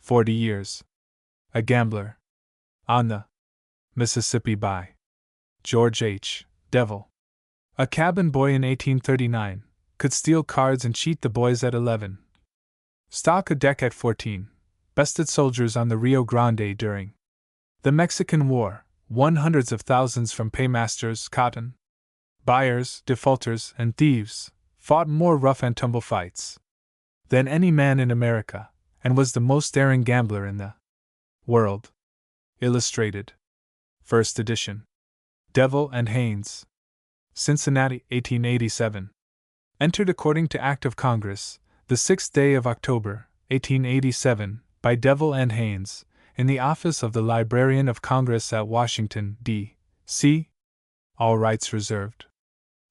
40 years. A gambler. On the Mississippi by George H. Devil. A cabin boy in 1839 could steal cards and cheat the boys at 11. Stock a deck at 14. Bested soldiers on the Rio Grande during the Mexican War, won hundreds of thousands from paymasters, cotton buyers, defaulters, and thieves, fought more rough and tumble fights than any man in America, and was the most daring gambler in the world. Illustrated. First edition. Devil and Haynes. Cincinnati, 1887. Entered according to Act of Congress, the 6th day of October, 1887, by Devil and Haynes, in the office of the Librarian of Congress at Washington, D.C. All rights reserved.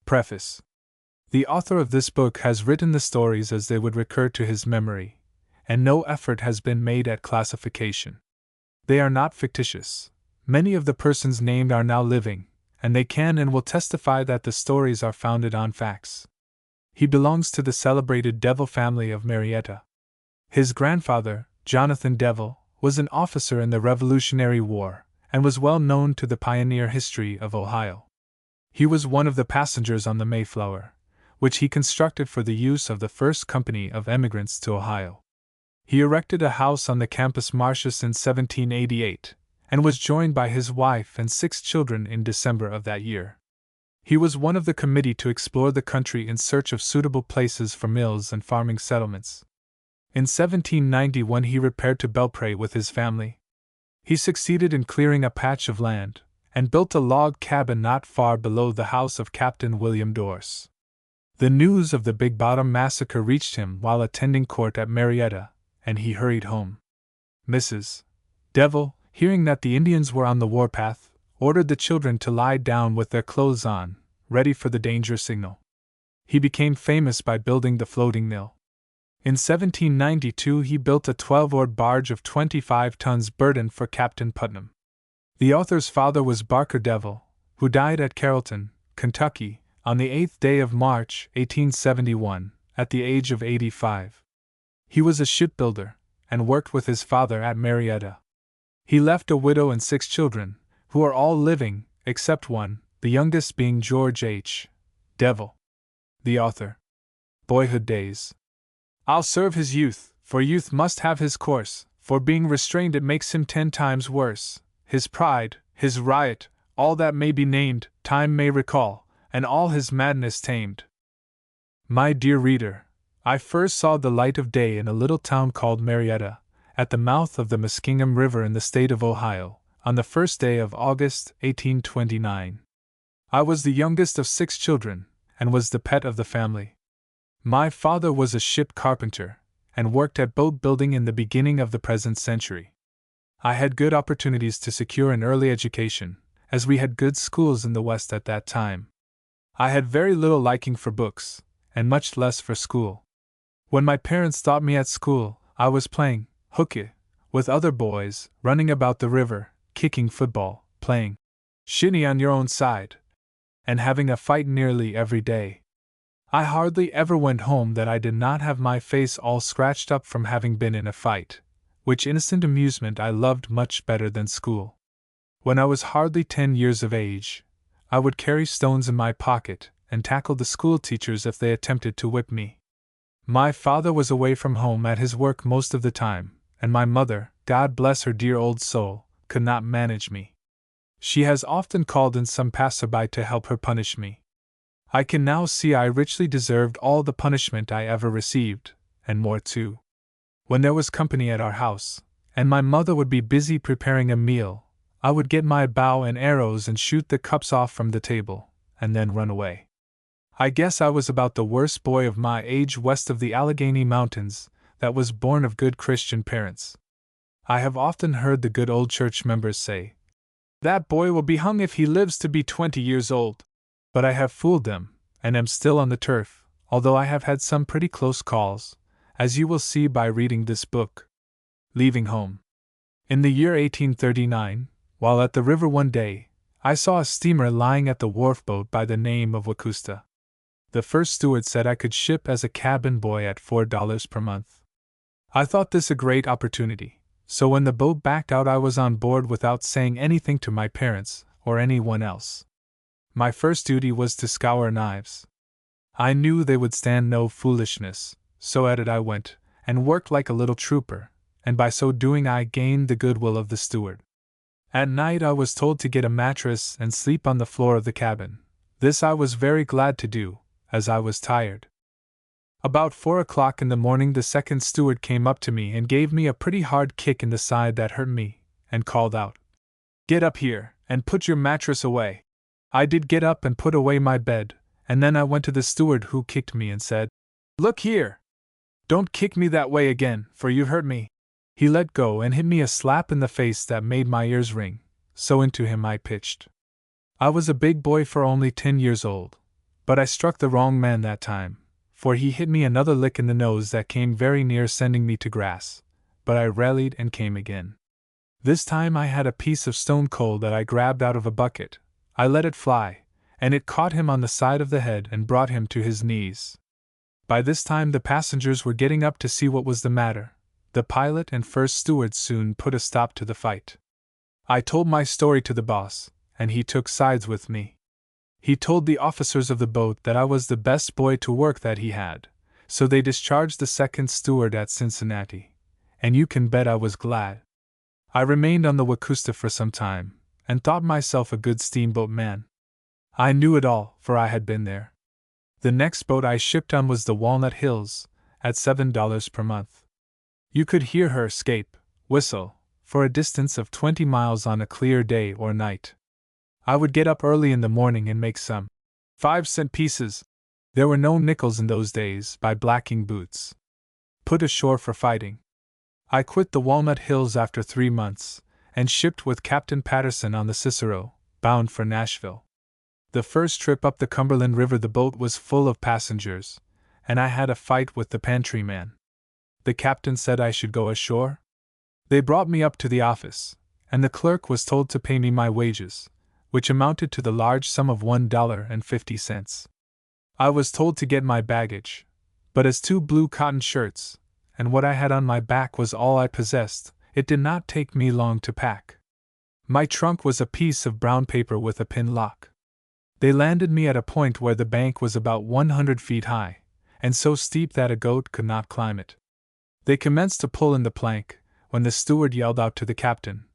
Preface. The author of this book has written the stories as they would recur to his memory, and no effort has been made at classification. They are not fictitious. Many of the persons named are now living, and they can and will testify that the stories are founded on facts. He belongs to the celebrated Devil family of Marietta. His grandfather, Jonathan Devil, was an officer in the Revolutionary War, and was well known to the pioneer history of Ohio. He was one of the passengers on the Mayflower, which he constructed for the use of the first company of emigrants to Ohio. He erected a house on the campus Martius in 1788, and was joined by his wife and 6 children in December of that year. He was one of the committee to explore the country in search of suitable places for mills and farming settlements. In 1791 he repaired to Belpré with his family. He succeeded in clearing a patch of land, and built a log cabin not far below the house of Captain William Dorse. The news of the Big Bottom massacre reached him while attending court at Marietta, and he hurried home. Mrs. Devil, hearing that the Indians were on the warpath, ordered the children to lie down with their clothes on, ready for the danger signal. He became famous by building the floating mill. In 1792 he built a 12-oared barge of 25 tons burden for Captain Putnam. The author's father was Barker Devil, who died at Carrollton, Kentucky, on the 8th day of March, 1871, at the age of 85. He was a shipbuilder, and worked with his father at Marietta. He left a widow and 6 children, who are all living, except one, the youngest being George H. Devil. The author. Boyhood days. I'll serve his youth, for youth must have his course, for being restrained it makes him 10 times worse. His pride, his riot, all that may be named, time may recall, and all his madness tamed. My dear reader, I first saw the light of day in a little town called Marietta, at the mouth of the Muskingum River in the state of Ohio, on the 1st day of August, 1829. I was the youngest of 6 children, and was the pet of the family. My father was a ship carpenter, and worked at boat building in the beginning of the present century. I had good opportunities to secure an early education, as we had good schools in the West at that time. I had very little liking for books, and much less for school. When my parents thought me at school, I was playing hooky with other boys, running about the river, kicking football, playing shinny on your own side, and having a fight nearly every day. I hardly ever went home that I did not have my face all scratched up from having been in a fight, which innocent amusement I loved much better than school. When I was hardly 10 years of age, I would carry stones in my pocket and tackle the school teachers if they attempted to whip me. My father was away from home at his work most of the time, and my mother, God bless her dear old soul, could not manage me. She has often called in some passerby to help her punish me. I can now see I richly deserved all the punishment I ever received, and more too. When there was company at our house, and my mother would be busy preparing a meal, I would get my bow and arrows and shoot the cups off from the table, and then run away. I guess I was about the worst boy of my age west of the Allegheny Mountains that was born of good Christian parents. I have often heard the good old church members say, "That boy will be hung if he lives to be 20 years old." But I have fooled them, and am still on the turf, although I have had some pretty close calls, as you will see by reading this book. Leaving home. In the year 1839, while at the river one day, I saw a steamer lying at the wharf boat by the name of Wacusta. The first steward said I could ship as a cabin boy at $4 per month. I thought this a great opportunity, so when the boat backed out I was on board without saying anything to my parents or anyone else. My first duty was to scour knives. I knew they would stand no foolishness, so at it I went, and worked like a little trooper, and by so doing I gained the goodwill of the steward. At night I was told to get a mattress and sleep on the floor of the cabin. This I was very glad to do, as I was tired. About 4 o'clock in the morning the second steward came up to me and gave me a pretty hard kick in the side that hurt me, and called out, "Get up here, and put your mattress away." I did get up and put away my bed, and then I went to the steward who kicked me and said, "Look here! Don't kick me that way again, for you hurt me." He let go and hit me a slap in the face that made my ears ring, so into him I pitched. I was a big boy for only 10 years old, but I struck the wrong man that time, for he hit me another lick in the nose that came very near sending me to grass, but I rallied and came again. This time I had a piece of stone coal that I grabbed out of a bucket. I let it fly, and it caught him on the side of the head and brought him to his knees. By this time the passengers were getting up to see what was the matter. The pilot and first steward soon put a stop to the fight. I told my story to the boss, and he took sides with me. He told the officers of the boat that I was the best boy to work that he had, so they discharged the second steward at Cincinnati, and you can bet I was glad. I remained on the Wacusta for some time, and thought myself a good steamboat man. I knew it all, for I had been there. The next boat I shipped on was the Walnut Hills, at $7 per month. You could hear her whistle, for a distance of 20 miles on a clear day or night. I would get up early in the morning and make some 5-cent pieces. There were no nickels in those days, by blacking boots. Put ashore for fighting. I quit the Walnut Hills after 3 months, and shipped with Captain Patterson on the Cicero, bound for Nashville. The first trip up the Cumberland River the boat was full of passengers, and I had a fight with the pantryman. The captain said I should go ashore. They brought me up to the office, and the clerk was told to pay me my wages, which amounted to the large sum of $1.50. I was told to get my baggage, but as 2 blue cotton shirts, and what I had on my back was all I possessed, it did not take me long to pack. My trunk was a piece of brown paper with a pin lock. They landed me at a point where the bank was about 100 feet high, and so steep that a goat could not climb it. They commenced to pull in the plank, when the steward yelled out to the captain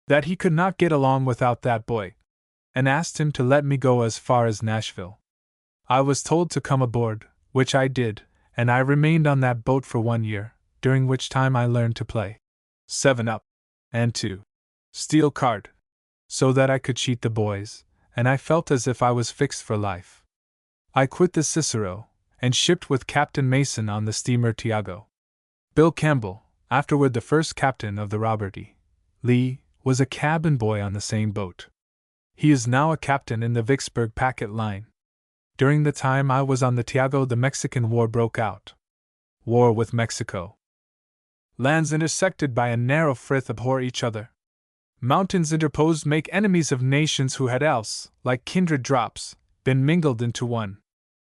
that he could not get along without that boy, and asked him to let me go as far as Nashville. I was told to come aboard, which I did, and I remained on that boat for 1 year, during which time I learned to play 7-up and to steal card, so that I could cheat the boys, and I felt as if I was fixed for life. I quit the Cicero, and shipped with Captain Mason on the steamer Tiago. Bill Campbell, afterward the first captain of the Robert E. Lee, was a cabin boy on the same boat. He is now a captain in the Vicksburg Packet Line. During the time I was on the Tiago, the Mexican War broke out. War with Mexico. Lands intersected by a narrow frith abhor each other. Mountains interposed make enemies of nations who had else, like kindred drops, been mingled into one.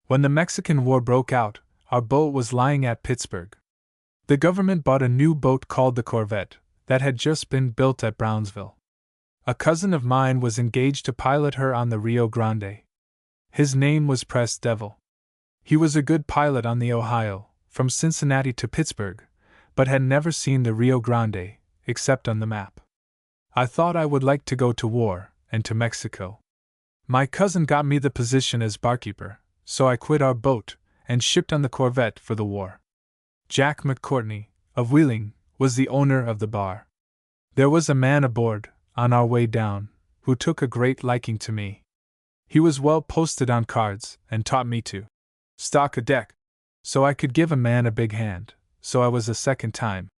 When the Mexican War broke out, our boat was lying at Pittsburgh. The government bought a new boat called the Corvette, that had just been built at Brownsville. A cousin of mine was engaged to pilot her on the Rio Grande. His name was Press Devil. He was a good pilot on the Ohio, from Cincinnati to Pittsburgh, but had never seen the Rio Grande, except on the map. I thought I would like to go to war, and to Mexico. My cousin got me the position as barkeeper, so I quit our boat, and shipped on the Corvette for the war. Jack McCourtney, of Wheeling, was the owner of the bar. There was a man aboard, on our way down, who took a great liking to me. He was well posted on cards, and taught me to stock a deck, so I could give a man a big hand, so I was a second time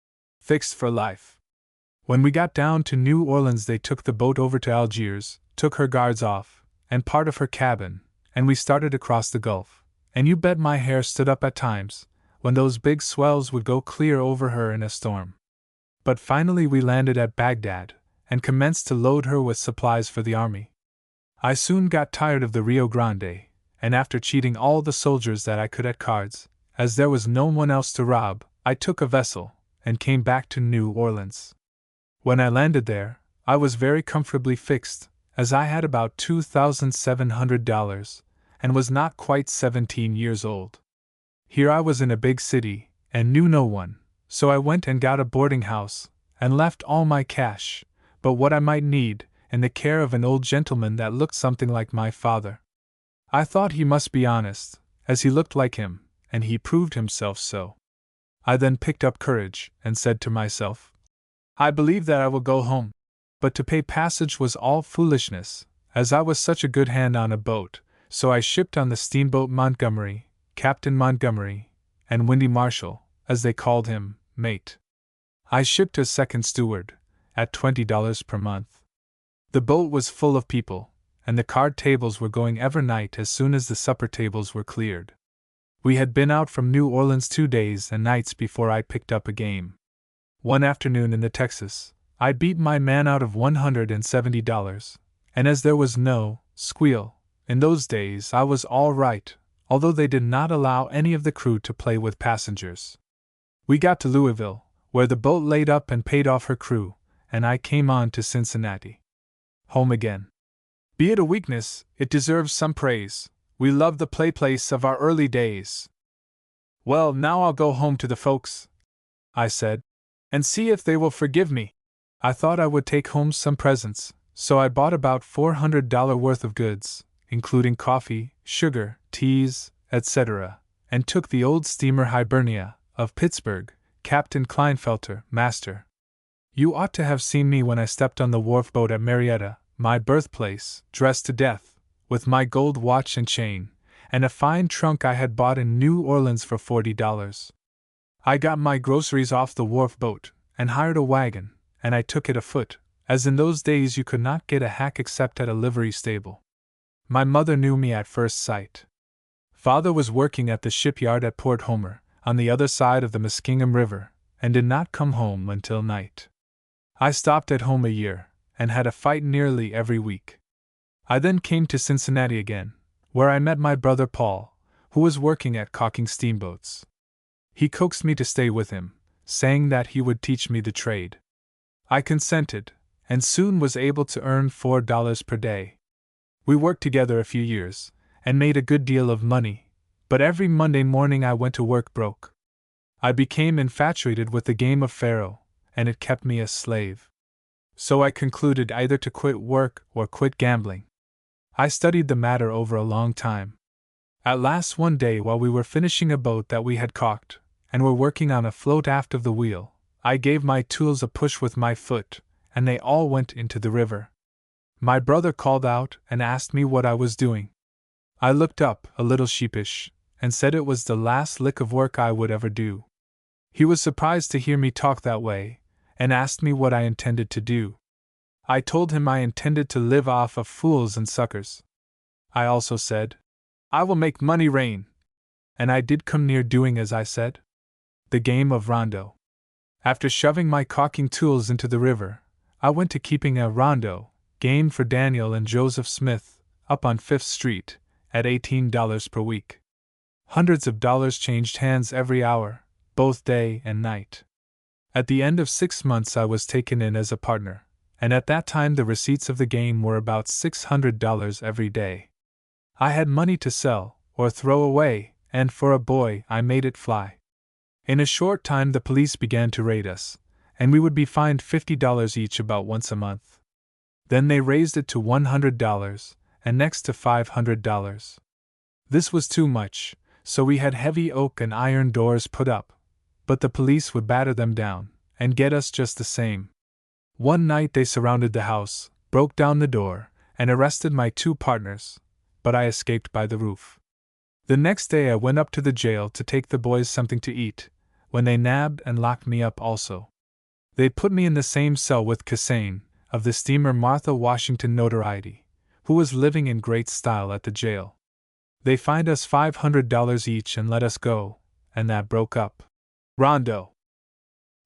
fixed for life. When we got down to New Orleans they took the boat over to Algiers, took her guards off, and part of her cabin, and we started across the Gulf, and you bet my hair stood up at times, when those big swells would go clear over her in a storm. But finally we landed at Baghdad, and commenced to load her with supplies for the army. I soon got tired of the Rio Grande, and after cheating all the soldiers that I could at cards, as there was no one else to rob, I took a vessel, and came back to New Orleans. When I landed there, I was very comfortably fixed, as I had about $2,700 and was not quite 17 years old. Here I was in a big city, and knew no one, so I went and got a boarding house, and left all my cash, but what I might need, in the care of an old gentleman that looked something like my father. I thought he must be honest, as he looked like him, and he proved himself so. I then picked up courage, and said to myself, I believe that I will go home. But to pay passage was all foolishness, as I was such a good hand on a boat, so I shipped on the steamboat Montgomery, Captain Montgomery, and Windy Marshall, as they called him, mate. I shipped as second steward, at $20 per month. The boat was full of people, and the card tables were going every night as soon as the supper tables were cleared. We had been out from New Orleans 2 days and nights before I picked up a game. One afternoon in the Texas, I beat my man out of $170, and as there was no squeal in those days, I was all right, although they did not allow any of the crew to play with passengers. We got to Louisville, where the boat laid up and paid off her crew, and I came on to Cincinnati. Home again. Be it a weakness, it deserves some praise. We loved the place of our early days. Well, now I'll go home to the folks, I said, and see if they will forgive me. I thought I would take home some presents, so I bought about $400 worth of goods, including coffee, sugar, teas, etc., and took the old steamer Hibernia, of Pittsburgh, Captain Kleinfelter, master. You ought to have seen me when I stepped on the wharf boat at Marietta, my birthplace, dressed to death, with my gold watch and chain, and a fine trunk I had bought in New Orleans for $40. I got my groceries off the wharf boat, and hired a wagon, and I took it afoot, as in those days you could not get a hack except at a livery stable. My mother knew me at first sight. Father was working at the shipyard at Port Homer, on the other side of the Muskingum River, and did not come home until night. I stopped at home a year, and had a fight nearly every week. I then came to Cincinnati again, where I met my brother Paul, who was working at caulking steamboats. He coaxed me to stay with him, saying that he would teach me the trade. I consented, and soon was able to earn $4 per day. We worked together a few years, and made a good deal of money, but every Monday morning I went to work broke. I became infatuated with the game of faro, and it kept me a slave. So I concluded either to quit work or quit gambling. I studied the matter over a long time. At last one day while we were finishing a boat that we had caulked, and were working on a float aft of the wheel, I gave my tools a push with my foot, and they all went into the river. My brother called out and asked me what I was doing. I looked up, a little sheepish, and said it was the last lick of work I would ever do. He was surprised to hear me talk that way, and asked me what I intended to do. I told him I intended to live off of fools and suckers. I also said, I will make money rain. And I did come near doing as I said. The game of rondo. After shoving my caulking tools into the river, I went to keeping a rondo game for Daniel and Joseph Smith, up on 5th Street, at $18 per week. Hundreds of dollars changed hands every hour, both day and night. At the end of 6 months I was taken in as a partner, and at that time the receipts of the game were about $600 every day. I had money to sell, or throw away, and for a boy I made it fly. In a short time the police began to raid us, and we would be fined $50 each about once a month. Then they raised it to $100, and next to $500. This was too much, so we had heavy oak and iron doors put up, but the police would batter them down, and get us just the same. One night they surrounded the house, broke down the door, and arrested my 2 partners, but I escaped by the roof. The next day I went up to the jail to take the boys something to eat, when they nabbed and locked me up also. They put me in the same cell with Cassane, of the steamer Martha Washington Notoriety, who was living in great style at the jail. They fined us $500 each and let us go, and that broke up rondo.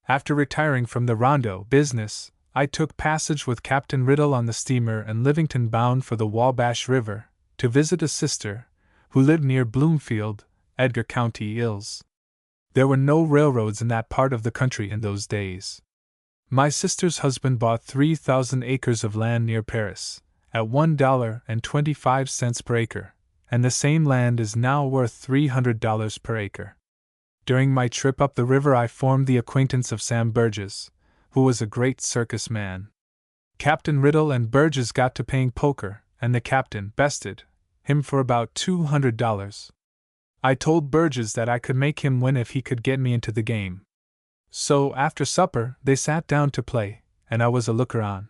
After retiring from the rondo business, I took passage with Captain Riddle on the steamer and Livington bound for the Wabash River, to visit a sister, who lived near Bloomfield, Edgar County, Ills. There were no railroads in that part of the country in those days. My sister's husband bought 3,000 acres of land near Paris, at $1.25 per acre, and the same land is now worth $300 per acre. During my trip up the river, I formed the acquaintance of Sam Burgess, who was a great circus man. Captain Riddle and Burgess got to playing poker, and the captain bested him for about $200. I told Burgess that I could make him win if he could get me into the game. So, after supper, they sat down to play, and I was a looker-on.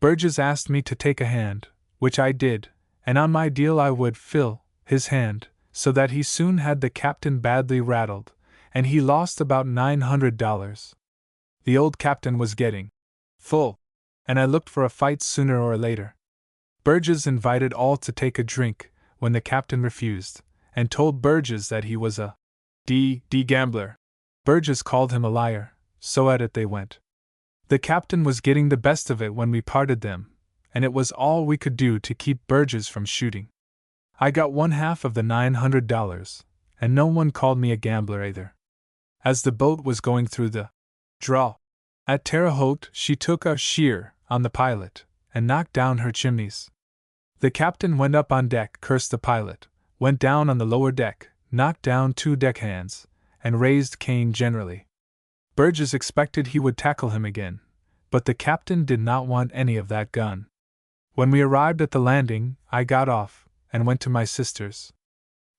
Burgess asked me to take a hand, which I did, and on my deal I would fill his hand, so that he soon had the captain badly rattled, and he lost about $900. The old captain was getting full, and I looked for a fight sooner or later. Burgess invited all to take a drink, when the captain refused, and told Burgess that he was a D gambler. Burgess called him a liar, so at it they went. The captain was getting the best of it when we parted them, and it was all we could do to keep Burgess from shooting. I got one half of the $900, and no one called me a gambler either. As the boat was going through the draw at Terre Haute, she took a shear on the pilot and knocked down her chimneys. The captain went up on deck, cursed the pilot, went down on the lower deck, knocked down 2 deckhands, and raised Cain generally. Burgess expected he would tackle him again, but the captain did not want any of that gun. When we arrived at the landing, I got off and went to my sister's.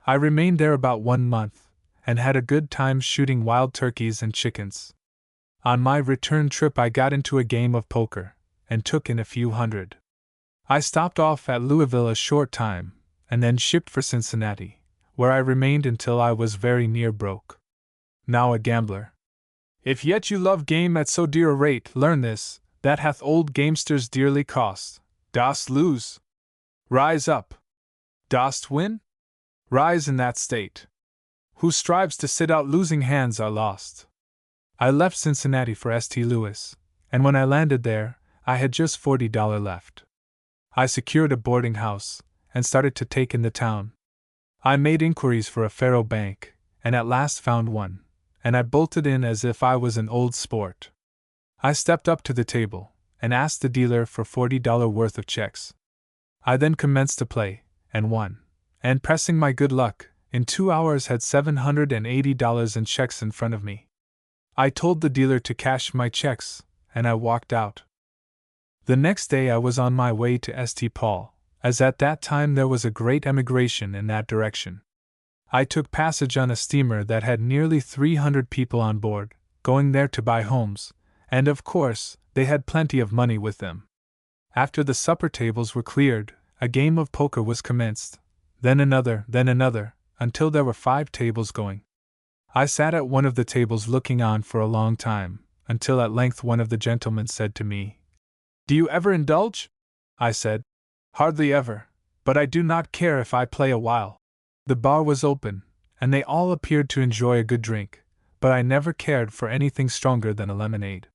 I remained there about 1 month, and had a good time shooting wild turkeys and chickens. On my return trip I got into a game of poker, and took in a few hundred. I stopped off at Louisville a short time, and then shipped for Cincinnati, where I remained until I was very near broke. Now a gambler. If yet you love game at so dear a rate, learn this, that hath old gamesters dearly cost. Dost lose? Rise up. Dost win? Rise in that state. Who strives to sit out losing hands are lost. I left Cincinnati for St. Louis, and when I landed there, I had just $40 left. I secured a boarding house, and started to take in the town. I made inquiries for a faro bank, and at last found one, and I bolted in as if I was an old sport. I stepped up to the table, and asked the dealer for $40 worth of checks. I then commenced to play, and won, and pressing my good luck, in 2 hours had $780 in checks in front of me. I told the dealer to cash my checks, and I walked out. The next day I was on my way to St. Paul, as at that time there was a great emigration in that direction. I took passage on a steamer that had nearly 300 people on board, going there to buy homes, and of course, they had plenty of money with them. After the supper tables were cleared, a game of poker was commenced, then another, until there were 5 tables going. I sat at one of the tables looking on for a long time, until at length one of the gentlemen said to me, "Do you ever indulge?" I said, "Hardly ever, but I do not care if I play a while." The bar was open, and they all appeared to enjoy a good drink, but I never cared for anything stronger than a lemonade.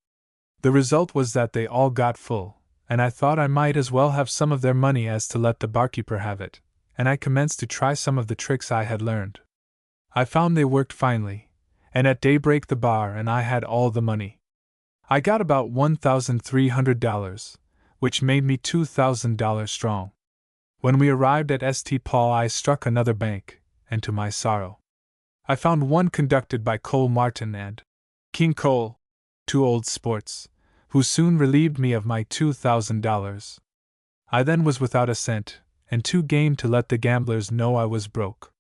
The result was that they all got full, and I thought I might as well have some of their money as to let the barkeeper have it, and I commenced to try some of the tricks I had learned. I found they worked finely, and at daybreak the bar and I had all the money. I got about $1,300, which made me $2,000 strong. When we arrived at St. Paul I struck another bank, and to my sorrow, I found one conducted by Cole Martin and King Cole, 2 old sports, who soon relieved me of my $2,000. I then was without a cent, and too game to let the gamblers know I was broke.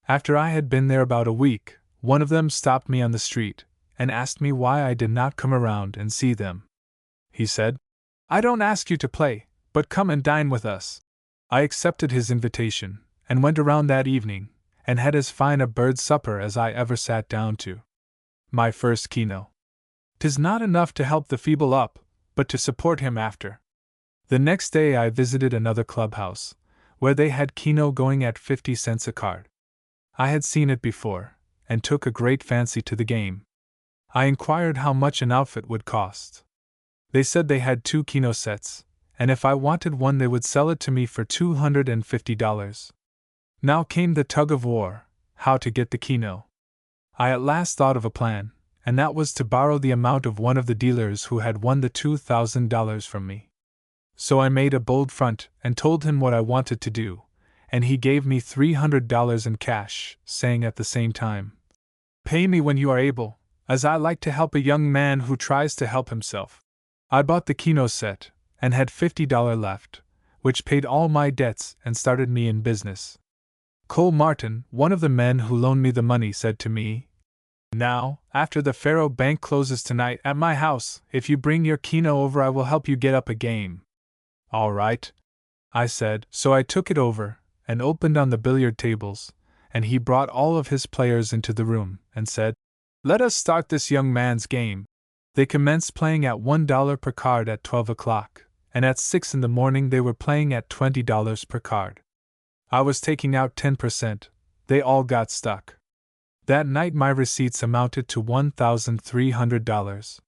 After I had been there about a week, one of them stopped me on the street, and asked me why I did not come around and see them. He said, "I don't ask you to play, but come and dine with us." I accepted his invitation, and went around that evening, and had as fine a bird's supper as I ever sat down to. My first keno. 'Tis not enough to help the feeble up, but to support him after. The next day I visited another clubhouse, where they had keno going at 50 cents a card. I had seen it before, and took a great fancy to the game. I inquired how much an outfit would cost. They said they had 2 keno sets, and if I wanted one they would sell it to me for $250. Now came the tug of war, how to get the keno. I at last thought of a plan, and that was to borrow the amount of one of the dealers who had won the $2,000 from me. So I made a bold front and told him what I wanted to do, and he gave me $300 in cash, saying at the same time, "Pay me when you are able, as I like to help a young man who tries to help himself." I bought the Keno set, and had $50 left, which paid all my debts and started me in business. Cole Martin, one of the men who loaned me the money, said to me, "Now, after the Faro Bank closes tonight at my house, if you bring your Keno over I will help you get up a game." "All right," I said, so I took it over, and opened on the billiard tables, and he brought all of his players into the room, and said, "Let us start this young man's game." They commenced playing at $1 per card at 12 o'clock, and at 6 in the morning they were playing at $20 per card. I was taking out 10%, they all got stuck. That night my receipts amounted to $1,300.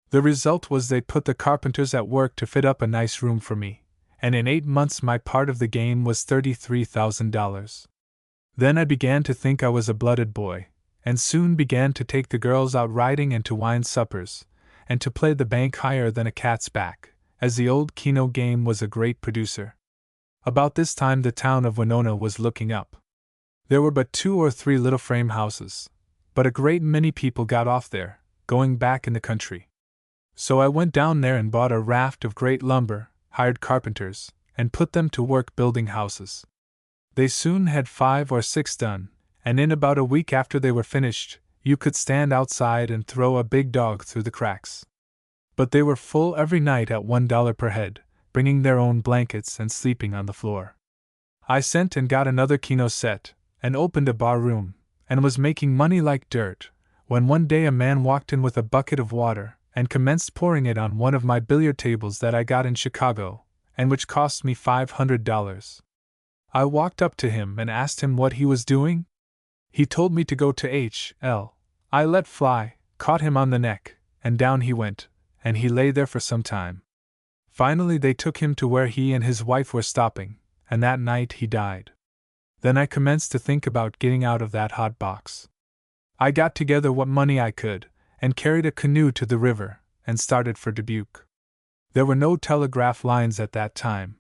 The result was they put the carpenters at work to fit up a nice room for me, and in 8 months my part of the game was $33,000. Then I began to think I was a blooded boy, and soon began to take the girls out riding and to wine suppers, and to play the bank higher than a cat's back, as the old Keno game was a great producer. About this time the town of Winona was looking up. There were but 2 or 3 little frame houses, but a great many people got off there, going back in the country. So I went down there and bought a raft of great lumber, hired carpenters, and put them to work building houses. They soon had 5 or 6 done, and in about a week after they were finished, you could stand outside and throw a big dog through the cracks. But they were full every night at $1 per head, bringing their own blankets and sleeping on the floor. I sent and got another Keno set, and opened a bar room, and was making money like dirt, when one day a man walked in with a bucket of water, and commenced pouring it on one of my billiard tables that I got in Chicago, and which cost me $500. I walked up to him and asked him what he was doing. He told me to go to H.L. I let fly, caught him on the neck, and down he went, and he lay there for some time. Finally they took him to where he and his wife were stopping, and that night he died. Then I commenced to think about getting out of that hot box. I got together what money I could, and carried a canoe to the river, and started for Dubuque. There were no telegraph lines at that time.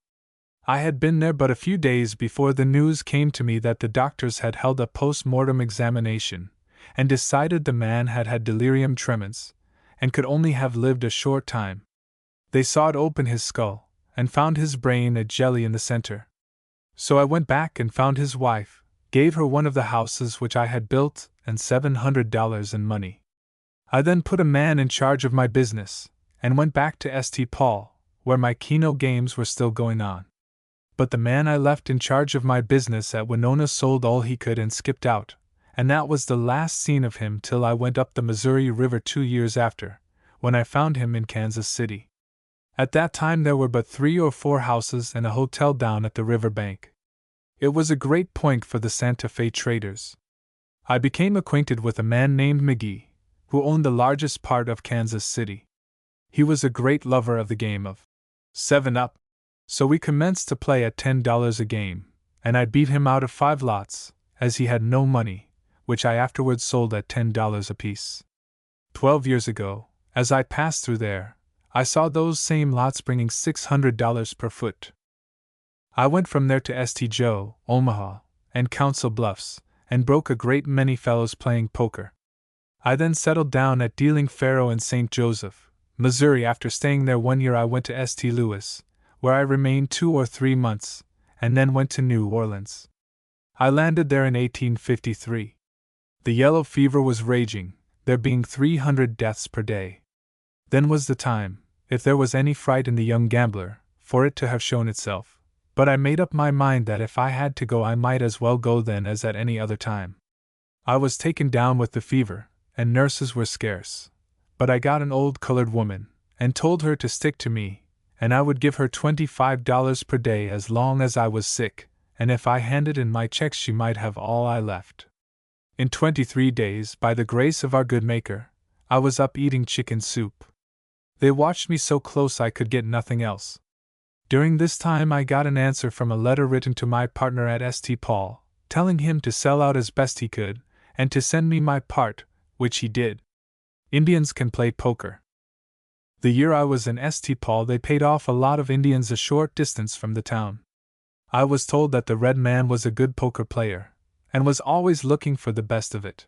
I had been there but a few days before the news came to me that the doctors had held a post-mortem examination, and decided the man had had delirium tremens, and could only have lived a short time. They sawed open his skull, and found his brain a jelly in the center. So I went back and found his wife, gave her one of the houses which I had built, and $700 in money. I then put a man in charge of my business, and went back to St. Paul, where my Keno games were still going on. But the man I left in charge of my business at Winona sold all he could and skipped out, and that was the last seen of him till I went up the Missouri River 2 years after, when I found him in Kansas City. At that time there were but 3 or 4 houses and a hotel down at the river bank. It was a great point for the Santa Fe traders. I became acquainted with a man named McGee, who owned the largest part of Kansas City. He was a great lover of the game of 7-Up, so we commenced to play at $10 a game, and I beat him out of 5 lots, as he had no money, which I afterwards sold at $10 apiece. 12 years ago, as I passed through there, I saw those same lots bringing $600 per foot. I went from there to St. Joe, Omaha, and Council Bluffs, and broke a great many fellows playing poker. I then settled down at dealing faro in St. Joseph, Missouri. After staying there 1 year I went to St. Louis, where I remained 2 or 3 months, and then went to New Orleans. I landed there in 1853. The yellow fever was raging, there being 300 deaths per day. Then was the time, if there was any fright in the young gambler, for it to have shown itself, but I made up my mind that if I had to go I might as well go then as at any other time. I was taken down with the fever, and nurses were scarce, but I got an old colored woman, and told her to stick to me, and I would give her $25 per day as long as I was sick, and if I handed in my checks she might have all I left. In 23 days, by the grace of our good Maker, I was up eating chicken soup. They watched me so close I could get nothing else. During this time I got an answer from a letter written to my partner at St. Paul, telling him to sell out as best he could, and to send me my part, which he did. Indians can play poker. The year I was in St. Paul, they paid off a lot of Indians a short distance from the town. I was told that the red man was a good poker player, and was always looking for the best of it.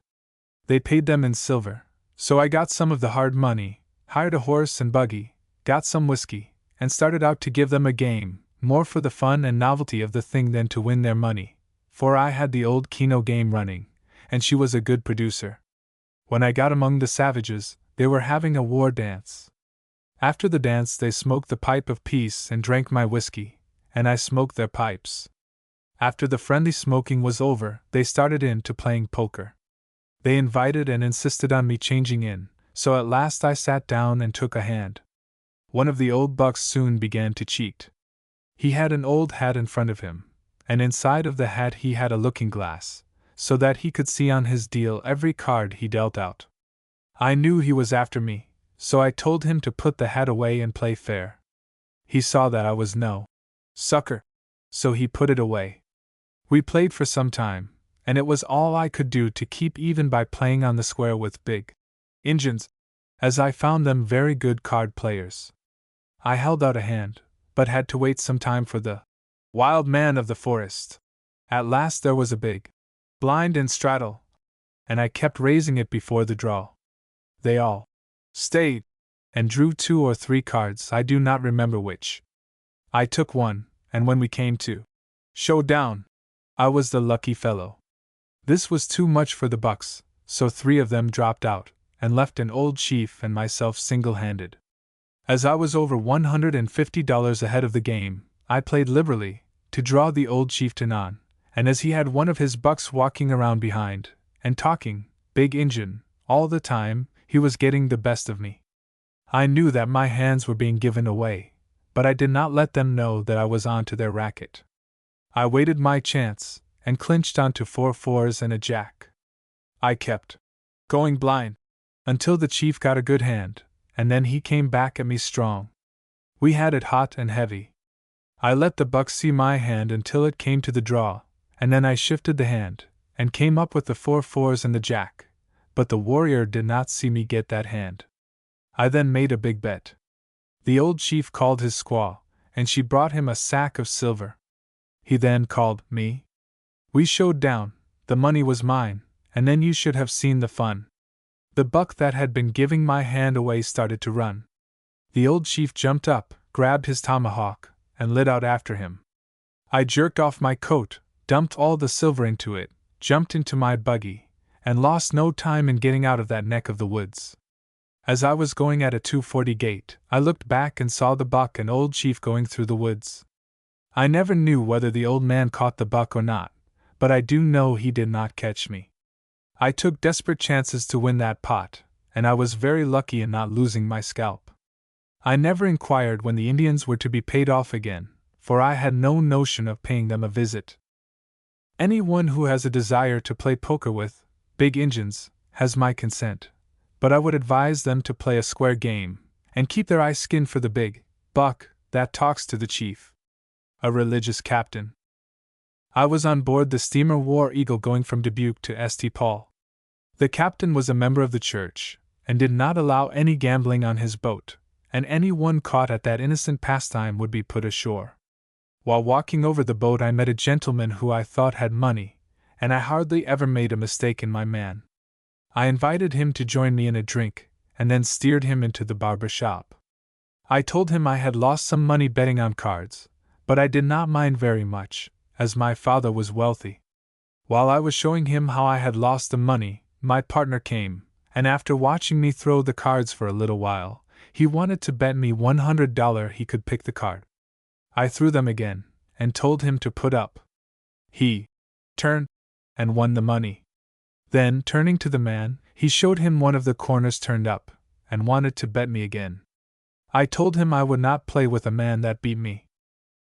They paid them in silver, so I got some of the hard money, hired a horse and buggy, got some whiskey, and started out to give them a game, more for the fun and novelty of the thing than to win their money, for I had the old Keno game running, and she was a good producer. When I got among the savages, they were having a war dance. After the dance, they smoked the pipe of peace and drank my whiskey, and I smoked their pipes. After the friendly smoking was over, they started in to playing poker. They invited and insisted on me changing in, so at last I sat down and took a hand. One of the old bucks soon began to cheat. He had an old hat in front of him, and inside of the hat he had a looking glass, so that he could see on his deal every card he dealt out. I knew he was after me, so I told him to put the hat away and play fair. He saw that I was no sucker, so he put it away. We played for some time, and it was all I could do to keep even by playing on the square with big Injuns, as I found them very good card players. I held out a hand, but had to wait some time for the wild man of the forest. At last there was a big blind in straddle, and I kept raising it before the draw. They all stayed, and drew 2 or 3 cards, I do not remember which. I took one, and when we came to show down, I was the lucky fellow. This was too much for the bucks, so 3 of them dropped out, and left an old chief and myself single-handed. As I was over $150 ahead of the game, I played liberally, to draw the old chieftain on, and as he had one of his bucks walking around behind, and talking, big Injun, all the time, he was getting the best of me. I knew that my hands were being given away, but I did not let them know that I was on to their racket. I waited my chance, and clinched onto 4 fours and a jack. I kept going blind, until the chief got a good hand, and then he came back at me strong. We had it hot and heavy. I let the buck see my hand until it came to the draw, and then I shifted the hand, and came up with the 4 fours and the jack, but the warrior did not see me get that hand. I then made a big bet. The old chief called his squaw, and she brought him a sack of silver. He then called me. We showed down, the money was mine, and then you should have seen the fun. The buck that had been giving my hand away started to run. The old chief jumped up, grabbed his tomahawk, and lit out after him. I jerked off my coat, dumped all the silver into it, jumped into my buggy, and lost no time in getting out of that neck of the woods. As I was going at a 240 gait, I looked back and saw the buck and old chief going through the woods. I never knew whether the old man caught the buck or not, but I do know he did not catch me. I took desperate chances to win that pot, and I was very lucky in not losing my scalp. I never inquired when the Indians were to be paid off again, for I had no notion of paying them a visit. Anyone who has a desire to play poker with big Injuns has my consent, but I would advise them to play a square game, and keep their eyes skinned for the big buck that talks to the chief. A religious captain. I was on board the steamer War Eagle going from Dubuque to St. Paul. The captain was a member of the church, and did not allow any gambling on his boat, and anyone caught at that innocent pastime would be put ashore. While walking over the boat I met a gentleman who I thought had money, and I hardly ever made a mistake in my man. I invited him to join me in a drink, and then steered him into the barber shop. I told him I had lost some money betting on cards, but I did not mind very much, as my father was wealthy. While I was showing him how I had lost the money, my partner came, and after watching me throw the cards for a little while, he wanted to bet me $100 he could pick the card. I threw them again, and told him to put up. He turned, and won the money. Then, turning to the man, he showed him one of the corners turned up, and wanted to bet me again. I told him I would not play with a man that beat me.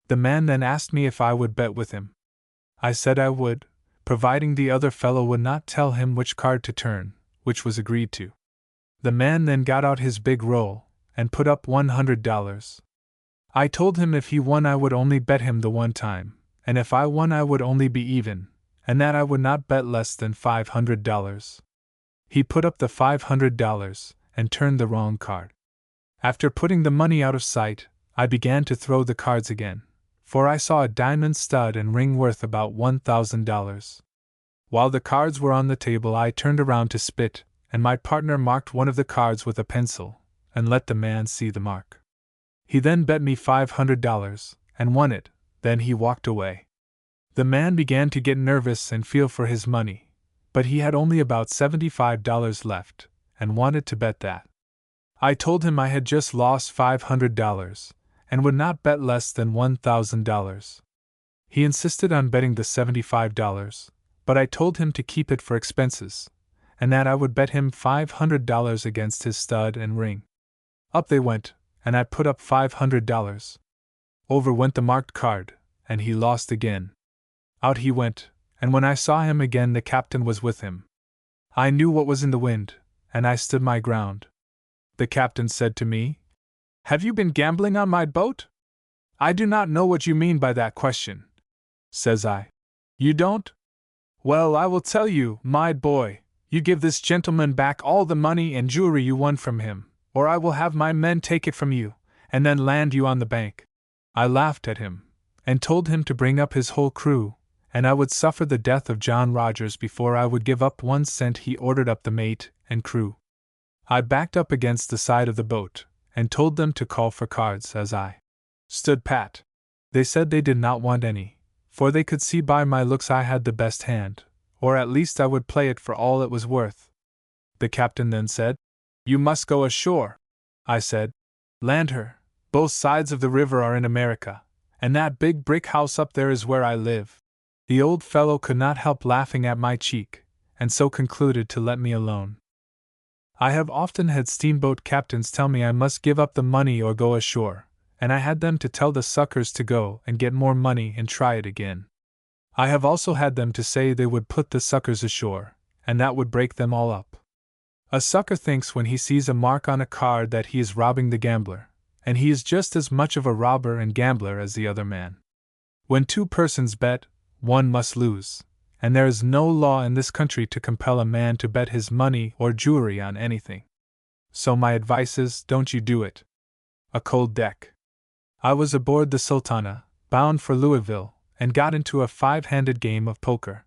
The man then asked me if I would bet with him. I said I would, providing the other fellow would not tell him which card to turn, which was agreed to. The man then got out his big roll, and put up $100. I told him if he won I would only bet him the one time, and if I won I would only be even, and that I would not bet less than $500. He put up the $500 and turned the wrong card. After putting the money out of sight, I began to throw the cards again, for I saw a diamond stud and ring worth about $1,000. While the cards were on the table, I turned around to spit, and my partner marked one of the cards with a pencil, and let the man see the mark. He then bet me $500, and won it. Then he walked away. The man began to get nervous and feel for his money, but he had only about $75 left, and wanted to bet that. I told him I had just lost $500, and would not bet less than $1,000. He insisted on betting the $75, but I told him to keep it for expenses, and that I would bet him $500 against his stud and ring. Up they went, and I put up $500. Over went the marked card, and he lost again. Out he went, and when I saw him again the captain was with him. I knew what was in the wind, and I stood my ground. The captain said to me, "Have you been gambling on my boat?" "I do not know what you mean by that question," says I. "You don't? Well, I will tell you, my boy, you give this gentleman back all the money and jewelry you won from him, or I will have my men take it from you, and then land you on the bank." I laughed at him, and told him to bring up his whole crew, and I would suffer the death of John Rogers before I would give up 1 cent. He ordered up the mate and crew. I backed up against the side of the boat, and told them to call for cards as I stood pat. They said they did not want any, for they could see by my looks I had the best hand, or at least I would play it for all it was worth. The captain then said, "You must go ashore." I said, "Land her. Both sides of the river are in America, and that big brick house up there is where I live." The old fellow could not help laughing at my cheek, and so concluded to let me alone. I have often had steamboat captains tell me I must give up the money or go ashore, and I had them to tell the suckers to go and get more money and try it again. I have also had them to say they would put the suckers ashore, and that would break them all up. A sucker thinks when he sees a mark on a card that he is robbing the gambler, and he is just as much of a robber and gambler as the other man. When 2 persons bet, one must lose, and there is no law in this country to compel a man to bet his money or jewelry on anything. So my advice is, don't you do it. A cold deck. I was aboard the Sultana, bound for Louisville, and got into a 5-handed game of poker.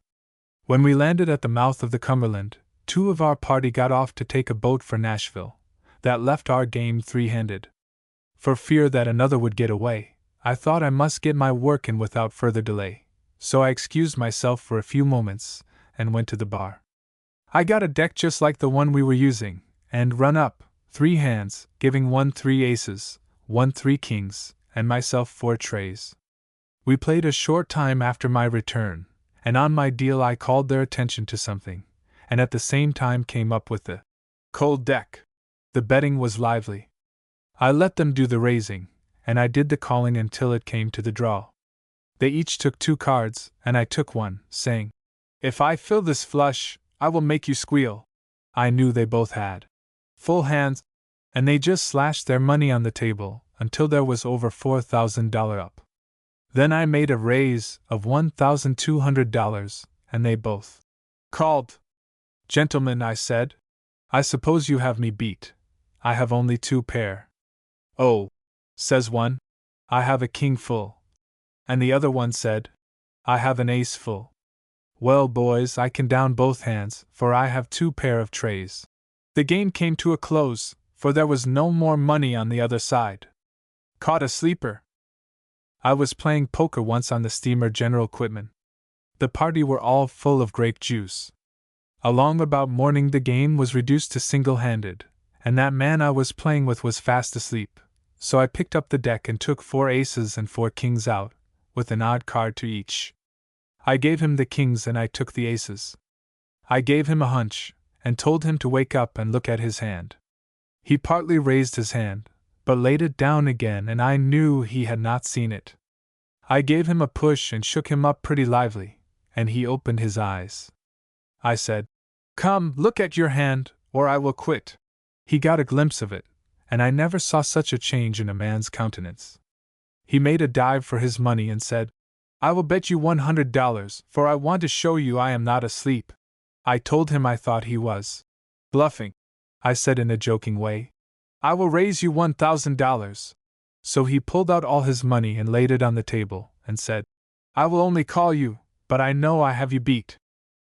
When we landed at the mouth of the Cumberland, 2 of our party got off to take a boat for Nashville. That left our game 3-handed. For fear that another would get away, I thought I must get my work in without further delay, so I excused myself for a few moments and went to the bar. I got a deck just like the one we were using, and run up 3 hands, giving one 3 aces, one 3 kings, and myself 4 trays. We played a short time after my return, and on my deal I called their attention to something, and at the same time came up with the cold deck. The betting was lively. I let them do the raising, and I did the calling until it came to the draw. They each took 2 cards, and I took one, saying, "If I fill this flush, I will make you squeal." I knew they both had full hands, and they just slashed their money on the table until there was over $4,000 up. Then I made a raise of $1,200, and they both called. "Gentlemen," I said, "I suppose you have me beat. I have only 2 pair." "Oh," says one, "I have a king full." And the other one said, "I have an ace full." "Well, boys, I can down both hands, for I have 2 pair of trays." The game came to a close, for there was no more money on the other side. Caught a sleeper. I was playing poker once on the steamer General Quitman. The party were all full of grape juice. Along about morning the game was reduced to single-handed, and that man I was playing with was fast asleep, so I picked up the deck and took 4 aces and 4 kings out, with an odd card to each. I gave him the kings and I took the aces. I gave him a hunch, and told him to wake up and look at his hand. He partly raised his hand, but laid it down again, and I knew he had not seen it. I gave him a push and shook him up pretty lively, and he opened his eyes. I said, "Come, look at your hand, or I will quit." He got a glimpse of it, and I never saw such a change in a man's countenance. He made a dive for his money and said, I will bet you $100, for I want to show you I am not asleep. I told him I thought he was bluffing. I said in a joking way. I will raise you $1,000. So he pulled out all his money and laid it on the table, and said, I will only call you, but I know I have you beat.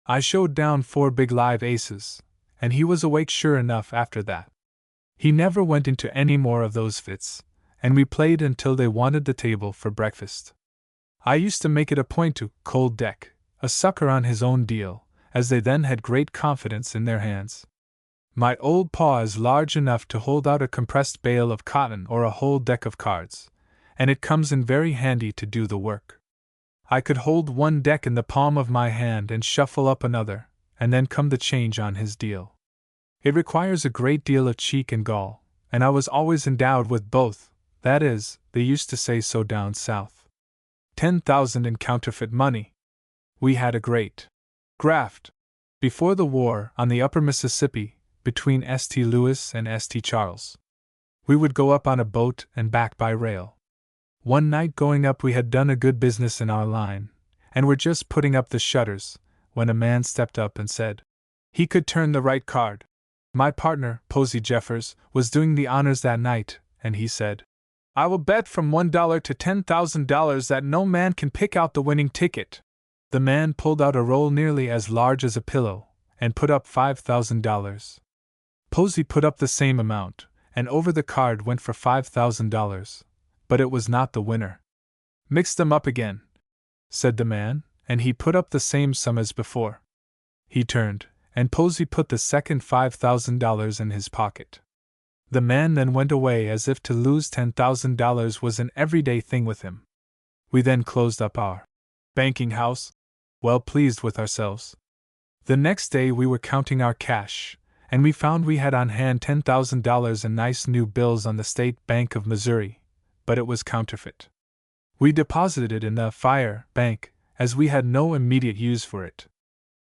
I showed down 4 big live aces, and he was awake sure enough after that. He never went into any more of those fits, and we played until they wanted the table for breakfast. I used to make it a point to cold deck a sucker on his own deal, as they then had great confidence in their hands. My old paw is large enough to hold out a compressed bale of cotton or a whole deck of cards, and it comes in very handy to do the work. I could hold one deck in the palm of my hand and shuffle up another, and then come the change on his deal. It requires a great deal of cheek and gall, and I was always endowed with both, that is, they used to say so down south. 10,000 in counterfeit money. We had a great graft before the war on the upper Mississippi, between St. Louis and St. Charles. We would go up on a boat and back by rail. One night going up we had done a good business in our line, and were just putting up the shutters, when a man stepped up and said he could turn the right card. My partner, Posey Jeffers, was doing the honors that night, and he said, I will bet from $1 to $10,000 that no man can pick out the winning ticket. The man pulled out a roll nearly as large as a pillow, and put up $5,000. Posey put up the same amount, and over the card went for $5,000, but it was not the winner. Mix them up again, said the man, and he put up the same sum as before. He turned, and Posey put the second $5,000 in his pocket. The man then went away as if to lose $10,000 was an everyday thing with him. We then closed up our banking house, well pleased with ourselves. The next day we were counting our cash, and we found we had on hand $10,000 in nice new bills on the State Bank of Missouri, but it was counterfeit. We deposited it in the Fire Bank, as we had no immediate use for it.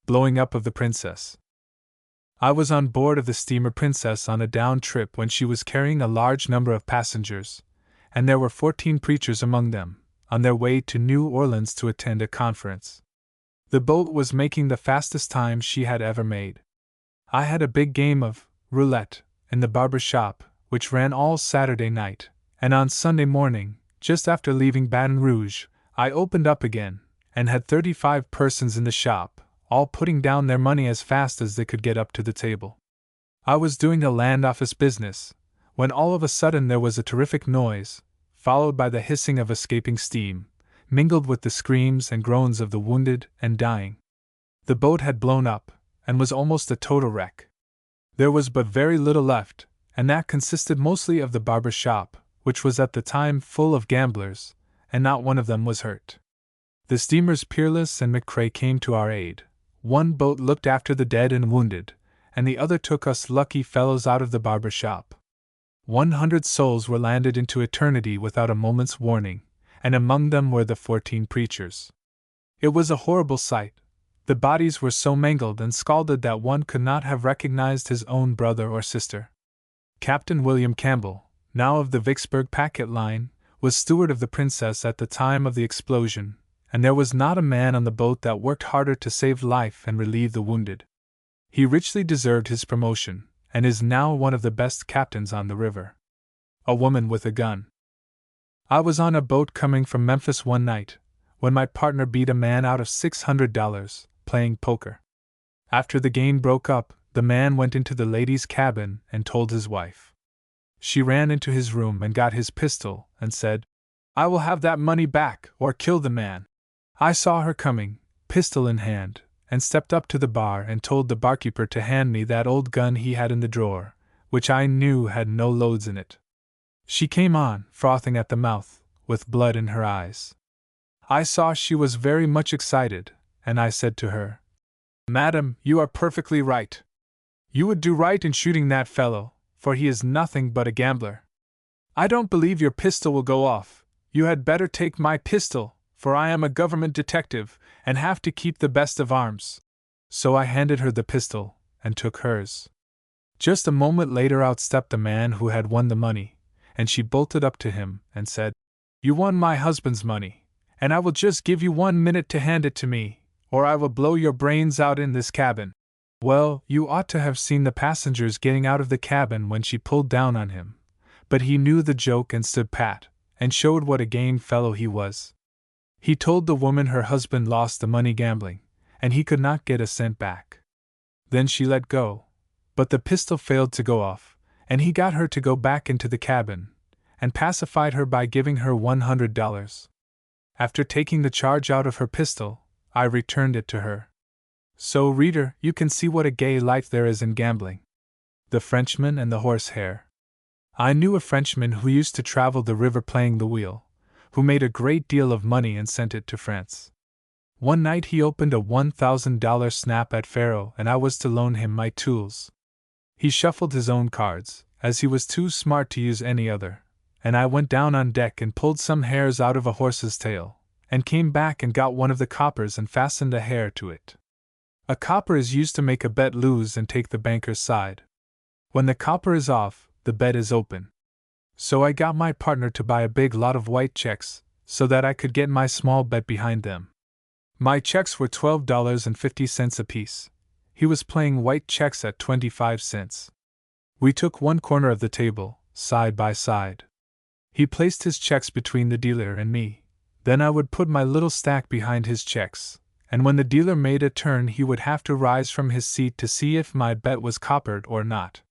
Blowing up of the Princess. I was on board of the steamer Princess on a down trip when she was carrying a large number of passengers, and there were 14 preachers among them, on their way to New Orleans to attend a conference. The boat was making the fastest time she had ever made. I had a big game of roulette in the barber shop, which ran all Saturday night, and on Sunday morning, just after leaving Baton Rouge, I opened up again, and had 35 persons in the shop, all putting down their money as fast as they could get up to the table. I was doing a land office business, when all of a sudden there was a terrific noise, followed by the hissing of escaping steam, mingled with the screams and groans of the wounded and dying. The boat had blown up, and was almost a total wreck. There was but very little left, and that consisted mostly of the barber shop, which was at the time full of gamblers, and not one of them was hurt. The steamers Peerless and McCrae came to our aid. One boat looked after the dead and wounded, and the other took us lucky fellows out of the barber shop. 100 souls were landed into eternity without a moment's warning, and among them were the 14 preachers. It was a horrible sight. The bodies were so mangled and scalded that one could not have recognized his own brother or sister. Captain William Campbell, now of the Vicksburg Packet Line, was steward of the Princess at the time of the explosion, and there was not a man on the boat that worked harder to save life and relieve the wounded. He richly deserved his promotion, and is now one of the best captains on the river. A woman with a gun. I was on a boat coming from Memphis one night, when my partner beat a man out of $600, playing poker. After the game broke up, the man went into the ladies' cabin and told his wife. She ran into his room and got his pistol, and said, I will have that money back, or kill the man. I saw her coming, pistol in hand, and stepped up to the bar and told the barkeeper to hand me that old gun he had in the drawer, which I knew had no loads in it. She came on, frothing at the mouth, with blood in her eyes. I saw she was very much excited, and I said to her, Madam, you are perfectly right. You would do right in shooting that fellow, for he is nothing but a gambler. I don't believe your pistol will go off. You had better take my pistol, for I am a government detective, and have to keep the best of arms. So I handed her the pistol, and took hers. Just a moment later out stepped the man who had won the money, and she bolted up to him, and said, You won my husband's money, and I will just give you 1 minute to hand it to me, or I will blow your brains out in this cabin." Well, you ought to have seen the passengers getting out of the cabin when she pulled down on him, but he knew the joke and stood pat, and showed what a game fellow he was. He told the woman her husband lost the money gambling, and he could not get a cent back. Then she let go, but the pistol failed to go off, and he got her to go back into the cabin, and pacified her by giving her $100. After taking the charge out of her pistol, I returned it to her. So, reader, you can see what a gay life there is in gambling. The Frenchman and the Horsehair. I knew a Frenchman who used to travel the river playing the wheel, who made a great deal of money and sent it to France. One night he opened a $1,000 snap at faro, and I was to loan him my tools. He shuffled his own cards, as he was too smart to use any other, and I went down on deck and pulled some hairs out of a horse's tail, and came back and got one of the coppers and fastened a hair to it. A copper is used to make a bet lose and take the banker's side. When the copper is off, the bet is open. So I got my partner to buy a big lot of white checks, so that I could get my small bet behind them. My checks were $12.50 apiece. He was playing white checks at 25 cents. We took one corner of the table, side by side. He placed his checks between the dealer and me. Then I would put my little stack behind his checks, and when the dealer made a turn he would have to rise from his seat to see if my bet was coppered or not.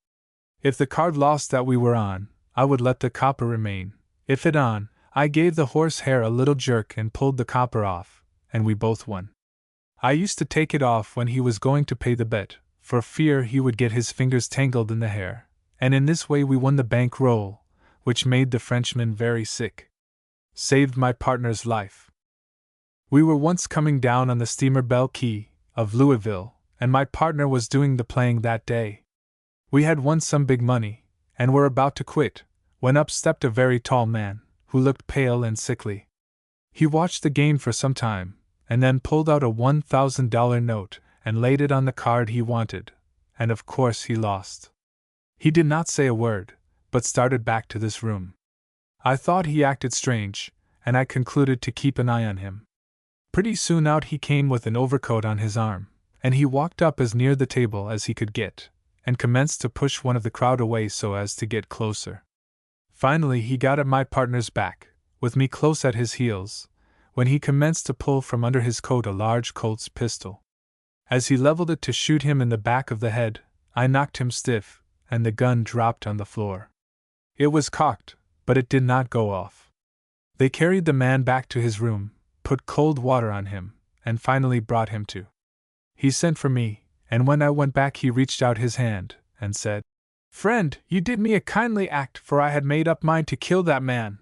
If the card lost that we were on, I would let the copper remain. If it on, I gave the horsehair a little jerk and pulled the copper off, and we both won. I used to take it off when he was going to pay the bet, for fear he would get his fingers tangled in the hair, and in this way we won the bank roll, which made the Frenchman very sick. Saved my partner's life. We were once coming down on the steamer Belle Quay, of Louisville, and my partner was doing the playing that day. We had won some big money, and were about to quit, when up stepped a very tall man, who looked pale and sickly. He watched the game for some time, and then pulled out a $1,000 note and laid it on the card he wanted, and of course he lost. He did not say a word, but started back to this room. I thought he acted strange, and I concluded to keep an eye on him. Pretty soon out he came with an overcoat on his arm, and he walked up as near the table as he could get, and commenced to push one of the crowd away so as to get closer. Finally he got at my partner's back, with me close at his heels, when he commenced to pull from under his coat a large Colt's pistol. As he leveled it to shoot him in the back of the head, I knocked him stiff, and the gun dropped on the floor. It was cocked, but it did not go off. They carried the man back to his room, put cold water on him, and finally brought him to. He sent for me, and when I went back he reached out his hand, and said, "Friend, you did me a kindly act, for I had made up mine to kill that man.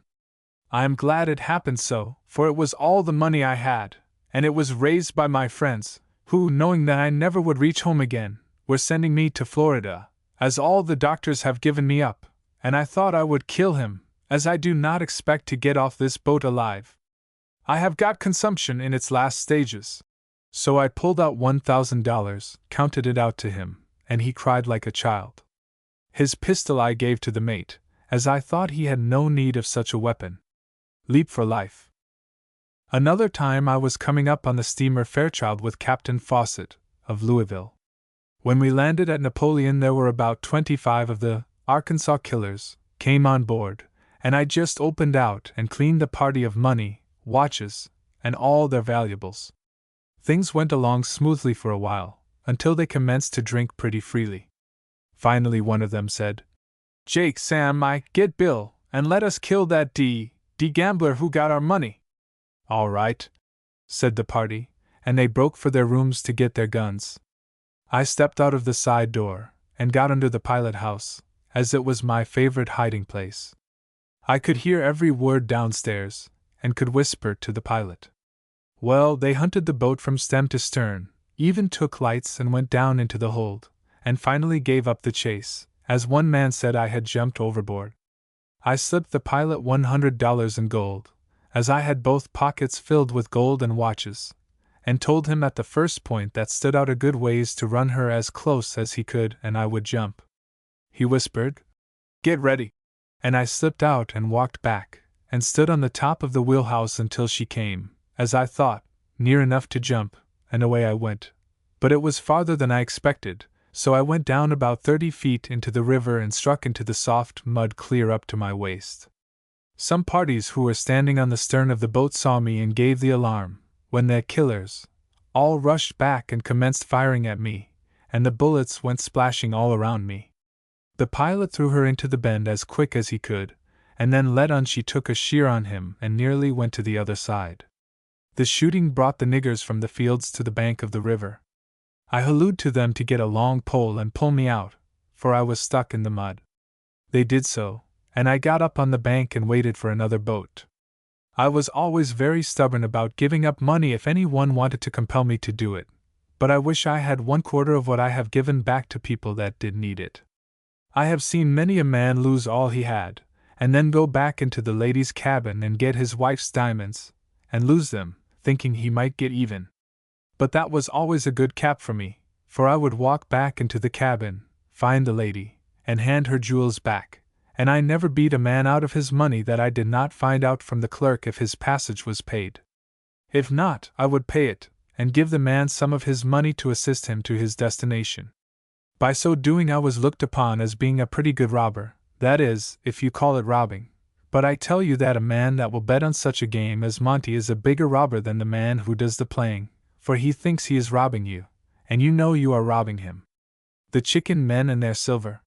I am glad it happened so, for it was all the money I had, and it was raised by my friends, who, knowing that I never would reach home again, were sending me to Florida, as all the doctors have given me up, and I thought I would kill him, as I do not expect to get off this boat alive. I have got consumption in its last stages." So I pulled out $1,000, counted it out to him, and he cried like a child. His pistol I gave to the mate, as I thought he had no need of such a weapon. Leap for life. Another time I was coming up on the steamer Fairchild with Captain Fawcett, of Louisville. When we landed at Napoleon there were about 25 of the Arkansas Killers, came on board, and I just opened out and cleaned the party of money, watches, and all their valuables. Things went along smoothly for a while, until they commenced to drink pretty freely. Finally one of them said, "Jake, Sam, get Bill, and let us kill that D gambler who got our money." "All right," said the party, and they broke for their rooms to get their guns. I stepped out of the side door, and got under the pilot house, as it was my favorite hiding place. I could hear every word downstairs, and could whisper to the pilot. Well, they hunted the boat from stem to stern, even took lights and went down into the hold, and finally gave up the chase, as one man said I had jumped overboard. I slipped the pilot $100 in gold, as I had both pockets filled with gold and watches, and told him at the first point that stood out a good ways to run her as close as he could and I would jump. He whispered, "Get ready," and I slipped out and walked back, and stood on the top of the wheelhouse until she came, as I thought, near enough to jump, and away I went. But it was farther than I expected, so I went down about 30 feet into the river and struck into the soft mud clear up to my waist. Some parties who were standing on the stern of the boat saw me and gave the alarm, when the killers all rushed back and commenced firing at me, and the bullets went splashing all around me. The pilot threw her into the bend as quick as he could, and then let on she took a sheer on him and nearly went to the other side. The shooting brought the niggers from the fields to the bank of the river. I hallooed to them to get a long pole and pull me out, for I was stuck in the mud. They did so, and I got up on the bank and waited for another boat. I was always very stubborn about giving up money if anyone wanted to compel me to do it, but I wish I had 1/4 of what I have given back to people that did need it. I have seen many a man lose all he had, and then go back into the ladies' cabin and get his wife's diamonds, and lose them, thinking he might get even. But that was always a good cap for me, for I would walk back into the cabin, find the lady, and hand her jewels back, and I never beat a man out of his money that I did not find out from the clerk if his passage was paid. If not, I would pay it, and give the man some of his money to assist him to his destination. By so doing I was looked upon as being a pretty good robber, that is, if you call it robbing. But I tell you that a man that will bet on such a game as Monty is a bigger robber than the man who does the playing, for he thinks he is robbing you, and you know you are robbing him. The chicken men and their silver.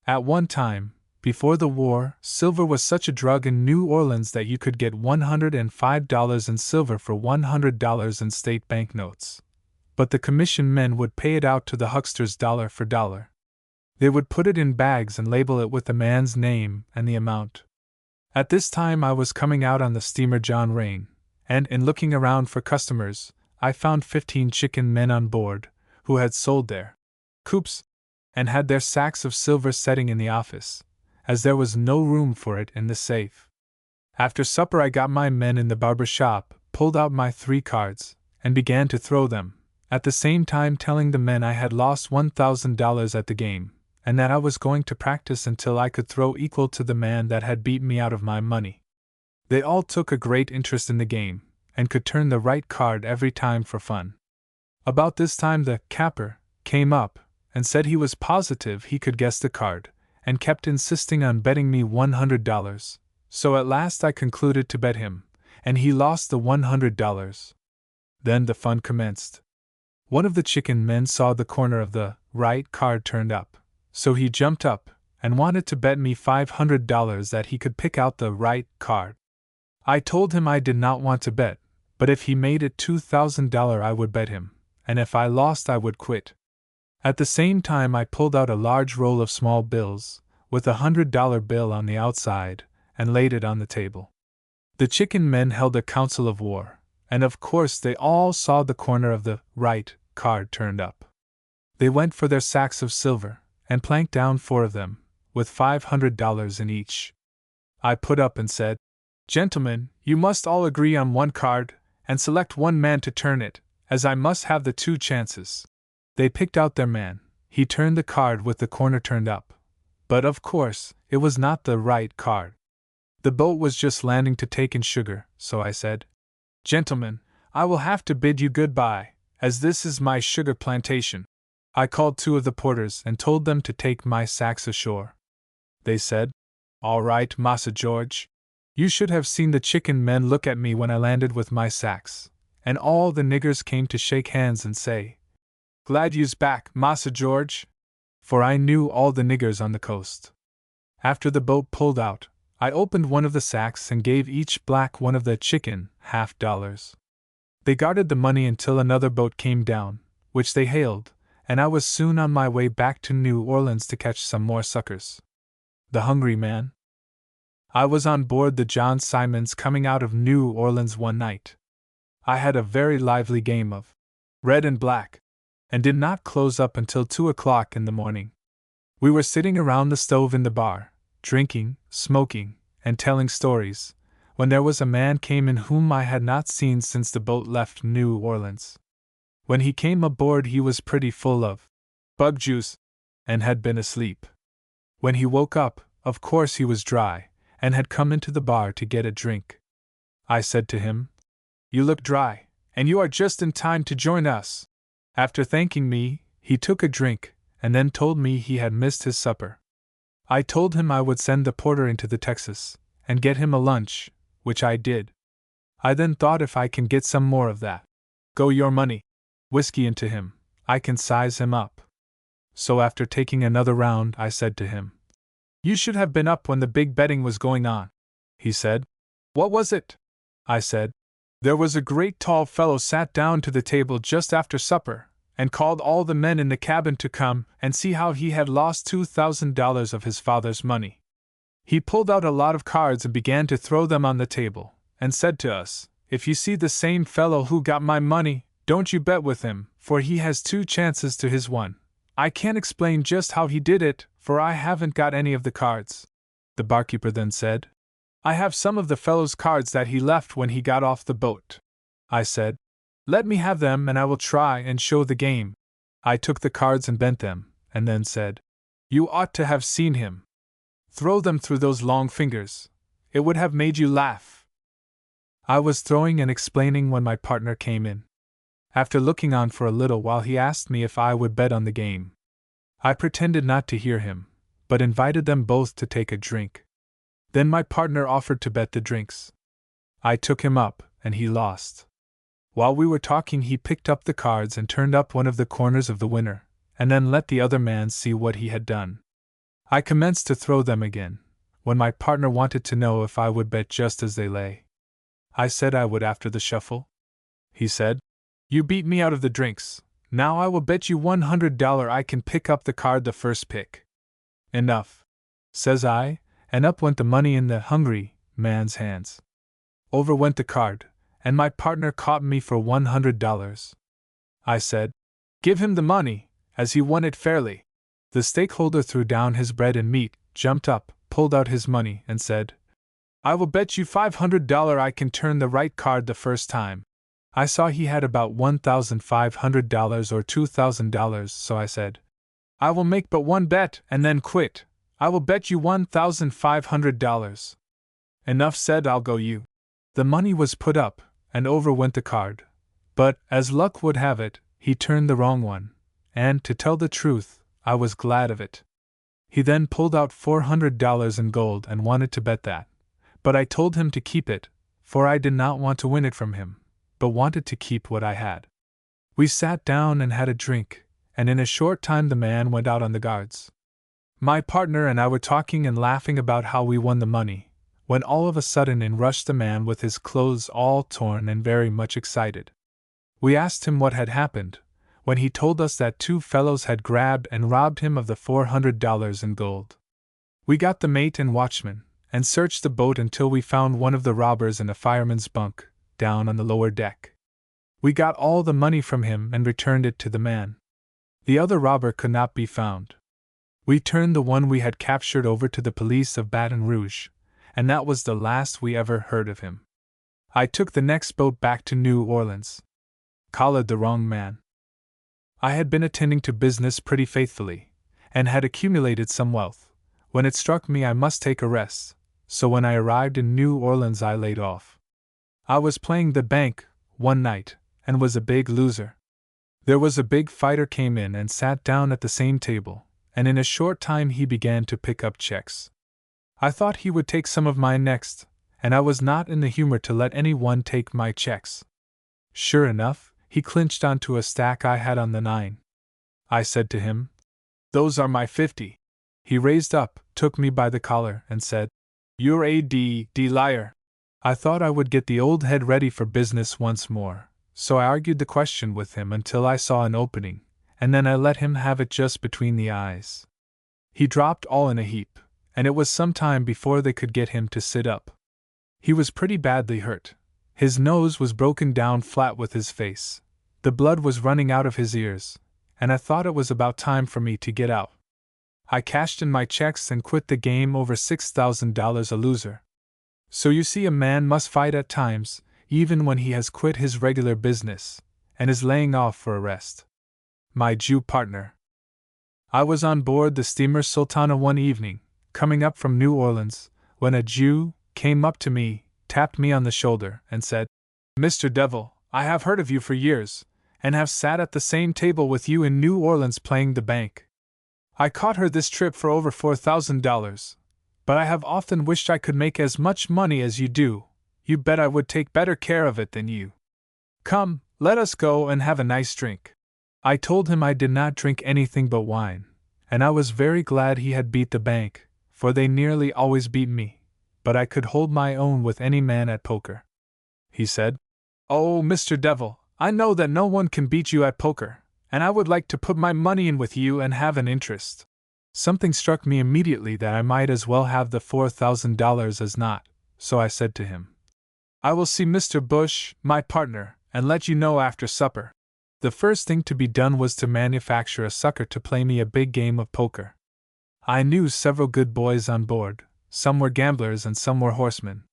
At one time, before the war, silver was such a drug in New Orleans that you could get $105 in silver for $100 in state banknotes. But the commission men would pay it out to the hucksters dollar for dollar. They would put it in bags and label it with the man's name and the amount. At this time I was coming out on the steamer John Rain, and in looking around for customers, I found 15 chicken men on board, who had sold their coops, and had their sacks of silver setting in the office, as there was no room for it in the safe. After supper I got my men in the barber shop, pulled out my 3 cards, and began to throw them, at the same time telling the men I had lost $1,000 at the game, and that I was going to practice until I could throw equal to the man that had beaten me out of my money. They all took a great interest in the game, and could turn the right card every time for fun. About this time the capper came up, and said he was positive he could guess the card, and kept insisting on betting me $100, so at last I concluded to bet him, and he lost the $100. Then the fun commenced. One of the chicken men saw the corner of the right card turned up, so he jumped up, and wanted to bet me $500 that he could pick out the right card. I told him I did not want to bet, but if he made it $2,000 I would bet him, and if I lost I would quit. At the same time I pulled out a large roll of small bills, with a $100 bill on the outside, and laid it on the table. The chicken men held a council of war, and of course they all saw the corner of the right card turned up. They went for their sacks of silver, and planked down 4 of them, with $500 in each. I put up and said, "Gentlemen, you must all agree on 1 card, and select 1 man to turn it, as I must have the 2 chances." They picked out their man. He turned the card with the corner turned up. But of course, it was not the right card. The boat was just landing to take in sugar, so I said, "Gentlemen, I will have to bid you goodbye, as this is my sugar plantation." I called 2 of the porters and told them to take my sacks ashore. They said, "All right, Massa George." You should have seen the chicken men look at me when I landed with my sacks, and all the niggers came to shake hands and say, "Glad you's back, Massa George," for I knew all the niggers on the coast. After the boat pulled out, I opened one of the sacks and gave each black one of the chicken $50. They guarded the money until another boat came down, which they hailed, and I was soon on my way back to New Orleans to catch some more suckers. The hungry man. I was on board the John Simons coming out of New Orleans one night. I had a very lively game of red and black, and did not close up until 2 o'clock in the morning. We were sitting around the stove in the bar, drinking, smoking, and telling stories, when there was a man came in whom I had not seen since the boat left New Orleans. When he came aboard he was pretty full of bug juice, and had been asleep. When he woke up, of course he was dry, and had come into the bar to get a drink. I said to him, You look dry, and you are just in time to join us." After thanking me, he took a drink, and then told me he had missed his supper. I told him I would send the porter into the Texas, and get him a lunch, which I did. I then thought, if I can get some more of that "go your money" whiskey into him, I can size him up. So after taking another round, I said to him, "You should have been up when the big betting was going on." He said, "What was it?" I said, "There was a great tall fellow sat down to the table just after supper, and called all the men in the cabin to come and see how he had lost $2,000 of his father's money. He pulled out a lot of cards and began to throw them on the table, and said to us, 'If you see the same fellow who got my money, don't you bet with him, for he has 2 chances to his 1. I can't explain just how he did it, for I haven't got any of the cards." The barkeeper then said, "I have some of the fellow's cards that he left when he got off the boat." I said, "Let me have them and I will try and show the game." I took the cards and bent them, and then said, "You ought to have seen him throw them through those long fingers. It would have made you laugh." I was throwing and explaining when my partner came in. After looking on for a little while, he asked me if I would bet on the game. I pretended not to hear him, but invited them both to take a drink. Then my partner offered to bet the drinks. I took him up, and he lost. While we were talking, he picked up the cards and turned up one of the corners of the winner, and then let the other man see what he had done. I commenced to throw them again, when my partner wanted to know if I would bet just as they lay. I said I would after the shuffle. He said, "You beat me out of the drinks. Now I will bet you $100 I can pick up the card the first pick." "Enough," says I, and up went the money in the hungry man's hands. Over went the card, and my partner caught me for $100. I said, "Give him the money, as he won it fairly." The stakeholder threw down his bread and meat, jumped up, pulled out his money, and said, "I will bet you $500 I can turn the right card the first time." I saw he had about $1,500 or $2,000, so I said, "I will make but one bet and then quit. I will bet you $1,500. "Enough said, I'll go you." The money was put up, and over went the card. But, as luck would have it, he turned the wrong one, and, to tell the truth, I was glad of it. He then pulled out $400 in gold and wanted to bet that, but I told him to keep it, for I did not want to win it from him, but wanted to keep what I had. We sat down and had a drink, and in a short time the man went out on the guards. My partner and I were talking and laughing about how we won the money, when all of a sudden in rushed a man with his clothes all torn and very much excited. We asked him what had happened, when he told us that 2 fellows had grabbed and robbed him of the $400 in gold. We got the mate and watchman, and searched the boat until we found one of the robbers in a fireman's bunk, down on the lower deck. We got all the money from him and returned it to the man. The other robber could not be found. We turned the one we had captured over to the police of Baton Rouge, and that was the last we ever heard of him. I took the next boat back to New Orleans. Collared the wrong man. I had been attending to business pretty faithfully, and had accumulated some wealth, when it struck me I must take a rest, so when I arrived in New Orleans I laid off. I was playing the bank one night, and was a big loser. There was a big fighter came in and sat down at the same table, and in a short time he began to pick up checks. I thought he would take some of mine next, and I was not in the humor to let anyone take my checks. Sure enough, he clinched onto a stack I had on the 9. I said to him, "Those are my 50. He raised up, took me by the collar, and said, "You're a d liar." I thought I would get the old head ready for business once more, so I argued the question with him until I saw an opening, and then I let him have it just between the eyes. He dropped all in a heap, and it was some time before they could get him to sit up. He was pretty badly hurt. His nose was broken down flat with his face. The blood was running out of his ears, and I thought it was about time for me to get out. I cashed in my checks and quit the game over $6,000 a loser. So you see, a man must fight at times, even when he has quit his regular business, and is laying off for a rest. My Jew partner. I was on board the steamer Sultana one evening, coming up from New Orleans, when a Jew came up to me, tapped me on the shoulder, and said, Mr. Devil, I have heard of you for years, and have sat at the same table with you in New Orleans playing the bank. I caught her this trip for over $4,000, but I have often wished I could make as much money as you do. You bet I would take better care of it than you. Come, let us go and have a nice drink. I told him I did not drink anything but wine, and I was very glad he had beat the bank, for they nearly always beat me, but I could hold my own with any man at poker. He said, "Oh, Mr. Devil, I know that no one can beat you at poker, and I would like to put my money in with you and have an interest." Something struck me immediately that I might as well have the $4,000 as not, so I said to him, "I will see Mr. Bush, my partner, and let you know after supper." The first thing to be done was to manufacture a sucker to play me a big game of poker. I knew several good boys on board, some were gamblers and some were horsemen.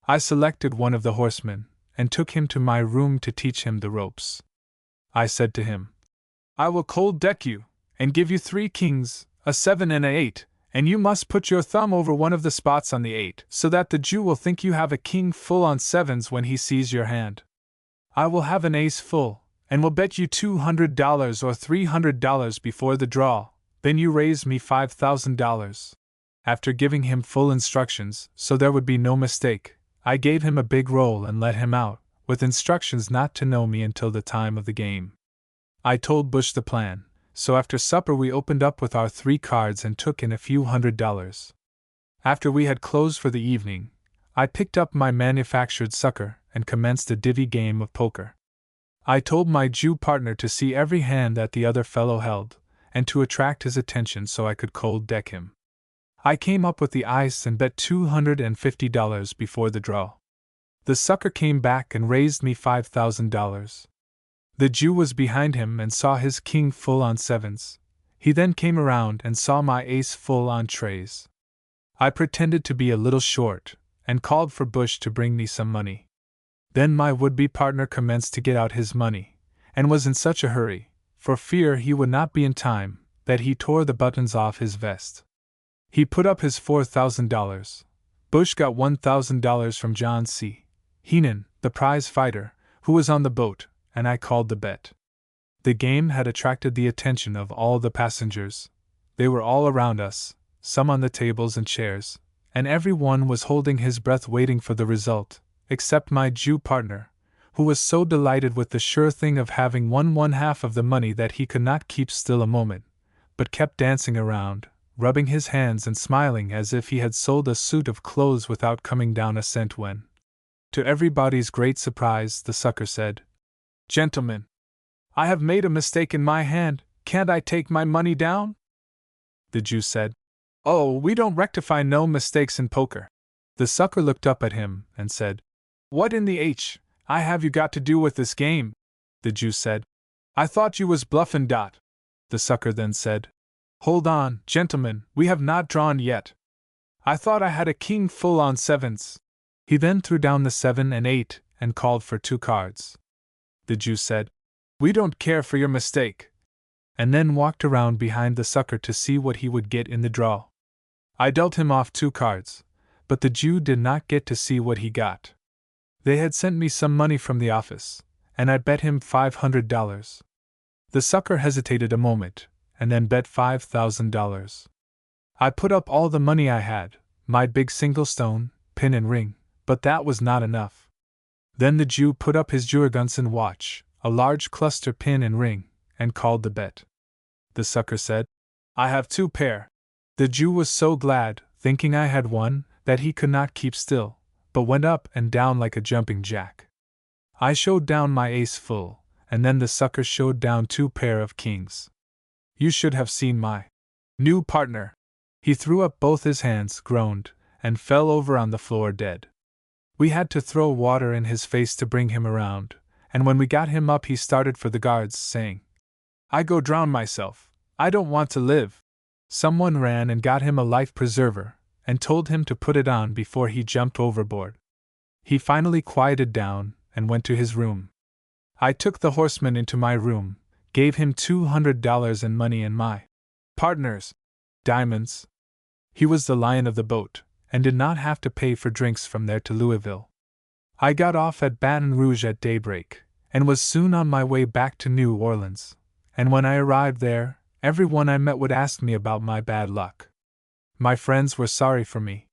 I selected one of the horsemen, and took him to my room to teach him the ropes. I said to him, "I will cold deck you, and give you 3 kings, a 7 and a 8, and you must put your thumb over one of the spots on the 8, so that the Jew will think you have a king full on 7s when he sees your hand. I will have an ace full, and will bet you $200 or $300 before the draw, then you raise me $5,000. After giving him full instructions, so there would be no mistake, I gave him a big roll and let him out, with instructions not to know me until the time of the game. I told Bush the plan, so after supper we opened up with our 3 cards and took in a few $100s. After we had closed for the evening, I picked up my manufactured sucker and commenced a divvy game of poker. I told my Jew partner to see every hand that the other fellow held, and to attract his attention so I could cold deck him. I came up with the ice and bet $250 before the draw. The sucker came back and raised me $5,000. The Jew was behind him and saw his king full on 7s. He then came around and saw my ace full on trays. I pretended to be a little short, and called for Bush to bring me some money. Then my would-be partner commenced to get out his money, and was in such a hurry, for fear he would not be in time, that he tore the buttons off his vest. He put up his $4,000. Bush got $1,000 from John C. Heenan, the prize fighter, who was on the boat, and I called the bet. The game had attracted the attention of all the passengers. They were all around us, some on the tables and chairs, and every one was holding his breath waiting for the result, except my Jew partner, who was so delighted with the sure thing of having won 1/2 of the money that he could not keep still a moment, but kept dancing around, rubbing his hands and smiling as if he had sold a suit of clothes without coming down a cent when, to everybody's great surprise, the sucker said, "Gentlemen, I have made a mistake in my hand, can't I take my money down?" The Jew said, "Oh, we don't rectify no mistakes in poker." The sucker looked up at him and said, "What in the I have you got to do with this game?" The Jew said, "I thought you was bluffin' dot." The sucker then said, "Hold on, gentlemen, we have not drawn yet. I thought I had a king full on 7s. He then threw down the 7 and 8 and called for 2 cards. The Jew said, "We don't care for your mistake," and then walked around behind the sucker to see what he would get in the draw. I dealt him off 2 cards, but the Jew did not get to see what he got. They had sent me some money from the office, and I bet him $500. The sucker hesitated a moment, and then bet $5,000. I put up all the money I had, my big single stone, pin and ring, but that was not enough. Then the Jew put up his Jurgensen watch, a large cluster pin and ring, and called the bet. The sucker said, "I have 2 pair. The Jew was so glad, thinking I had won, that he could not keep still, but went up and down like a jumping jack. I showed down my ace full, and then the sucker showed down 2 pair of kings. You should have seen my new partner. He threw up both his hands, groaned, and fell over on the floor dead. We had to throw water in his face to bring him around, and when we got him up he started for the guards, saying, "I go drown myself, I don't want to live." Someone ran and got him a life preserver, and told him to put it on before he jumped overboard. He finally quieted down, and went to his room. I took the horseman into my room, gave him $200 in money and my partner's diamonds. He was the lion of the boat, and did not have to pay for drinks from there to Louisville. I got off at Baton Rouge at daybreak, and was soon on my way back to New Orleans, and when I arrived there, everyone I met would ask me about my bad luck. My friends were sorry for me.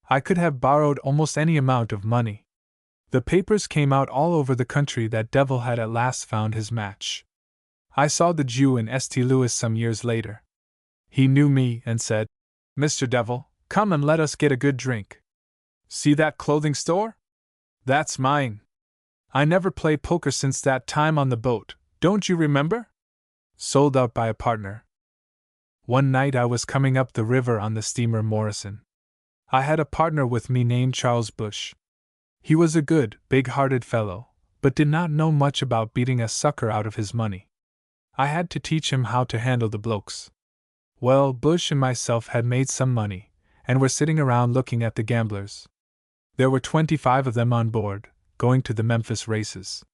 I could have borrowed almost any amount of money. The papers came out all over the country that Devil had at last found his match. I saw the Jew in St. Louis some years later. He knew me and said, "Mr. Devil, come and let us get a good drink. See that clothing store? That's mine. I never played poker since that time on the boat, don't you remember? Sold out by a partner." One night I was coming up the river on the steamer Morrison. I had a partner with me named Charles Bush. He was a good, big-hearted fellow, but did not know much about beating a sucker out of his money. I had to teach him how to handle the blokes. Well, Bush and myself had made some money, and were sitting around looking at the gamblers. There were 25 of them on board, going to the Memphis races.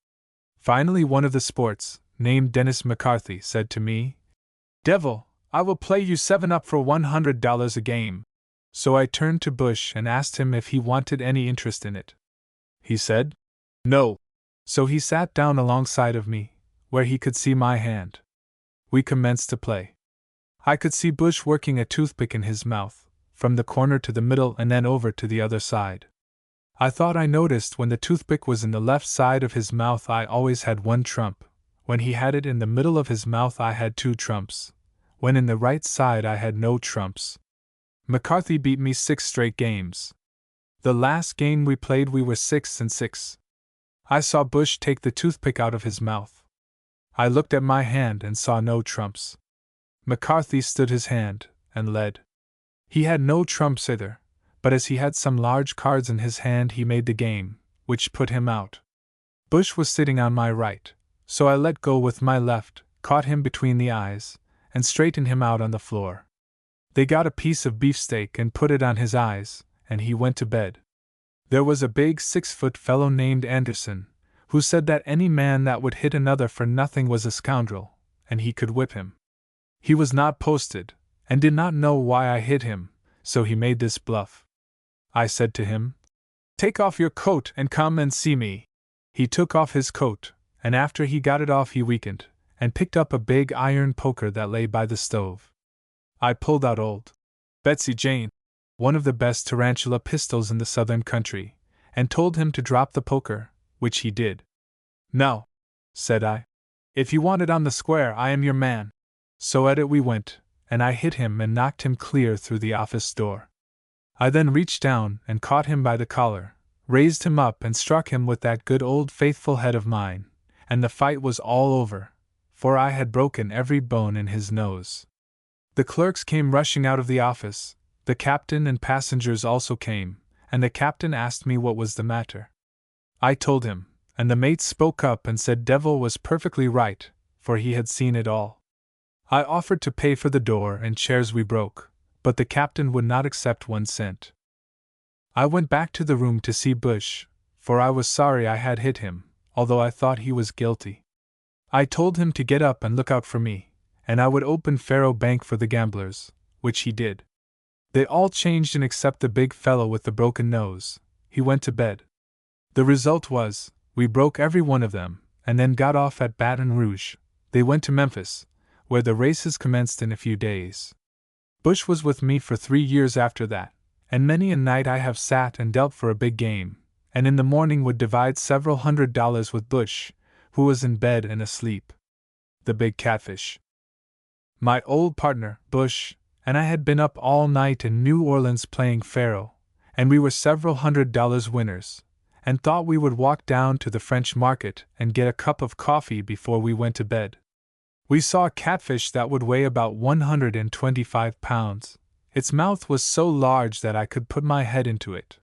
Finally, one of the sports, named Dennis McCarthy, said to me, "Devil, I will play you 7-up for $100 a game." So I turned to Bush and asked him if he wanted any interest in it. He said, "No." So he sat down alongside of me, where he could see my hand. We commenced to play. I could see Bush working a toothpick in his mouth, from the corner to the middle and then over to the other side. I thought I noticed when the toothpick was in the left side of his mouth I always had one trump, when he had it in the middle of his mouth I had 2 trumps, when in the right side I had no trumps. McCarthy beat me 6 straight games. The last game we played we were 6-6. I saw Bush take the toothpick out of his mouth. I looked at my hand and saw no trumps. McCarthy stood his hand, and led. He had no trumps either, but as he had some large cards in his hand he made the game, which put him out. Bush was sitting on my right, so I let go with my left, caught him between the eyes, and straightened him out on the floor. They got a piece of beefsteak and put it on his eyes, and he went to bed. There was a big 6-foot fellow named Anderson, who said that any man that would hit another for nothing was a scoundrel, and he could whip him. He was not posted, and did not know why I hit him, so he made this bluff. I said to him, "Take off your coat and come and see me." He took off his coat, and after he got it off he weakened, and picked up a big iron poker that lay by the stove. I pulled out old Betsy Jane, one of the best tarantula pistols in the southern country, and told him to drop the poker, which he did. "Now," said I, "if you want it on the square, I am your man." So at it we went, and I hit him and knocked him clear through the office door. I then reached down and caught him by the collar, raised him up and struck him with that good old faithful head of mine, and the fight was all over, for I had broken every bone in his nose. The clerks came rushing out of the office, the captain and passengers also came, and the captain asked me what was the matter. I told him, and the mate spoke up and said Devil was perfectly right, for he had seen it all. I offered to pay for the door and chairs we broke, but the captain would not accept 1 cent. I went back to the room to see Bush, for I was sorry I had hit him, although I thought he was guilty. I told him to get up and look out for me, and I would open faro bank for the gamblers, which he did. They all changed in except the big fellow with the broken nose. He went to bed. The result was, we broke every one of them, and then got off at Baton Rouge. They went to Memphis, where the races commenced in a few days. Bush was with me for 3 years after that, and many a night I have sat and dealt for a big game, and in the morning would divide several $100 with Bush, who was in bed and asleep. The big catfish. My old partner, Bush, and I had been up all night in New Orleans playing faro, and we were several $100 winners, and thought we would walk down to the French market and get a cup of coffee before we went to bed. We saw a catfish that would weigh about 125 pounds. Its mouth was so large that I could put my head into it.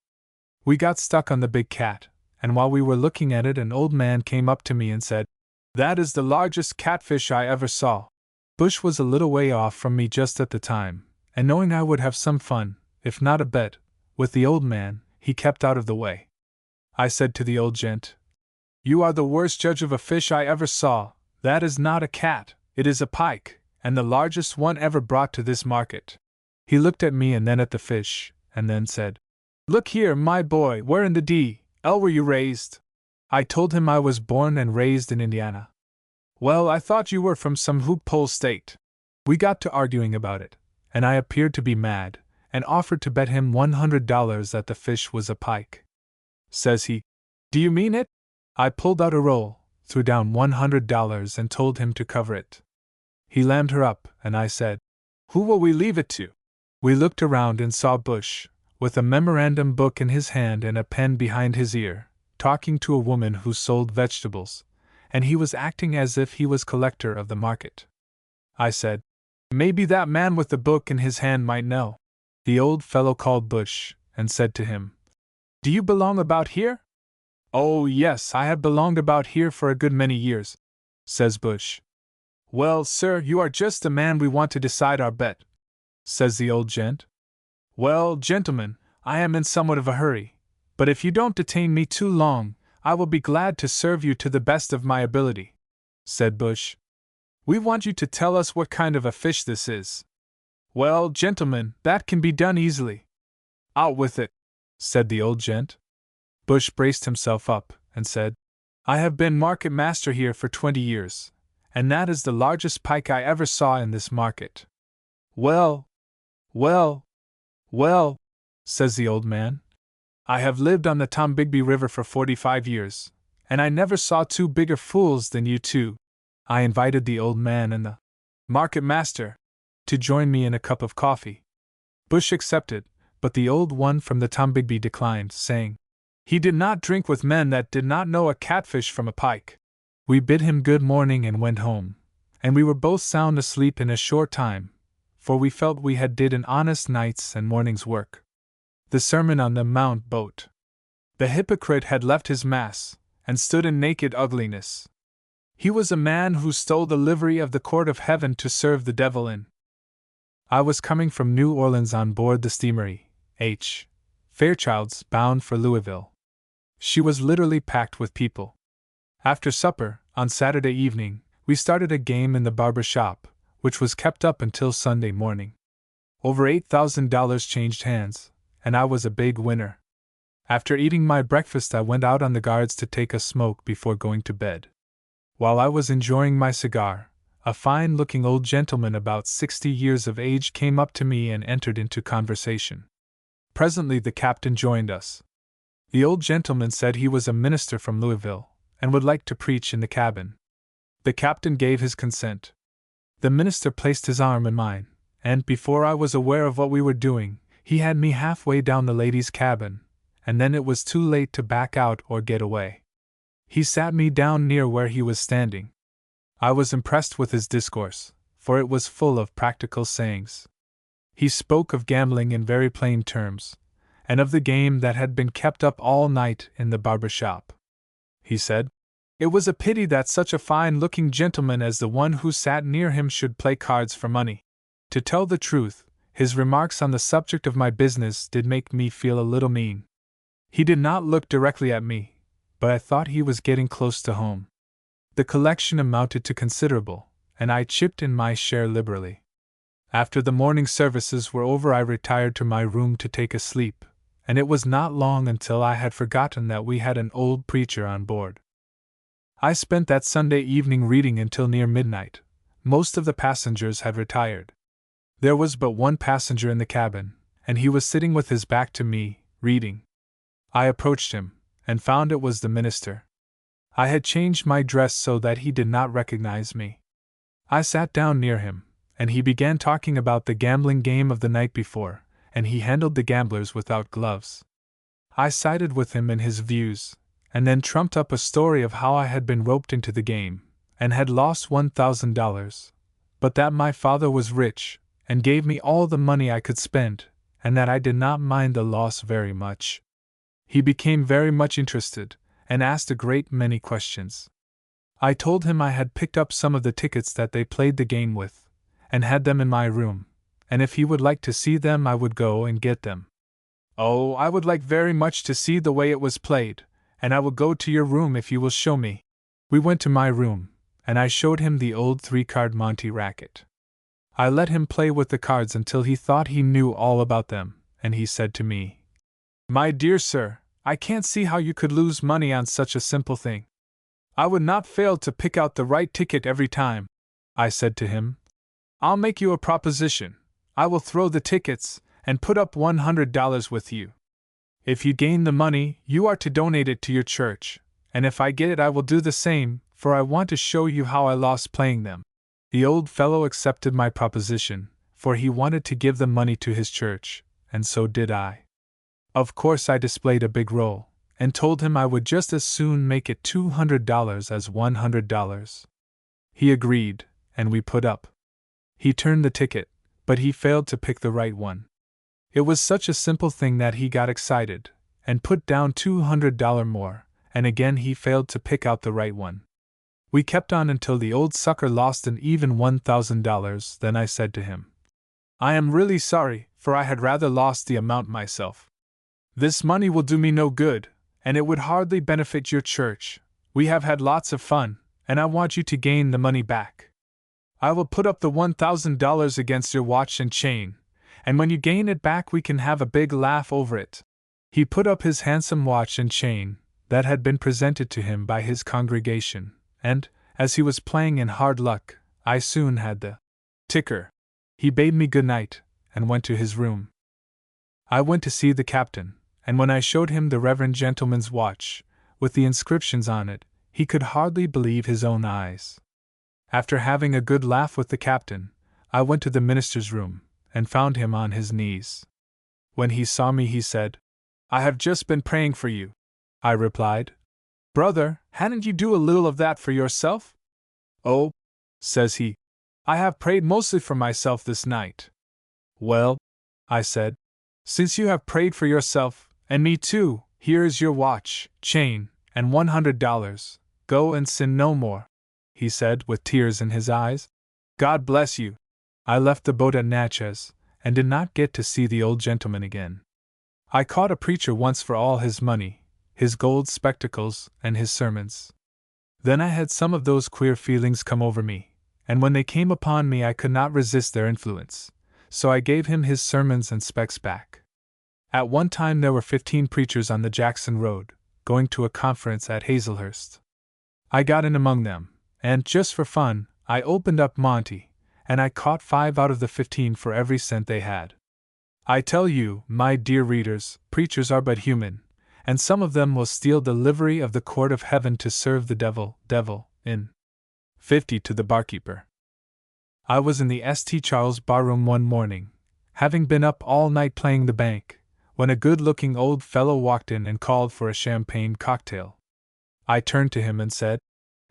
We got stuck on the big cat, and while we were looking at it an old man came up to me and said, "That is the largest catfish I ever saw." Bush was a little way off from me just at the time, and knowing I would have some fun, if not a bet, with the old man, he kept out of the way. I said to the old gent, "You are the worst judge of a fish I ever saw. That is not a cat, it is a pike, and the largest one ever brought to this market." He looked at me and then at the fish, and then said, "Look here, my boy, where in the Were you raised? I told him I was born and raised in Indiana. Well, I thought you were from some hoop pole state. We got to arguing about it, and I appeared to be mad, and offered to bet him $100 that the fish was a pike. Says he, "Do you mean it?" I pulled out a roll, threw down $100, and told him to cover it. He lammed her up, and I said, "Who will we leave it to?" We looked around and saw Bush, with a memorandum book in his hand and a pen behind his ear, talking to a woman who sold vegetables, and he was acting as if he was collector of the market. I said, "Maybe that man with the book in his hand might know." The old fellow called Bush, and said to him, "Do you belong about here?" "Oh, yes, I have belonged about here for a good many years," says Bush. "Well, sir, you are just the man we want to decide our bet," says the old gent. "Well, gentlemen, I am in somewhat of a hurry, but if you don't detain me too long, I will be glad to serve you to the best of my ability," said Bush. "We want you to tell us what kind of a fish this is." "Well, gentlemen, that can be done easily." "Out with it," said the old gent. Bush braced himself up, and said, "I have been market master here for 20 years, and that is the largest pike I ever saw in this market." "Well, well, well," says the old man, "I have lived on the Tombigbee River for 45 years, and I never saw two bigger fools than you two." I invited the old man and the market master to join me in a cup of coffee. Bush accepted, but the old one from the Tombigbee declined, saying he did not drink with men that did not know a catfish from a pike. We bid him good morning and went home, and we were both sound asleep in a short time, for we felt we had did an honest night's and morning's work. The Sermon on the Mount boat. The hypocrite had left his mass, and stood in naked ugliness. He was a man who stole the livery of the court of heaven to serve the devil in. I was coming from New Orleans on board the steamer H. Fairchild's, bound for Louisville. She was literally packed with people. After supper, on Saturday evening, we started a game in the barber shop, which was kept up until Sunday morning. Over $8,000 changed hands, and I was a big winner. After eating my breakfast, I went out on the guards to take a smoke before going to bed. While I was enjoying my cigar, a fine-looking old gentleman about 60 years of age came up to me and entered into conversation. Presently the captain joined us. The old gentleman said he was a minister from Louisville, and would like to preach in the cabin. The captain gave his consent. The minister placed his arm in mine, and before I was aware of what we were doing, he had me halfway down the ladies' cabin, and then it was too late to back out or get away. He sat me down near where he was standing. I was impressed with his discourse, for it was full of practical sayings. He spoke of gambling in very plain terms, and of the game that had been kept up all night in the barber shop. He said, it was a pity that such a fine-looking gentleman as the one who sat near him should play cards for money. To tell the truth, his remarks on the subject of my business did make me feel a little mean. He did not look directly at me, but I thought he was getting close to home. The collection amounted to considerable, and I chipped in my share liberally. After the morning services were over, I retired to my room to take a sleep, and it was not long until I had forgotten that we had an old preacher on board. I spent that Sunday evening reading until near midnight. Most of the passengers had retired. There was but one passenger in the cabin, and he was sitting with his back to me, reading. I approached him, and found it was the minister. I had changed my dress so that he did not recognize me. I sat down near him, and he began talking about the gambling game of the night before, and he handled the gamblers without gloves. I sided with him in his views, and then trumped up a story of how I had been roped into the game, and had lost $1,000, but that my father was rich, and gave me all the money I could spend, and that I did not mind the loss very much. He became very much interested, and asked a great many questions. I told him I had picked up some of the tickets that they played the game with, and had them in my room, and if he would like to see them I would go and get them. Oh, I would like very much to see the way it was played, and I will go to your room if you will show me. We went to my room, and I showed him the old 3-card Monte racket. I let him play with the cards until he thought he knew all about them, and he said to me, "My dear sir, I can't see how you could lose money on such a simple thing. I would not fail to pick out the right ticket every time, I said to him. I'll make you a proposition. I will throw the tickets and put up $100 with you. If you gain the money, you are to donate it to your church, and if I get it, I will do the same, for I want to show you how I lost playing them. The old fellow accepted my proposition, for he wanted to give the money to his church, and so did I. Of course, I displayed a big roll, and told him I would just as soon make it $200 as $100. He agreed, and we put up. He turned the ticket, but he failed to pick the right one. It was such a simple thing that he got excited, and put down $200 more, and again he failed to pick out the right one. We kept on until the old sucker lost an even $1,000. Then I said to him, I am really sorry, for I had rather lost the amount myself. This money will do me no good, and it would hardly benefit your church. We have had lots of fun, and I want you to gain the money back. I will put up the $1,000 against your watch and chain, and when you gain it back we can have a big laugh over it. He put up his handsome watch and chain, that had been presented to him by his congregation, and, as he was playing in hard luck, I soon had the ticker. He bade me good night, and went to his room. I went to see the captain, and when I showed him the reverend gentleman's watch, with the inscriptions on it, he could hardly believe his own eyes. After having a good laugh with the captain, I went to the minister's room, and found him on his knees. When he saw me, he said, I have just been praying for you. I replied, Brother, hadn't you do a little of that for yourself? Oh, says he, I have prayed mostly for myself this night. Well, I said, since you have prayed for yourself, and me too, here is your watch, chain, and $100. Go and sin no more, he said with tears in his eyes. God bless you. I left the boat at Natchez, and did not get to see the old gentleman again. I caught a preacher once for all his money, his gold spectacles, and his sermons. Then I had some of those queer feelings come over me, and when they came upon me I could not resist their influence, so I gave him his sermons and specs back. At one time there were 15 preachers on the Jackson Road, going to a conference at Hazelhurst. I got in among them, and, just for fun, I opened up Monty, and I caught 5 out of the 15 for every cent they had. I tell you, my dear readers, preachers are but human, and some of them will steal the livery of the court of heaven to serve the devil, in 50 to the barkeeper. I was in the St. Charles barroom one morning, having been up all night playing the bank, when a good-looking old fellow walked in and called for a champagne cocktail. I turned to him and said,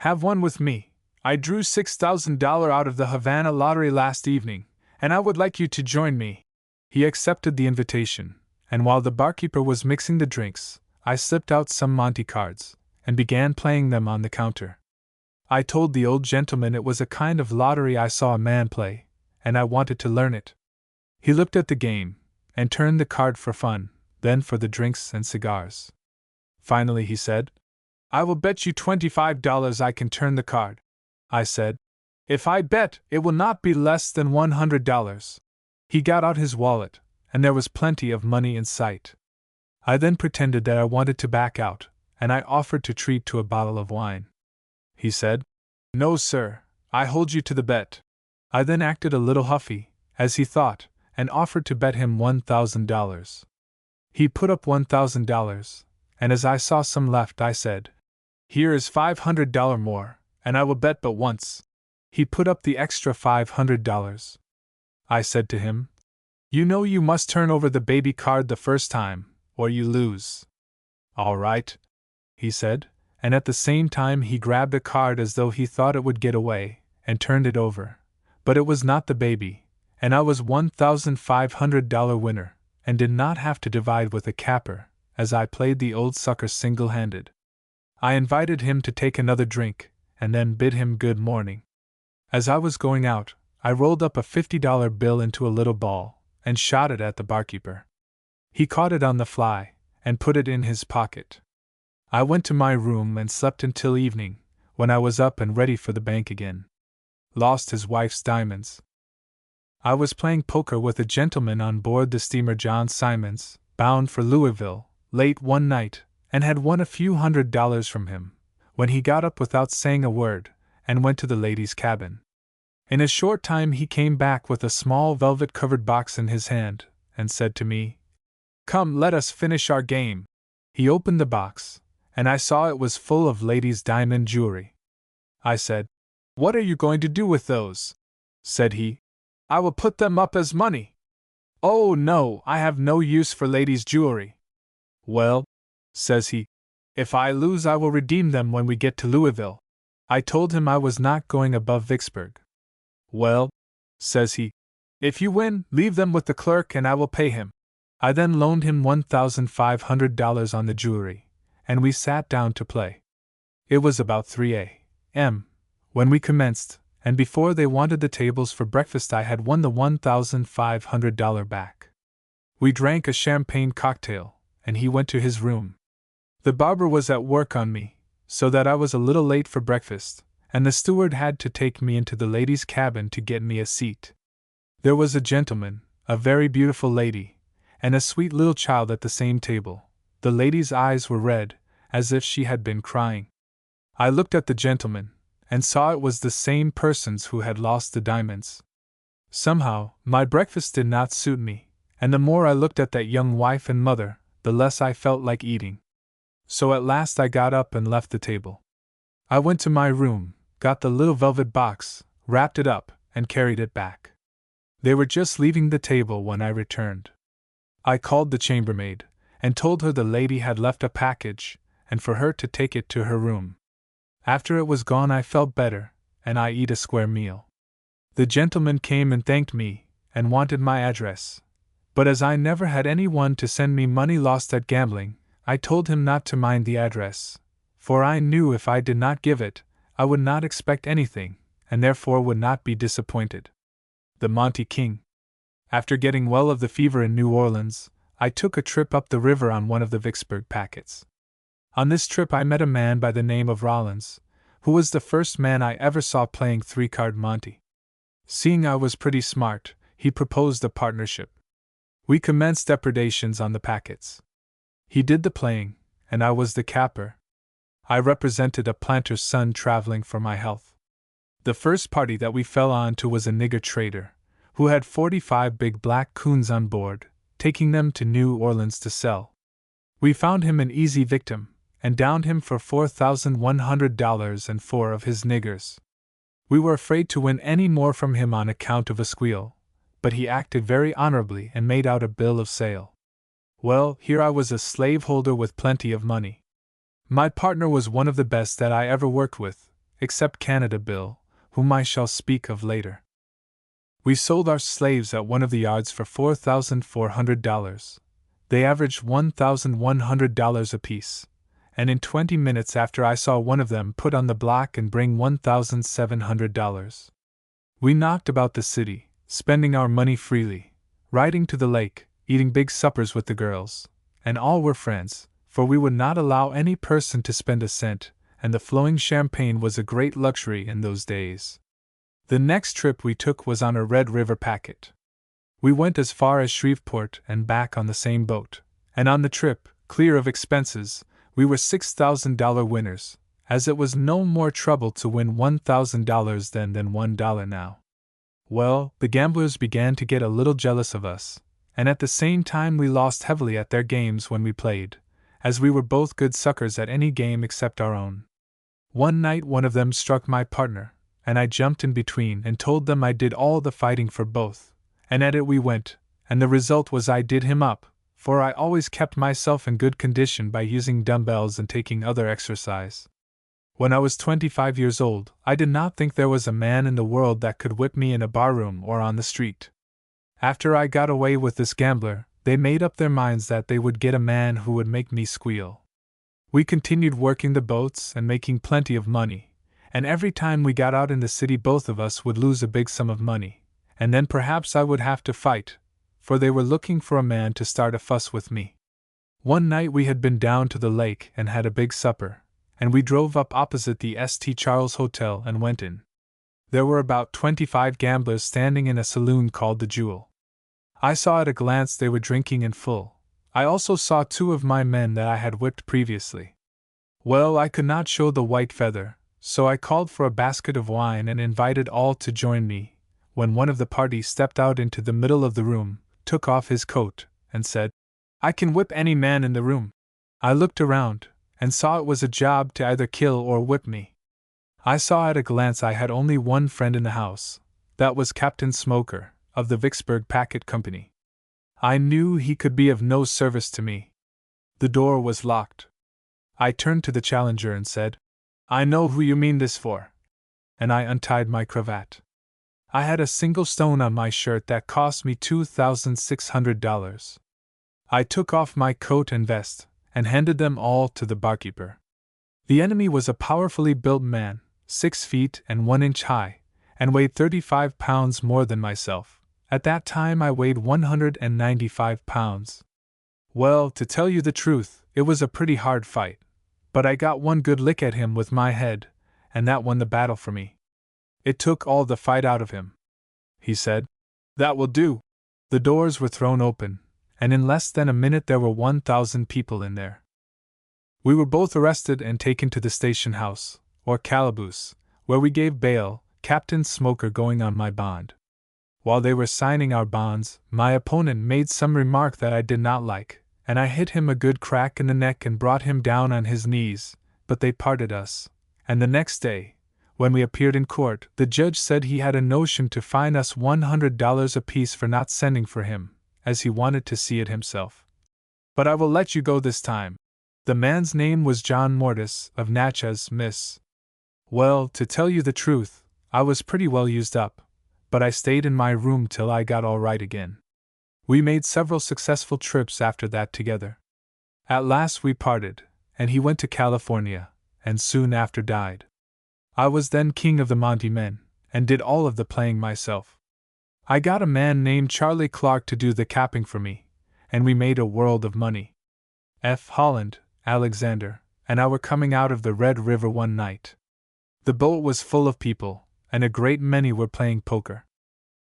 Have one with me. I drew $6,000 out of the Havana lottery last evening, and I would like you to join me. He accepted the invitation, and while the barkeeper was mixing the drinks, I slipped out some Monte cards, and began playing them on the counter. I told the old gentleman it was a kind of lottery I saw a man play, and I wanted to learn it. He looked at the game, and turned the card for fun, then for the drinks and cigars. Finally he said, I will bet you $25 I can turn the card. I said, If I bet, it will not be less than $100. He got out his wallet, and there was plenty of money in sight. I then pretended that I wanted to back out, and I offered to treat to a bottle of wine. He said, No, sir, I hold you to the bet. I then acted a little huffy, as he thought, and offered to bet him $1,000. He put up $1,000, and as I saw some left, I said, Here is $500 more, and I will bet but once. He put up the extra $500. I said to him, You know you must turn over the baby card the first time, or you lose. All right, he said, and at the same time he grabbed a card as though he thought it would get away, and turned it over. But it was not the baby, and I was $1,500 winner, and did not have to divide with a capper, as I played the old sucker single-handed. I invited him to take another drink, and then bid him good morning. As I was going out, I rolled up a $50 bill into a little ball, and shot it at the barkeeper. He caught it on the fly, and put it in his pocket. I went to my room and slept until evening, when I was up and ready for the bank again. Lost his wife's diamonds. I was playing poker with a gentleman on board the steamer John Simons, bound for Louisville, late one night, and had won a few $100s from him, when he got up without saying a word, and went to the ladies' cabin. In a short time he came back with a small velvet-covered box in his hand, and said to me, "Come, let us finish our game." He opened the box, and I saw it was full of ladies' diamond jewelry. I said, "What are you going to do with those?" Said he, "I will put them up as money." "Oh no, I have no use for ladies' jewelry." "Well," says he, "if I lose I will redeem them when we get to Louisville." I told him I was not going above Vicksburg. "Well," says he, "if you win, leave them with the clerk and I will pay him." I then loaned him $1,500 on the jewelry, and we sat down to play. It was about 3 a.m. when we commenced, and before they wanted the tables for breakfast I had won the $1,500 back. We drank a champagne cocktail, and he went to his room. The barber was at work on me, so that I was a little late for breakfast, and the steward had to take me into the ladies' cabin to get me a seat. There was a gentleman, a very beautiful lady, and a sweet little child at the same table. The lady's eyes were red, as if she had been crying. I looked at the gentleman, and saw it was the same persons who had lost the diamonds. Somehow, my breakfast did not suit me, and the more I looked at that young wife and mother, the less I felt like eating. So at last I got up and left the table. I went to my room, got the little velvet box, wrapped it up, and carried it back. They were just leaving the table when I returned. I called the chambermaid, and told her the lady had left a package, and for her to take it to her room. After it was gone I felt better, and I eat a square meal. The gentleman came and thanked me, and wanted my address. But as I never had any one to send me money lost at gambling, I told him not to mind the address, for I knew if I did not give it, I would not expect anything, and therefore would not be disappointed. The Monte King. After getting well of the fever in New Orleans, I took a trip up the river on one of the Vicksburg packets. On this trip I met a man by the name of Rollins, who was the first man I ever saw playing three-card Monte. Seeing I was pretty smart, he proposed a partnership. We commenced depredations on the packets. He did the playing, and I was the capper. I represented a planter's son traveling for my health. The first party that we fell on to was a nigger trader, who had 45 big black coons on board, taking them to New Orleans to sell. We found him an easy victim, and downed him for $4,100 and 4 of his niggers. We were afraid to win any more from him on account of a squeal, but he acted very honorably and made out a bill of sale. Well, here I was a slaveholder with plenty of money. My partner was one of the best that I ever worked with, except Canada Bill, whom I shall speak of later. We sold our slaves at one of the yards for $4,400. They averaged $1,100 apiece, and in 20 minutes after I saw one of them put on the block and bring $1,700. We knocked about the city, spending our money freely, riding to the lake, eating big suppers with the girls, and all were friends, for we would not allow any person to spend a cent, and the flowing champagne was a great luxury in those days. The next trip we took was on a Red River packet. We went as far as Shreveport and back on the same boat, and on the trip, clear of expenses, we were $6,000 winners, as it was no more trouble to win $1,000 then than $1 now. Well, the gamblers began to get a little jealous of us, and at the same time we lost heavily at their games when we played, as we were both good suckers at any game except our own. One night one of them struck my partner, and I jumped in between and told them I did all the fighting for both, and at it we went, and the result was I did him up, for I always kept myself in good condition by using dumbbells and taking other exercise. When I was 25 years old, I did not think there was a man in the world that could whip me in a barroom or on the street. After I got away with this gambler, they made up their minds that they would get a man who would make me squeal. We continued working the boats and making plenty of money, and every time we got out in the city both of us would lose a big sum of money, and then perhaps I would have to fight, for they were looking for a man to start a fuss with me. One night we had been down to the lake and had a big supper, and we drove up opposite the St. Charles Hotel and went in. There were about 25 gamblers standing in a saloon called the Jewel. I saw at a glance they were drinking in full, I also saw 2 of my men that I had whipped previously. Well, I could not show the white feather, so I called for a basket of wine and invited all to join me, when one of the party stepped out into the middle of the room, took off his coat, and said, "I can whip any man in the room." I looked around, and saw it was a job to either kill or whip me. I saw at a glance I had only one friend in the house. That was Captain Smoker, of the Vicksburg Packet Company. I knew he could be of no service to me. The door was locked. I turned to the challenger and said, "I know who you mean this for." And I untied my cravat. I had a single stone on my shirt that cost me $2,600. I took off my coat and vest, and handed them all to the barkeeper. The enemy was a powerfully built man, 6 feet and 1 inch high, and weighed 35 pounds more than myself. At that time I weighed 195 pounds. Well, to tell you the truth, it was a pretty hard fight, but I got one good lick at him with my head, and that won the battle for me. It took all the fight out of him. He said, "That will do." The doors were thrown open, and in less than a minute there were 1,000 people in there. We were both arrested and taken to the station house, or calaboose, where we gave bail, Captain Smoker going on my bond. While they were signing our bonds, my opponent made some remark that I did not like, and I hit him a good crack in the neck and brought him down on his knees, but they parted us, and the next day, when we appeared in court, the judge said he had a notion to fine us $100 apiece for not sending for him, as he wanted to see it himself. But I will let you go this time. The man's name was John Mortis, of Natchez, Miss. Well, to tell you the truth, I was pretty well used up, but I stayed in my room till I got all right again. We made several successful trips after that together. At last we parted, and he went to California, and soon after died. I was then king of the Monte men, and did all of the playing myself. I got a man named Charlie Clark to do the capping for me, and we made a world of money. F. Holland, Alexander, and I were coming out of the Red River one night. The boat was full of people, and a great many were playing poker.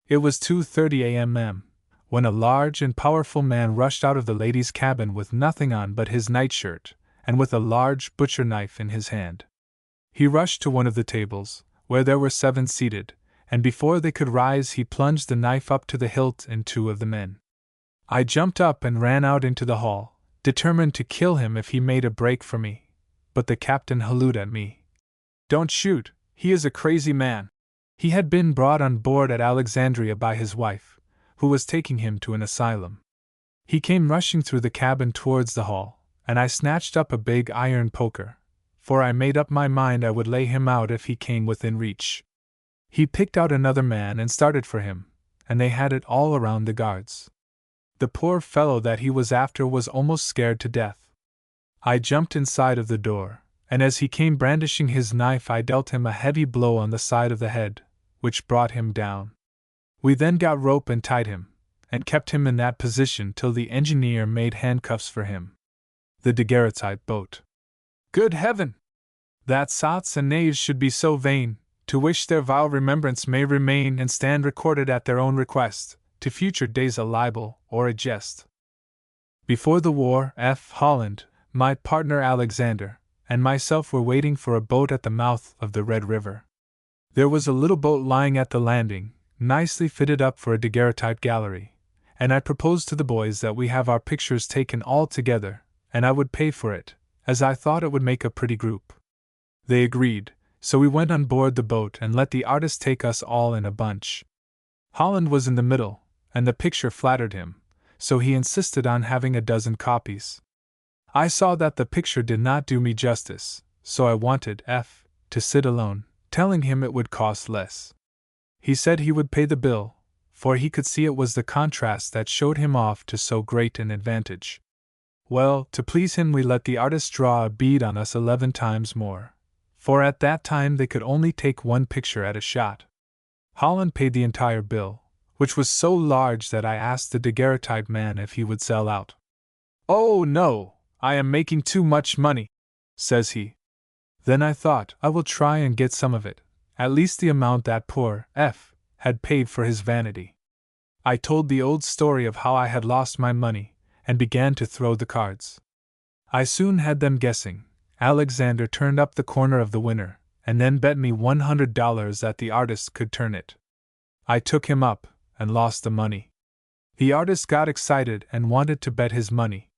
It was 2:30 a.m. when a large and powerful man rushed out of the ladies' cabin with nothing on but his nightshirt, and with a large butcher knife in his hand. He rushed to one of the tables, where there were 7 seated, and before they could rise he plunged the knife up to the hilt in 2 of the men. I jumped up and ran out into the hall, determined to kill him if he made a break for me, but the captain hallooed at me. "Don't shoot, he is a crazy man." He had been brought on board at Alexandria by his wife, who was taking him to an asylum. He came rushing through the cabin towards the hall, and I snatched up a big iron poker, for I made up my mind I would lay him out if he came within reach. He picked out another man and started for him, and they had it all around the guards. The poor fellow that he was after was almost scared to death. I jumped inside of the door, and as he came brandishing his knife I dealt him a heavy blow on the side of the head, which brought him down. We then got rope and tied him, and kept him in that position till the engineer made handcuffs for him. The daguerreotype boat. Good heaven! That sots and knaves should be so vain, to wish their vile remembrance may remain and stand recorded at their own request, to future days a libel or a jest. Before the war, F. Holland, my partner Alexander, and myself were waiting for a boat at the mouth of the Red River. There was a little boat lying at the landing, nicely fitted up for a daguerreotype gallery, and I proposed to the boys that we have our pictures taken all together, and I would pay for it, as I thought it would make a pretty group. They agreed, so we went on board the boat and let the artist take us all in a bunch. Holland was in the middle, and the picture flattered him, so he insisted on having a dozen copies. I saw that the picture did not do me justice, so I wanted F. to sit alone, telling him it would cost less. He said he would pay the bill, for he could see it was the contrast that showed him off to so great an advantage. Well, to please him we let the artist draw a bead on us 11 times more, for at that time they could only take one picture at a shot. Holland paid the entire bill, which was so large that I asked the daguerreotype man if he would sell out. "Oh no, I am making too much money," says he. Then I thought I will try and get some of it, at least the amount that poor F. had paid for his vanity. I told the old story of how I had lost my money, and began to throw the cards. I soon had them guessing. Alexander turned up the corner of the winner, and then bet me $100 that the artist could turn it. I took him up, and lost the money. The artist got excited and wanted to bet his money.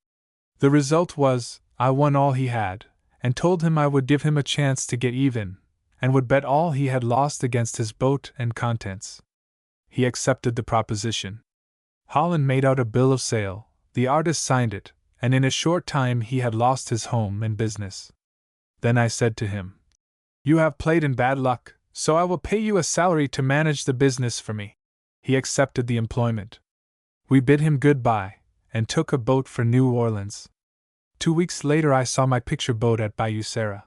The result was, I won all he had, and told him I would give him a chance to get even, and would bet all he had lost against his boat and contents. He accepted the proposition. Holland made out a bill of sale, the artist signed it, and in a short time he had lost his home and business. Then I said to him, "You have played in bad luck, so I will pay you a salary to manage the business for me." He accepted the employment. We bid him goodbye, and took a boat for New Orleans. 2 weeks later I saw my picture boat at Bayou Sara.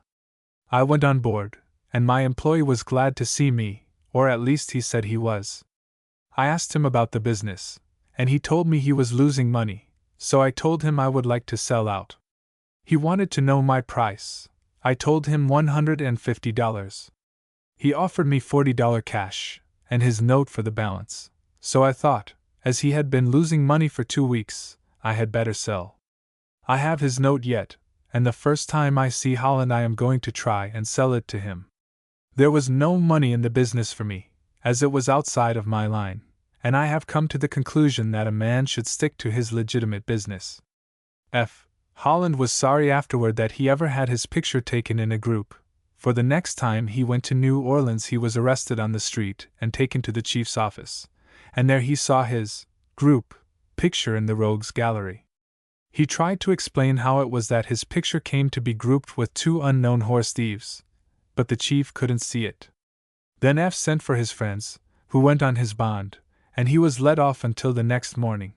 I went on board, and my employee was glad to see me, or at least he said he was. I asked him about the business, and he told me he was losing money, so I told him I would like to sell out. He wanted to know my price. I told him $150. He offered me $40 cash, and his note for the balance, so I thought, as he had been losing money for 2 weeks, I had better sell. I have his note yet, and the first time I see Holland I am going to try and sell it to him. There was no money in the business for me, as it was outside of my line, and I have come to the conclusion that a man should stick to his legitimate business. Holland was sorry afterward that he ever had his picture taken in a group, for the next time he went to New Orleans he was arrested on the street and taken to the chief's office, and there he saw his group picture in the rogues' gallery. He tried to explain how it was that his picture came to be grouped with 2 unknown horse thieves, but the chief couldn't see it. Then F sent for his friends, who went on his bond, and he was let off until the next morning.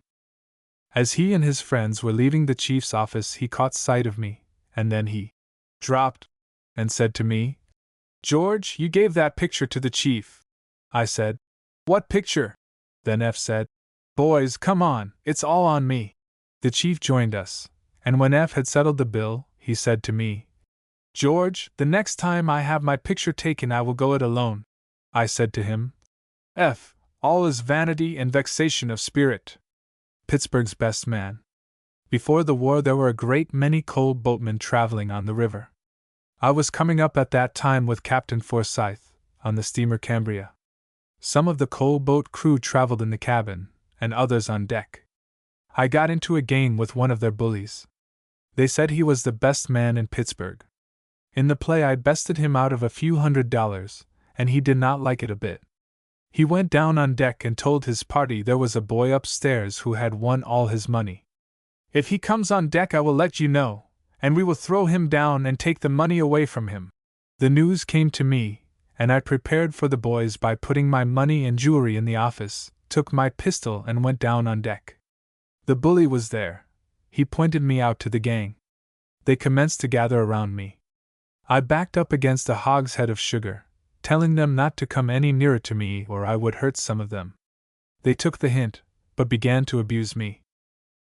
As he and his friends were leaving the chief's office he caught sight of me, and then he dropped and said to me, "George, you gave that picture to the chief." I said, "What picture?" Then F said, "Boys, come on, it's all on me." The chief joined us, and when F had settled the bill, he said to me, "George, the next time I have my picture taken I will go it alone." I said to him, "F, all is vanity and vexation of spirit." Pittsburgh's best man. Before the war there were a great many coal boatmen traveling on the river. I was coming up at that time with Captain Forsyth, on the steamer Cambria. Some of the coal boat crew traveled in the cabin, and others on deck. I got into a game with one of their bullies. They said he was the best man in Pittsburgh. In the play I bested him out of a few $100, and he did not like it a bit. He went down on deck and told his party there was a boy upstairs who had won all his money. "If he comes on deck I will let you know, and we will throw him down and take the money away from him." The news came to me, and I prepared for the boys by putting my money and jewelry in the office, took my pistol and went down on deck. The bully was there. He pointed me out to the gang. They commenced to gather around me. I backed up against a hogshead of sugar, telling them not to come any nearer to me or I would hurt some of them. They took the hint, but began to abuse me.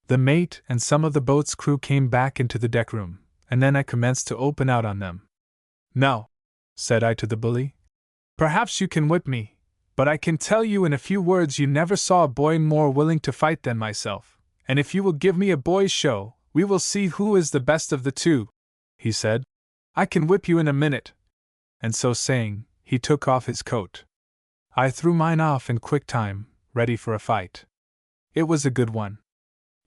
The mate and some of the boat's crew came back into the deck room, and then I commenced to open out on them. "Now," said I to the bully, "perhaps you can whip me, but I can tell you in a few words you never saw a boy more willing to fight than myself, and if you will give me a boy's show, we will see who is the best of the two," he said. "I can whip you in a minute." And so saying, he took off his coat. I threw mine off in quick time, ready for a fight. It was a good one.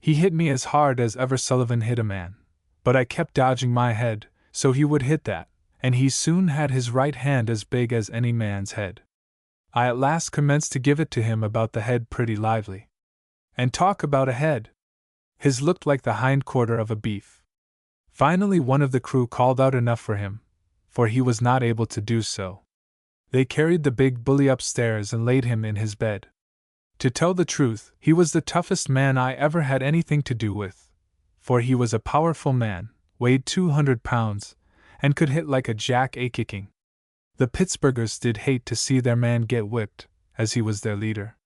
He hit me as hard as ever Sullivan hit a man, but I kept dodging my head, so he would hit that, and he soon had his right hand as big as any man's head. I at last commenced to give it to him about the head pretty lively. And talk about a head! His looked like the hind quarter of a beef. Finally one of the crew called out enough for him, for he was not able to do so. They carried the big bully upstairs and laid him in his bed. To tell the truth, he was the toughest man I ever had anything to do with, for he was a powerful man, weighed 200 pounds, and could hit like a jack-a-kicking. The Pittsburghers did hate to see their man get whipped, as he was their leader.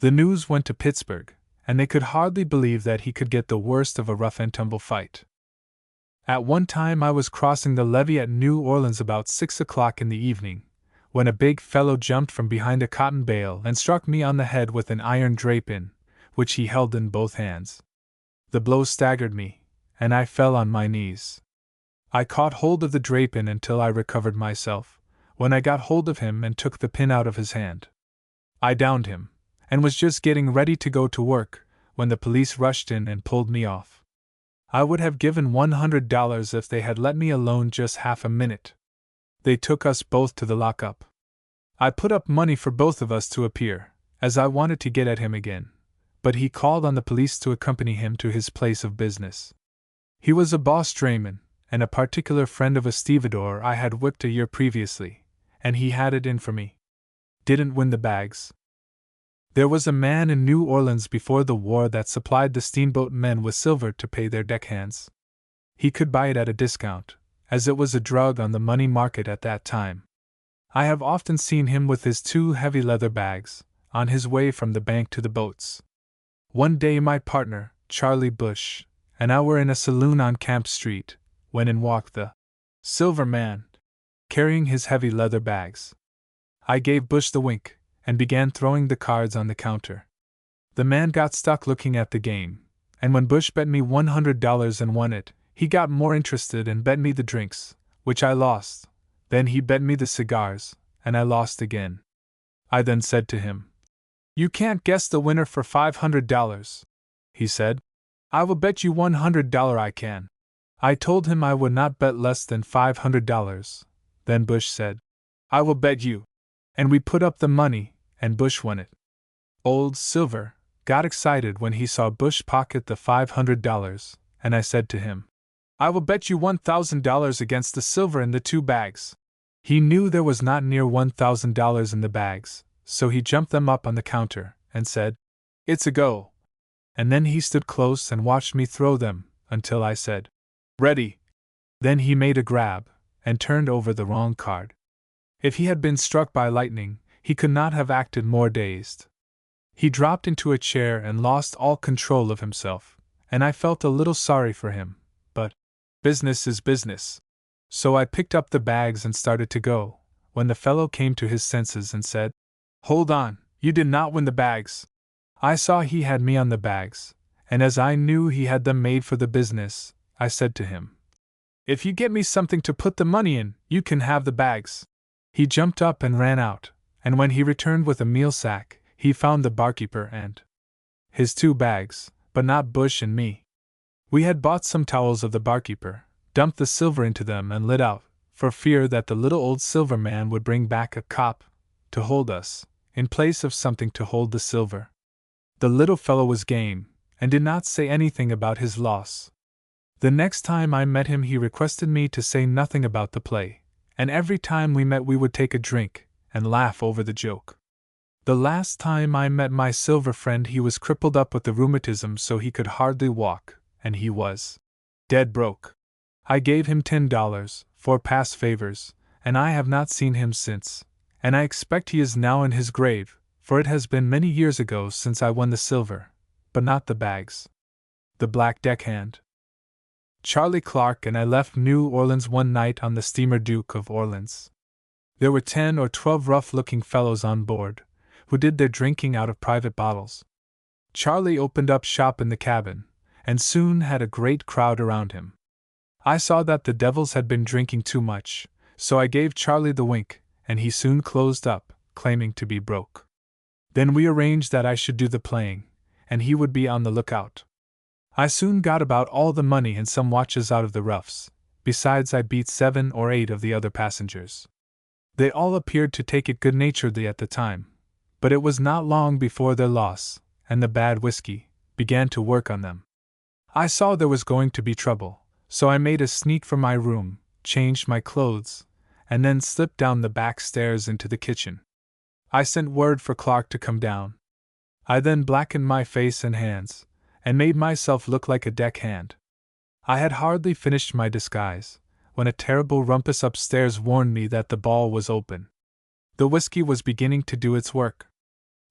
The news went to Pittsburgh, and they could hardly believe that he could get the worst of a rough-and-tumble fight. At one time I was crossing the levee at New Orleans about 6 o'clock in the evening, when a big fellow jumped from behind a cotton bale and struck me on the head with an iron drape-in, which he held in both hands. The blow staggered me, and I fell on my knees. I caught hold of the drape-pin until I recovered myself, when I got hold of him and took the pin out of his hand. I downed him, and was just getting ready to go to work, when the police rushed in and pulled me off. I would have given $100 if they had let me alone just half a minute. They took us both to the lockup. I put up money for both of us to appear, as I wanted to get at him again, but he called on the police to accompany him to his place of business. He was a boss drayman, and a particular friend of a stevedore I had whipped a year previously, and he had it in for me. Didn't win the bags. There was a man in New Orleans before the war that supplied the steamboat men with silver to pay their deckhands. He could buy it at a discount, as it was a drug on the money market at that time. I have often seen him with his 2 heavy leather bags, on his way from the bank to the boats. One day my partner, Charlie Bush, and I were in a saloon on Camp Street, when in walked the silver man, carrying his heavy leather bags. I gave Bush the wink, and began throwing the cards on the counter. The man got stuck looking at the game, and when Bush bet me $100 and won it, he got more interested and bet me the drinks, which I lost. Then he bet me the cigars, and I lost again. I then said to him, "You can't guess the winner for $500. He said, "I will bet you $100 I can." I told him I would not bet less than $500. Then Bush said, "I will bet you." And we put up the money, and Bush won it. Old Silver got excited when he saw Bush pocket the $500, and I said to him, "I will bet you $1,000 against the silver in the 2 bags. He knew there was not near $1,000 in the bags, so he jumped them up on the counter, and said, "It's a go." And then he stood close and watched me throw them, until I said, "Ready." Then he made a grab, and turned over the wrong card. If he had been struck by lightning, he could not have acted more dazed. He dropped into a chair and lost all control of himself, and I felt a little sorry for him, but business is business. So I picked up the bags and started to go, when the fellow came to his senses and said, "Hold on, you did not win the bags." I saw he had me on the bags, and as I knew he had them made for the business, I said to him, "If you get me something to put the money in, you can have the bags." He jumped up and ran out, and when he returned with a meal sack, he found the barkeeper and his 2 bags, but not Bush and me. We had bought some towels of the barkeeper, dumped the silver into them and lit out, for fear that the little old silver man would bring back a cop to hold us, in place of something to hold the silver. The little fellow was game, and did not say anything about his loss. The next time I met him he requested me to say nothing about the play, and every time we met we would take a drink, and laugh over the joke. The last time I met my silver friend he was crippled up with the rheumatism so he could hardly walk, and he was dead broke. I gave him $10 for past favors, and I have not seen him since, and I expect he is now in his grave, for it has been many years ago since I won the silver, but not the bags. The black deckhand. Charlie Clark and I left New Orleans one night on the steamer Duke of Orleans. There were 10 or 12 rough-looking fellows on board, who did their drinking out of private bottles. Charlie opened up shop in the cabin, and soon had a great crowd around him. I saw that the devils had been drinking too much, so I gave Charlie the wink, and he soon closed up, claiming to be broke. Then we arranged that I should do the playing, and he would be on the lookout. I soon got about all the money and some watches out of the roughs, besides I beat 7 or 8 of the other passengers. They all appeared to take it good-naturedly at the time, but it was not long before their loss, and the bad whiskey, began to work on them. I saw there was going to be trouble, so I made a sneak from my room, changed my clothes, and then slipped down the back stairs into the kitchen. I sent word for Clark to come down. I then blackened my face and hands, and made myself look like a deckhand. I had hardly finished my disguise, when a terrible rumpus upstairs warned me that the ball was open. The whiskey was beginning to do its work.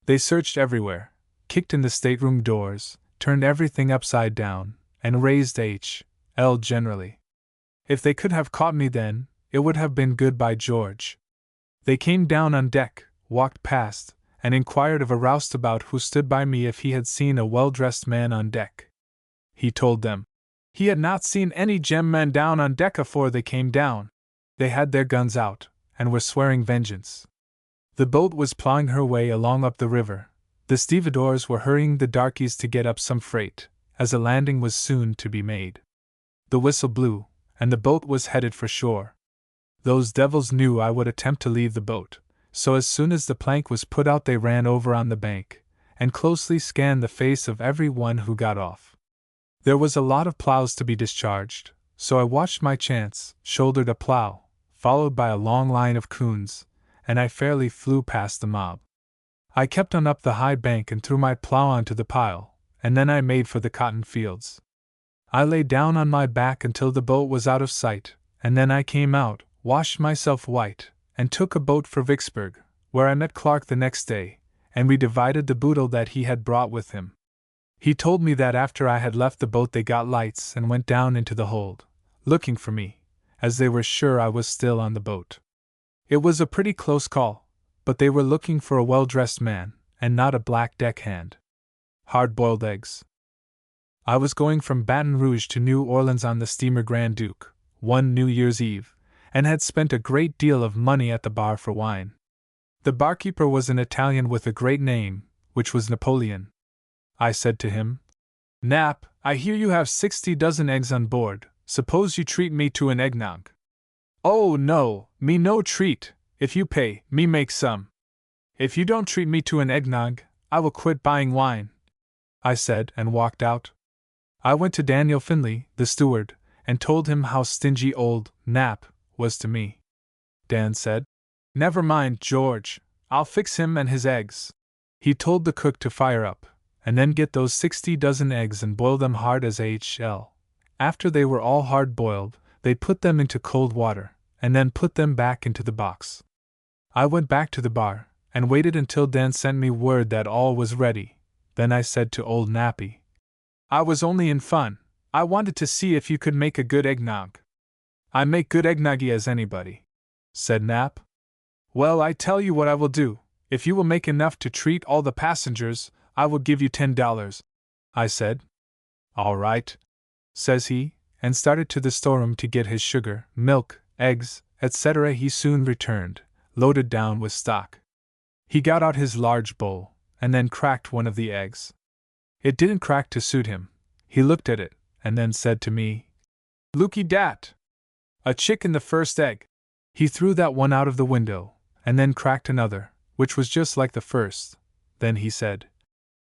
They searched everywhere, kicked in the stateroom doors, turned everything upside down, and raised H.L. generally. If they could have caught me then, it would have been good by George. They came down on deck, walked past, and inquired of a roustabout who stood by me if he had seen a well-dressed man on deck. he told them. He had not seen any gem men down on deck afore they came down. They had their guns out, and were swearing vengeance. The boat was plowing her way along up the river. The stevedores were hurrying the darkies to get up some freight, as a landing was soon to be made. The whistle blew, and the boat was headed for shore. Those devils knew I would attempt to leave the boat, so as soon as the plank was put out they ran over on the bank, and closely scanned the face of every one who got off. There was a lot of plows to be discharged, so I watched my chance, shouldered a plow, followed by a long line of coons, and I fairly flew past the mob. I kept on up the high bank and threw my plow onto the pile, and then I made for the cotton fields. I lay down on my back until the boat was out of sight, and then I came out, washed myself white, and took a boat for Vicksburg, where I met Clark the next day, and we divided the boodle that he had brought with him. He told me that after I had left the boat they got lights and went down into the hold, looking for me, as they were sure I was still on the boat. It was a pretty close call, but they were looking for a well-dressed man, and not a black deckhand. Hard-boiled eggs. I was going from Baton Rouge to New Orleans on the steamer Grand Duke, one New Year's Eve, and had spent a great deal of money at the bar for wine. The barkeeper was an Italian with a great name, which was Napoleon. I said to him, "Nap, I hear you have 60 dozen eggs on board. Suppose you treat me to an eggnog." "Oh, no, me no treat. If you pay, me make some." "If you don't treat me to an eggnog, I will quit buying wine," I said, and walked out. I went to Daniel Finley, the steward, and told him how stingy old Nap was to me. Dan said, "Never mind, George, I'll fix him and his eggs." He told the cook to fire up, and then get those 60 dozen eggs and boil them hard as HL. After they were all hard boiled, they put them into cold water, and then put them back into the box. I went back to the bar, and waited until Dan sent me word that all was ready. Then I said to old Nappy, "I was only in fun. I wanted to see if you could make a good eggnog." "I make good eggnoggy as anybody," said Nap. "Well, I tell you what I will do. If you will make enough to treat all the passengers, I will give you $10, I said. "All right," says he, and started to the storeroom to get his sugar, milk, eggs, etc. He soon returned, loaded down with stock. He got out his large bowl, and then cracked one of the eggs. It didn't crack to suit him. He looked at it, and then said to me, "Looky dat! A chick in the first egg." He threw that one out of the window, and then cracked another, which was just like the first. Then he said,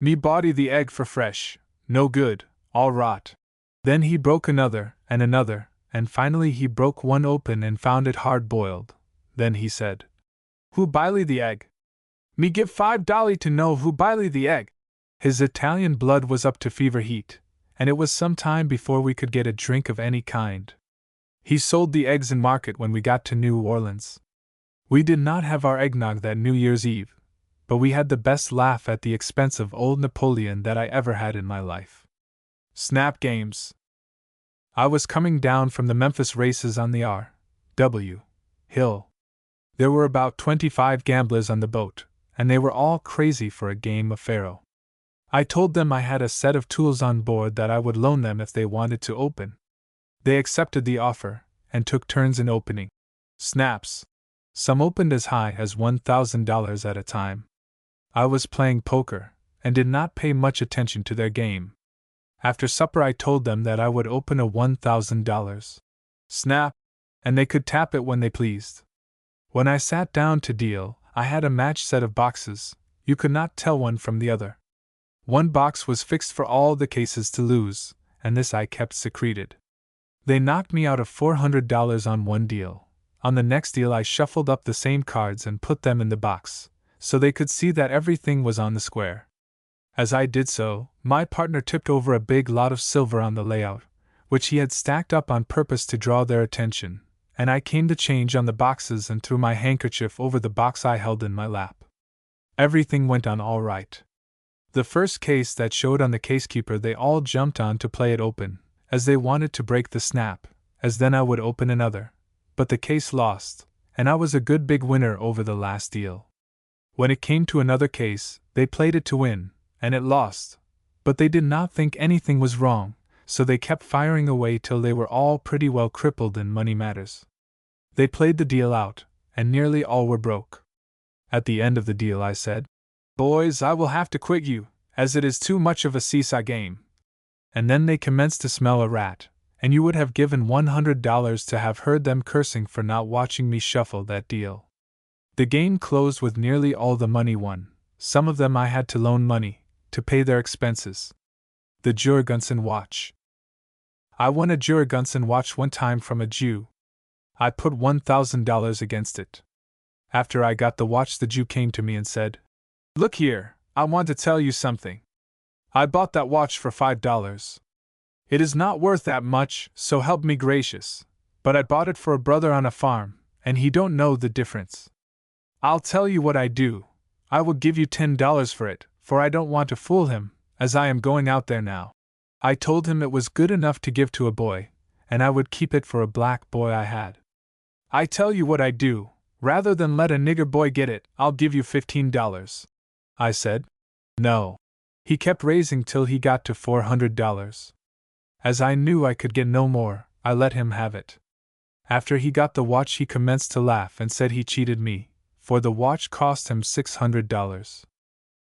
"Me body the egg for fresh, no good, all rot." Then he broke another, and finally he broke one open and found it hard-boiled. Then he said, "Who biley the egg? Me give $5 to know who biley the egg." His Italian blood was up to fever heat, and it was some time before we could get a drink of any kind. He sold the eggs in market when we got to New Orleans. We did not have our eggnog that New Year's Eve, but we had the best laugh at the expense of old Napoleon that I ever had in my life. Snap games. I was coming down from the Memphis races on the R.W. Hill. There were about 25 gamblers on the boat, and they were all crazy for a game of faro. I told them I had a set of tools on board that I would loan them if they wanted to open. They accepted the offer, and took turns in opening snaps. Some opened as high as $1,000 at a time. I was playing poker, and did not pay much attention to their game. After supper I told them that I would open a $1,000 snap, and they could tap it when they pleased. When I sat down to deal, I had a match set of boxes. You could not tell one from the other. One box was fixed for all the cases to lose, and this I kept secreted. They knocked me out of $400 on one deal. On the next deal I shuffled up the same cards and put them in the box, so they could see that everything was on the square. As I did so, my partner tipped over a big lot of silver on the layout, which he had stacked up on purpose to draw their attention, and I came to change on the boxes and threw my handkerchief over the box I held in my lap. Everything went on all right. The first case that showed on the casekeeper they all jumped on to play it open, as they wanted to break the snap, as then I would open another. But the case lost, and I was a good big winner over the last deal. When it came to another case, they played it to win, and it lost. But they did not think anything was wrong, so they kept firing away till they were all pretty well crippled in money matters. They played the deal out, and nearly all were broke. At the end of the deal I said, "Boys, I will have to quit you, as it is too much of a seesaw game." And then they commenced to smell a rat, and you would have given $100 to have heard them cursing for not watching me shuffle that deal. The game closed with nearly all the money won. Some of them I had to loan money, to pay their expenses. The Jurgensen watch. I won a Jurgensen watch one time from a Jew. I put $1,000 against it. After I got the watch, the Jew came to me and said, "Look here, I want to tell you something. I bought that watch for $5. It is not worth that much, so help me gracious, but I bought it for a brother on a farm, and he don't know the difference. I'll tell you what I do, I will give you $10 for it, for I don't want to fool him, as I am going out there now." I told him it was good enough to give to a boy, and I would keep it for a black boy I had. "I tell you what I do, rather than let a nigger boy get it, I'll give you $15. I said. No. He kept raising till he got to $400. As I knew I could get no more, I let him have it. After he got the watch, he commenced to laugh and said he cheated me, for the watch cost him $600.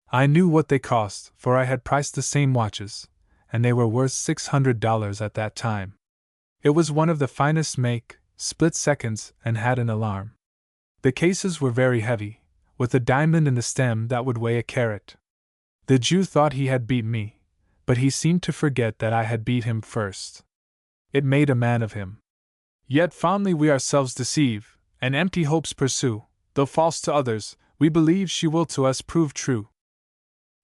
I knew what they cost, for I had priced the same watches, and they were worth $600 at that time. It was one of the finest make, split seconds, and had an alarm. The cases were very heavy, with a diamond in the stem that would weigh a carat. The Jew thought he had beat me, but he seemed to forget that I had beat him first. It made a man of him. Yet fondly we ourselves deceive, and empty hopes pursue, though false to others, we believe she will to us prove true.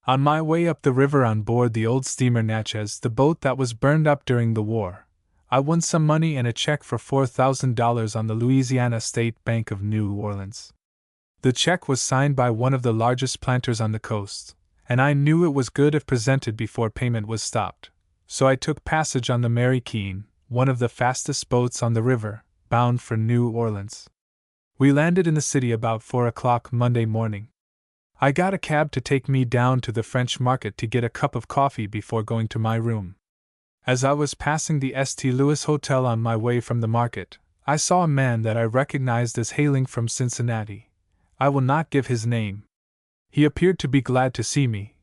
On my way up the river on board the old steamer Natchez, the boat that was burned up during the war, I won some money and a check for $4,000 on the Louisiana State Bank of New Orleans. The check was signed by one of the largest planters on the coast, and I knew it was good if presented before payment was stopped, so I took passage on the Mary Keene, one of the fastest boats on the river, bound for New Orleans. We landed in the city about 4 o'clock Monday morning. I got a cab to take me down to the French Market to get a cup of coffee before going to my room. As I was passing the St. Louis Hotel on my way from the market, I saw a man that I recognized as hailing from Cincinnati. I will not give his name. He appeared to be glad to see me,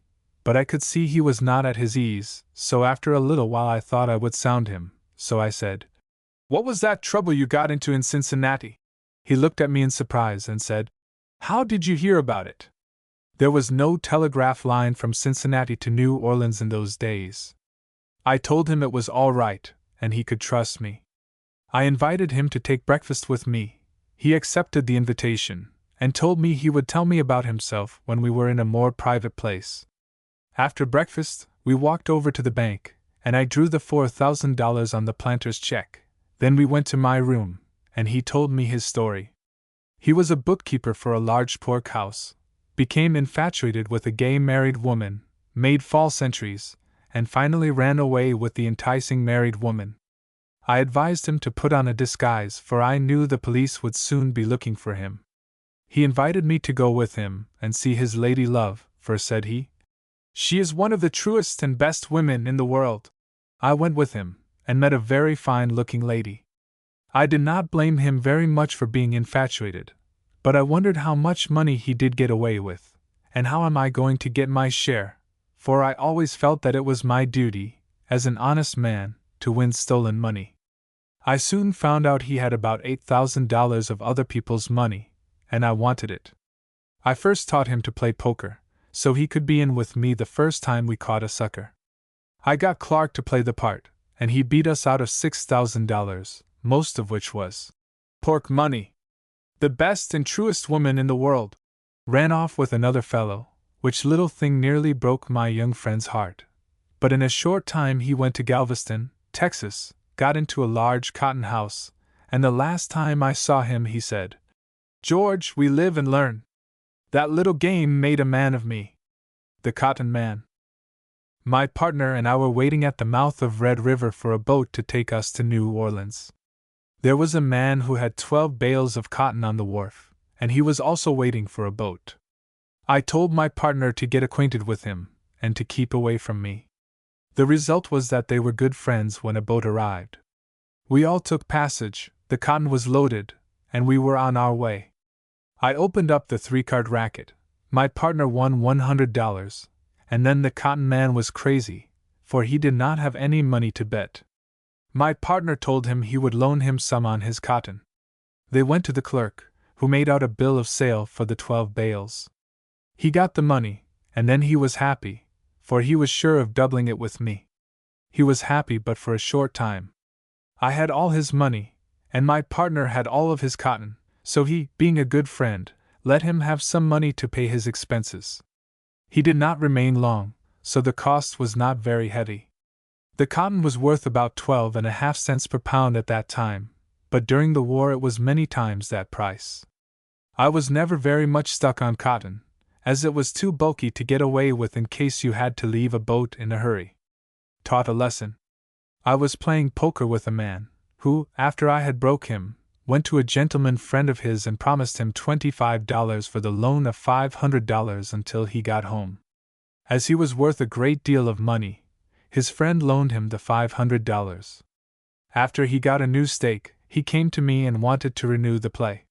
but I could see he was not at his ease, so after a little while I thought I would sound him, so I said, "What was that trouble you got into in Cincinnati?" He looked at me in surprise and said, "How did you hear about it?" There was no telegraph line from Cincinnati to New Orleans in those days. I told him it was all right, and he could trust me. I invited him to take breakfast with me. He accepted the invitation, and told me he would tell me about himself when we were in a more private place. After breakfast, we walked over to the bank, and I drew the $4,000 on the planter's check. Then we went to my room, and he told me his story. He was a bookkeeper for a large pork house, became infatuated with a gay married woman, made false entries, and finally ran away with the enticing married woman. I advised him to put on a disguise, for I knew the police would soon be looking for him. He invited me to go with him and see his lady love, for, said he, "She is one of the truest and best women in the world." I went with him, and met a very fine-looking lady. I did not blame him very much for being infatuated, but I wondered how much money he did get away with, and how am I going to get my share, for I always felt that it was my duty, as an honest man, to win stolen money. I soon found out he had about $8,000 of other people's money, and I wanted it. I first taught him to play poker, so he could be in with me the first time we caught a sucker. I got Clark to play the part, and he beat us out of $6,000, most of which was pork money. The best and truest woman in the world ran off with another fellow, which little thing nearly broke my young friend's heart. But in a short time he went to Galveston, Texas, got into a large cotton house, and the last time I saw him he said, "George, we live and learn. That little game made a man of me." The cotton man. My partner and I were waiting at the mouth of Red River for a boat to take us to New Orleans. There was a man who had 12 bales of cotton on the wharf, and he was also waiting for a boat. I told my partner to get acquainted with him, and to keep away from me. The result was that they were good friends when a boat arrived. We all took passage, the cotton was loaded, and we were on our way. I opened up the 3-card racket. My partner won $100, and then the cotton man was crazy, for he did not have any money to bet. My partner told him he would loan him some on his cotton. They went to the clerk, who made out a bill of sale for the 12 bales. He got the money, and then he was happy, for he was sure of doubling it with me. He was happy but for a short time. I had all his money, and my partner had all of his cotton, so he, being a good friend, let him have some money to pay his expenses. He did not remain long, so the cost was not very heavy. The cotton was worth about 12.5 cents per pound at that time, but during the war it was many times that price. I was never very much stuck on cotton, as it was too bulky to get away with in case you had to leave a boat in a hurry. Taught a lesson. I was playing poker with a man, who, after I had broke him, went to a gentleman friend of his and promised him $25 for the loan of $500 until he got home. As he was worth a great deal of money, his friend loaned him the $500. After he got a new stake, he came to me and wanted to renew the play.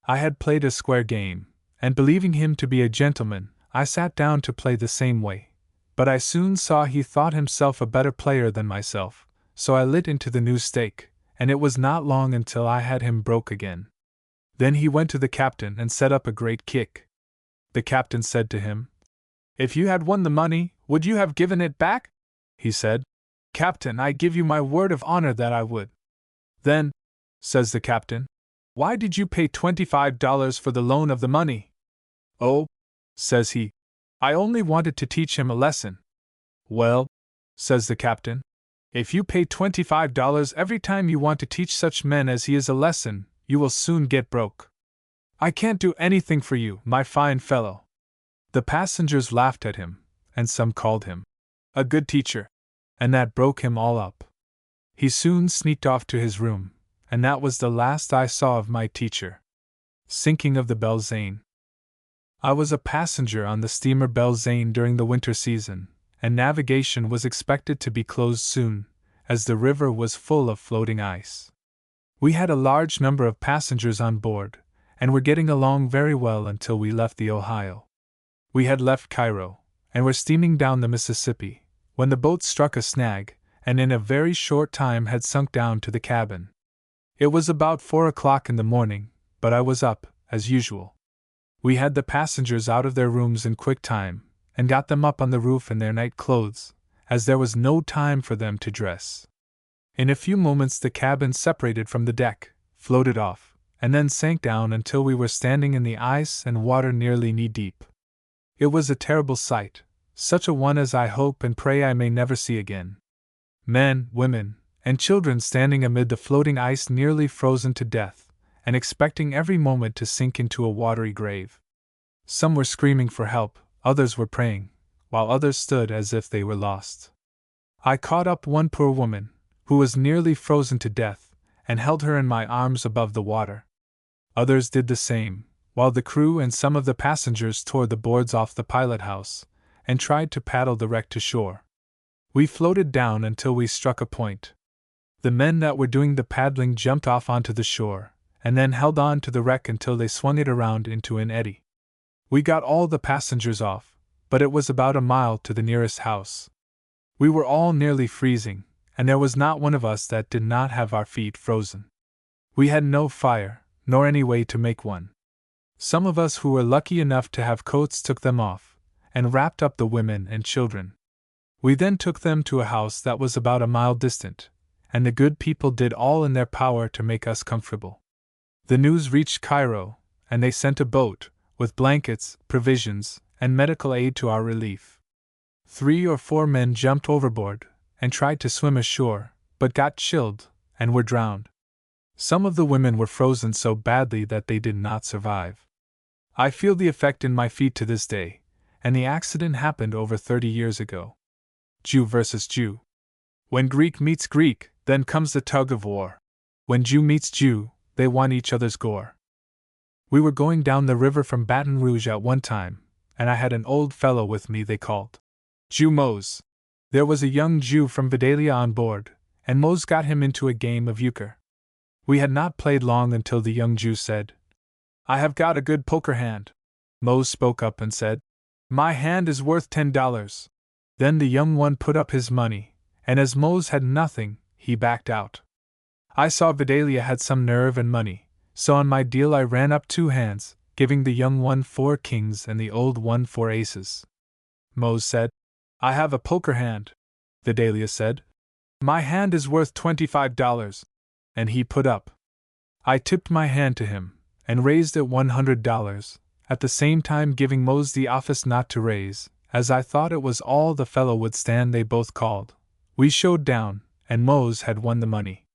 I had played a square game, and believing him to be a gentleman, I sat down to play the same way, but I soon saw he thought himself a better player than myself, so I lit into the new stake, and it was not long until I had him broke again. Then he went to the captain and set up a great kick. The captain said to him, "If you had won the money, would you have given it back?" He said, "Captain, I give you my word of honor that I would." "Then," says the captain, "why did you pay $25 for the loan of the money?" "Oh," says he, "I only wanted to teach him a lesson." "Well," says the captain, "if you pay $25 every time you want to teach such men as he is a lesson, you will soon get broke. I can't do anything for you, my fine fellow." The passengers laughed at him, and some called him a good teacher, and that broke him all up. He soon sneaked off to his room, and that was the last I saw of my teacher. Sinking of the Belzane. I was a passenger on the steamer Belzane during the winter season, and navigation was expected to be closed soon, as the river was full of floating ice. We had a large number of passengers on board, and were getting along very well until we left the Ohio. We had left Cairo, and were steaming down the Mississippi, when the boat struck a snag, and in a very short time had sunk down to the cabin. It was about 4 o'clock in the morning, but I was up, as usual. We had the passengers out of their rooms in quick time, and got them up on the roof in their night clothes, as there was no time for them to dress. In a few moments the cabin separated from the deck, floated off, and then sank down until we were standing in the ice and water nearly knee-deep. It was a terrible sight, such a one as I hope and pray I may never see again. Men, women, and children standing amid the floating ice nearly frozen to death, and expecting every moment to sink into a watery grave. Some were screaming for help, others were praying, while others stood as if they were lost. I caught up one poor woman, who was nearly frozen to death, and held her in my arms above the water. Others did the same, while the crew and some of the passengers tore the boards off the pilot-house, and tried to paddle the wreck to shore. We floated down until we struck a point. The men that were doing the paddling jumped off onto the shore, and then held on to the wreck until they swung it around into an eddy. We got all the passengers off, but it was about a mile to the nearest house. We were all nearly freezing, and there was not one of us that did not have our feet frozen. We had no fire, nor any way to make one. Some of us who were lucky enough to have coats took them off, and wrapped up the women and children. We then took them to a house that was about a mile distant, and the good people did all in their power to make us comfortable. The news reached Cairo, and they sent a boat, with blankets, provisions, and medical aid to our relief. 3 or 4 men jumped overboard, and tried to swim ashore, but got chilled, and were drowned. Some of the women were frozen so badly that they did not survive. I feel the effect in my feet to this day, and the accident happened over 30 years ago. Jew versus Jew. When Greek meets Greek, then comes the tug of war. When Jew meets Jew, they want each other's gore. We were going down the river from Baton Rouge at one time, and I had an old fellow with me they called Jew Mose. There was a young Jew from Vidalia on board, and Mose got him into a game of euchre. We had not played long until the young Jew said, "I have got a good poker hand." Mose spoke up and said, "My hand is worth $10. Then the young one put up his money, and as Mose had nothing, he backed out. I saw Vidalia had some nerve and money, so on my deal I ran up 2 hands, giving the young one 4 kings and the old one 4 aces. Mose said, "I have a poker hand." Vidalia said, "My hand is worth $25. And he put up. I tipped my hand to him, and raised it $100, at the same time giving Mose the office not to raise, as I thought it was all the fellow would stand. They both called. We showed down, and Mose had won the money.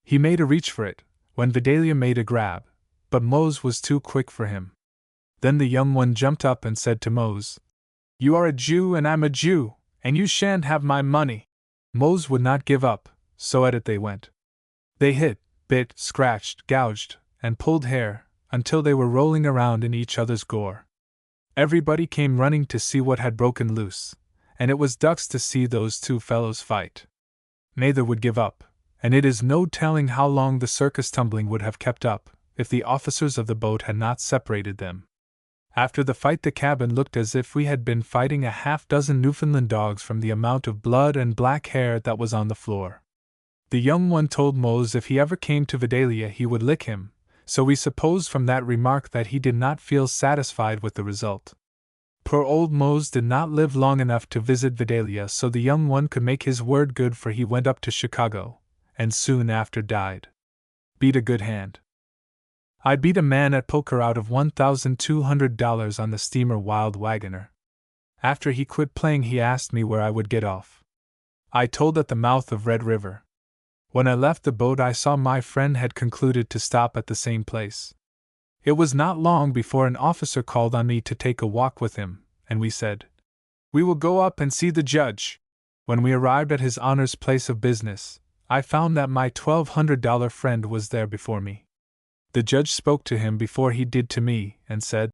He made a reach for it, when Vidalia made a grab, but Mose was too quick for him. Then the young one jumped up and said to Mose, "You are a Jew and I'm a Jew, and you shan't have my money." Mose would not give up, so at it they went. They hit, bit, scratched, gouged, and pulled hair, until they were rolling around in each other's gore. Everybody came running to see what had broken loose, and it was ducks to see those 2 fellows fight. Neither would give up, and it is no telling how long the circus tumbling would have kept up, if the officers of the boat had not separated them. After the fight the cabin looked as if we had been fighting a half-dozen Newfoundland dogs from the amount of blood and black hair that was on the floor. The young one told Mose if he ever came to Vidalia he would lick him, so we supposed from that remark that he did not feel satisfied with the result. Poor old Mose did not live long enough to visit Vidalia, so the young one could make his word good, for he went up to Chicago, and soon after died. Beat a good hand. I beat a man at poker out of $1,200 on the steamer Wild Wagoner. After he quit playing he asked me where I would get off. I told at the mouth of Red River. When I left the boat I saw my friend had concluded to stop at the same place. It was not long before an officer called on me to take a walk with him, and we said, "We will go up and see the judge." When we arrived at his honor's place of business, I found that my $1,200 friend was there before me. The judge spoke to him before he did to me, and said,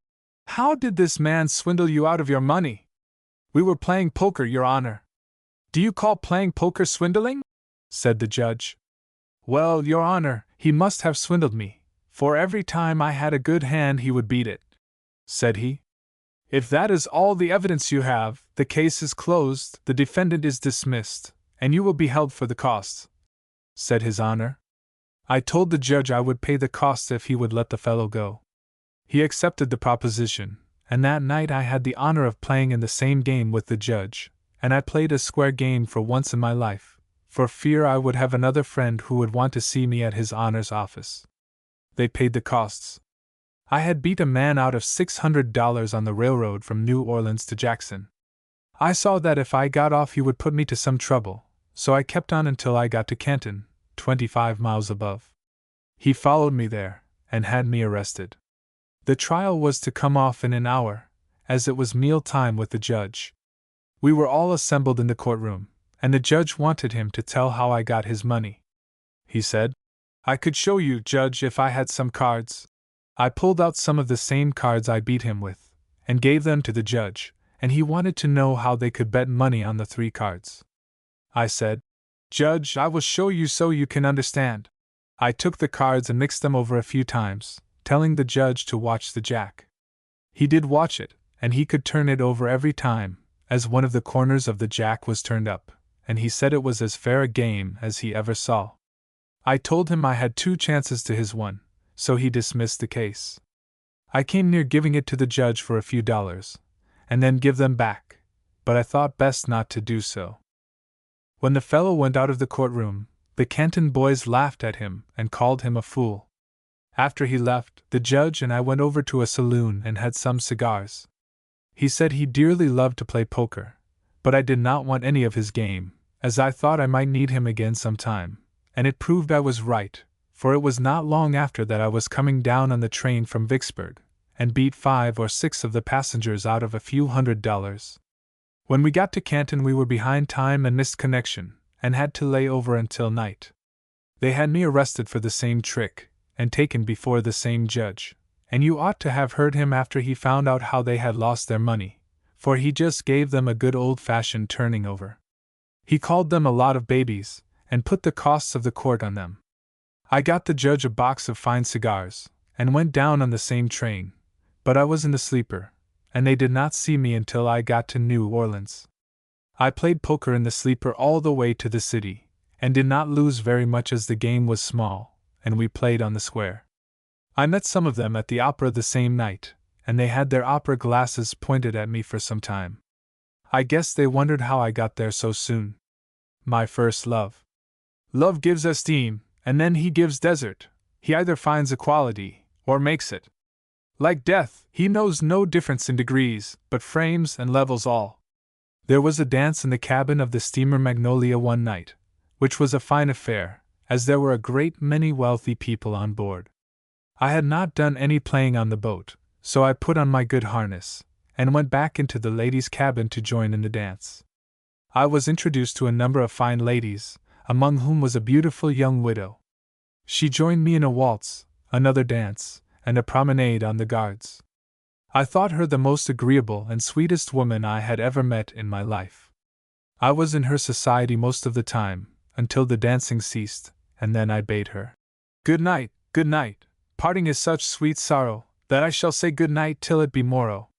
"How did this man swindle you out of your money?" "We were playing poker, Your Honor." "Do you call playing poker swindling?" said the judge. "Well, Your Honor, he must have swindled me, for every time I had a good hand he would beat it," said he. "If that is all the evidence you have, the case is closed, the defendant is dismissed, and you will be held for the costs," said His Honor. I told the judge I would pay the costs if he would let the fellow go. He accepted the proposition, and that night I had the honor of playing in the same game with the judge, and I played a square game for once in my life, for fear I would have another friend who would want to see me at His Honor's office. They paid the costs. I had beat a man out of $600 on the railroad from New Orleans to Jackson. I saw that if I got off he would put me to some trouble, so I kept on until I got to Canton, 25 miles above. He followed me there, and had me arrested. The trial was to come off in an hour, as it was meal time with the judge. We were all assembled in the courtroom, and the judge wanted him to tell how I got his money. He said, "I could show you, Judge, if I had some cards." I pulled out some of the same cards I beat him with, and gave them to the judge, and he wanted to know how they could bet money on the 3 cards. I said, "Judge, I will show you so you can understand." I took the cards and mixed them over a few times, telling the judge to watch the jack. He did watch it, and he could turn it over every time, as one of the corners of the jack was turned up, and he said it was as fair a game as he ever saw. I told him I had 2 chances to his 1, so he dismissed the case. I came near giving it to the judge for a few dollars, and then give them back, but I thought best not to do so. When the fellow went out of the courtroom, the Canton boys laughed at him and called him a fool. After he left, the judge and I went over to a saloon and had some cigars. He said he dearly loved to play poker, but I did not want any of his game, as I thought I might need him again some time, and it proved I was right, for it was not long after that I was coming down on the train from Vicksburg, and beat 5 or 6 of the passengers out of a few $100s. When we got to Canton we were behind time and missed connection, and had to lay over until night. They had me arrested for the same trick, and taken before the same judge, and you ought to have heard him after he found out how they had lost their money, for he just gave them a good old-fashioned turning over. He called them a lot of babies, and put the costs of the court on them. I got the judge a box of fine cigars, and went down on the same train, but I was in the sleeper, and they did not see me until I got to New Orleans. I played poker in the sleeper all the way to the city, and did not lose very much as the game was small, and we played on the square. I met some of them at the opera the same night, and they had their opera glasses pointed at me for some time. I guess they wondered how I got there so soon. My first love. Love gives esteem, and then he gives desert. He either finds equality, or makes it. Like death, he knows no difference in degrees, but frames and levels all. There was a dance in the cabin of the steamer Magnolia one night, which was a fine affair, as there were a great many wealthy people on board. I had not done any playing on the boat, so I put on my good harness, and went back into the ladies' cabin to join in the dance. I was introduced to a number of fine ladies, among whom was a beautiful young widow. She joined me in a waltz, another dance, and a promenade on the guards. I thought her the most agreeable and sweetest woman I had ever met in my life. I was in her society most of the time, until the dancing ceased, and then I bade her good night, good night. Parting is such sweet sorrow, that I shall say good night till it be morrow.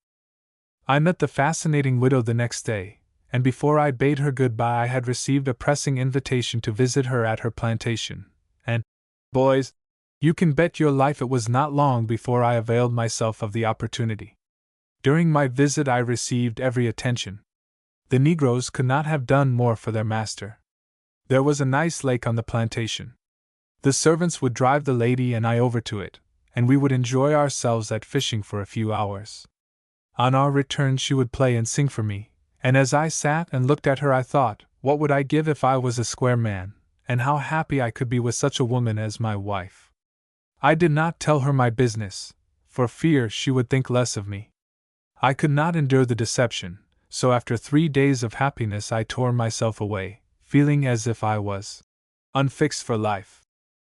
I met the fascinating widow the next day, and before I bade her good-bye I had received a pressing invitation to visit her at her plantation, and, boys, you can bet your life it was not long before I availed myself of the opportunity. During my visit I received every attention. The Negroes could not have done more for their master. There was a nice lake on the plantation. The servants would drive the lady and I over to it, and we would enjoy ourselves at fishing for a few hours. On our return she would play and sing for me, and as I sat and looked at her I thought, what would I give if I was a square man, and how happy I could be with such a woman as my wife. I did not tell her my business, for fear she would think less of me. I could not endure the deception, so after 3 days of happiness I tore myself away, feeling as if I was unfixed for life.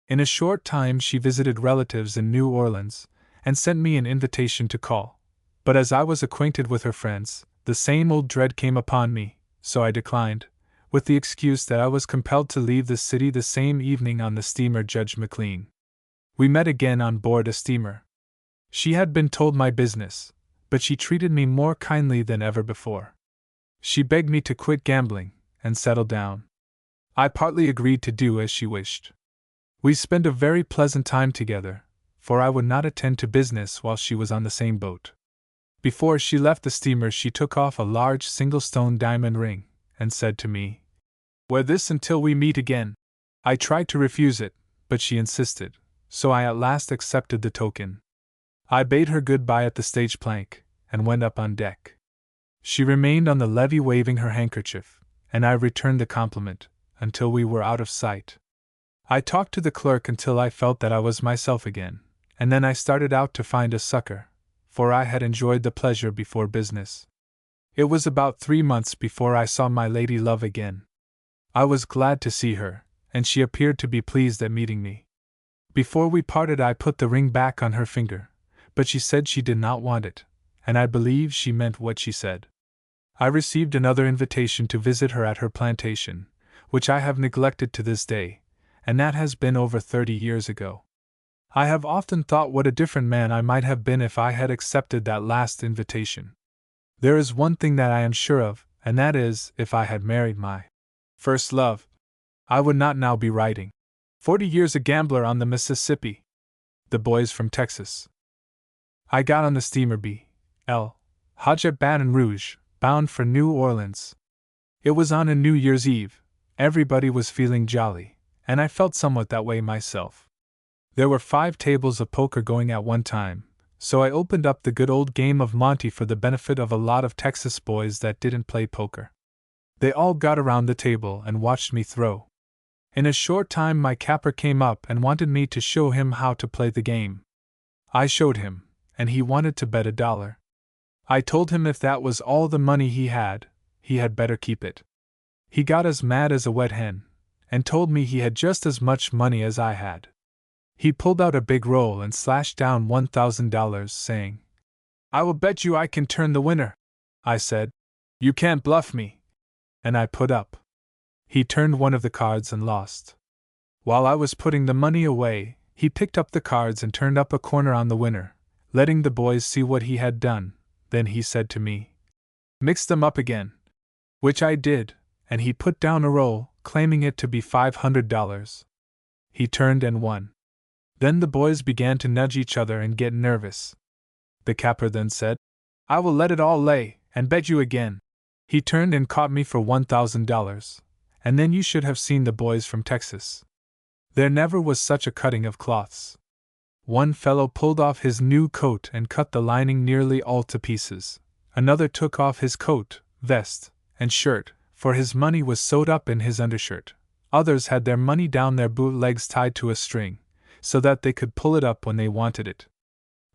In a short time she visited relatives in New Orleans, and sent me an invitation to call. But as I was acquainted with her friends, the same old dread came upon me, so I declined, with the excuse that I was compelled to leave the city the same evening on the steamer Judge McLean. We met again on board a steamer. She had been told my business, but she treated me more kindly than ever before. She begged me to quit gambling, and settle down. I partly agreed to do as she wished. We spent a very pleasant time together, for I would not attend to business while she was on the same boat. Before she left the steamer she took off a large single-stone diamond ring, and said to me, "Wear this until we meet again." I tried to refuse it, but she insisted, so I at last accepted the token. I bade her good-bye at the stage plank, and went up on deck. She remained on the levee waving her handkerchief, and I returned the compliment, until we were out of sight. I talked to the clerk until I felt that I was myself again, and then I started out to find a succor, for I had enjoyed the pleasure before business. It was about 3 months before I saw my lady love again. I was glad to see her, and she appeared to be pleased at meeting me. Before we parted I put the ring back on her finger, but she said she did not want it, and I believe she meant what she said. I received another invitation to visit her at her plantation, which I have neglected to this day, and that has been over 30 years ago. I have often thought what a different man I might have been if I had accepted that last invitation. There is one thing that I am sure of, and that is, if I had married my first love, I would not now be writing 40 years a gambler on the Mississippi. The Boys from Texas. I got on the steamer B.L. Hodge at Baton Rouge, bound for New Orleans. It was on a New Year's Eve. Everybody was feeling jolly, and I felt somewhat that way myself. There were 5 tables of poker going at one time, so I opened up the good old game of Monte for the benefit of a lot of Texas boys that didn't play poker. They all got around the table and watched me throw. In a short time my capper came up and wanted me to show him how to play the game. I showed him, and he wanted to bet $1. I told him if that was all the money he had better keep it. He got as mad as a wet hen, and told me he had just as much money as I had. He pulled out a big roll and slashed down $1,000, saying, "I will bet you I can turn the winner." I said, "You can't bluff me." And I put up. He turned one of the cards and lost. While I was putting the money away, he picked up the cards and turned up a corner on the winner, letting the boys see what he had done. Then he said to me, "Mix them up again." Which I did, and he put down a roll, claiming it to be $500. He turned and won. Then the boys began to nudge each other and get nervous. The capper then said, "I will let it all lay, and bet you again." He turned and caught me for $1,000, and then you should have seen the boys from Texas. There never was such a cutting of cloths. One fellow pulled off his new coat and cut the lining nearly all to pieces. Another took off his coat, vest, and shirt, for his money was sewed up in his undershirt. Others had their money down their boot legs tied to a string, so that they could pull it up when they wanted it.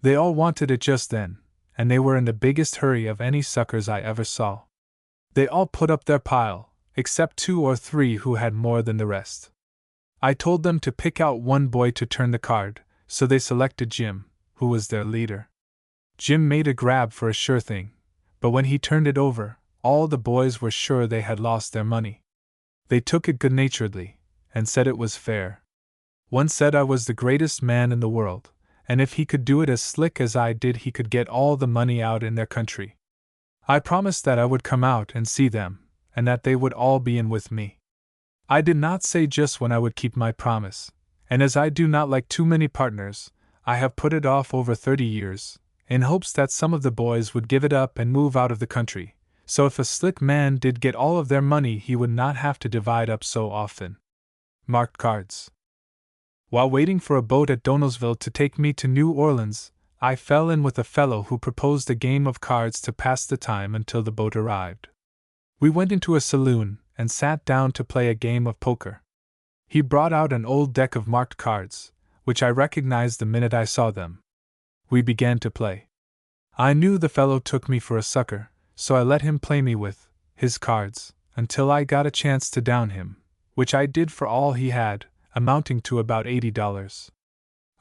They all wanted it just then, and they were in the biggest hurry of any suckers I ever saw. They all put up their pile, except 2 or 3 who had more than the rest. I told them to pick out one boy to turn the card, so they selected Jim, who was their leader. Jim made a grab for a sure thing, but when he turned it over, all the boys were sure they had lost their money. They took it good-naturedly, and said it was fair. One said I was the greatest man in the world, and if he could do it as slick as I did he could get all the money out in their country. I promised that I would come out and see them, and that they would all be in with me. I did not say just when I would keep my promise, and as I do not like too many partners, I have put it off over 30 years, in hopes that some of the boys would give it up and move out of the country, so if a slick man did get all of their money he would not have to divide up so often. Marked cards. While waiting for a boat at Donosville to take me to New Orleans, I fell in with a fellow who proposed a game of cards to pass the time until the boat arrived. We went into a saloon and sat down to play a game of poker. He brought out an old deck of marked cards, which I recognized the minute I saw them. We began to play. I knew the fellow took me for a sucker, so I let him play me with his cards until I got a chance to down him, which I did for all he had, amounting to about $80.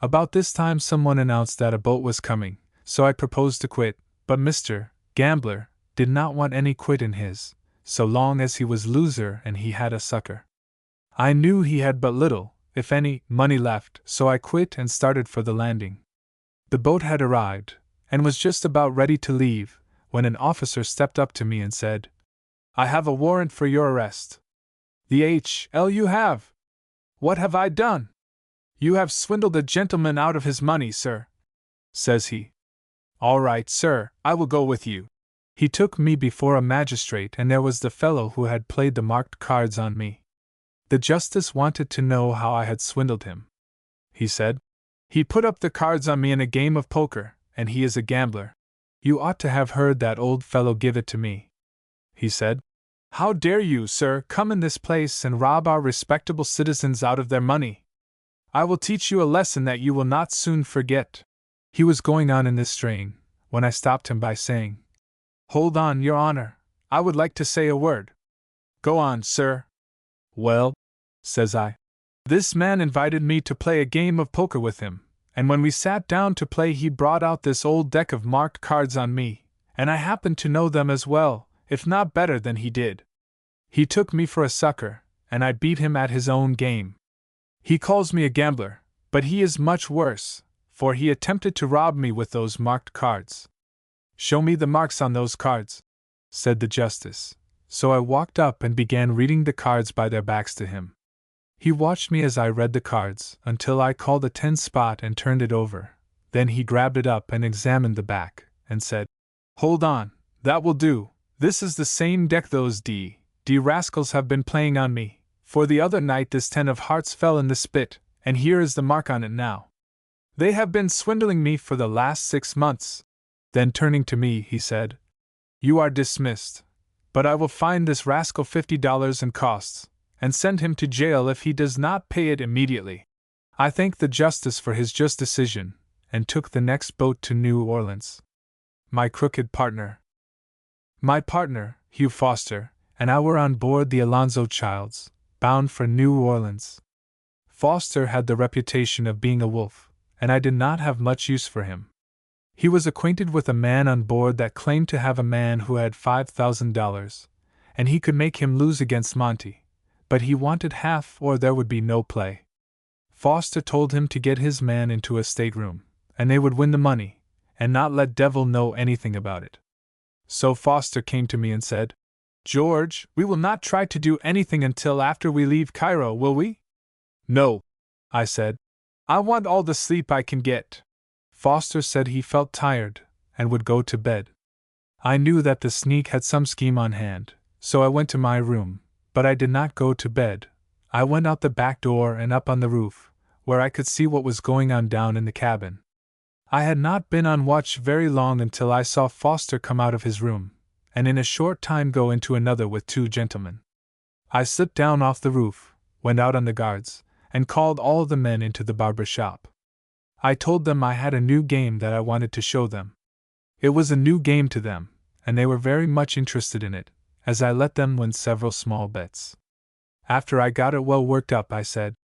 About this time someone announced that a boat was coming, so I proposed to quit, but Mr. Gambler did not want any quit in his, so long as he was loser and he had a sucker. I knew he had but little, if any, money left, so I quit and started for the landing. The boat had arrived, and was just about ready to leave, when an officer stepped up to me and said, "I have a warrant for your arrest." "The hell you have! What have I done?" "You have swindled a gentleman out of his money, sir," says he. "All right, sir, I will go with you." He took me before a magistrate, and there was the fellow who had played the marked cards on me. The justice wanted to know how I had swindled him. He said, "He put up the cards on me in a game of poker, and he is a gambler. You ought to have heard that old fellow give it to me," he said. "How dare you, sir, come in this place and rob our respectable citizens out of their money? I will teach you a lesson that you will not soon forget." He was going on in this strain, when I stopped him by saying, "Hold on, Your Honor, I would like to say a word." "Go on, sir." "Well," says I, "this man invited me to play a game of poker with him, and when we sat down to play he brought out this old deck of marked cards on me, and I happened to know them as well, if not better than he did. He took me for a sucker, and I beat him at his own game. He calls me a gambler, but he is much worse, for he attempted to rob me with those marked cards." "Show me the marks on those cards," said the justice, so I walked up and began reading the cards by their backs to him. He watched me as I read the cards, until I called a 10 spot and turned it over. Then he grabbed it up and examined the back, and said, "Hold on, that will do. This is the same deck those D rascals have been playing on me, for the other night this 10 of hearts fell in the spit, and here is the mark on it now. They have been swindling me for the last 6 months. Then turning to me, he said, "You are dismissed, but I will fine this rascal $50 in costs, and send him to jail if he does not pay it immediately." I thanked the justice for his just decision, and took the next boat to New Orleans. My crooked partner. My partner, Hugh Foster, and I were on board the Alonzo Childs, bound for New Orleans. Foster had the reputation of being a wolf, and I did not have much use for him. He was acquainted with a man on board that claimed to have a man who had $5,000, and he could make him lose against Monty, but he wanted half or there would be no play. Foster told him to get his man into a stateroom, and they would win the money, and not let Devil know anything about it. So Foster came to me and said, "George, we will not try to do anything until after we leave Cairo, will we?" "No," I said. "I want all the sleep I can get." Foster said he felt tired, and would go to bed. I knew that the sneak had some scheme on hand, so I went to my room, but I did not go to bed. I went out the back door and up on the roof, where I could see what was going on down in the cabin. I had not been on watch very long until I saw Foster come out of his room, and in a short time go into another with 2 gentlemen. I slipped down off the roof, went out on the guards, and called all the men into the barber shop. I told them I had a new game that I wanted to show them. It was a new game to them, and they were very much interested in it, as I let them win several small bets. After I got it well worked up, I said,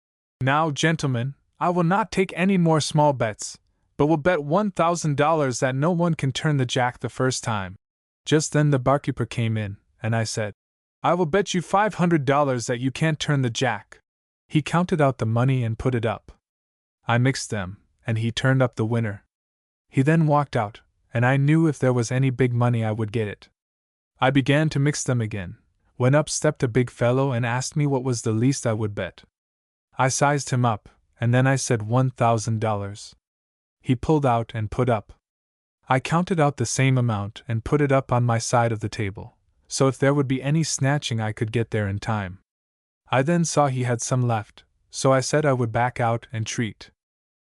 "Now, gentlemen, I will not take any more small bets, but will bet $1,000 that no one can turn the jack the first time." Just then the barkeeper came in, and I said, "I will bet you $500 that you can't turn the jack." He counted out the money and put it up. I mixed them, and he turned up the winner. He then walked out, and I knew if there was any big money I would get it. I began to mix them again, when up stepped a big fellow and asked me what was the least I would bet. I sized him up, and then I said $1,000. He pulled out and put up. I counted out the same amount and put it up on my side of the table, so if there would be any snatching I could get there in time. I then saw he had some left, so I said I would back out and treat.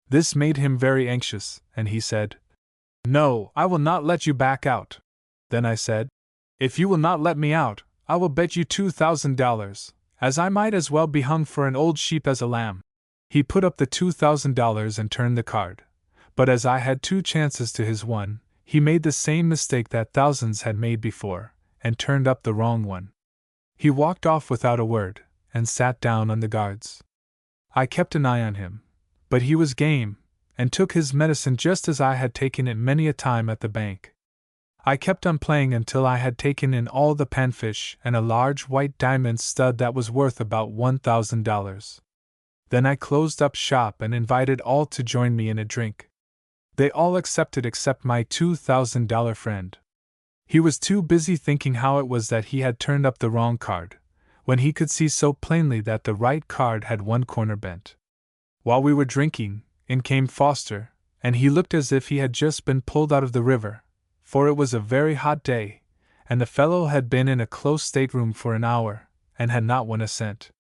This made him very anxious, and he said, "No, I will not let you back out." Then I said, "If you will not let me out, I will bet you $2,000, as I might as well be hung for an old sheep as a lamb." He put up the $2,000 and turned the card, but as I had 2 chances to his 1, he made the same mistake that thousands had made before, and turned up the wrong one. He walked off without a word, and sat down on the guards. I kept an eye on him, but he was game, and took his medicine just as I had taken it many a time at the bank. I kept on playing until I had taken in all the panfish and a large white diamond stud that was worth about $1,000. Then I closed up shop and invited all to join me in a drink. They all accepted except my $2,000 friend. He was too busy thinking how it was that he had turned up the wrong card, when he could see so plainly that the right card had one corner bent. While we were drinking, in came Foster, and he looked as if he had just been pulled out of the river, for it was a very hot day, and the fellow had been in a close stateroom for an hour, and had not won a cent.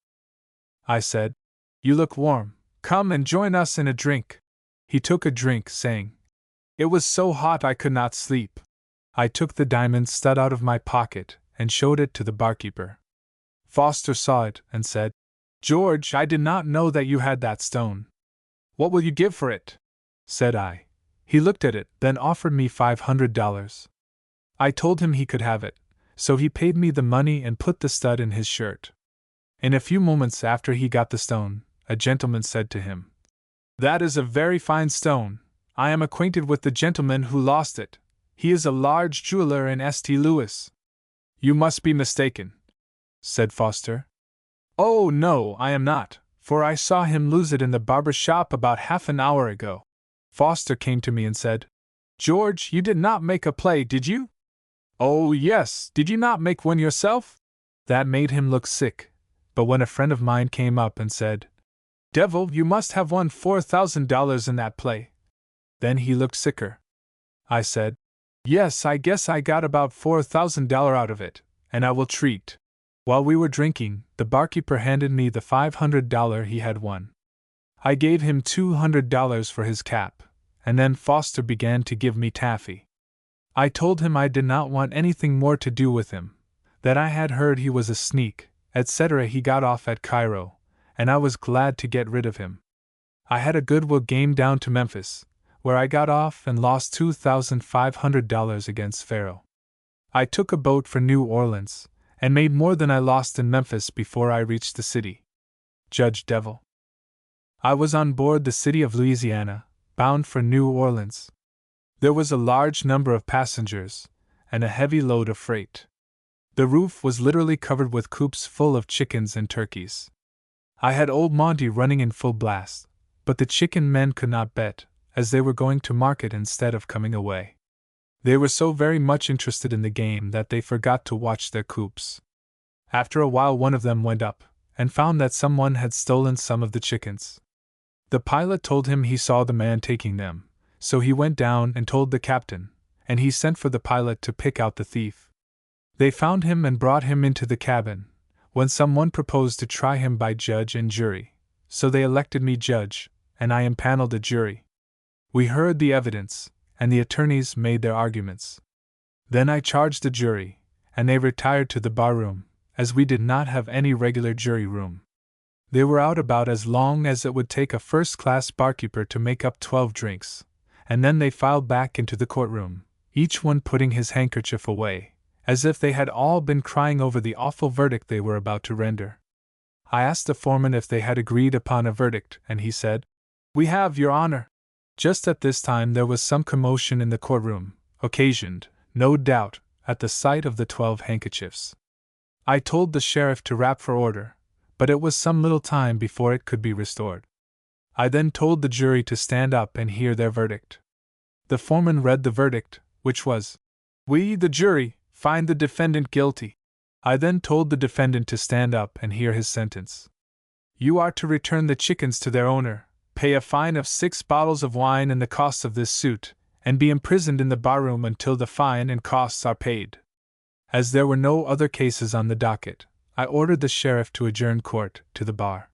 I said, "You look warm, come and join us in a drink." He took a drink, saying, "It was so hot I could not sleep." I took the diamond stud out of my pocket, and showed it to the barkeeper. Foster saw it, and said, "George, I did not know that you had that stone." "What will you give for it?" said I. He looked at it, then offered me $500. I told him he could have it, so he paid me the money and put the stud in his shirt. In a few moments after he got the stone, a gentleman said to him, "That is a very fine stone. I am acquainted with the gentleman who lost it. He is a large jeweler in St. Louis." "You must be mistaken," said Foster. "Oh, no, I am not, for I saw him lose it in the barber shop about half an hour ago." Foster came to me and said, "George, you did not make a play, did you?" "Oh, yes, did you not make one yourself?" That made him look sick, but when a friend of mine came up and said, "Devil, you must have won $4,000 in that play," then he looked sicker. I said, "Yes, I guess I got about $4,000 out of it, and I will treat." While we were drinking, the barkeeper handed me the $500 he had won. I gave him $200 for his cap, and then Foster began to give me taffy. I told him I did not want anything more to do with him, that I had heard he was a sneak, etc. He got off at Cairo, and I was glad to get rid of him. I had a goodwill game down to Memphis, where I got off and lost $2,500 against Pharaoh. I took a boat for New Orleans, and made more than I lost in Memphis before I reached the city. Judge Devil. I was on board the City of Louisiana, bound for New Orleans. There was a large number of passengers, and a heavy load of freight. The roof was literally covered with coops full of chickens and turkeys. I had old Monty running in full blast, but the chicken men could not bet, as they were going to market instead of coming away. They were so very much interested in the game that they forgot to watch their coops. After a while one of them went up, and found that someone had stolen some of the chickens. The pilot told him he saw the man taking them, so he went down and told the captain, and he sent for the pilot to pick out the thief. They found him and brought him into the cabin, when someone proposed to try him by judge and jury, so they elected me judge, and I impaneled a jury. We heard the evidence, and the attorneys made their arguments. Then I charged the jury, and they retired to the bar-room, as we did not have any regular jury room. They were out about as long as it would take a first-class barkeeper to make up 12 drinks, and then they filed back into the courtroom, each one putting his handkerchief away, as if they had all been crying over the awful verdict they were about to render. I asked the foreman if they had agreed upon a verdict, and he said, "We have, Your Honor." Just at this time there was some commotion in the courtroom, occasioned, no doubt, at the sight of the 12 handkerchiefs. I told the sheriff to rap for order, but it was some little time before it could be restored. I then told the jury to stand up and hear their verdict. The foreman read the verdict, which was, "We, the jury, find the defendant guilty." I then told the defendant to stand up and hear his sentence. "You are to return the chickens to their owner, pay a fine of 6 bottles of wine and the costs of this suit, and be imprisoned in the barroom until the fine and costs are paid." As there were no other cases on the docket, I ordered the sheriff to adjourn court to the bar.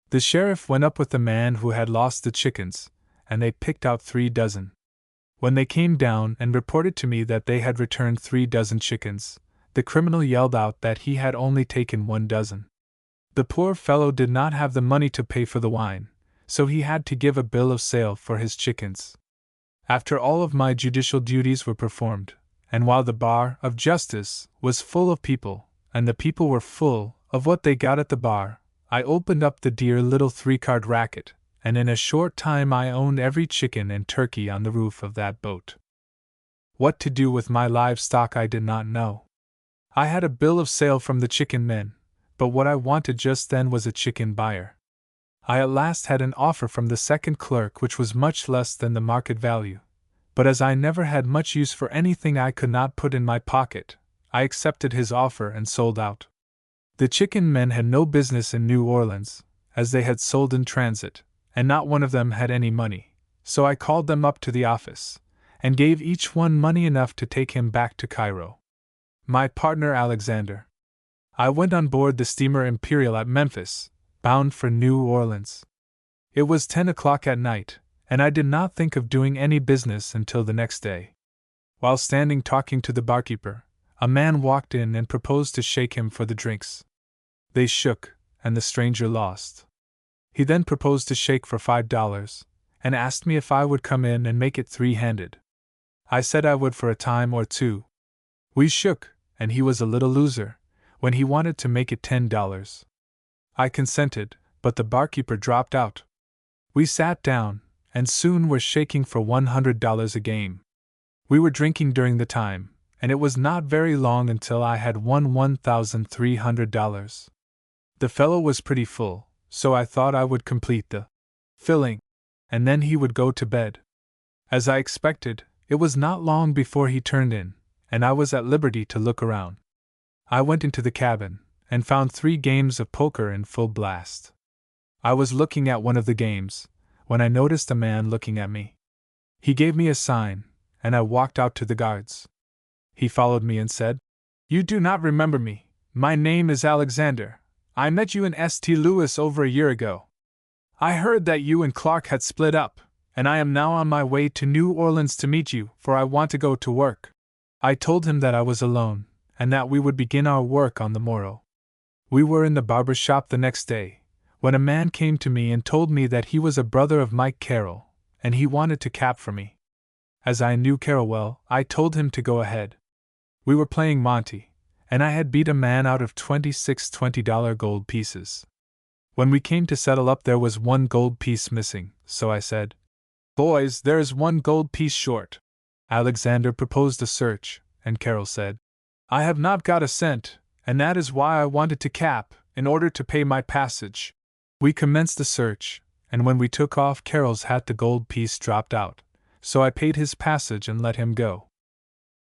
The sheriff went up with the man who had lost the chickens, and they picked out 3 dozen. When they came down and reported to me that they had returned 3 dozen chickens, the criminal yelled out that he had only taken 1 dozen. The poor fellow did not have the money to pay for the wine, so he had to give a bill of sale for his chickens. After all of my judicial duties were performed, and while the bar of justice was full of people, and the people were full of what they got at the bar, I opened up the dear little 3-card racket, and in a short time I owned every chicken and turkey on the roof of that boat. What to do with my livestock I did not know. I had a bill of sale from the chicken men, but what I wanted just then was a chicken buyer. I at last had an offer from the second clerk which was much less than the market value, but as I never had much use for anything I could not put in my pocket, I accepted his offer and sold out. The chicken men had no business in New Orleans, as they had sold in transit, and not one of them had any money, so I called them up to the office, and gave each one money enough to take him back to Cairo. My partner Alexander. I went on board the steamer Imperial at Memphis, bound for New Orleans. It was 10 o'clock at night, and I did not think of doing any business until the next day. While standing talking to the barkeeper, a man walked in and proposed to shake him for the drinks. They shook, and the stranger lost. He then proposed to shake for $5, and asked me if I would come in and make it 3-handed. I said I would for a time or 2. We shook, and he was a little loser, when he wanted to make it $10. I consented, but the barkeeper dropped out. We sat down, and soon were shaking for $100 a game. We were drinking during the time, and it was not very long until I had won $1,300. The fellow was pretty full, so I thought I would complete the filling, and then he would go to bed. As I expected, it was not long before he turned in, and I was at liberty to look around. I went into the cabin, and found 3 games of poker in full blast. I was looking at one of the games, when I noticed a man looking at me. He gave me a sign, and I walked out to the guards. He followed me and said, "You do not remember me. My name is Alexander. I met you in St. Louis over a year ago. I heard that you and Clark had split up, and I am now on my way to New Orleans to meet you, for I want to go to work." I told him that I was alone, and that we would begin our work on the morrow. We were in the barber shop the next day, when a man came to me and told me that he was a brother of Mike Carroll, and he wanted to cap for me. As I knew Carroll well, I told him to go ahead. We were playing Monte, and I had beat a man out of 26 $20 gold pieces. When we came to settle up there was 1 gold piece missing, so I said, "Boys, there is 1 gold piece short." Alexander proposed a search, and Carroll said, I have not got a cent, and that is why I wanted to cap, in order to pay my passage. We commenced the search, and when we took off Carol's hat the gold piece dropped out, so I paid his passage and let him go.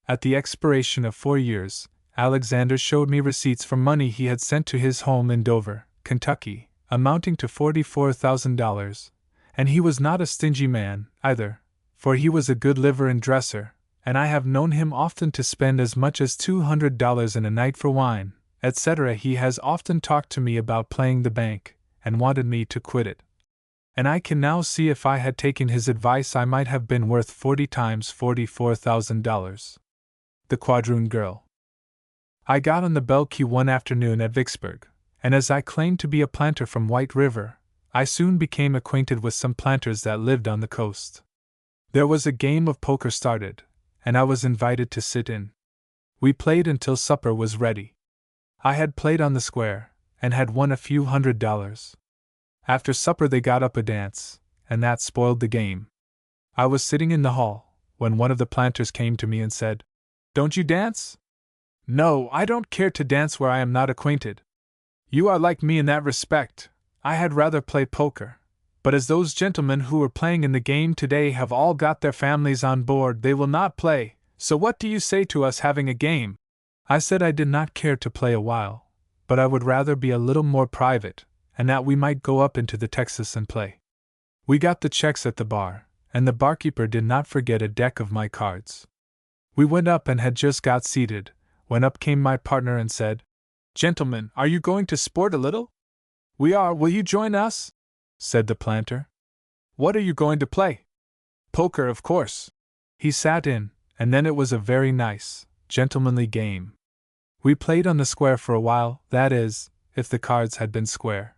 At the expiration of 4 years, Alexander showed me receipts for money he had sent to his home in Dover, Kentucky, amounting to $44,000, and he was not a stingy man, either, for he was a good liver and dresser, and I have known him often to spend as much as $200 in a night for wine, etc. He has often talked to me about playing the bank, and wanted me to quit it. And I can now see if I had taken his advice I might have been worth 40 times $44,000. The Quadroon Girl. I got on the Belle Queue one afternoon at Vicksburg, and as I claimed to be a planter from White River, I soon became acquainted with some planters that lived on the coast. There was a game of poker started, and I was invited to sit in. We played until supper was ready. I had played on the square, and had won a few $100s. After supper they got up a dance, and that spoiled the game. I was sitting in the hall, when one of the planters came to me and said, "Don't you dance?" "No, I don't care to dance where I am not acquainted." "You are like me in that respect. I had rather play poker. But as those gentlemen who were playing in the game today have all got their families on board, they will not play, so what do you say to us having a game?" I said I did not care to play a while, but I would rather be a little more private, and that we might go up into the Texas and play. We got the checks at the bar, and the barkeeper did not forget a deck of my cards. We went up and had just got seated, when up came my partner and said, "Gentlemen, are you going to sport a little?" "We are, will you join us?" said the planter. "What are you going to play?" "Poker, of course." He sat in, and then it was a very nice, gentlemanly game. We played on the square for a while, that is, if the cards had been square.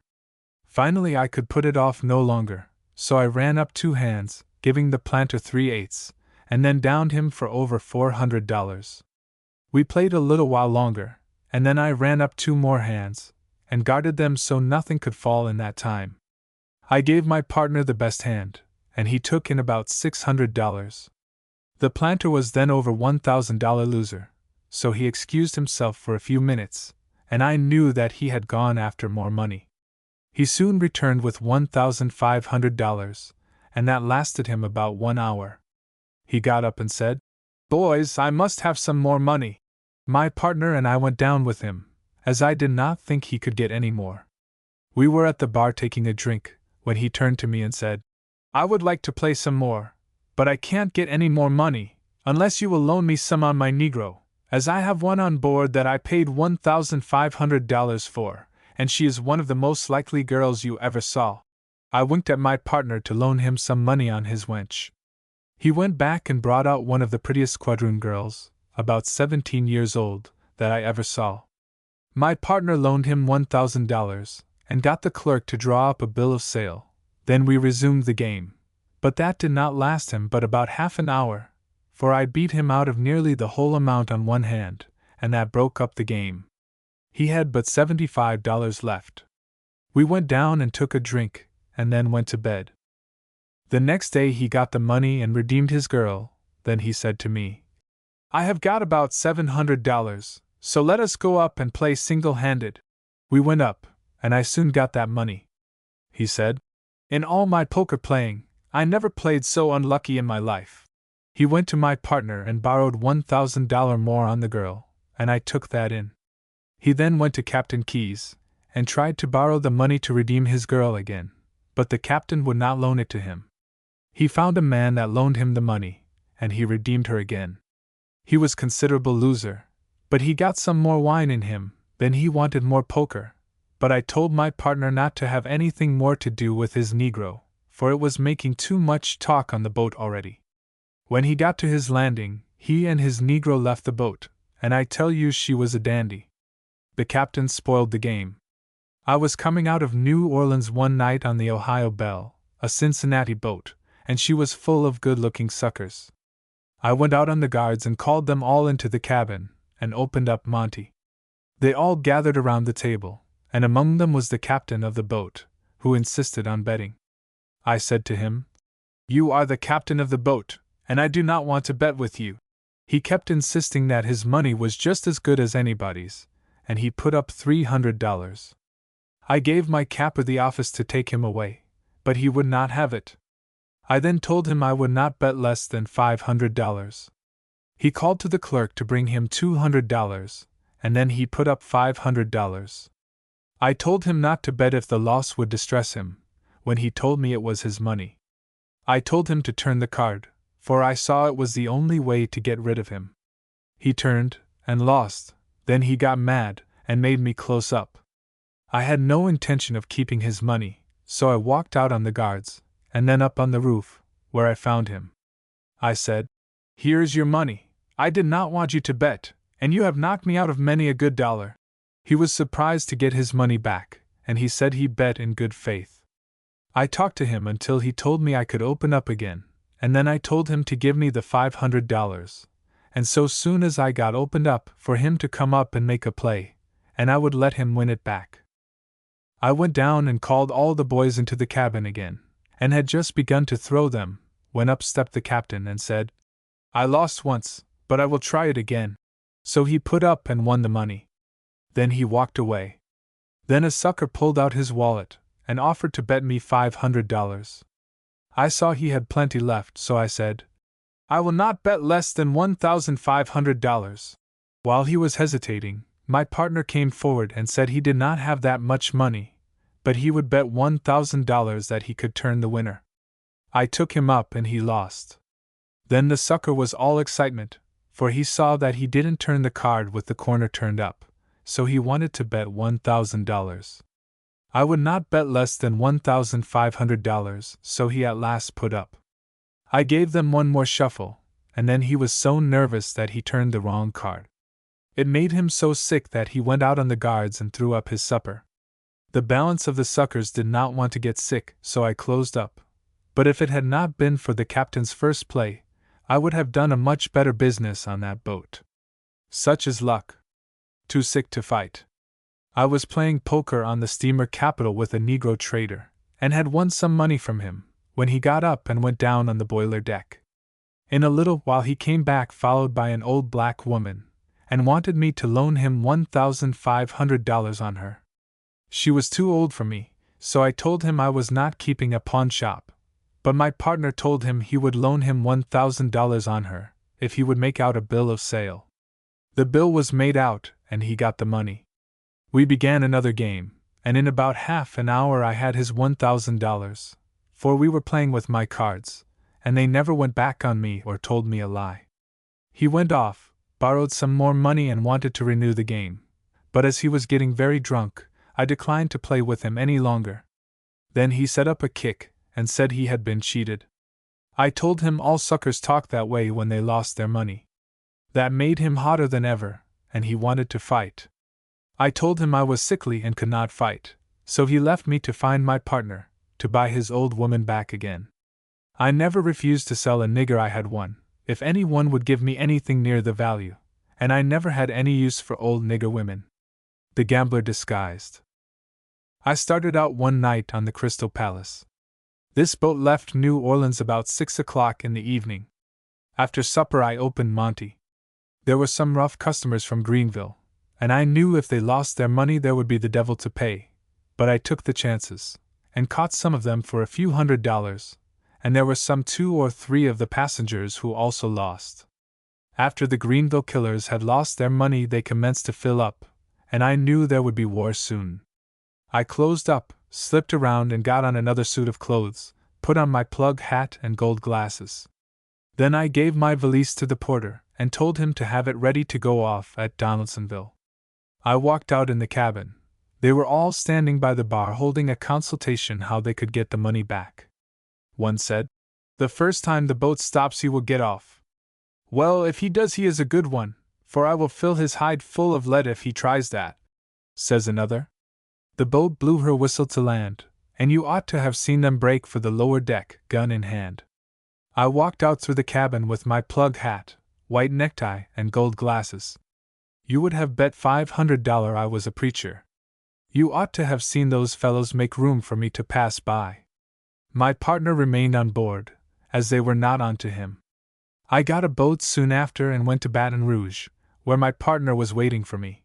Finally I could put it off no longer, so I ran up 2 hands, giving the planter 3/8, and then downed him for over $400. We played a little while longer, and then I ran up 2 more hands, and guarded them so nothing could fall in that time. I gave my partner the best hand, and he took in about $600. The planter was then over $1,000 loser, so he excused himself for a few minutes, and I knew that he had gone after more money. He soon returned with $1,500, and that lasted him about 1 hour. He got up and said, "Boys, I must have some more money." My partner and I went down with him, as I did not think he could get any more. We were at the bar taking a drink, when he turned to me and said, "I would like to play some more, but I can't get any more money, unless you will loan me some on my Negro, as I have one on board that I paid $1,500 for, and she is one of the most likely girls you ever saw." I winked at my partner to loan him some money on his wench. He went back and brought out one of the prettiest quadroon girls, about 17 years old, that I ever saw. My partner loaned him $1,000, and got the clerk to draw up a bill of sale. Then we resumed the game. But that did not last him but about half an hour, for I beat him out of nearly the whole amount on one hand, and that broke up the game. He had but $75 left. We went down and took a drink, and then went to bed. The next day he got the money and redeemed his girl. Then he said to me, "I have got about $700, so let us go up and play single-handed." We went up, and I soon got that money. He said, "In all my poker playing, I never played so unlucky in my life." He went to my partner and borrowed $1,000 more on the girl, and I took that in. He then went to Captain Keyes, and tried to borrow the money to redeem his girl again, but the captain would not loan it to him. He found a man that loaned him the money, and he redeemed her again. He was considerable loser, but he got some more wine in him, then he wanted more poker, but I told my partner not to have anything more to do with his Negro, for it was making too much talk on the boat already. When he got to his landing, he and his Negro left the boat, and I tell you she was a dandy. The captain spoiled the game. I was coming out of New Orleans one night on the Ohio Belle, a Cincinnati boat, and she was full of good-looking suckers. I went out on the guards and called them all into the cabin, and opened up Monty. They all gathered around the table, and among them was the captain of the boat, who insisted on betting. I said to him, "You are the captain of the boat, and I do not want to bet with you." He kept insisting that his money was just as good as anybody's, and he put up $300. I gave my capper the office to take him away, but he would not have it. I then told him I would not bet less than $500. He called to the clerk to bring him $200, and then he put up $500. I told him not to bet if the loss would distress him, when he told me it was his money. I told him to turn the card, for I saw it was the only way to get rid of him. He turned, and lost. Then he got mad, and made me close up. I had no intention of keeping his money, so I walked out on the guards, and then up on the roof, where I found him. I said, "Here is your money. I did not want you to bet, and you have knocked me out of many a good dollar." He was surprised to get his money back, and he said he bet in good faith. I talked to him until he told me I could open up again, and then I told him to give me the $500, and so soon as I got opened up for him to come up and make a play, and I would let him win it back. I went down and called all the boys into the cabin again, and had just begun to throw them, when up stepped the captain and said, "I lost once, but I will try it again." So he put up and won the money. Then he walked away. Then a sucker pulled out his wallet and offered to bet me $500. I saw he had plenty left, so I said, "I will not bet less than $1,500. While he was hesitating, my partner came forward and said he did not have that much money, but he would bet $1,000 that he could turn the winner. I took him up and he lost. Then the sucker was all excitement, for he saw that he didn't turn the card with the corner turned up, so he wanted to bet $1,000. I would not bet less than $1,500, so he at last put up. I gave them one more shuffle, and then he was so nervous that he turned the wrong card. It made him so sick that he went out on the guards and threw up his supper. The balance of the suckers did not want to get sick, so I closed up. But if it had not been for the captain's first play, I would have done a much better business on that boat. Such is luck. Too sick to fight. I was playing poker on the steamer Capital with a Negro trader, and had won some money from him, when he got up and went down on the boiler deck. In a little while he came back followed by an old black woman, and wanted me to loan him $1,500 on her. She was too old for me, so I told him I was not keeping a pawn shop, but my partner told him he would loan him $1,000 on her, if he would make out a bill of sale. The bill was made out, and he got the money. We began another game, and in about half an hour I had his $1,000, for we were playing with my cards, and they never went back on me or told me a lie. He went off, borrowed some more money and wanted to renew the game, but as he was getting very drunk, I declined to play with him any longer. Then he set up a kick, and said he had been cheated. I told him all suckers talked that way when they lost their money. That made him hotter than ever, and he wanted to fight. I told him I was sickly and could not fight, so he left me to find my partner, to buy his old woman back again. I never refused to sell a nigger I had won, if any one would give me anything near the value, and I never had any use for old nigger women. The Gambler Disguised. I started out one night on the Crystal Palace. This boat left New Orleans about 6 o'clock in the evening. After supper I opened Monty. There were some rough customers from Greenville, and I knew if they lost their money there would be the devil to pay, but I took the chances, and caught some of them for a few $100s, and there were some 2 or 3 of the passengers who also lost. After the Greenville killers had lost their money they commenced to fill up, and I knew there would be war soon. I closed up, slipped around and got on another suit of clothes, put on my plug hat and gold glasses. Then I gave my valise to the porter, and told him to have it ready to go off at Donaldsonville. I walked out in the cabin. They were all standing by the bar holding a consultation how they could get the money back. One said, "The first time the boat stops he will get off." "Well, if he does he is a good one, for I will fill his hide full of lead if he tries that," says another. The boat blew her whistle to land, and you ought to have seen them break for the lower deck, gun in hand. I walked out through the cabin with my plug hat, white necktie, and gold glasses. You would have bet $500 I was a preacher. You ought to have seen those fellows make room for me to pass by. My partner remained on board, as they were not on to him. I got a boat soon after and went to Baton Rouge, where my partner was waiting for me.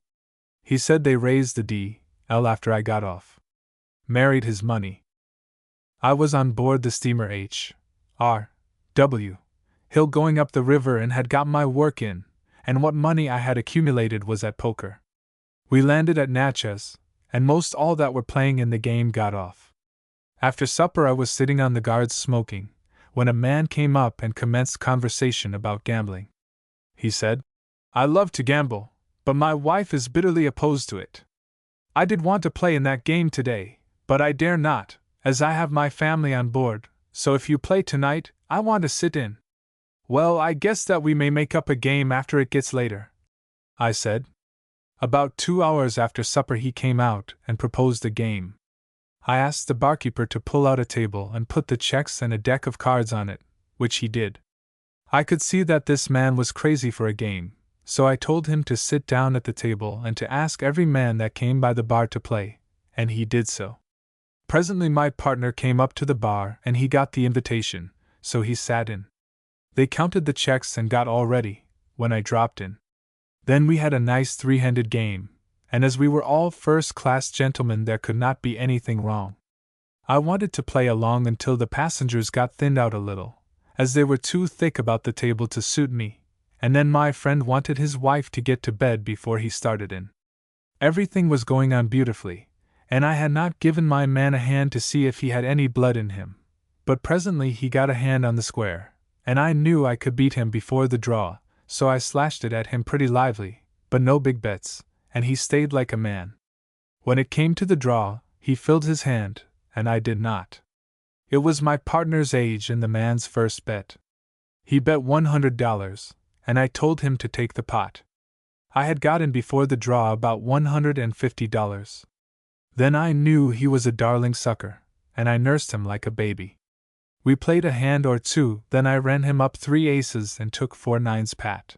He said they raised the D.L. after I got off. Married his money. I was on board the steamer H.R.W. Hill going up the river and had got my work in, and what money I had accumulated was at poker. We landed at Natchez, and most all that were playing in the game got off. After supper I was sitting on the guards smoking, when a man came up and commenced conversation about gambling. He said, "I love to gamble, but my wife is bitterly opposed to it. I did want to play in that game today, but I dare not, as I have my family on board, so if you play tonight, I want to sit in." "Well, I guess that we may make up a game after it gets later," I said. About 2 hours after supper he came out and proposed a game. I asked the barkeeper to pull out a table and put the checks and a deck of cards on it, which he did. I could see that this man was crazy for a game, so I told him to sit down at the table and to ask every man that came by the bar to play, and he did so. Presently my partner came up to the bar and he got the invitation, so he sat in. They counted the checks and got all ready, when I dropped in. Then we had a nice three-handed game, and as we were all first-class gentlemen there could not be anything wrong. I wanted to play along until the passengers got thinned out a little, as they were too thick about the table to suit me, and then my friend wanted his wife to get to bed before he started in. Everything was going on beautifully, and I had not given my man a hand to see if he had any blood in him, but presently he got a hand on the square, and I knew I could beat him before the draw, so I slashed it at him pretty lively, but no big bets, and he stayed like a man. When it came to the draw, he filled his hand, and I did not. It was my partner's age and the man's first bet. He bet $100, and I told him to take the pot. I had gotten before the draw about $150. Then I knew he was a darling sucker, and I nursed him like a baby. We played a hand or two, then I ran him up 3 aces and took 4 nines pat.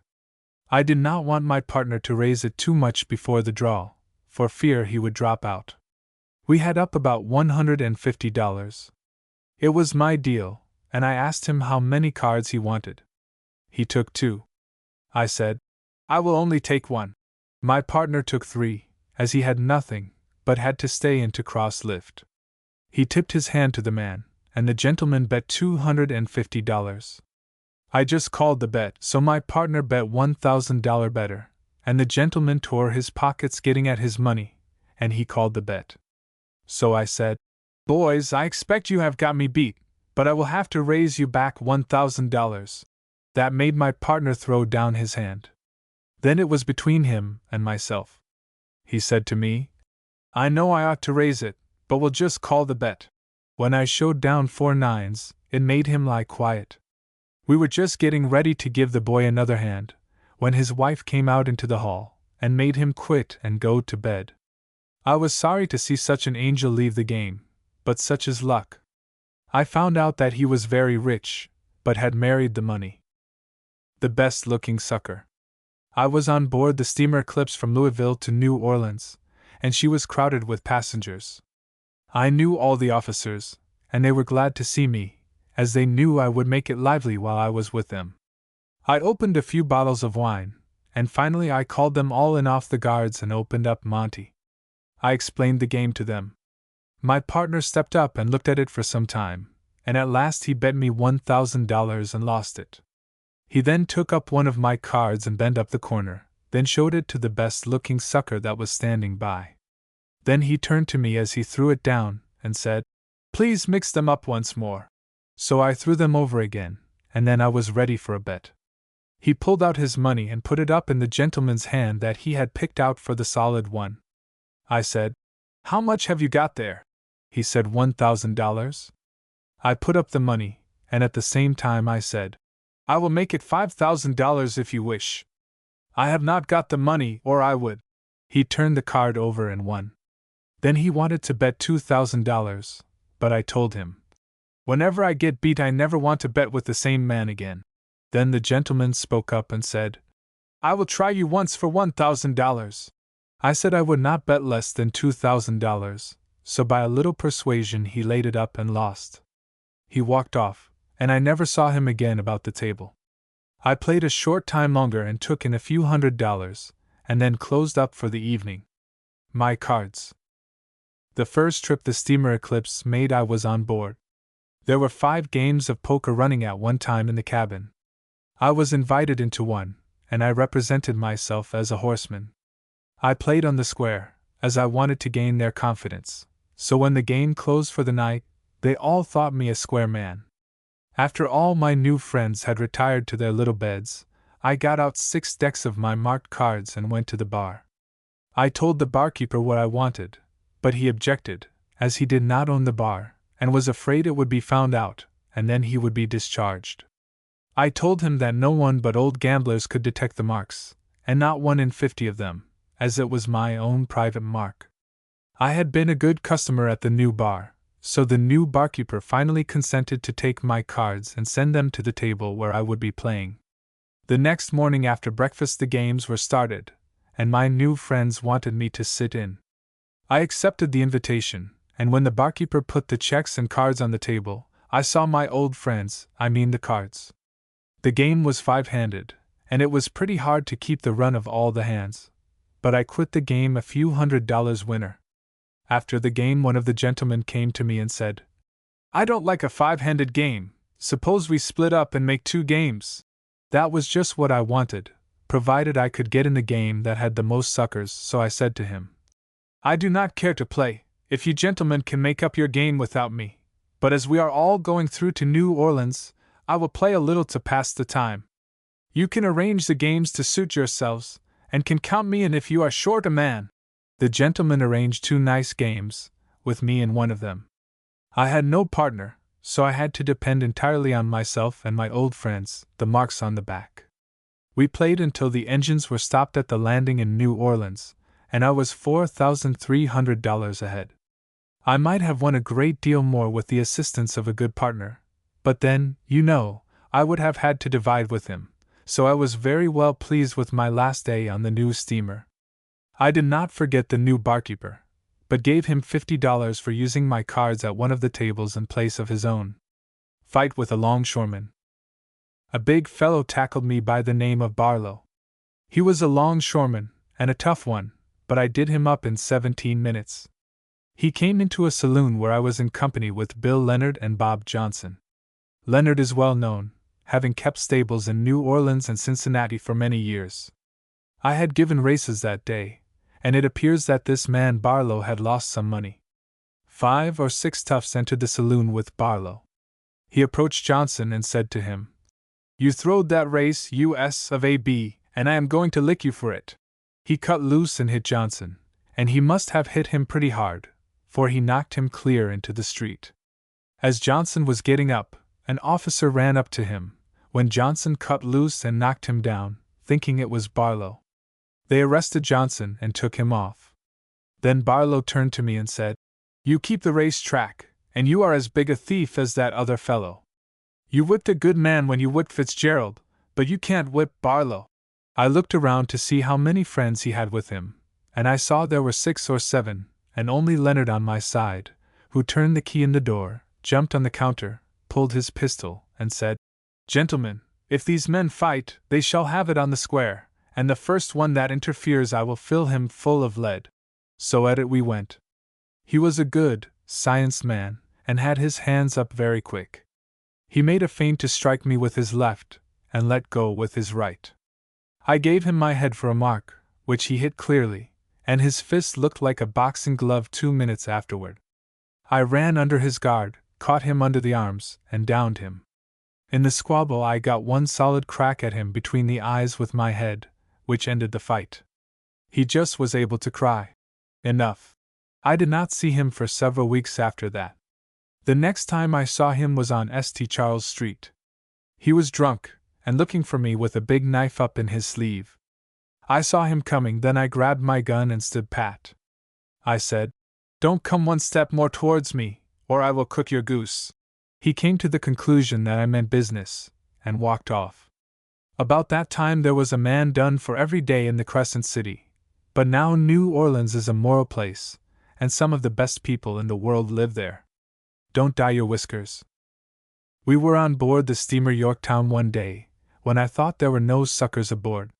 I did not want my partner to raise it too much before the draw, for fear he would drop out. We had up about $150. It was my deal, and I asked him how many cards he wanted. He took 2. I said, "I will only take 1. My partner took 3, as he had nothing, but had to stay in to cross-lift. He tipped his hand to the man, and the gentleman bet $250. I just called the bet, so my partner bet $1,000 better, and the gentleman tore his pockets getting at his money, and he called the bet. So I said, "Boys, I expect you have got me beat, but I will have to raise you back $1,000. That made my partner throw down his hand. Then it was between him and myself. He said to me, "I know I ought to raise it, but we'll just call the bet." When I showed down 4 nines, it made him lie quiet. We were just getting ready to give the boy another hand, when his wife came out into the hall, and made him quit and go to bed. I was sorry to see such an angel leave the game, but such is luck. I found out that he was very rich, but had married the money. The best-looking sucker. I was on board the steamer Eclipse from Louisville to New Orleans, and she was crowded with passengers. I knew all the officers, and they were glad to see me, as they knew I would make it lively while I was with them. I opened a few bottles of wine, and finally I called them all in off the guards and opened up Monty. I explained the game to them. My partner stepped up and looked at it for some time, and at last he bet me $1,000 and lost it. He then took up one of my cards and bent up the corner, then showed it to the best-looking sucker that was standing by. Then he turned to me as he threw it down, and said, "Please mix them up once more." So I threw them over again, and then I was ready for a bet. He pulled out his money and put it up in the gentleman's hand that he had picked out for the solid one. I said, "How much have you got there?" He said $1,000. I put up the money, and at the same time I said, "I will make it $5,000 if you wish." "I have not got the money, or I would." He turned the card over and won. Then he wanted to bet $2,000, but I told him, "Whenever I get beat I never want to bet with the same man again." Then the gentleman spoke up and said, "I will try you once for $1,000. I said I would not bet less than $2,000, so by a little persuasion he laid it up and lost. He walked off, and I never saw him again about the table. I played a short time longer and took in a few $100, and then closed up for the evening. My cards. The first trip the steamer Eclipse made I was on board. There were 5 games of poker running at one time in the cabin. I was invited into one, and I represented myself as a horseman. I played on the square, as I wanted to gain their confidence, so when the game closed for the night, they all thought me a square man. After all my new friends had retired to their little beds, I got out 6 decks of my marked cards and went to the bar. I told the barkeeper what I wanted, but he objected, as he did not own the bar, and was afraid it would be found out, and then he would be discharged. I told him that no one but old gamblers could detect the marks, and not 1 in 50 of them, as it was my own private mark. I had been a good customer at the new bar, so the new barkeeper finally consented to take my cards and send them to the table where I would be playing. The next morning after breakfast the games were started, and my new friends wanted me to sit in. I accepted the invitation, and when the barkeeper put the checks and cards on the table, I saw my old friends, I mean the cards. The game was 5-handed, and it was pretty hard to keep the run of all the hands, but I quit the game a few $100 winner. After the game one of the gentlemen came to me and said, "I don't like a 5-handed game, suppose we split up and make 2 games?" That was just what I wanted, provided I could get in the game that had the most suckers, so I said to him, "I do not care to play, if you gentlemen can make up your game without me, but as we are all going through to New Orleans, I will play a little to pass the time. You can arrange the games to suit yourselves, and can count me in if you are short a man." The gentleman arranged 2 nice games, with me in one of them. I had no partner, so I had to depend entirely on myself and my old friends, the marks on the back. We played until the engines were stopped at the landing in New Orleans, and I was $4,300 ahead. I might have won a great deal more with the assistance of a good partner, but then, I would have had to divide with him, so I was very well pleased with my last day on the new steamer. I did not forget the new barkeeper, but gave him $50 for using my cards at one of the tables in place of his own. Fight with a longshoreman. A big fellow tackled me by the name of Barlow. He was a longshoreman, and a tough one, but I did him up in 17 minutes. He came into a saloon where I was in company with Bill Leonard and Bob Johnson. Leonard is well known, having kept stables in New Orleans and Cincinnati for many years. I had given races that day, and it appears that this man Barlow had lost some money. 5 or 6 toughs entered the saloon with Barlow. He approached Johnson and said to him, "You throwed that race, US of AB, and I am going to lick you for it." He cut loose and hit Johnson, and he must have hit him pretty hard, for he knocked him clear into the street. As Johnson was getting up, an officer ran up to him, when Johnson cut loose and knocked him down, thinking it was Barlow. They arrested Johnson and took him off. Then Barlow turned to me and said, "You keep the race track, and you are as big a thief as that other fellow. You whipped a good man when you whipped Fitzgerald, but you can't whip Barlow." I looked around to see how many friends he had with him, and I saw there were 6 or 7, and only Leonard on my side, who turned the key in the door, jumped on the counter, pulled his pistol, and said, "Gentlemen, if these men fight, they shall have it on the square, and the first one that interferes I will fill him full of lead." So at it we went. He was a good, science man, and had his hands up very quick. He made a feint to strike me with his left, and let go with his right. I gave him my head for a mark, which he hit clearly, and his fist looked like a boxing glove 2 minutes afterward. I ran under his guard, caught him under the arms, and downed him. In the squabble I got one solid crack at him between the eyes with my head, which ended the fight. He just was able to cry, "Enough." I did not see him for several weeks after that. The next time I saw him was on St. Charles Street. He was drunk, and looking for me with a big knife up in his sleeve. I saw him coming, then I grabbed my gun and stood pat. I said, "Don't come one step more towards me, or I will cook your goose." He came to the conclusion that I meant business, and walked off. About that time there was a man done for every day in the Crescent City, but now New Orleans is a moral place, and some of the best people in the world live there. Don't dye your whiskers. We were on board the steamer Yorktown one day, when I thought there were no suckers aboard.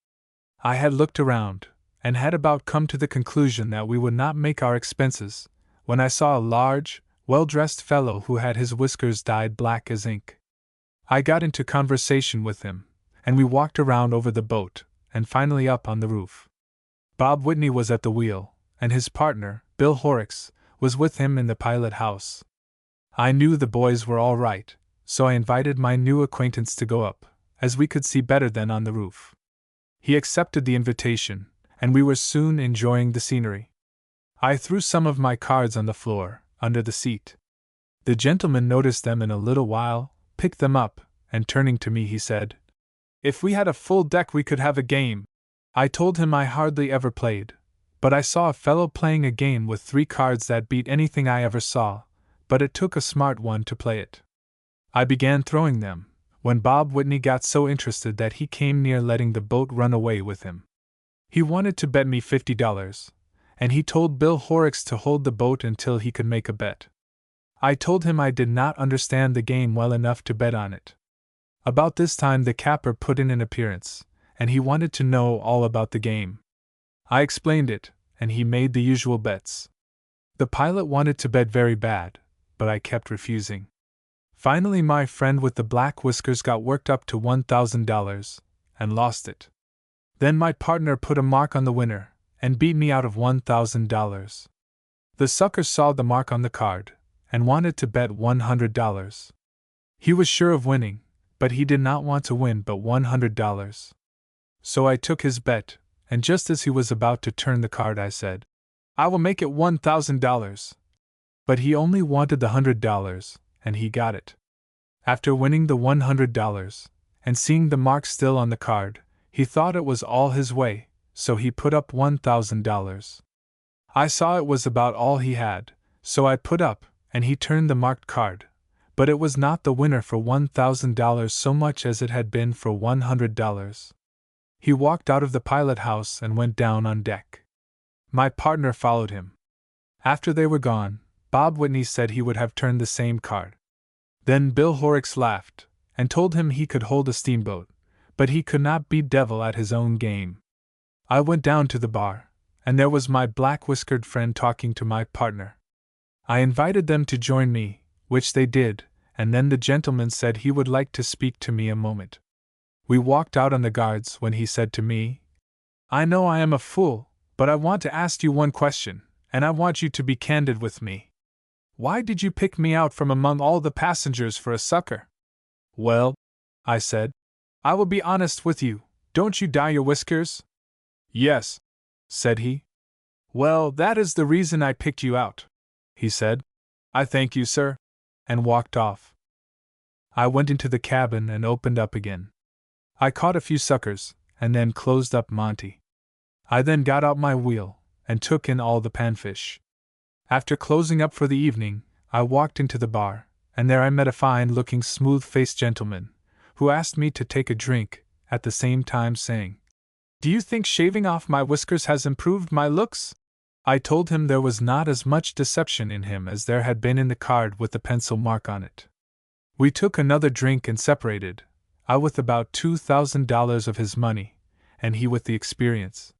I had looked around, and had about come to the conclusion that we would not make our expenses, when I saw a large, well-dressed fellow who had his whiskers dyed black as ink. I got into conversation with him, and we walked around over the boat, and finally up on the roof. Bob Whitney was at the wheel, and his partner, Bill Horrocks, was with him in the pilot house. I knew the boys were all right, so I invited my new acquaintance to go up, as we could see better than on the roof. He accepted the invitation, and we were soon enjoying the scenery. I threw some of my cards on the floor, under the seat. The gentleman noticed them in a little while, picked them up, and turning to me he said, "If we had a full deck we could have a game." I told him I hardly ever played, but I saw a fellow playing a game with 3 cards that beat anything I ever saw, but it took a smart one to play it. I began throwing them, when Bob Whitney got so interested that he came near letting the boat run away with him. He wanted to bet me $50, and he told Bill Horrocks to hold the boat until he could make a bet. I told him I did not understand the game well enough to bet on it. About this time the capper put in an appearance, and he wanted to know all about the game. I explained it, and he made the usual bets. The pilot wanted to bet very bad, but I kept refusing. Finally my friend with the black whiskers got worked up to $1,000, and lost it. Then my partner put a mark on the winner, and beat me out of $1,000. The sucker saw the mark on the card, and wanted to bet $100. He was sure of winning, but he did not want to win but $100. So I took his bet, and just as he was about to turn the card I said, "I will make it $1,000. But he only wanted the $100, and he got it. After winning the $100, and seeing the mark still on the card, he thought it was all his way, so he put up $1,000. I saw it was about all he had, so I put up, and he turned the marked card, but it was not the winner for $1,000 so much as it had been for $100. He walked out of the pilot house and went down on deck. My partner followed him. After they were gone, Bob Whitney said he would have turned the same card. Then Bill Horrocks laughed, and told him he could hold a steamboat, but he could not beat Devil at his own game. I went down to the bar, and there was my black-whiskered friend talking to my partner. I invited them to join me, which they did, and then the gentleman said he would like to speak to me a moment. We walked out on the guards when he said to me, "I know I am a fool, but I want to ask you one question, and I want you to be candid with me. Why did you pick me out from among all the passengers for a sucker?" "Well," I said, "I will be honest with you. Don't you dye your whiskers?" "Yes," said he. "Well, that is the reason I picked you out," he said. "I thank you, sir," and walked off. I went into the cabin and opened up again. I caught a few suckers, and then closed up Monty. I then got out my wheel, and took in all the panfish. After closing up for the evening, I walked into the bar, and there I met a fine-looking, smooth-faced gentleman, who asked me to take a drink, at the same time saying, "Do you think shaving off my whiskers has improved my looks?" I told him there was not as much deception in him as there had been in the card with the pencil mark on it. We took another drink and separated, I with about $2,000 of his money, and he with the experience.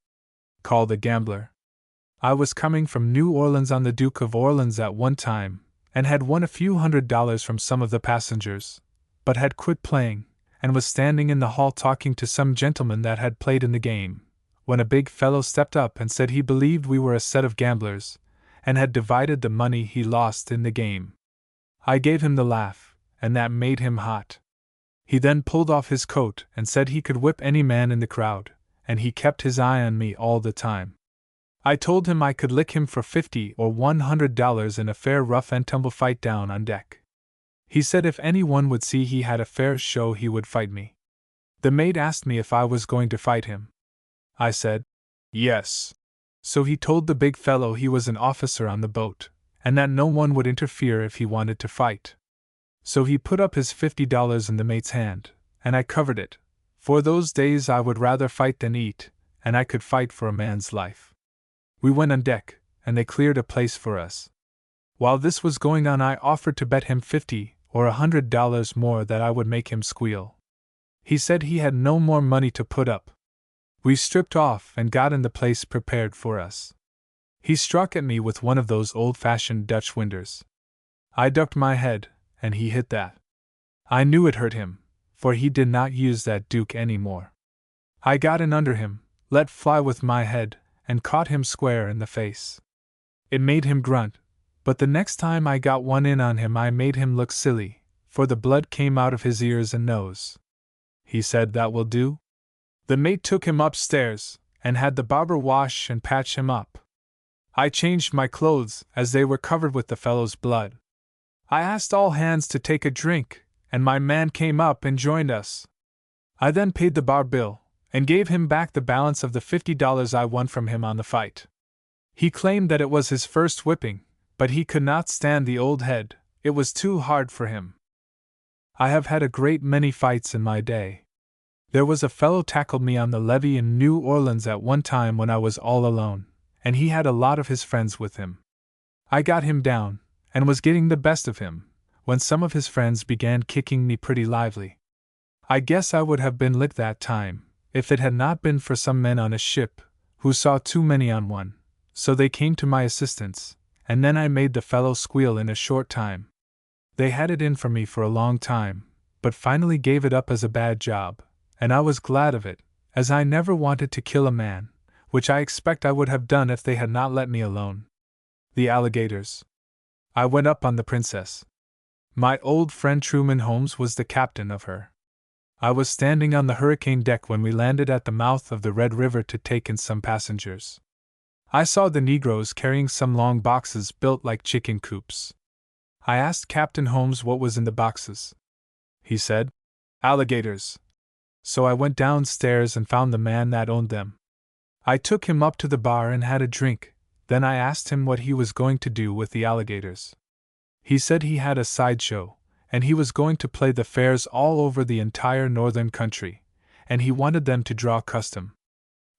Called a gambler. I was coming from New Orleans on the Duke of Orleans at one time, and had won a few $100s from some of the passengers, but had quit playing, and was standing in the hall talking to some gentlemen that had played in the game, when a big fellow stepped up and said he believed we were a set of gamblers, and had divided the money he lost in the game. I gave him the laugh, and that made him hot. He then pulled off his coat and said he could whip any man in the crowd, and he kept his eye on me all the time. I told him I could lick him for $50 or $100 in a fair rough-and-tumble fight down on deck. He said if anyone would see he had a fair show he would fight me. The mate asked me if I was going to fight him. I said, yes. So he told the big fellow he was an officer on the boat, and that no one would interfere if he wanted to fight. So he put up his $50 in the mate's hand, and I covered it. For those days I would rather fight than eat, and I could fight for a man's life. We went on deck, and they cleared a place for us. While this was going on I offered to bet him $50 or $100 more that I would make him squeal. He said he had no more money to put up. We stripped off and got in the place prepared for us. He struck at me with one of those old-fashioned Dutch winders. I ducked my head, and he hit that. I knew it hurt him, for he did not use that duke any more. I got in under him, let fly with my head, and caught him square in the face. It made him grunt, but the next time I got one in on him I made him look silly, for the blood came out of his ears and nose. He said, "That will do?" The mate took him upstairs, and had the barber wash and patch him up. I changed my clothes, as they were covered with the fellow's blood. I asked all hands to take a drink, and my man came up and joined us. I then paid the bar bill, and gave him back the balance of the $50 I won from him on the fight. He claimed that it was his first whipping, but he could not stand the old head, it was too hard for him. I have had a great many fights in my day. There was a fellow tackled me on the levee in New Orleans at one time when I was all alone, and he had a lot of his friends with him. I got him down, and was getting the best of him, when some of his friends began kicking me pretty lively. I guess I would have been licked that time, if it had not been for some men on a ship, who saw too many on one, so they came to my assistance, and then I made the fellow squeal in a short time. They had it in for me for a long time, but finally gave it up as a bad job, and I was glad of it, as I never wanted to kill a man, which I expect I would have done if they had not let me alone. The alligators. I went up on the Princess. My old friend Truman Holmes was the captain of her. I was standing on the hurricane deck when we landed at the mouth of the Red River to take in some passengers. I saw the Negroes carrying some long boxes built like chicken coops. I asked Captain Holmes what was in the boxes. He said, "Alligators." So I went downstairs and found the man that owned them. I took him up to the bar and had a drink, then I asked him what he was going to do with the alligators. He said he had a sideshow, and he was going to play the fairs all over the entire northern country, and he wanted them to draw custom.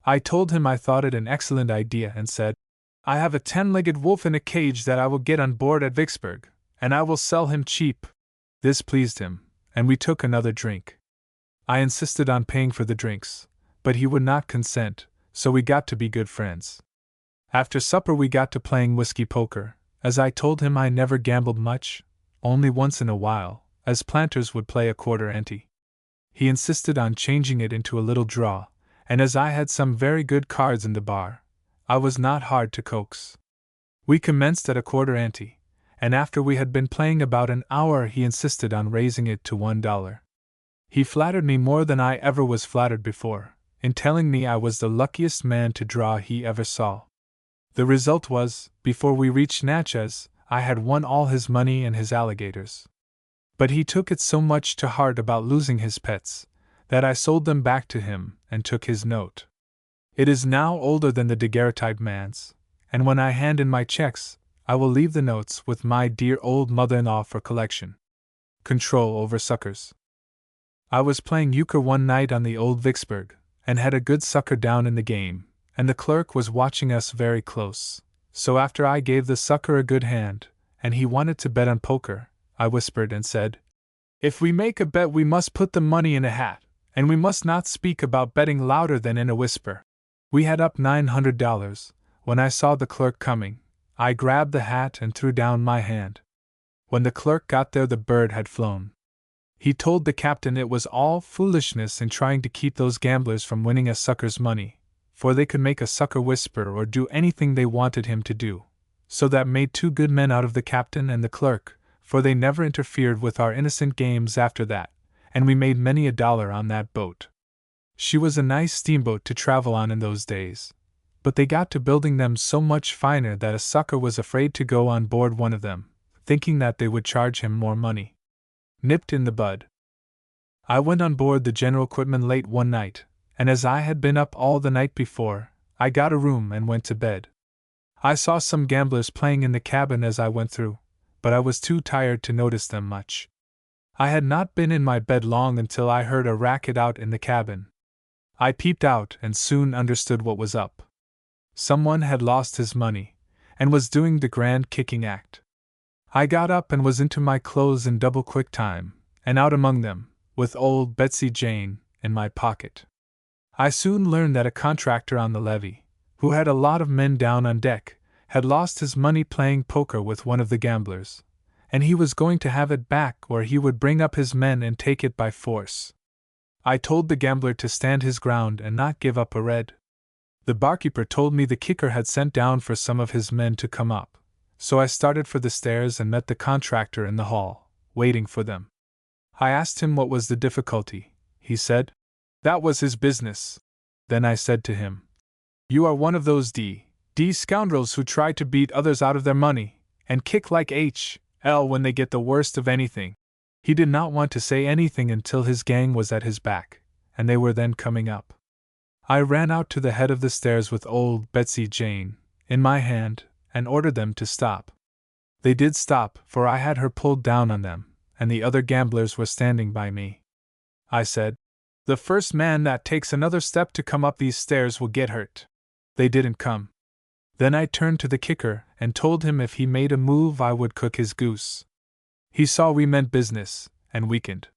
I told him I thought it an excellent idea and said, "I have a 10-legged wolf in a cage that I will get on board at Vicksburg, and I will sell him cheap." This pleased him, and we took another drink. I insisted on paying for the drinks, but he would not consent, so we got to be good friends. After supper we got to playing whiskey poker, as I told him I never gambled much, only once in a while, as planters would play a quarter ante. He insisted on changing it into a little draw, and as I had some very good cards in the bar, I was not hard to coax. We commenced at a quarter ante, and after we had been playing about an hour he insisted on raising it to $1. He flattered me more than I ever was flattered before, in telling me I was the luckiest man to draw he ever saw. The result was, before we reached Natchez, I had won all his money and his alligators. But he took it so much to heart about losing his pets, that I sold them back to him and took his note. It is now older than the daguerreotype man's, and when I hand in my checks, I will leave the notes with my dear old mother-in-law for collection. Control over suckers. I was playing euchre one night on the old Vicksburg, and had a good sucker down in the game, and the clerk was watching us very close, so after I gave the sucker a good hand, and he wanted to bet on poker, I whispered and said, "If we make a bet we must put the money in a hat, and we must not speak about betting louder than in a whisper." We had up $900, when I saw the clerk coming. I grabbed the hat and threw down my hand. When the clerk got there the bird had flown. He told the captain it was all foolishness in trying to keep those gamblers from winning a sucker's money, for they could make a sucker whisper or do anything they wanted him to do. So that made two good men out of the captain and the clerk, for they never interfered with our innocent games after that, and we made many a dollar on that boat. She was a nice steamboat to travel on in those days, but they got to building them so much finer that a sucker was afraid to go on board one of them, thinking that they would charge him more money. Nipped in the bud. I went on board the General Quitman late one night, and as I had been up all the night before, I got a room and went to bed. I saw some gamblers playing in the cabin as I went through, but I was too tired to notice them much. I had not been in my bed long until I heard a racket out in the cabin. I peeped out and soon understood what was up. Someone had lost his money, and was doing the grand kicking act. I got up and was into my clothes in double quick time, and out among them, with old Betsy Jane in my pocket. I soon learned that a contractor on the levee, who had a lot of men down on deck, had lost his money playing poker with one of the gamblers, and he was going to have it back or he would bring up his men and take it by force. I told the gambler to stand his ground and not give up a red. The barkeeper told me the kicker had sent down for some of his men to come up, so I started for the stairs and met the contractor in the hall, waiting for them. I asked him what was the difficulty. He said that was his business. Then I said to him, "You are one of those D scoundrels who try to beat others out of their money, and kick like H.L. when they get the worst of anything." He did not want to say anything until his gang was at his back, and they were then coming up. I ran out to the head of the stairs with old Betsy Jane in my hand and ordered them to stop. They did stop, for I had her pulled down on them, and the other gamblers were standing by me. I said, "The first man that takes another step to come up these stairs will get hurt." They didn't come. Then I turned to the kicker and told him if he made a move I would cook his goose. He saw we meant business, and weakened.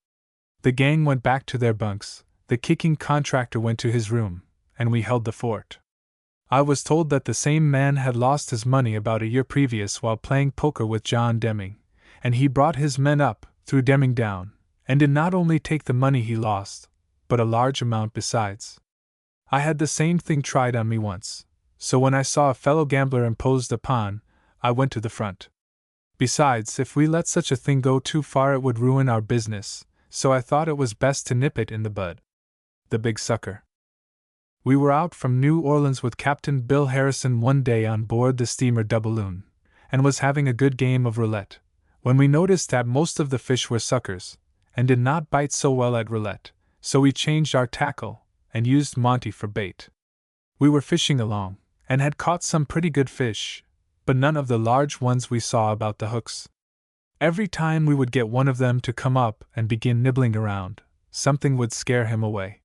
The gang went back to their bunks, the kicking contractor went to his room, and we held the fort. I was told that the same man had lost his money about a year previous while playing poker with John Deming, and he brought his men up, threw Deming down, and did not only take the money he lost, but a large amount besides. I had the same thing tried on me once, so when I saw a fellow gambler imposed upon, I went to the front. Besides, if we let such a thing go too far it would ruin our business, so I thought it was best to nip it in the bud. The big sucker. We were out from New Orleans with Captain Bill Harrison one day on board the steamer Doubloon, and was having a good game of roulette, when we noticed that most of the fish were suckers, and did not bite so well at roulette, so we changed our tackle, and used Monty for bait. We were fishing along, and had caught some pretty good fish, but none of the large ones we saw about the hooks. Every time we would get one of them to come up and begin nibbling around, something would scare him away.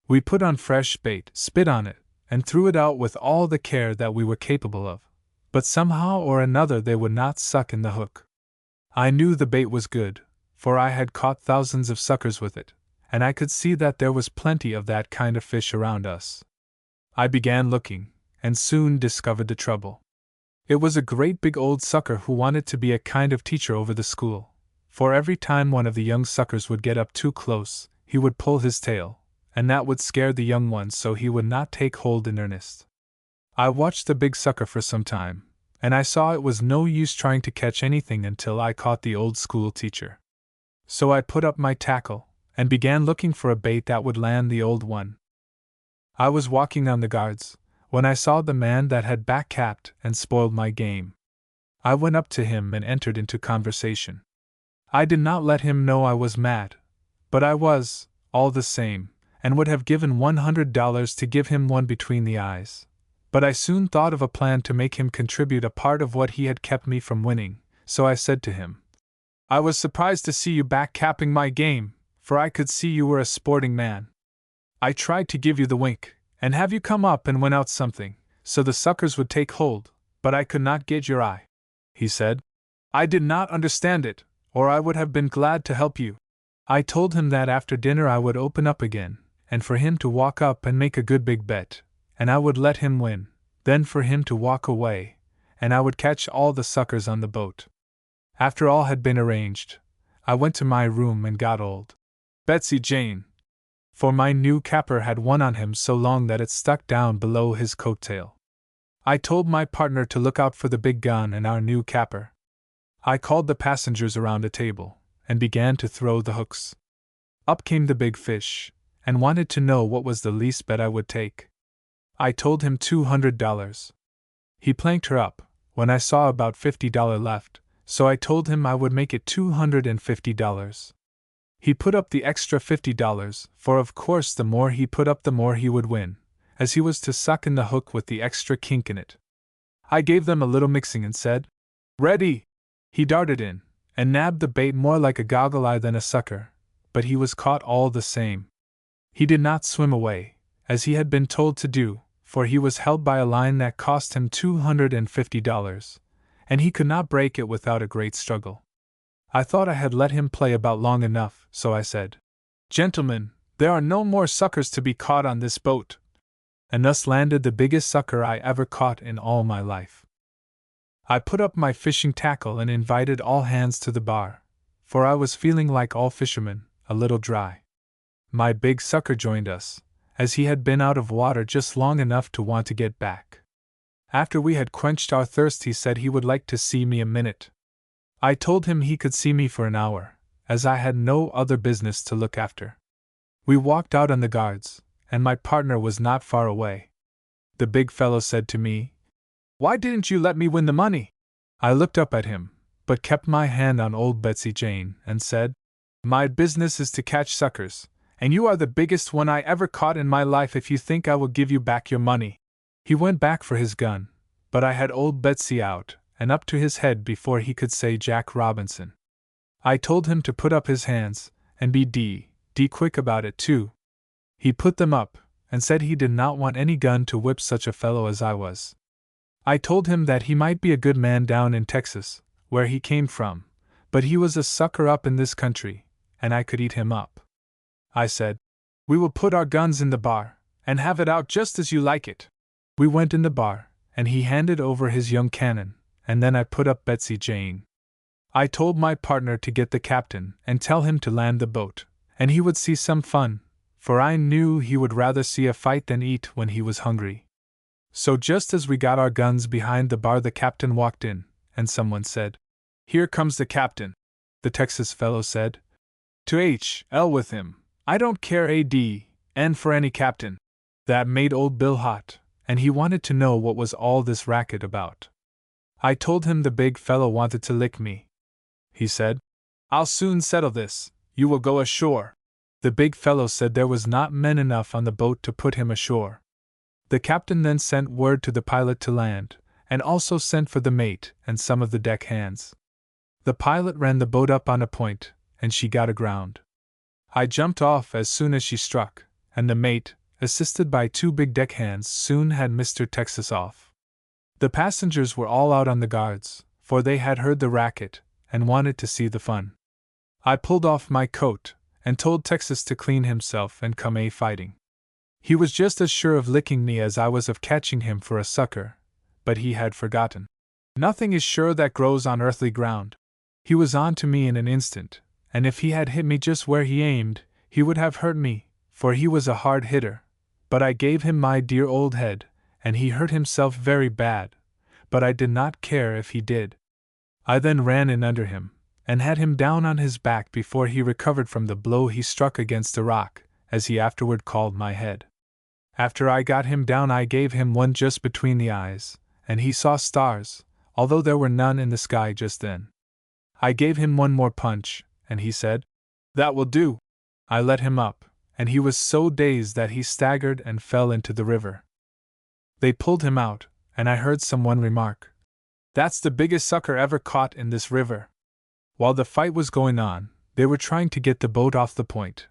We put on fresh bait, spit on it, and threw it out with all the care that we were capable of, but somehow or another they would not suck in the hook. I knew the bait was good, for I had caught thousands of suckers with it, and I could see that there was plenty of that kind of fish around us. I began looking, and soon discovered the trouble. It was a great big old sucker who wanted to be a kind of teacher over the school, for every time one of the young suckers would get up too close, he would pull his tail, and that would scare the young ones so he would not take hold in earnest. I watched the big sucker for some time, and I saw it was no use trying to catch anything until I caught the old school teacher. So I put up my tackle, and began looking for a bait that would land the old one. I was walking on the guards, when I saw the man that had back-capped and spoiled my game. I went up to him and entered into conversation. I did not let him know I was mad, but I was, all the same, and would have given $100 to give him one between the eyes. But I soon thought of a plan to make him contribute a part of what he had kept me from winning, so I said to him, "I was surprised to see you back-capping my game, for I could see you were a sporting man. I tried to give you the wink, and have you come up and win out something, so the suckers would take hold, but I could not get your eye." He said, "I did not understand it, or I would have been glad to help you." I told him that after dinner I would open up again, and for him to walk up and make a good big bet, and I would let him win, then for him to walk away, and I would catch all the suckers on the boat. After all had been arranged, I went to my room and got old Betsy Jane, for my new capper had one on him so long that it stuck down below his coat tail. I told my partner to look out for the big gun and our new capper. I called the passengers around a table, and began to throw the hooks. Up came the big fish, and wanted to know what was the least bet I would take. I told him $200. He planked her up, when I saw about $50 left, so I told him I would make it $250. He put up the extra $50, for of course the more he put up the more he would win, as he was to suck in the hook with the extra kink in it. I gave them a little mixing and said, "Ready!" He darted in, and nabbed the bait more like a goggle-eye than a sucker, but he was caught all the same. He did not swim away, as he had been told to do, for he was held by a line that cost him $250, and he could not break it without a great struggle. I thought I had let him play about long enough, so I said, "Gentlemen, there are no more suckers to be caught on this boat." And thus landed the biggest sucker I ever caught in all my life. I put up my fishing tackle and invited all hands to the bar, for I was feeling like all fishermen, a little dry. My big sucker joined us, as he had been out of water just long enough to want to get back. After we had quenched our thirst, he said he would like to see me a minute. I told him he could see me for an hour, as I had no other business to look after. We walked out on the guards, and my partner was not far away. The big fellow said to me, "Why didn't you let me win the money?" I looked up at him, but kept my hand on old Betsy Jane, and said, "My business is to catch suckers, and you are the biggest one I ever caught in my life if you think I will give you back your money." He went back for his gun, but I had old Betsy out and up to his head before he could say Jack Robinson. I told him to put up his hands, and be d quick about it too. He put them up, and said he did not want any gun to whip such a fellow as I was. I told him that he might be a good man down in Texas, where he came from, but he was a sucker up in this country, and I could eat him up. I said, "We will put our guns in the bar, and have it out just as you like it." We went in the bar, and he handed over his young cannon, and then I put up Betsy Jane. I told my partner to get the captain and tell him to land the boat, and he would see some fun, for I knew he would rather see a fight than eat when he was hungry. So just as we got our guns behind the bar, the captain walked in, and someone said, "Here comes the captain." The Texas fellow said, "To H.L. with him, I don't care a.d.n. for any captain." That made old Bill hot, and he wanted to know what was all this racket about. I told him the big fellow wanted to lick me. He said, "I'll soon settle this, you will go ashore." The big fellow said there was not men enough on the boat to put him ashore. The captain then sent word to the pilot to land, and also sent for the mate and some of the deck hands. The pilot ran the boat up on a point, and she got aground. I jumped off as soon as she struck, and the mate, assisted by 2 big deck hands, soon had Mr. Texas off. The passengers were all out on the guards, for they had heard the racket and wanted to see the fun. I pulled off my coat and told Texas to clean himself and come fighting. He was just as sure of licking me as I was of catching him for a sucker, but he had forgotten. Nothing is sure that grows on earthly ground. He was on to me in an instant, and if he had hit me just where he aimed, he would have hurt me, for he was a hard hitter. But I gave him my dear old head, and he hurt himself very bad, but I did not care if he did. I then ran in under him, and had him down on his back before he recovered from the blow he struck against a rock, as he afterward called my head. After I got him down, I gave him one just between the eyes, and he saw stars, although there were none in the sky just then. I gave him one more punch, and he said, "That will do." I let him up, and he was so dazed that he staggered and fell into the river. They pulled him out, and I heard someone remark, "That's the biggest sucker ever caught in this river." While the fight was going on, they were trying to get the boat off the point,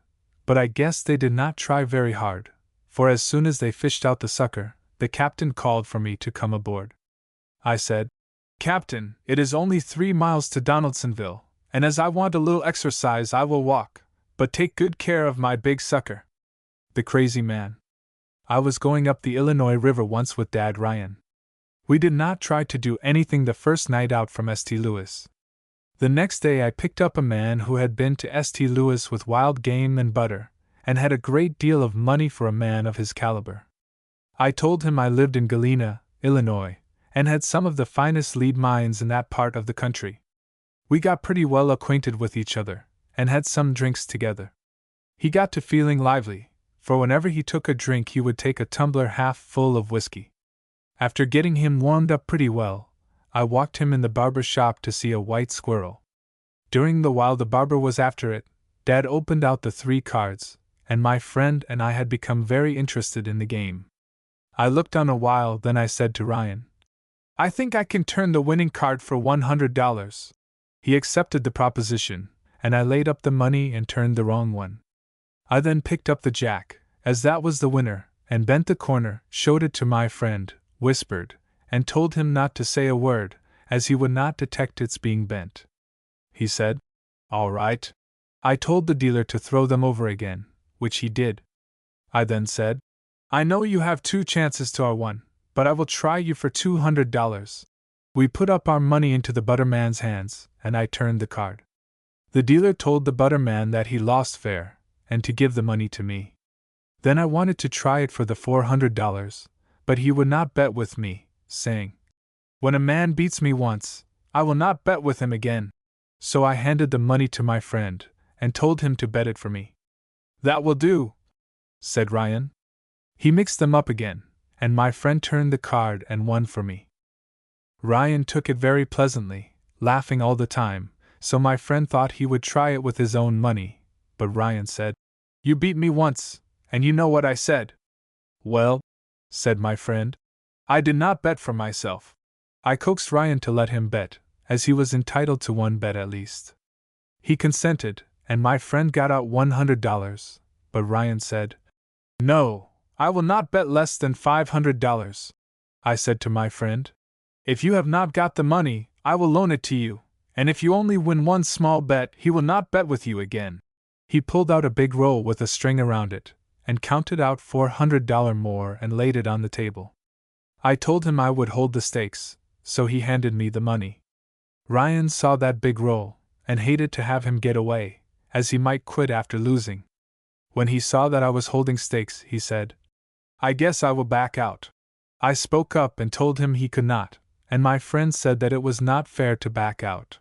but I guess they did not try very hard, for as soon as they fished out the sucker, the captain called for me to come aboard. I said, "Captain, it is only 3 miles to Donaldsonville, and as I want a little exercise I will walk, but take good care of my big sucker." The crazy man. I was going up the Illinois River once with Dad Ryan. We did not try to do anything the first night out from St. Louis. The next day I picked up a man who had been to St. Louis with wild game and butter, and had a great deal of money for a man of his caliber. I told him I lived in Galena, Illinois, and had some of the finest lead mines in that part of the country. We got pretty well acquainted with each other, and had some drinks together. He got to feeling lively, for whenever he took a drink he would take a tumbler half full of whiskey. After getting him warmed up pretty well, I walked him in the barber's shop to see a white squirrel. During the while the barber was after it, Dad opened out the 3 cards, and my friend and I had become very interested in the game. I looked on a while, then I said to Ryan, "I think I can turn the winning card for $100. He accepted the proposition, and I laid up the money and turned the wrong one. I then picked up the jack, as that was the winner, and bent the corner, showed it to my friend, whispered, and told him not to say a word, as he would not detect its being bent. He said, "All right." I told the dealer to throw them over again, which he did. I then said, I know you have 2 chances to our 1, but I will try you for $200. We put up our money into the butterman's hands, and I turned the card. The dealer told the butterman that he lost fair, and to give the money to me. Then I wanted to try it for the $400, but he would not bet with me, saying, When a man beats me once, I will not bet with him again. So I handed the money to my friend, and told him to bet it for me. That will do, said Ryan. He mixed them up again, and my friend turned the card and won for me. Ryan took it very pleasantly, laughing all the time, so my friend thought he would try it with his own money, but Ryan said, You beat me once, and you know what I said. Well, said my friend, I did not bet for myself. I coaxed Ryan to let him bet, as he was entitled to 1 bet at least. He consented, and my friend got out $100, but Ryan said, No, I will not bet less than $500. I said to my friend, If you have not got the money, I will loan it to you, and if you only win 1 small bet, he will not bet with you again. He pulled out a big roll with a string around it, and counted out $400 more and laid it on the table. I told him I would hold the stakes, so he handed me the money. Ryan saw that big roll, and hated to have him get away, as he might quit after losing. When he saw that I was holding stakes, he said, I guess I will back out. I spoke up and told him he could not, and my friend said that it was not fair to back out.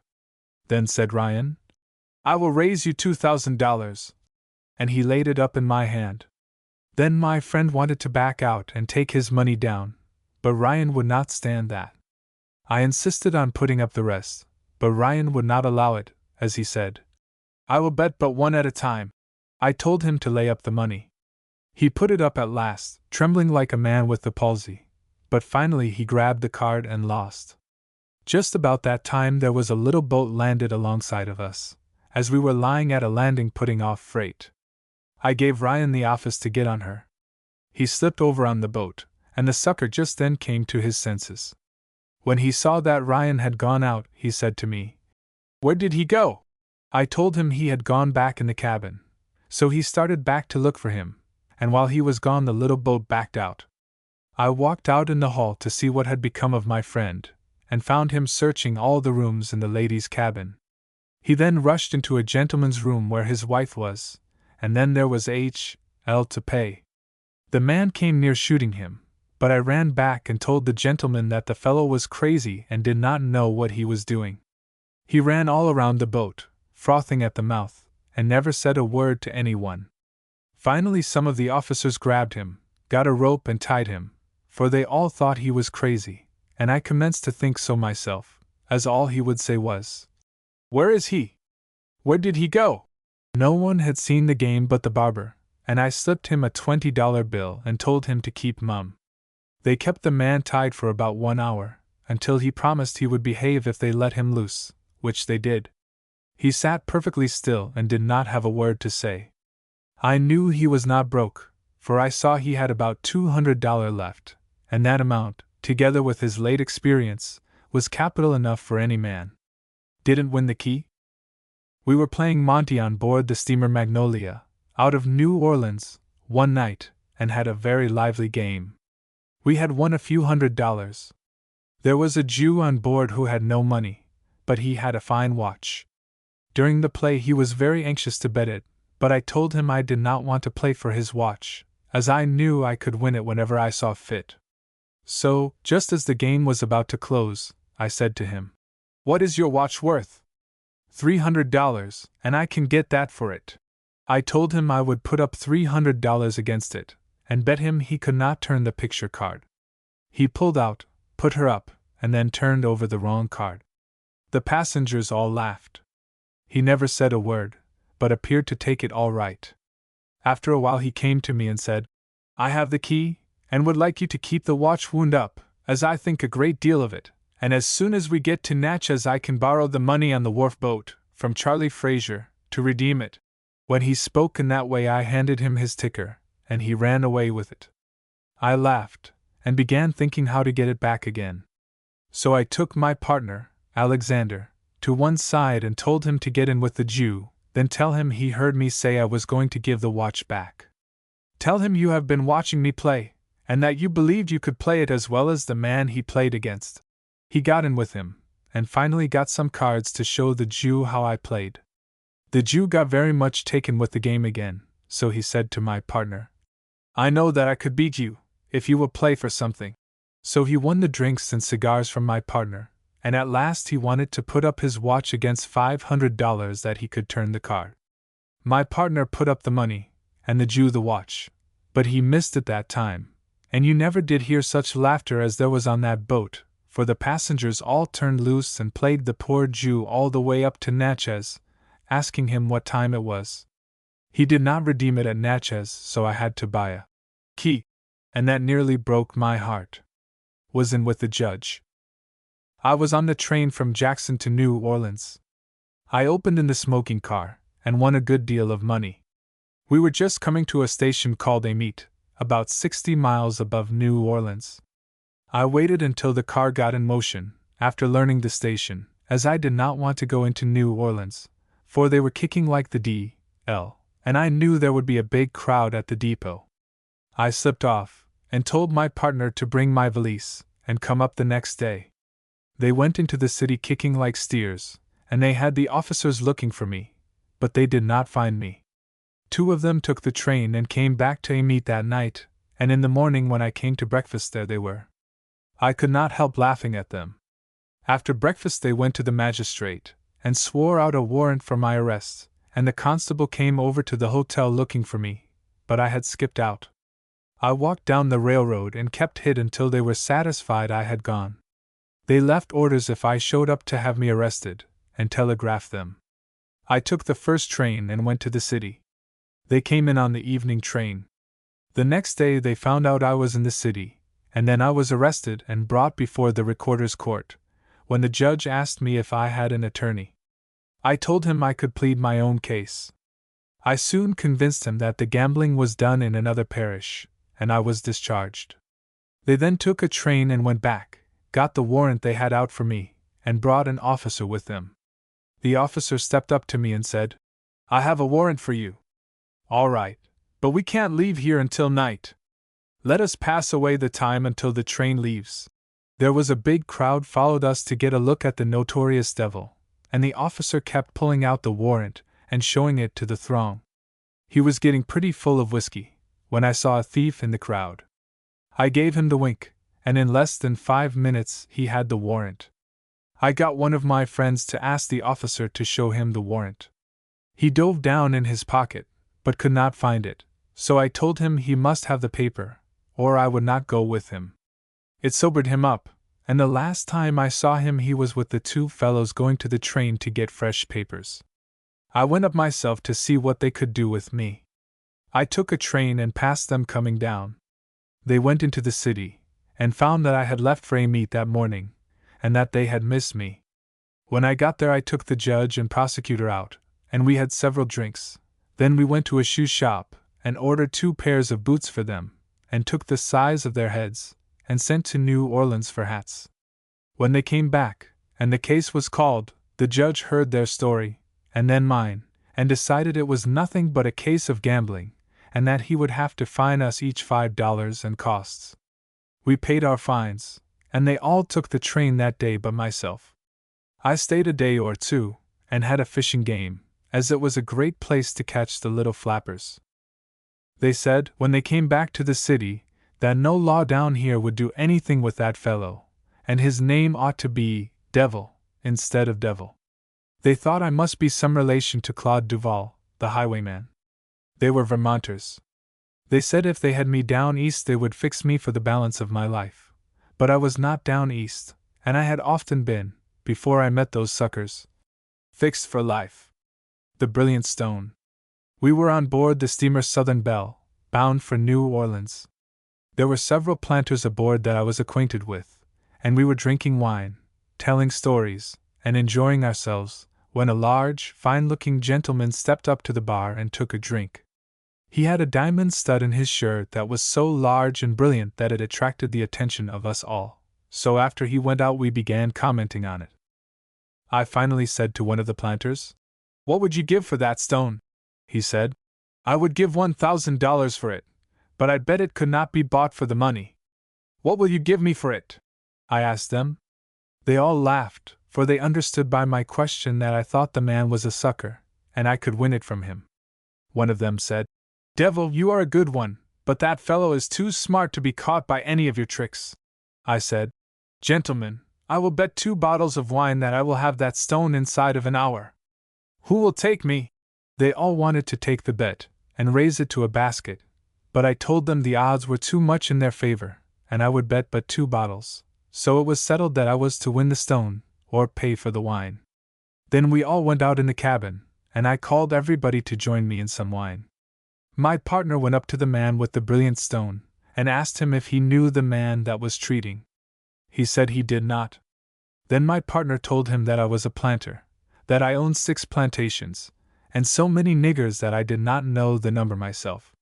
Then said Ryan, I will raise you $2,000. And he laid it up in my hand. Then my friend wanted to back out and take his money down, but Ryan would not stand that. I insisted on putting up the rest, but Ryan would not allow it, as he said, I will bet but 1 at a time. I told him to lay up the money. He put it up at last, trembling like a man with the palsy, but finally he grabbed the card and lost. Just about that time there was a little boat landed alongside of us, as we were lying at a landing putting off freight. I gave Ryan the office to get on her. He slipped over on the boat, and the sucker just then came to his senses. When he saw that Ryan had gone out, he said to me, Where did he go? I told him he had gone back in the cabin, so he started back to look for him, and while he was gone the little boat backed out. I walked out in the hall to see what had become of my friend, and found him searching all the rooms in the ladies' cabin. He then rushed into a gentleman's room where his wife was, and then there was H.L. to pay. The man came near shooting him, but I ran back and told the gentleman that the fellow was crazy and did not know what he was doing. He ran all around the boat, frothing at the mouth, and never said a word to anyone. Finally some of the officers grabbed him, got a rope and tied him, for they all thought he was crazy, and I commenced to think so myself, as all he would say was, Where is he? Where did he go? No one had seen the game but the barber, and I slipped him a $20 bill and told him to keep mum. They kept the man tied for about 1 hour, until he promised he would behave if they let him loose, which they did. He sat perfectly still and did not have a word to say. I knew he was not broke, for I saw he had about $200 left, and that amount, together with his late experience, was capital enough for any man. Didn't win the key? We were playing Monte on board the steamer Magnolia, out of New Orleans, one night, and had a very lively game. We had won a few $100s. There was a Jew on board who had no money, but he had a fine watch. During the play he was very anxious to bet it, but I told him I did not want to play for his watch, as I knew I could win it whenever I saw fit. So, just as the game was about to close, I said to him, What is your watch worth? $300, and I can get that for it. I told him I would put up $300 against it, and bet him he could not turn the picture card. He pulled out, put her up, and then turned over the wrong card. The passengers all laughed. He never said a word, but appeared to take it all right. After a while he came to me and said, I have the key, and would like you to keep the watch wound up, as I think a great deal of it, and as soon as we get to Natchez I can borrow the money on the wharf boat, from Charlie Fraser, to redeem it. When he spoke in that way I handed him his ticker, and he ran away with it. I laughed, and began thinking how to get it back again. So I took my partner, Alexander, to one side and told him to get in with the Jew, Then tell him he heard me say I was going to give the watch back. Tell him you have been watching me play, and that you believed you could play it as well as the man he played against." He got in with him, and finally got some cards to show the Jew how I played. The Jew got very much taken with the game again, so he said to my partner, "I know that I could beat you, if you will play for something." So he won the drinks and cigars from my partner, and at last he wanted to put up his watch against $500 that he could turn the card. My partner put up the money, and the Jew the watch, but he missed it that time, and you never did hear such laughter as there was on that boat, for the passengers all turned loose and played the poor Jew all the way up to Natchez, asking him what time it was. He did not redeem it at Natchez, so I had to buy a key, and that nearly broke my heart. Was in with the judge. I was on the train from Jackson to New Orleans. I opened in the smoking car, and won a good deal of money. We were just coming to a station called Amite, about 60 miles above New Orleans. I waited until the car got in motion, after learning the station, as I did not want to go into New Orleans, for they were kicking like the D.L., and I knew there would be a big crowd at the depot. I slipped off, and told my partner to bring my valise, and come up the next day. They went into the city kicking like steers, and they had the officers looking for me, but they did not find me. 2 of them took the train and came back to Amite that night, and in the morning when I came to breakfast there they were. I could not help laughing at them. After breakfast they went to the magistrate, and swore out a warrant for my arrest, and the constable came over to the hotel looking for me, but I had skipped out. I walked down the railroad and kept hid until they were satisfied I had gone. They left orders if I showed up to have me arrested, and telegraphed them. I took the first train and went to the city. They came in on the evening train. The next day they found out I was in the city, and then I was arrested and brought before the recorder's court, when the judge asked me if I had an attorney. I told him I could plead my own case. I soon convinced him that the gambling was done in another parish, and I was discharged. They then took a train and went back, got the warrant they had out for me, and brought an officer with them. The officer stepped up to me and said, "I have a warrant for you." "All right, but we can't leave here until night. Let us pass away the time until the train leaves." There was a big crowd followed us to get a look at the notorious devil, and the officer kept pulling out the warrant and showing it to the throng. He was getting pretty full of whiskey, when I saw a thief in the crowd. I gave him the wink, and in less than 5 minutes he had the warrant. I got one of my friends to ask the officer to show him the warrant. He dove down in his pocket, but could not find it, so I told him he must have the paper, or I would not go with him. It sobered him up, and the last time I saw him he was with the 2 fellows going to the train to get fresh papers. I went up myself to see what they could do with me. I took a train and passed them coming down. They went into the city, and found that I had left for Amite that morning, and that they had missed me. When I got there I took the judge and prosecutor out, and we had several drinks. Then we went to a shoe shop, and ordered 2 pairs of boots for them, and took the size of their heads, and sent to New Orleans for hats. When they came back, and the case was called, the judge heard their story, and then mine, and decided it was nothing but a case of gambling, and that he would have to fine us each $5 and costs. We paid our fines, and they all took the train that day but myself. I stayed a day or 2, and had a fishing game, as it was a great place to catch the little flappers. They said, when they came back to the city, that no law down here would do anything with that fellow, and his name ought to be Devil, instead of Devil. They thought I must be some relation to Claude Duval, the highwayman. They were Vermonters. They said if they had me down east they would fix me for the balance of my life. But I was not down east, and I had often been, before I met those suckers. Fixed for life. The Brilliant Stone. We were on board the steamer Southern Belle, bound for New Orleans. There were several planters aboard that I was acquainted with, and we were drinking wine, telling stories, and enjoying ourselves, when a large, fine-looking gentleman stepped up to the bar and took a drink. He had a diamond stud in his shirt that was so large and brilliant that it attracted the attention of us all, so after he went out we began commenting on it. I finally said to one of the planters, "What would you give for that stone?" he said. "I would give $1,000 for it, but I'd bet it could not be bought for the money." "What will you give me for it?" I asked them. They all laughed, for they understood by my question that I thought the man was a sucker, and I could win it from him. One of them said, "Devil, you are a good one, but that fellow is too smart to be caught by any of your tricks." I said, "Gentlemen, I will bet 2 bottles of wine that I will have that stone inside of an hour. Who will take me?" They all wanted to take the bet, and raise it to a basket, but I told them the odds were too much in their favor, and I would bet but 2 bottles, so it was settled that I was to win the stone, or pay for the wine. Then we all went out in the cabin, and I called everybody to join me in some wine. My partner went up to the man with the brilliant stone, and asked him if he knew the man that was treating. He said he did not. Then my partner told him that I was a planter, that I owned 6 plantations, and so many niggers that I did not know the number myself.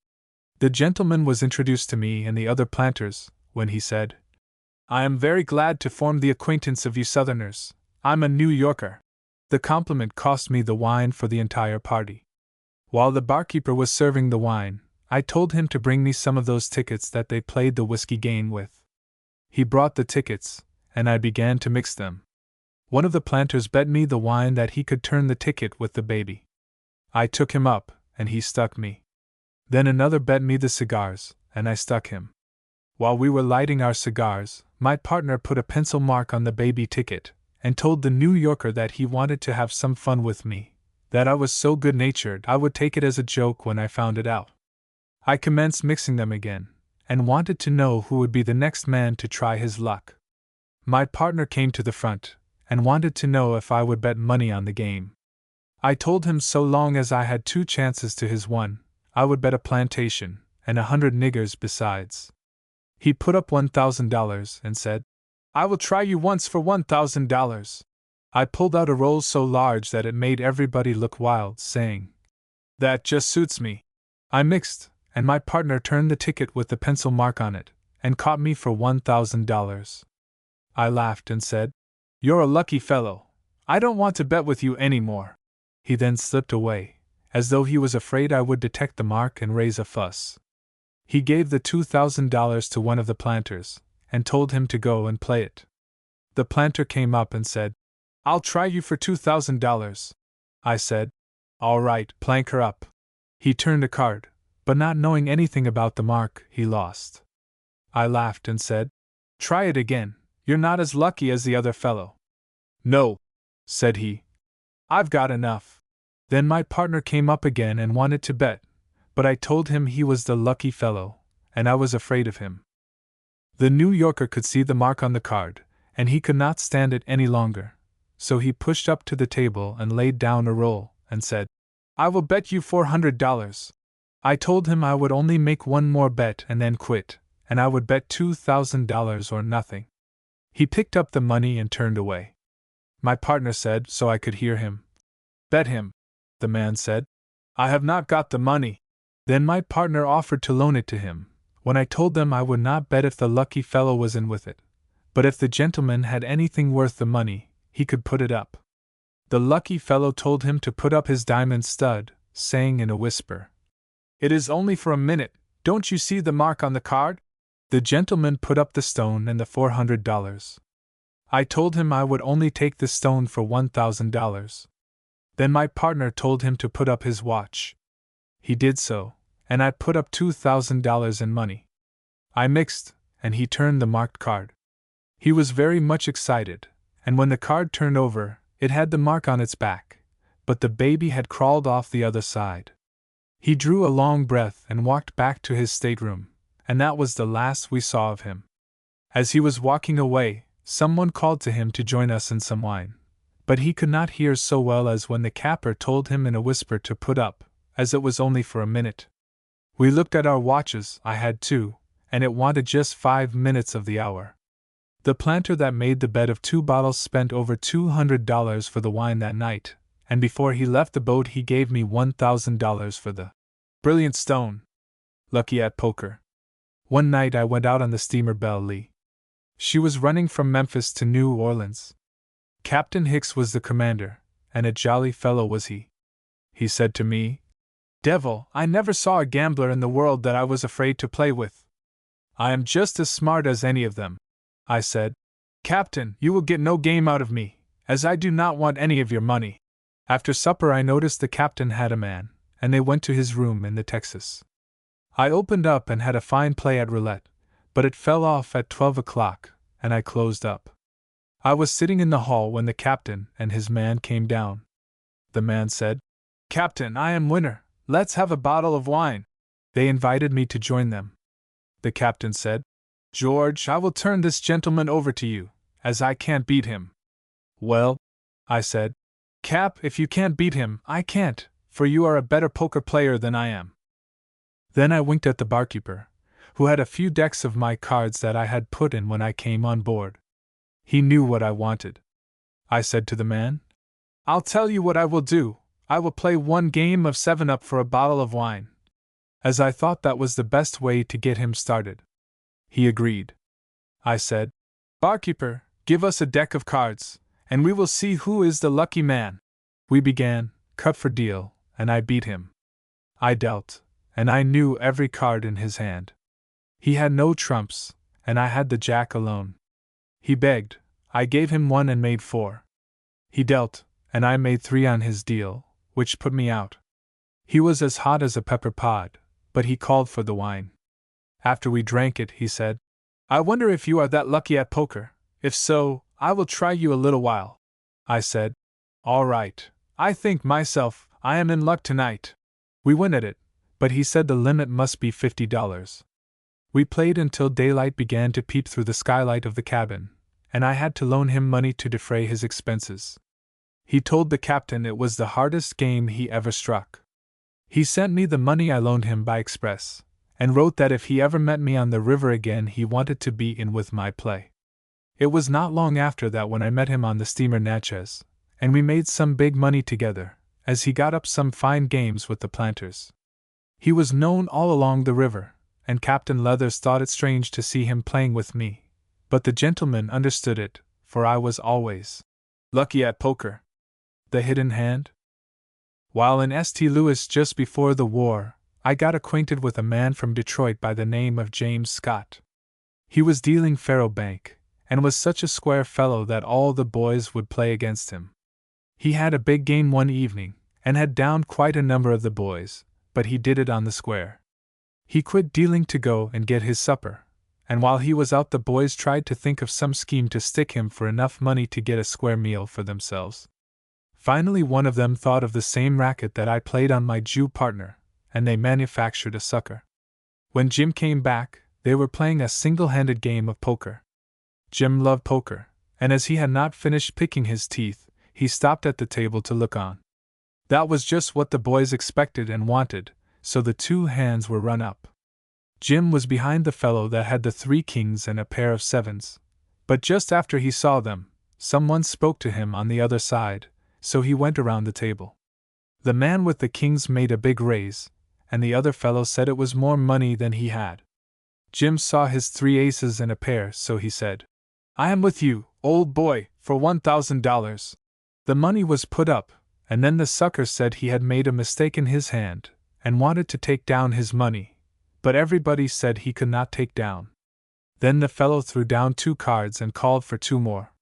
The gentleman was introduced to me and the other planters, when he said, "I am very glad to form the acquaintance of you Southerners. I'm a New Yorker." The compliment cost me the wine for the entire party. While the barkeeper was serving the wine, I told him to bring me some of those tickets that they played the whiskey game with. He brought the tickets, and I began to mix them. One of the planters bet me the wine that he could turn the ticket with the baby. I took him up, and he stuck me. Then another bet me the cigars, and I stuck him. While we were lighting our cigars, my partner put a pencil mark on the baby ticket, and told the New Yorker that he wanted to have some fun with me, that I was so good-natured I would take it as a joke when I found it out. I commenced mixing them again, and wanted to know who would be the next man to try his luck. My partner came to the front, and wanted to know if I would bet money on the game. I told him so long as I had 2 chances to his 1, I would bet a plantation, and 100 niggers besides. He put up $1,000 and said, "I will try you once for $1,000. I pulled out a roll so large that it made everybody look wild, saying, "That just suits me." I mixed, and my partner turned the ticket with the pencil mark on it, and caught me for $1,000. I laughed and said, "You're a lucky fellow. I don't want to bet with you any more." He then slipped away, as though he was afraid I would detect the mark and raise a fuss. He gave the $2,000 to one of the planters, and told him to go and play it. The planter came up and said, "I'll try you for $2,000. I said, "All right, plank her up." He turned a card, but not knowing anything about the mark, he lost. I laughed and said, "Try it again, you're not as lucky as the other fellow." "No," said he. "I've got enough." Then my partner came up again and wanted to bet, but I told him he was the lucky fellow, and I was afraid of him. The New Yorker could see the mark on the card, and he could not stand it any longer, so he pushed up to the table and laid down a roll, and said, "I will bet you $400. I told him I would only make one more bet and then quit, and I would bet $2,000 or nothing. He picked up the money and turned away. My partner said, so I could hear him, "Bet him." The man said, "I have not got the money." Then my partner offered to loan it to him, when I told them I would not bet if the lucky fellow was in with it, but if the gentleman had anything worth the money, he could put it up. The lucky fellow told him to put up his diamond stud, saying in a whisper, "It is only for a minute, don't you see the mark on the card?" The gentleman put up the stone and the $400. I told him I would only take the stone for $1,000. Then my partner told him to put up his watch. He did so, and I put up $2,000 in money. I mixed, and he turned the marked card. He was very much excited, and when the card turned over, it had the mark on its back, but the baby had crawled off the other side. He drew a long breath and walked back to his stateroom, and that was the last we saw of him. As he was walking away, someone called to him to join us in some wine, but he could not hear so well as when the capper told him in a whisper to put up, as it was only for a minute. We looked at our watches, I had 2, and it wanted just 5 minutes of the hour. The planter that made the bet of 2 bottles spent over $200 for the wine that night, and before he left the boat he gave me $1,000 for the brilliant stone. Lucky at poker. One night I went out on the steamer Belle Lee. She was running from Memphis to New Orleans. Captain Hicks was the commander, and a jolly fellow was he. he said to me. Devil, I never saw a gambler in the world that I was afraid to play with. I am just as smart as any of them, I said. Captain, you will get no game out of me, as I do not want any of your money. After supper I noticed the captain had a man, and they went to his room in the Texas. I opened up and had a fine play at roulette, but it fell off at 12 o'clock, and I closed up. I was sitting in the hall when the captain and his man came down. The man said, Captain, I am winner, let's have a bottle of wine. They invited me to join them. The captain said, George, I will turn this gentleman over to you, as I can't beat him. Well, I said, Cap, if you can't beat him, I can't, for you are a better poker player than I am. Then I winked at the barkeeper, who had a few decks of my cards that I had put in when I came on board. He knew what I wanted. I said to the man, I'll tell you what I will do, I will play one game of 7-Up for a bottle of wine, as I thought that was the best way to get him started. He agreed. I said, Barkeeper, give us a deck of cards, and we will see who is the lucky man. We began, cut for deal, and I beat him. I dealt, and I knew every card in his hand. He had no trumps, and I had the jack alone. He begged, I gave him 1 and made 4. He dealt, and I made 3 on his deal, which put me out. He was as hot as a pepper pod, but he called for the wine. After we drank it, he said, I wonder if you are that lucky at poker. If so, I will try you a little while. I said, All right, I think myself, I am in luck tonight. We went at it, but he said the limit must be $50. We played until daylight began to peep through the skylight of the cabin, and I had to loan him money to defray his expenses. He told the captain it was the hardest game he ever struck. He sent me the money I loaned him by express, and wrote that if he ever met me on the river again he wanted to be in with my play. It was not long after that when I met him on the steamer Natchez, and we made some big money together, as he got up some fine games with the planters. He was known all along the river, and Captain Leathers thought it strange to see him playing with me, but the gentleman understood it, for I was always lucky at poker. The hidden hand? While in St. Louis just before the war, I got acquainted with a man from Detroit by the name of James Scott. He was dealing faro bank, and was such a square fellow that all the boys would play against him. He had a big game one evening, and had downed quite a number of the boys, but he did it on the square. He quit dealing to go and get his supper, and while he was out the boys tried to think of some scheme to stick him for enough money to get a square meal for themselves. Finally one of them thought of the same racket that I played on my Jew partner, and they manufactured a sucker. When Jim came back, they were playing a single-handed game of poker. Jim loved poker, and as he had not finished picking his teeth, he stopped at the table to look on. That was just what the boys expected and wanted, so the 2 hands were run up. Jim was behind the fellow that had the 3 kings and a pair of 7s, but just after he saw them, someone spoke to him on the other side, so he went around the table. The man with the kings made a big raise, and the other fellow said it was more money than he had. Jim saw his 3 aces and a pair, so he said, I am with you, old boy, for $1,000. The money was put up, and then the sucker said he had made a mistake in his hand, and wanted to take down his money, but everybody said he could not take down. Then the fellow threw down 2 cards and called for 2 more.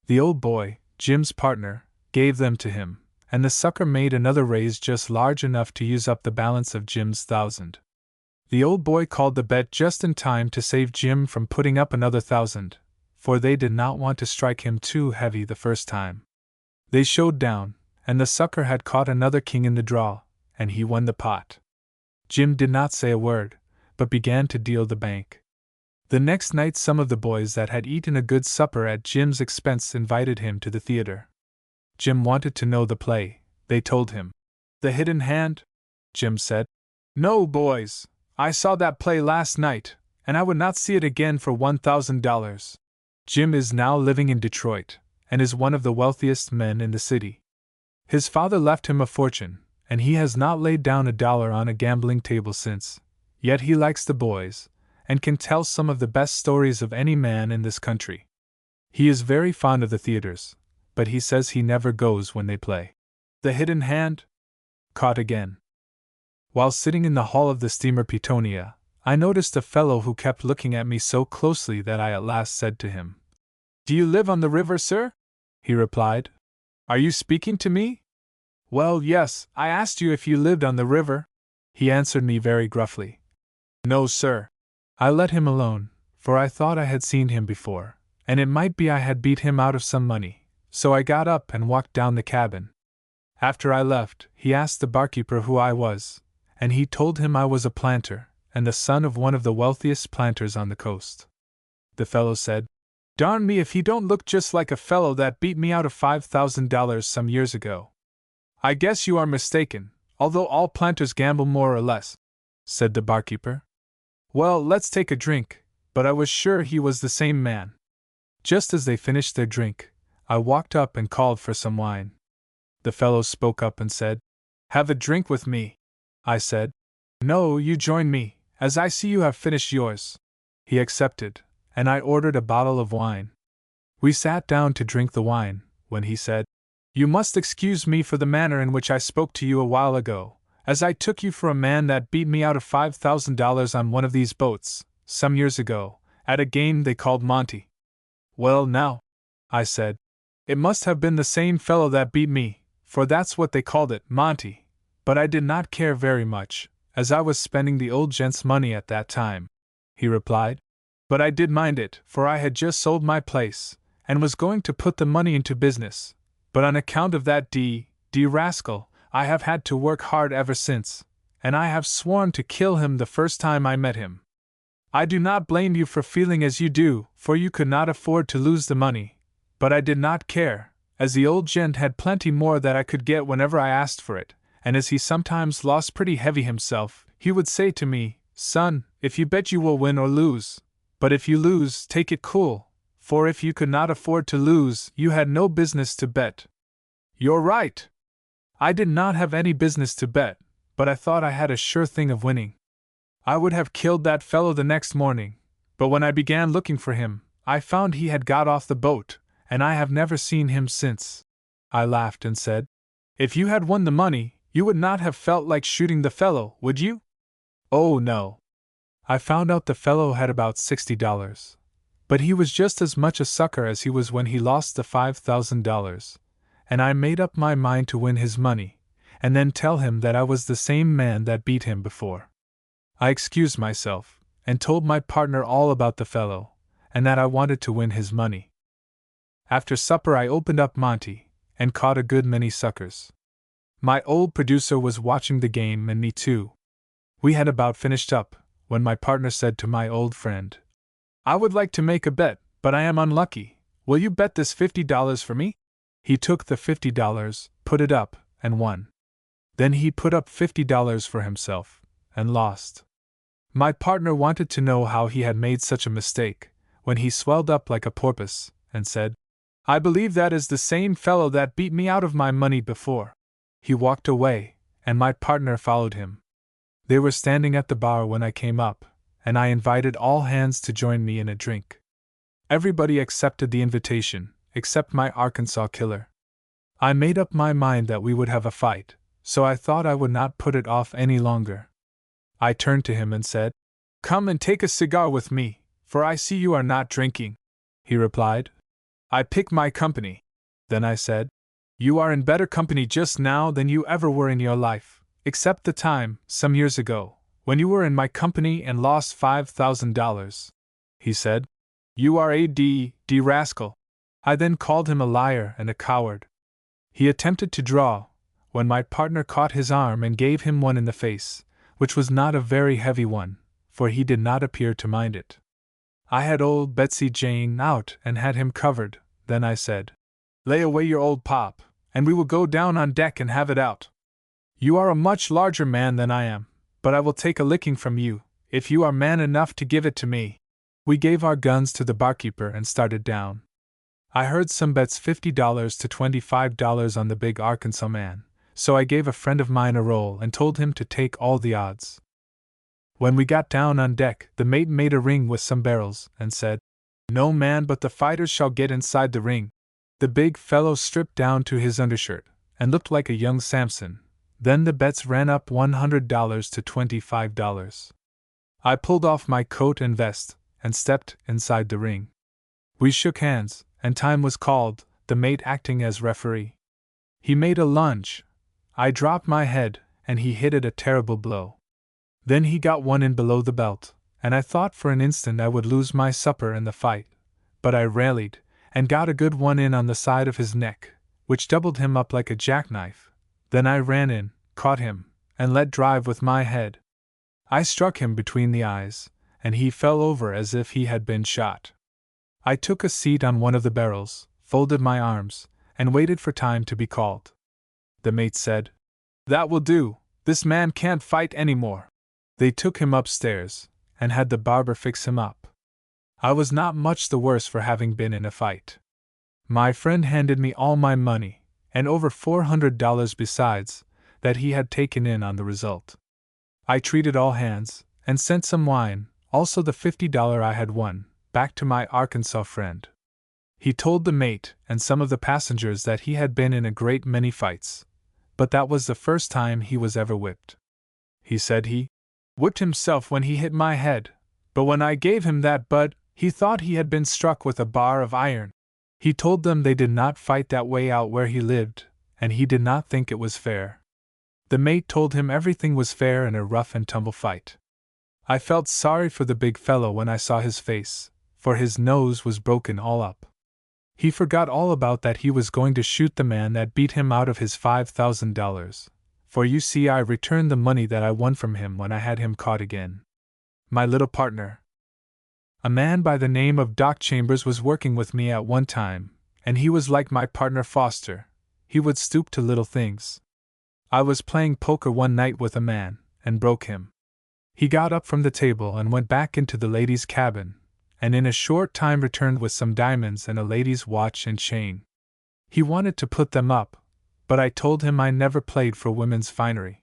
The old boy, Jim's partner, gave them to him, and the sucker made another raise just large enough to use up the balance of Jim's 1,000. The old boy called the bet just in time to save Jim from putting up another 1,000, for they did not want to strike him too heavy the first time. They showed down, and the sucker had caught another king in the draw, and he won the pot. Jim did not say a word, but began to deal the bank. The next night some of the boys that had eaten a good supper at Jim's expense invited him to the theater. Jim wanted to know the play, they told him. The hidden hand? Jim said. No, boys, I saw that play last night, and I would not see it again for $1,000. Jim is now living in Detroit, and is one of the wealthiest men in the city. His father left him a fortune, and he has not laid down $1 on a gambling table since, yet he likes the boys, and can tell some of the best stories of any man in this country. He is very fond of the theaters, but he says he never goes when they play. The hidden hand? caught again. While sitting in the hull of the steamer Petonia, I noticed a fellow who kept looking at me so closely that I at last said to him, "Do you live on the river, sir?" He replied, "Are you speaking to me?" "Well, yes, I asked you if you lived on the river." He answered me very gruffly, "No, sir." I let him alone, for I thought I had seen him before, and it might be I had beat him out of some money, so I got up and walked down the cabin. After I left, he asked the barkeeper who I was, and he told him I was a planter, and the son of one of the wealthiest planters on the coast. The fellow said, "Darn me if he don't look just like a fellow that beat me out of $5,000 some years ago." "I guess you are mistaken, although all planters gamble more or less," said the barkeeper. "Well, let's take a drink," but I was sure he was the same man. Just as they finished their drink, I walked up and called for some wine. The fellow spoke up and said, "Have a drink with me." I said, "No, you join me, as I see you have finished yours." He accepted, and I ordered a bottle of wine. We sat down to drink the wine, when he said, "You must excuse me for the manner in which I spoke to you a while ago, as I took you for a man that beat me out of $5,000 on one of these boats, some years ago, at a game they called Monte." "Well, now," I said, "it must have been the same fellow that beat me, for that's what they called it, Monte, but I did not care very much, as I was spending the old gent's money at that time." He replied, "But I did mind it, for I had just sold my place, and was going to put the money into business, but on account of that D rascal, I have had to work hard ever since, and I have sworn to kill him the first time I met him. I do not blame you for feeling as you do, for you could not afford to lose the money, but I did not care, as the old gent had plenty more that I could get whenever I asked for it, and as he sometimes lost pretty heavy himself, he would say to me, 'Son, if you bet you will win or lose, but if you lose, take it cool, for if you could not afford to lose, you had no business to bet.' You're right. I did not have any business to bet, but I thought I had a sure thing of winning. I would have killed that fellow the next morning, but when I began looking for him, I found he had got off the boat, and I have never seen him since." I laughed and said, "If you had won the money, you would not have felt like shooting the fellow, would you?" "Oh, no. I found out the fellow had about $60, but he was just as much a sucker as he was when he lost the $5,000, and I made up my mind to win his money, and then tell him that I was the same man that beat him before." I excused myself, and told my partner all about the fellow, and that I wanted to win his money. After supper I opened up Monte, and caught a good many suckers. My old producer was watching the game and me too. We had about finished up, when my partner said to my old friend, "I would like to make a bet, but I am unlucky. Will you bet this $50 for me?" He took the $50, put it up, and won. Then he put up $50 for himself, and lost. My partner wanted to know how he had made such a mistake, when he swelled up like a porpoise, and said, "I believe that is the same fellow that beat me out of my money before." He walked away, and my partner followed him. They were standing at the bar when I came up, and I invited all hands to join me in a drink. Everybody accepted the invitation, except my Arkansas killer. I made up my mind that we would have a fight, so I thought I would not put it off any longer. I turned to him and said, "Come and take a cigar with me, for I see you are not drinking." He replied, "I pick my company." Then I said, "You are in better company just now than you ever were in your life, except the time, some years ago, when you were in my company and lost $5,000. He said, "You are a D rascal." I then called him a liar and a coward. He attempted to draw, when my partner caught his arm and gave him one in the face, which was not a very heavy one, for he did not appear to mind it. I had old Betsy Jane out and had him covered. Then I said, "Lay away your old pop, and we will go down on deck and have it out. You are a much larger man than I am, but I will take a licking from you, if you are man enough to give it to me." We gave our guns to the barkeeper and started down. I heard some bets $50 to $25 on the big Arkansas man, so I gave a friend of mine a roll and told him to take all the odds. When we got down on deck, the mate made a ring with some barrels, and said, "No man but the fighters shall get inside the ring." The big fellow stripped down to his undershirt, and looked like a young Samson, Then the bets ran up $100 to $25. I pulled off my coat and vest and stepped inside the ring. We shook hands, and time was called, the mate acting as referee. He made a lunge. I dropped my head, and he hit it a terrible blow. Then he got one in below the belt, and I thought for an instant I would lose my supper in the fight, but I rallied, and got a good one in on the side of his neck, which doubled him up like a jackknife. Then I ran in, caught him, and let drive with my head. I struck him between the eyes, and he fell over as if he had been shot. I took a seat on one of the barrels, folded my arms, and waited for time to be called. The mate said, "That will do, this man can't fight any more." They took him upstairs, and had the barber fix him up. I was not much the worse for having been in a fight. My friend handed me all my money, and over $400 besides, that he had taken in on the result. I treated all hands, and sent some wine, also the $50 I had won, back to my Arkansas friend. He told the mate and some of the passengers that he had been in a great many fights, but that was the first time he was ever whipped. He said he whipped himself when he hit my head, but when I gave him that bud, he thought he had been struck with a bar of iron. He told them they did not fight that way out where he lived, and he did not think it was fair. The mate told him everything was fair in a rough and tumble fight. I felt sorry for the big fellow when I saw his face, for his nose was broken all up. He forgot all about that he was going to shoot the man that beat him out of his $5,000, for you see I returned the money that I won from him when I had him caught again. My little partner, a man by the name of Doc Chambers, was working with me at one time, and he was like my partner Foster. He would stoop to little things. I was playing poker one night with a man, and broke him. He got up from the table and went back into the ladies' cabin, and in a short time returned with some diamonds and a lady's watch and chain. He wanted to put them up, but I told him I never played for women's finery.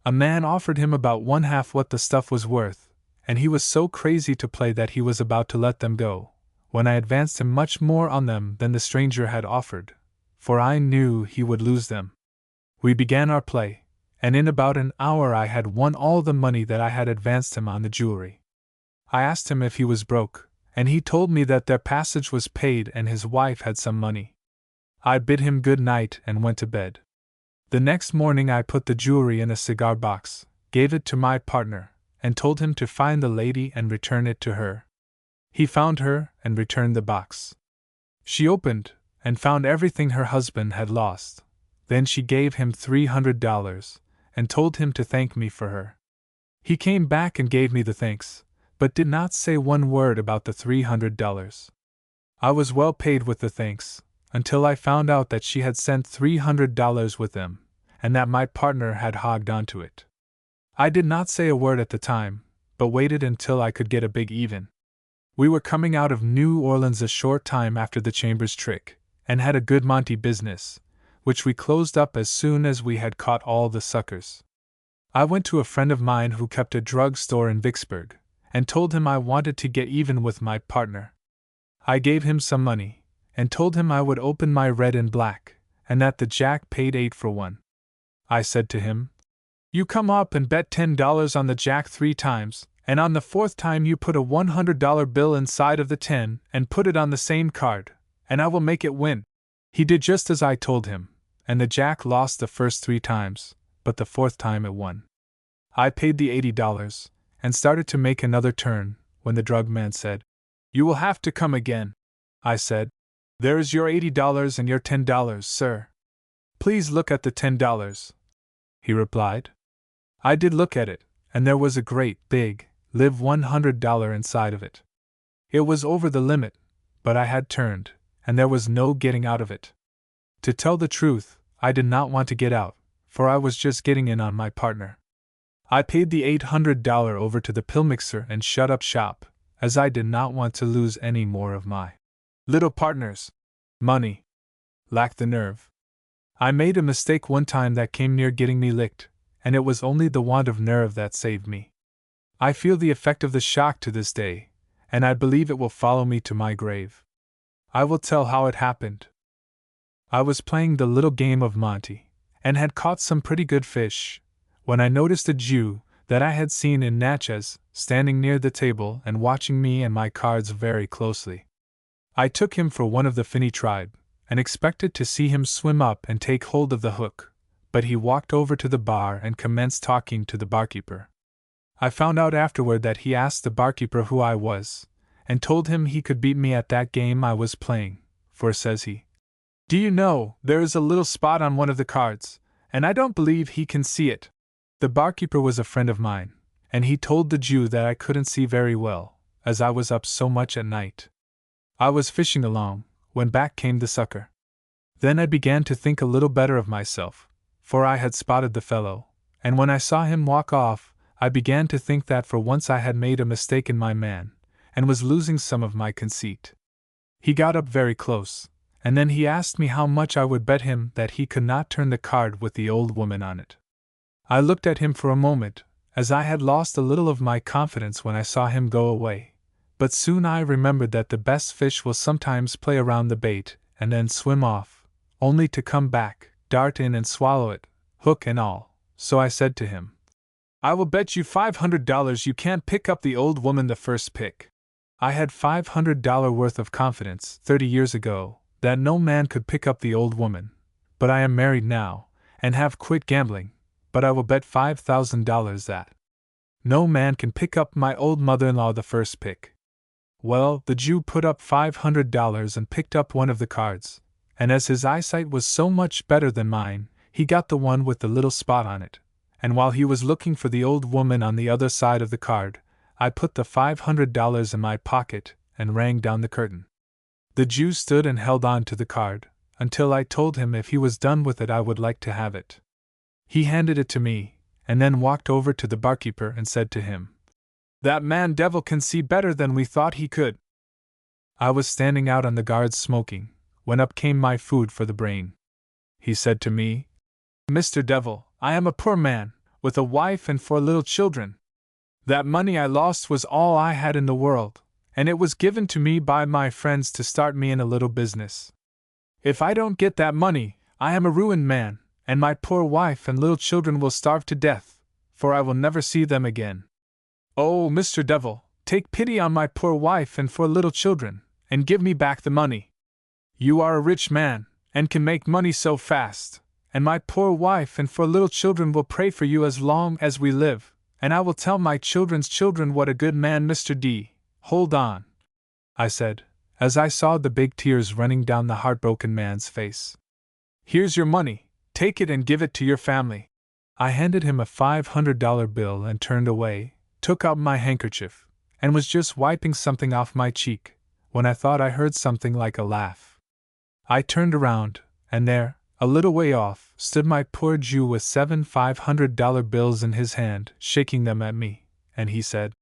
A man offered him about one half what the stuff was worth, and he was so crazy to play that he was about to let them go, when I advanced him much more on them than the stranger had offered, for I knew he would lose them. We began our play, and in about an hour I had won all the money that I had advanced him on the jewelry. I asked him if he was broke, and he told me that their passage was paid and his wife had some money. I bid him good night and went to bed. The next morning I put the jewelry in a cigar box, gave it to my partner, and told him to find the lady and return it to her. He found her and returned the box. She opened and found everything her husband had lost. Then she gave him $300 and told him to thank me for her. He came back and gave me the thanks, but did not say one word about the $300. I was well paid with the thanks, until I found out that she had sent $300 with them, and that my partner had hogged onto it. I did not say a word at the time, but waited until I could get a big even. We were coming out of New Orleans a short time after the Chambers trick, and had a good Monte business, which we closed up as soon as we had caught all the suckers. I went to a friend of mine who kept a drug store in Vicksburg, and told him I wanted to get even with my partner. I gave him some money, and told him I would open my red and black, and that the jack paid 8 for 1. I said to him, "You come up and bet $10 on the jack 3 times, and on the 4th time you put a $100 bill inside of the 10 and put it on the same card, and I will make it win." He did just as I told him, and the jack lost the first 3 times, but the 4th time it won. I paid the $80, and started to make another turn, when the drug man said, "You will have to come again." I said, "There is your $80 and your $10, sir. Please look at the $10. He replied. I did look at it, and there was a great, big, live $100 inside of it. It was over the limit, but I had turned, and there was no getting out of it. To tell the truth, I did not want to get out, for I was just getting in on my partner. I paid the $800 over to the pill mixer and shut up shop, as I did not want to lose any more of my little partner's money. Lacked the nerve. I made a mistake one time that came near getting me licked, and it was only the want of nerve that saved me. I feel the effect of the shock to this day, and I believe it will follow me to my grave. I will tell how it happened. I was playing the little game of Monte, and had caught some pretty good fish, when I noticed a Jew that I had seen in Natchez standing near the table and watching me and my cards very closely. I took him for one of the finny tribe, and expected to see him swim up and take hold of the hook, but he walked over to the bar and commenced talking to the barkeeper. I found out afterward that he asked the barkeeper who I was, and told him he could beat me at that game I was playing, for, says he, "Do you know, there is a little spot on one of the cards, and I don't believe he can see it." The barkeeper was a friend of mine, and he told the Jew that I couldn't see very well, as I was up so much at night. I was fishing along, when back came the sucker. Then I began to think a little better of myself, for I had spotted the fellow, and when I saw him walk off, I began to think that for once I had made a mistake in my man, and was losing some of my conceit. He got up very close, and then he asked me how much I would bet him that he could not turn the card with the old woman on it. I looked at him for a moment, as I had lost a little of my confidence when I saw him go away, but soon I remembered that the best fish will sometimes play around the bait and then swim off, only to come back, dart in and swallow it, hook and all, so I said to him, "I will bet you $500 you can't pick up the old woman the first pick." I had $500 worth of confidence 30 years ago that no man could pick up the old woman, but I am married now, and have quit gambling, but I will bet $5,000 that no man can pick up my old mother-in-law the first pick. Well, the Jew put up $500 and picked up one of the cards, and as his eyesight was so much better than mine, he got the one with the little spot on it, and while he was looking for the old woman on the other side of the card, I put the $500 in my pocket and rang down the curtain. The Jew stood and held on to the card, until I told him if he was done with it I would like to have it. He handed it to me, and then walked over to the barkeeper and said to him, "That man devil can see better than we thought he could." I was standing out on the guards smoking, when up came my food for the brain. He said to me, "Mr. Devil, I am a poor man, with a wife and 4 little children. That money I lost was all I had in the world, and it was given to me by my friends to start me in a little business. If I don't get that money, I am a ruined man, and my poor wife and little children will starve to death, for I will never see them again. Oh, Mr. Devil, take pity on my poor wife and 4 little children, and give me back the money. You are a rich man, and can make money so fast, and my poor wife and 4 little children will pray for you as long as we live, and I will tell my children's children what a good man Mr. D. Hold on," I said, as I saw the big tears running down the heartbroken man's face. "Here's your money, take it and give it to your family." I handed him a $500 bill and turned away, took out my handkerchief, and was just wiping something off my cheek, when I thought I heard something like a laugh. I turned around, and there, a little way off, stood my poor Jew with 7 $500 bills in his hand, shaking them at me, and he said,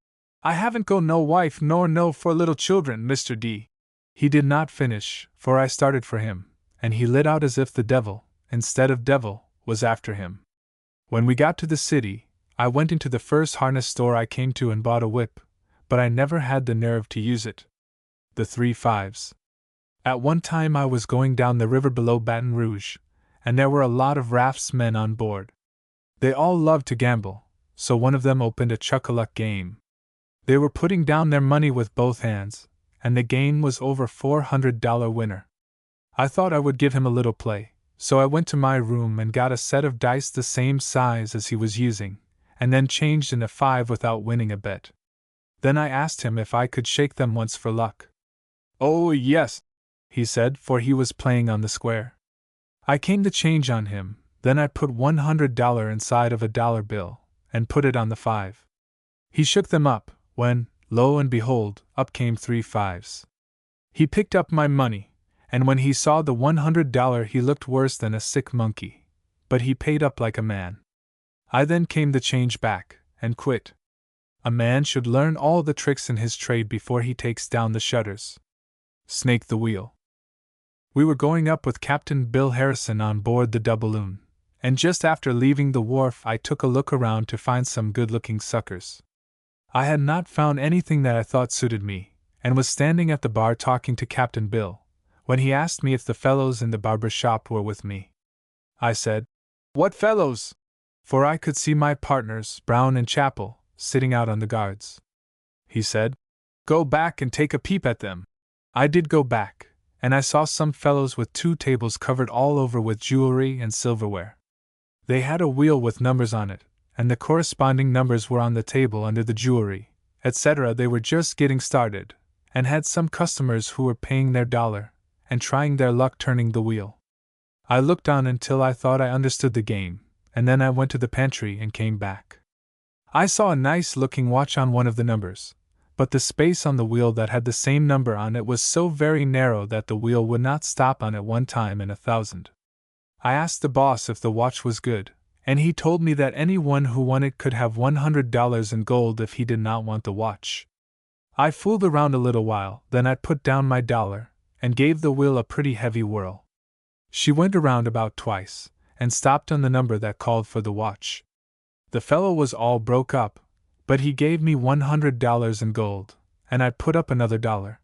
"I haven't got no wife nor no 4 little children, Mr. D." He did not finish, for I started for him, and he lit out as if the devil, instead of devil, was after him. When we got to the city, I went into the first harness store I came to and bought a whip, but I never had the nerve to use it. The 3 5s. At one time I was going down the river below Baton Rouge, and there were a lot of raftsmen on board. They all loved to gamble, so one of them opened a chuck-a-luck game. They were putting down their money with both hands, and the game was over $400 winner. I thought I would give him a little play, so I went to my room and got a set of dice the same size as he was using, and then changed in a 5 without winning a bet. Then I asked him if I could shake them once for luck. "Oh, yes," he said, for he was playing on the square. I came to change on him, then I put $100 inside of a dollar bill, and put it on the 5. He shook them up, when, lo and behold, up came 3 5s. He picked up my money, and when he saw the $100 he looked worse than a sick monkey, but he paid up like a man. I then came the change back, and quit. A man should learn all the tricks in his trade before he takes down the shutters. Snake the wheel. We were going up with Captain Bill Harrison on board the doubloon, and just after leaving the wharf I took a look around to find some good-looking suckers. I had not found anything that I thought suited me, and was standing at the bar talking to Captain Bill, when he asked me if the fellows in the barber shop were with me. I said, "What fellows?" For I could see my partners, Brown and Chappell, sitting out on the guards. He said, "Go back and take a peep at them." I did go back, and I saw some fellows with 2 tables covered all over with jewelry and silverware. They had a wheel with numbers on it, and the corresponding numbers were on the table under the jewelry, etc. They were just getting started, and had some customers who were paying their dollar and trying their luck turning the wheel. I looked on until I thought I understood the game, and then I went to the pantry and came back. I saw a nice-looking watch on one of the numbers, but the space on the wheel that had the same number on it was so very narrow that the wheel would not stop on it one time in 1,000. I asked the boss if the watch was good, and he told me that anyone who won it could have $100 in gold if he did not want the watch. I fooled around a little while, then I put down my dollar and gave the wheel a pretty heavy whirl. She went around about twice, and stopped on the number that called for the watch. The fellow was all broke up, but he gave me $100 in gold, and I put up another dollar.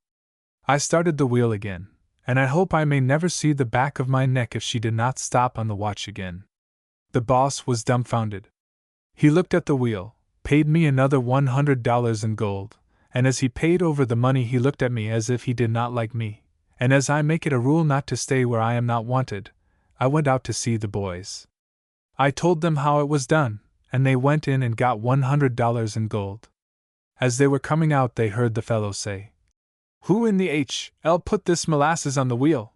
I started the wheel again, and I hope I may never see the back of my neck if she did not stop on the watch again. The boss was dumbfounded. He looked at the wheel, paid me another $100 in gold, and as he paid over the money he looked at me as if he did not like me, and as I make it a rule not to stay where I am not wanted, I went out to see the boys. I told them how it was done, and they went in and got $100 in gold. As they were coming out they heard the fellow say, "Who in the H.L. put this molasses on the wheel?"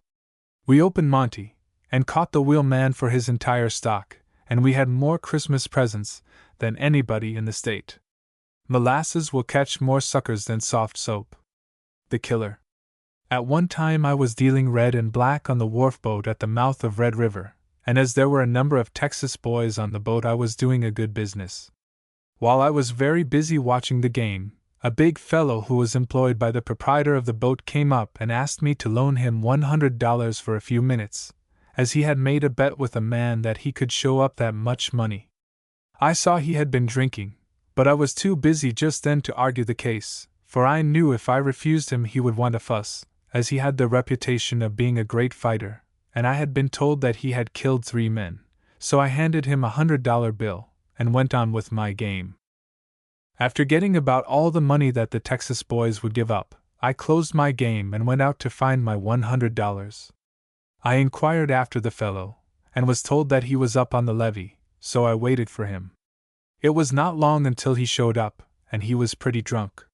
We opened Monty, and caught the wheelman for his entire stock, and we had more Christmas presents than anybody in the state. Molasses will catch more suckers than soft soap. The killer. At one time I was dealing red and black on the wharf boat at the mouth of Red River, and as there were a number of Texas boys on the boat I was doing a good business. While I was very busy watching the game, a big fellow who was employed by the proprietor of the boat came up and asked me to loan him $100 for a few minutes, as he had made a bet with a man that he could show up that much money. I saw he had been drinking, but I was too busy just then to argue the case, for I knew if I refused him he would want a fuss, as he had the reputation of being a great fighter, and I had been told that he had killed 3 men, so I handed him a $100 bill, and went on with my game. After getting about all the money that the Texas boys would give up, I closed my game and went out to find my $100. I inquired after the fellow, and was told that he was up on the levee, so I waited for him. It was not long until he showed up, and he was pretty drunk.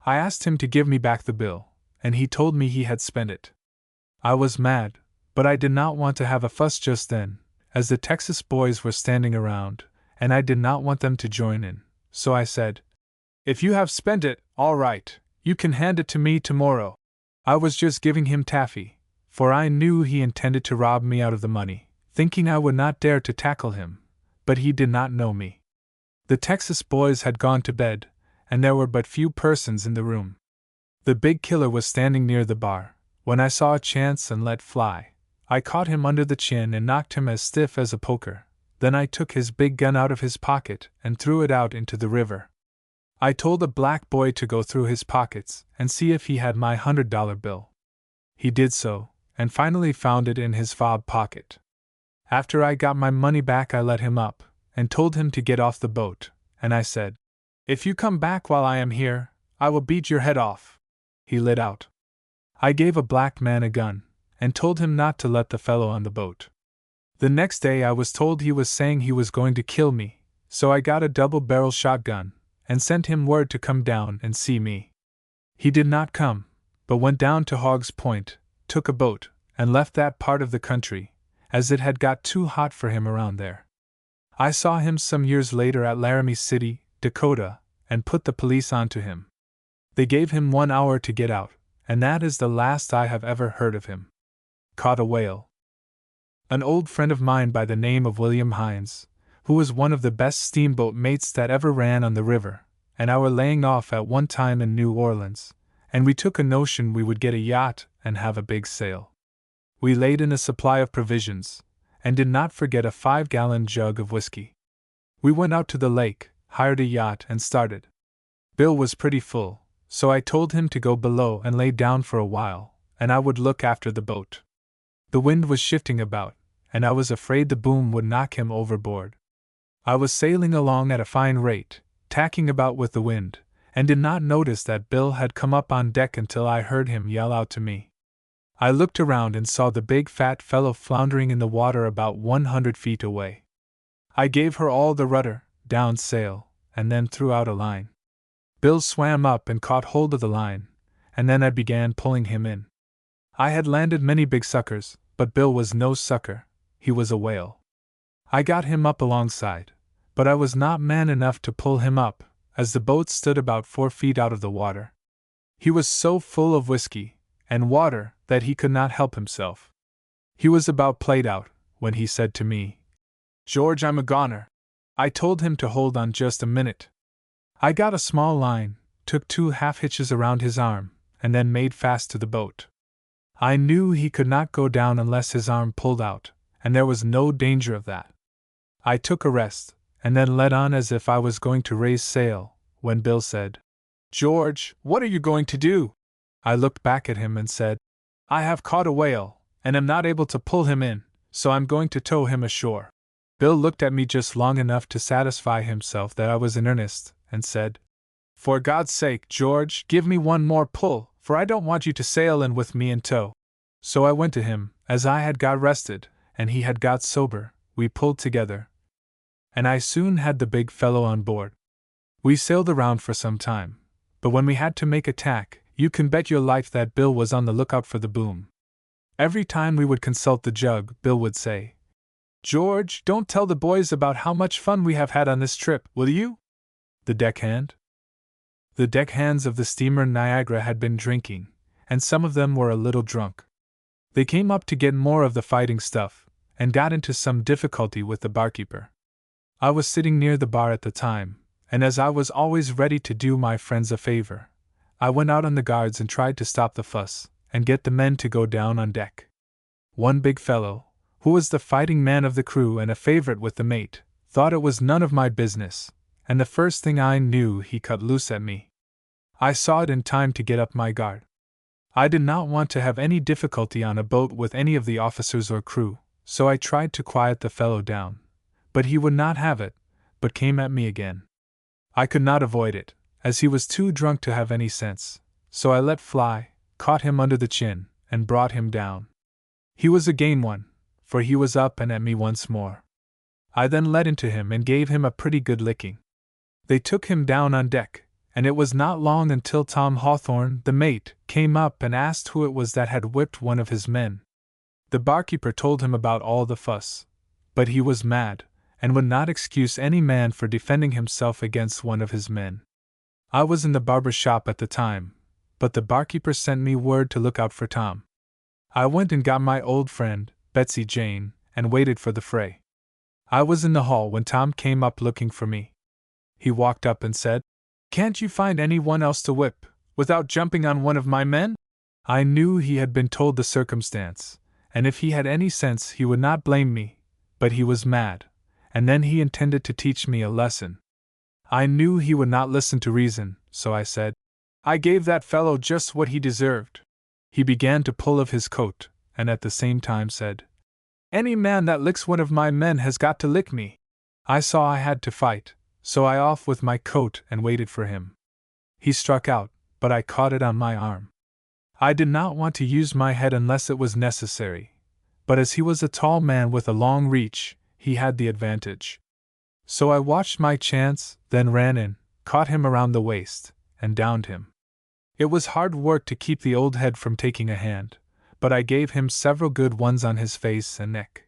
I asked him to give me back the bill, and he told me he had spent it. I was mad, but I did not want to have a fuss just then, as the Texas boys were standing around, and I did not want them to join in, so I said, "If you have spent it, all right, you can hand it to me tomorrow." I was just giving him taffy, for I knew he intended to rob me out of the money, thinking I would not dare to tackle him, but he did not know me. The Texas boys had gone to bed, and there were but few persons in the room. The big killer was standing near the bar, when I saw a chance and let fly. I caught him under the chin and knocked him as stiff as a poker. Then I took his big gun out of his pocket and threw it out into the river. I told a black boy to go through his pockets and see if he had my $100 bill. He did so, and finally found it in his fob pocket. After I got my money back I let him up, and told him to get off the boat, and I said, "If you come back while I am here, I will beat your head off." He lit out. I gave a black man a gun, and told him not to let the fellow on the boat. The next day I was told he was saying he was going to kill me, so I got a double-barrel shotgun, and sent him word to come down and see me. He did not come, but went down to Hogg's Point, took a boat, and left that part of the country, as it had got too hot for him around there. I saw him some years later at Laramie City, Dakota, and put the police onto him. They gave him 1 hour to get out, and that is the last I have ever heard of him. Caught a whale. An old friend of mine by the name of William Hines, who was one of the best steamboat mates that ever ran on the river, and I were laying off at one time in New Orleans, and we took a notion we would get a yacht and have a big sail. We laid in a supply of provisions, and did not forget a 5-gallon jug of whiskey. We went out to the lake, hired a yacht, and started. Bill was pretty full, so I told him to go below and lay down for a while, and I would look after the boat. The wind was shifting about, and I was afraid the boom would knock him overboard. I was sailing along at a fine rate, tacking about with the wind, and did not notice that Bill had come up on deck until I heard him yell out to me. I looked around and saw the big fat fellow floundering in the water about 100 feet away. I gave her all the rudder, down sail, and then threw out a line. Bill swam up and caught hold of the line, and then I began pulling him in. I had landed many big suckers, but Bill was no sucker, he was a whale. I got him up alongside, but I was not man enough to pull him up, as the boat stood about 4 feet out of the water. He was so full of whiskey and water that he could not help himself. He was about played out, when he said to me, "George, I'm a goner." I told him to hold on just a minute. I got a small line, took 2 half-hitches around his arm, and then made fast to the boat. I knew he could not go down unless his arm pulled out, and there was no danger of that. I took a rest, and then led on as if I was going to raise sail, when Bill said, "George, what are you going to do?" I looked back at him and said, "I have caught a whale, and am not able to pull him in, so I'm going to tow him ashore." Bill looked at me just long enough to satisfy himself that I was in earnest, and said, "For God's sake, George, give me one more pull, for I don't want you to sail in with me in tow." So I went to him, as I had got rested, and he had got sober. We pulled together, and I soon had the big fellow on board. We sailed around for some time, but when we had to make a tack, you can bet your life that Bill was on the lookout for the boom. Every time we would consult the jug, Bill would say, "George, don't tell the boys about how much fun we have had on this trip, will you?" The deckhand? The deckhands of the steamer Niagara had been drinking, and some of them were a little drunk. They came up to get more of the fighting stuff, and got into some difficulty with the barkeeper. I was sitting near the bar at the time, and as I was always ready to do my friends a favor, I went out on the guards and tried to stop the fuss, and get the men to go down on deck. One big fellow, who was the fighting man of the crew and a favorite with the mate, thought it was none of my business, and the first thing I knew he cut loose at me. I saw it in time to get up my guard. I did not want to have any difficulty on a boat with any of the officers or crew, so I tried to quiet the fellow down, but he would not have it, but came at me again. I could not avoid it, as he was too drunk to have any sense, so I let fly, caught him under the chin, and brought him down. He was a game one, for he was up and at me once more. I then led into him and gave him a pretty good licking. They took him down on deck, and it was not long until Tom Hawthorne, the mate, came up and asked who it was that had whipped one of his men. The barkeeper told him about all the fuss, but he was mad, and would not excuse any man for defending himself against one of his men. I was in the barber shop at the time, but the barkeeper sent me word to look out for Tom. I went and got my old friend, Betsy Jane, and waited for the fray. I was in the hall when Tom came up looking for me. He walked up and said, "Can't you find anyone else to whip, without jumping on one of my men?" I knew he had been told the circumstance, and if he had any sense he would not blame me, but he was mad, and then he intended to teach me a lesson. I knew he would not listen to reason, so I said, "I gave that fellow just what he deserved." He began to pull of his coat, and at the same time said, "Any man that licks one of my men has got to lick me." I saw I had to fight, so I off with my coat and waited for him. He struck out, but I caught it on my arm. I did not want to use my head unless it was necessary, but as he was a tall man with a long reach, he had the advantage. So I watched my chance, then ran in, caught him around the waist, and downed him. It was hard work to keep the old head from taking a hand, but I gave him several good ones on his face and neck.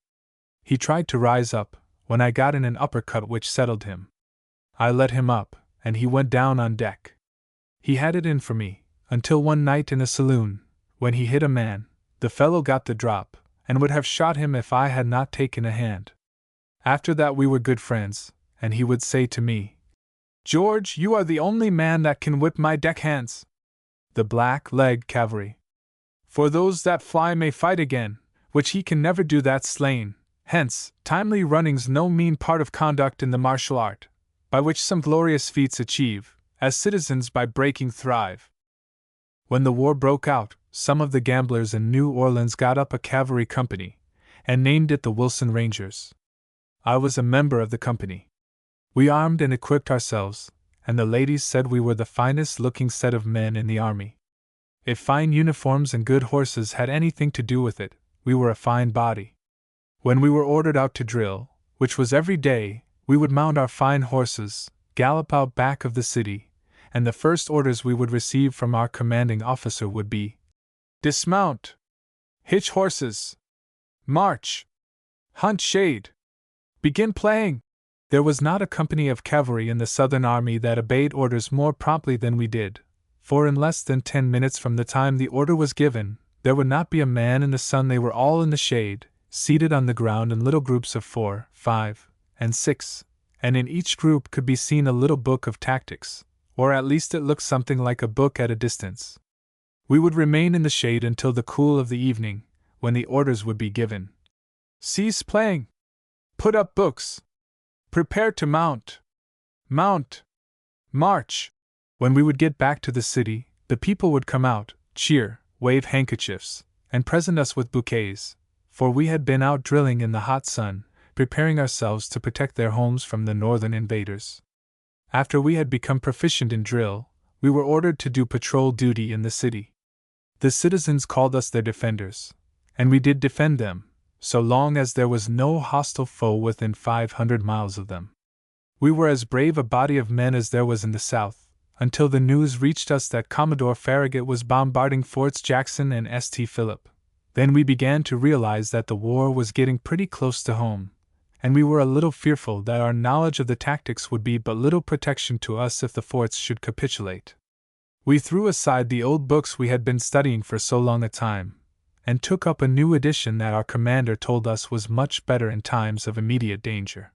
He tried to rise up, when I got in an uppercut which settled him. I let him up, and he went down on deck. He had it in for me, until one night in a saloon, when he hit a man, the fellow got the drop, and would have shot him if I had not taken a hand. After that we were good friends, and he would say to me, "George, you are the only man that can whip my deckhands." The black-leg cavalry. For those that fly may fight again, which he can never do that's slain. Hence, timely running's no mean part of conduct in the martial art, by which some glorious feats achieve, as citizens by breaking thrive. When the war broke out, some of the gamblers in New Orleans got up a cavalry company, and named it the Wilson Rangers. I was a member of the company. We armed and equipped ourselves, and the ladies said we were the finest looking set of men in the army. If fine uniforms and good horses had anything to do with it, we were a fine body. When we were ordered out to drill, which was every day, we would mount our fine horses, gallop out back of the city, and the first orders we would receive from our commanding officer would be, "Dismount! Hitch horses! March! Hunt shade! Begin playing!" There was not a company of cavalry in the Southern Army that obeyed orders more promptly than we did, for in less than 10 minutes from the time the order was given, there would not be a man in the sun. They were all in the shade, seated on the ground in little groups of 4, 5, and 6, and in each group could be seen a little book of tactics, or at least it looked something like a book at a distance. We would remain in the shade until the cool of the evening, when the orders would be given. "Cease playing! Put up books! Prepare to mount! Mount! March!" When we would get back to the city, the people would come out, cheer, wave handkerchiefs, and present us with bouquets, for we had been out drilling in the hot sun, preparing ourselves to protect their homes from the northern invaders. After we had become proficient in drill, we were ordered to do patrol duty in the city. The citizens called us their defenders, and we did defend them, so long as there was no hostile foe within 500 miles of them. We were as brave a body of men as there was in the South, until the news reached us that Commodore Farragut was bombarding Forts Jackson and St. Philip. Then we began to realize that the war was getting pretty close to home, and we were a little fearful that our knowledge of the tactics would be but little protection to us if the forts should capitulate. We threw aside the old books we had been studying for so long a time, and took up a new edition that our commander told us was much better in times of immediate danger.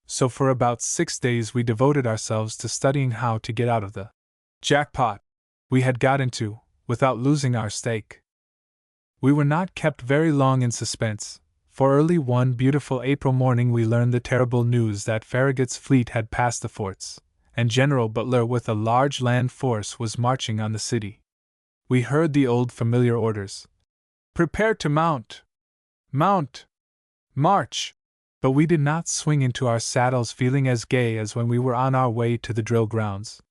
So for about 6 days we devoted ourselves to studying how to get out of the jackpot we had got into, without losing our stake. We were not kept very long in suspense, for early one beautiful April morning we learned the terrible news that Farragut's fleet had passed the forts, and General Butler with a large land force was marching on the city. We heard the old familiar orders, "Prepare to mount! Mount! March!" But we did not swing into our saddles feeling as gay as when we were on our way to the drill grounds.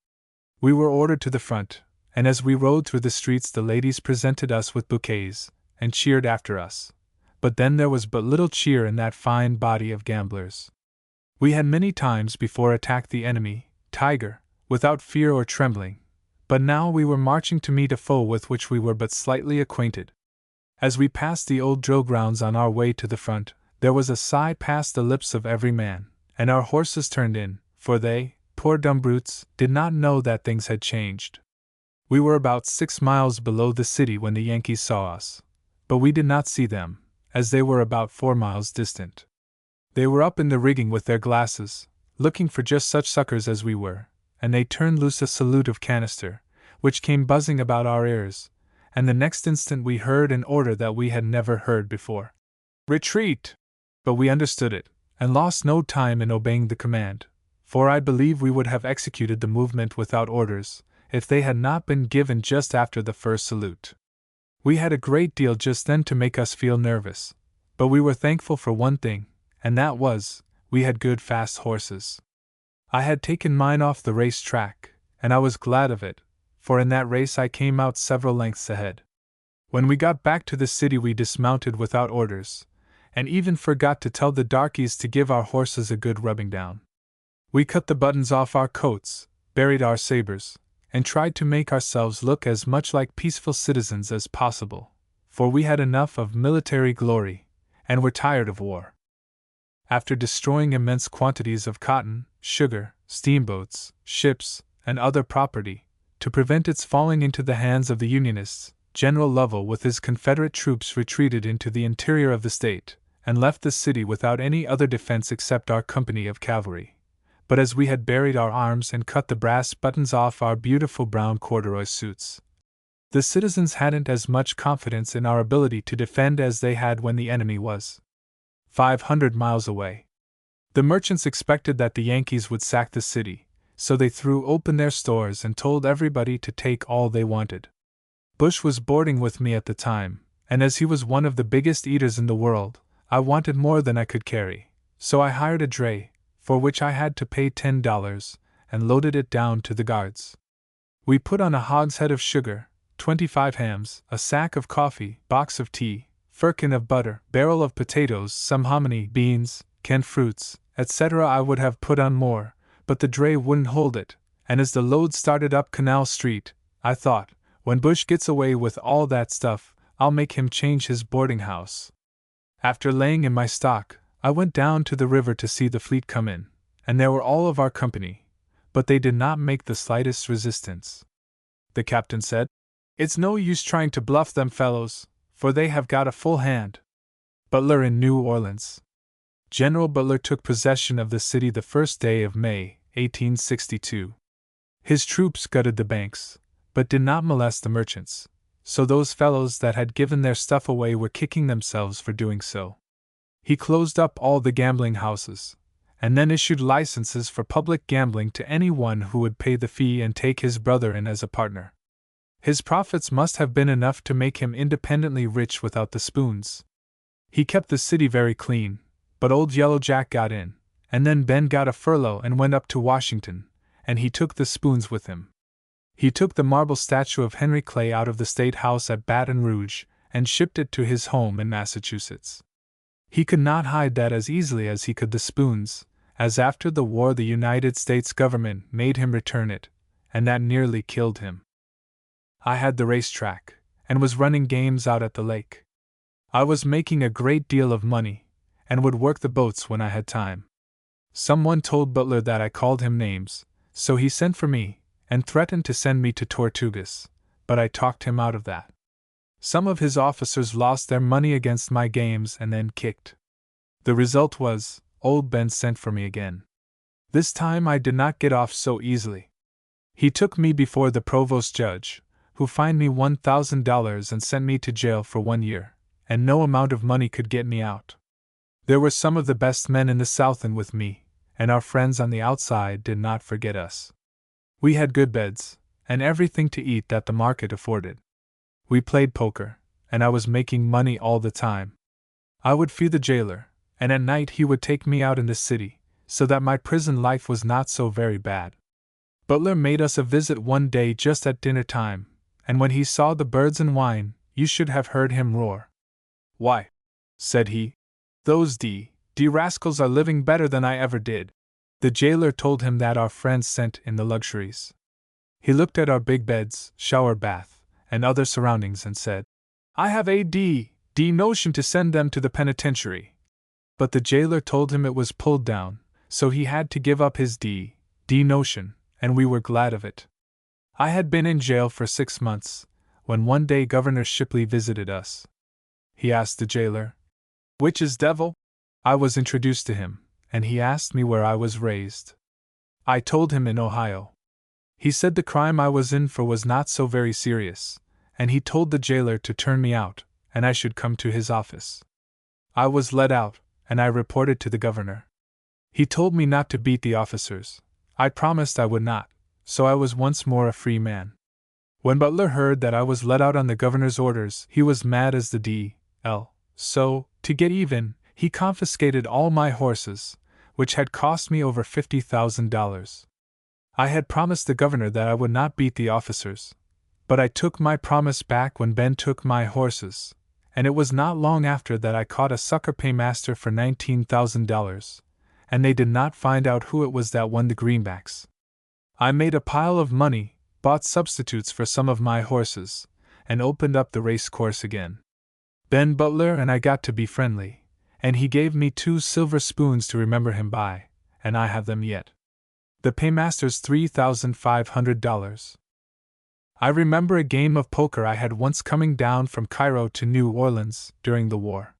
We were ordered to the front, and as we rode through the streets the ladies presented us with bouquets, and cheered after us. But then there was but little cheer in that fine body of gamblers. We had many times before attacked the enemy, tiger, without fear or trembling, but now we were marching to meet a foe with which we were but slightly acquainted. As we passed the old drill grounds on our way to the front, there was a sigh past the lips of every man, and our horses turned in, for they, poor dumb brutes, did not know that things had changed. We were about 6 miles below the city when the Yankees saw us, but we did not see them, as they were about 4 miles distant. They were up in the rigging with their glasses, looking for just such suckers as we were, and they turned loose a salute of canister, which came buzzing about our ears, and the next instant we heard an order that we had never heard before. "Retreat!" But we understood it, and lost no time in obeying the command, for I believe we would have executed the movement without orders, if they had not been given just after the first salute. We had a great deal just then to make us feel nervous, but we were thankful for one thing, and that was, we had good fast horses. I had taken mine off the race track, and I was glad of it, for in that race I came out several lengths ahead. When we got back to the city we dismounted without orders, and even forgot to tell the darkies to give our horses a good rubbing down. We cut the buttons off our coats, buried our sabers, and tried to make ourselves look as much like peaceful citizens as possible, for we had enough of military glory, and were tired of war. After destroying immense quantities of cotton, sugar, steamboats, ships, and other property, to prevent its falling into the hands of the Unionists, General Lovell with his Confederate troops retreated into the interior of the state, and left the city without any other defense except our company of cavalry. But as we had buried our arms and cut the brass buttons off our beautiful brown corduroy suits, the citizens hadn't as much confidence in our ability to defend as they had when the enemy was 500 miles away. The merchants expected that the Yankees would sack the city, so they threw open their stores and told everybody to take all they wanted. Bush was boarding with me at the time, and as he was one of the biggest eaters in the world, I wanted more than I could carry, so I hired a dray, for which I had to pay $10, and loaded it down to the guards. We put on a hogshead of sugar, 25 hams, a sack of coffee, box of tea, firkin of butter, barrel of potatoes, some hominy, beans, canned fruits, etc. I would have put on more, but the dray wouldn't hold it, and as the load started up Canal Street, I thought, when Bush gets away with all that stuff, I'll make him change his boarding house. After laying in my stock, I went down to the river to see the fleet come in, and there were all of our company, but they did not make the slightest resistance. The captain said, "It's no use trying to bluff them fellows, for they have got a full hand." Butler in New Orleans. General Butler took possession of the city the first day of May, 1862. His troops gutted the banks, but did not molest the merchants, so those fellows that had given their stuff away were kicking themselves for doing so. He closed up all the gambling houses, and then issued licenses for public gambling to anyone who would pay the fee and take his brother in as a partner. His profits must have been enough to make him independently rich without the spoons. He kept the city very clean, but old Yellow Jack got in, and then Ben got a furlough and went up to Washington, and he took the spoons with him. He took the marble statue of Henry Clay out of the State House at Baton Rouge and shipped it to his home in Massachusetts. He could not hide that as easily as he could the spoons, as after the war the United States government made him return it, and that nearly killed him. I had the racetrack, and was running games out at the lake. I was making a great deal of money, and would work the boats when I had time. Someone told Butler that I called him names, so he sent for me, and threatened to send me to Tortugas, but I talked him out of that. Some of his officers lost their money against my games and then kicked. The result was, old Ben sent for me again. This time I did not get off so easily. He took me before the provost judge, who fined me $1,000 and sent me to jail for 1 year, and no amount of money could get me out. There were some of the best men in the South in with me, and our friends on the outside did not forget us. We had good beds, and everything to eat that the market afforded. We played poker, and I was making money all the time. I would feed the jailer, and at night he would take me out in the city, so that my prison life was not so very bad. Butler made us a visit one day just at dinner time, and when he saw the birds and wine, you should have heard him roar. "Why," said he, "those D rascals are living better than I ever did." The jailer told him that our friends sent in the luxuries. He looked at our big beds, shower bath, and other surroundings and said, "I have a D notion to send them to the penitentiary." But the jailer told him it was pulled down, so he had to give up his D notion, and we were glad of it. I had been in jail for 6 months, when one day Governor Shipley visited us. He asked the jailer, "Which is devil?" I was introduced to him, and he asked me where I was raised. I told him in Ohio. He said the crime I was in for was not so very serious, and he told the jailer to turn me out, and I should come to his office. I was let out, and I reported to the governor. He told me not to beat the officers. I promised I would not, so I was once more a free man. When Butler heard that I was let out on the governor's orders, he was mad as the D.L. So, to get even, he confiscated all my horses, which had cost me over $50,000. I had promised the governor that I would not beat the officers, but I took my promise back when Ben took my horses, and it was not long after that I caught a sucker paymaster for $19,000, and they did not find out who it was that won the greenbacks. I made a pile of money, bought substitutes for some of my horses, and opened up the race course again. Ben Butler and I got to be friendly, and he gave me 2 silver spoons to remember him by, and I have them yet. The paymaster's $3,500. I remember a game of poker I had once coming down from Cairo to New Orleans during the war.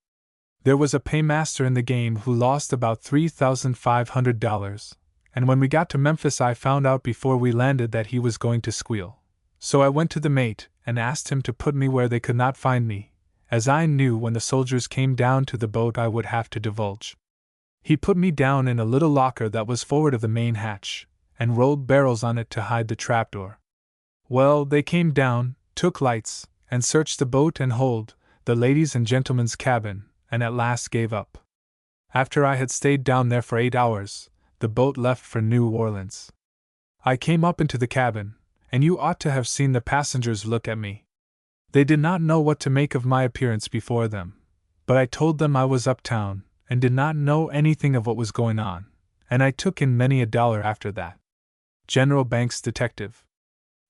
There was a paymaster in the game who lost about $3,500, and when we got to Memphis I found out before we landed that he was going to squeal. So I went to the mate and asked him to put me where they could not find me, as I knew when the soldiers came down to the boat I would have to divulge. He put me down in a little locker that was forward of the main hatch, and rolled barrels on it to hide the trapdoor. Well, they came down, took lights, and searched the boat and hold, the ladies' and gentlemen's cabin, and at last gave up. After I had stayed down there for 8 hours, the boat left for New Orleans. I came up into the cabin, and you ought to have seen the passengers look at me. They did not know what to make of my appearance before them, but I told them I was uptown, and did not know anything of what was going on, and I took in many a dollar after that. General Banks, detective.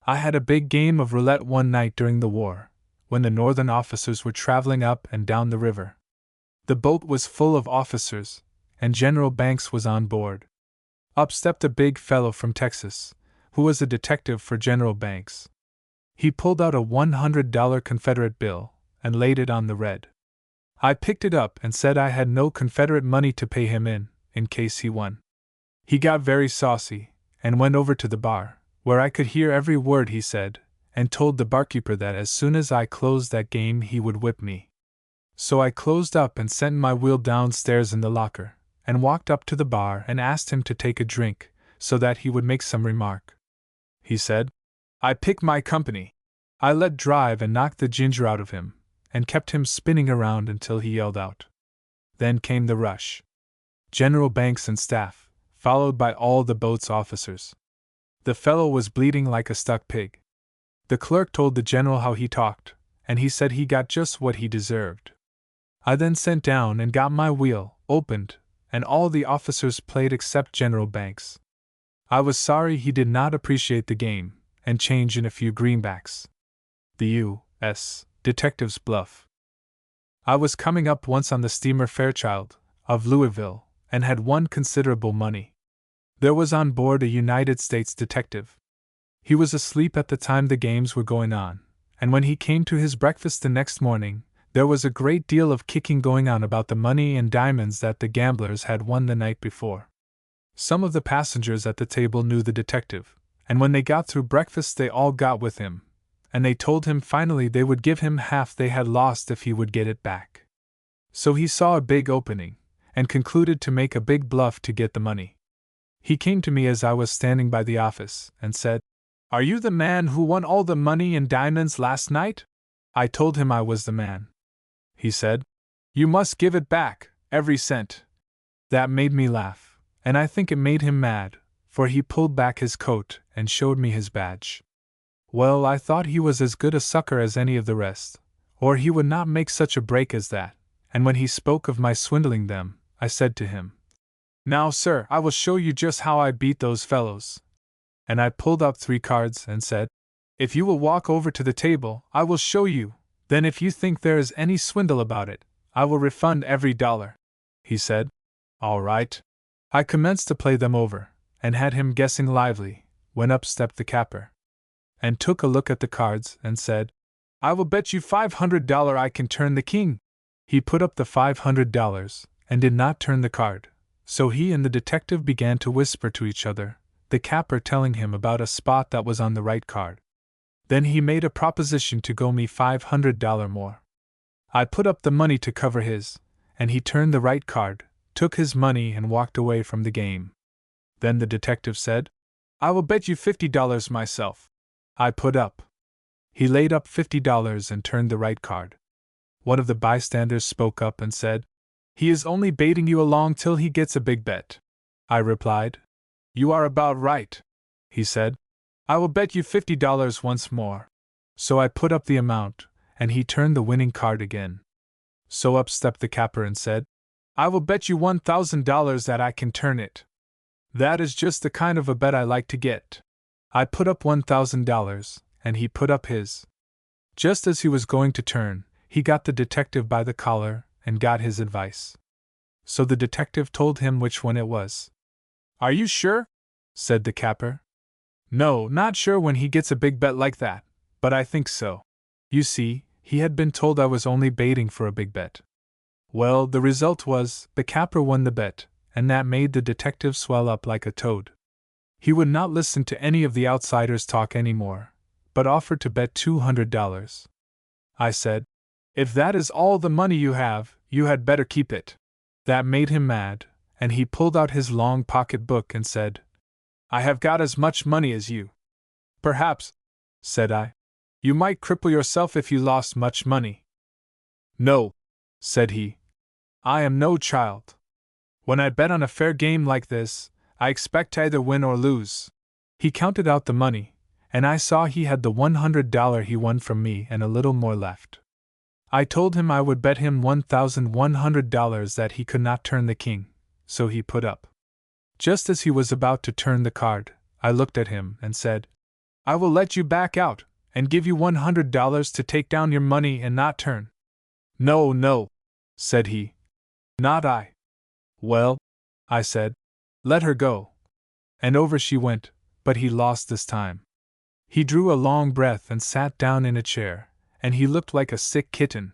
I had a big game of roulette one night during the war, when the Northern officers were traveling up and down the river. The boat was full of officers, and General Banks was on board. Up stepped a big fellow from Texas, who was a detective for General Banks. He pulled out a $100 Confederate bill and laid it on the red. I picked it up and said I had no Confederate money to pay him in case he won. He got very saucy, and went over to the bar, where I could hear every word he said, and told the barkeeper that as soon as I closed that game he would whip me. So I closed up and sent my wheel downstairs in the locker, and walked up to the bar and asked him to take a drink, so that he would make some remark. He said, "I pick my company." I let drive and knocked the ginger out of him, and kept him spinning around until he yelled out. Then came the rush. General Banks and staff, followed by all the boat's officers. The fellow was bleeding like a stuck pig. The clerk told the general how he talked, and he said he got just what he deserved. I then sent down and got my wheel opened, and all the officers played except General Banks. I was sorry he did not appreciate the game, and change in a few greenbacks. The U.S. Detective's Bluff. I was coming up once on the steamer Fairchild, of Louisville, and had won considerable money. There was on board a United States detective. He was asleep at the time the games were going on, and when he came to his breakfast the next morning, there was a great deal of kicking going on about the money and diamonds that the gamblers had won the night before. Some of the passengers at the table knew the detective, and when they got through breakfast they all got with him, and they told him finally they would give him half they had lost if he would get it back. So he saw a big opening, and concluded to make a big bluff to get the money. He came to me as I was standing by the office, and said, "Are you the man who won all the money and diamonds last night?" I told him I was the man. He said, "You must give it back, every cent." That made me laugh, and I think it made him mad, for he pulled back his coat and showed me his badge. Well, I thought he was as good a sucker as any of the rest, or he would not make such a break as that, and when he spoke of my swindling them, I said to him, "Now, sir, I will show you just how I beat those fellows." And I pulled out 3 cards and said, "If you will walk over to the table, I will show you. Then if you think there is any swindle about it, I will refund every dollar." He said, "All right." I commenced to play them over, and had him guessing lively, when up stepped the capper, and took a look at the cards, and said, "I will bet you $500 I can turn the king." He put up the $500, and did not turn the card, so he and the detective began to whisper to each other, the capper telling him about a spot that was on the right card. Then he made a proposition to go me $500 more. I put up the money to cover his, and he turned the right card, took his money and walked away from the game. Then the detective said, "I will bet you $50 myself." I put up. He laid up $50 and turned the right card. One of the bystanders spoke up and said, "He is only baiting you along till he gets a big bet." I replied, "You are about right." He said, "I will bet you $50 once more." So I put up the amount, and he turned the winning card again. So up stepped the capper and said, "I will bet you $1,000 that I can turn it." That is just the kind of a bet I like to get. I put up $1,000, and he put up his. Just as he was going to turn, he got the detective by the collar and got his advice. So the detective told him which one it was. "Are you sure?" said the capper. "No, not sure when he gets a big bet like that, but I think so." You see, he had been told I was only baiting for a big bet. Well, the result was, the capper won the bet, and that made the detective swell up like a toad. He would not listen to any of the outsiders' talk any more, but offered to bet $200. I said, "If that is all the money you have, you had better keep it." That made him mad, and he pulled out his long pocket-book and said, "I have got as much money as you." "Perhaps," said I, "you might cripple yourself if you lost much money." "No," said he, I am no child. When I bet on a fair game like this, I expect to either win or lose. He counted out the money, and I saw he had the $100 he won from me and a little more left. I told him I would bet him $1,100 that he could not turn the king, so he put up. Just as he was about to turn the card, I looked at him and said, I will let you back out, and give you $100 to take down your money and not turn. No, no, said he. Not I. Well, I said, let her go. And over she went, but he lost this time. He drew a long breath and sat down in a chair, and he looked like a sick kitten.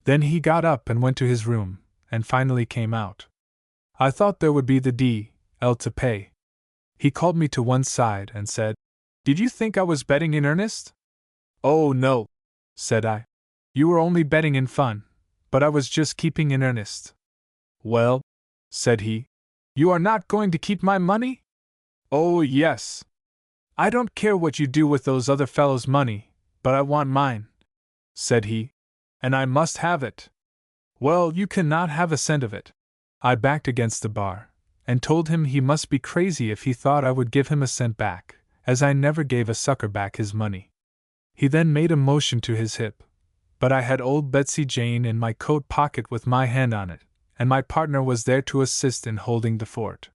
Then he got up and went to his room, and finally came out. I thought there would be the D.L. to pay. He called me to one side and said, Did you think I was betting in earnest? Oh, no, said I. You were only betting in fun, but I was just keeping in earnest. Well, said he, you are not going to keep my money? Oh, yes. I don't care what you do with those other fellows' money, but I want mine, said he, and I must have it. Well, you cannot have a cent of it. I backed against the bar, and told him he must be crazy if he thought I would give him a cent back, as I never gave a sucker back his money. He then made a motion to his hip, but I had old Betsy Jane in my coat pocket with my hand on it, and my partner was there to assist in holding the fort.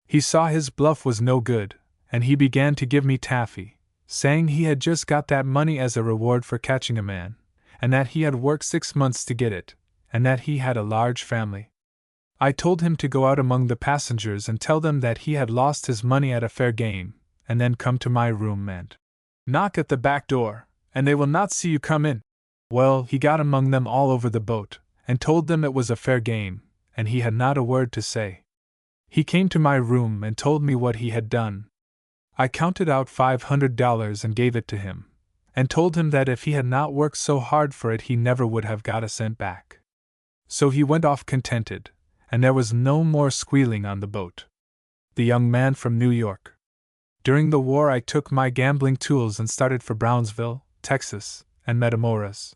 He saw his bluff was no good, and he began to give me taffy, saying he had just got that money as a reward for catching a man, and that he had worked 6 months to get it, and that he had a large family. I told him to go out among the passengers and tell them that he had lost his money at a fair game, and then come to my room and knock at the back door, and they will not see you come in. Well, he got among them all over the boat, and told them it was a fair game, and he had not a word to say. He came to my room and told me what he had done. I counted out $500 and gave it to him, and told him that if he had not worked so hard for it he never would have got a cent back. So he went off contented, and there was no more squealing on the boat. The young man from New York. During the war I took my gambling tools and started for Brownsville, Texas, and Matamoras.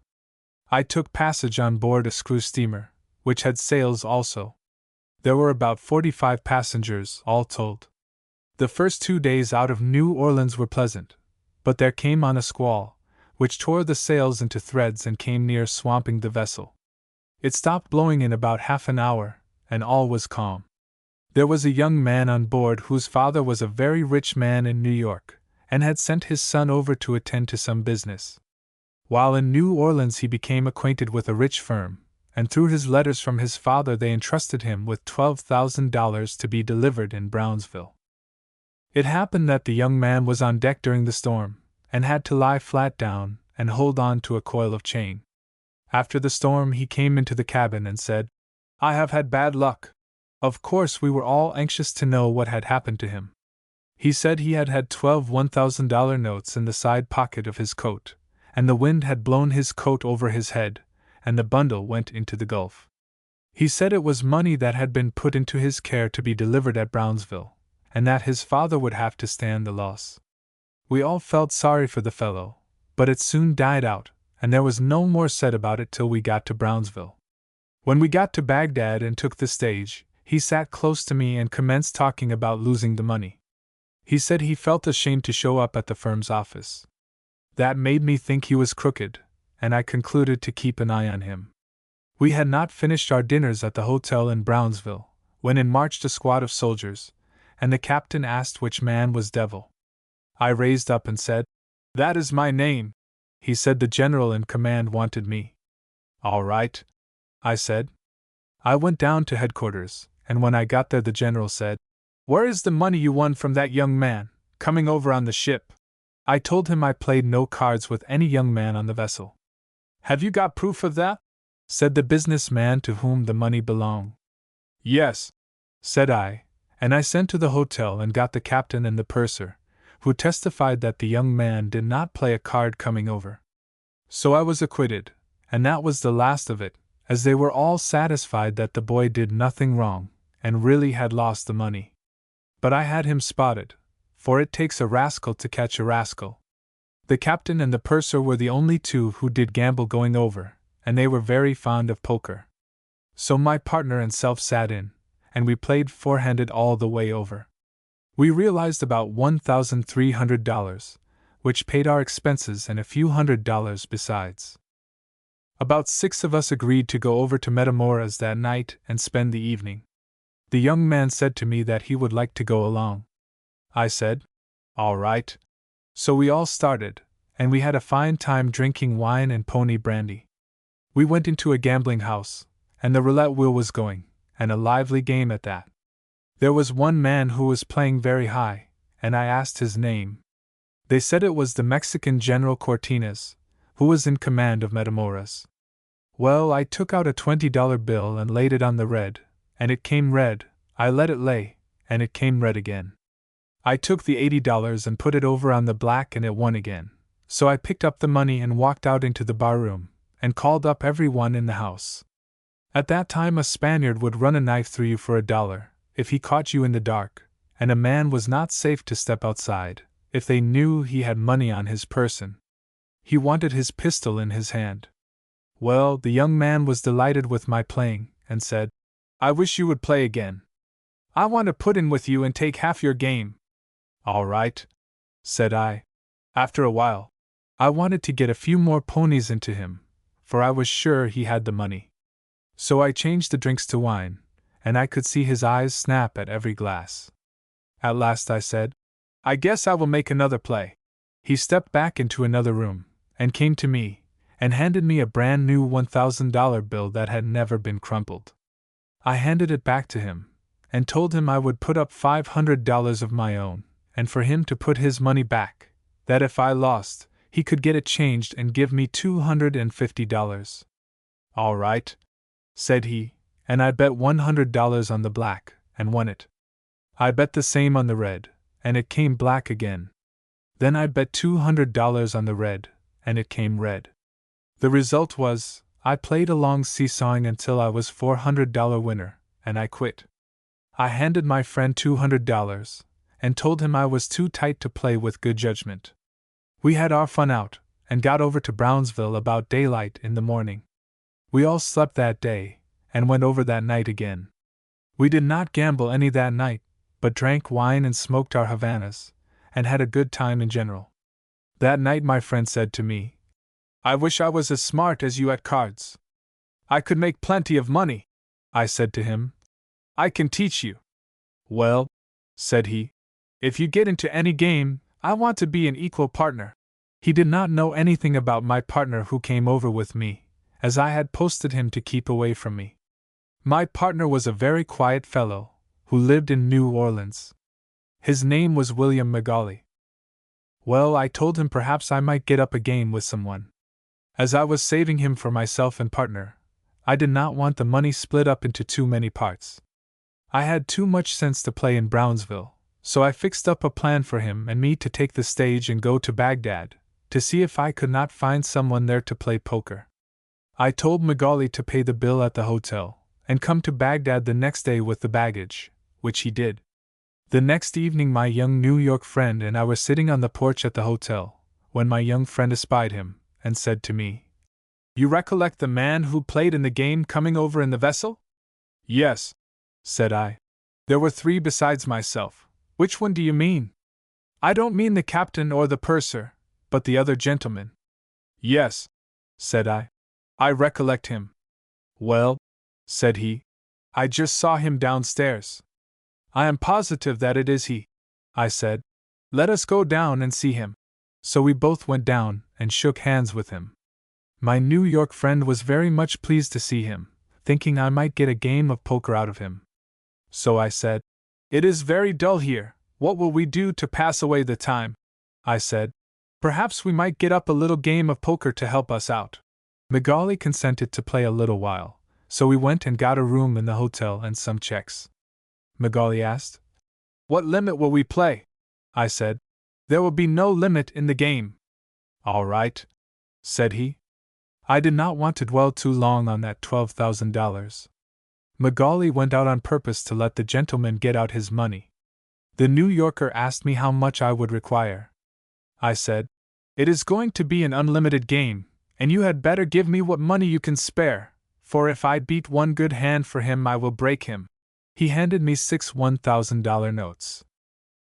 I took passage on board a screw steamer, which had sails also. There were about 45 passengers, all told. The first 2 days out of New Orleans were pleasant, but there came on a squall, which tore the sails into threads and came near swamping the vessel. It stopped blowing in about half an hour, and all was calm. There was a young man on board whose father was a very rich man in New York, and had sent his son over to attend to some business. While in New Orleans he became acquainted with a rich firm, and through his letters from his father they entrusted him with $12,000 to be delivered in Brownsville. It happened that the young man was on deck during the storm, and had to lie flat down and hold on to a coil of chain. After the storm he came into the cabin and said, I have had bad luck. Of course we were all anxious to know what had happened to him. He said he had had 12 $1,000 notes in the side pocket of his coat, and the wind had blown his coat over his head, and the bundle went into the Gulf. He said it was money that had been put into his care to be delivered at Brownsville, and that his father would have to stand the loss. We all felt sorry for the fellow, but it soon died out, and there was no more said about it till we got to Brownsville. When we got to Baghdad and took the stage, he sat close to me and commenced talking about losing the money. He said he felt ashamed to show up at the firm's office. That made me think he was crooked, and I concluded to keep an eye on him. We had not finished our dinners at the hotel in Brownsville, when in marched a squad of soldiers, and the captain asked which man was Devil. I raised up and said, That is my name. He said the general in command wanted me. All right, I said. I went down to headquarters, and when I got there the general said, Where is the money you won from that young man, coming over on the ship? I told him I played no cards with any young man on the vessel. Have you got proof of that? Said the businessman to whom the money belonged. Yes, said I, and I sent to the hotel and got the captain and the purser, who testified that the young man did not play a card coming over. So I was acquitted, and that was the last of it, as they were all satisfied that the boy did nothing wrong, and really had lost the money. But I had him spotted, for it takes a rascal to catch a rascal. The captain and the purser were the only two who did gamble going over, and they were very fond of poker. So my partner and self sat in, and we played four-handed all the way over. We realized about $1,300, which paid our expenses and a few $100s besides. About 6 of us agreed to go over to Matamoras that night and spend the evening. The young man said to me that he would like to go along. I said, "All right." So we all started, and we had a fine time drinking wine and pony brandy. We went into a gambling house, and the roulette wheel was going, and a lively game at that. There was one man who was playing very high, and I asked his name. They said it was the Mexican General Cortines, who was in command of Matamoras. Well, I took out a $20 bill and laid it on the red, and it came red. I let it lay, and it came red again. I took the $80 and put it over on the black, and it won again. So I picked up the money and walked out into the barroom, and called up everyone in the house. At that time a Spaniard would run a knife through you for $1, if he caught you in the dark, and a man was not safe to step outside, if they knew he had money on his person. He wanted his pistol in his hand. Well, the young man was delighted with my playing, and said, "I wish you would play again. I want to put in with you and take half your game." "All right," said I. After a while, I wanted to get a few more ponies into him, for I was sure he had the money. So I changed the drinks to wine, and I could see his eyes snap at every glass. At last I said, "I guess I will make another play." He stepped back into another room, and came to me, and handed me a brand new $1,000 bill that had never been crumpled. I handed it back to him, and told him I would put up $500 of my own, and for him to put his money back, that if I lost, he could get it changed and give me $250. "All right," said he, and I bet $100 on the black, and won it. I bet the same on the red, and it came black again. Then I bet $200 on the red, and it came red. The result was, I played along seesawing until I was $400 winner, and I quit. I handed my friend $200, and told him I was too tight to play with good judgment. We had our fun out, and got over to Brownsville about daylight in the morning. We all slept that day, and went over that night again. We did not gamble any that night, but drank wine and smoked our Havanas, and had a good time in general. That night my friend said to me, "I wish I was as smart as you at cards. I could make plenty of money." I said to him, "I can teach you." "Well," said he, "if you get into any game, I want to be an equal partner." He did not know anything about my partner who came over with me, as I had posted him to keep away from me. My partner was a very quiet fellow, who lived in New Orleans. His name was William Macaulay. Well, I told him perhaps I might get up a game with someone. As I was saving him for myself and partner, I did not want the money split up into too many parts. I had too much sense to play in Brownsville, so I fixed up a plan for him and me to take the stage and go to Baghdad, to see if I could not find someone there to play poker. I told Macaulay to pay the bill at the hotel, and come to Baghdad the next day with the baggage, which he did. The next evening my young New York friend and I were sitting on the porch at the hotel, when my young friend espied him, and said to me, "You recollect the man who played in the game coming over in the vessel?" "Yes," said I. "There were 3 besides myself. Which one do you mean?" "I don't mean the captain or the purser, but the other gentleman." "Yes," said I. "I recollect him." "Well," said he, "I just saw him downstairs." "I am positive that it is he," I said. "Let us go down and see him." So we both went down and shook hands with him. My New York friend was very much pleased to see him, thinking I might get a game of poker out of him. So I said, "It is very dull here, what will we do to pass away the time?" I said, "Perhaps we might get up a little game of poker to help us out." Macaulay consented to play a little while, so we went and got a room in the hotel and some checks. Macaulay asked, "What limit will we play?" I said, "There will be no limit in the game." "All right," said he. I did not want to dwell too long on that $12,000. Macaulay went out on purpose to let the gentleman get out his money. The New Yorker asked me how much I would require. I said, "It is going to be an unlimited game, and you had better give me what money you can spare, for if I beat one good hand for him I will break him." He handed me 6 $1,000 notes.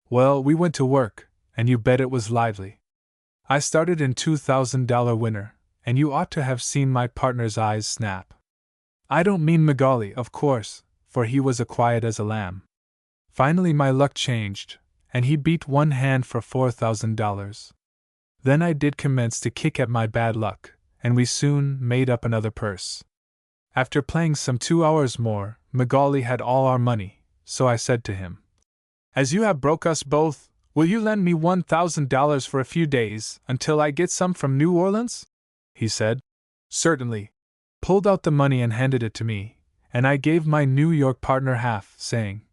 Well, we went to work, and you bet it was lively. I started in $2,000 winner, and you ought to have seen my partner's eyes snap. I don't mean Macaulay, of course, for he was as quiet as a lamb. Finally my luck changed, and he beat one hand for $4,000. Then I did commence to kick at my bad luck, and we soon made up another purse. After playing some 2 hours more, Macaulay had all our money, so I said to him, "As you have broke us both, will you lend me $1,000 for a few days, until I get some from New Orleans?" He said, "Certainly," pulled out the money and handed it to me, and I gave my New York partner half, saying,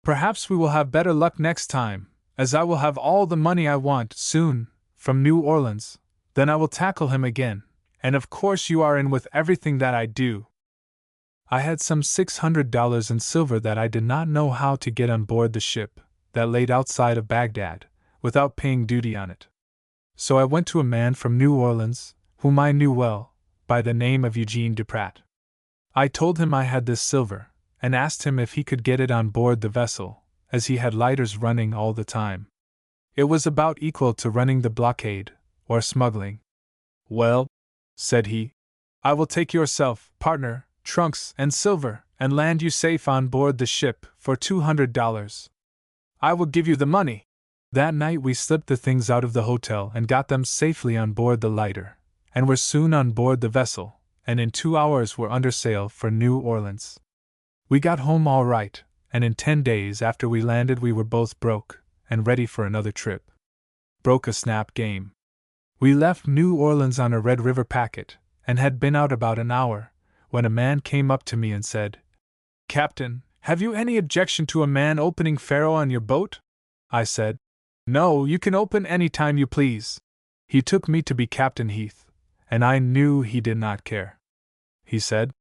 "Perhaps we will have better luck next time, as I will have all the money I want soon, from New Orleans, then I will tackle him again, and of course you are in with everything that I do." I had some $600 in silver that I did not know how to get on board the ship that laid outside of Baghdad, without paying duty on it. So I went to a man from New Orleans, whom I knew well, by the name of Eugene Duprat. I told him I had this silver, and asked him if he could get it on board the vessel, as he had lighters running all the time. It was about equal to running the blockade, or smuggling. "Well," said he, "I will take yourself, partner, trunks, and silver, and land you safe on board the ship for $200. I will give you the money." That night we slipped the things out of the hotel and got them safely on board the lighter, and were soon on board the vessel, and in 2 hours were under sail for New Orleans. We got home all right, and in 10 days after we landed we were both broke, and ready for another trip. Broke a snap game. We left New Orleans on a Red River packet, and had been out about an hour, when a man came up to me and said, "Captain, have you any objection to a man opening faro on your boat?" I said, "No, you can open any time you please." He took me to be Captain Heath, and I knew he did not care. He said,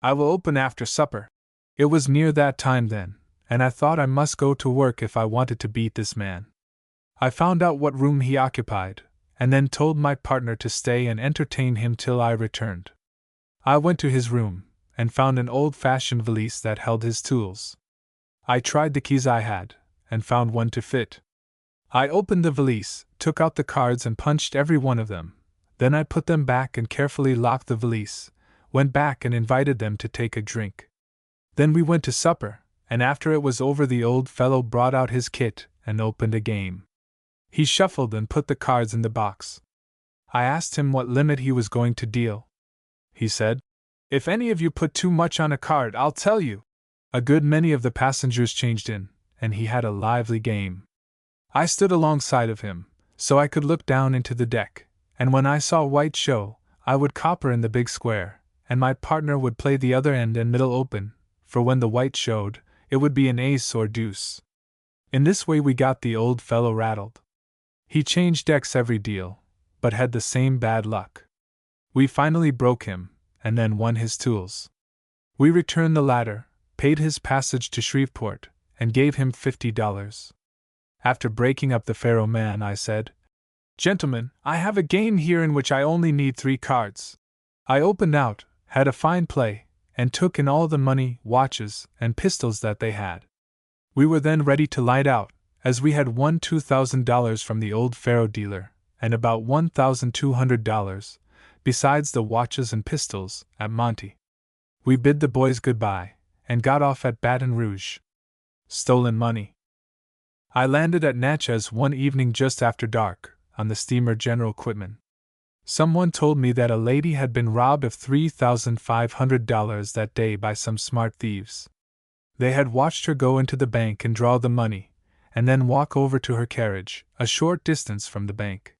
"I will open after supper." It was near that time then, and I thought I must go to work if I wanted to beat this man. I found out what room he occupied, and then told my partner to stay and entertain him till I returned. I went to his room, and found an old-fashioned valise that held his tools. I tried the keys I had, and found one to fit. I opened the valise, took out the cards and punched every one of them. Then I put them back and carefully locked the valise, went back and invited them to take a drink. Then we went to supper, and after it was over the old fellow brought out his kit and opened a game. He shuffled and put the cards in the box. I asked him what limit he was going to deal. He said, "If any of you put too much on a card, I'll tell you." A good many of the passengers changed in, and he had a lively game. I stood alongside of him, so I could look down into the deck, and when I saw white show, I would copper in the big square, and my partner would play the other end and middle open, for when the white showed, it would be an ace or deuce. In this way we got the old fellow rattled. He changed decks every deal, but had the same bad luck. We finally broke him, and then won his tools. We returned the latter, paid his passage to Shreveport, and gave him $50. After breaking up the faro man, I said, "Gentlemen, I have a game here in which I only need 3 cards. I opened out, had a fine play, and took in all the money, watches, and pistols that they had. We were then ready to light out, as we had won $2,000 from the old faro dealer, and about $1,200, besides the watches and pistols, at Monte. We bid the boys goodbye, and got off at Baton Rouge. Stolen money. I landed at Natchez one evening just after dark, on the steamer General Quitman. Someone told me that a lady had been robbed of $3,500 that day by some smart thieves. They had watched her go into the bank and draw the money, and then walk over to her carriage, a short distance from the bank.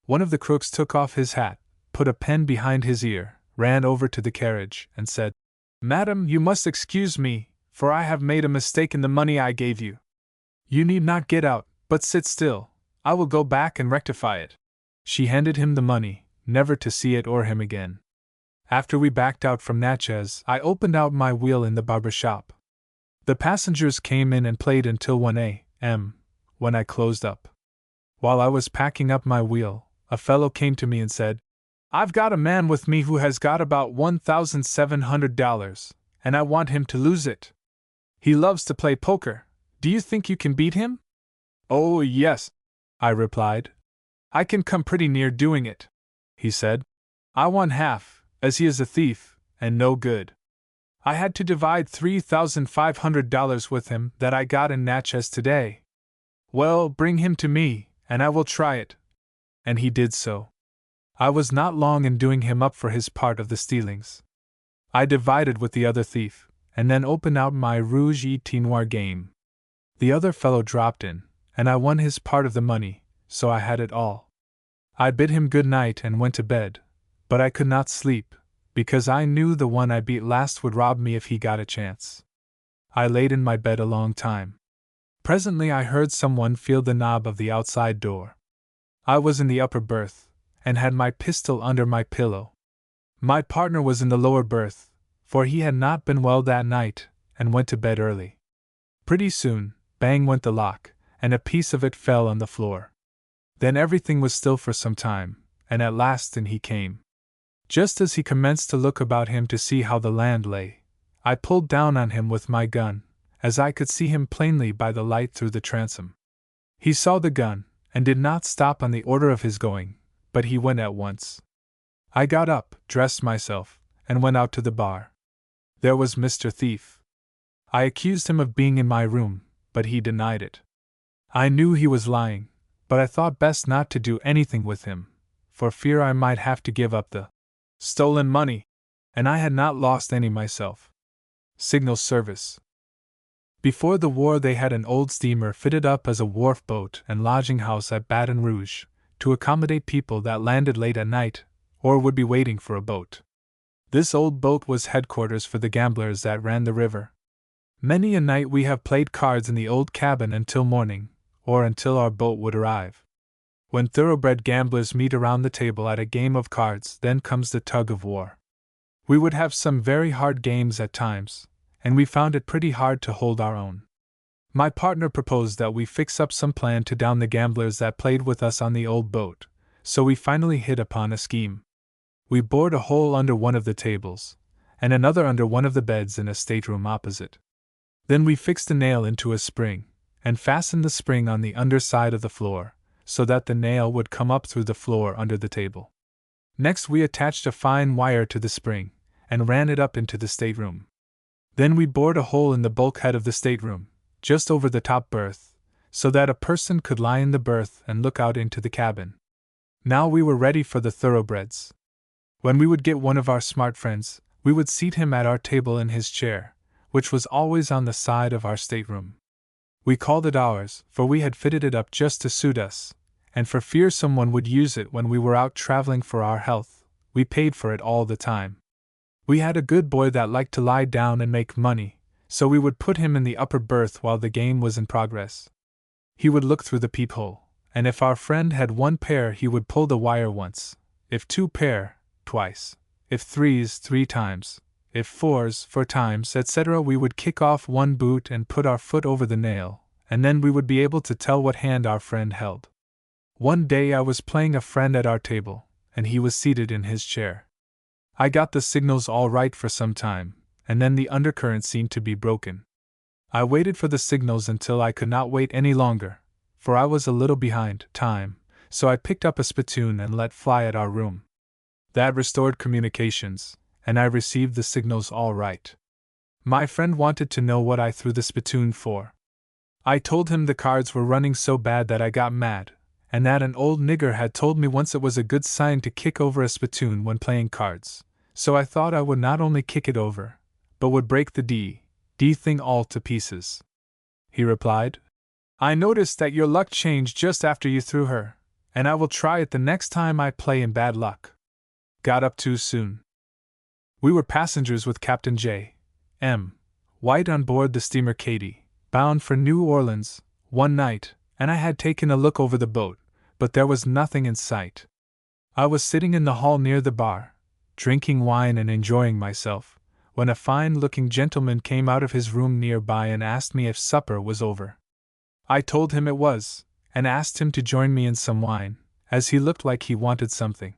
One of the crooks took off his hat, put a pen behind his ear, ran over to the carriage, and said, "Madam, you must excuse me, for I have made a mistake in the money I gave you. You need not get out, but sit still. I will go back and rectify it." She handed him the money, never to see it or him again. After we backed out from Natchez, I opened out my wheel in the barber shop. The passengers came in and played until 1 a.m., when I closed up. While I was packing up my wheel, a fellow came to me and said, I've got a man with me who has got about $1,700, and I want him to lose it. He loves to play poker. Do you think you can beat him?" "Oh, yes," I replied. "I can come pretty near doing it," he said. "I won half, as he is a thief, and no good. I had to divide $3,500 with him that I got in Natchez today." "Well, bring him to me, and I will try it." And he did so. I was not long in doing him up for his part of the stealings. I divided with the other thief, and then opened out my rouge et noir game. The other fellow dropped in, and I won his part of the money, so I had it all. I bid him good night and went to bed, but I could not sleep, because I knew the one I beat last would rob me if he got a chance. I laid in my bed a long time. Presently I heard someone feel the knob of the outside door. I was in the upper berth, and had my pistol under my pillow. My partner was in the lower berth, for he had not been well that night, and went to bed early. Pretty soon, bang went the lock, and a piece of it fell on the floor. Then everything was still for some time, and at last in he came. Just as he commenced to look about him to see how the land lay, I pulled down on him with my gun, as I could see him plainly by the light through the transom. He saw the gun, and did not stop on the order of his going, but he went at once. I got up, dressed myself, and went out to the bar. There was Mr. Thief. I accused him of being in my room, but he denied it. I knew he was lying, but I thought best not to do anything with him, for fear I might have to give up the stolen money, and I had not lost any myself. Signal service. Before the war they had an old steamer fitted up as a wharf boat and lodging house at Baton Rouge, to accommodate people that landed late at night, or would be waiting for a boat. This old boat was headquarters for the gamblers that ran the river. Many a night we have played cards in the old cabin until morning, or until our boat would arrive. When thoroughbred gamblers meet around the table at a game of cards, then comes the tug of war. We would have some very hard games at times, and we found it pretty hard to hold our own. My partner proposed that we fix up some plan to down the gamblers that played with us on the old boat, so we finally hit upon a scheme. We bored a hole under one of the tables, and another under one of the beds in a stateroom opposite. Then we fixed a nail into a spring, and fastened the spring on the underside of the floor, so that the nail would come up through the floor under the table. Next we attached a fine wire to the spring, and ran it up into the stateroom. Then we bored a hole in the bulkhead of the stateroom, just over the top berth, so that a person could lie in the berth and look out into the cabin. Now we were ready for the thoroughbreds. When we would get one of our smart friends, we would seat him at our table in his chair, which was always on the side of our stateroom. We called it ours, for we had fitted it up just to suit us, and for fear someone would use it when we were out traveling for our health, we paid for it all the time. We had a good boy that liked to lie down and make money, so we would put him in the upper berth while the game was in progress. He would look through the peephole, and if our friend had one pair he would pull the wire once, if two pair, twice, if threes 3 times, if fours 4 times, etc. We would kick off one boot and put our foot over the nail, and then we would be able to tell what hand our friend held. One day I was playing a friend at our table, and he was seated in his chair. I got the signals all right for some time, and then the undercurrent seemed to be broken. I waited for the signals until I could not wait any longer, for I was a little behind time, so I picked up a spittoon and let fly at our room. That restored communications, and I received the signals all right. My friend wanted to know what I threw the spittoon for. I told him the cards were running so bad that I got mad, and that an old nigger had told me once it was a good sign to kick over a spittoon when playing cards, so I thought I would not only kick it over, but would break the D thing all to pieces. He replied, "I noticed that your luck changed just after you threw her, and I will try it the next time I play in bad luck." Got up too soon. We were passengers with Captain J. M. White on board the steamer Katy, bound for New Orleans, one night, and I had taken a look over the boat, but there was nothing in sight. I was sitting in the hall near the bar, drinking wine and enjoying myself, when a fine-looking gentleman came out of his room nearby and asked me if supper was over. I told him it was, and asked him to join me in some wine, as he looked like he wanted something.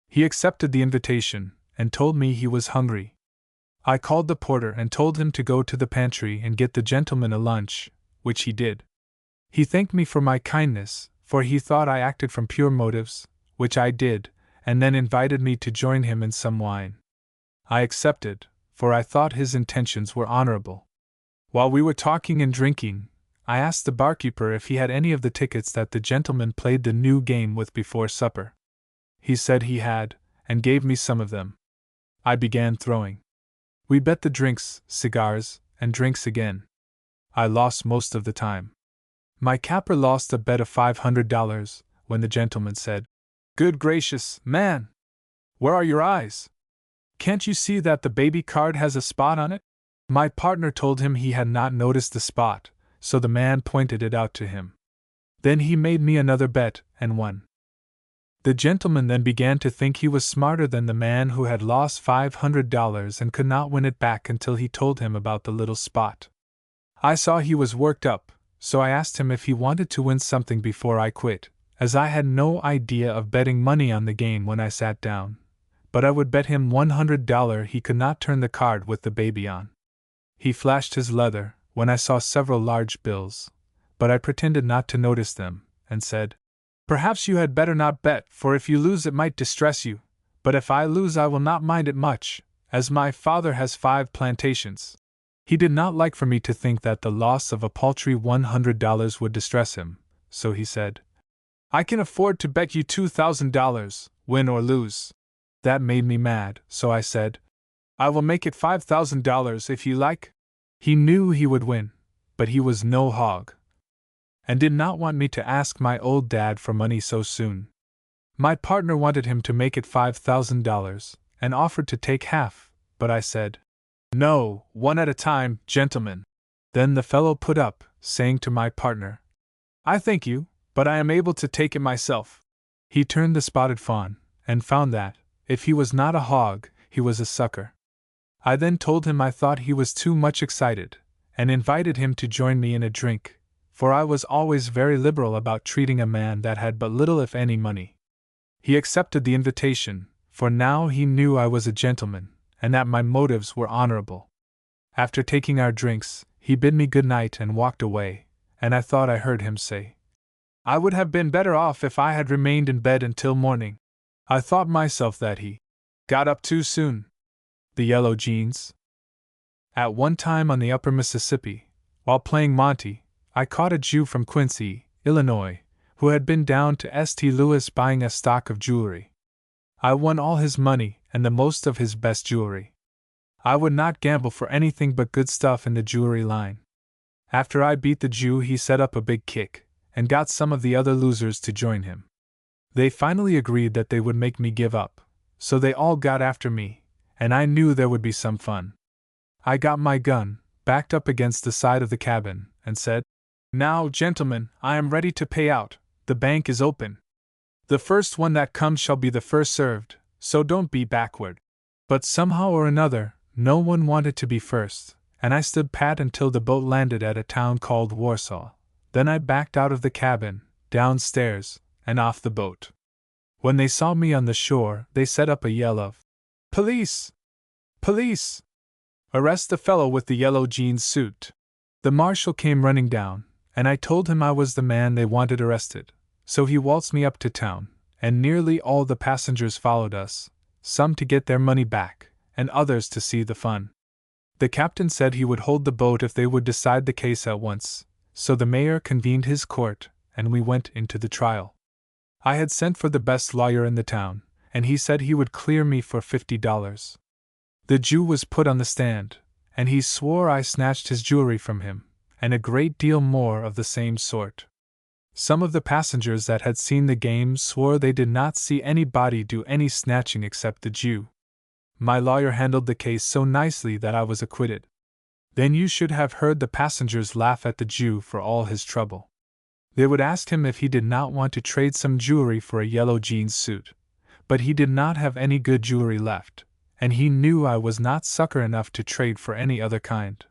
He accepted the invitation and told me he was hungry. I called the porter and told him to go to the pantry and get the gentleman a lunch, which he did. He thanked me for my kindness, for he thought I acted from pure motives, which I did, and then invited me to join him in some wine. I accepted, for I thought his intentions were honorable. While we were talking and drinking, I asked the barkeeper if he had any of the tickets that the gentleman played the new game with before supper. He said he had, and gave me some of them. I began throwing. We bet the drinks, cigars, and drinks again. I lost most of the time. My capper lost a bet of $500 when the gentleman said, "Good gracious, man! Where are your eyes? Can't you see that the baby card has a spot on it?" My partner told him he had not noticed the spot, so the man pointed it out to him. Then he made me another bet and won. The gentleman then began to think he was smarter than the man who had lost $500 and could not win it back until he told him about the little spot. I saw he was worked up, so I asked him if he wanted to win something before I quit, as I had no idea of betting money on the game when I sat down, but I would bet him $100 he could not turn the card with the baby on. He flashed his leather when I saw several large bills, but I pretended not to notice them, and said, "Perhaps you had better not bet, for if you lose it might distress you, but if I lose I will not mind it much, as my father has 5 plantations." He did not like for me to think that the loss of a paltry $100 would distress him, so he said, "I can afford to bet you $2,000, win or lose." That made me mad, so I said, "I will make it $5,000 if you like." He knew he would win, but he was no hog, and did not want me to ask my old dad for money so soon. My partner wanted him to make it $5,000, and offered to take half, but I said, "No, one at a time, gentlemen." Then the fellow put up, saying to my partner, "I thank you, but I am able to take it myself." He turned the spotted fawn, and found that, if he was not a hog, he was a sucker. I then told him I thought he was too much excited, and invited him to join me in a drink, for I was always very liberal about treating a man that had but little if any money. He accepted the invitation, for now he knew I was a gentleman, and that my motives were honorable. After taking our drinks, he bid me good night and walked away, and I thought I heard him say, "I would have been better off if I had remained in bed until morning." I thought myself that he got up too soon. The Yellow Jeans. At one time on the upper Mississippi, while playing Monte, I caught a Jew from Quincy, Illinois, who had been down to St. Louis buying a stock of jewelry. I won all his money and the most of his best jewelry. I would not gamble for anything but good stuff in the jewelry line. After I beat the Jew, he set up a big kick, and got some of the other losers to join him. They finally agreed that they would make me give up, so they all got after me, and I knew there would be some fun. I got my gun, backed up against the side of the cabin, and said, "Now, gentlemen, I am ready to pay out, the bank is open. The first one that comes shall be the first served, so don't be backward." But somehow or another, no one wanted to be first, and I stood pat until the boat landed at a town called Warsaw. Then I backed out of the cabin, downstairs, and off the boat. When they saw me on the shore, they set up a yell of, "Police! Police! Arrest the fellow with the yellow jeans suit!" The marshal came running down, and I told him I was the man they wanted arrested, so he waltzed me up to town, and nearly all the passengers followed us, some to get their money back, and others to see the fun. The captain said he would hold the boat if they would decide the case at once, so the mayor convened his court, and we went into the trial. I had sent for the best lawyer in the town, and he said he would clear me for $50. The Jew was put on the stand, and he swore I snatched his jewelry from him, and a great deal more of the same sort. Some of the passengers that had seen the game swore they did not see anybody do any snatching except the Jew. My lawyer handled the case so nicely that I was acquitted. Then you should have heard the passengers laugh at the Jew for all his trouble. They would ask him if he did not want to trade some jewelry for a yellow jeans suit, but he did not have any good jewelry left, and he knew I was not sucker enough to trade for any other kind.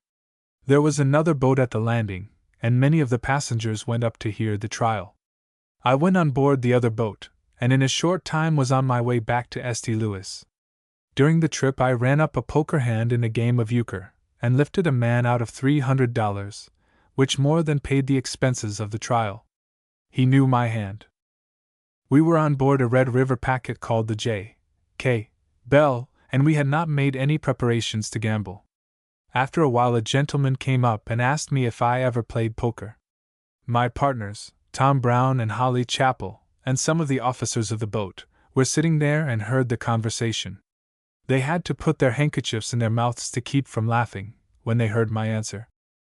There was another boat at the landing, and many of the passengers went up to hear the trial. I went on board the other boat, and in a short time was on my way back to St. Louis. During the trip I ran up a poker hand in a game of euchre, and lifted a man out of $300, which more than paid the expenses of the trial. He knew my hand. We were on board a Red River packet called the J.K. Bell, and we had not made any preparations to gamble. After a while a gentleman came up and asked me if I ever played poker. My partners, Tom Brown and Holly Chappell, and some of the officers of the boat, were sitting there and heard the conversation. They had to put their handkerchiefs in their mouths to keep from laughing, when they heard my answer.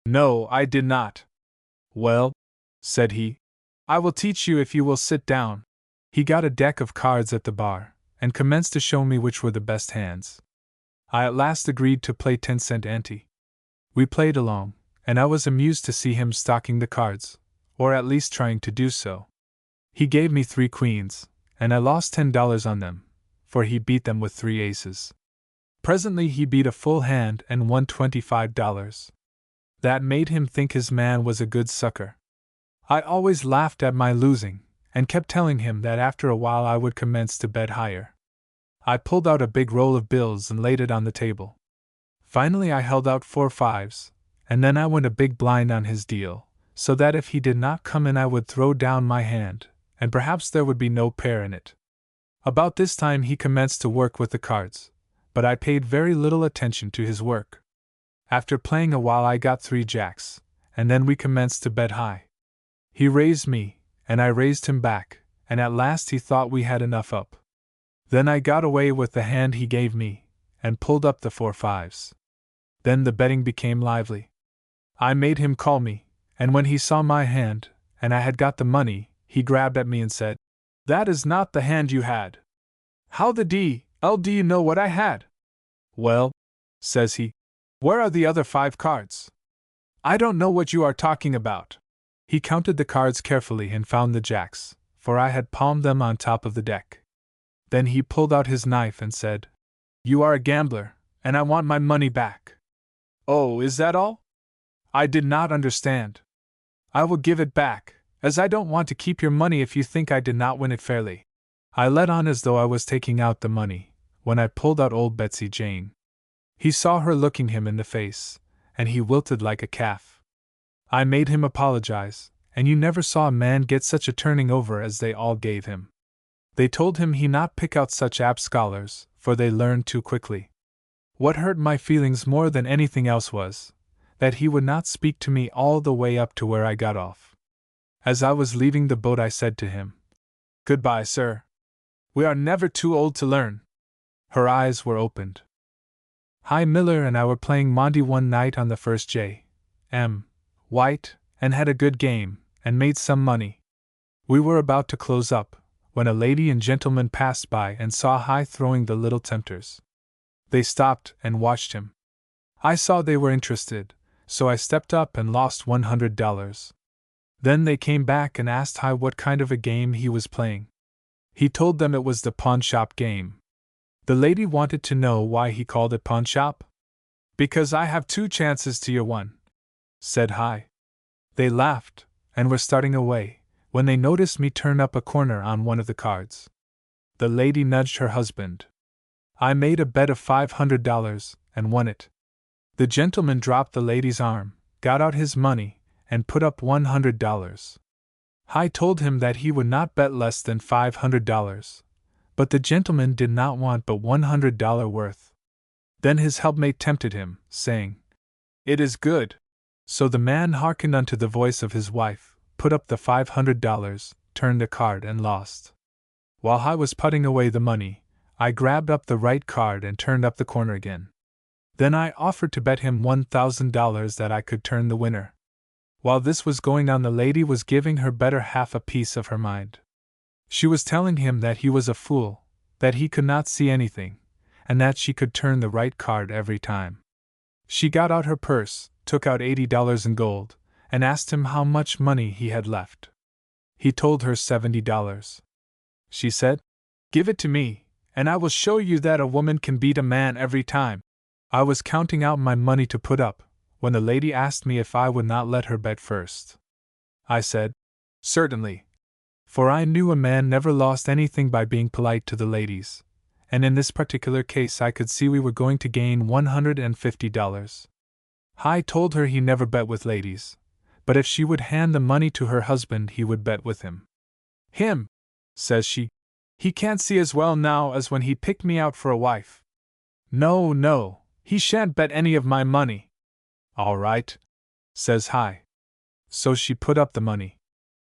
"No, I did not." "Well," said he, "I will teach you if you will sit down." He got a deck of cards at the bar, and commenced to show me which were the best hands. I at last agreed to play 10-cent ante. We played along, and I was amused to see him stocking the cards, or at least trying to do so. He gave me 3 queens, and I lost $10 on them, for he beat them with 3 aces. Presently he beat a full hand and won $25. That made him think his man was a good sucker. I always laughed at my losing, and kept telling him that after a while I would commence to bet higher. I pulled out a big roll of bills and laid it on the table. Finally I held out 4 fives, and then I went a big blind on his deal, so that if he did not come in I would throw down my hand, and perhaps there would be no pair in it. About this time he commenced to work with the cards, but I paid very little attention to his work. After playing a while I got 3 jacks, and then we commenced to bet high. He raised me, and I raised him back, and at last he thought we had enough up. Then I got away with the hand he gave me, and pulled up the 4 fives. Then the betting became lively. I made him call me, and when he saw my hand, and I had got the money, he grabbed at me and said, "That is not the hand you had." "How the d—l do you know what I had?" "Well," says he, "where are the other 5 cards?" "I don't know what you are talking about." He counted the cards carefully and found the jacks, for I had palmed them on top of the deck. Then he pulled out his knife and said, "You are a gambler, and I want my money back." "Oh, is that all?" I did not understand. "I will give it back, as I don't want to keep your money if you think I did not win it fairly." I let on as though I was taking out the money, when I pulled out old Betsy Jane. He saw her looking him in the face, and he wilted like a calf. I made him apologize, and you never saw a man get such a turning over as they all gave him. They told him he not pick out such apt scholars, for they learned too quickly. What hurt my feelings more than anything else was, that he would not speak to me all the way up to where I got off. As I was leaving the boat I said to him, "Goodbye, sir. We are never too old to learn." Her eyes were opened. Hi Miller and I were playing Monte one night on the first J.M. White, and had a good game, and made some money. We were about to close up, when a lady and gentleman passed by and saw Hi throwing the little tempters. They stopped and watched him. I saw they were interested, so I stepped up and lost $100. Then they came back and asked Hi what kind of a game he was playing. He told them it was the pawnshop game. The lady wanted to know why he called it pawnshop. "Because I have 2 chances to your 1," said Hi. They laughed, and were starting away, when they noticed me turn up a corner on one of the cards. The lady nudged her husband. I made a bet of $500, and won it. The gentleman dropped the lady's arm, got out his money, and put up $100. Hi told him that he would not bet less than $500, but the gentleman did not want but $100 worth. Then his helpmate tempted him, saying, "It is good." So the man hearkened unto the voice of his wife, put up the $500, turned the card and lost. While I was putting away the money, I grabbed up the right card and turned up the corner again. Then I offered to bet him $1,000 that I could turn the winner. While this was going on, the lady was giving her better half a piece of her mind. She was telling him that he was a fool, that he could not see anything, and that she could turn the right card every time. She got out her purse, took out $80 in gold, and asked him how much money he had left. He told her $70. She said, "Give it to me, and I will show you that a woman can beat a man every time." I was counting out my money to put up, when the lady asked me if I would not let her bet first. I said, "Certainly." for I knew a man never lost anything by being polite to the ladies, and in this particular case I could see we were going to gain $150. Hi told her he never bet with ladies, but if she would hand the money to her husband he would bet with him. Him, says she. He can't see as well now as when he picked me out for a wife. No, no, he shan't bet any of my money. All right, says Hi. So she put up the money.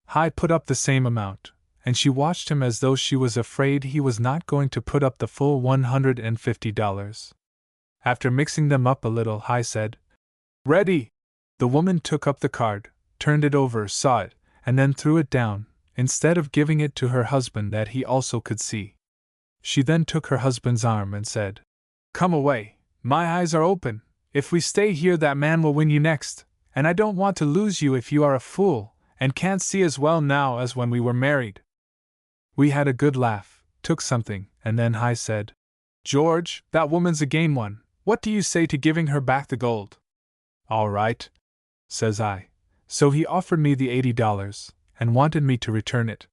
Hi put up the same amount, and she watched him as though she was afraid he was not going to put up the full $150. After mixing them up a little, Hi said, "Ready!" The woman took up the card, turned it over, saw it, and then threw it down, instead of giving it to her husband that he also could see. She then took her husband's arm and said, "Come away, my eyes are open. If we stay here that man will win you next, and I don't want to lose you if you are a fool and can't see as well now as when we were married." We had a good laugh, took something, and then Hi said, "George, that woman's a game one. What do you say to giving her back the gold?" "All right," says I. So he offered me the $80 and wanted me to return it.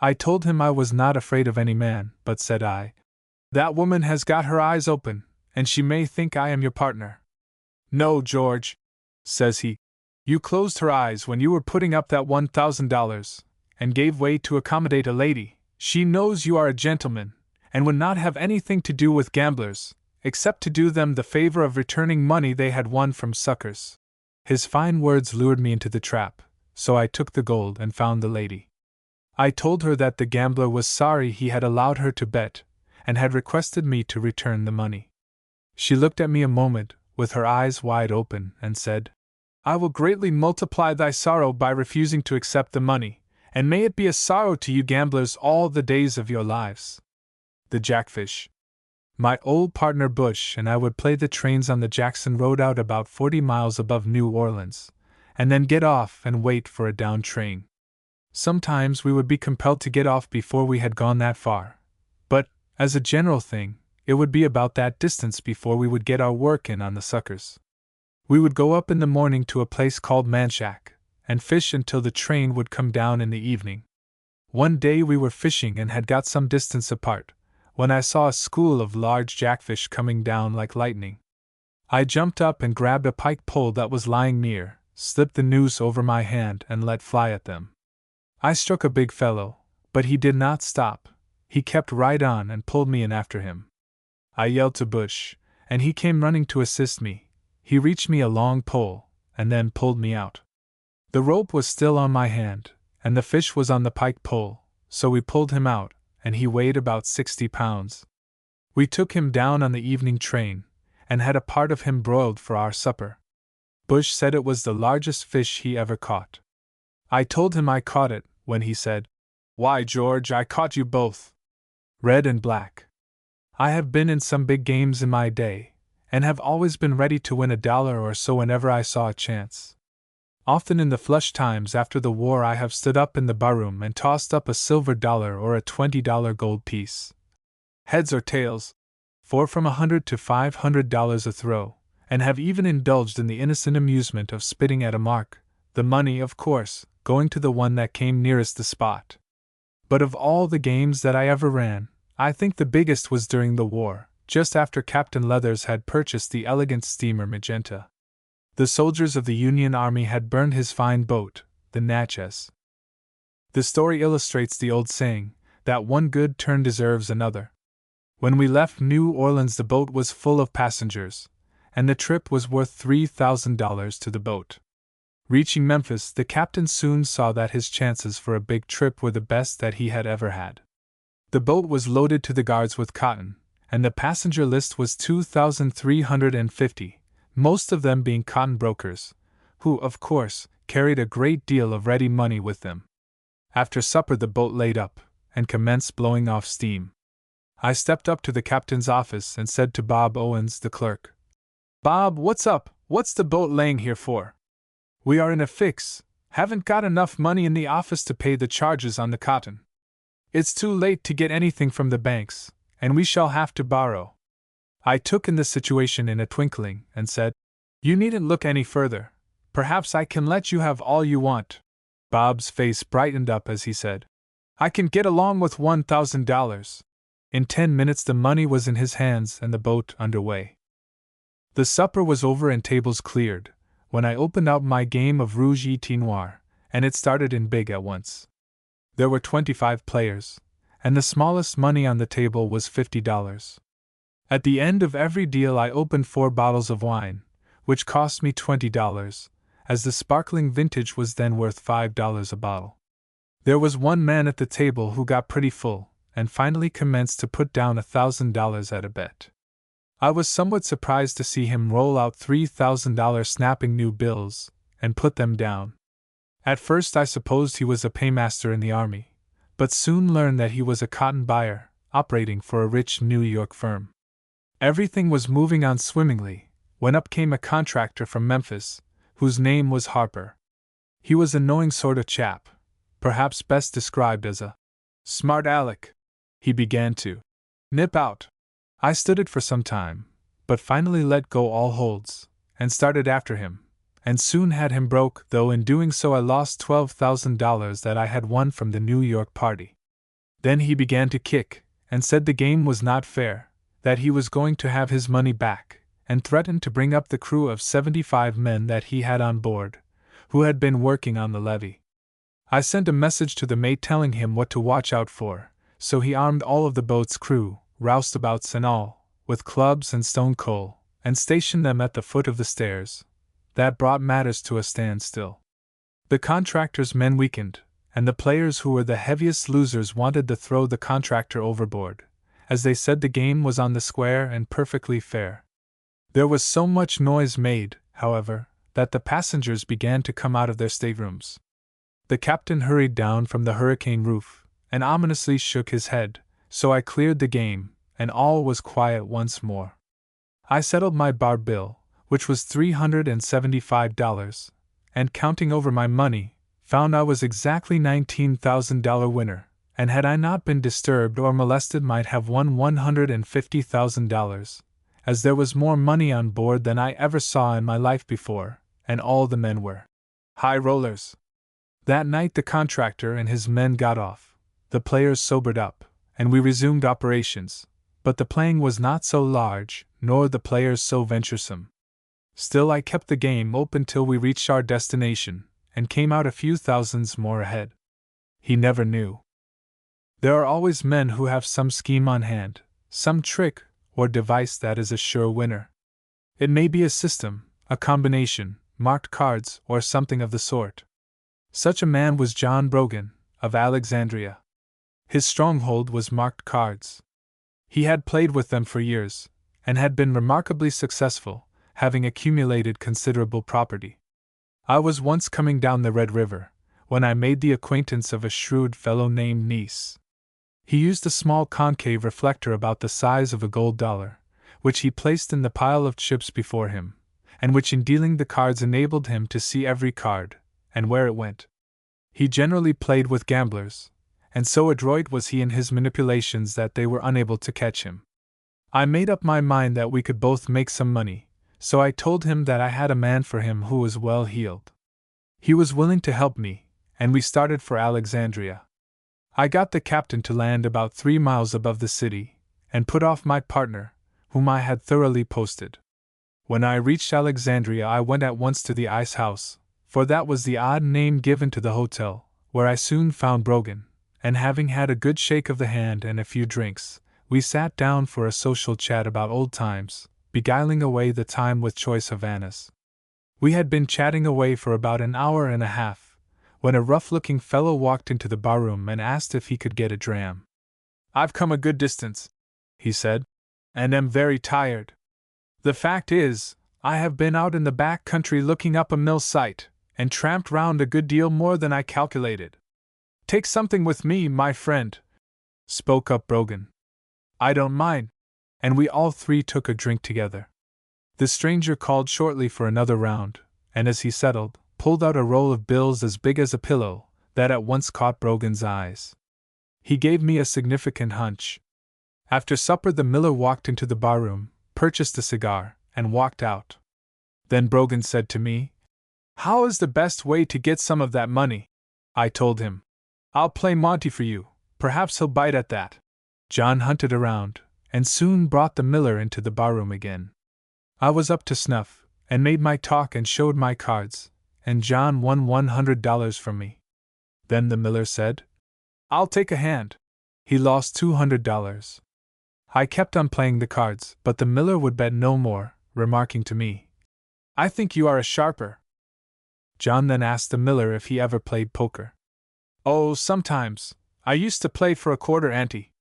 I told him I was not afraid of any man, but said I, "That woman has got her eyes open, and she may think I am your partner." "No, George," says he. "You closed her eyes when you were putting up that $1,000, and gave way to accommodate a lady. She knows you are a gentleman, and would not have anything to do with gamblers, except to do them the favor of returning money they had won from suckers." His fine words lured me into the trap, so I took the gold and found the lady. I told her that the gambler was sorry he had allowed her to bet, and had requested me to return the money. She looked at me a moment, with her eyes wide open, and said, "I will greatly multiply thy sorrow by refusing to accept the money, and may it be a sorrow to you gamblers all the days of your lives." The Jackfish. My old partner Bush and I would play the trains on the Jackson Road out about 40 miles above New Orleans, and then get off and wait for a down train. Sometimes we would be compelled to get off before we had gone that far, but, as a general thing, it would be about that distance before we would get our work in on the suckers. We would go up in the morning to a place called Manchac, and fish until the train would come down in the evening. One day we were fishing and had got some distance apart, when I saw a school of large jackfish coming down like lightning. I jumped up and grabbed a pike pole that was lying near, slipped the noose over my hand and let fly at them. I struck a big fellow, but he did not stop. He kept right on and pulled me in after him. I yelled to Bush, and he came running to assist me. He reached me a long pole, and then pulled me out. The rope was still on my hand, and the fish was on the pike pole, so we pulled him out, and he weighed about 60 pounds. We took him down on the evening train, and had a part of him broiled for our supper. Bush said it was the largest fish he ever caught. I told him I caught it, when he said, "Why, George, I caught you both. Red and black." I have been in some big games in my day, and have always been ready to win $1 or so whenever I saw a chance. Often in the flush times after the war I have stood up in the barroom and tossed up a silver dollar or a $20 gold piece. Heads or tails, for from $100 to $500 a throw, and have even indulged in the innocent amusement of spitting at a mark, the money, of course, going to the one that came nearest the spot. But of all the games that I ever ran, I think the biggest was during the war, just after Captain Leathers had purchased the elegant steamer Magenta. The soldiers of the Union Army had burned his fine boat, the Natchez. The story illustrates the old saying, that one good turn deserves another. When we left New Orleans the boat was full of passengers, and the trip was worth $3,000 to the boat. Reaching Memphis, the captain soon saw that his chances for a big trip were the best that he had ever had. The boat was loaded to the guards with cotton, and the passenger list was 2,350, most of them being cotton brokers, who, of course, carried a great deal of ready money with them. After supper the boat laid up, and commenced blowing off steam. I stepped up to the captain's office and said to Bob Owens, the clerk, "Bob, what's up? What's the boat laying here for? We are in a fix, haven't got enough money in the office to pay the charges on the cotton. It's too late to get anything from the banks, and we shall have to borrow." I took in the situation in a twinkling, and said, "You needn't look any further. Perhaps I can let you have all you want." Bob's face brightened up as he said, I can get along with $1,000. In 10 minutes the money was in his hands and the boat underway. The supper was over and tables cleared, when I opened out my game of Rouge et Noir, and it started in big at once. There were 25 players, and the smallest money on the table was $50. At the end of every deal I opened 4 bottles of wine, which cost me $20, as the sparkling vintage was then worth $5 a bottle. There was one man at the table who got pretty full, and finally commenced to put down $1,000 at a bet. I was somewhat surprised to see him roll out $3,000 snapping new bills, and put them down. At first I supposed he was a paymaster in the army, but soon learned that he was a cotton buyer, operating for a rich New York firm. Everything was moving on swimmingly, when up came a contractor from Memphis, whose name was Harper. He was a knowing sort of chap, perhaps best described as a smart aleck. He began to nip out. I stood it for some time, but finally let go all holds, and started after him, and soon had him broke, though in doing so I lost $12,000 that I had won from the New York party. Then he began to kick, and said the game was not fair, that he was going to have his money back, and threatened to bring up the crew of 75 men that he had on board, who had been working on the levee. I sent a message to the mate telling him what to watch out for, so he armed all of the boat's crew, roustabouts and all, with clubs and stone coal, and stationed them at the foot of the stairs. That brought matters to a standstill. The contractor's men weakened, and the players who were the heaviest losers wanted to throw the contractor overboard, as they said the game was on the square and perfectly fair. There was so much noise made, however, that the passengers began to come out of their staterooms. The captain hurried down from the hurricane roof, and ominously shook his head, so I cleared the game, and all was quiet once more. I settled my bar bill, which was $375, and counting over my money, found I was exactly $19,000 winner, and had I not been disturbed or molested might have won $150,000, as there was more money on board than I ever saw in my life before, and all the men were high rollers. That night the contractor and his men got off, the players sobered up, and we resumed operations, but the playing was not so large, nor the players so venturesome. Still I kept the game open till we reached our destination, and came out a few thousands more ahead. He never knew. There are always men who have some scheme on hand, some trick or device that is a sure winner. It may be a system, a combination, marked cards, or something of the sort. Such a man was John Brogan, of Alexandria. His stronghold was marked cards. He had played with them for years, and had been remarkably successful, having accumulated considerable property. I was once coming down the Red River, when I made the acquaintance of a shrewd fellow named Nice. He used a small concave reflector about the size of a gold dollar, which he placed in the pile of chips before him, and which in dealing the cards enabled him to see every card, and where it went. He generally played with gamblers, and so adroit was he in his manipulations that they were unable to catch him. I made up my mind that we could both make some money, so I told him that I had a man for him who was well heeled. He was willing to help me, and we started for Alexandria. I got the captain to land about 3 miles above the city, and put off my partner, whom I had thoroughly posted. When I reached Alexandria I went at once to the Ice House, for that was the odd name given to the hotel, where I soon found Brogan, and having had a good shake of the hand and a few drinks, we sat down for a social chat about old times, beguiling away the time with choice Havanas. We had been chatting away for about an hour and a half, when a rough-looking fellow walked into the barroom and asked if he could get a dram. "I've come a good distance," he said, "and am very tired. The fact is, I have been out in the back country looking up a mill site, and tramped round a good deal more than I calculated." "Take something with me, my friend," spoke up Brogan. "I don't mind," and we all three took a drink together. The stranger called shortly for another round, and as he settled, pulled out a roll of bills as big as a pillow, that at once caught Brogan's eyes. He gave me a significant hunch. After supper the miller walked into the barroom, purchased a cigar, and walked out. Then Brogan said to me, "How is the best way to get some of that money?" I told him. I'll play Monty for you, perhaps he'll bite at that. John hunted around, and soon brought the miller into the barroom again. I was up to snuff, and made my talk and showed my cards, and John won $100 from me. Then the miller said, I'll take a hand. He lost $200. I kept on playing the cards, but the miller would bet no more, remarking to me, I think you are a sharper. John then asked the miller if he ever played poker. Oh, sometimes. I used to play for a quarter ante.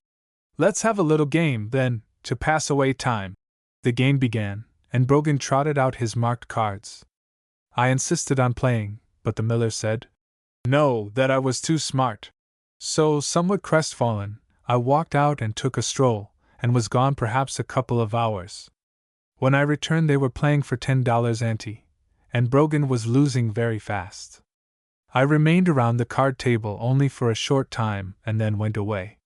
Let's have a little game, then, to pass away time. The game began, and Brogan trotted out his marked cards. I insisted on playing, but the miller said, no, that I was too smart. So, somewhat crestfallen, I walked out and took a stroll, and was gone perhaps a couple of hours. When I returned they were playing for $10 ante, and Brogan was losing very fast. I remained around the card table only for a short time and then went away.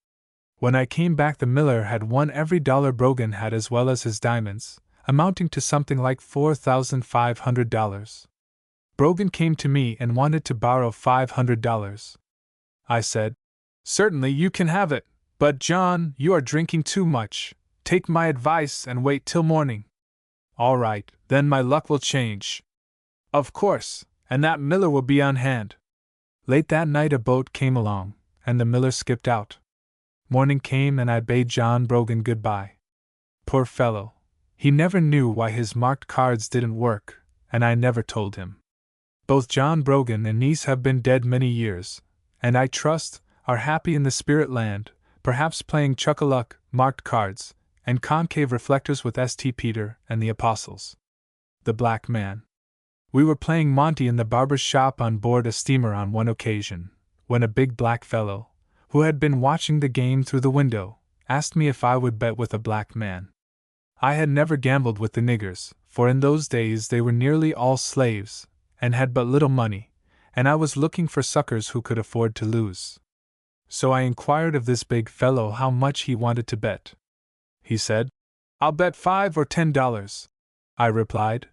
When I came back the miller had won every dollar Brogan had as well as his diamonds, amounting to something like $4,500. Brogan came to me and wanted to borrow $500. I said, certainly you can have it, but John, you are drinking too much. Take my advice and wait till morning. All right, then my luck will change. Of course, and that miller will be on hand. Late that night a boat came along, and the miller skipped out. Morning came and I bade John Brogan goodbye. Poor fellow, he never knew why his marked cards didn't work, and I never told him. Both John Brogan and niece have been dead many years, and I trust, are happy in the spirit land, perhaps playing chuck-a-luck, marked cards, and concave reflectors with St. Peter and the Apostles. The Black Man. We were playing Monty in the barber's shop on board a steamer on one occasion, when a big black fellow, who had been watching the game through the window, asked me if I would bet with a black man. I had never gambled with the niggers, for in those days they were nearly all slaves, and had but little money, and I was looking for suckers who could afford to lose. So I inquired of this big fellow how much he wanted to bet. He said, I'll bet $5 or $10. I replied,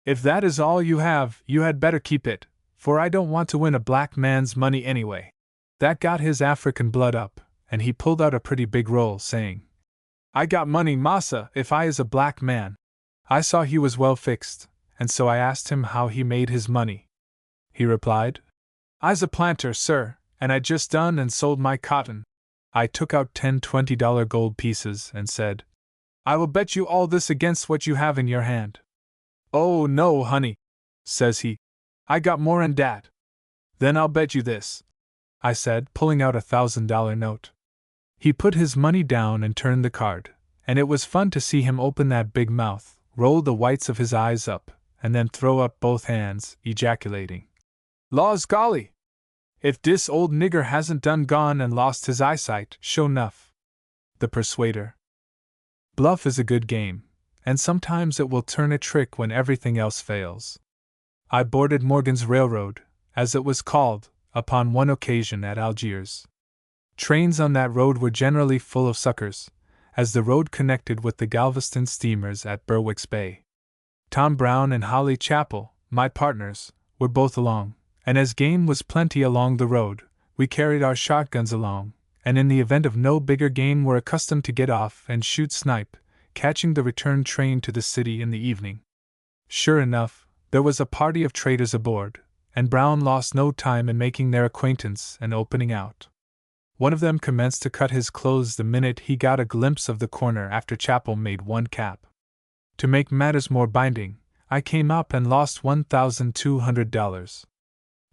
if that is all you have, you had better keep it, for I don't want to win a black man's money anyway. That got his African blood up, and he pulled out a pretty big roll, saying, I got money, massa, if I is a black man. I saw he was well fixed, and so I asked him how he made his money. He replied, I's a planter, sir, and I just done and sold my cotton. I took out 10 $20 gold pieces and said, I will bet you all this against what you have in your hand. Oh, no, honey, says he. I got more'n dat. Then I'll bet you this, I said, pulling out $1,000 note. He put his money down and turned the card, and it was fun to see him open that big mouth, roll the whites of his eyes up, and then throw up both hands, ejaculating, Laws golly! If dis old nigger hasn't done gone and lost his eyesight, sure enough. The Persuader. Bluff is a good game, and sometimes it will turn a trick when everything else fails. I boarded Morgan's Railroad, as it was called, upon one occasion at Algiers. Trains on that road were generally full of suckers, as the road connected with the Galveston steamers at Berwick's Bay. Tom Brown and Holly Chappell, my partners, were both along, and as game was plenty along the road, we carried our shotguns along, and in the event of no bigger game were accustomed to get off and shoot snipe, catching the return train to the city in the evening. Sure enough, there was a party of traders aboard, and Brown lost no time in making their acquaintance and opening out. One of them commenced to cut his clothes the minute he got a glimpse of the corner after Chappell made one cap. To make matters more binding, I came up and lost $1,200.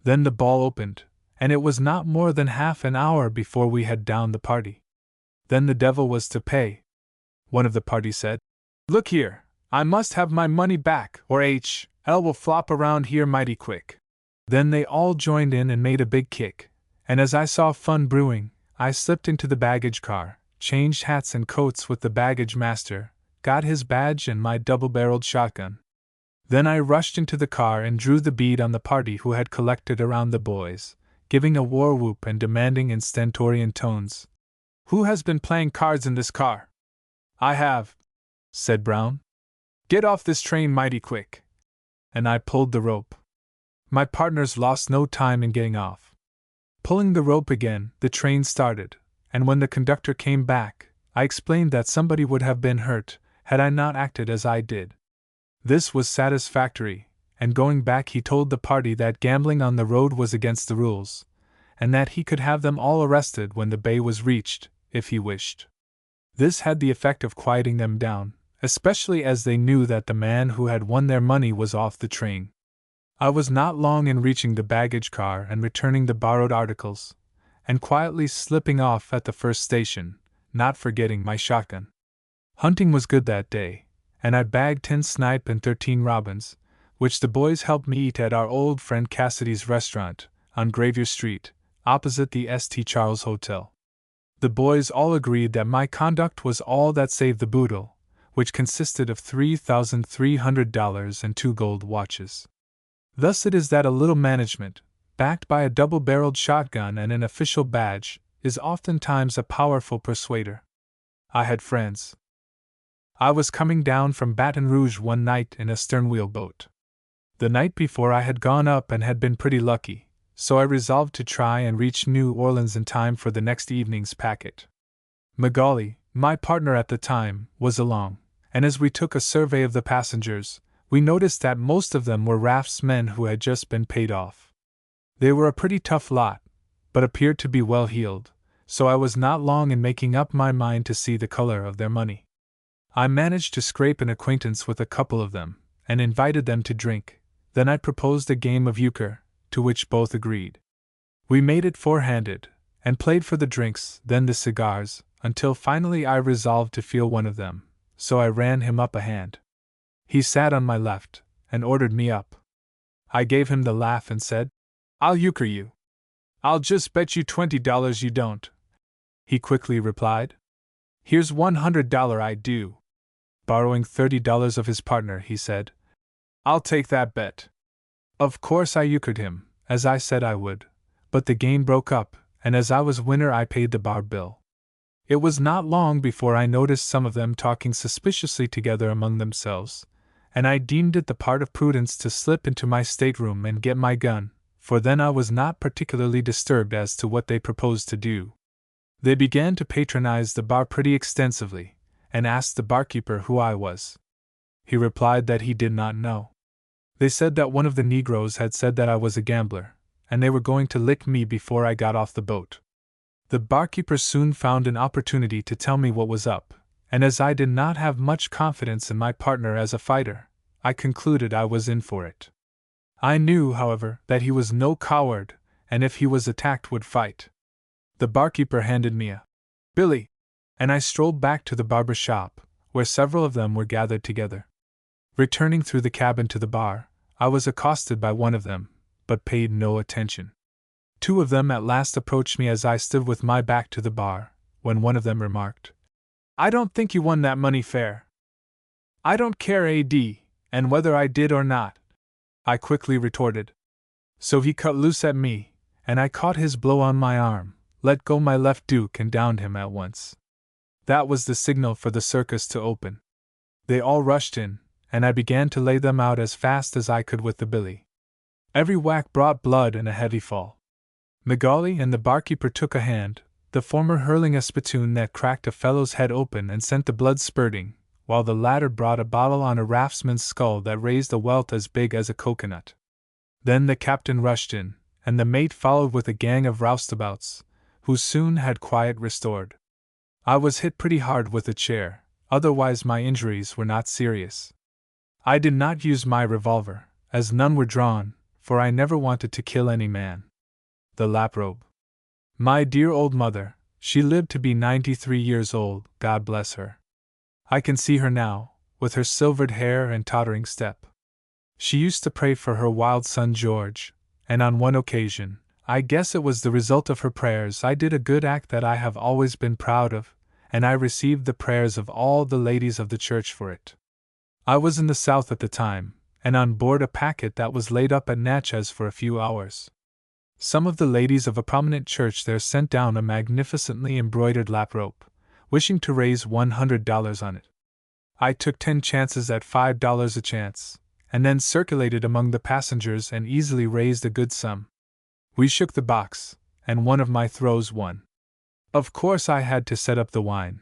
Then the ball opened, and it was not more than half an hour before we had downed the party. Then the devil was to pay. One of the party said, Look here, I must have my money back, or H.L. will flop around here mighty quick. Then they all joined in and made a big kick, and as I saw fun brewing, I slipped into the baggage car, changed hats and coats with the baggage master, got his badge and my double-barreled shotgun. Then I rushed into the car and drew the bead on the party who had collected around the boys, giving a war whoop and demanding in stentorian tones, Who has been playing cards in this car? I have, said Brown. Get off this train mighty quick. And I pulled the rope. My partners lost no time in getting off. Pulling the rope again, the train started, and when the conductor came back, I explained that somebody would have been hurt had I not acted as I did. This was satisfactory, and going back he told the party that gambling on the road was against the rules, and that he could have them all arrested when the bay was reached, if he wished. This had the effect of quieting them down, especially as they knew that the man who had won their money was off the train. I was not long in reaching the baggage car and returning the borrowed articles, and quietly slipping off at the first station, not forgetting my shotgun. Hunting was good that day, and I bagged 10 snipe and 13 robins, which the boys helped me eat at our old friend Cassidy's restaurant, on Gravier Street, opposite the St. Charles Hotel. The boys all agreed that my conduct was all that saved the boodle, which consisted of $3,300 and 2 gold watches. Thus it is that a little management, backed by a double-barreled shotgun and an official badge, is oftentimes a powerful persuader. I had friends. I was coming down from Baton Rouge one night in a sternwheel boat. The night before I had gone up and had been pretty lucky, so I resolved to try and reach New Orleans in time for the next evening's packet. Macaulay, my partner at the time, was along, and as we took a survey of the passengers, we noticed that most of them were raftsmen who had just been paid off. They were a pretty tough lot, but appeared to be well heeled, so I was not long in making up my mind to see the color of their money. I managed to scrape an acquaintance with a couple of them, and invited them to drink. Then I proposed a game of euchre, to which both agreed. We made it four-handed, and played for the drinks, then the cigars, until finally I resolved to feel one of them, so I ran him up a hand. He sat on my left, and ordered me up. I gave him the laugh and said, "I'll euchre you. I'll just bet you $20 you don't." He quickly replied, "Here's $100 I do." Borrowing $30 of his partner, he said, "I'll take that bet." Of course I euchred him, as I said I would, but the game broke up, and as I was winner I paid the bar bill. It was not long before I noticed some of them talking suspiciously together among themselves, and I deemed it the part of prudence to slip into my stateroom and get my gun, for then I was not particularly disturbed as to what they proposed to do. They began to patronize the bar pretty extensively, and asked the barkeeper who I was. He replied that he did not know. They said that one of the Negroes had said that I was a gambler, and they were going to lick me before I got off the boat. The barkeeper soon found an opportunity to tell me what was up, and as I did not have much confidence in my partner as a fighter, I concluded I was in for it. I knew, however, that he was no coward, and if he was attacked would fight. The barkeeper handed me a billy, and I strolled back to the barber shop, where several of them were gathered together. Returning through the cabin to the bar, I was accosted by one of them, but paid no attention. 2 of them at last approached me as I stood with my back to the bar, when one of them remarked, "I don't think you won that money fair." "I don't care, A.D., and whether I did or not," I quickly retorted. So he cut loose at me, and I caught his blow on my arm, let go my left duke and downed him at once. That was the signal for the circus to open. They all rushed in, and I began to lay them out as fast as I could with the billy. Every whack brought blood and a heavy fall. Macaulay and the barkeeper took a hand, the former hurling a spittoon that cracked a fellow's head open and sent the blood spurting, while the latter brought a bottle on a raftsman's skull that raised a welt as big as a coconut. Then the captain rushed in, and the mate followed with a gang of roustabouts, who soon had quiet restored. I was hit pretty hard with a chair, otherwise my injuries were not serious. I did not use my revolver, as none were drawn, for I never wanted to kill any man. The laprobe. My dear old mother, she lived to be 93 years old, God bless her. I can see her now, with her silvered hair and tottering step. She used to pray for her wild son George, and on one occasion, I guess it was the result of her prayers, I did a good act that I have always been proud of, and I received the prayers of all the ladies of the church for it. I was in the South at the time, and on board a packet that was laid up at Natchez for a few hours. Some of the ladies of a prominent church there sent down a magnificently embroidered laprobe, wishing to raise $100 on it. I took 10 chances at $5 a chance, and then circulated among the passengers and easily raised a good sum. We shook the box, and one of my throws won. Of course I had to set up the wine,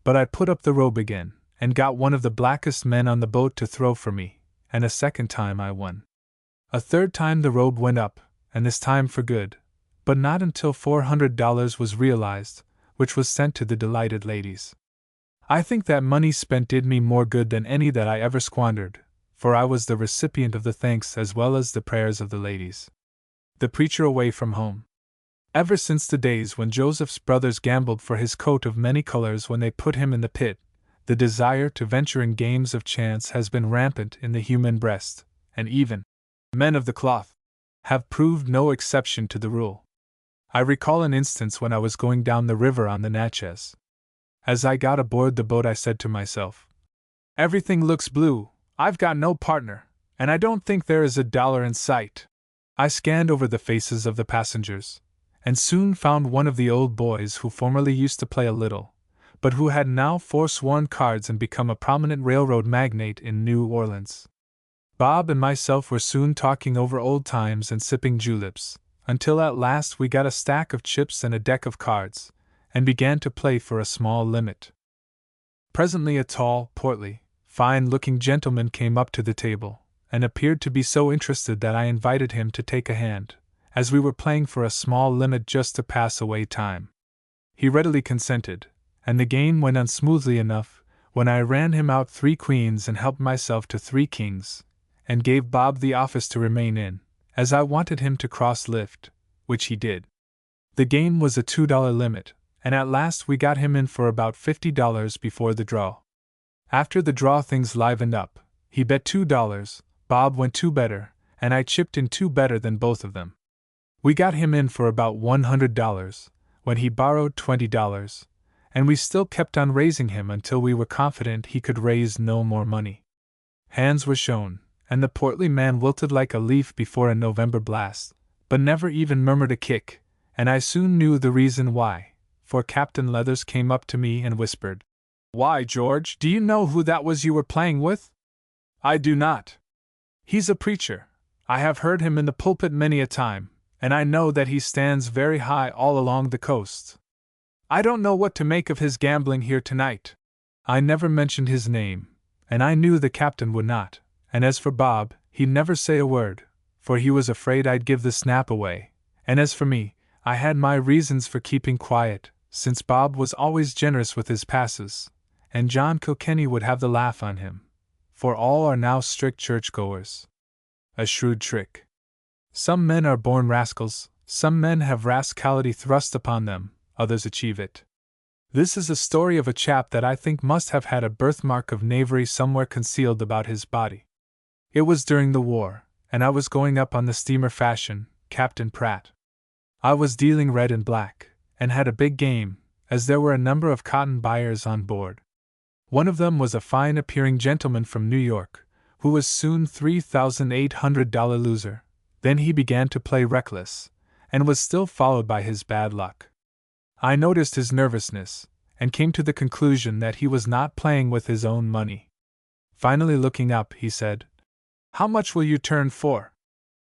but I put up the robe again, and got one of the blackest men on the boat to throw for me, and a second time I won. A third time the robe went up, and this time for good, but not until $400 was realized, which was sent to the delighted ladies. I think that money spent did me more good than any that I ever squandered, for I was the recipient of the thanks as well as the prayers of the ladies. The preacher away from home. Ever since the days when Joseph's brothers gambled for his coat of many colors when they put him in the pit, the desire to venture in games of chance has been rampant in the human breast, and even men of the cloth have proved no exception to the rule. I recall an instance when I was going down the river on the Natchez. As I got aboard the boat I said to myself, "Everything looks blue, I've got no partner, and I don't think there is $1 in sight." I scanned over the faces of the passengers, and soon found one of the old boys who formerly used to play a little, but who had now forsworn cards and become a prominent railroad magnate in New Orleans. Bob and myself were soon talking over old times and sipping juleps, until at last we got a stack of chips and a deck of cards, and began to play for a small limit. Presently a tall, portly, fine-looking gentleman came up to the table, and appeared to be so interested that I invited him to take a hand, as we were playing for a small limit just to pass away time. He readily consented, and the game went on smoothly enough, when I ran him out 3 queens and helped myself to 3 kings, and gave Bob the office to remain in, as I wanted him to cross-lift, which he did. The game was a $2 limit, and at last we got him in for about $50 before the draw. After the draw things livened up. He bet $2, Bob went 2 better, and I chipped in 2 better than both of them. We got him in for about $100, when he borrowed $20, and we still kept on raising him until we were confident he could raise no more money. Hands were shown, and the portly man wilted like a leaf before a November blast, but never even murmured a kick, and I soon knew the reason why, for Captain Leathers came up to me and whispered, "Why, George, do you know who that was you were playing with?" "I do not." "He's a preacher. I have heard him in the pulpit many a time, and I know that he stands very high all along the coast. I don't know what to make of his gambling here tonight." I never mentioned his name, and I knew the captain would not, and as for Bob, he'd never say a word, for he was afraid I'd give the snap away, and as for me, I had my reasons for keeping quiet, since Bob was always generous with his passes, and John Kilkenny would have the laugh on him, for all are now strict churchgoers. A shrewd trick. Some men are born rascals, some men have rascality thrust upon them, others achieve it. This is a story of a chap that I think must have had a birthmark of knavery somewhere concealed about his body. It was during the war, and I was going up on the steamer Fashion, Captain Pratt. I was dealing red and black, and had a big game, as there were a number of cotton buyers on board. One of them was a fine-appearing gentleman from New York, who was soon $3,800 loser. Then he began to play reckless, and was still followed by his bad luck. I noticed his nervousness, and came to the conclusion that he was not playing with his own money. Finally looking up, he said, "How much will you turn for?"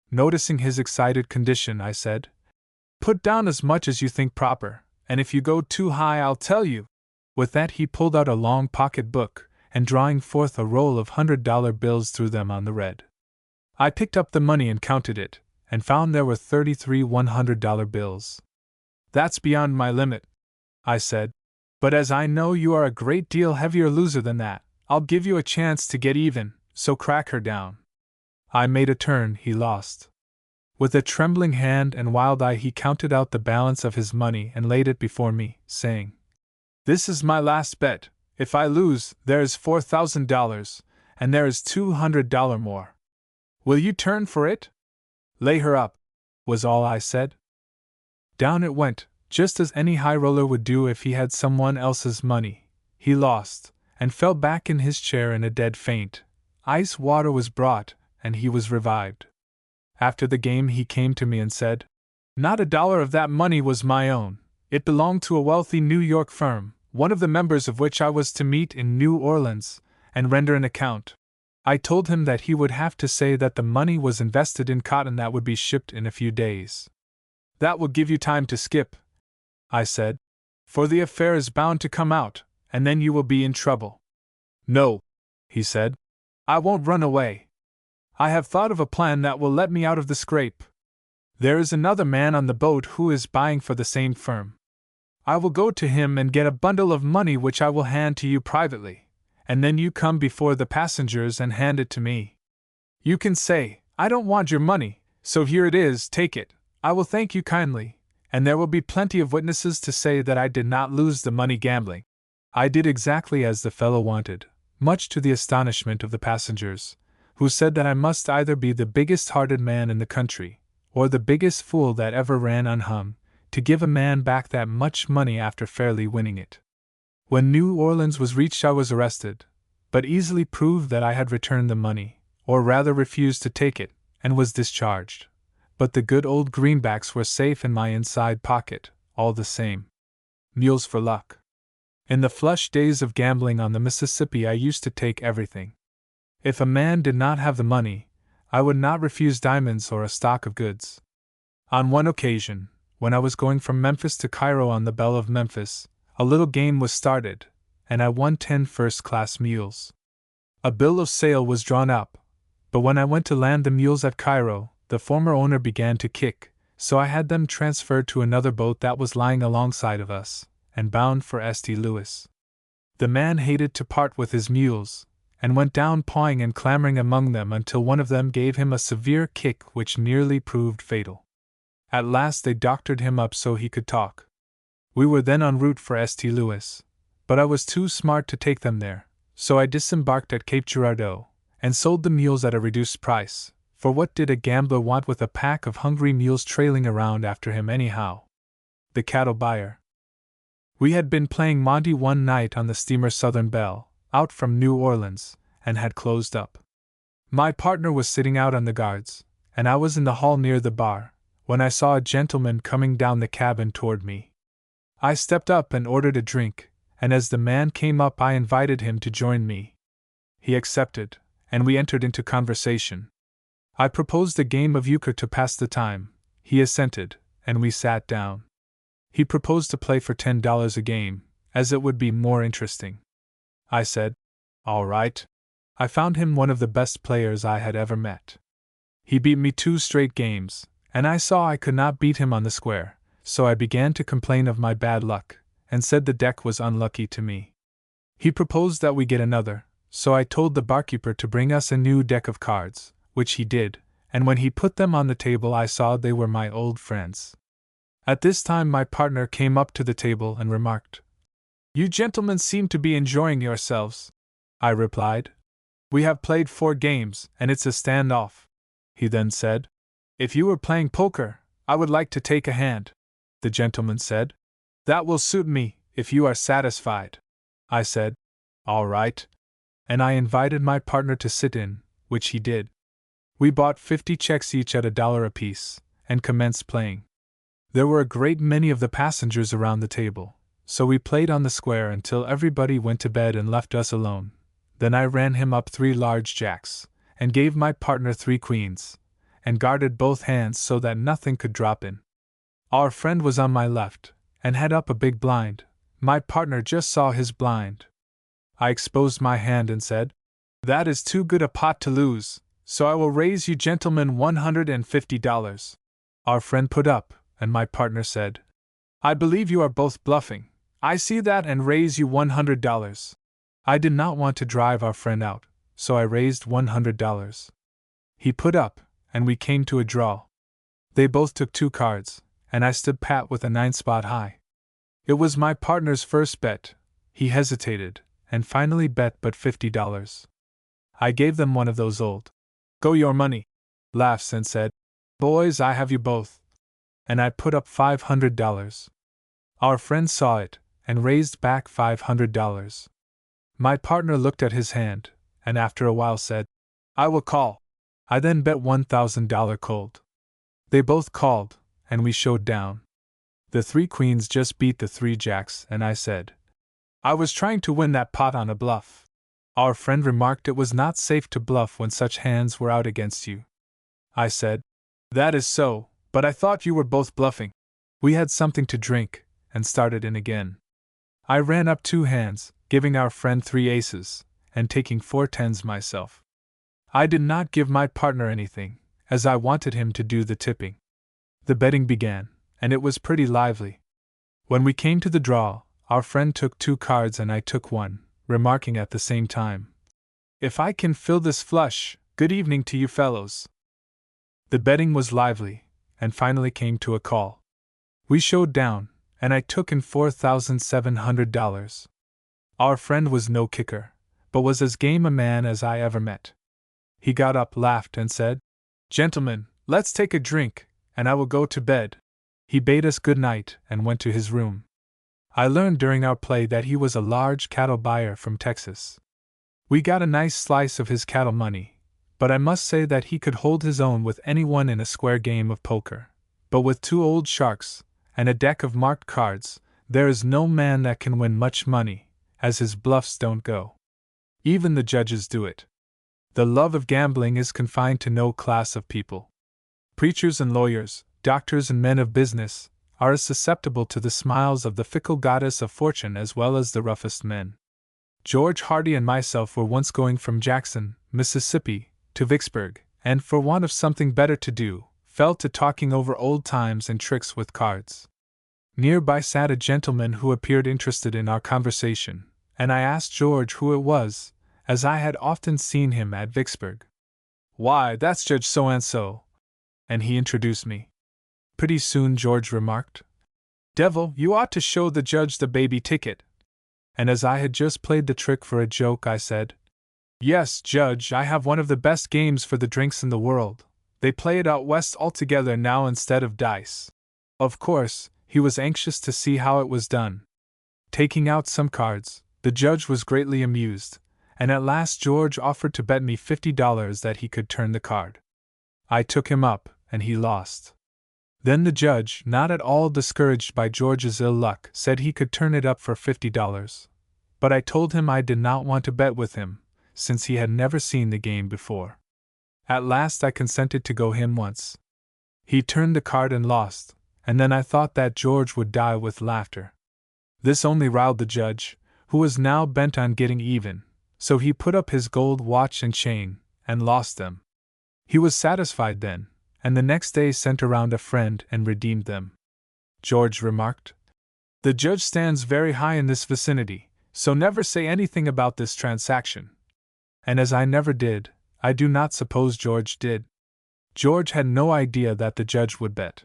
Noticing his excited condition, I said, "Put down as much as you think proper, and if you go too high I'll tell you." With that he pulled out a long pocket book, and drawing forth a roll of $100 bills threw them on the red. I picked up the money and counted it, and found there were 33 $100 bills. "That's beyond my limit," I said, "but as I know you are a great deal heavier loser than that, I'll give you a chance to get even, so crack her down." I made a turn, he lost. With a trembling hand and wild eye he counted out the balance of his money and laid it before me, saying, "This is my last bet. If I lose, there is $4,000, and there is $200 more. Will you turn for it?" "Lay her up," was all I said. Down it went, just as any high roller would do if he had someone else's money. He lost, and fell back in his chair in a dead faint. Ice water was brought, and he was revived. After the game he came to me and said, "Not $1 of that money was my own. It belonged to a wealthy New York firm, one of the members of which I was to meet in New Orleans, and render an account." I told him that he would have to say that the money was invested in cotton that would be shipped in a few days. That will give you time to skip, I said, for the affair is bound to come out, and then you will be in trouble. No, he said. I won't run away. I have thought of a plan that will let me out of the scrape. There is another man on the boat who is buying for the same firm. I will go to him and get a bundle of money which I will hand to you privately, and then you come before the passengers and hand it to me. You can say, I don't want your money, so here it is, take it, I will thank you kindly, and there will be plenty of witnesses to say that I did not lose the money gambling. I did exactly as the fellow wanted, much to the astonishment of the passengers, who said that I must either be the biggest-hearted man in the country, or the biggest fool that ever ran unhung, to give a man back that much money after fairly winning it. When New Orleans was reached I was arrested, but easily proved that I had returned the money, or rather refused to take it, and was discharged. But the good old greenbacks were safe in my inside pocket, all the same. Mules for luck. In the flush days of gambling on the Mississippi I used to take everything. If a man did not have the money, I would not refuse diamonds or a stock of goods. On one occasion, when I was going from Memphis to Cairo on the Belle of Memphis, a little game was started, and I won 10 first-class mules. A bill of sale was drawn up, but when I went to land the mules at Cairo, the former owner began to kick, so I had them transferred to another boat that was lying alongside of us, and bound for St. Louis. The man hated to part with his mules, and went down pawing and clamoring among them until one of them gave him a severe kick which nearly proved fatal. At last they doctored him up so he could talk. We were then en route for St. Louis, but I was too smart to take them there, so I disembarked at Cape Girardeau, and sold the mules at a reduced price, for what did a gambler want with a pack of hungry mules trailing around after him anyhow? The cattle buyer. We had been playing Monte one night on the steamer Southern Belle, out from New Orleans, and had closed up. My partner was sitting out on the guards, and I was in the hall near the bar, when I saw a gentleman coming down the cabin toward me. I stepped up and ordered a drink, and as the man came up I invited him to join me. He accepted, and we entered into conversation. I proposed a game of euchre to pass the time, he assented, and we sat down. He proposed to play for $10 a game, as it would be more interesting. I said, all right. I found him one of the best players I had ever met. He beat me 2 straight games, and I saw I could not beat him on the square, so I began to complain of my bad luck, and said the deck was unlucky to me. He proposed that we get another, so I told the barkeeper to bring us a new deck of cards, which he did, and when he put them on the table I saw they were my old friends. At this time my partner came up to the table and remarked, You gentlemen seem to be enjoying yourselves. I replied, We have played 4 games, and it's a stand-off. He then said, If you were playing poker, I would like to take a hand. The gentleman said, That will suit me, if you are satisfied. I said, All right. And I invited my partner to sit in, which he did. We bought 50 checks each at $1 apiece, and commenced playing. There were a great many of the passengers around the table, so we played on the square until everybody went to bed and left us alone. Then I ran him up 3 large jacks, and gave my partner 3 queens, and guarded both hands so that nothing could drop in. Our friend was on my left, and had up a big blind. My partner just saw his blind. I exposed my hand and said, That is too good a pot to lose, so I will raise you gentlemen $150. Our friend put up, and my partner said, I believe you are both bluffing. I see that and raise you $100. I did not want to drive our friend out, so I raised $100. He put up, and we came to a draw. They both took 2 cards, and I stood pat with a 9-spot high. It was my partner's first bet. He hesitated, and finally bet but $50. I gave them one of those old "go your money" laughs and said, Boys, I have you both. And I put up $500. Our friend saw it, and raised back $500. My partner looked at his hand, and after a while said, I will call. I then bet $1,000 cold. They both called, and we showed down. The 3 queens just beat the 3 jacks, and I said, I was trying to win that pot on a bluff. Our friend remarked it was not safe to bluff when such hands were out against you. I said, That is so, But I thought you were both bluffing. We had something to drink, and started in again. I ran up 2 hands, giving our friend 3 aces, and taking 4 tens myself. I did not give my partner anything, as I wanted him to do the tipping. The betting began, and it was pretty lively. When we came to the draw, our friend took 2 cards and I took 1, remarking at the same time, "If I can fill this flush, good evening to you fellows." The betting was lively, and finally came to a call. We showed down, and I took in $4,700. Our friend was no kicker, but was as game a man as I ever met. He got up, laughed, and said, "Gentlemen, let's take a drink, and I will go to bed." He bade us good night and went to his room. I learned during our play that he was a large cattle buyer from Texas. We got a nice slice of his cattle money, but I must say that he could hold his own with anyone in a square game of poker. But with 2 old sharks, and a deck of marked cards, there is no man that can win much money, as his bluffs don't go. Even the judges do it. The love of gambling is confined to no class of people. Preachers and lawyers, doctors and men of business, are as susceptible to the smiles of the fickle goddess of fortune as well as the roughest men. George Hardy and myself were once going from Jackson, Mississippi, to Vicksburg, and for want of something better to do, fell to talking over old times and tricks with cards. Near by sat a gentleman who appeared interested in our conversation, and I asked George who it was, as I had often seen him at Vicksburg. "Why, that's Judge So-and-so," and he introduced me. Pretty soon George remarked, "Devil, you ought to show the judge the baby ticket." And as I had just played the trick for a joke, I said, "Yes, Judge, I have one of the best games for the drinks in the world. They play it out west altogether now instead of dice." Of course, he was anxious to see how it was done. Taking out some cards, the judge was greatly amused, and at last George offered to bet me $50 that he could turn the card. I took him up, and he lost. Then the judge, not at all discouraged by George's ill luck, said he could turn it up for $50. But I told him I did not want to bet with him, since he had never seen the game before. At last I consented to go him once. He turned the card and lost, and then I thought that George would die with laughter. This only riled the judge, who was now bent on getting even, so he put up his gold watch and chain, and lost them. He was satisfied then, and the next day sent around a friend and redeemed them. George remarked, "The judge stands very high in this vicinity, so never say anything about this transaction." And as I never did, I do not suppose George did. George had no idea that the judge would bet.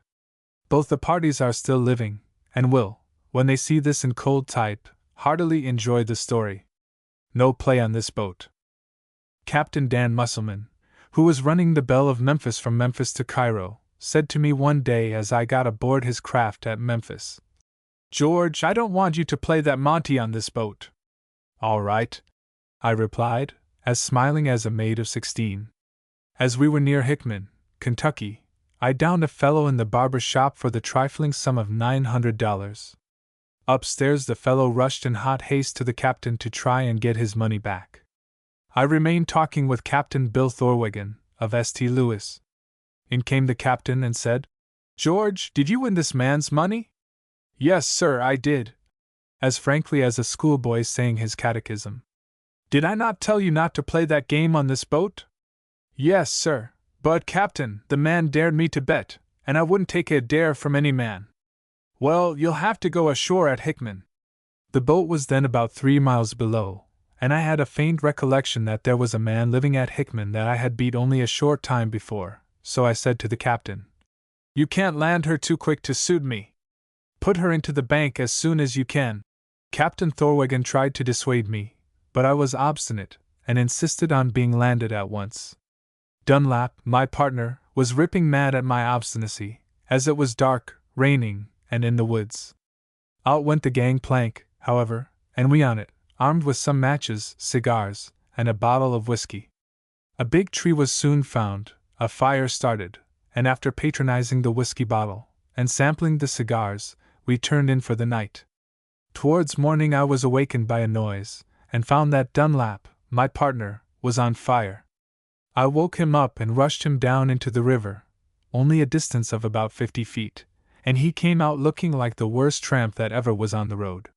Both the parties are still living, and will, when they see this in cold type, heartily enjoy the story. No play on this boat. Captain Dan Musselman, who was running the Belle of Memphis from Memphis to Cairo, said to me one day as I got aboard his craft at Memphis, "George, I don't want you to play that Monty on this boat." "All right," I replied, as smiling as a maid of 16. As we were near Hickman, Kentucky, I downed a fellow in the barber shop for the trifling sum of $900. Upstairs the fellow rushed in hot haste to the captain to try and get his money back. I remained talking with Captain Bill Thorwegen, of St. Louis. In came the captain and said, "George, did you win this man's money?" "Yes, sir, I did," as frankly as a schoolboy saying his catechism. "Did I not tell you not to play that game on this boat?" "Yes, sir, but, Captain, the man dared me to bet, and I wouldn't take a dare from any man." "Well, you'll have to go ashore at Hickman." The boat was then about 3 miles below, and I had a faint recollection that there was a man living at Hickman that I had beat only a short time before, so I said to the captain, "You can't land her too quick to suit me. Put her into the bank as soon as you can." Captain Thorwegen tried to dissuade me, but I was obstinate, and insisted on being landed at once. Dunlap, my partner, was ripping mad at my obstinacy, as it was dark, raining, and in the woods. Out went the gangplank, however, and we on it, armed with some matches, cigars, and a bottle of whiskey. A big tree was soon found, a fire started, and after patronizing the whiskey bottle, and sampling the cigars, we turned in for the night. Towards morning I was awakened by a noise, and found that Dunlap, my partner, was on fire. I woke him up and rushed him down into the river, only a distance of about 50 feet, and he came out looking like the worst tramp that ever was on the road.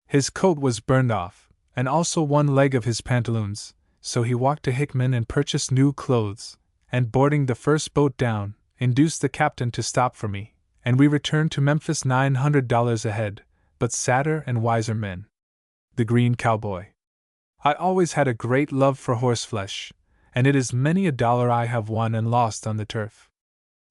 His coat was burned off, and also one leg of his pantaloons, so he walked to Hickman and purchased new clothes, and boarding the first boat down, induced the captain to stop for me, and we returned to Memphis $900 ahead, but sadder and wiser men. The Green Cowboy. I always had a great love for horseflesh, and it is many a dollar I have won and lost on the turf.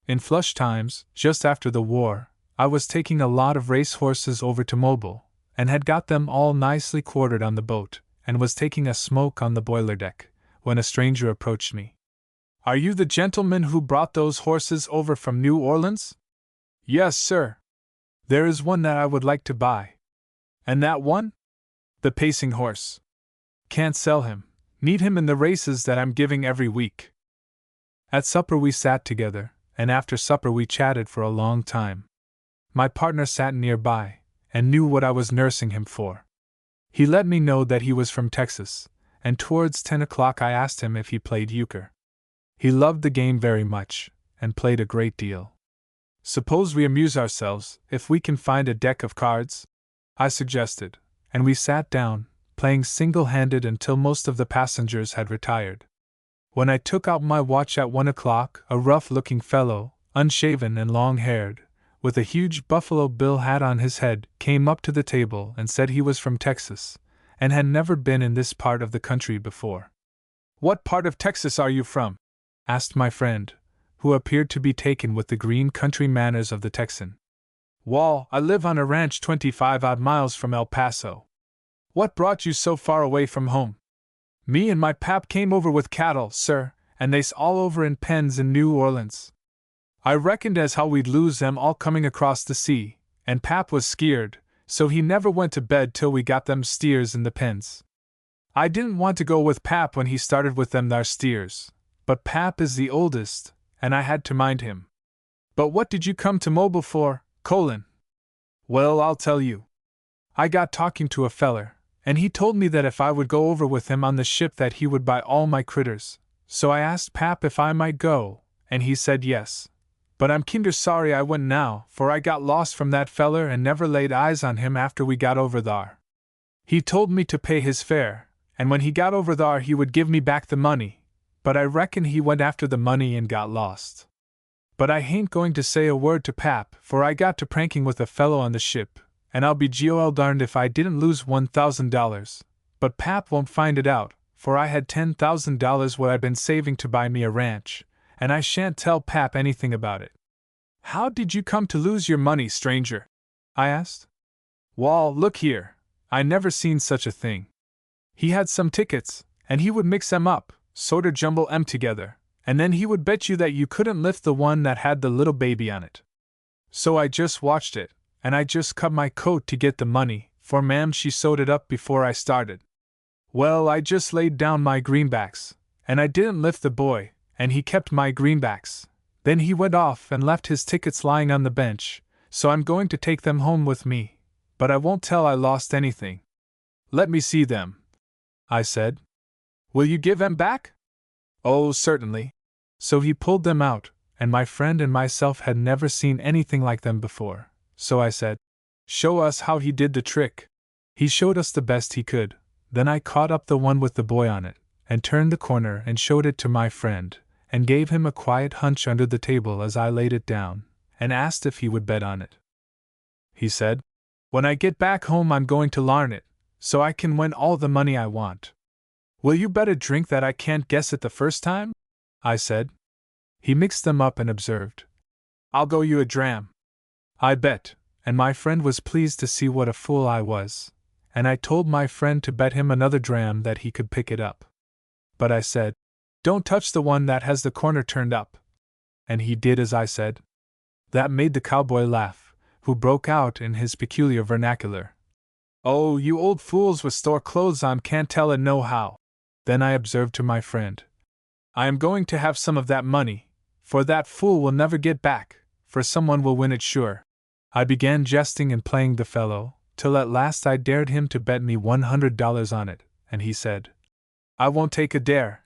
In flush times, just after the war, I was taking a lot of race horses over to Mobile, and had got them all nicely quartered on the boat, and was taking a smoke on the boiler deck, when a stranger approached me. "Are you the gentleman who brought those horses over from New Orleans?" "Yes, sir. There is one that I would like to buy." "And that one?" "The pacing horse. Can't sell him. Need him in the races that I'm giving every week." At supper we sat together, and after supper we chatted for a long time. My partner sat nearby, and knew what I was nursing him for. He let me know that he was from Texas, and towards 10 o'clock I asked him if he played euchre. He loved the game very much, and played a great deal. "Suppose we amuse ourselves, if we can find a deck of cards?" I suggested, and we sat down, playing single-handed until most of the passengers had retired. When I took out my watch at 1 o'clock, a rough-looking fellow, unshaven and long-haired, with a huge Buffalo Bill hat on his head, came up to the table and said he was from Texas, and had never been in this part of the country before. "What part of Texas are you from?" asked my friend, who appeared to be taken with the green country manners of the Texan. "Wall, I live on a ranch 25-odd miles from El Paso." "What brought you so far away from home?" "Me and my pap came over with cattle, sir, and they's all over in pens in New Orleans. I reckoned as how we'd lose them all coming across the sea, and pap was skeered, so he never went to bed till we got them steers in the pens. I didn't want to go with pap when he started with them thar steers, but pap is the oldest, and I had to mind him." "But what did you come to Mobile for, Colin?" "Well, I'll tell you. I got talking to a feller, and he told me that if I would go over with him on the ship that he would buy all my critters, so I asked pap if I might go, and he said yes. But I'm kinder sorry I went now, for I got lost from that feller and never laid eyes on him after we got over thar. He told me to pay his fare, and when he got over thar he would give me back the money, but I reckon he went after the money and got lost. But I hain't going to say a word to pap, for I got to pranking with a fellow on the ship, and I'll be G.O.L. darned if I didn't lose $1,000, but pap won't find it out, for I had $10,000 what I'd been saving to buy me a ranch, and I shan't tell pap anything about it." "How did you come to lose your money, stranger?" I asked. "Wall, look here, I never seen such a thing. He had some tickets, and he would mix them up, sorter jumble 'em together, and then he would bet you that you couldn't lift the one that had the little baby on it. So I just watched it, and I just cut my coat to get the money, for ma'am she sewed it up before I started. Well, I just laid down my greenbacks, and I didn't lift the boy, and he kept my greenbacks. Then he went off and left his tickets lying on the bench, so I'm going to take them home with me, but I won't tell I lost anything." "Let me see them," I said. "Will you give them back?" "Oh, certainly." So he pulled them out, and my friend and myself had never seen anything like them before, so I said, "Show us how he did the trick." He showed us the best he could. Then I caught up the one with the boy on it, and turned the corner and showed it to my friend, and gave him a quiet hunch under the table as I laid it down, and asked if he would bet on it. He said, "When I get back home I'm going to larn it, so I can win all the money I want." "Will you bet a drink that I can't guess it the first time?" I said. He mixed them up and observed, "I'll go you a dram." I bet, and my friend was pleased to see what a fool I was, and I told my friend to bet him another dram that he could pick it up. But I said, "Don't touch the one that has the corner turned up." And he did as I said. That made the cowboy laugh, who broke out in his peculiar vernacular. "Oh, you old fools with store clothes on can't tell it nohow." Then I observed to my friend, "I am going to have some of that money, for that fool will never get back, for someone will win it sure." I began jesting and playing the fellow, till at last I dared him to bet me $100 on it, and he said, "I won't take a dare,"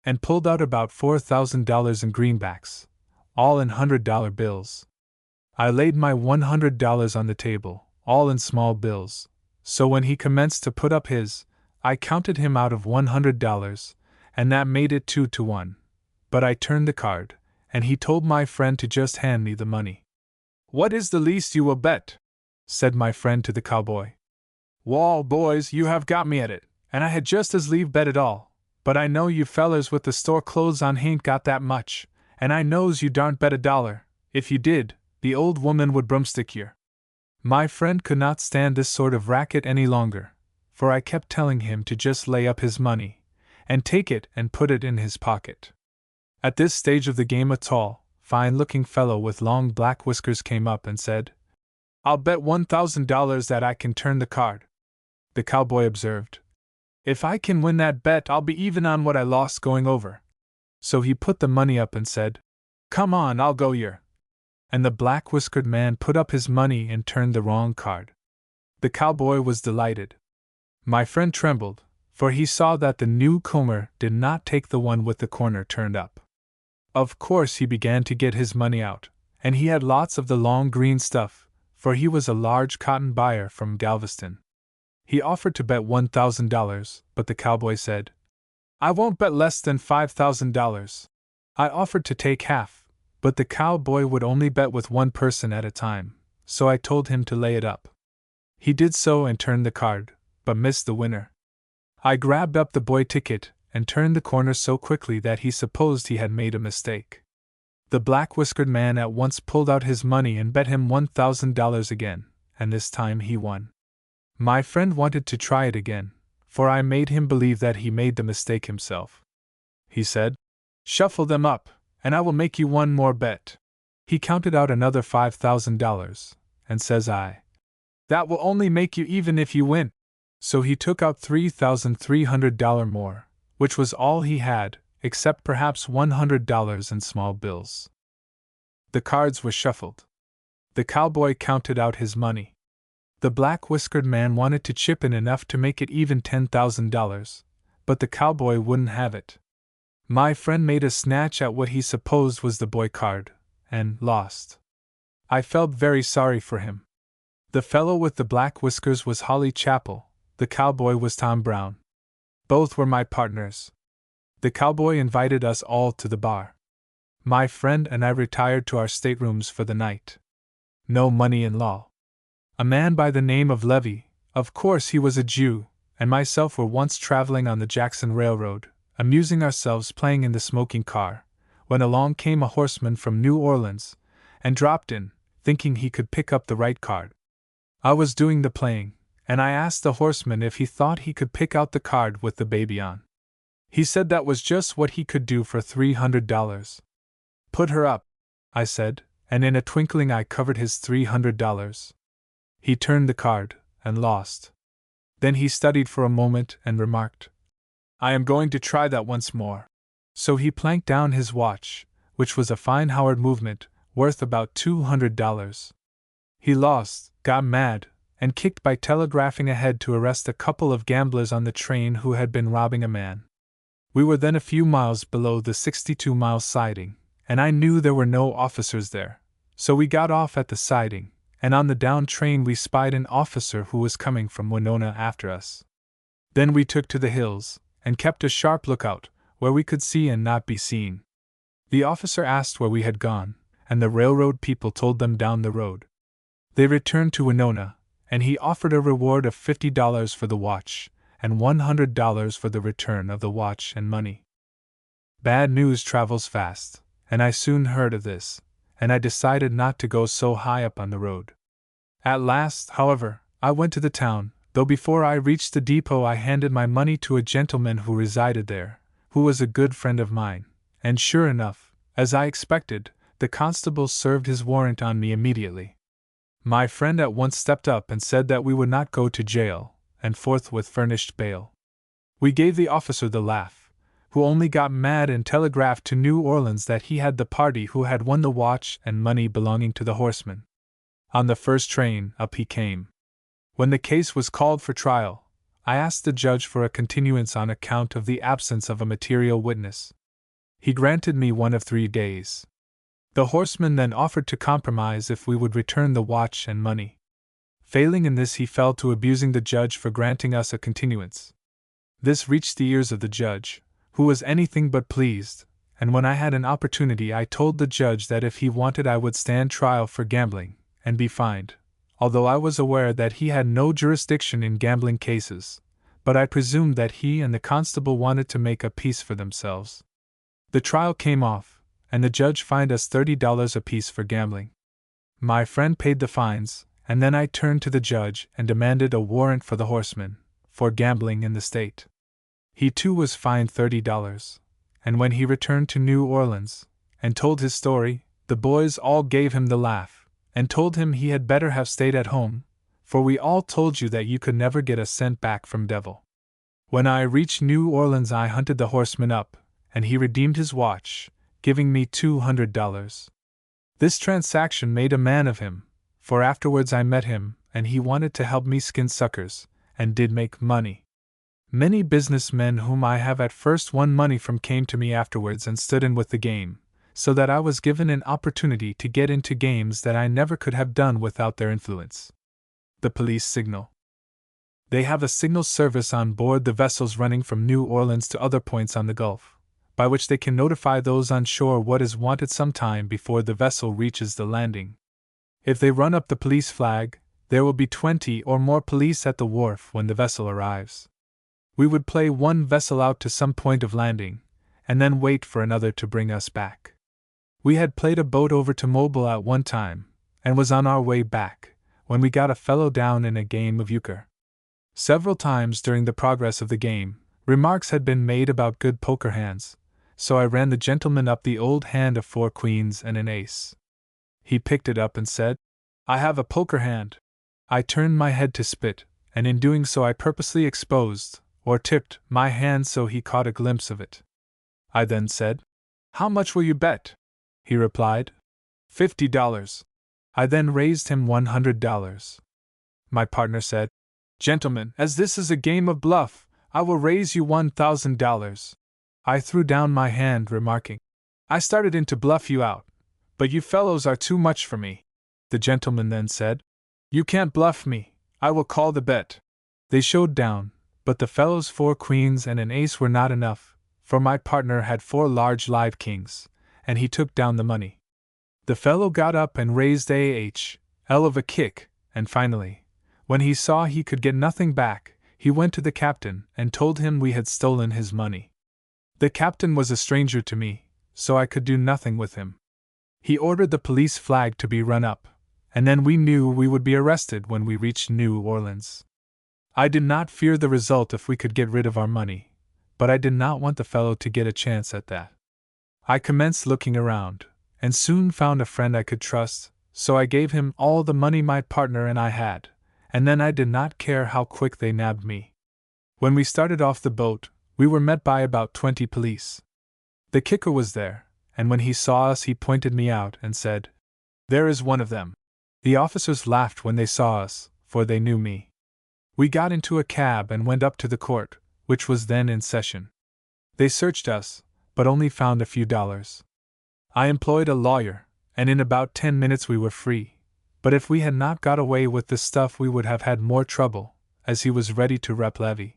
and pulled out about $4,000 in greenbacks, all in $100 bills. I laid my $100 on the table, all in small bills, so when he commenced to put up his, I counted him out of $100, and that made it 2-1. But I turned the card, and he told my friend to just hand me the money. "What is the least you will bet?" said my friend to the cowboy. "Wall, boys, you have got me at it, and I had just as lieve bet it all, but I know you fellers with the store clothes on hain't got that much, and I knows you darn't bet $1. If you did, the old woman would broomstick yer." My friend could not stand this sort of racket any longer, for I kept telling him to just lay up his money, and take it and put it in his pocket. At this stage of the game a tall, fine-looking fellow with long black whiskers came up and said, "I'll bet $1,000 that I can turn the card." The cowboy observed, "If I can win that bet I'll be even on what I lost going over." So he put the money up and said, "Come on, I'll go yer." And the black-whiskered man put up his money and turned the wrong card. The cowboy was delighted. My friend trembled, for he saw that the newcomer did not take the one with the corner turned up. Of course he began to get his money out, and he had lots of the long green stuff, for he was a large cotton buyer from Galveston. He offered to bet $1,000, but the cowboy said, "I won't bet less than $5,000. I offered to take half, but the cowboy would only bet with one person at a time, so I told him to lay it up. He did so and turned the card, but missed the winner. I grabbed up the boy ticket and turned the corner so quickly that he supposed he had made a mistake. The black-whiskered man at once pulled out his money and bet him $1,000 again, and this time he won. My friend wanted to try it again, for I made him believe that he made the mistake himself. He said, "Shuffle them up, and I will make you one more bet." He counted out another $5,000, and says I, "That will only make you even if you win." So he took out $3,300 more, which was all he had, except perhaps $100 in small bills. The cards were shuffled. The cowboy counted out his money. The black-whiskered man wanted to chip in enough to make it even $10,000, but the cowboy wouldn't have it. My friend made a snatch at what he supposed was the boy card, and lost. I felt very sorry for him. The fellow with the black whiskers was Holly Chappell, the cowboy was Tom Brown. Both were my partners. The cowboy invited us all to the bar. My friend and I retired to our staterooms for the night. No money in law. A man by the name of Levy, of course he was a Jew, and myself were once traveling on the Jackson Railroad, amusing ourselves playing in the smoking car, when along came a horseman from New Orleans, and dropped in, thinking he could pick up the right card. I was doing the playing, and I asked the horseman if he thought he could pick out the card with the baby on. He said that was just what he could do for $300. "Put her up," I said, and in a twinkling I covered his $300. He turned the card, and lost. Then he studied for a moment and remarked, "I am going to try that once more." So he planked down his watch, which was a fine Howard movement, worth about $200. He lost, got mad, and kicked by telegraphing ahead to arrest a couple of gamblers on the train who had been robbing a man. We were then a few miles below the 62-mile siding, and I knew there were no officers there, so we got off at the siding, and on the down train we spied an officer who was coming from Winona after us. Then we took to the hills, and kept a sharp lookout, where we could see and not be seen. The officer asked where we had gone, and the railroad people told them down the road. They returned to Winona, and he offered a reward of $50 for the watch, and $100 for the return of the watch and money. Bad news travels fast, and I soon heard of this, and I decided not to go so high up on the road. At last, however, I went to the town, though before I reached the depot I handed my money to a gentleman who resided there, who was a good friend of mine, and sure enough, as I expected, the constable served his warrant on me immediately. My friend at once stepped up and said that we would not go to jail, and forthwith furnished bail. We gave the officer the laugh, who only got mad and telegraphed to New Orleans that he had the party who had won the watch and money belonging to the horseman. On the first train up he came. When the case was called for trial, I asked the judge for a continuance on account of the absence of a material witness. He granted me one of 3 days. The horseman then offered to compromise if we would return the watch and money. Failing in this, he fell to abusing the judge for granting us a continuance. This reached the ears of the judge, who was anything but pleased, and when I had an opportunity I told the judge that if he wanted I would stand trial for gambling, and be fined, although I was aware that he had no jurisdiction in gambling cases, but I presumed that he and the constable wanted to make a peace for themselves. The trial came off, and the judge fined us $30 apiece for gambling. My friend paid the fines, and then I turned to the judge and demanded a warrant for the horseman, for gambling in the state. He too was fined $30, and when he returned to New Orleans, and told his story, the boys all gave him the laugh, and told him he had better have stayed at home, for we all told you that you could never get a cent back from devil. When I reached New Orleans I hunted the horseman up, and he redeemed his watch, giving me $200. This transaction made a man of him, for afterwards I met him, and he wanted to help me skin suckers, and did make money. Many businessmen whom I have at first won money from came to me afterwards and stood in with the game, so that I was given an opportunity to get into games that I never could have done without their influence. The police signal. They have a signal service on board the vessels running from New Orleans to other points on the Gulf, by which they can notify those on shore what is wanted some time before the vessel reaches the landing. If they run up the police flag, there will be 20 or more police at the wharf when the vessel arrives. We would play one vessel out to some point of landing, and then wait for another to bring us back. We had played a boat over to Mobile at one time, and was on our way back, when we got a fellow down in a game of euchre. Several times during the progress of the game, remarks had been made about good poker hands, so I ran the gentleman up the old hand of 4 queens and an ace. He picked it up and said, "I have a poker hand." I turned my head to spit, and in doing so I purposely exposed, or tipped, my hand so he caught a glimpse of it. I then said, "How much will you bet?" He replied, $50. I then raised him $100. My partner said, "Gentlemen, as this is a game of bluff, I will raise you $1,000. I threw down my hand, remarking, "I started in to bluff you out, but you fellows are too much for me." The gentleman then said, "You can't bluff me, I will call the bet." They showed down, but the fellow's 4 queens and an ace were not enough, for my partner had 4 large live kings, and he took down the money. The fellow got up and raised L of a kick, and finally, when he saw he could get nothing back, he went to the captain and told him we had stolen his money. The captain was a stranger to me, so I could do nothing with him. He ordered the police flag to be run up, and then we knew we would be arrested when we reached New Orleans. I did not fear the result if we could get rid of our money, but I did not want the fellow to get a chance at that. I commenced looking around, and soon found a friend I could trust, so I gave him all the money my partner and I had, and then I did not care how quick they nabbed me. When we started off the boat, we were met by about 20 police. The kicker was there, and when he saw us he pointed me out and said, "There is one of them." The officers laughed when they saw us, for they knew me. We got into a cab and went up to the court, which was then in session. They searched us, but only found a few dollars. I employed a lawyer, and in about 10 minutes we were free, but if we had not got away with the stuff we would have had more trouble, as he was ready to rep levy.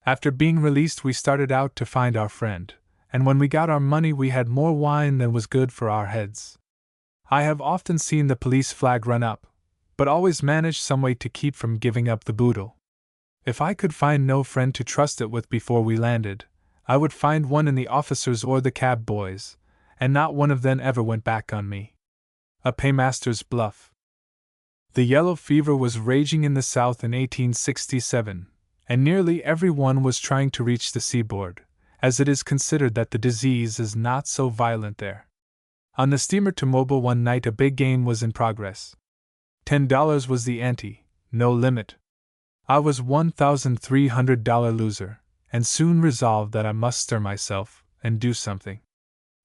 After being released we started out to find our friend, and when we got our money we had more wine than was good for our heads. I have often seen the police flag run up, but always managed some way to keep from giving up the boodle. If I could find no friend to trust it with before we landed, I would find one in the officers or the cab boys, and not one of them ever went back on me. A paymaster's bluff. The yellow fever was raging in the South in 1867, and nearly everyone was trying to reach the seaboard, as it is considered that the disease is not so violent there. On the steamer to Mobile one night a big game was in progress. $10 was the ante, no limit. I was $1,300 loser, and soon resolved that I must stir myself, and do something.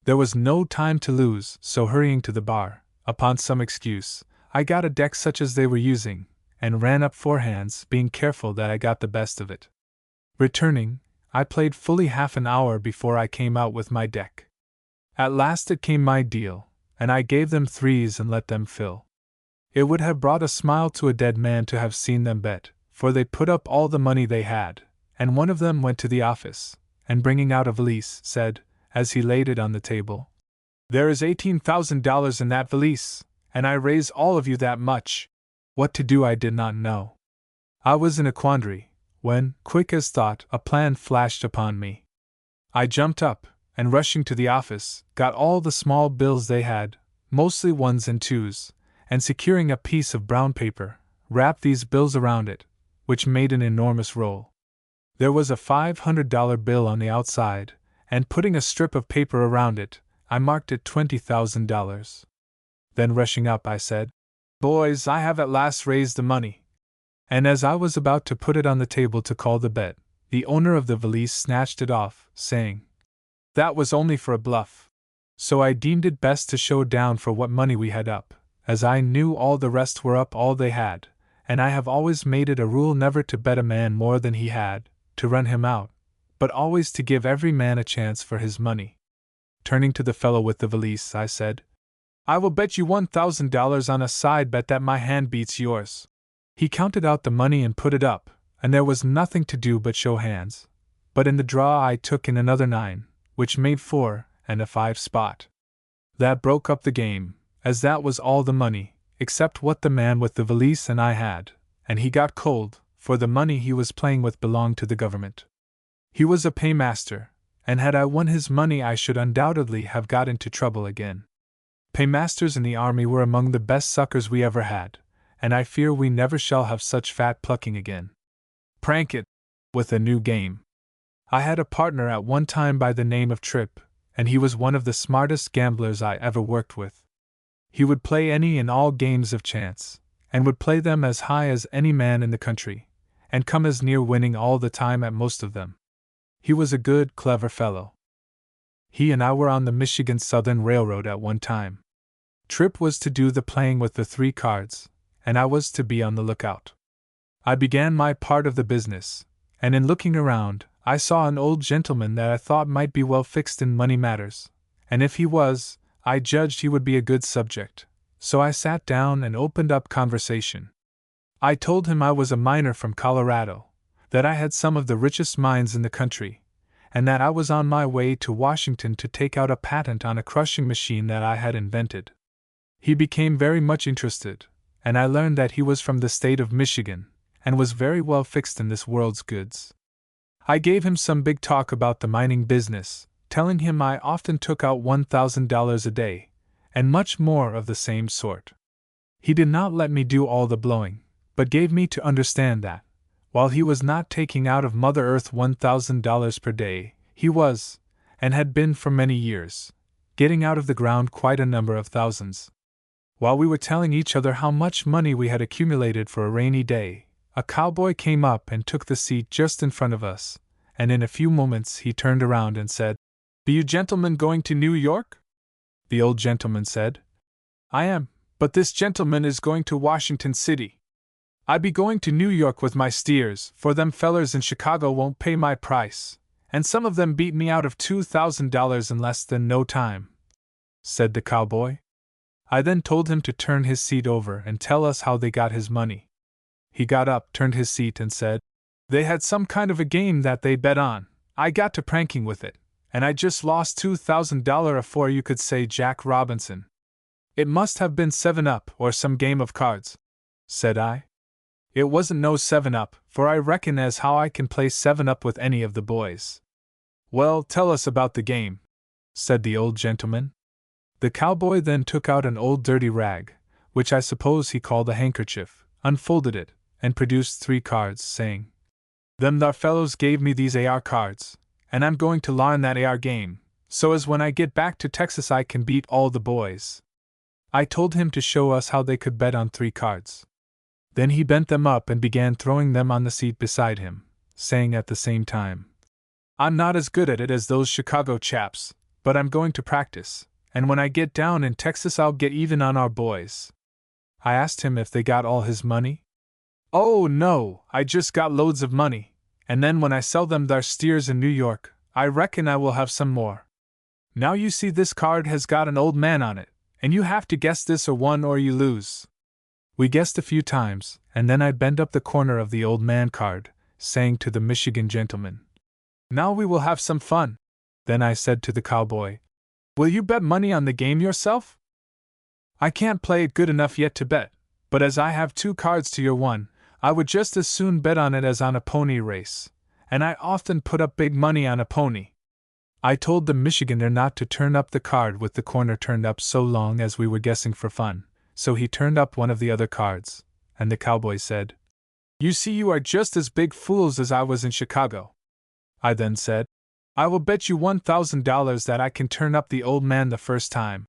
There was no time to lose, so hurrying to the bar, upon some excuse, I got a deck such as they were using, and ran up 4 hands, being careful that I got the best of it. Returning, I played fully half an hour before I came out with my deck. At last it came my deal, and I gave them threes and let them fill. It would have brought a smile to a dead man to have seen them bet, for they put up all the money they had, and one of them went to the office, and bringing out a valise, said, as he laid it on the table, "There is $18,000 in that valise, and I raise all of you that much." What to do I did not know. I was in a quandary, when, quick as thought, a plan flashed upon me. I jumped up, and rushing to the office, got all the small bills they had, mostly ones and twos, and securing a piece of brown paper, wrapped these bills around it, which made an enormous roll. There was a $500 bill on the outside, and putting a strip of paper around it, I marked it $20,000. Then rushing up I said, "Boys, I have at last raised the money." And as I was about to put it on the table to call the bet, the owner of the valise snatched it off, saying, "That was only for a bluff." So I deemed it best to show down for what money we had up, as I knew all the rest were up all they had, and I have always made it a rule never to bet a man more than he had, to run him out, but always to give every man a chance for his money. Turning to the fellow with the valise, I said, "I will bet you $1,000 on a side bet that my hand beats yours." He counted out the money and put it up, and there was nothing to do but show hands. But in the draw I took in another 9, which made 4 and a 5 spot. That broke up the game, as that was all the money, except what the man with the valise and I had, and he got cold, for the money he was playing with belonged to the government. He was a paymaster, and had I won his money I should undoubtedly have got into trouble again. Paymasters in the army were among the best suckers we ever had, and I fear we never shall have such fat plucking again. Prank it with a new game. I had a partner at one time by the name of Tripp, and he was one of the smartest gamblers I ever worked with. He would play any and all games of chance, and would play them as high as any man in the country, and come as near winning all the time at most of them. He was a good, clever fellow. He and I were on the Michigan Southern Railroad at one time. Tripp was to do the playing with the 3 cards, and I was to be on the lookout. I began my part of the business, and in looking around, I saw an old gentleman that I thought might be well fixed in money matters, and if he was, I judged he would be a good subject, so I sat down and opened up conversation. I told him I was a miner from Colorado, that I had some of the richest mines in the country, and that I was on my way to Washington to take out a patent on a crushing machine that I had invented. He became very much interested, and I learned that he was from the state of Michigan, and was very well fixed in this world's goods. I gave him some big talk about the mining business, telling him I often took out $1,000 a day, and much more of the same sort. He did not let me do all the blowing, but gave me to understand that, while he was not taking out of Mother Earth $1,000 per day, he was, and had been for many years, getting out of the ground quite a number of thousands. While we were telling each other how much money we had accumulated for a rainy day, a cowboy came up and took the seat just in front of us, and in a few moments he turned around and said, "Be you gentlemen going to New York?" The old gentleman said, "I am, but this gentleman is going to Washington City. I be going to New York with my steers, for them fellers in Chicago won't pay my price, and some of them beat me out of $2,000 in less than no time," said the cowboy. I then told him to turn his seat over and tell us how they got his money. He got up, turned his seat, and said, "They had some kind of a game that they bet on. I got to pranking with it, and I just lost $2,000 afore you could say Jack Robinson." "It must have been 7-up or some game of cards," said I. "It wasn't no 7-up, for I reckon as how I can play 7-up with any of the boys." "Well, tell us about the game," said the old gentleman. The cowboy then took out an old dirty rag, which I suppose he called a handkerchief, unfolded it, and produced 3 cards, saying, "Them thar fellows gave me these AR cards, and I'm going to larn that AR game, so as when I get back to Texas I can beat all the boys." I told him to show us how they could bet on 3 cards. Then he bent them up and began throwing them on the seat beside him, saying at the same time, "I'm not as good at it as those Chicago chaps, but I'm going to practice, and when I get down in Texas I'll get even on our boys." I asked him if they got all his money. "Oh, no, I just got loads of money, and then when I sell them thar steers in New York, I reckon I will have some more. Now you see this card has got an old man on it, and you have to guess this or won or you lose. We guessed a few times, and then I bent up the corner of the old man card, saying to the Michigan gentleman, "Now we will have some fun." Then I said to the cowboy, "Will you bet money on the game yourself?" "I can't play it good enough yet to bet, but as I have 2 cards to your 1, I would just as soon bet on it as on a pony race, and I often put up big money on a pony." I told the Michigander not to turn up the card with the corner turned up so long as we were guessing for fun, so he turned up one of the other cards, and the cowboy said, "You see, you are just as big fools as I was in Chicago." I then said, "I will bet you $1,000 that I can turn up the old man the first time."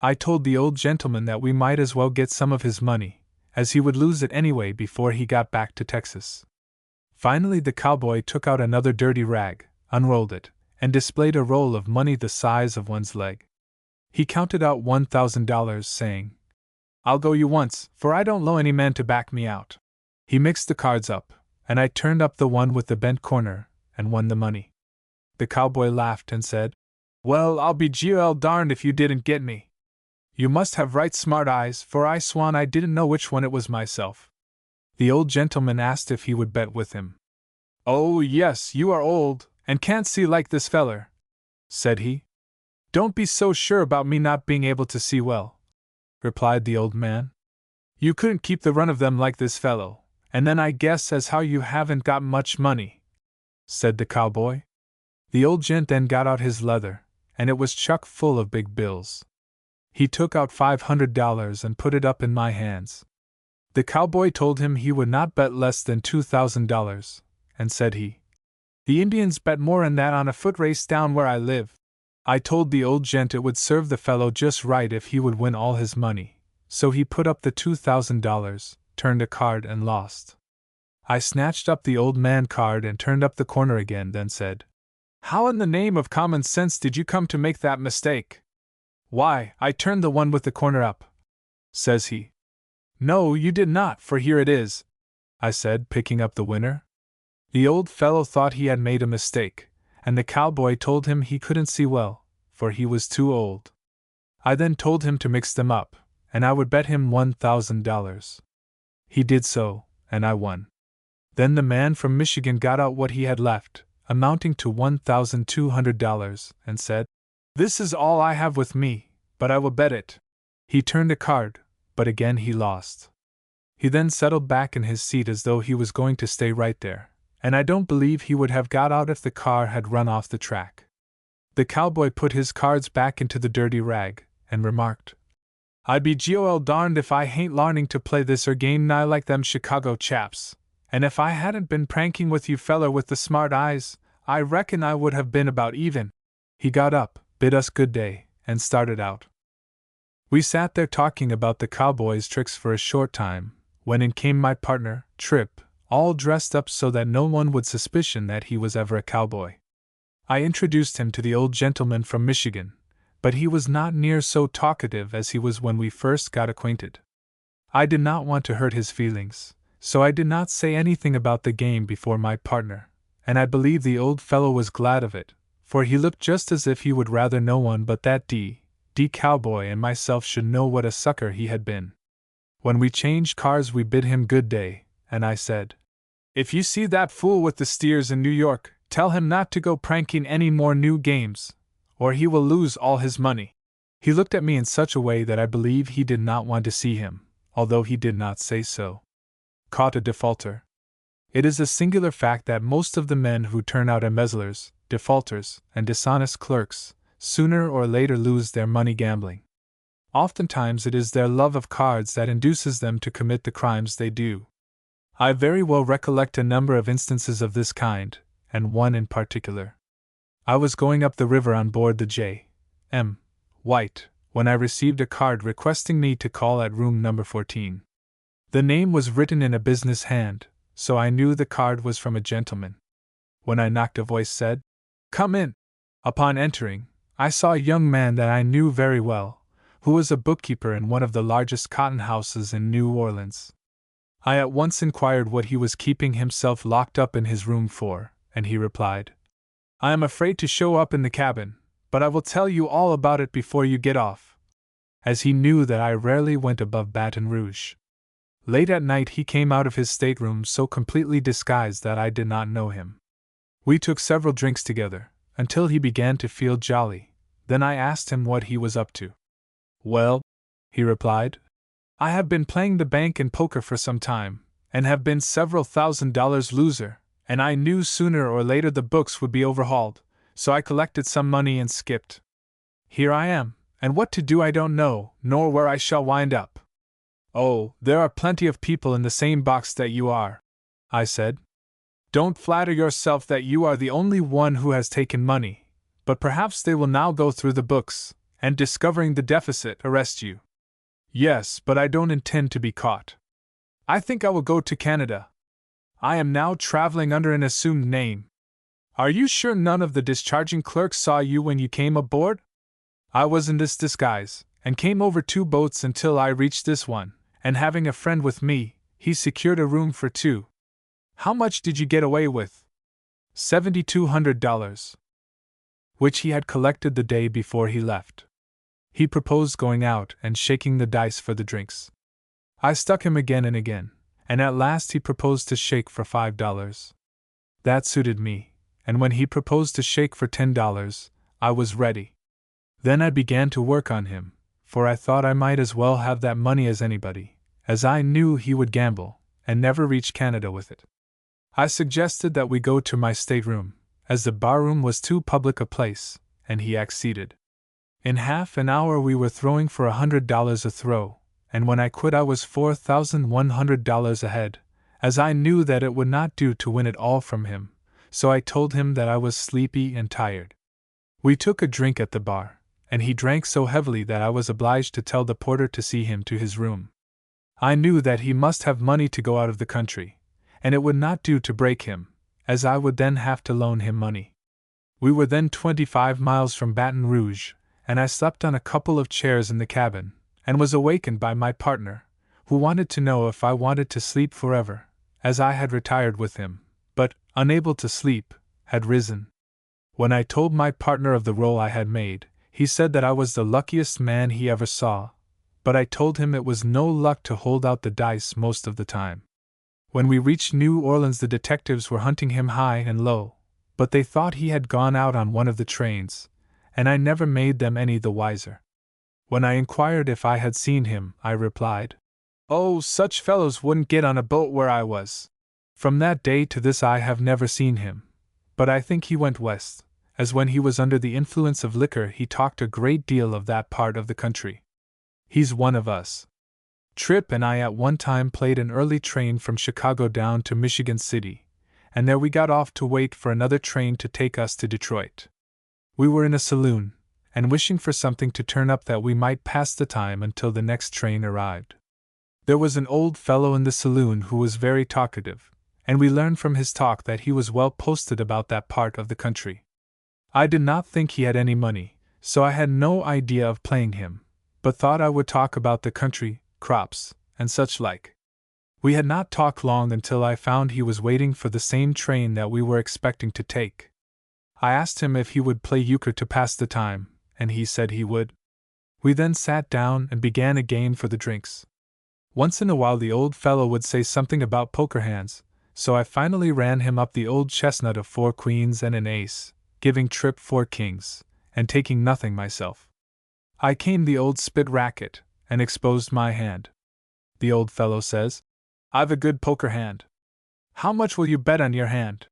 I told the old gentleman that we might as well get some of his money, as he would lose it anyway before he got back to Texas. Finally, the cowboy took out another dirty rag, unrolled it, and displayed a roll of money the size of one's leg. He counted out $1,000, saying, "I'll go you once, for I don't know any man to back me out." He mixed the cards up, and I turned up the one with the bent corner, and won the money. The cowboy laughed and said, "Well, I'll be darned if you didn't get me. You must have right smart eyes, for I swan I didn't know which one it was myself." The old gentleman asked if he would bet with him. "Oh, yes, you are old, and can't see like this feller," said he. "Don't be so sure about me not being able to see well," replied the old man. "You couldn't keep the run of them like this fellow, and then I guess as how you haven't got much money," said the cowboy. The old gent then got out his leather, and it was chock full of big bills. He took out $500 and put it up in my hands. The cowboy told him he would not bet less than $2,000, and said the Indians bet more'n that on a foot race down where I live. I told the old gent it would serve the fellow just right if he would win all his money, so he put up the $2,000, turned a card and lost. I snatched up the old man card and turned up the corner again, then said, "How in the name of common sense did you come to make that mistake?" "Why, I turned the one with the corner up," says he. "No, you did not, for here it is," I said, picking up the winner. The old fellow thought he had made a mistake, and the cowboy told him he couldn't see well, for he was too old. I then told him to mix them up, and I would bet him $1,000. He did so, and I won. Then the man from Michigan got out what he had left, amounting to $1,200, and said, "This is all I have with me, but I will bet it." He turned a card, but again he lost. He then settled back in his seat as though he was going to stay right there, and I don't believe he would have got out if the car had run off the track. The cowboy put his cards back into the dirty rag, and remarked, "I'd be darned if I hain't larning to play this game nigh like them Chicago chaps, and if I hadn't been pranking with you feller with the smart eyes, I reckon I would have been about even." He got up, bid us good day, and started out. We sat there talking about the cowboy's tricks for a short time, when in came my partner, Trip, all dressed up so that no one would suspicion that he was ever a cowboy. I introduced him to the old gentleman from Michigan, but he was not near so talkative as he was when we first got acquainted. I did not want to hurt his feelings, so I did not say anything about the game before my partner, and I believe the old fellow was glad of it, for he looked just as if he would rather no one but that D cowboy and myself should know what a sucker he had been. When we changed cars we bid him good day, and I said, "If you see that fool with the steers in New York, tell him not to go pranking any more new games, or he will lose all his money." He looked at me in such a way that I believe he did not want to see him, although he did not say so. Caught a defaulter. It is a singular fact that most of the men who turn out embezzlers, defaulters, and dishonest clerks, sooner or later lose their money gambling. Oftentimes it is their love of cards that induces them to commit the crimes they do. I very well recollect a number of instances of this kind, and one in particular. I was going up the river on board the J.M. White, when I received a card requesting me to call at room number 14. The name was written in a business hand, so I knew the card was from a gentleman. When I knocked, a voice said, "Come in." Upon entering, I saw a young man that I knew very well, who was a bookkeeper in one of the largest cotton houses in New Orleans. I at once inquired what he was keeping himself locked up in his room for, and he replied, "I am afraid to show up in the cabin, but I will tell you all about it before you get off." as he knew that I rarely went above Baton Rouge. Late at night he came out of his stateroom so completely disguised that I did not know him. We took several drinks together, until he began to feel jolly. Then I asked him what he was up to. "Well," he replied, "I have been playing the bank and poker for some time, and have been several $1,000s loser, and I knew sooner or later the books would be overhauled, so I collected some money and skipped. Here I am, and what to do I don't know, nor where I shall wind up." "Oh, there are plenty of people in the same box that you are," I said. "Don't flatter yourself that you are the only one who has taken money, but perhaps they will now go through the books, and discovering the deficit, arrest you." "Yes, but I don't intend to be caught. I think I will go to Canada. I am now traveling under an assumed name." "Are you sure none of the discharging clerks saw you when you came aboard?" "I was in this disguise, and came over 2 boats until I reached this one, and having a friend with me, he secured a room for 2. "How much did you get away with?" $7,200, which he had collected the day before he left. He proposed going out and shaking the dice for the drinks. I stuck him again and again, and at last he proposed to shake for $5. That suited me, and when he proposed to shake for $10, I was ready. Then I began to work on him, for I thought I might as well have that money as anybody, as I knew he would gamble, and never reach Canada with it. I suggested that we go to my stateroom, as the barroom was too public a place, and he acceded. In half an hour we were throwing for $100 a throw, and when I quit I was $4,100 ahead, as I knew that it would not do to win it all from him, so I told him that I was sleepy and tired. We took a drink at the bar, and he drank so heavily that I was obliged to tell the porter to see him to his room. I knew that he must have money to go out of the country, and it would not do to break him, as I would then have to loan him money. We were then 25 miles from Baton Rouge, and I slept on a couple of chairs in the cabin, and was awakened by my partner, who wanted to know if I wanted to sleep forever, as I had retired with him, but, unable to sleep, had risen. When I told my partner of the roll I had made, he said that I was the luckiest man he ever saw, but I told him it was no luck to hold out the dice most of the time. When we reached New Orleans the detectives were hunting him high and low, but they thought he had gone out on one of the trains, and I never made them any the wiser. When I inquired if I had seen him, I replied, "Oh, such fellows wouldn't get on a boat where I was." From that day to this I have never seen him, but I think he went west, as when he was under the influence of liquor he talked a great deal of that part of the country. He's one of us. Tripp and I at one time played an early train from Chicago down to Michigan City, and there we got off to wait for another train to take us to Detroit. We were in a saloon, and wishing for something to turn up that we might pass the time until the next train arrived. There was an old fellow in the saloon who was very talkative, and we learned from his talk that he was well posted about that part of the country. I did not think he had any money, so I had no idea of playing him, but thought I would talk about the country, crops, and such like. We had not talked long until I found he was waiting for the same train that we were expecting to take. I asked him if he would play euchre to pass the time, and he said he would. We then sat down and began a game for the drinks. Once in a while the old fellow would say something about poker hands, so I finally ran him up the old chestnut of 4 queens and an ace, giving Tripp 4 kings, and taking nothing myself. I came the old spit racket, and exposed my hand. The old fellow says, "I've a good poker hand. How much will you bet on your hand?"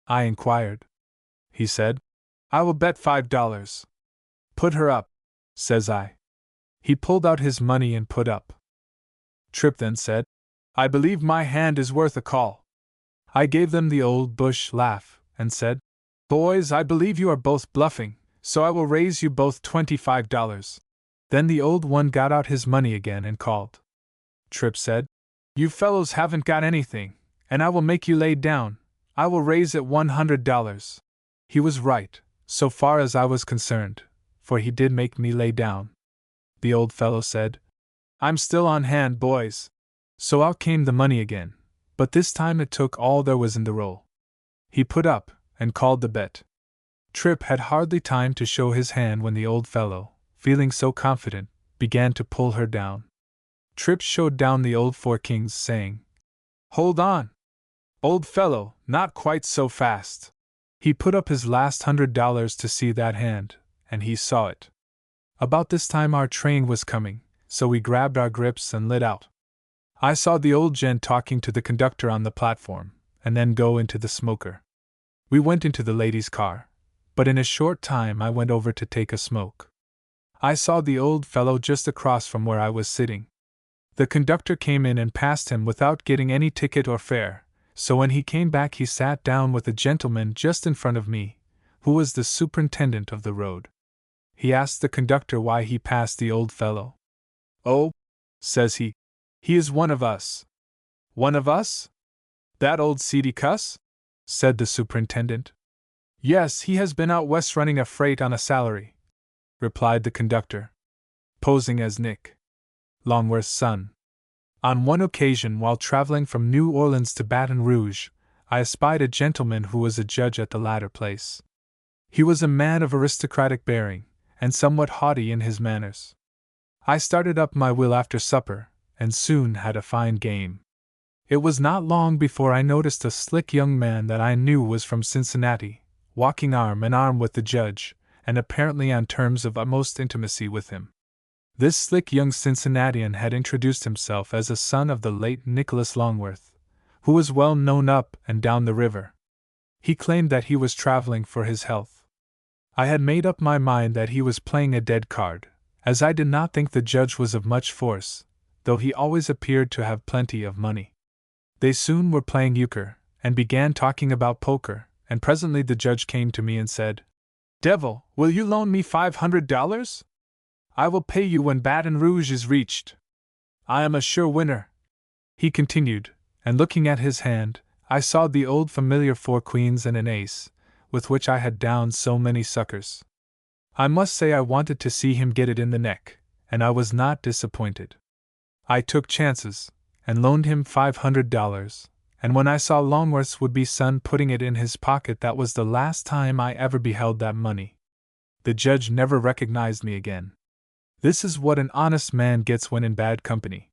I inquired. He said, "I will bet $5. "Put her up," says I. He pulled out his money and put up. Tripp then said, "I believe my hand is worth a call." I gave them the old bush laugh, and said, "Boys, I believe you are both bluffing, so I will raise you both $25. Then the old one got out his money again and called. Tripp said, "You fellows haven't got anything, and I will make you lay down. I will raise it $100. He was right, so far as I was concerned, for he did make me lay down. The old fellow said, "I'm still on hand, boys." So out came the money again, but this time it took all there was in the roll. He put up, and called the bet. Tripp had hardly time to show his hand when the old fellow, feeling so confident, began to pull her down. Tripp showed down the old four kings, saying, "Hold on, old fellow, not quite so fast." He put up his last $100 to see that hand, and he saw it. About this time our train was coming, so we grabbed our grips and lit out. I saw the old gent talking to the conductor on the platform, and then go into the smoker. We went into the ladies' car, but in a short time I went over to take a smoke. I saw the old fellow just across from where I was sitting. The conductor came in and passed him without getting any ticket or fare, so when he came back he sat down with a gentleman just in front of me, who was the superintendent of the road. He asked the conductor why he passed the old fellow. "Oh," says he is one of us." "One of us? That old seedy cuss?" said the superintendent. "Yes, he has been out west running a freight on a salary," replied the conductor, posing as Nick, Longworth's son. On one occasion, while traveling from New Orleans to Baton Rouge, I espied a gentleman who was a judge at the latter place. He was a man of aristocratic bearing, and somewhat haughty in his manners. I started up my will after supper, and soon had a fine game. It was not long before I noticed a slick young man that I knew was from Cincinnati, walking arm in arm with the judge, and apparently on terms of utmost intimacy with him. This slick young Cincinnatian had introduced himself as a son of the late Nicholas Longworth, who was well known up and down the river. He claimed that he was traveling for his health. I had made up my mind that he was playing a dead card, as I did not think the judge was of much force, though he always appeared to have plenty of money. They soon were playing euchre, and began talking about poker, and presently the judge came to me and said, "Devil, will you loan me $500? I will pay you when Baton Rouge is reached. I am a sure winner," he continued, and looking at his hand, I saw the old familiar 4 queens and an ace, with which I had downed so many suckers. I must say I wanted to see him get it in the neck, and I was not disappointed. I took chances, and loaned him $500, and when I saw Longworth's would-be son putting it in his pocket, that was the last time I ever beheld that money. The judge never recognized me again. This is what an honest man gets when in bad company.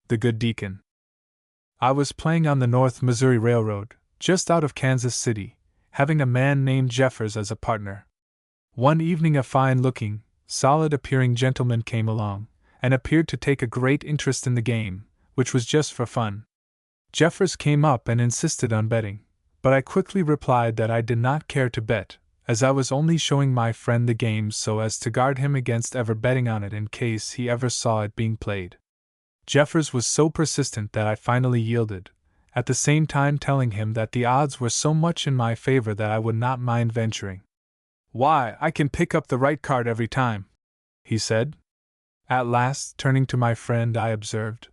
The good deacon. I was playing on the North Missouri Railroad, just out of Kansas City, having a man named Jeffers as a partner. One evening a fine-looking, solid-appearing gentleman came along, and appeared to take a great interest in the game, which was just for fun. Jeffers came up and insisted on betting, but I quickly replied that I did not care to bet, as I was only showing my friend the game so as to guard him against ever betting on it in case he ever saw it being played. Jeffers was so persistent that I finally yielded, at the same time telling him that the odds were so much in my favor that I would not mind venturing. "Why, I can pick up the right card every time," he said. At last, turning to my friend, I observed,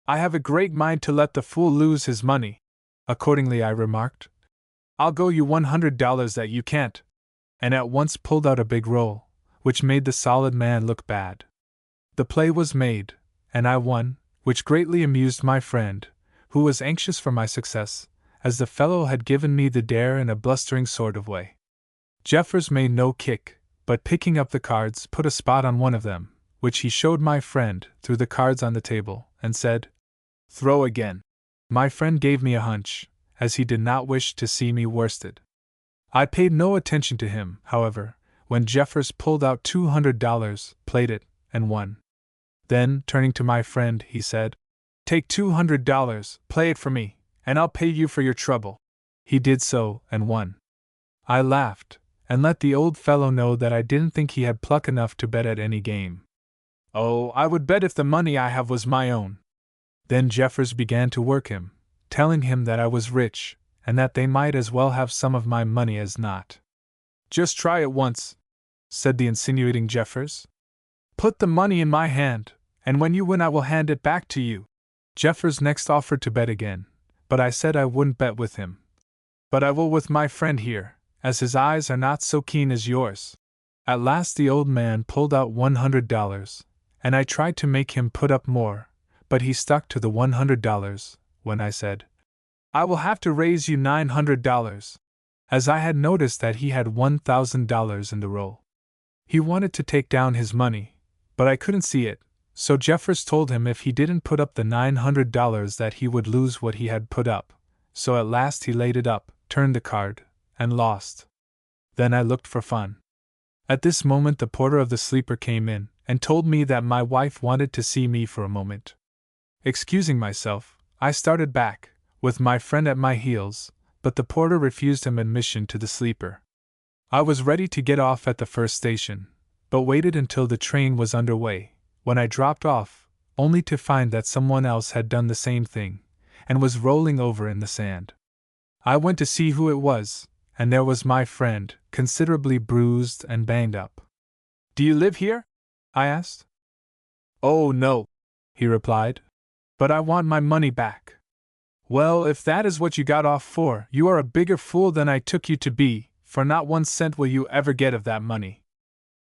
"I have a great mind to let the fool lose his money." Accordingly I remarked, "I'll go you $100 that you can't," and at once pulled out a big roll, which made the solid man look bad. The play was made, and I won, which greatly amused my friend, who was anxious for my success, as the fellow had given me the dare in a blustering sort of way. Jeffers made no kick, but picking up the cards put a spot on one of them, which he showed my friend, threw the cards on the table, and said, "Throw again." My friend gave me a hunch, as he did not wish to see me worsted. I paid no attention to him, however, when Jeffers pulled out $200, played it, and won. Then, turning to my friend, he said, "Take $200, play it for me, and I'll pay you for your trouble." He did so, and won. I laughed, and let the old fellow know that I didn't think he had pluck enough to bet at any game. "Oh, I would bet if the money I have was my own." Then Jeffers began to work him, telling him that I was rich, and that they might as well have some of my money as not. "Just try it once," said the insinuating Jeffers. "Put the money in my hand, and when you win I will hand it back to you." Jeffers next offered to bet again, but I said I wouldn't bet with him. "But I will with my friend here, as his eyes are not so keen as yours." At last the old man pulled out $100, and I tried to make him put up more, but he stuck to the $100, when I said, "I will have to raise you $900, as I had noticed that he had $1,000 in the roll. He wanted to take down his money, but I couldn't see it, so Jeffers told him if he didn't put up the $900 that he would lose what he had put up, so at last he laid it up, turned the card, and lost. Then I looked for fun. At this moment the porter of the sleeper came in, and told me that my wife wanted to see me for a moment. Excusing myself, I started back, with my friend at my heels, but the porter refused him admission to the sleeper. I was ready to get off at the first station, but waited until the train was under way, when I dropped off, only to find that someone else had done the same thing, and was rolling over in the sand. I went to see who it was, and there was my friend, considerably bruised and banged up. "Do you live here?" I asked. "Oh, no," he replied, "but I want my money back." "Well, if that is what you got off for, you are a bigger fool than I took you to be, for not 1 cent will you ever get of that money."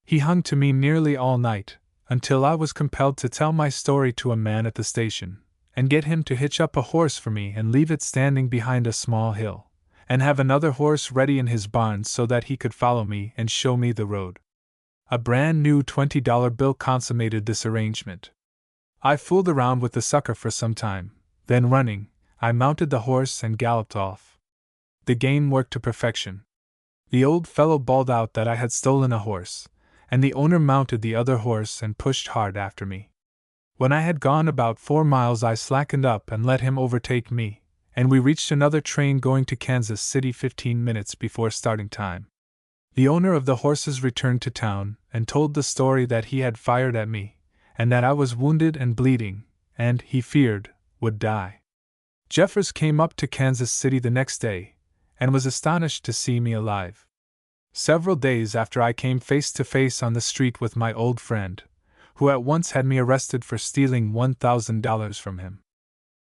He hung to me nearly all night, until I was compelled to tell my story to a man at the station, and get him to hitch up a horse for me and leave it standing behind a small hill, and have another horse ready in his barn so that he could follow me and show me the road. A brand new $20 bill consummated this arrangement. I fooled around with the sucker for some time, then running, I mounted the horse and galloped off. The game worked to perfection. The old fellow bawled out that I had stolen a horse, and the owner mounted the other horse and pushed hard after me. When I had gone about 4 miles I slackened up and let him overtake me, and we reached another train going to Kansas City 15 minutes before starting time. The owner of the horses returned to town and told the story that he had fired at me, and that I was wounded and bleeding, and, he feared, would die. Jeffers came up to Kansas City the next day, and was astonished to see me alive. Several days after I came face to face on the street with my old friend, who at once had me arrested for stealing $1,000 from him.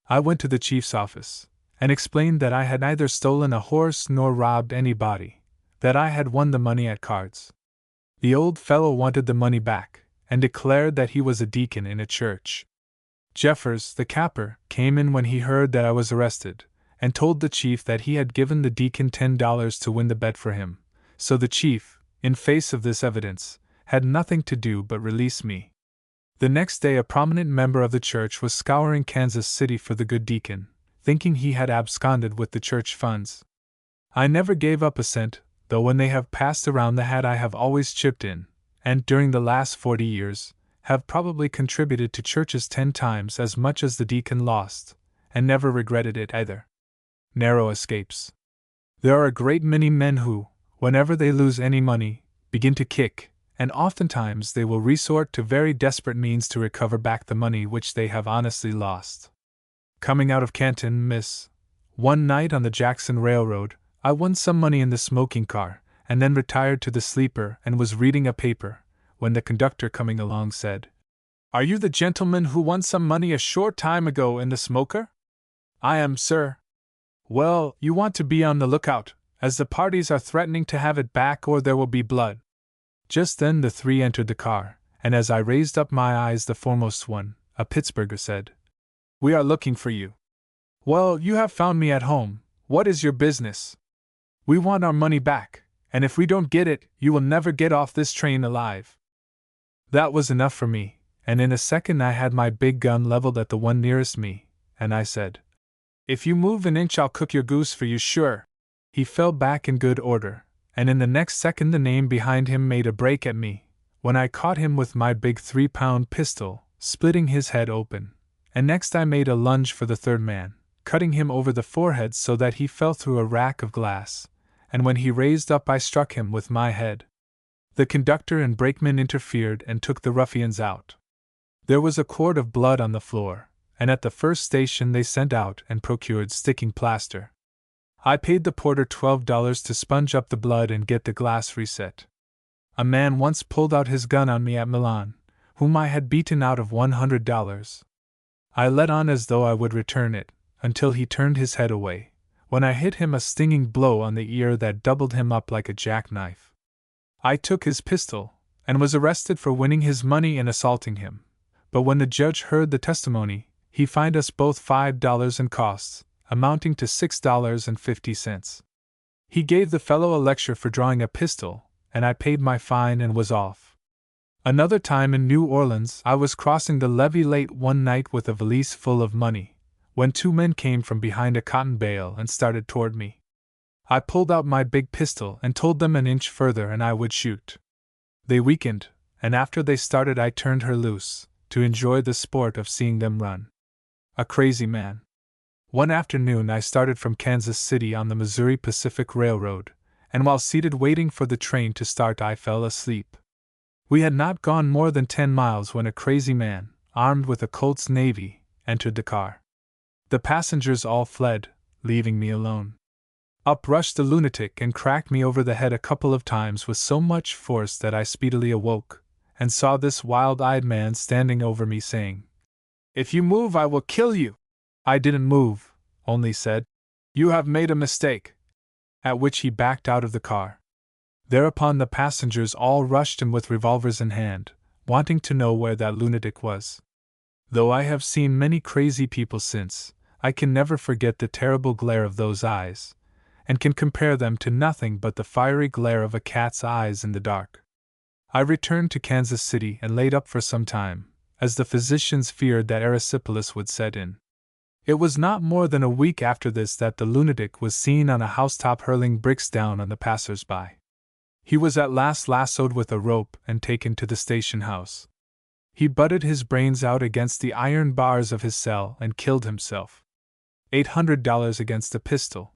I went to the chief's office, and explained that I had neither stolen a horse nor robbed anybody, that I had won the money at cards. The old fellow wanted the money back, and declared that he was a deacon in a church. Jeffers, the capper, came in when he heard that I was arrested, and told the chief that he had given the deacon $10 to win the bet for him, so the chief, in face of this evidence, had nothing to do but release me. The next day a prominent member of the church was scouring Kansas City for the good deacon, thinking he had absconded with the church funds. I never gave up a cent, though when they have passed around the hat I have always chipped in, and during the last 40 years, have probably contributed to churches 10 times as much as the deacon lost, and never regretted it either. Narrow escapes. There are a great many men who, whenever they lose any money, begin to kick, and oftentimes they will resort to very desperate means to recover back the money which they have honestly lost. Coming out of Canton, Miss, one night on the Jackson Railroad, I won some money in the smoking car, and then retired to the sleeper and was reading a paper, when the conductor coming along said, "Are you the gentleman who won some money a short time ago in the smoker?" "I am, sir." "Well, you want to be on the lookout, as the parties are threatening to have it back or there will be blood." Just then the 3 entered the car, and as I raised up my eyes the foremost one, a Pittsburgher, said, "We are looking for you." "Well, you have found me at home. What is your business?" "We want our money back, and if we don't get it, you will never get off this train alive." That was enough for me, and in a second I had my big gun leveled at the one nearest me, and I said, "If you move an inch I'll cook your goose for you, sure." He fell back in good order, and in the next second the name behind him made a break at me, when I caught him with my big 3-pound pistol, splitting his head open, and next I made a lunge for the third man, cutting him over the forehead so that he fell through a rack of glass, and when he raised up I struck him with my head. The conductor and brakeman interfered and took the ruffians out. There was a quart of blood on the floor, and at the first station they sent out and procured sticking plaster. I paid the porter $12 to sponge up the blood and get the glass reset. A man once pulled out his gun on me at Milan, whom I had beaten out of $100. I let on as though I would return it, until he turned his head away, when I hit him a stinging blow on the ear that doubled him up like a jackknife. I took his pistol, and was arrested for winning his money and assaulting him, but when the judge heard the testimony, he fined us both $5 and costs, amounting to $6.50. He gave the fellow a lecture for drawing a pistol, and I paid my fine and was off. Another time in New Orleans, I was crossing the levee late one night with a valise full of money, when two men came from behind a cotton bale and started toward me. I pulled out my big pistol and told them an inch further and I would shoot. They weakened, and after they started I turned her loose, to enjoy the sport of seeing them run. A crazy man. One afternoon I started from Kansas City on the Missouri Pacific Railroad, and while seated waiting for the train to start I fell asleep. We had not gone more than 10 miles when a crazy man, armed with a Colt's Navy, entered the car. The passengers all fled, leaving me alone. Up rushed the lunatic and cracked me over the head a couple of times with so much force that I speedily awoke, and saw this wild-eyed man standing over me saying, "If you move I will kill you." I didn't move, only said, "You have made a mistake," at which he backed out of the car. Thereupon the passengers all rushed him with revolvers in hand, wanting to know where that lunatic was. Though I have seen many crazy people since, I can never forget the terrible glare of those eyes, and can compare them to nothing but the fiery glare of a cat's eyes in the dark. I returned to Kansas City and laid up for some time, as the physicians feared that erysipelas would set in. It was not more than a week after this that the lunatic was seen on a housetop hurling bricks down on the passers-by. He was at last lassoed with a rope and taken to the station house. He butted his brains out against the iron bars of his cell and killed himself. $800 against a pistol.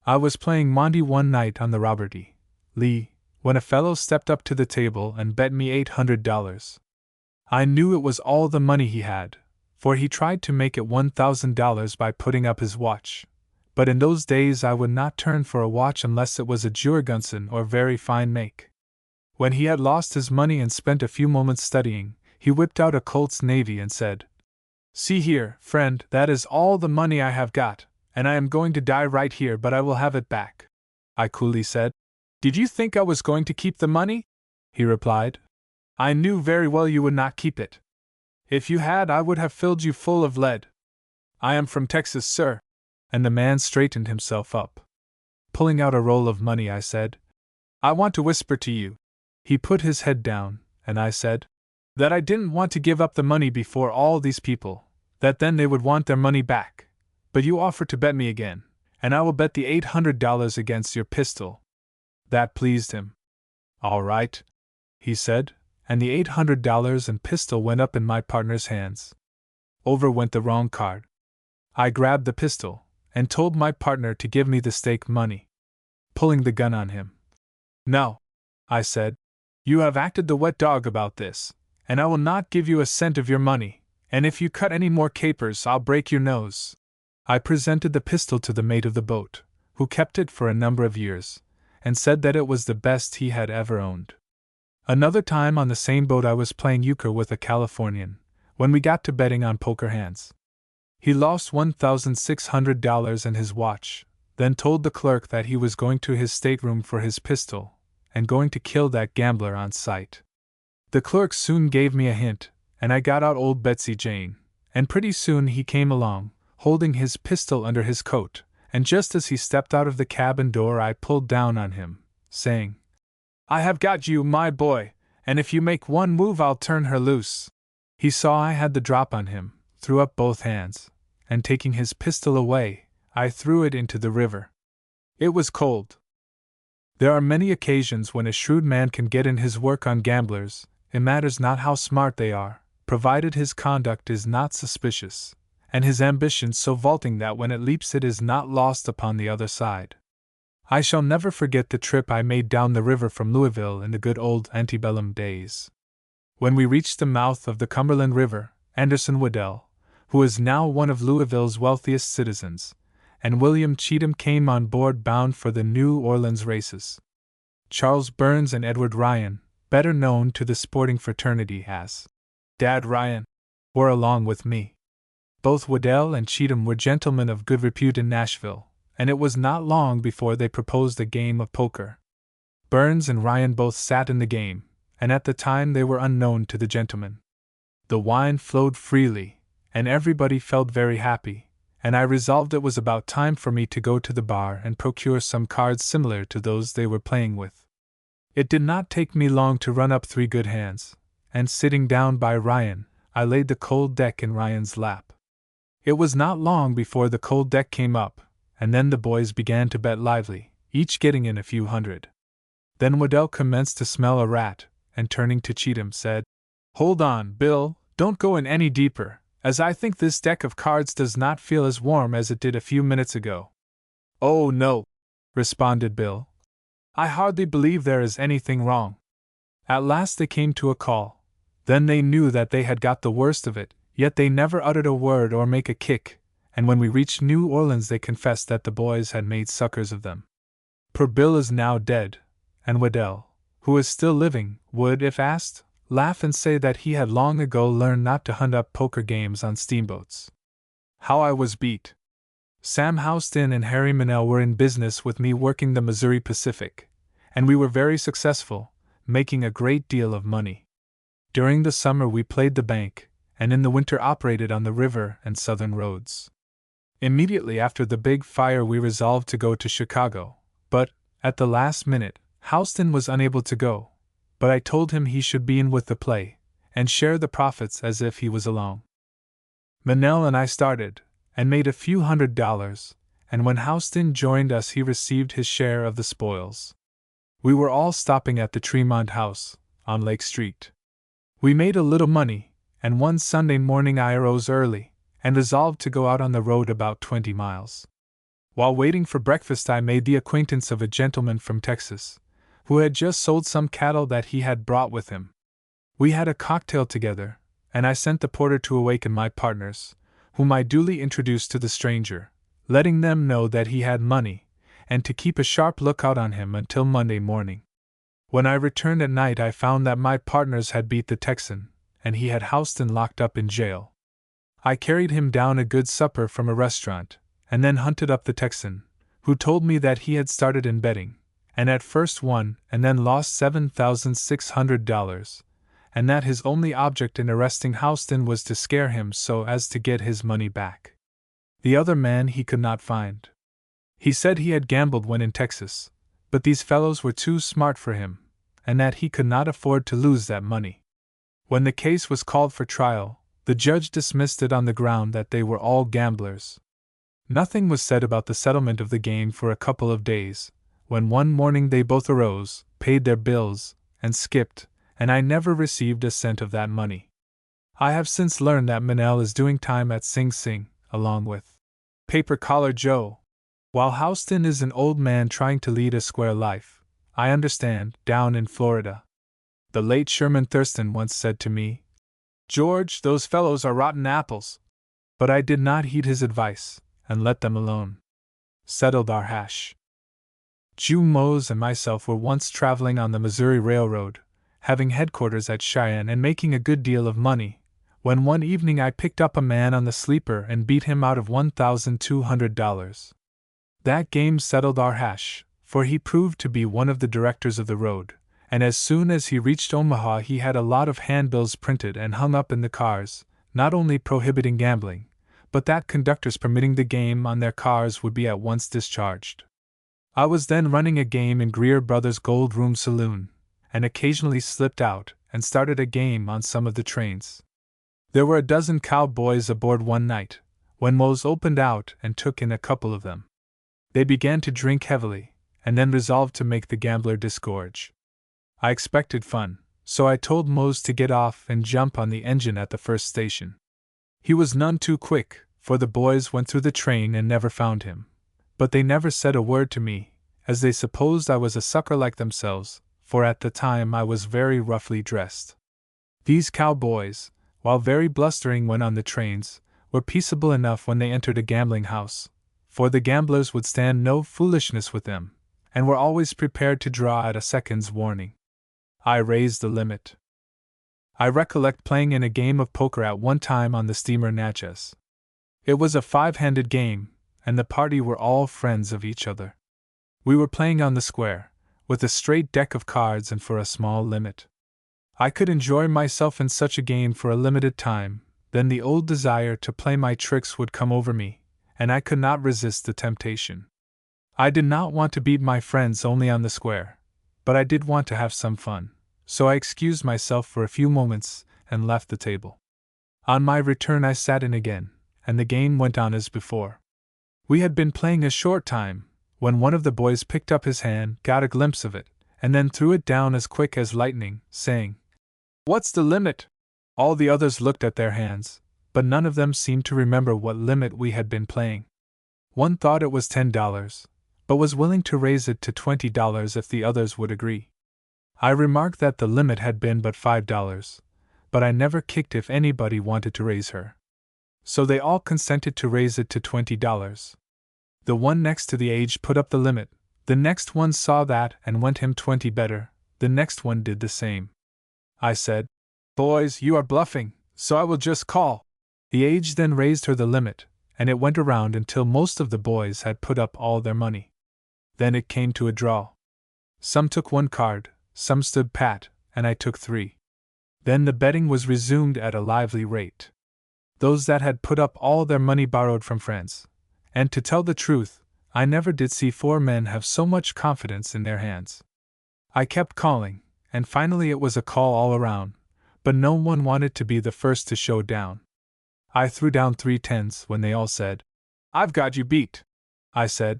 I was playing Monte one night on the Robert E. Lee, when a fellow stepped up to the table and bet me $800. I knew it was all the money he had, for he tried to make it $1,000 by putting up his watch. But in those days I would not turn for a watch unless it was a Jurgensen or very fine make. When he had lost his money and spent a few moments studying, he whipped out a Colt's Navy and said, "See here, friend, that is all the money I have got, and I am going to die right here, but I will have it back." I coolly said, "Did you think I was going to keep the money?" He replied, "I knew very well you would not keep it. If you had, I would have filled you full of lead. I am from Texas, sir." And the man straightened himself up. Pulling out a roll of money, I said, "I want to whisper to you." He put his head down, and I said, "That I didn't want to give up the money before all these people, that then they would want their money back. But you offer to bet me again, and I will bet the $800 against your pistol." That pleased him. "All right," he said, and the $800 and pistol went up in my partner's hands. Over went the wrong card. I grabbed the pistol, and told my partner to give me the stake money. Pulling the gun on him. "No," I said, "you have acted the wet dog about this, and I will not give you a cent of your money, and if you cut any more capers I'll break your nose." I presented the pistol to the mate of the boat, who kept it for a number of years, and said that it was the best he had ever owned. Another time on the same boat I was playing euchre with a Californian, when we got to betting on poker hands. He lost $1,600 and his watch, then told the clerk that he was going to his stateroom for his pistol, and going to kill that gambler on sight. The clerk soon gave me a hint, and I got out old Betsy Jane, and pretty soon he came along, holding his pistol under his coat, and just as he stepped out of the cabin door I pulled down on him, saying, "I have got you, my boy, and if you make one move I'll turn her loose." He saw I had the drop on him, threw up both hands, and taking his pistol away, I threw it into the river. It was cold. There are many occasions when a shrewd man can get in his work on gamblers. It matters not how smart they are, provided his conduct is not suspicious, and his ambition so vaulting that when it leaps it is not lost upon the other side. I shall never forget the trip I made down the river from Louisville in the good old antebellum days. When we reached the mouth of the Cumberland River, Anderson Waddell, who is now one of Louisville's wealthiest citizens, and William Cheatham came on board bound for the New Orleans races. Charles Burns and Edward Ryan, better known to the sporting fraternity as Dad Ryan, were along with me. Both Waddell and Cheatham were gentlemen of good repute in Nashville, and it was not long before they proposed a game of poker. Burns and Ryan both sat in the game, and at the time they were unknown to the gentlemen. The wine flowed freely, and everybody felt very happy, and I resolved it was about time for me to go to the bar and procure some cards similar to those they were playing with. It did not take me long to run up 3 good hands, and sitting down by Ryan, I laid the cold deck in Ryan's lap. It was not long before the cold deck came up, and then the boys began to bet lively, each getting in a few hundred. Then Waddell commenced to smell a rat, and turning to Cheatham said, "Hold on, Bill, don't go in any deeper, as I think this deck of cards does not feel as warm as it did a few minutes ago." "Oh no," responded Bill. "I hardly believe there is anything wrong." At last they came to a call. Then they knew that they had got the worst of it, yet they never uttered a word or make a kick, and when we reached New Orleans they confessed that the boys had made suckers of them. Poor Bill is now dead, and Waddell, who is still living, would, if asked, laugh and say that he had long ago learned not to hunt up poker games on steamboats. How I was beat! Sam Houston and Harry Manel were in business with me working the Missouri Pacific, and we were very successful, making a great deal of money. During the summer we played the bank, and in the winter operated on the river and southern roads. Immediately after the big fire we resolved to go to Chicago, but, at the last minute, Houston was unable to go, but I told him he should be in with the play, and share the profits as if he was along. Manel and I started, and made a few $100s, and when Houston joined us he received his share of the spoils. We were all stopping at the Tremont House, on Lake Street. We made a little money, and one Sunday morning I arose early, and resolved to go out on the road about 20 miles. While waiting for breakfast I made the acquaintance of a gentleman from Texas, who had just sold some cattle that he had brought with him. We had a cocktail together, and I sent the porter to awaken my partners, whom I duly introduced to the stranger, letting them know that he had money, and to keep a sharp lookout on him until Monday morning. When I returned at night I found that my partners had beat the Texan, and he had Houston locked up in jail. I carried him down a good supper from a restaurant, and then hunted up the Texan, who told me that he had started in betting, and at first won and then lost $7,600, and that his only object in arresting Houston was to scare him so as to get his money back. The other man he could not find. He said he had gambled when in Texas, but these fellows were too smart for him, and that he could not afford to lose that money. When the case was called for trial, the judge dismissed it on the ground that they were all gamblers. Nothing was said about the settlement of the game for a couple of days, when one morning they both arose, paid their bills, and skipped, and I never received a cent of that money. I have since learned that Manel is doing time at Sing Sing, along with Paper Collar Joe, while Houston is an old man trying to lead a square life, I understand, down in Florida. The late Sherman Thurston once said to me, "George, those fellows are rotten apples." But I did not heed his advice, and let them alone. Settled our hash. Jew Mose and myself were once traveling on the Missouri Railroad, having headquarters at Cheyenne and making a good deal of money, when one evening I picked up a man on the sleeper and beat him out of $1,200. That game settled our hash, for he proved to be one of the directors of the road, and as soon as he reached Omaha he had a lot of handbills printed and hung up in the cars, not only prohibiting gambling, but that conductors permitting the game on their cars would be at once discharged. I was then running a game in Greer Brothers' Gold Room Saloon, and occasionally slipped out and started a game on some of the trains. There were a dozen cowboys aboard one night, when Mose opened out and took in a couple of them. They began to drink heavily, and then resolved to make the gambler disgorge. I expected fun, so I told Mose to get off and jump on the engine at the first station. He was none too quick, for the boys went through the train and never found him. But they never said a word to me, as they supposed I was a sucker like themselves, for at the time I was very roughly dressed. These cowboys, while very blustering when on the trains, were peaceable enough when they entered a gambling house, for the gamblers would stand no foolishness with them, and were always prepared to draw at a second's warning. I raised the limit. I recollect playing in a game of poker at one time on the steamer Natchez. It was a 5-handed game, and the party were all friends of each other. We were playing on the square, with a straight deck of cards and for a small limit. I could enjoy myself in such a game for a limited time, then the old desire to play my tricks would come over me, and I could not resist the temptation. I did not want to beat my friends only on the square, but I did want to have some fun, so I excused myself for a few moments and left the table. On my return I sat in again, and the game went on as before. We had been playing a short time, when one of the boys picked up his hand, got a glimpse of it, and then threw it down as quick as lightning, saying, "What's the limit?" All the others looked at their hands, but none of them seemed to remember what limit we had been playing. One thought it was $10, but was willing to raise it to $20 if the others would agree. I remarked that the limit had been but $5, but I never kicked if anybody wanted to raise her. So they all consented to raise it to $20. The one next to the age put up the limit, the next one saw that and went him 20 better, the next one did the same. I said, "Boys, you are bluffing, so I will just call." The age then raised her the limit, and it went around until most of the boys had put up all their money. Then it came to a draw. Some took one card, some stood pat, and I took 3. Then the betting was resumed at a lively rate. Those that had put up all their money borrowed from friends, and to tell the truth, I never did see 4 men have so much confidence in their hands. I kept calling, and finally it was a call all around, but no one wanted to be the first to show down. I threw down 3 tens when they all said, "I've got you beat." I said,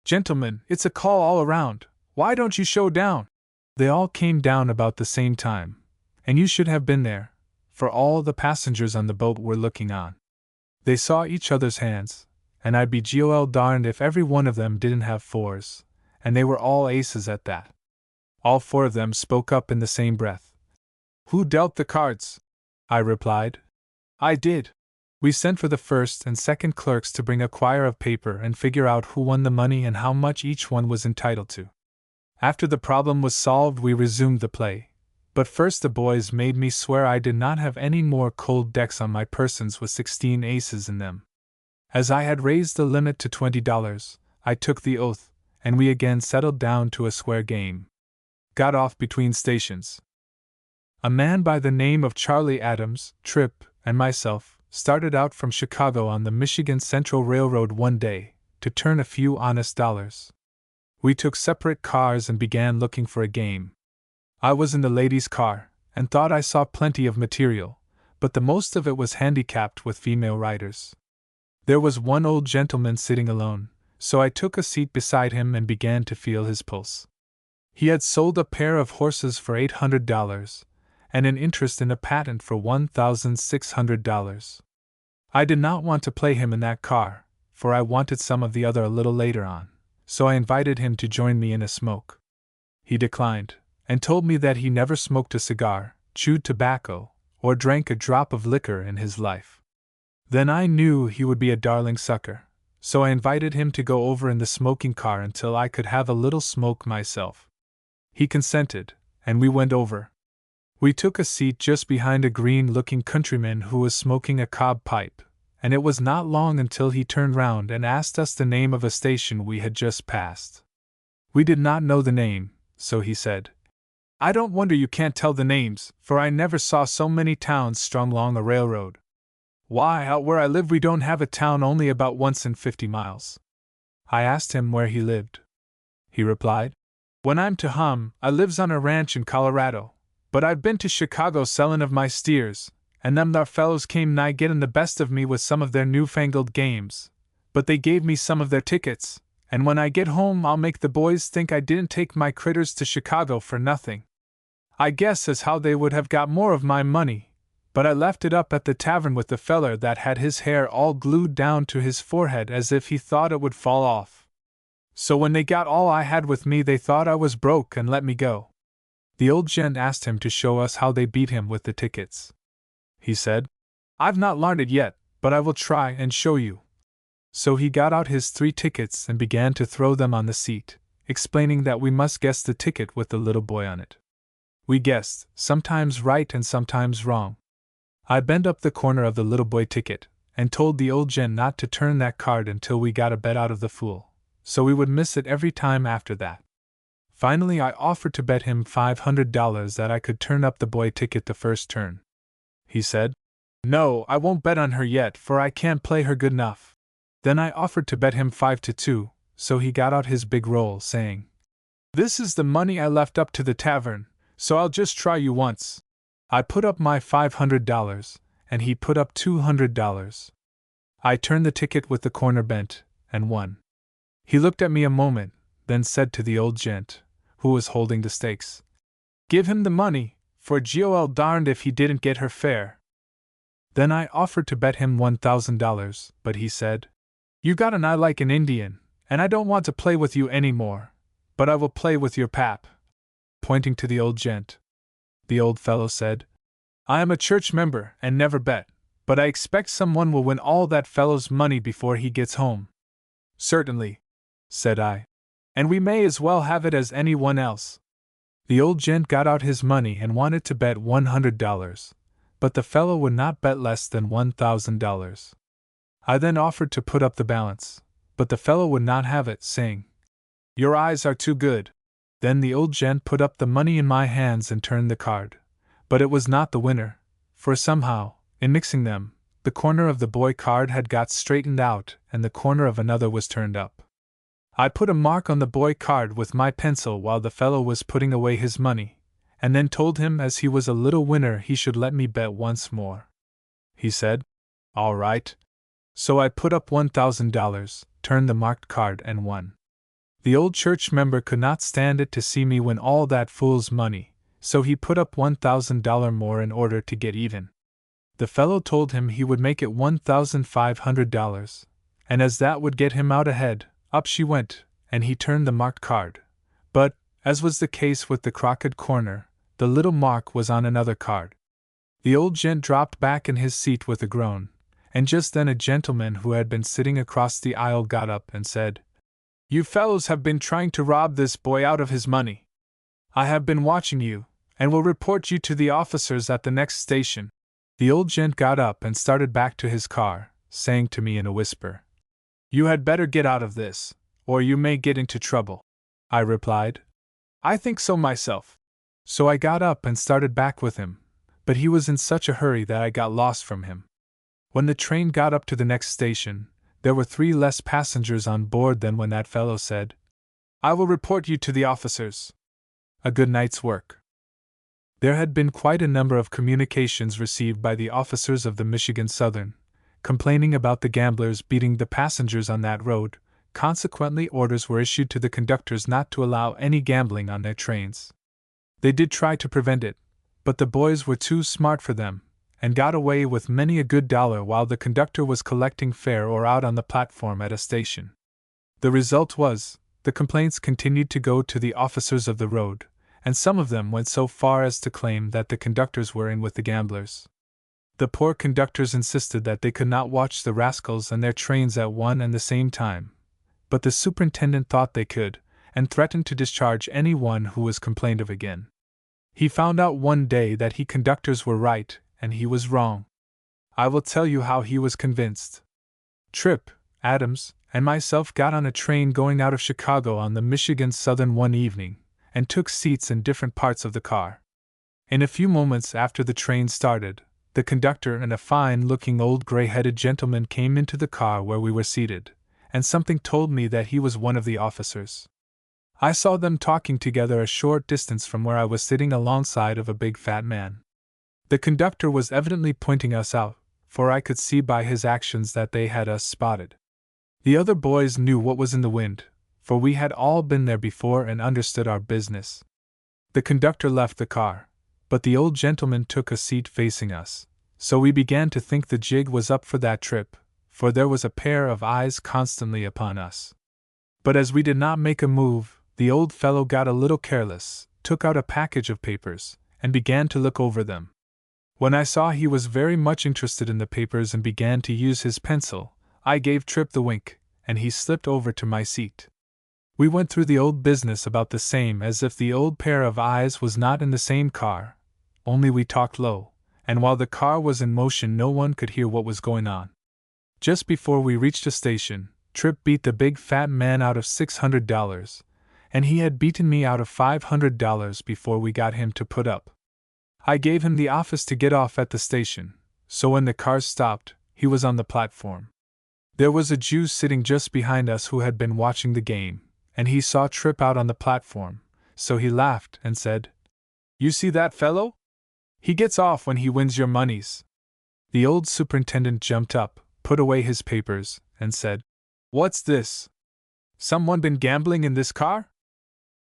"Gentlemen, it's a call all around, why don't you show down?" They all came down about the same time, and you should have been there, for all the passengers on the boat were looking on. They saw each other's hands, and I'd be GOL darned if every one of them didn't have 4s, and they were all aces at that. All 4 of them spoke up in the same breath. "Who dealt the cards?" I replied. "I did." We sent for the first and second clerks to bring a quire of paper and figure out who won the money and how much each one was entitled to. After the problem was solved, we resumed the play, but first the boys made me swear I did not have any more cold decks on my persons with 16 aces in them. As I had raised the limit to $20, I took the oath, and we again settled down to a square game. Got off between stations. A man by the name of Charlie Adams, Tripp, and myself started out from Chicago on the Michigan Central Railroad one day to turn a few honest dollars. We took separate cars and began looking for a game. I was in the ladies' car and thought I saw plenty of material, but the most of it was handicapped with female riders. There was one old gentleman sitting alone, so I took a seat beside him and began to feel his pulse. He had sold a pair of horses for $800 and an interest in a patent for $1,600. I did not want to play him in that car, for I wanted some of the other a little later on, so I invited him to join me in a smoke. He declined, and told me that he never smoked a cigar, chewed tobacco, or drank a drop of liquor in his life. Then I knew he would be a darling sucker, so I invited him to go over in the smoking car until I could have a little smoke myself. He consented, and we went over. We took a seat just behind a green-looking countryman who was smoking a cob pipe, and it was not long until he turned round and asked us the name of a station we had just passed. We did not know the name, so he said, "I don't wonder you can't tell the names, for I never saw so many towns strung along a railroad. Why, out where I live we don't have a town only about once in 50 miles. I asked him where he lived. He replied, "When I'm to hum, I lives on a ranch in Colorado. But I've been to Chicago sellin' of my steers, and them thar fellows came nigh gettin' the best of me with some of their newfangled games. But they gave me some of their tickets, and when I get home I'll make the boys think I didn't take my critters to Chicago for nothing. I guess as how they would have got more of my money, but I left it up at the tavern with the feller that had his hair all glued down to his forehead as if he thought it would fall off. So when they got all I had with me they thought I was broke and let me go." The old gent asked him to show us how they beat him with the tickets. He said, "I've not learned it yet, but I will try and show you." So he got out his 3 tickets and began to throw them on the seat, explaining that we must guess the ticket with the little boy on it. We guessed, sometimes right and sometimes wrong. I bent up the corner of the little boy ticket, and told the old gent not to turn that card until we got a bet out of the fool, so we would miss it every time after that. Finally I offered to bet him $500 that I could turn up the boy ticket the first turn. He said, "No, I won't bet on her yet, for I can't play her good enough." Then I offered to bet him 5-2, so he got out his big roll, saying, "This is the money I left up to the tavern, so I'll just try you once." I put up my $500, and he put up $200. I turned the ticket with the corner bent, and won. He looked at me a moment, then said to the old gent, who was holding the stakes, "Give him the money, for Gol darned if he didn't get her fair." Then I offered to bet him $1,000, but he said, "You got an eye like an Indian, and I don't want to play with you any more, but I will play with your pap," pointing to the old gent. The old fellow said, "I am a church member and never bet, but I expect someone will win all that fellow's money before he gets home." "Certainly," said I, "and we may as well have it as anyone else." The old gent got out his money and wanted to bet $100, but the fellow would not bet less than $1,000. I then offered to put up the balance, but the fellow would not have it, saying, "Your eyes are too good." Then the old gent put up the money in my hands and turned the card. But it was not the winner, for somehow, in mixing them, the corner of the boy card had got straightened out and the corner of another was turned up. I put a mark on the boy card with my pencil while the fellow was putting away his money, and then told him as he was a little winner he should let me bet once more. He said, "All right." So I put up $1,000, turned the marked card, and won. The old church member could not stand it to see me win all that fool's money, so he put up $1,000 more in order to get even. The fellow told him he would make it $1,500, and as that would get him out ahead, up she went, and he turned the marked card. But, as was the case with the crooked corner, the little mark was on another card. The old gent dropped back in his seat with a groan, and just then a gentleman who had been sitting across the aisle got up and said, "You fellows have been trying to rob this boy out of his money. I have been watching you, and will report you to the officers at the next station." The old gent got up and started back to his car, saying to me in a whisper, "You had better get out of this, or you may get into trouble." I replied, "I think so myself." So I got up and started back with him, but he was in such a hurry that I got lost from him. When the train got up to the next station, there were 3 less passengers on board than when that fellow said, "I will report you to the officers." A good night's work. There had been quite a number of communications received by the officers of the Michigan Southern, complaining about the gamblers beating the passengers on that road. Consequently, orders were issued to the conductors not to allow any gambling on their trains. They did try to prevent it, but the boys were too smart for them, and got away with many a good dollar while the conductor was collecting fare or out on the platform at a station. The result was, the complaints continued to go to the officers of the road, and some of them went so far as to claim that the conductors were in with the gamblers. The poor conductors insisted that they could not watch the rascals and their trains at one and the same time, but the superintendent thought they could, and threatened to discharge any one who was complained of again. He found out one day that he conductors were right, and he was wrong. I will tell you how he was convinced. Tripp, Adams, and myself got on a train going out of Chicago on the Michigan Southern one evening, and took seats in different parts of the car. In a few moments after the train started, the conductor and a fine-looking old gray-headed gentleman came into the car where we were seated, and something told me that he was one of the officers. I saw them talking together a short distance from where I was sitting alongside of a big fat man. The conductor was evidently pointing us out, for I could see by his actions that they had us spotted. The other boys knew what was in the wind, for we had all been there before and understood our business. The conductor left the car, but the old gentleman took a seat facing us, so we began to think the jig was up for that trip, for there was a pair of eyes constantly upon us. But as we did not make a move, the old fellow got a little careless, took out a package of papers, and began to look over them. When I saw he was very much interested in the papers and began to use his pencil, I gave Tripp the wink, and he slipped over to my seat. We went through the old business about the same as if the old pair of eyes was not in the same car, only we talked low, and while the car was in motion no one could hear what was going on. Just before we reached a station, Tripp beat the big fat man out of $600, and he had beaten me out of $500 before we got him to put up. I gave him the office to get off at the station, so when the cars stopped, he was on the platform. There was a Jew sitting just behind us who had been watching the game, and he saw Trip out on the platform, so he laughed and said, "You see that fellow? He gets off when he wins your moneys." The old superintendent jumped up, put away his papers, and said, "What's this? Someone been gambling in this car?"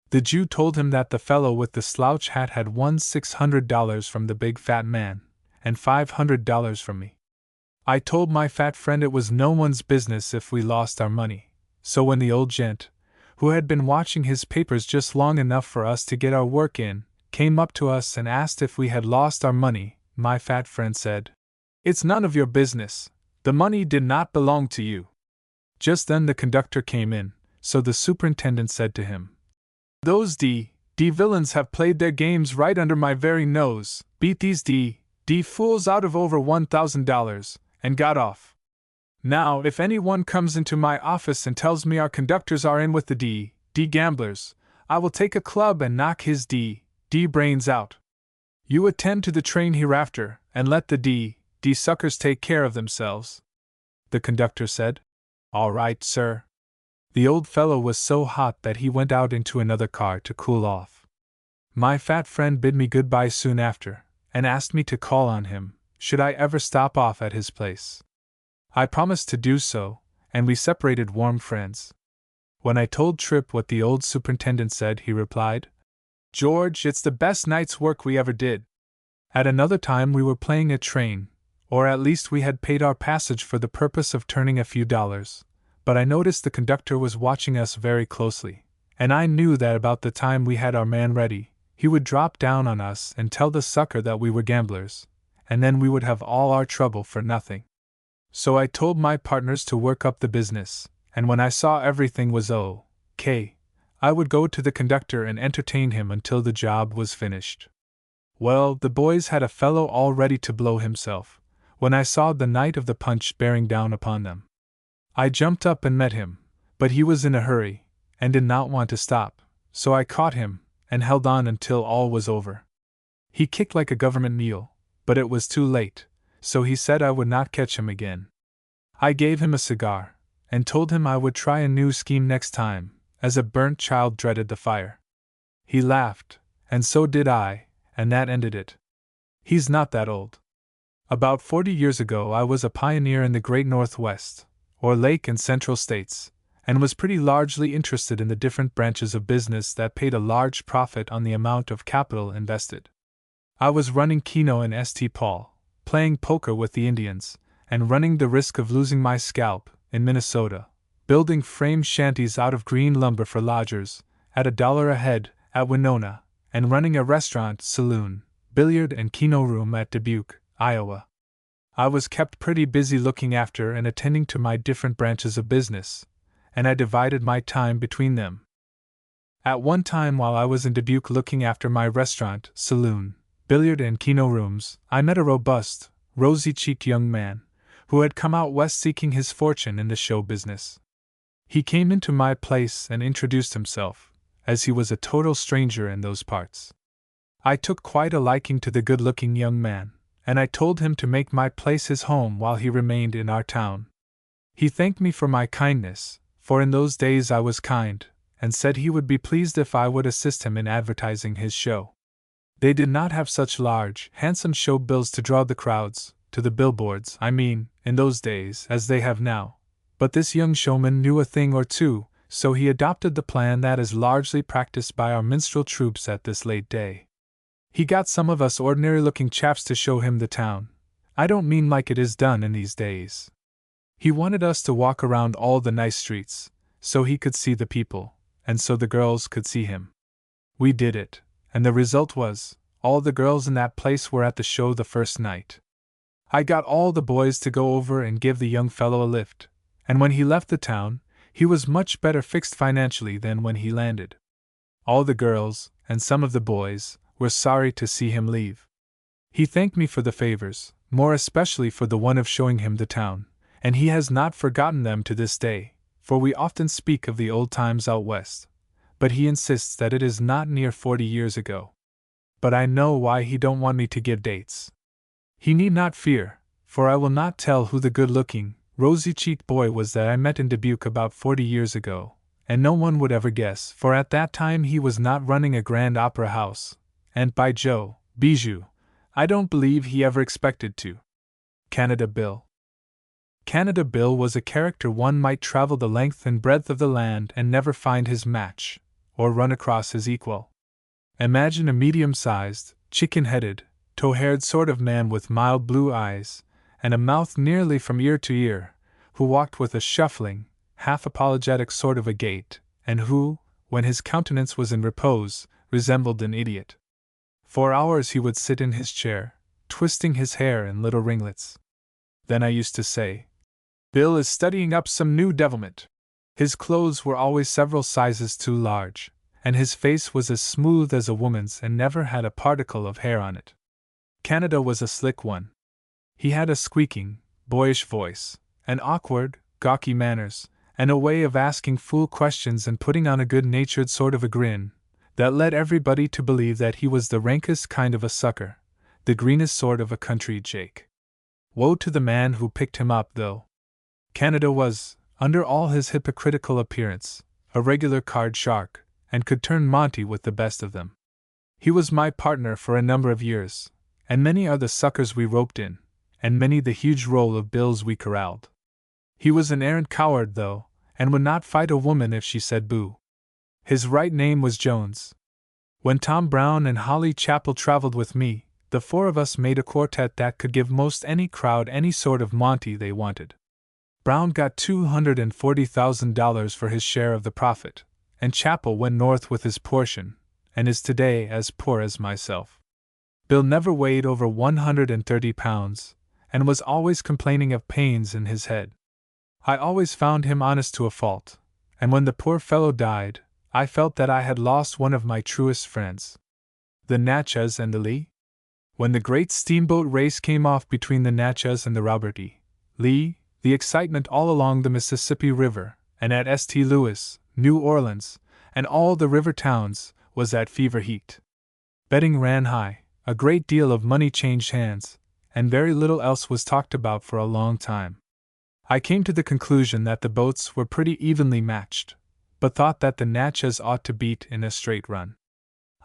The Jew told him that the fellow with the slouch hat had won $600 from the big fat man, and $500 from me. I told my fat friend it was no one's business if we lost our money, so when the old gent, who had been watching his papers just long enough for us to get our work in, came up to us and asked if we had lost our money, my fat friend said, "It's none of your business. The money did not belong to you." Just then the conductor came in, so the superintendent said to him, "Those D villains have played their games right under my very nose, beat these D fools out of over $1,000, and got off. Now, if anyone comes into my office and tells me our conductors are in with the D gamblers, I will take a club and knock his D brains out. You attend to the train hereafter, and let the D suckers take care of themselves." The conductor said, "All right, sir." The old fellow was so hot that he went out into another car to cool off. My fat friend bid me goodbye soon after, and asked me to call on him, should I ever stop off at his place. I promised to do so, and we separated warm friends. When I told Trip what the old superintendent said, he replied, "George, it's the best night's work we ever did." At another time we were playing a train, or at least we had paid our passage for the purpose of turning a few dollars, but I noticed the conductor was watching us very closely, and I knew that about the time we had our man ready, he would drop down on us and tell the sucker that we were gamblers, and then we would have all our trouble for nothing. So I told my partners to work up the business, and when I saw everything was okay, I would go to the conductor and entertain him until the job was finished. Well, the boys had a fellow all ready to blow himself, when I saw the night of the punch bearing down upon them. I jumped up and met him, but he was in a hurry, and did not want to stop, so I caught him, and held on until all was over. He kicked like a government mule, but it was too late, so he said I would not catch him again. I gave him a cigar, and told him I would try a new scheme next time, as a burnt child dreaded the fire. He laughed, and so did I, and that ended it. He's not that old. About 40 years ago I was a pioneer in the great Northwest, or Lake and Central States, and was pretty largely interested in the different branches of business that paid a large profit on the amount of capital invested. I was running Keno and St. Paul, playing poker with the Indians, and running the risk of losing my scalp, in Minnesota, building frame shanties out of green lumber for lodgers, at $1 a head, at Winona, and running a restaurant, saloon, billiard and Keno room at Dubuque, Iowa. I was kept pretty busy looking after and attending to my different branches of business, and I divided my time between them. At one time while I was in Dubuque looking after my restaurant, saloon, billiard and Keno rooms, I met a robust, rosy-cheeked young man, who had come out west seeking his fortune in the show business. He came into my place and introduced himself, as he was a total stranger in those parts. I took quite a liking to the good-looking young man, and I told him to make my place his home while he remained in our town. He thanked me for my kindness, for in those days I was kind, and said he would be pleased if I would assist him in advertising his show. They did not have such large, handsome show bills to draw the crowds, to the billboards, I mean, in those days, as they have now, but this young showman knew a thing or two, so he adopted the plan that is largely practiced by our minstrel troops at this late day. He got some of us ordinary-looking chaps to show him the town. I don't mean like it is done in these days. He wanted us to walk around all the nice streets, so he could see the people, and so the girls could see him. We did it, and the result was, all the girls in that place were at the show the first night. I got all the boys to go over and give the young fellow a lift, and when he left the town, he was much better fixed financially than when he landed. All the girls, and some of the boys, were sorry to see him leave. He thanked me for the favors, more especially for the one of showing him the town, and he has not forgotten them to this day, for we often speak of the old times out west, but he insists that it is not near 40 years ago. But I know why he don't want me to give dates. He need not fear, for I will not tell who the good-looking, rosy-cheeked boy was that I met in Dubuque about 40 years ago, and no one would ever guess, for at that time he was not running a grand opera house, and by Joe, Bijou, I don't believe he ever expected to. Canada Bill. Canada Bill was a character one might travel the length and breadth of the land and never find his match, or run across his equal. Imagine a medium-sized, chicken-headed, tow-haired sort of man with mild blue eyes, and a mouth nearly from ear to ear, who walked with a shuffling, half-apologetic sort of a gait, and who, when his countenance was in repose, resembled an idiot. For hours he would sit in his chair, twisting his hair in little ringlets. Then I used to say, "Bill is studying up some new devilment." His clothes were always several sizes too large, and his face was as smooth as a woman's and never had a particle of hair on it. Canada was a slick one. He had a squeaking, boyish voice, and awkward, gawky manners, and a way of asking fool questions and putting on a good-natured sort of a grin, that led everybody to believe that he was the rankest kind of a sucker, the greenest sort of a country Jake. Woe to the man who picked him up, though. Canada was, under all his hypocritical appearance, a regular card shark, and could turn Monty with the best of them. He was my partner for a number of years, and many are the suckers we roped in, and many the huge roll of bills we corralled. He was an arrant coward, though, and would not fight a woman if she said boo. His right name was Jones. When Tom Brown and Holly Chappell traveled with me, the four of us made a quartet that could give most any crowd any sort of Monty they wanted. Brown got $240,000 for his share of the profit, and Chappell went north with his portion, and is today as poor as myself. Bill never weighed over 130 pounds, and was always complaining of pains in his head. I always found him honest to a fault, and when the poor fellow died, I felt that I had lost one of my truest friends. The Natchez and the Lee? When the great steamboat race came off between the Natchez and the Robert E. Lee, the excitement all along the Mississippi River, and at St. Louis, New Orleans, and all the river towns, was at fever heat. Betting ran high, a great deal of money changed hands, and very little else was talked about for a long time. I came to the conclusion that the boats were pretty evenly matched, but thought that the Natchez ought to beat in a straight run.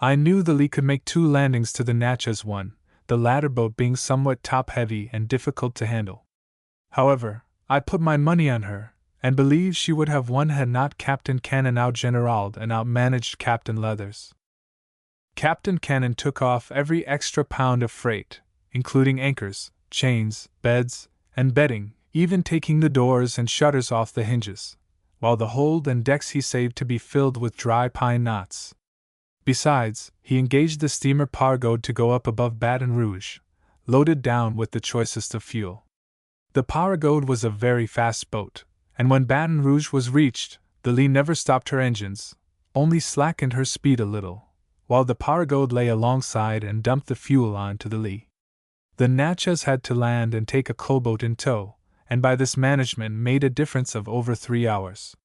I knew the Lee could make 2 landings to the Natchez one, the latter boat being somewhat top-heavy and difficult to handle. However, I put my money on her, and believe she would have won had not Captain Cannon outgeneraled and outmanaged Captain Leathers. Captain Cannon took off every extra pound of freight, including anchors, chains, beds, and bedding, even taking the doors and shutters off the hinges, while the hold and decks he saved to be filled with dry pine knots. Besides, he engaged the steamer Pargode to go up above Baton Rouge, loaded down with the choicest of fuel. The Pargode was a very fast boat, and when Baton Rouge was reached, the Lee never stopped her engines, only slackened her speed a little, while the Pargode lay alongside and dumped the fuel on to the Lee. The Natchez had to land and take a coalboat in tow, and by this management made a difference of over 3 hours.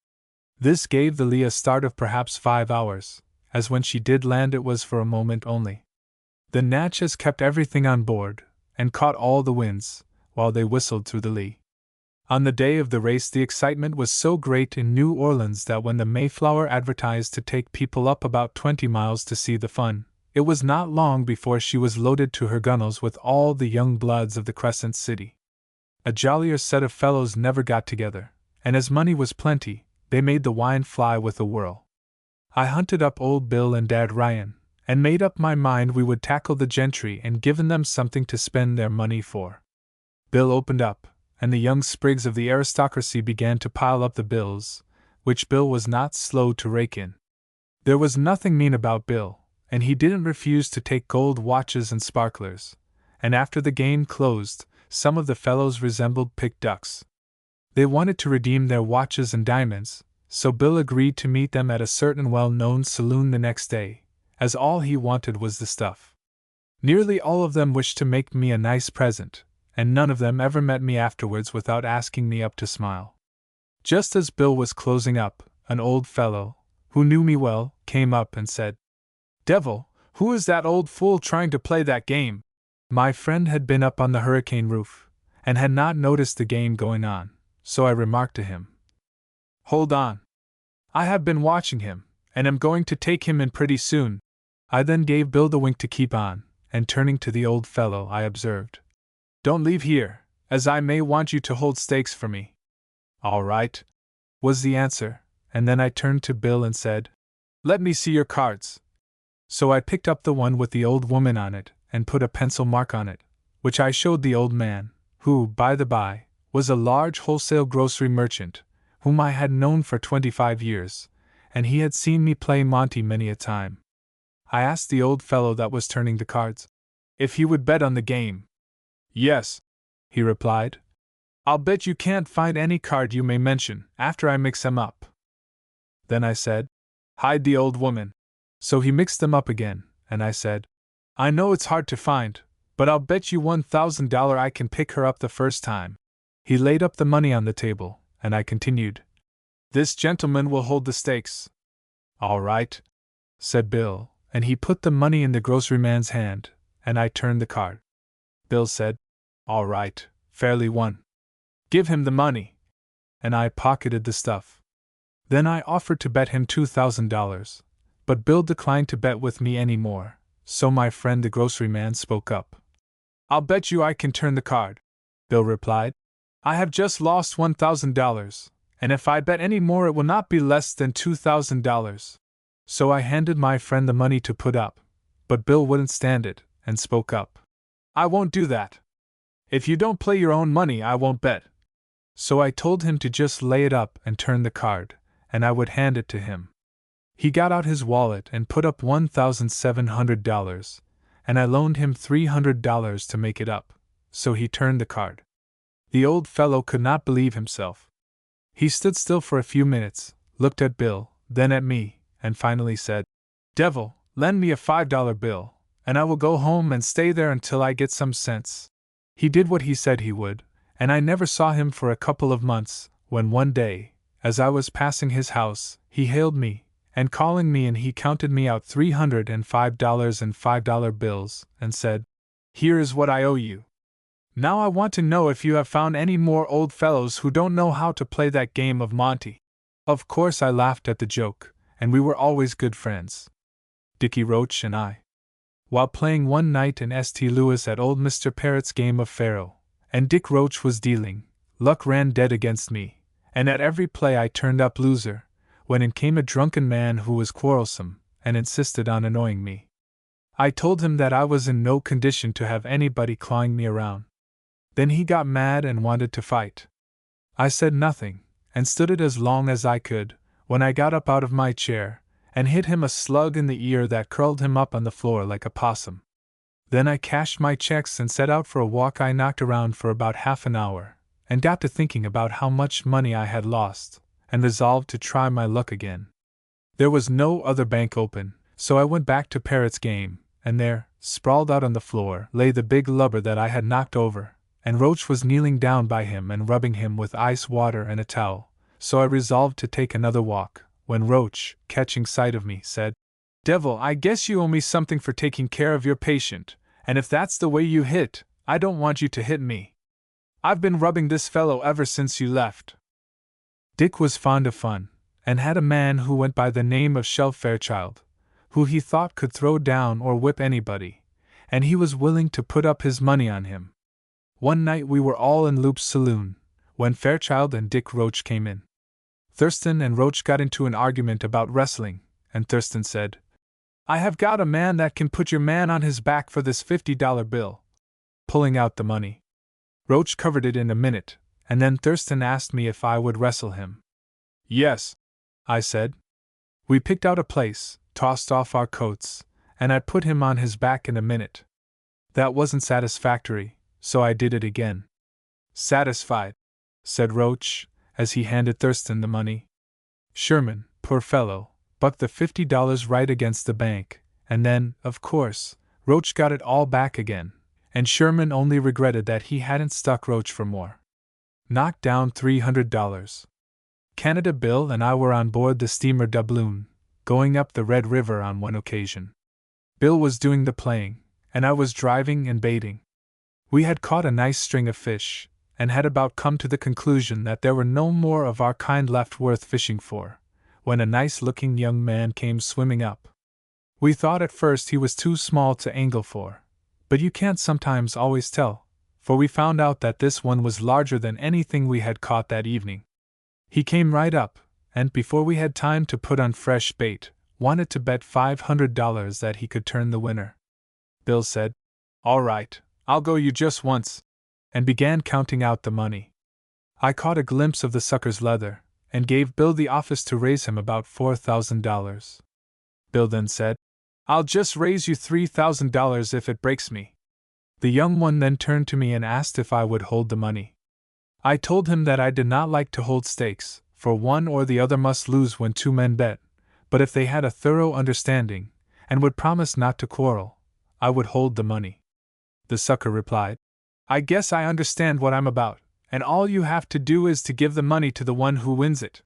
This gave the Lee a start of perhaps 5 hours, as when she did land it was for a moment only. The Natchez kept everything on board, and caught all the winds, while they whistled through the lee. On the day of the race the excitement was so great in New Orleans that when the Mayflower advertised to take people up about 20 miles to see the fun, it was not long before she was loaded to her gunwales with all the young bloods of the Crescent City. A jollier set of fellows never got together, and as money was plenty, they made the wine fly with a whirl. I hunted up old Bill and Dad Ryan, and made up my mind we would tackle the gentry and given them something to spend their money for. Bill opened up, and the young sprigs of the aristocracy began to pile up the bills, which Bill was not slow to rake in. There was nothing mean about Bill, and he didn't refuse to take gold watches and sparklers, and after the game closed, some of the fellows resembled picked ducks. They wanted to redeem their watches and diamonds, so Bill agreed to meet them at a certain well-known saloon the next day, as all he wanted was the stuff. Nearly all of them wished to make me a nice present, and none of them ever met me afterwards without asking me up to smile. Just as Bill was closing up, an old fellow, who knew me well, came up and said, "Devil, who is that old fool trying to play that game?" My friend had been up on the hurricane roof, and had not noticed the game going on, so I remarked to him, "Hold on. I have been watching him, and am going to take him in pretty soon. I then gave Bill the wink to keep on, and turning to the old fellow, I observed, "Don't leave here, as I may want you to hold stakes for me." "All right," was the answer, and then I turned to Bill and said, "Let me see your cards." So I picked up the one with the old woman on it, and put a pencil mark on it, which I showed the old man, who, by the by, was a large wholesale grocery merchant, whom I had known for 25 years, and he had seen me play Monte many a time. I asked the old fellow that was turning the cards if he would bet on the game. "Yes," he replied. "I'll bet you can't find any card you may mention after I mix them up." Then I said, "Hide the old woman." So he mixed them up again, and I said, "I know it's hard to find, but I'll bet you $1,000 I can pick her up the first time." He laid up the money on the table, and I continued, "This gentleman will hold the stakes." "All right," said Bill, and he put the money in the groceryman's hand, and I turned the card. Bill said, "All right, fairly won. Give him the money." And I pocketed the stuff. Then I offered to bet him $2,000, but Bill declined to bet with me any more, so my friend the groceryman spoke up. "I'll bet you I can turn the card," Bill replied. "I have just lost $1,000, and if I bet any more it will not be less than $2,000. So I handed my friend the money to put up, but Bill wouldn't stand it, and spoke up. "I won't do that. If you don't play your own money, I won't bet." So I told him to just lay it up and turn the card, and I would hand it to him. He got out his wallet and put up $1,700, and I loaned him $300 to make it up, so he turned the card. The old fellow could not believe himself. He stood still for a few minutes, looked at Bill, then at me, and finally said, "Devil, lend me a $5 bill, and I will go home and stay there until I get some sense." He did what he said he would, and I never saw him for a couple of months, when one day, as I was passing his house, he hailed me, and calling me in he counted me out $305 in $5 bills, and said, "Here is what I owe you. Now I want to know if you have found any more old fellows who don't know how to play that game of Monte." Of course I laughed at the joke, and we were always good friends, Dickie Roach and I. While playing one night in St. Louis at old Mr. Parrott's game of faro, and Dick Roach was dealing, luck ran dead against me, and at every play I turned up loser, when in came a drunken man who was quarrelsome, and insisted on annoying me. I told him that I was in no condition to have anybody clawing me around. Then he got mad and wanted to fight. I said nothing, and stood it as long as I could, when I got up out of my chair, and hit him a slug in the ear that curled him up on the floor like a possum. Then I cashed my checks and set out for a walk. I knocked around for about half an hour, and got to thinking about how much money I had lost, and resolved to try my luck again. There was no other bank open, so I went back to Parrott's game, and there, sprawled out on the floor, lay the big lubber that I had knocked over, and Roach was kneeling down by him and rubbing him with ice water and a towel, so I resolved to take another walk, when Roach, catching sight of me, said, "Devil, I guess you owe me something for taking care of your patient, and if that's the way you hit, I don't want you to hit me. I've been rubbing this fellow ever since you left." Dick was fond of fun, and had a man who went by the name of Shell Fairchild, who he thought could throw down or whip anybody, and he was willing to put up his money on him. One night we were all in Loop's saloon, when Fairchild and Dick Roach came in. Thurston and Roach got into an argument about wrestling, and Thurston said, "I have got a man that can put your man on his back for this $50 bill," pulling out the money. Roach covered it in a minute, and then Thurston asked me if I would wrestle him. "Yes," I said. We picked out a place, tossed off our coats, and I put him on his back in a minute. That wasn't satisfactory, so I did it again. "Satisfied," said Roach, as he handed Thurston the money. Sherman, poor fellow, bucked the $50 right against the bank, and then, of course, Roach got it all back again, and Sherman only regretted that he hadn't stuck Roach for more. Knocked down $300. Canada Bill and I were on board the steamer Doubloon, going up the Red River on one occasion. Bill was doing the playing, and I was driving and baiting. We had caught a nice string of fish, and had about come to the conclusion that there were no more of our kind left worth fishing for, when a nice-looking young man came swimming up. We thought at first he was too small to angle for, but you can't sometimes always tell, for we found out that this one was larger than anything we had caught that evening. He came right up, and before we had time to put on fresh bait, wanted to bet $500 that he could turn the winner. Bill said, "All right, I'll go you just once," and began counting out the money. I caught a glimpse of the sucker's leather, and gave Bill the office to raise him about $4,000. Bill then said, "I'll just raise you $3,000 if it breaks me." The young one then turned to me and asked if I would hold the money. I told him that I did not like to hold stakes, for one or the other must lose when two men bet, but if they had a thorough understanding, and would promise not to quarrel, I would hold the money. The sucker replied, "I guess I understand what I'm about, and all you have to do is to give the money to the one who wins it."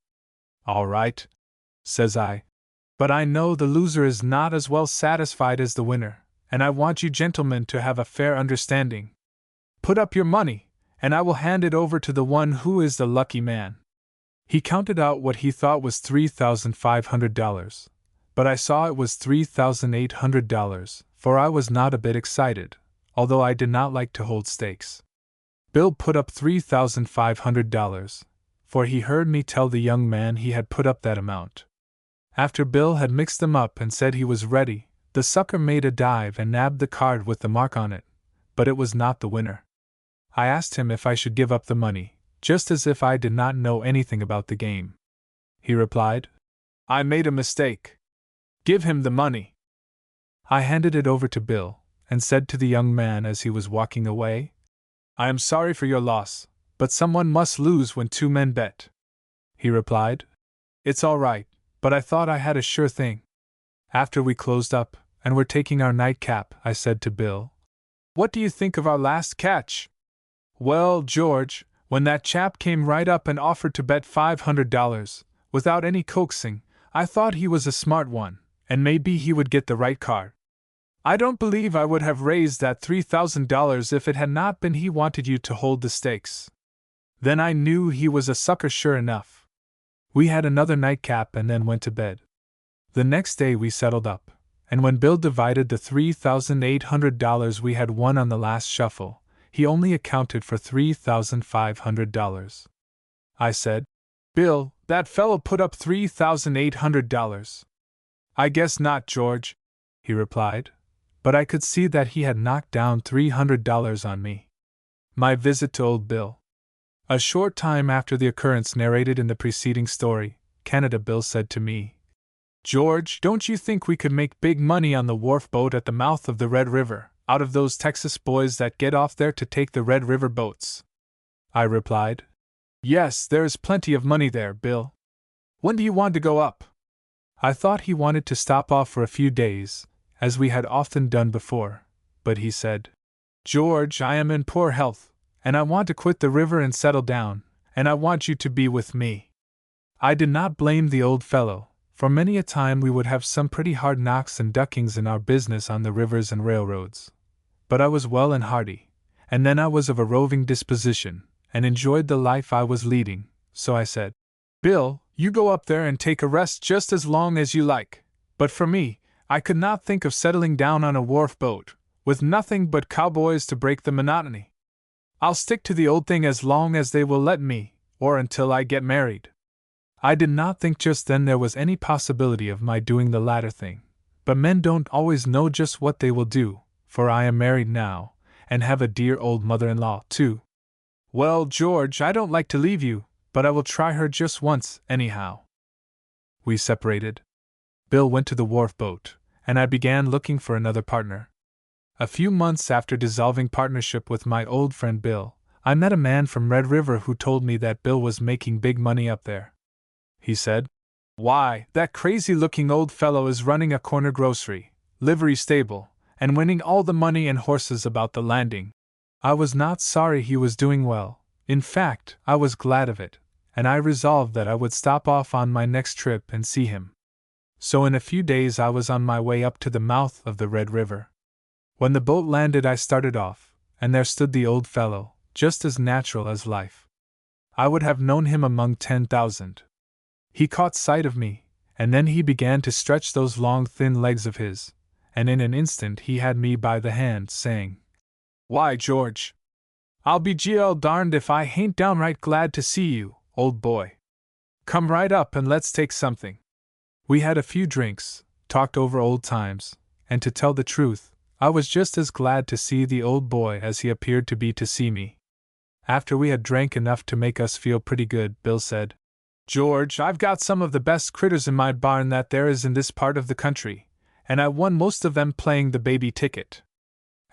"All right," says I, "but I know the loser is not as well satisfied as the winner, and I want you gentlemen to have a fair understanding. Put up your money, and I will hand it over to the one who is the lucky man." He counted out what he thought was $3,500, but I saw it was $3,800, for I was not a bit excited, although I did not like to hold stakes. Bill put up $3,500, for he heard me tell the young man he had put up that amount. After Bill had mixed them up and said he was ready, the sucker made a dive and nabbed the card with the mark on it, but it was not the winner. I asked him if I should give up the money, just as if I did not know anything about the game. He replied, "I made a mistake. Give him the money." I handed it over to Bill, and said to the young man as he was walking away, "I am sorry for your loss, but someone must lose when two men bet." He replied, "It's all right, but I thought I had a sure thing." After we closed up, and were taking our nightcap, I said to Bill, "What do you think of our last catch?" "Well, George, when that chap came right up and offered to bet $500, without any coaxing, I thought he was a smart one, and maybe he would get the right card. I don't believe I would have raised that $3,000 if it had not been he wanted you to hold the stakes. Then I knew he was a sucker sure enough." We had another nightcap and then went to bed. The next day we settled up, and when Bill divided the $3,800 we had won on the last shuffle, he only accounted for $3,500. I said, "Bill, that fellow put up $3,800. "I guess not, George," he replied, but I could see that he had knocked down $300 on me. My visit to Old Bill. A short time after the occurrence narrated in the preceding story, Canada Bill said to me, "George, don't you think we could make big money on the wharf boat at the mouth of the Red River, out of those Texas boys that get off there to take the Red River boats?" I replied, "Yes, there is plenty of money there, Bill. When do you want to go up?" I thought he wanted to stop off for a few days, as we had often done before, but he said, "George, I am in poor health, and I want to quit the river and settle down, and I want you to be with me." I did not blame the old fellow, for many a time we would have some pretty hard knocks and duckings in our business on the rivers and railroads. But I was well and hearty, and then I was of a roving disposition, and enjoyed the life I was leading, so I said, "Bill, you go up there and take a rest just as long as you like, but for me, I could not think of settling down on a wharf boat, with nothing but cowboys to break the monotony. I'll stick to the old thing as long as they will let me, or until I get married." I did not think just then there was any possibility of my doing the latter thing, but men don't always know just what they will do, for I am married now, and have a dear old mother-in-law, too. "Well, George, I don't like to leave you, but I will try her just once, anyhow." We separated. Bill went to the wharf boat, and I began looking for another partner. A few months after dissolving partnership with my old friend Bill, I met a man from Red River who told me that Bill was making big money up there. He said, "Why, that crazy-looking old fellow is running a corner grocery, livery stable, and winning all the money and horses about the landing." I was not sorry he was doing well. In fact, I was glad of it, and I resolved that I would stop off on my next trip and see him. So in a few days I was on my way up to the mouth of the Red River. When the boat landed I started off, and there stood the old fellow, just as natural as life. I would have known him among 10,000. He caught sight of me, and then he began to stretch those long thin legs of his, and in an instant he had me by the hand, saying, "Why, George, I'll be darned if I hain't downright glad to see you, old boy. Come right up and let's take something." We had a few drinks, talked over old times, and to tell the truth, I was just as glad to see the old boy as he appeared to be to see me. After we had drank enough to make us feel pretty good, Bill said, "George, I've got some of the best critters in my barn that there is in this part of the country, and I won most of them playing the baby ticket."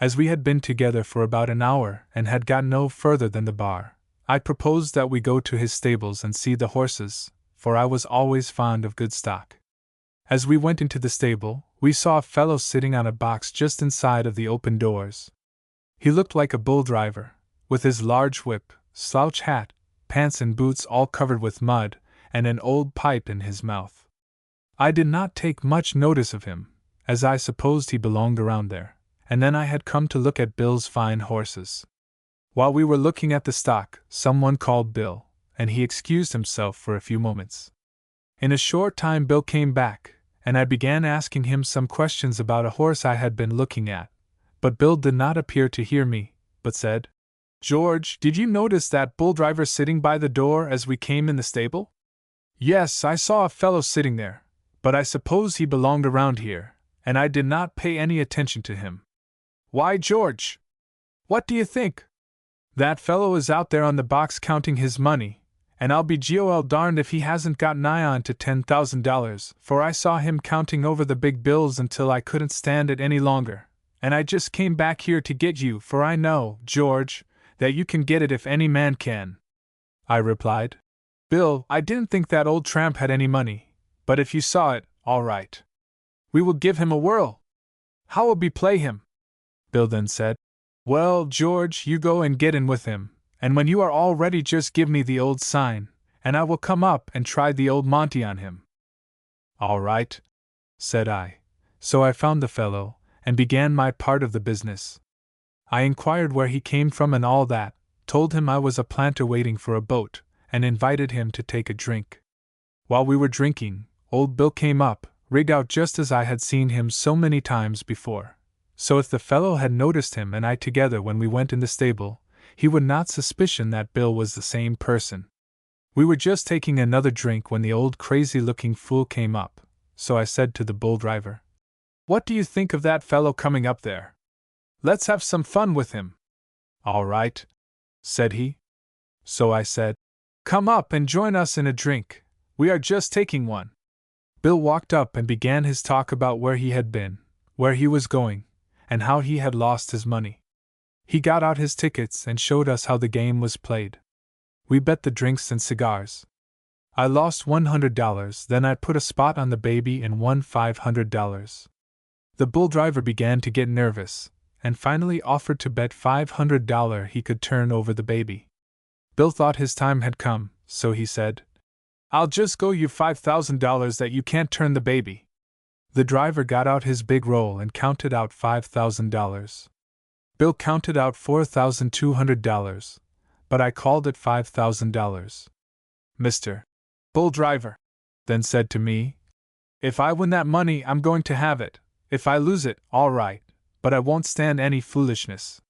As we had been together for about an hour and had got no further than the bar, I proposed that we go to his stables and see the horses, for I was always fond of good stock. As we went into the stable, we saw a fellow sitting on a box just inside of the open doors. He looked like a bull driver, with his large whip, slouch hat, pants and boots all covered with mud, and an old pipe in his mouth. I did not take much notice of him, as I supposed he belonged around there, and then I had come to look at Bill's fine horses. While we were looking at the stock, someone called Bill, and he excused himself for a few moments. In a short time Bill came back, and I began asking him some questions about a horse I had been looking at, but Bill did not appear to hear me, but said, "George, did you notice that bull driver sitting by the door as we came in the stable?" "Yes, I saw a fellow sitting there, but I suppose he belonged around here, and I did not pay any attention to him." "Why, George, what do you think? That fellow is out there on the box counting his money, and I'll be darned if he hasn't got nigh on to $10,000, for I saw him counting over the big bills until I couldn't stand it any longer, and I just came back here to get you, for I know, George, that you can get it if any man can." I replied, "Bill, I didn't think that old tramp had any money, but if you saw it, all right. We will give him a whirl. How will we play him?" Bill then said, "Well, George, you go and get in with him, and when you are all ready just give me the old sign, and I will come up and try the old Monty on him." "All right," said I. So I found the fellow, and began my part of the business. I inquired where he came from and all that, told him I was a planter waiting for a boat, and invited him to take a drink. While we were drinking, old Bill came up, rigged out just as I had seen him so many times before. So if the fellow had noticed him and I together when we went in the stable, he would not suspicion that Bill was the same person. We were just taking another drink when the old crazy-looking fool came up, so I said to the bull driver, "What do you think of that fellow coming up there? Let's have some fun with him." "All right," said he. So I said, "Come up and join us in a drink. We are just taking one." Bill walked up and began his talk about where he had been, where he was going, and how he had lost his money. He got out his tickets and showed us how the game was played. We bet the drinks and cigars. I lost $100, then I put a spot on the baby and won $500. The bull driver began to get nervous, and finally offered to bet $500 he could turn over the baby. Bill thought his time had come, so he said, "I'll just go you $5,000 that you can't turn the baby." The driver got out his big roll and counted out $5,000. Bill counted out $4,200, but I called it $5,000. "Mr. Bull Driver," then said to me, "if I win that money I'm going to have it. If I lose it, all right, but I won't stand any foolishness."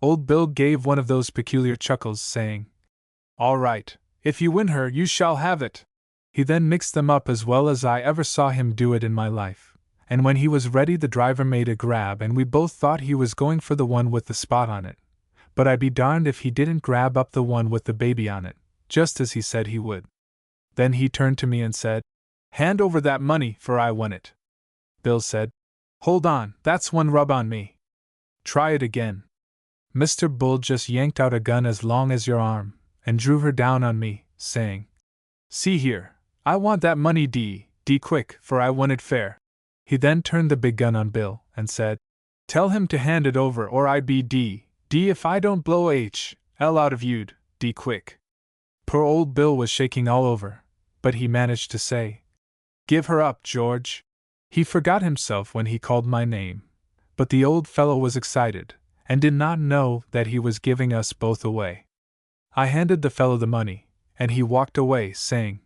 Old Bill gave one of those peculiar chuckles, saying, "All right, if you win her you shall have it." He then mixed them up as well as I ever saw him do it in my life, and when he was ready the driver made a grab and we both thought he was going for the one with the spot on it, but I'd be darned if he didn't grab up the one with the baby on it, just as he said he would. Then he turned to me and said, "Hand over that money, for I won it." Bill said, "Hold on, that's one rub on me. Try it again." Mr. Bull just yanked out a gun as long as your arm, and drew her down on me, saying, "See here, I want that money D quick, for I won it fair." He then turned the big gun on Bill, and said, "Tell him to hand it over or I be D if I don't blow L out of you'd, D quick." Poor old Bill was shaking all over, but he managed to say, "Give her up, George." He forgot himself when he called my name, but the old fellow was excited, and did not know that he was giving us both away. I handed the fellow the money, and he walked away, saying,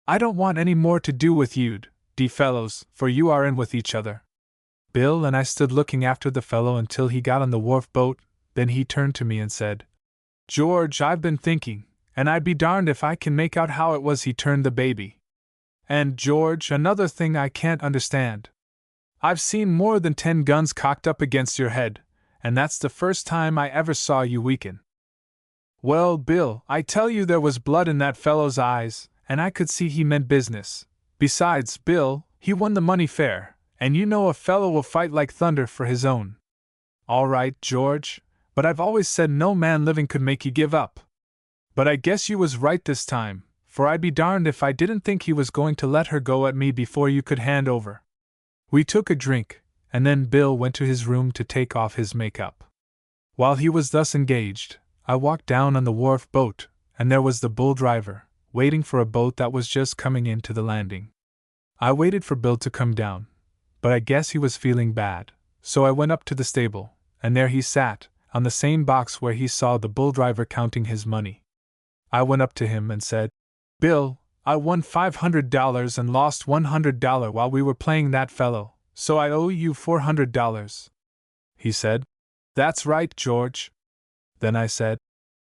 "I don't want any more to do with you'd, D fellows, for you are in with each other." Bill and I stood looking after the fellow until he got on the wharf boat, then he turned to me and said, "George, I've been thinking, and I'd be darned if I can make out how it was he turned the baby. And, George, another thing I can't understand. I've seen more than 10 guns cocked up against your head, and that's the first time I ever saw you weaken." "Well, Bill, I tell you there was blood in that fellow's eyes, and I could see he meant business. Besides, Bill, he won the money fair, and you know a fellow will fight like thunder for his own." "All right, George, but I've always said no man living could make you give up. But I guess you was right this time, for I'd be darned if I didn't think he was going to let her go at me before you could hand over." We took a drink, and then Bill went to his room to take off his makeup. While he was thus engaged, I walked down on the wharf boat, and there was the bull driver, waiting for a boat that was just coming in to the landing. I waited for Bill to come down, but I guess he was feeling bad, so I went up to the stable, and there he sat, on the same box where he saw the bull driver counting his money. I went up to him and said, "Bill, I won $500 and lost $100 while we were playing that fellow, so I owe you $400. He said, "That's right, George." Then I said,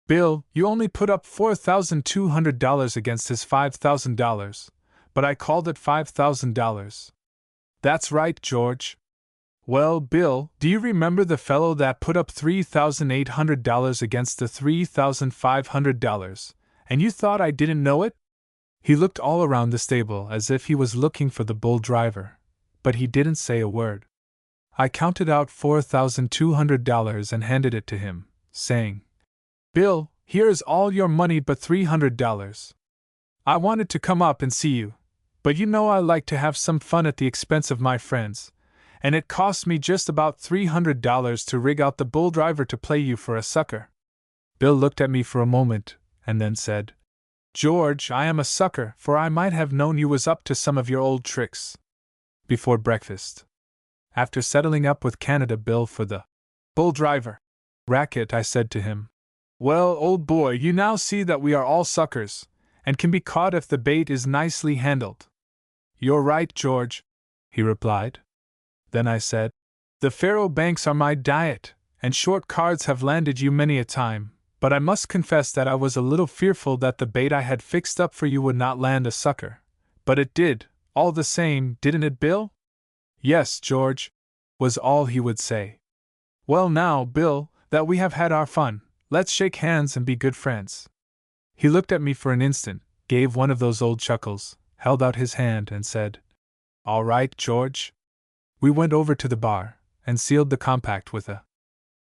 "Bill, you only put up $4,200 against his $5,000, but I called it $5,000. "That's right, George." "Well, Bill, do you remember the fellow that put up $3,800 against the $3,500, and you thought I didn't know it?" He looked all around the stable as if he was looking for the bull driver, but he didn't say a word. I counted out $4,200 and handed it to him, saying, "Bill, here's all your money but $300. I wanted to come up and see you, but you know I like to have some fun at the expense of my friends, and it cost me just about $300 to rig out the bull driver to play you for a sucker." Bill looked at me for a moment, and then said, "George, I am a sucker, for I might have known you was up to some of your old tricks." Before breakfast, after settling up with Canada Bill for the bull driver racket, I said to him, "Well, old boy, you now see that we are all suckers, and can be caught if the bait is nicely handled." "You're right, George," he replied. Then I said, "The faro banks are my diet, and short cards have landed you many a time, but I must confess that I was a little fearful that the bait I had fixed up for you would not land a sucker. But it did, all the same, didn't it, Bill?" "Yes, George," was all he would say. "Well now, Bill, that we have had our fun, let's shake hands and be good friends." He looked at me for an instant, gave one of those old chuckles, held out his hand, and said, "All right, George." We went over to the bar, and sealed the compact with a.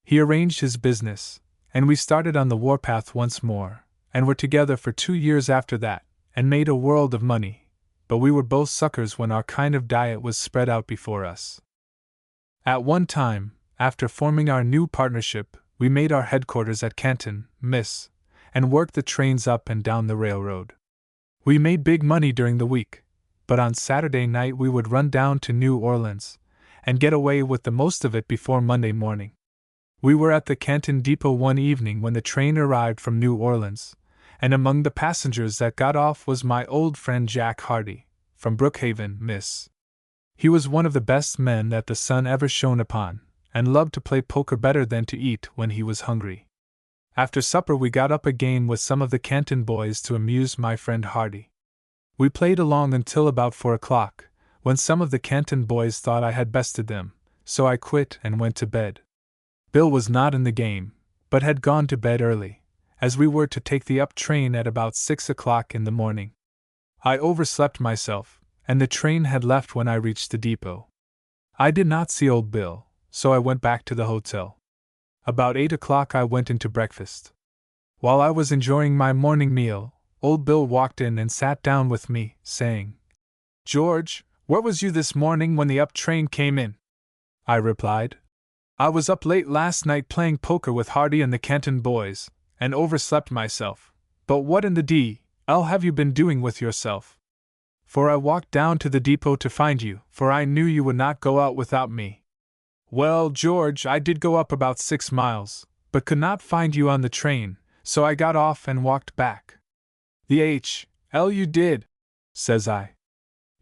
He arranged his business, and we started on the warpath once more, and were together for 2 years after that, and made a world of money, but we were both suckers when our kind of diet was spread out before us. At one time, after forming our new partnership, we made our headquarters at Canton, Miss, and worked the trains up and down the railroad. We made big money during the week, but on Saturday night we would run down to New Orleans, and get away with the most of it before Monday morning. We were at the Canton depot one evening when the train arrived from New Orleans, and among the passengers that got off was my old friend Jack Hardy, from Brookhaven, Miss. He was one of the best men that the sun ever shone upon, and loved to play poker better than to eat when he was hungry. After supper we got up again with some of the Canton boys to amuse my friend Hardy. We played along until about 4 o'clock, when some of the Canton boys thought I had bested them, so I quit and went to bed. Bill was not in the game, but had gone to bed early, as we were to take the up train at about 6 o'clock in the morning. I overslept myself, and the train had left when I reached the depot. I did not see old Bill, so I went back to the hotel. About 8 o'clock I went in to breakfast. While I was enjoying my morning meal, old Bill walked in and sat down with me, saying, "George, where was you this morning when the up train came in?" I replied, "I was up late last night playing poker with Hardy and the Canton boys, and overslept myself. But what in the d*l have you been doing with yourself? For I walked down to the depot to find you, for I knew you would not go out without me." "Well, George, I did go up about 6 miles, but could not find you on the train, so I got off and walked back." "The h*l you did," says I.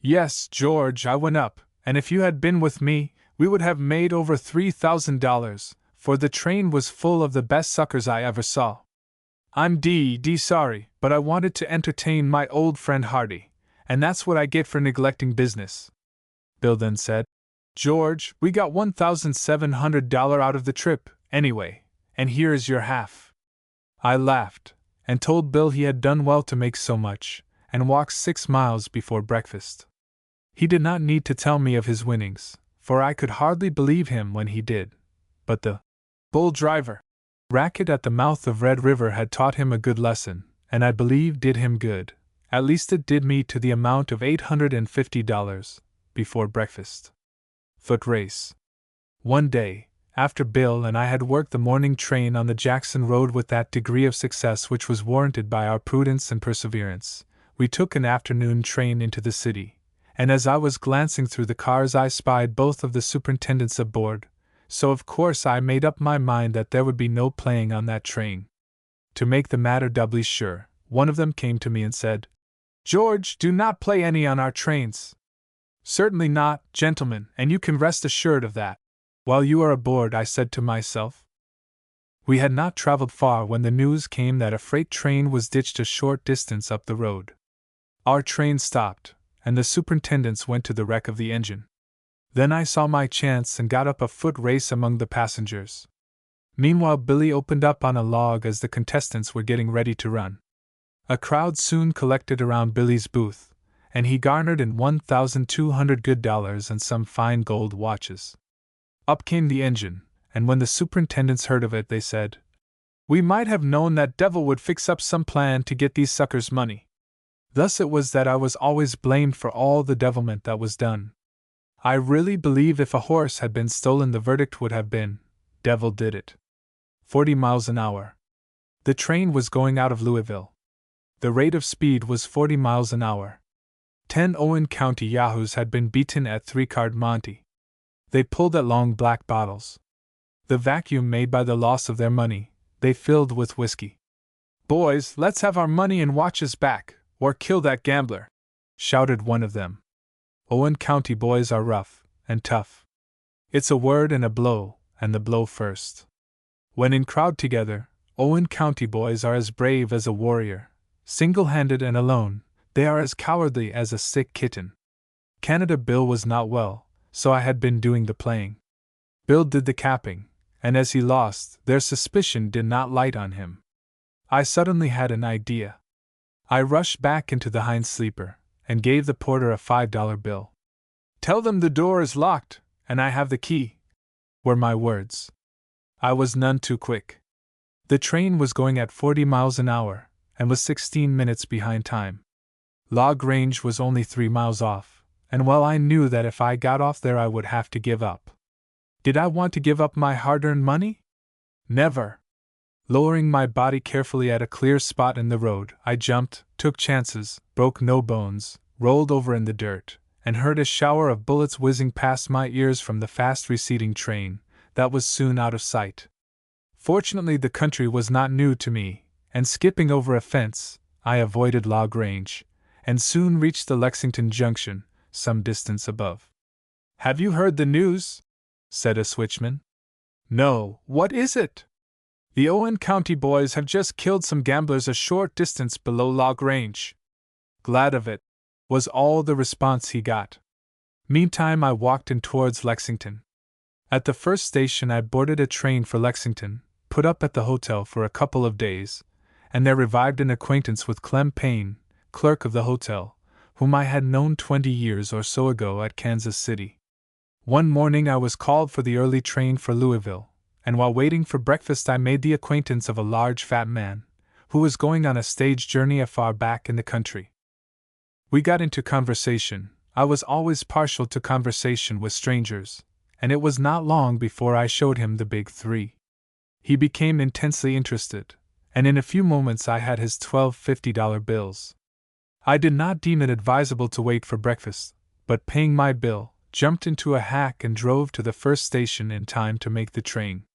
Yes, George, I went up, and if you had been with me, we would have made over $3,000, for the train was full of the best suckers I ever saw. I'm d sorry, but I wanted to entertain my old friend Hardy, and that's what I get for neglecting business. Bill then said, George, we got $1,700 out of the trip, anyway, and here is your half. I laughed, and told Bill he had done well to make so much, and walked 6 miles before breakfast. He did not need to tell me of his winnings, for I could hardly believe him when he did, but the bull driver racket at the mouth of Red River had taught him a good lesson, and I believe did him good, at least it did me, to the amount of $850, before breakfast. Foot race. One day, after Bill and I had worked the morning train on the Jackson Road with that degree of success which was warranted by our prudence and perseverance, we took an afternoon train into the city, and as I was glancing through the cars I spied both of the superintendents aboard, so of course I made up my mind that there would be no playing on that train. To make the matter doubly sure, one of them came to me and said, George, do not play any on our trains. Certainly not, gentlemen, and you can rest assured of that. While you are aboard, I said to myself. We had not traveled far when the news came that a freight train was ditched a short distance up the road. Our train stopped, and the superintendents went to the wreck of the engine. Then I saw my chance and got up a foot race among the passengers. Meanwhile, Billy opened up on a log as the contestants were getting ready to run. A crowd soon collected around Billy's booth, and he garnered in $1,200 good dollars and some fine gold watches. Up came the engine, and when the superintendents heard of it, they said, We might have known that devil would fix up some plan to get these suckers money. Thus it was that I was always blamed for all the devilment that was done. I really believe if a horse had been stolen, the verdict would have been, Devil did it. 40 miles an hour. The train was going out of Louisville. The rate of speed was 40 miles an hour. 10 Owen County yahoos had been beaten at 3-card Monte. They pulled at long black bottles. The vacuum made by the loss of their money, they filled with whiskey. Boys, let's have our money and watches back, or kill that gambler, shouted one of them. Owen County boys are rough and tough. It's a word and a blow, and the blow first. When in crowd together, Owen County boys are as brave as a warrior. Single-handed and alone, they are as cowardly as a sick kitten. Canada Bill was not well, so I had been doing the playing. Bill did the capping, and as he lost, their suspicion did not light on him. I suddenly had an idea. I rushed back into the hind sleeper, and gave the porter a $5 bill. Tell them the door is locked, and I have the key, were my words. I was none too quick. The train was going at 40 miles an hour, and was 16 minutes behind time. Log Range was only 3 miles off, and well I knew that if I got off there I would have to give up. Did I want to give up my hard-earned money? Never. Lowering my body carefully at a clear spot in the road, I jumped, took chances, broke no bones, rolled over in the dirt, and heard a shower of bullets whizzing past my ears from the fast-receding train, that was soon out of sight. Fortunately the country was not new to me, and skipping over a fence, I avoided Log Range, and soon reached the Lexington Junction, some distance above. Have you heard the news? Said a switchman. No, what is it? The Owen County boys have just killed some gamblers a short distance below Log Range. Glad of it, was all the response he got. Meantime I walked in towards Lexington. At the first station I boarded a train for Lexington, put up at the hotel for a couple of days, and there revived an acquaintance with Clem Payne, clerk of the hotel, whom I had known 20 years or so ago at Kansas City. One morning I was called for the early train for Louisville, and while waiting for breakfast I made the acquaintance of a large fat man, who was going on a stage journey afar back in the country. We got into conversation. I was always partial to conversation with strangers, and it was not long before I showed him the big three. He became intensely interested, and in a few moments I had his 12 $50 bills. I did not deem it advisable to wait for breakfast, but paying my bill, jumped into a hack and drove to the first station in time to make the train.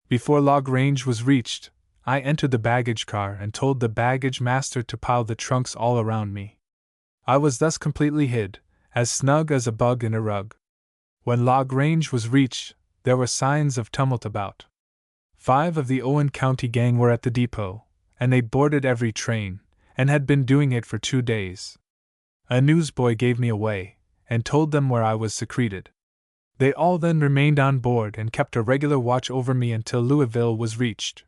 Before Log Range was reached, I entered the baggage car and told the baggage master to pile the trunks all around me. I was thus completely hid, as snug as a bug in a rug. When log range was reached, there were signs of tumult about. 5 of the Owen County gang were at the depot, and they boarded every train, and had been doing it for 2 days. A newsboy gave me away, and told them where I was secreted. They all then remained on board and kept a regular watch over me until Louisville was reached.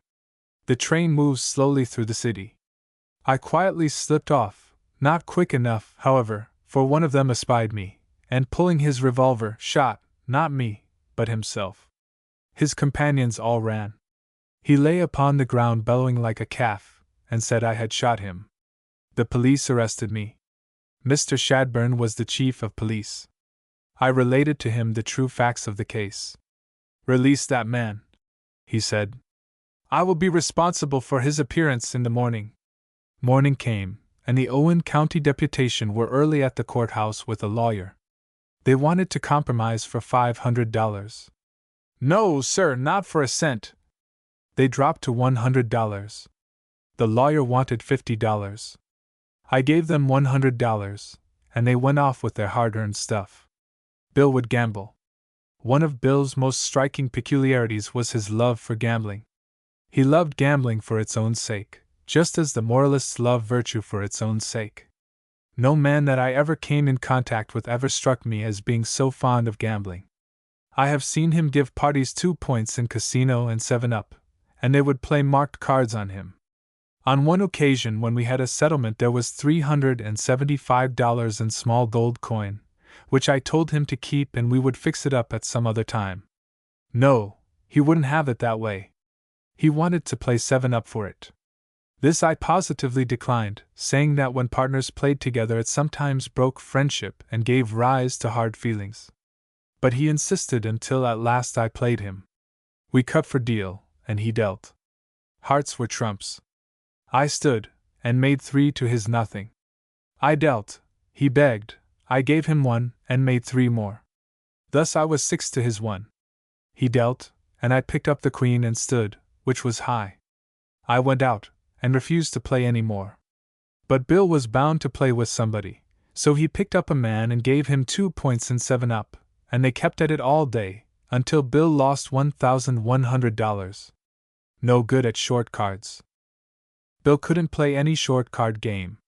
The train moved slowly through the city. I quietly slipped off, not quick enough, however, for one of them espied me, and pulling his revolver, shot, not me, but himself. His companions all ran. He lay upon the ground bellowing like a calf, and said I had shot him. The police arrested me. Mr. Shadburn was the chief of police. I related to him the true facts of the case. "Release that man," he said. "I will be responsible for his appearance in the morning." Morning came, and the Owen County deputation were early at the courthouse with a lawyer. They wanted to compromise for $500. "No, sir, not for a cent." They dropped to $100. The lawyer wanted $50. I gave them $100, and they went off with their hard-earned stuff. Bill would gamble. One of Bill's most striking peculiarities was his love for gambling. He loved gambling for its own sake, just as the moralists love virtue for its own sake. No man that I ever came in contact with ever struck me as being so fond of gambling. I have seen him give parties 2 points in casino and 7-up, and they would play marked cards on him. On one occasion when we had a settlement there was $375 in small gold coin, which I told him to keep and we would fix it up at some other time. No, he wouldn't have it that way. He wanted to play 7-up for it. This I positively declined, saying that when partners played together it sometimes broke friendship and gave rise to hard feelings. But he insisted until at last I played him. We cut for deal, and he dealt. Hearts were trumps. I stood, and made 3 to his nothing. I dealt, he begged, I gave him 1, and made 3 more. Thus I was 6 to his 1. He dealt, and I picked up the queen and stood, which was high. I went out, and refused to play any more. But Bill was bound to play with somebody, so he picked up a man and gave him 2 points in 7-up, and they kept at it all day, until Bill lost $1,100. No good at short cards. Bill couldn't play any short card game.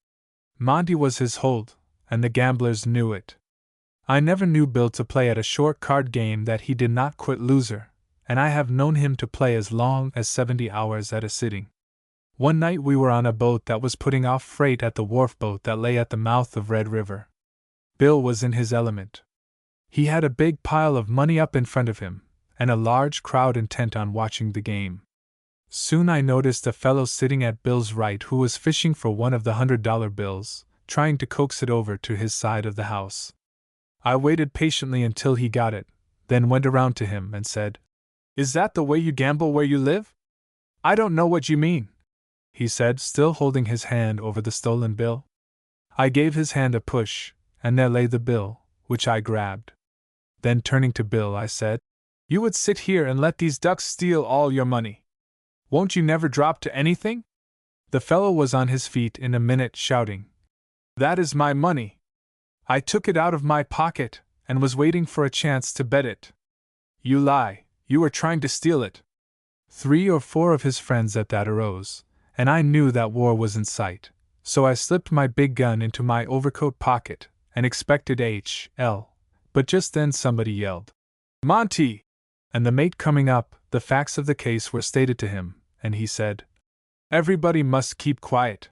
Monty was his hold, and the gamblers knew it. I never knew Bill to play at a short card game that he did not quit loser, and I have known him to play as long as 70 hours at a sitting. One night we were on a boat that was putting off freight at the wharf boat that lay at the mouth of Red River. Bill was in his element. He had a big pile of money up in front of him, and a large crowd intent on watching the game. Soon I noticed a fellow sitting at Bill's right who was fishing for one of the $100 bills, trying to coax it over to his side of the house. I waited patiently until he got it, then went around to him and said, "Is that the way you gamble where you live?" "I don't know what you mean," he said, still holding his hand over the stolen bill. I gave his hand a push, and there lay the bill, which I grabbed. Then turning to Bill I said, "You would sit here and let these ducks steal all your money. Won't you never drop to anything?" The fellow was on his feet in a minute, shouting, "That is my money. I took it out of my pocket, and was waiting for a chance to bet it." "You lie, you were trying to steal it." 3 or 4 of his friends at that arose, and I knew that war was in sight, so I slipped my big gun into my overcoat pocket, and expected H.L., but just then somebody yelled, "Monty!" And the mate coming up, the facts of the case were stated to him, and he said, "Everybody must keep quiet."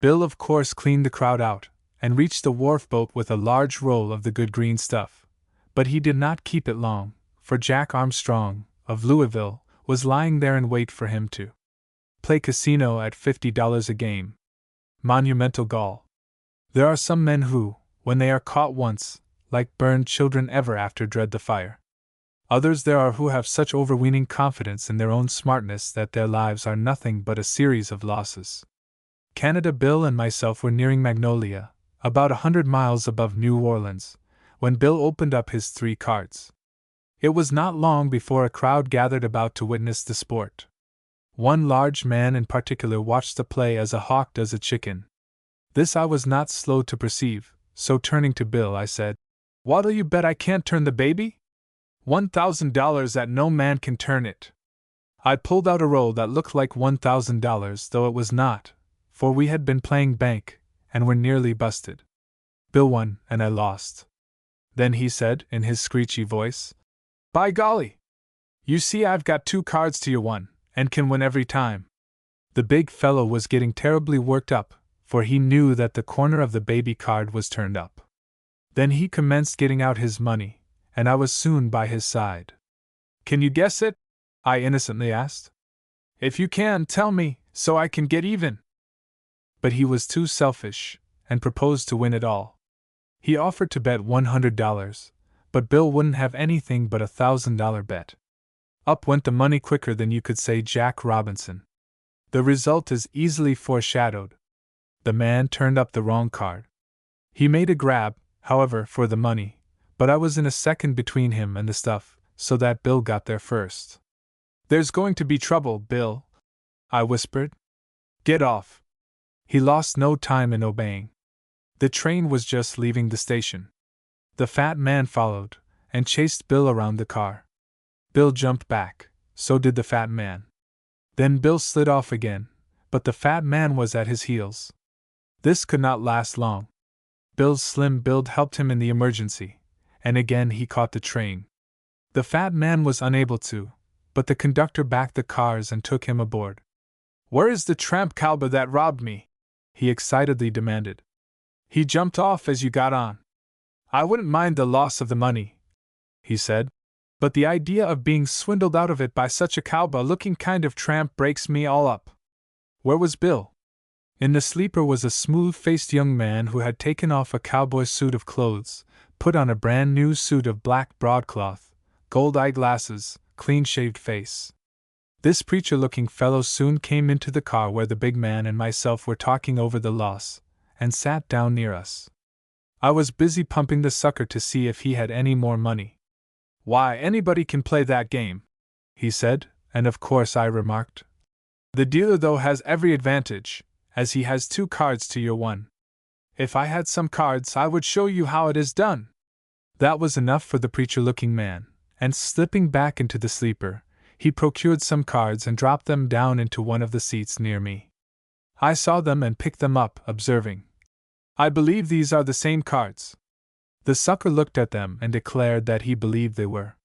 Bill of course cleaned the crowd out, and reached the wharf boat with a large roll of the good green stuff, but he did not keep it long, for Jack Armstrong, of Louisville, was lying there in wait for him to play casino at $50 a game. Monumental gall. There are some men who, when they are caught once, like burned children ever after dread the fire. Others there are who have such overweening confidence in their own smartness that their lives are nothing but a series of losses. Canada Bill and myself were nearing Magnolia, about 100 miles above New Orleans, when Bill opened up his 3 cards. It was not long before a crowd gathered about to witness the sport. One large man in particular watched the play as a hawk does a chicken. This I was not slow to perceive, so turning to Bill I said, What'll you bet I can't turn the baby? $1,000 that no man can turn it. I pulled out a roll that looked like $1,000, though it was not, for we had been playing bank, and were nearly busted. Bill won, and I lost. Then he said, in his screechy voice, "By golly! You see I've got 2 cards to your 1, and can win every time." The big fellow was getting terribly worked up, for he knew that the corner of the baby card was turned up. Then he commenced getting out his money, and I was soon by his side. "Can you guess it?" I innocently asked. "If you can, tell me, so I can get even." But he was too selfish, and proposed to win it all. He offered to bet $100, but Bill wouldn't have anything but $1,000 bet. Up went the money quicker than you could say Jack Robinson. The result is easily foreshadowed. The man turned up the wrong card. He made a grab, however, for the money, but I was in a second between him and the stuff, so that Bill got there first. "There's going to be trouble, Bill," I whispered. "Get off." He lost no time in obeying. The train was just leaving the station. The fat man followed, and chased Bill around the car. Bill jumped back, so did the fat man. Then Bill slid off again, but the fat man was at his heels. This could not last long. Bill's slim build helped him in the emergency, and again he caught the train. The fat man was unable to, but the conductor backed the cars and took him aboard. "Where is the tramp cowboy that robbed me?" he excitedly demanded. "He jumped off as you got on." "I wouldn't mind the loss of the money," he said, "but the idea of being swindled out of it by such a cowboy-looking kind of tramp breaks me all up." Where was Bill? In the sleeper was a smooth-faced young man who had taken off a cowboy suit of clothes, put on a brand-new suit of black broadcloth, gold eyeglasses, clean-shaved face. This preacher-looking fellow soon came into the car where the big man and myself were talking over the loss, and sat down near us. I was busy pumping the sucker to see if he had any more money. "Why, anybody can play that game," he said, and of course I remarked. "The dealer, though, has every advantage, as he has 2 cards to your 1. If I had some cards, I would show you how it is done." That was enough for the preacher-looking man, and slipping back into the sleeper, he procured some cards and dropped them down into one of the seats near me. I saw them and picked them up, observing, "I believe these are the same cards." The sucker looked at them and declared that he believed they were.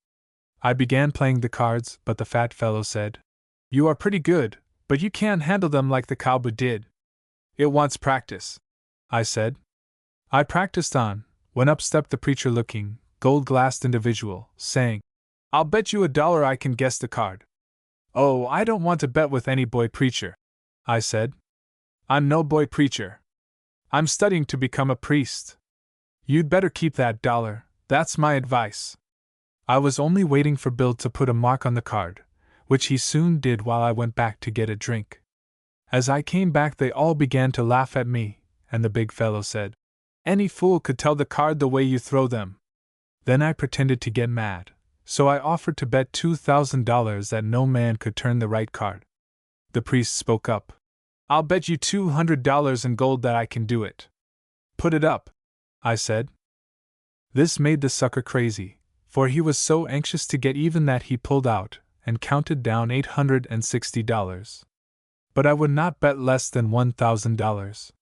I began playing the cards, but the fat fellow said, "You are pretty good, but you can't handle them like the cowboy did." "It wants practice," I said. I practiced on, when up stepped the preacher-looking, gold-glassed individual, saying, "I'll bet you $1 I can guess the card." "Oh, I don't want to bet with any boy preacher," I said. "I'm no boy preacher. I'm studying to become a priest. You'd better keep that $1, that's my advice." I was only waiting for Bill to put a mark on the card, which he soon did while I went back to get a drink. As I came back, they all began to laugh at me, and the big fellow said, "Any fool could tell the card the way you throw them." Then I pretended to get mad, so I offered to bet $2,000 that no man could turn the right card. The priest spoke up. "I'll bet you $200 in gold that I can do it." "Put it up," I said. This made the sucker crazy, for he was so anxious to get even that he pulled out and counted down $860. But I would not bet less than $1,000.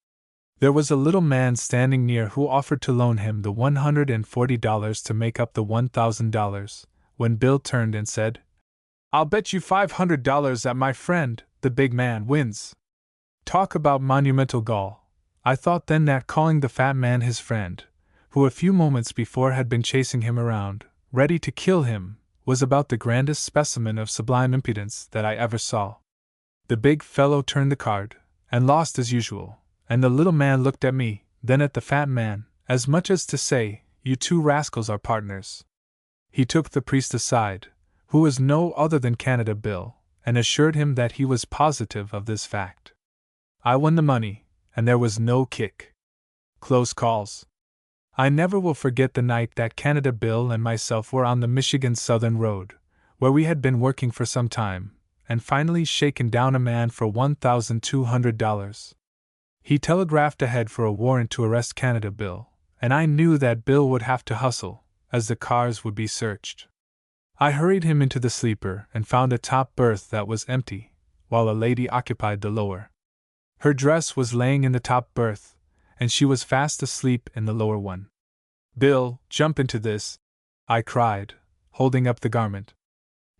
There was a little man standing near who offered to loan him the $140 to make up the $1,000, when Bill turned and said, "I'll bet you $500 that my friend, the big man, wins." Talk about monumental gall. I thought then that calling the fat man his friend, who a few moments before had been chasing him around, ready to kill him, was about the grandest specimen of sublime impudence that I ever saw. The big fellow turned the card, and lost as usual, and the little man looked at me, then at the fat man, as much as to say, "You 2 rascals are partners." He took the priest aside, who was no other than Canada Bill, and assured him that he was positive of this fact. I won the money, and there was no kick. Close calls. I never will forget the night that Canada Bill and myself were on the Michigan Southern Road, where we had been working for some time, and finally shaken down a man for $1,200. He telegraphed ahead for a warrant to arrest Canada Bill, and I knew that Bill would have to hustle, as the cars would be searched. I hurried him into the sleeper and found a top berth that was empty, while a lady occupied the lower. Her dress was laying in the top berth, and she was fast asleep in the lower one. "Bill, jump into this," I cried, holding up the garment.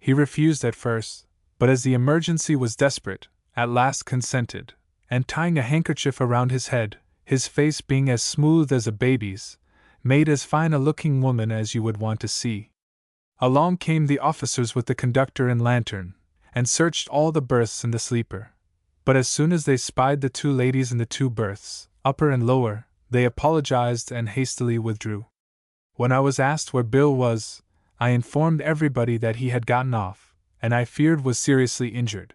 He refused at first, but as the emergency was desperate, at last consented, and tying a handkerchief around his head, his face being as smooth as a baby's, made as fine a looking woman as you would want to see. Along came the officers with the conductor and lantern, and searched all the berths in the sleeper. But as soon as they spied the two ladies in the two berths, upper and lower, they apologized and hastily withdrew. When I was asked where Bill was, I informed everybody that he had gotten off, and I feared was seriously injured.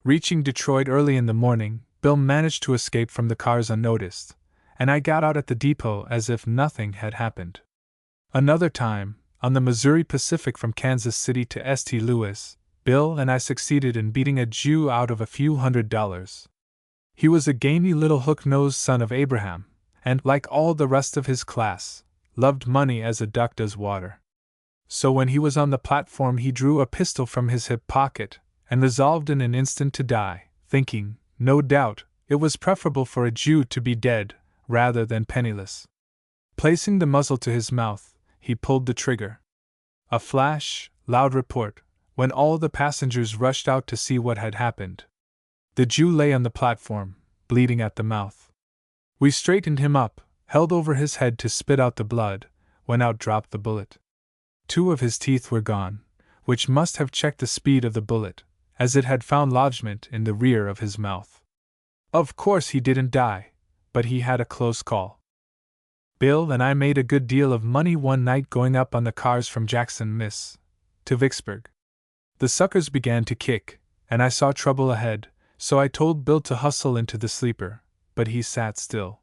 Reaching Detroit early in the morning, Bill managed to escape from the cars unnoticed, and I got out at the depot as if nothing had happened. Another time, on the Missouri Pacific from Kansas City to St. Louis, Bill and I succeeded in beating a Jew out of a few $100s. He was a gamey little hook-nosed son of Abraham, and, like all the rest of his class, loved money as a duck does water. So when he was on the platform he drew a pistol from his hip pocket, and resolved in an instant to die, thinking, no doubt, it was preferable for a Jew to be dead, rather than penniless. Placing the muzzle to his mouth, he pulled the trigger. A flash, loud report, when all the passengers rushed out to see what had happened. The Jew lay on the platform, bleeding at the mouth. We straightened him up, held over his head to spit out the blood, when out dropped the bullet. 2 of his teeth were gone, which must have checked the speed of the bullet, as it had found lodgment in the rear of his mouth. Of course he didn't die, but he had a close call. Bill and I made a good deal of money one night going up on the cars from Jackson, Miss, to Vicksburg. The suckers began to kick, and I saw trouble ahead, so I told Bill to hustle into the sleeper, but he sat still.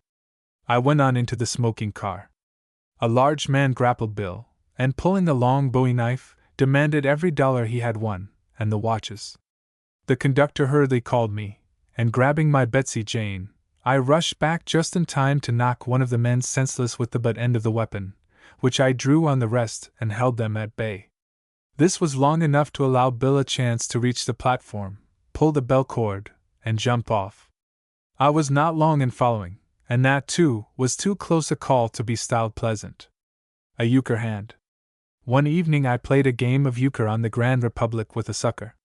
I went on into the smoking car. A large man grappled Bill, and pulling a long bowie knife, demanded every dollar he had won, and the watches. The conductor hurriedly called me, and grabbing my Betsy Jane, I rushed back just in time to knock one of the men senseless with the butt end of the weapon, which I drew on the rest and held them at bay. This was long enough to allow Bill a chance to reach the platform, pull the bell cord, and jump off. I was not long in following, and that, too, was too close a call to be styled pleasant. A euchre hand. One evening I played a game of euchre on the Grand Republic with a sucker.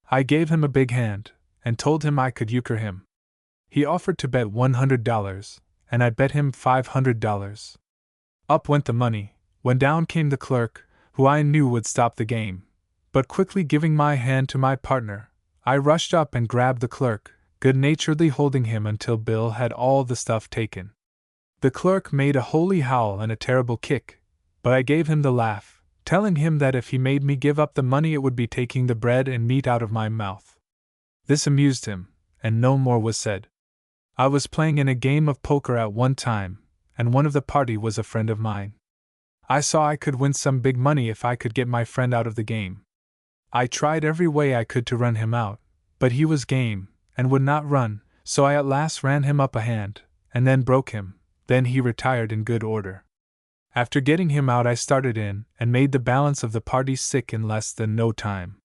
I gave him a big hand, and told him I could euchre him. He offered to bet $100, and I bet him $500. Up went the money, when down came the clerk, who I knew would stop the game. But quickly giving my hand to my partner, I rushed up and grabbed the clerk, good-naturedly holding him until Bill had all the stuff taken. The clerk made a holy howl and a terrible kick, but I gave him the laugh, telling him that if he made me give up the money it would be taking the bread and meat out of my mouth. This amused him, and no more was said. I was playing in a game of poker at one time, and one of the party was a friend of mine. I saw I could win some big money if I could get my friend out of the game. I tried every way I could to run him out, but he was game, and would not run, so I at last ran him up a hand, and then broke him. Then he retired in good order. After getting him out I started in, and made the balance of the party sick in less than no time.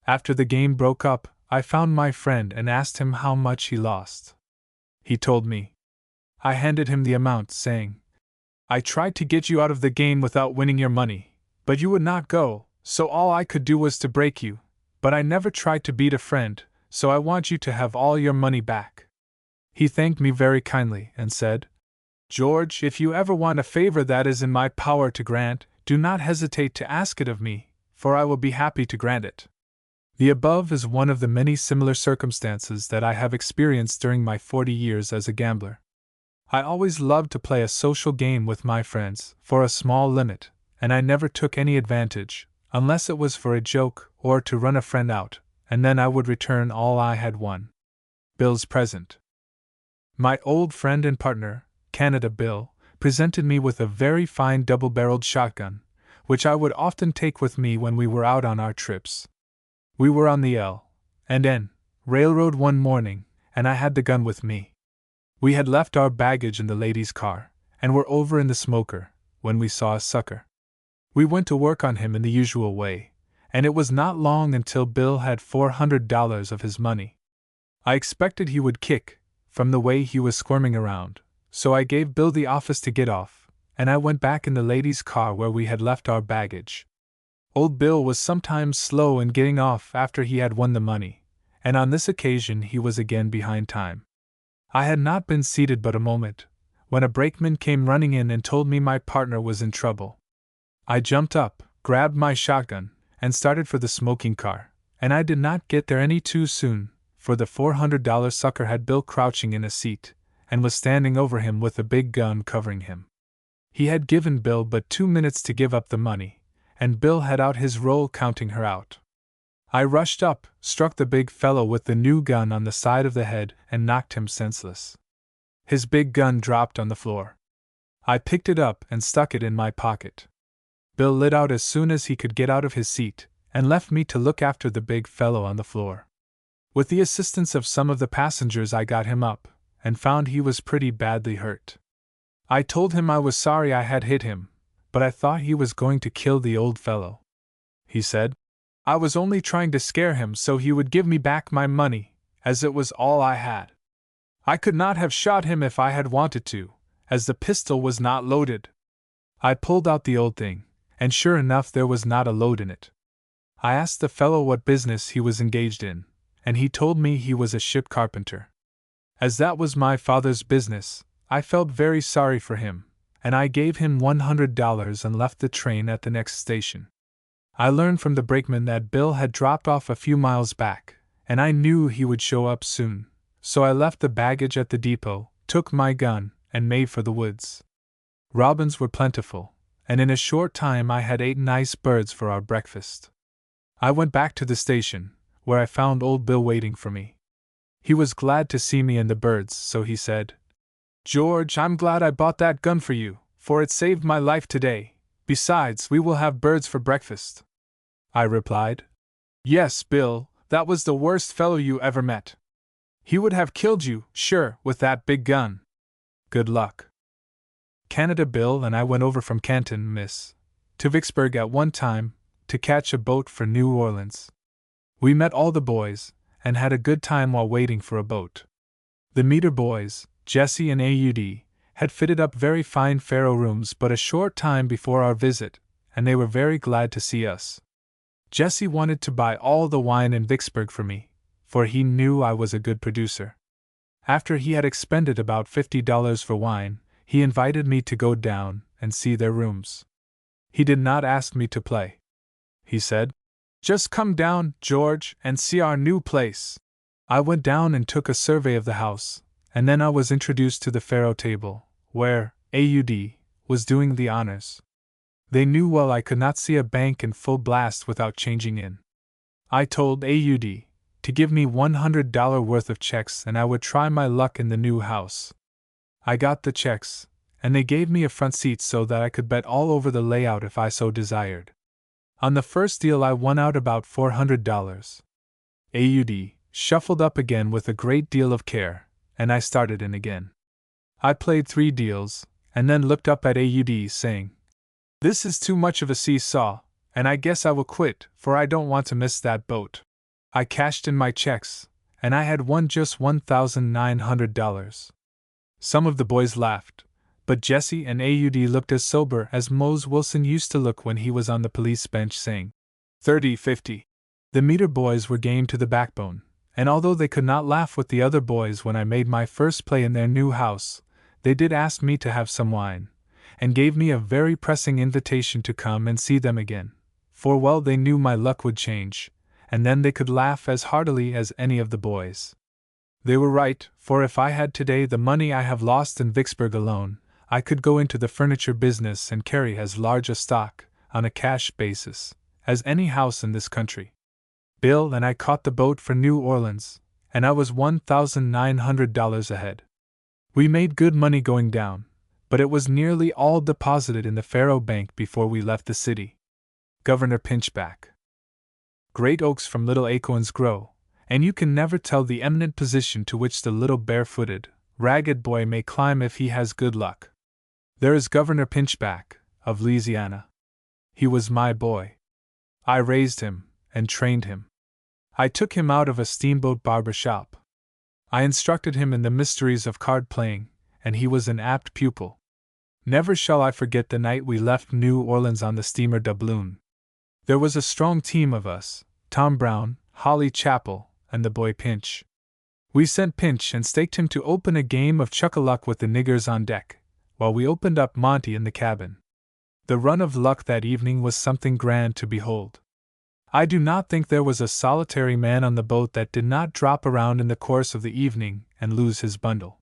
After the game broke up, I found my friend and asked him how much he lost. He told me. I handed him the amount, saying, "I tried to get you out of the game without winning your money, but you would not go, so all I could do was to break you, but I never tried to beat a friend, so I want you to have all your money back." He thanked me very kindly, and said, "George, if you ever want a favor that is in my power to grant, do not hesitate to ask it of me, for I will be happy to grant it." The above is one of the many similar circumstances that I have experienced during my 40 years as a gambler. I always loved to play a social game with my friends, for a small limit, and I never took any advantage, unless it was for a joke or to run a friend out, and then I would return all I had won. Bill's present. My old friend and partner, Canada Bill, presented me with a very fine double-barreled shotgun, which I would often take with me when we were out on our trips. We were on the L&N Railroad one morning, and I had the gun with me. We had left our baggage in the ladies' car, and were over in the smoker, when we saw a sucker. We went to work on him in the usual way, and it was not long until Bill had $400 of his money. I expected he would kick, from the way he was squirming around, so I gave Bill the office to get off, and I went back in the ladies' car where we had left our baggage. Old Bill was sometimes slow in getting off after he had won the money, and on this occasion he was again behind time. I had not been seated but a moment, when a brakeman came running in and told me my partner was in trouble. I jumped up, grabbed my shotgun, and started for the smoking car, and I did not get there any too soon, for the $400 sucker had Bill crouching in a seat, and was standing over him with a big gun covering him. He had given Bill but 2 minutes to give up the money, and Bill had out his roll counting her out. I rushed up, struck the big fellow with the new gun on the side of the head, and knocked him senseless. His big gun dropped on the floor. I picked it up and stuck it in my pocket. Bill lit out as soon as he could get out of his seat, and left me to look after the big fellow on the floor. With the assistance of some of the passengers, I got him up, and found he was pretty badly hurt. I told him I was sorry I had hit him, but I thought he was going to kill the old fellow. He said, "I was only trying to scare him so he would give me back my money, as it was all I had. I could not have shot him if I had wanted to, as the pistol was not loaded." I pulled out the old thing, and sure enough there was not a load in it. I asked the fellow what business he was engaged in, and he told me he was a ship carpenter. As that was my father's business, I felt very sorry for him, and I gave him $100 and left the train at the next station. I learned from the brakeman that Bill had dropped off a few miles back, and I knew he would show up soon, so I left the baggage at the depot, took my gun, and made for the woods. Robins were plentiful, and in a short time I had 8 nice birds for our breakfast. I went back to the station, where I found old Bill waiting for me. He was glad to see me and the birds, so he said, "George, I'm glad I bought that gun for you, for it saved my life today. Besides, we will have birds for breakfast." I replied, "Yes, Bill, that was the worst fellow you ever met. He would have killed you, sure, with that big gun. Good luck." Canada Bill and I went over from Canton, Miss, to Vicksburg at one time, to catch a boat for New Orleans. We met all the boys, and had a good time while waiting for a boat. The Meter boys, Jesse and Aud, had fitted up very fine faro rooms but a short time before our visit, and they were very glad to see us. Jesse wanted to buy all the wine in Vicksburg for me, for he knew I was a good producer. After he had expended about $50 for wine, he invited me to go down and see their rooms. He did not ask me to play. He said, "Just come down, George, and see our new place." I went down and took a survey of the house, and then I was introduced to the faro table, where Aud was doing the honors. They knew well I could not see a bank in full blast without changing in. I told Aud to give me $100 worth of checks and I would try my luck in the new house. I got the checks, and they gave me a front seat so that I could bet all over the layout if I so desired. On the first deal I won out about $400. Aud shuffled up again with a great deal of care, and I started in again. I played 3 deals, and then looked up at Aud saying, "This is too much of a seesaw, and I guess I will quit, for I don't want to miss that boat." I cashed in my checks, and I had won just $1,900. Some of the boys laughed, but Jesse and Aud looked as sober as Mose Wilson used to look when he was on the police bench saying, 30-50. The Meter boys were game to the backbone, and although they could not laugh with the other boys when I made my first play in their new house, they did ask me to have some wine, and gave me a very pressing invitation to come and see them again, for well they knew my luck would change, and then they could laugh as heartily as any of the boys. They were right, for if I had today the money I have lost in Vicksburg alone, I could go into the furniture business and carry as large a stock, on a cash basis, as any house in this country. Bill and I caught the boat for New Orleans, and I was $1,900 ahead. We made good money going down, but it was nearly all deposited in the faro bank before we left the city. Governor Pinchback. Great oaks from little acorns grow, and you can never tell the eminent position to which the little barefooted, ragged boy may climb if he has good luck. There is Governor Pinchback, of Louisiana. He was my boy. I raised him, and trained him. I took him out of a steamboat barber shop. I instructed him in the mysteries of card playing, and he was an apt pupil. Never shall I forget the night we left New Orleans on the steamer Doubloon. There was a strong team of us, Tom Brown, Holly Chappell, and the boy Pinch. We sent Pinch and staked him to open a game of chuck-a-luck with the niggers on deck, while we opened up Monty in the cabin. The run of luck that evening was something grand to behold. I do not think there was a solitary man on the boat that did not drop around in the course of the evening and lose his bundle.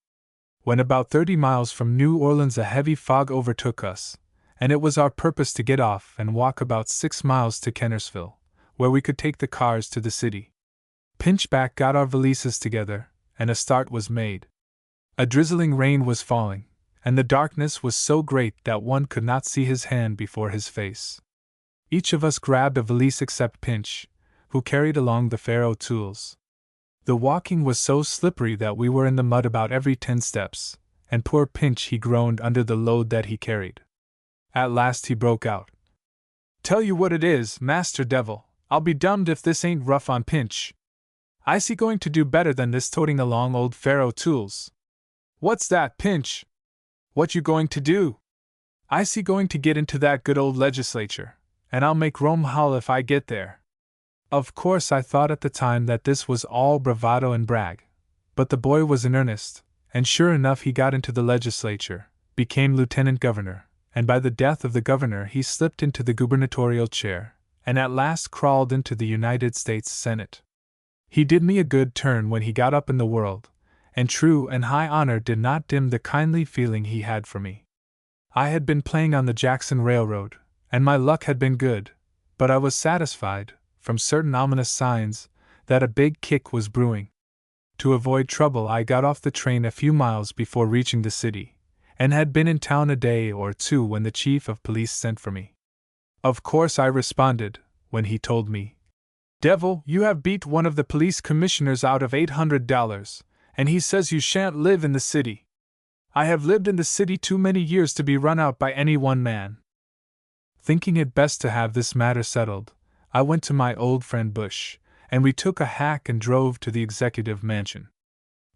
When about 30 miles from New Orleans a heavy fog overtook us, and it was our purpose to get off and walk about 6 miles to Kennersville, where we could take the cars to the city. Pinchback got our valises together, and a start was made. A drizzling rain was falling, and the darkness was so great that one could not see his hand before his face. Each of us grabbed a valise except Pinch, who carried along the Pharaoh tools. The walking was so slippery that we were in the mud about every 10 steps, and poor Pinch he groaned under the load that he carried. At last he broke out. "Tell you what it is, Master Devil, I'll be dummed if this ain't rough on Pinch. I see going to do better than this toting along old Pharaoh tools." "What's that, Pinch? What you going to do?" "I see going to get into that good old legislature, and I'll make Rome howl if I get there." Of course I thought at the time that this was all bravado and brag, but the boy was in earnest, and sure enough he got into the legislature, became lieutenant governor, and by the death of the governor he slipped into the gubernatorial chair, and at last crawled into the United States Senate. He did me a good turn when he got up in the world, and true and high honor did not dim the kindly feeling he had for me. I had been playing on the Jackson Railroad, and my luck had been good, but I was satisfied, from certain ominous signs, that a big kick was brewing. To avoid trouble I got off the train a few miles before reaching the city, and had been in town a day or two when the chief of police sent for me. Of course I responded, when he told me, "Devil, you have beat one of the police commissioners out of $800, and he says you shan't live in the city. I have lived in the city too many years to be run out by any one man." Thinking it best to have this matter settled, I went to my old friend Bush, and we took a hack and drove to the executive mansion.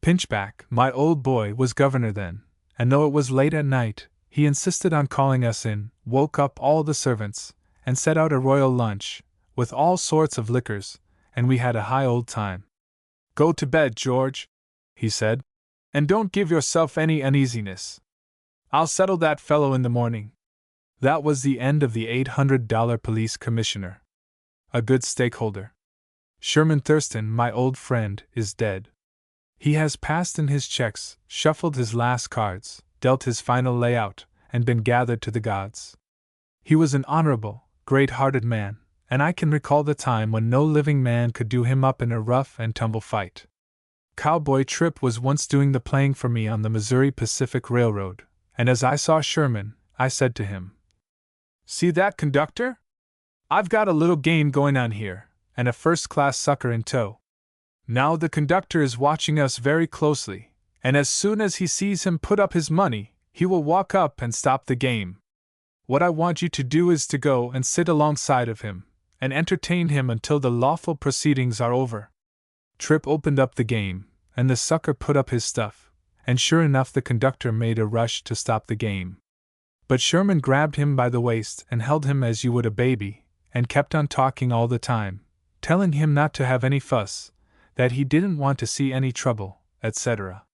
Pinchback, my old boy, was governor then, and though it was late at night, he insisted on calling us in, woke up all the servants, and set out a royal lunch, with all sorts of liquors, and we had a high old time. "Go to bed, George," he said, "and don't give yourself any uneasiness. I'll settle that fellow in the morning." That was the end of the $800 police commissioner. A good stakeholder. Sherman Thurston, my old friend, is dead. He has passed in his checks, shuffled his last cards, dealt his final layout, and been gathered to the gods. He was an honorable, great-hearted man, and I can recall the time when no living man could do him up in a rough-and-tumble fight. Cowboy Tripp was once doing the playing for me on the Missouri Pacific Railroad, and as I saw Sherman, I said to him, "See that conductor? I've got a little game going on here, and a first-class sucker in tow. Now the conductor is watching us very closely, and as soon as he sees him put up his money, he will walk up and stop the game. What I want you to do is to go and sit alongside of him, and entertain him until the lawful proceedings are over." Tripp opened up the game, and the sucker put up his stuff, and sure enough the conductor made a rush to stop the game. But Sherman grabbed him by the waist and held him as you would a baby, and kept on talking all the time, telling him not to have any fuss, that he didn't want to see any trouble, etc.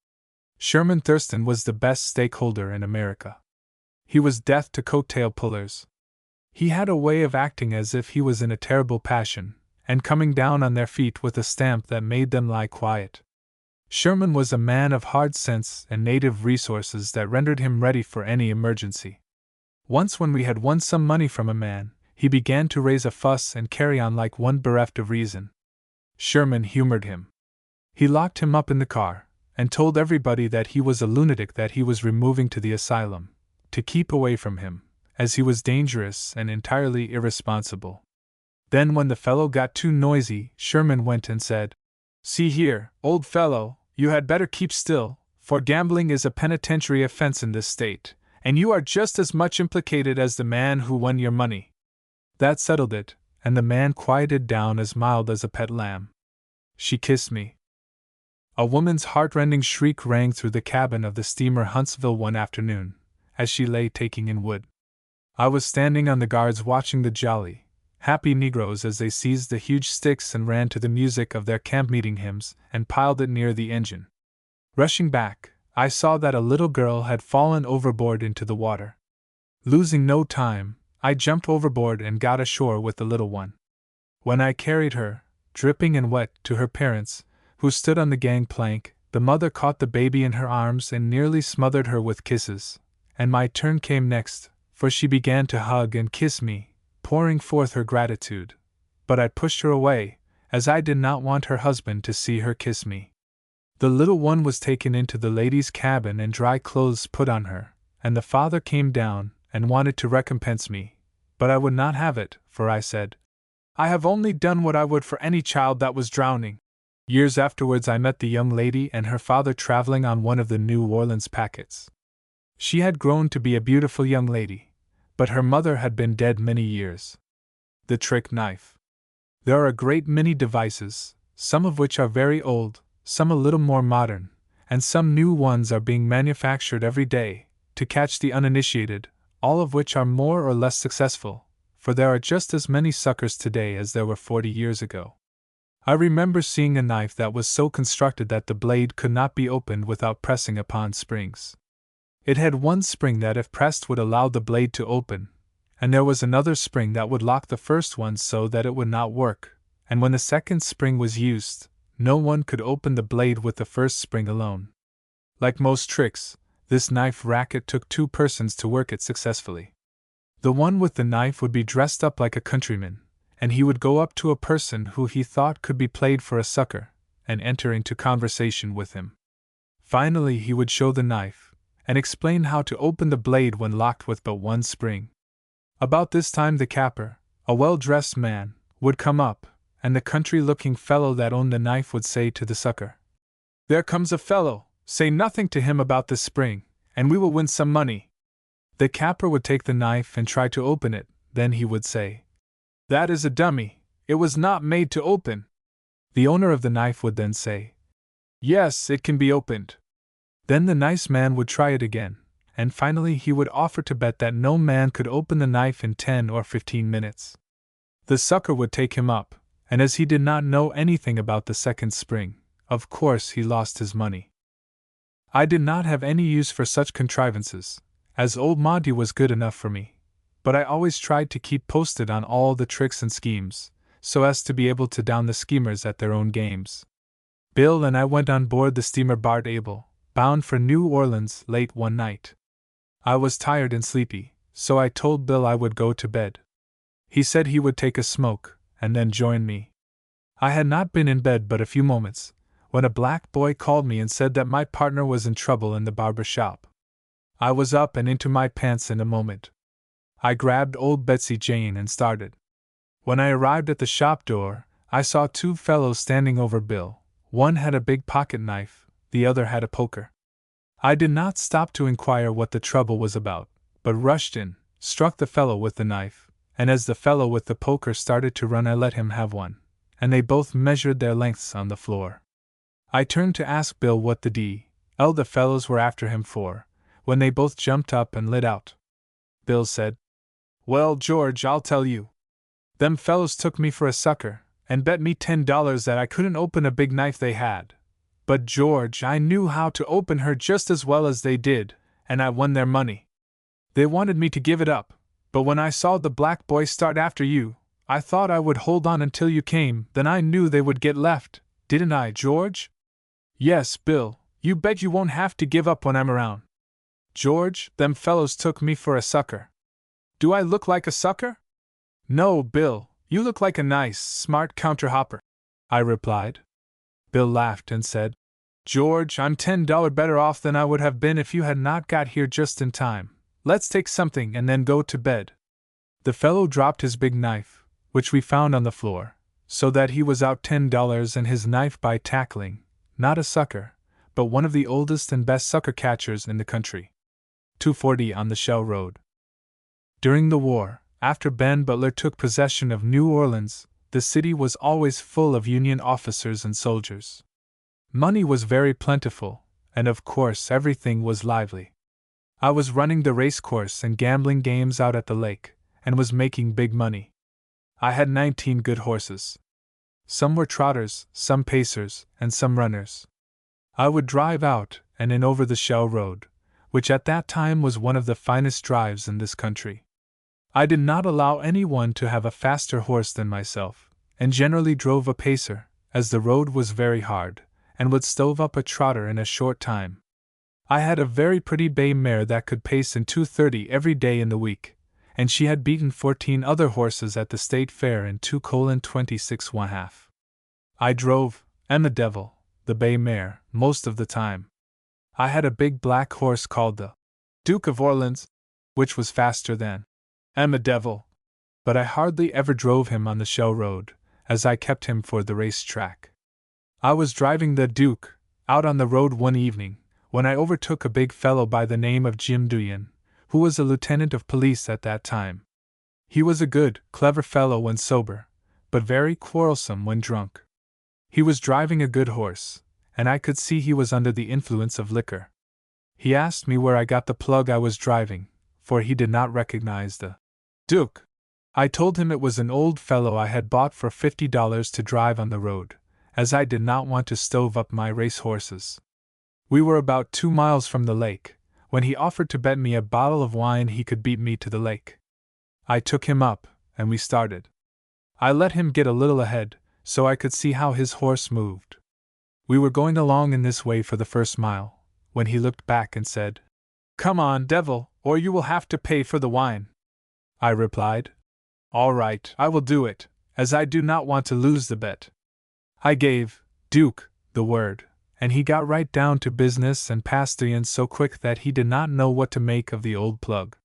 Sherman Thurston was the best stakeholder in America. He was death to coattail pullers. He had a way of acting as if he was in a terrible passion, and coming down on their feet with a stamp that made them lie quiet. Sherman was a man of hard sense and native resources that rendered him ready for any emergency. Once when we had won some money from a man, he began to raise a fuss and carry on like one bereft of reason. Sherman humored him. He locked him up in the car, and told everybody that he was a lunatic that he was removing to the asylum, to keep away from him, as he was dangerous and entirely irresponsible. Then when the fellow got too noisy, Sherman went and said, "See here, old fellow, you had better keep still, for gambling is a penitentiary offense in this state, and you are just as much implicated as the man who won your money." That settled it, and the man quieted down as mild as a pet lamb. She kissed me. A woman's heartrending shriek rang through the cabin of the steamer Huntsville one afternoon, as she lay taking in wood. I was standing on the guards watching the jolly, happy Negroes as they seized the huge sticks and ran to the music of their camp-meeting hymns and piled it near the engine. Rushing back, I saw that a little girl had fallen overboard into the water. Losing no time, I jumped overboard and got ashore with the little one. When I carried her, dripping and wet, to her parents, who stood on the gangplank, the mother caught the baby in her arms and nearly smothered her with kisses, and my turn came next, for she began to hug and kiss me, pouring forth her gratitude. But I pushed her away, as I did not want her husband to see her kiss me. The little one was taken into the ladies' cabin and dry clothes put on her, and the father came down and wanted to recompense me, but I would not have it, for I said, "I have only done what I would for any child that was drowning." Years afterwards I met the young lady and her father traveling on one of the New Orleans packets. She had grown to be a beautiful young lady, but her mother had been dead many years. The trick knife. There are a great many devices, some of which are very old, some a little more modern, and some new ones are being manufactured every day, to catch the uninitiated, all of which are more or less successful, for there are just as many suckers today as there were 40 years ago. I remember seeing a knife that was so constructed that the blade could not be opened without pressing upon springs. It had one spring that if pressed would allow the blade to open, and there was another spring that would lock the first one so that it would not work, and when the second spring was used, no one could open the blade with the first spring alone. Like most tricks, this knife racket took 2 persons to work it successfully. The one with the knife would be dressed up like a countryman, and he would go up to a person who he thought could be played for a sucker, and enter into conversation with him. Finally he would show the knife, and explain how to open the blade when locked with but one spring. About this time the capper, a well-dressed man, would come up, and the country-looking fellow that owned the knife would say to the sucker, "There comes a fellow, say nothing to him about this spring, and we will win some money." The capper would take the knife and try to open it, then he would say, "That is a dummy, it was not made to open." The owner of the knife would then say, "Yes, it can be opened." Then the nice man would try it again, and finally he would offer to bet that no man could open the knife in 10 or 15 minutes. The sucker would take him up, and as he did not know anything about the second spring, of course he lost his money. I did not have any use for such contrivances, as old Monty was good enough for me, but I always tried to keep posted on all the tricks and schemes, so as to be able to down the schemers at their own games. Bill and I went on board the steamer Bart Able, bound for New Orleans, late one night. I was tired and sleepy, so I told Bill I would go to bed. He said he would take a smoke, and then join me. I had not been in bed but a few moments, when a black boy called me and said that my partner was in trouble in the barber shop. I was up and into my pants in a moment. I grabbed old Betsy Jane and started. When I arrived at the shop door, I saw 2 fellows standing over Bill. One had a big pocket knife, the other had a poker. I did not stop to inquire what the trouble was about, but rushed in, struck the fellow with the knife, and as the fellow with the poker started to run I let him have one, and they both measured their lengths on the floor. I turned to ask Bill what the d.l. the fellows were after him for, when they both jumped up and lit out. Bill said, "Well, George, I'll tell you. Them fellows took me for a sucker, and bet me $10 that I couldn't open a big knife they had. But George, I knew how to open her just as well as they did, and I won their money. They wanted me to give it up, but when I saw the black boy start after you, I thought I would hold on until you came, then I knew they would get left, didn't I, George?" "Yes, Bill, you bet you won't have to give up when I'm around. George, them fellows took me for a sucker." "Do I look like a sucker?" "No, Bill, you look like a nice, smart counterhopper," I replied. Bill laughed and said, "George, I'm $10 better off than I would have been if you had not got here just in time. Let's take something and then go to bed." The fellow dropped his big knife, which we found on the floor, so that he was out $10 and his knife by tackling, not a sucker, but one of the oldest and best sucker catchers in the country. 240 on the Shell Road. During the war, after Ben Butler took possession of New Orleans, the city was always full of Union officers and soldiers. Money was very plentiful, and of course everything was lively. I was running the race course and gambling games out at the lake, and was making big money. I had 19 good horses. Some were trotters, some pacers, and some runners. I would drive out and in over the Shell Road, which at that time was one of the finest drives in this country. I did not allow anyone to have a faster horse than myself, and generally drove a pacer, as the road was very hard, and would stove up a trotter in a short time. I had a very pretty bay mare that could pace in 2:30 every day in the week, and she had beaten 14 other horses at the state fair in 2:26 1/2. I drove Emma Devil, the bay mare, most of the time. I had a big black horse called the Duke of Orleans, which was faster than Emma Devil, but I hardly ever drove him on the Shell Road, as I kept him for the race track. I was driving the Duke out on the road one evening, when I overtook a big fellow by the name of Jim Duyan, who was a lieutenant of police at that time. He was a good, clever fellow when sober, but very quarrelsome when drunk. He was driving a good horse, and I could see he was under the influence of liquor. He asked me where I got the plug I was driving, for he did not recognize the Duke. I told him it was an old fellow I had bought for $50 to drive on the road, as I did not want to stove up my race horses. We were about 2 miles from the lake, when he offered to bet me a bottle of wine he could beat me to the lake. I took him up, and we started. I let him get a little ahead, so I could see how his horse moved. We were going along in this way for the first mile, when he looked back and said, "Come on, Devil, or you will have to pay for the wine." I replied, "All right, I will do it, as I do not want to lose the bet." I gave Duke the word, and he got right down to business and passed the inn so quick that he did not know what to make of the old plug.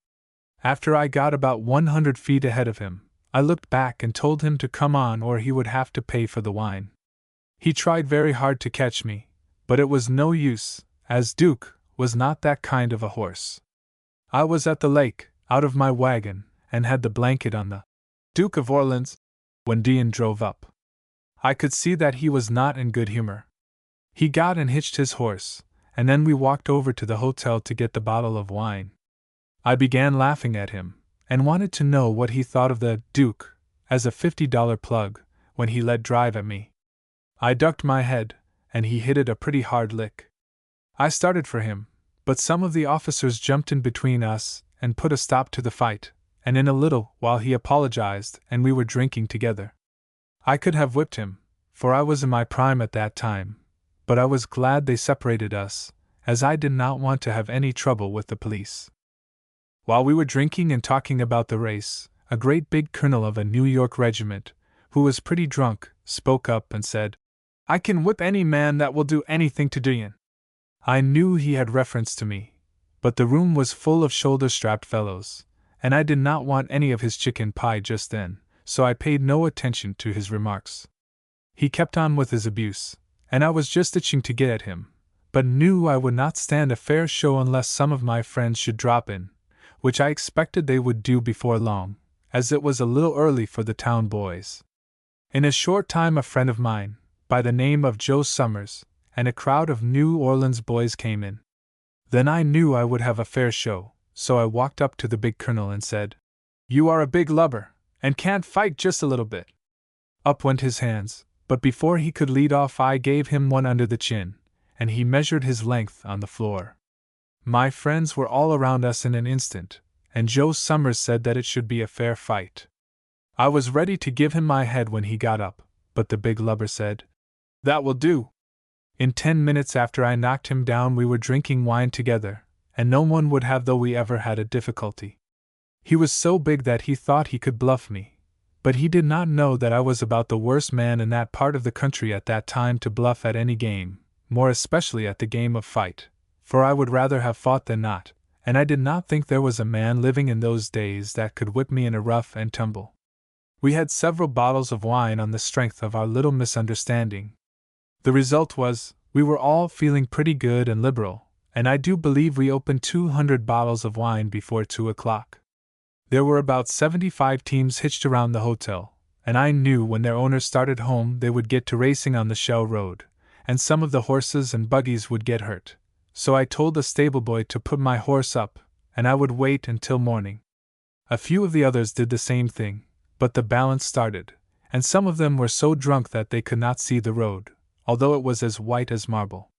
After I got about 100 feet ahead of him, I looked back and told him to come on or he would have to pay for the wine. He tried very hard to catch me, but it was no use, as Duke was not that kind of a horse. I was at the lake, out of my wagon, and had the blanket on the Duke of Orleans, when Dean drove up. I could see that he was not in good humor. He got and hitched his horse, and then we walked over to the hotel to get the bottle of wine. I began laughing at him, and wanted to know what he thought of the Duke as a $50 plug, when he let drive at me. I ducked my head, and he hit it a pretty hard lick. I started for him, but some of the officers jumped in between us and put a stop to the fight, and in a little while he apologized and we were drinking together. I could have whipped him, for I was in my prime at that time, but I was glad they separated us, as I did not want to have any trouble with the police. While we were drinking and talking about the race, a great big colonel of a New York regiment, who was pretty drunk, spoke up and said, "I can whip any man that will do anything to Dean." I knew he had reference to me, but the room was full of shoulder-strapped fellows, and I did not want any of his chicken pie just then, so I paid no attention to his remarks. He kept on with his abuse, and I was just itching to get at him, but knew I would not stand a fair show unless some of my friends should drop in, which I expected they would do before long, as it was a little early for the town boys. In a short time a friend of mine, by the name of Joe Summers, and a crowd of New Orleans boys came in. Then I knew I would have a fair show, so I walked up to the big colonel and said, "You are a big lubber, and can't fight just a little bit." Up went his hands, but before he could lead off I gave him one under the chin, and he measured his length on the floor. My friends were all around us in an instant, and Joe Summers said that it should be a fair fight. I was ready to give him my head when he got up, but the big lubber said, "That will do." In 10 minutes after I knocked him down we were drinking wine together, and no one would have though we ever had a difficulty. He was so big that he thought he could bluff me, but he did not know that I was about the worst man in that part of the country at that time to bluff at any game, more especially at the game of fight, for I would rather have fought than not, and I did not think there was a man living in those days that could whip me in a rough and tumble. We had several bottles of wine on the strength of our little misunderstanding. The result was, we were all feeling pretty good and liberal, and I do believe we opened 200 bottles of wine before 2 o'clock. There were about 75 teams hitched around the hotel, and I knew when their owners started home they would get to racing on the Shell Road, and some of the horses and buggies would get hurt. So I told the stable boy to put my horse up, and I would wait until morning. A few of the others did the same thing, but the balance started, and some of them were so drunk that they could not see the road, although it was as white as marble.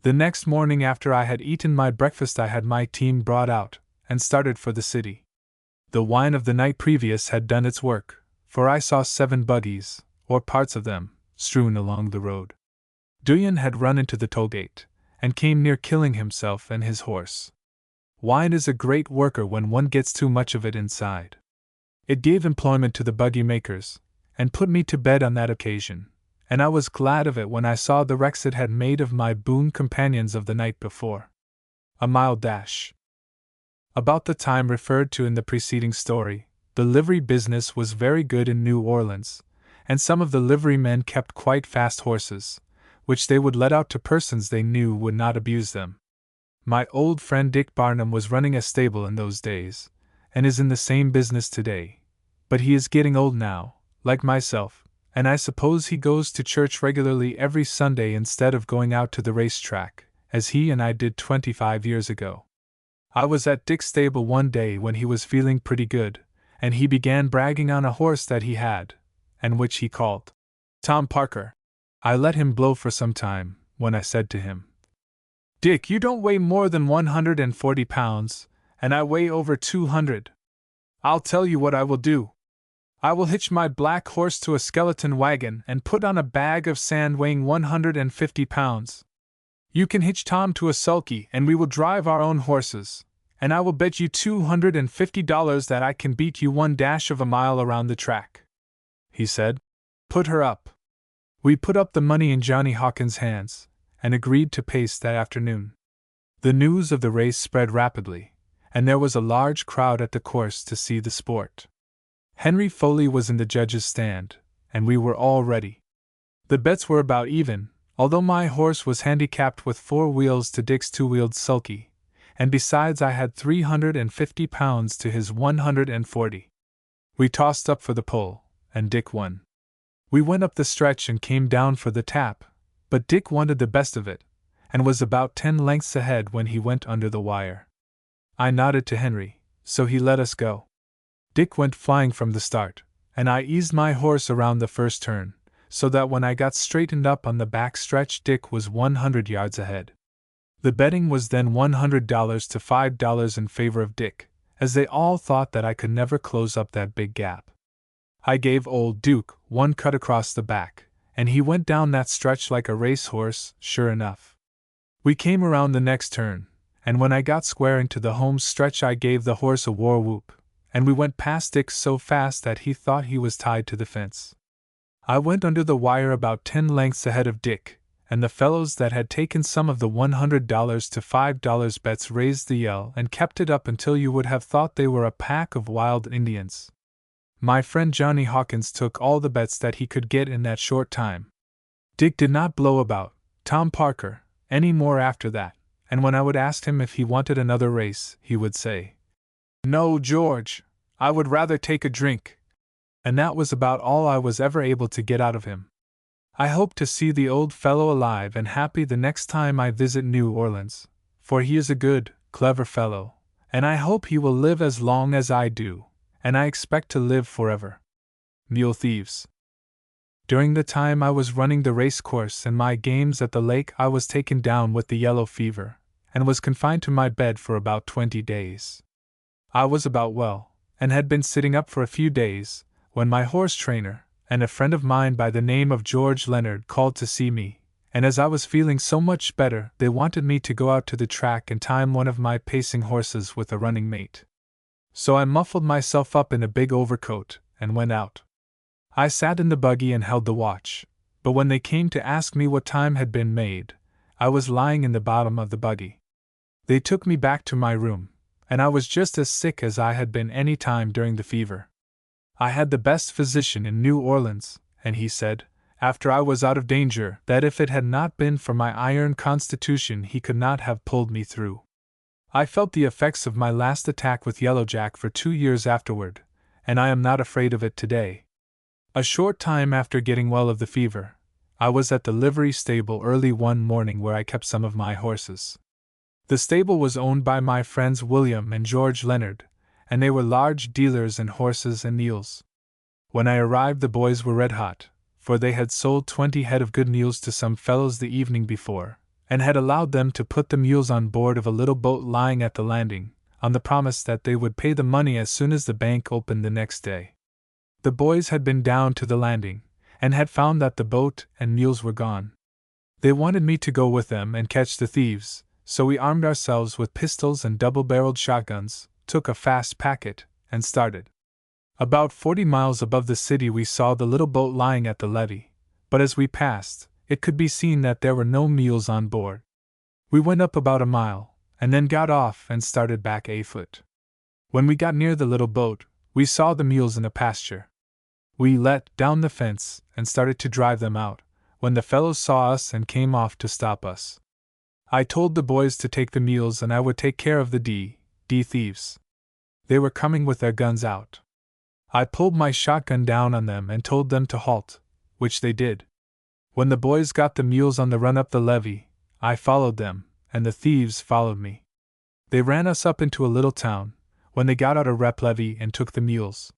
The next morning after I had eaten my breakfast I had my team brought out, and started for the city. The wine of the night previous had done its work, for I saw 7 buggies, or parts of them, strewn along the road. Duyan had run into the toll gate, and came near killing himself and his horse. Wine is a great worker when one gets too much of it inside. It gave employment to the buggy makers, and put me to bed on that occasion, and I was glad of it when I saw the wrecks it had made of my boon companions of the night before. A mild dash. About the time referred to in the preceding story, the livery business was very good in New Orleans, and some of the liverymen kept quite fast horses, which they would let out to persons they knew would not abuse them. My old friend Dick Barnum was running a stable in those days, and is in the same business today, but he is getting old now, like myself, and I suppose he goes to church regularly every Sunday instead of going out to the race track, as he and I did 25 years ago. I was at Dick's stable one day when he was feeling pretty good, and he began bragging on a horse that he had, and which he called Tom Parker. I let him blow for some time, when I said to him, "Dick, you don't weigh more than 140 pounds, and I weigh over 200. I'll tell you what I will do. I will hitch my black horse to a skeleton wagon and put on a bag of sand weighing 150 pounds. You can hitch Tom to a sulky and we will drive our own horses, and I will bet you $250 that I can beat you 1 dash of a mile around the track." He said, "Put her up." We put up the money in Johnny Hawkins' hands, and agreed to pace that afternoon. The news of the race spread rapidly, and there was a large crowd at the course to see the sport. Henry Foley was in the judge's stand, and we were all ready. The bets were about even, although my horse was handicapped with 4 wheels to Dick's 2-wheeled sulky, and besides I had 350 pounds to his 140. We tossed up for the pole, and Dick won. We went up the stretch and came down for the tap, but Dick wanted the best of it, and was about 10 lengths ahead when he went under the wire. I nodded to Henry, so he let us go. Dick went flying from the start, and I eased my horse around the first turn, so that when I got straightened up on the back stretch Dick was 100 yards ahead. The betting was then $100 to $5 in favor of Dick, as they all thought that I could never close up that big gap. I gave old Duke 1 cut across the back, and he went down that stretch like a racehorse, sure enough. We came around the next turn, and when I got square into the home stretch I gave the horse a war whoop, and we went past Dick so fast that he thought he was tied to the fence. I went under the wire about 10 lengths ahead of Dick, and the fellows that had taken some of the $100 to $5 bets raised the yell and kept it up until you would have thought they were a pack of wild Indians. My friend Johnny Hawkins took all the bets that he could get in that short time. Dick did not blow about Tom Parker any more after that, and when I would ask him if he wanted another race, he would say, "No, George, I would rather take a drink." And that was about all I was ever able to get out of him. I hope to see the old fellow alive and happy the next time I visit New Orleans, for he is a good, clever fellow, and I hope he will live as long as I do, and I expect to live forever. Mule Thieves. During the time I was running the race course and my games at the lake I was taken down with the yellow fever, and was confined to my bed for about 20 days. I was about well, and had been sitting up for a few days, when my horse trainer, and a friend of mine by the name of George Leonard called to see me, and as I was feeling so much better they wanted me to go out to the track and time one of my pacing horses with a running mate. So I muffled myself up in a big overcoat, and went out. I sat in the buggy and held the watch, but when they came to ask me what time had been made, I was lying in the bottom of the buggy. They took me back to my room, and I was just as sick as I had been any time during the fever. I had the best physician in New Orleans, and he said, after I was out of danger, that if it had not been for my iron constitution he could not have pulled me through. I felt the effects of my last attack with Yellow Jack for 2 years afterward, and I am not afraid of it today. A short time after getting well of the fever, I was at the livery stable early one morning where I kept some of my horses. The stable was owned by my friends William and George Leonard, and they were large dealers in horses and mules. When I arrived the boys were red hot, for they had sold 20 head of good mules to some fellows the evening before, and had allowed them to put the mules on board of a little boat lying at the landing, on the promise that they would pay the money as soon as the bank opened the next day. The boys had been down to the landing, and had found that the boat and mules were gone. They wanted me to go with them and catch the thieves, so we armed ourselves with pistols and double-barreled shotguns, took a fast packet, and started. About 40 miles above the city we saw the little boat lying at the levee, but as we passed, it could be seen that there were no mules on board. We went up about a mile, and then got off and started back afoot. When we got near the little boat, we saw the mules in a pasture. We let down the fence and started to drive them out, when the fellows saw us and came off to stop us. I told the boys to take the mules and I would take care of the D thieves. They were coming with their guns out. I pulled my shotgun down on them and told them to halt, which they did. When the boys got the mules on the run up the levee, I followed them, and the thieves followed me. They ran us up into a little town, when they got out a rep levee and took the mules.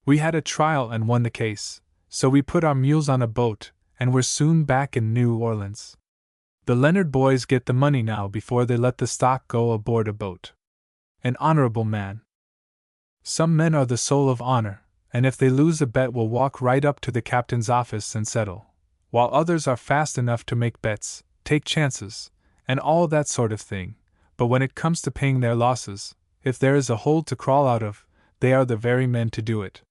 We had a trial and won the case, so we put our mules on a boat, and were soon back in New Orleans. The Leonard boys get the money now before they let the stock go aboard a boat. An honorable man. Some men are the soul of honor, and if they lose a bet will walk right up to the captain's office and settle, while others are fast enough to make bets, take chances, and all that sort of thing, but when it comes to paying their losses, if there is a hole to crawl out of, they are the very men to do it.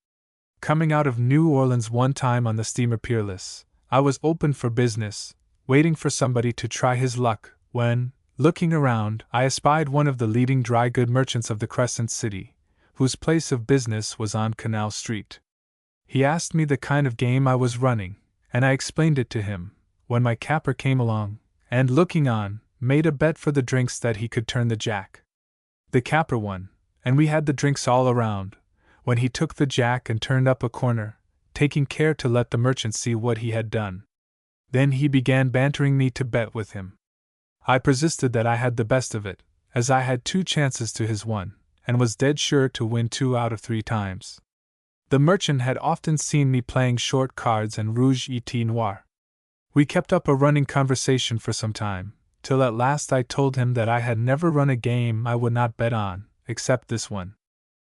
Coming out of New Orleans one time on the steamer Peerless, I was open for business, waiting for somebody to try his luck, when, looking around, I espied one of the leading dry goods merchants of the Crescent City, whose place of business was on Canal Street. He asked me the kind of game I was running, and I explained it to him, when my capper came along, and looking on, made a bet for the drinks that he could turn the jack. The capper won, and we had the drinks all around, when he took the jack and turned up a corner, taking care to let the merchant see what he had done. Then he began bantering me to bet with him. I persisted that I had the best of it, as I had 2 chances to his 1, and was dead sure to win 2 out of 3 times. The merchant had often seen me playing short cards and rouge et noir. We kept up a running conversation for some time, till at last I told him that I had never run a game I would not bet on, except this one.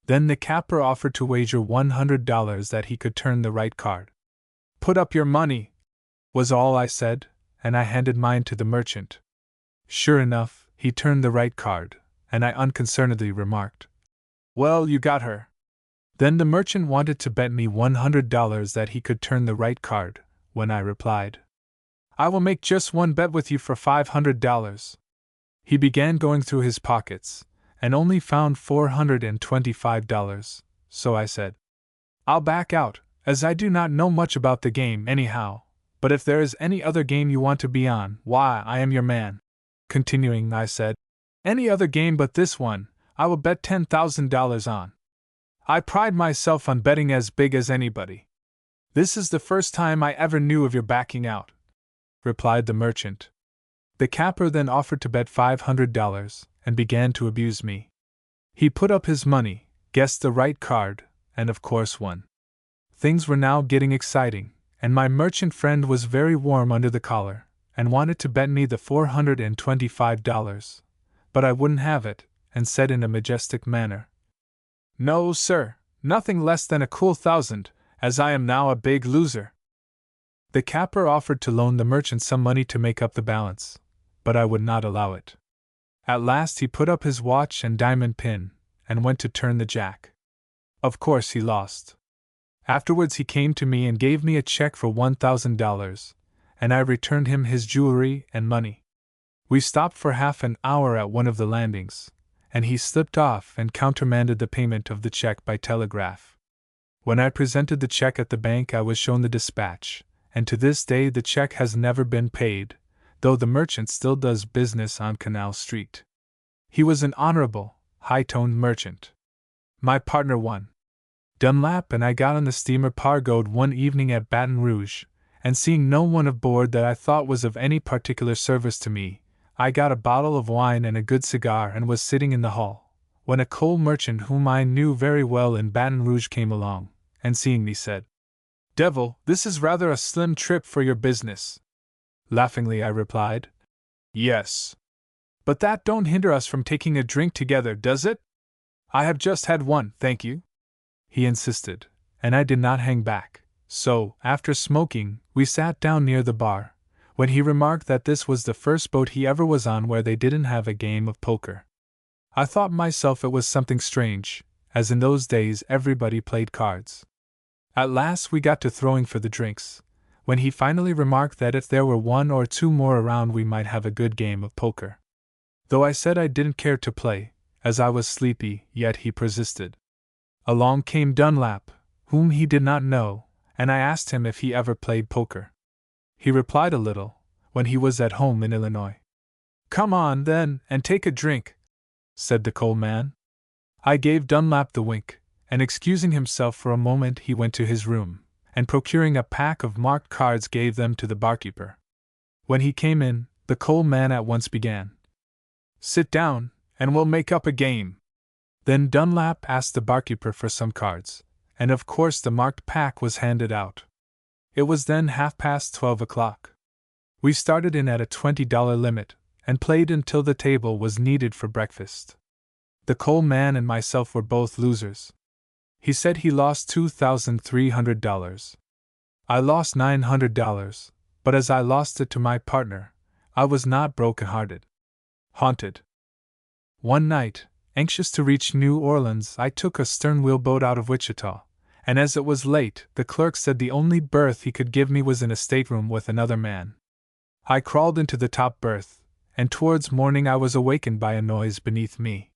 Then the capper offered to wager $100 that he could turn the right card. "Put up your money," was all I said, and I handed mine to the merchant. Sure enough, he turned the right card, and I unconcernedly remarked, "Well, you got her." Then the merchant wanted to bet me $100 that he could turn the right card, when I replied, "I will make just one bet with you for $500. He began going through his pockets, and only found $425, so I said, "I'll back out, as I do not know much about the game anyhow, but if there is any other game you want to be on, why, I am your man." Continuing, I said, "Any other game but this one, I will bet $10,000 on. I pride myself on betting as big as anybody." "This is the first time I ever knew of your backing out," replied the merchant. The capper then offered to bet $500, and began to abuse me. He put up his money, guessed the right card, and of course won. Things were now getting exciting, and my merchant friend was very warm under the collar, and wanted to bet me the $425, but I wouldn't have it, and said in a majestic manner, "No, sir, nothing less than a cool 1,000, as I am now a big loser." The capper offered to loan the merchant some money to make up the balance, but I would not allow it. At last he put up his watch and diamond pin, and went to turn the jack. Of course he lost. Afterwards he came to me and gave me a check for $1,000, and I returned him his jewelry and money. We stopped for half an hour at one of the landings, and he slipped off and countermanded the payment of the check by telegraph. When I presented the check at the bank I was shown the dispatch, and to this day the check has never been paid, though the merchant still does business on Canal Street. He was an honorable, high-toned merchant. My partner won. Dunlap and I got on the steamer Pargoed one evening at Baton Rouge, and seeing no one aboard that I thought was of any particular service to me, I got a bottle of wine and a good cigar and was sitting in the hall, when a coal merchant whom I knew very well in Baton Rouge came along, and seeing me said, "Devil, this is rather a slim trip for your business." Laughingly I replied, "Yes. But that don't hinder us from taking a drink together, does it?" "I have just had one, thank you," he insisted, and I did not hang back, so, after smoking, we sat down near the bar, when he remarked that this was the first boat he ever was on where they didn't have a game of poker. I thought myself it was something strange, as in those days everybody played cards. At last we got to throwing for the drinks, when he finally remarked that if there were one or two more around we might have a good game of poker. Though I said I didn't care to play, as I was sleepy, yet he persisted. Along came Dunlap, whom he did not know, and I asked him if he ever played poker. He replied a little, when he was at home in Illinois. "Come on, then, and take a drink," said the coal man. I gave Dunlap the wink, and excusing himself for a moment he went to his room, and procuring a pack of marked cards gave them to the barkeeper. When he came in, the coal man at once began. "Sit down, and we'll make up a game." Then Dunlap asked the barkeeper for some cards, and of course the marked pack was handed out. It was then 12:30. We started in at a $20 limit, and played until the table was needed for breakfast. The coal man and myself were both losers. He said he lost $2,300. I lost $900, but as I lost it to my partner, I was not broken-hearted. Haunted. One night, anxious to reach New Orleans, I took a stern-wheel boat out of Wichita, and as it was late, the clerk said the only berth he could give me was in a stateroom with another man. I crawled into the top berth, and towards morning I was awakened by a noise beneath me.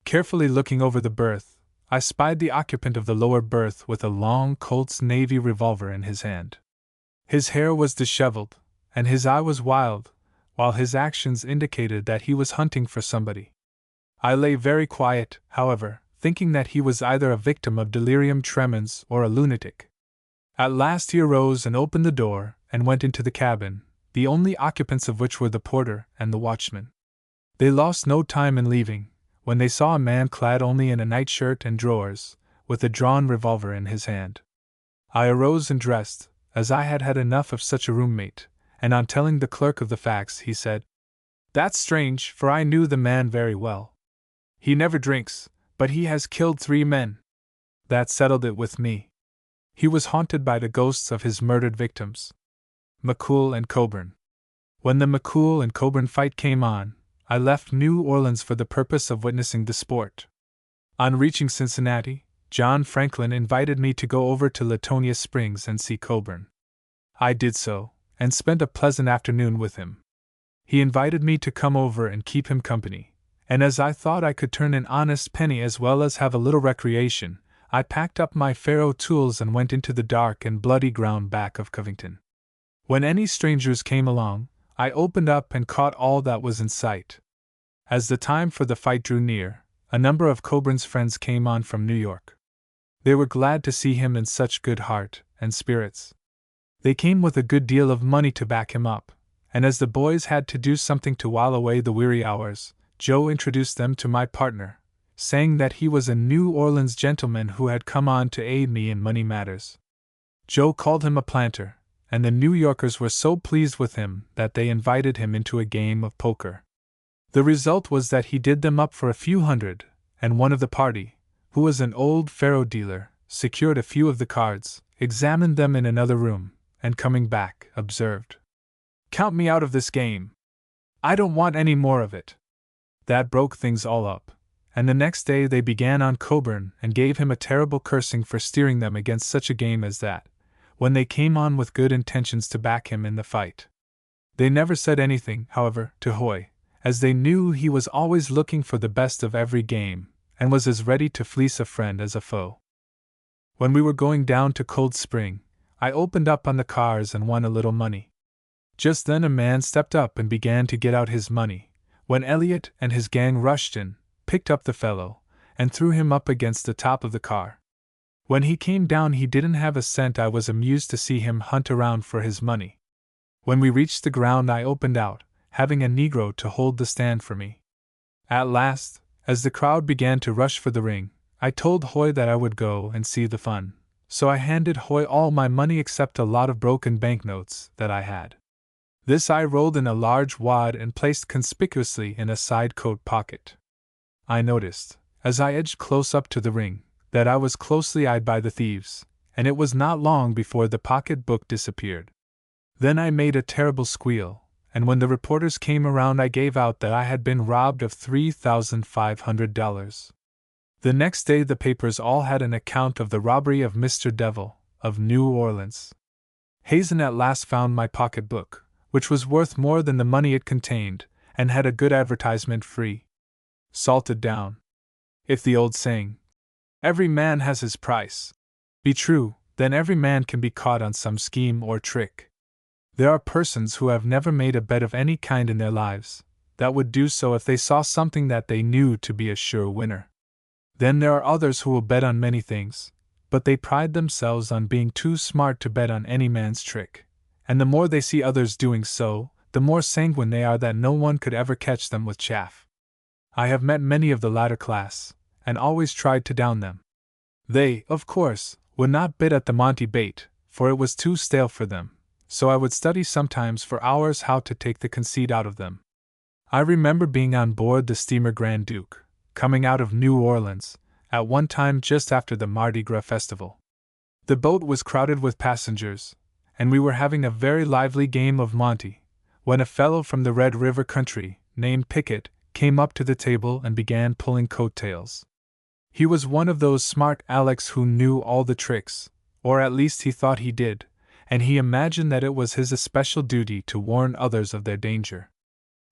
Carefully looking over the berth, I spied the occupant of the lower berth with a long Colt's Navy revolver in his hand. His hair was disheveled, and his eye was wild, while his actions indicated that he was hunting for somebody. I lay very quiet, however, thinking that he was either a victim of delirium tremens or a lunatic. At last he arose and opened the door, and went into the cabin, the only occupants of which were the porter and the watchman. They lost no time in leaving, when they saw a man clad only in a nightshirt and drawers, with a drawn revolver in his hand. I arose and dressed, as I had had enough of such a roommate, and on telling the clerk of the facts, he said, "That's strange, for I knew the man very well. He never drinks, but he has killed 3 men. That settled it with me. He was haunted by the ghosts of his murdered victims. McCool and Coburn. When the McCool and Coburn fight came on, I left New Orleans for the purpose of witnessing the sport. On reaching Cincinnati, John Franklin invited me to go over to Latonia Springs and see Coburn. I did so, and spent a pleasant afternoon with him. He invited me to come over and keep him company, and as I thought I could turn an honest penny as well as have a little recreation, I packed up my faro tools and went into the dark and bloody ground back of Covington. When any strangers came along, I opened up and caught all that was in sight. As the time for the fight drew near, a number of Coburn's friends came on from New York. They were glad to see him in such good heart and spirits. They came with a good deal of money to back him up, and as the boys had to do something to while away the weary hours, Joe introduced them to my partner, saying that he was a New Orleans gentleman who had come on to aid me in money matters. Joe called him a planter, and the New Yorkers were so pleased with him that they invited him into a game of poker. The result was that he did them up for a few hundred, and one of the party, who was an old faro dealer, secured a few of the cards, examined them in another room, and coming back, observed, "Count me out of this game. I don't want any more of it." That broke things all up, and the next day they began on Coburn and gave him a terrible cursing for steering them against such a game as that, when they came on with good intentions to back him in the fight. They never said anything, however, to Hoy, as they knew he was always looking for the best of every game, and was as ready to fleece a friend as a foe. When we were going down to Cold Spring, I opened up on the cars and won a little money. Just then a man stepped up and began to get out his money, when Elliot and his gang rushed in, picked up the fellow, and threw him up against the top of the car. When he came down he didn't have a cent. I was amused to see him hunt around for his money. When we reached the ground I opened out, having a Negro to hold the stand for me. At last, as the crowd began to rush for the ring, I told Hoy that I would go and see the fun, so I handed Hoy all my money except a lot of broken banknotes that I had. This I rolled in a large wad and placed conspicuously in a side coat pocket. I noticed, as I edged close up to the ring, that I was closely eyed by the thieves, and it was not long before the pocket-book disappeared. Then I made a terrible squeal, and when the reporters came around I gave out that I had been robbed of $3,500. The next day the papers all had an account of the robbery of Mr. Devil, of New Orleans. Hazen at last found my pocketbook, which was worth more than the money it contained, and had a good advertisement free. Salted down. If the old saying, "Every man has his price," be true, then every man can be caught on some scheme or trick. There are persons who have never made a bet of any kind in their lives, that would do so if they saw something that they knew to be a sure winner. Then there are others who will bet on many things, but they pride themselves on being too smart to bet on any man's trick, and the more they see others doing so, the more sanguine they are that no one could ever catch them with chaff. I have met many of the latter class, and always tried to down them. They, of course, would not bid at the Monty bait, for it was too stale for them, so I would study sometimes for hours how to take the conceit out of them. I remember being on board the steamer Grand Duke, coming out of New Orleans, at one time just after the Mardi Gras festival. The boat was crowded with passengers, and we were having a very lively game of Monty, when a fellow from the Red River country, named Pickett, came up to the table and began pulling coat-tails. He was one of those smart Alecs who knew all the tricks, or at least he thought he did, and he imagined that it was his especial duty to warn others of their danger.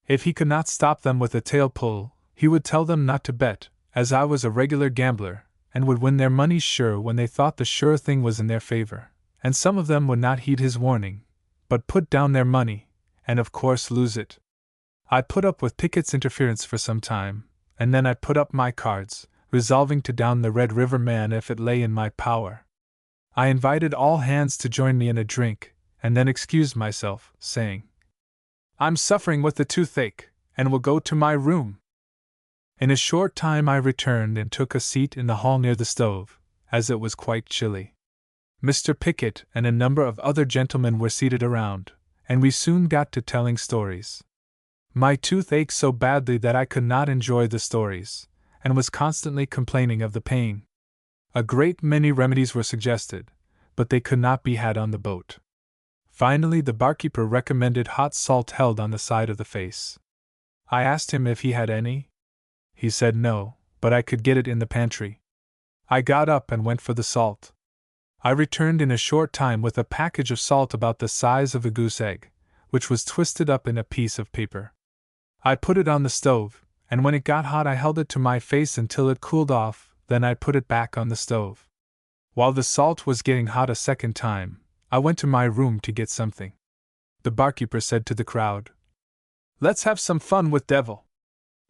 If he could not stop them with a tail pull, he would tell them not to bet, as I was a regular gambler, and would win their money sure when they thought the sure thing was in their favor, and some of them would not heed his warning, but put down their money, and of course lose it. I put up with Pickett's interference for some time, and then I put up my cards, resolving to down the Red River man if it lay in my power. I invited all hands to join me in a drink, and then excused myself, saying, "I'm suffering with the toothache, and will go to my room." In a short time I returned and took a seat in the hall near the stove, as it was quite chilly. Mr. Pickett and a number of other gentlemen were seated around, and we soon got to telling stories. My tooth ached so badly that I could not enjoy the stories, and was constantly complaining of the pain. A great many remedies were suggested, but they could not be had on the boat. Finally the barkeeper recommended hot salt held on the side of the face. I asked him if he had any. He said no, but I could get it in the pantry. I got up and went for the salt. I returned in a short time with a package of salt about the size of a goose egg, which was twisted up in a piece of paper. I put it on the stove, and when it got hot I held it to my face until it cooled off, then I put it back on the stove. While the salt was getting hot a second time, I went to my room to get something. The barkeeper said to the crowd, "Let's have some fun with Devil."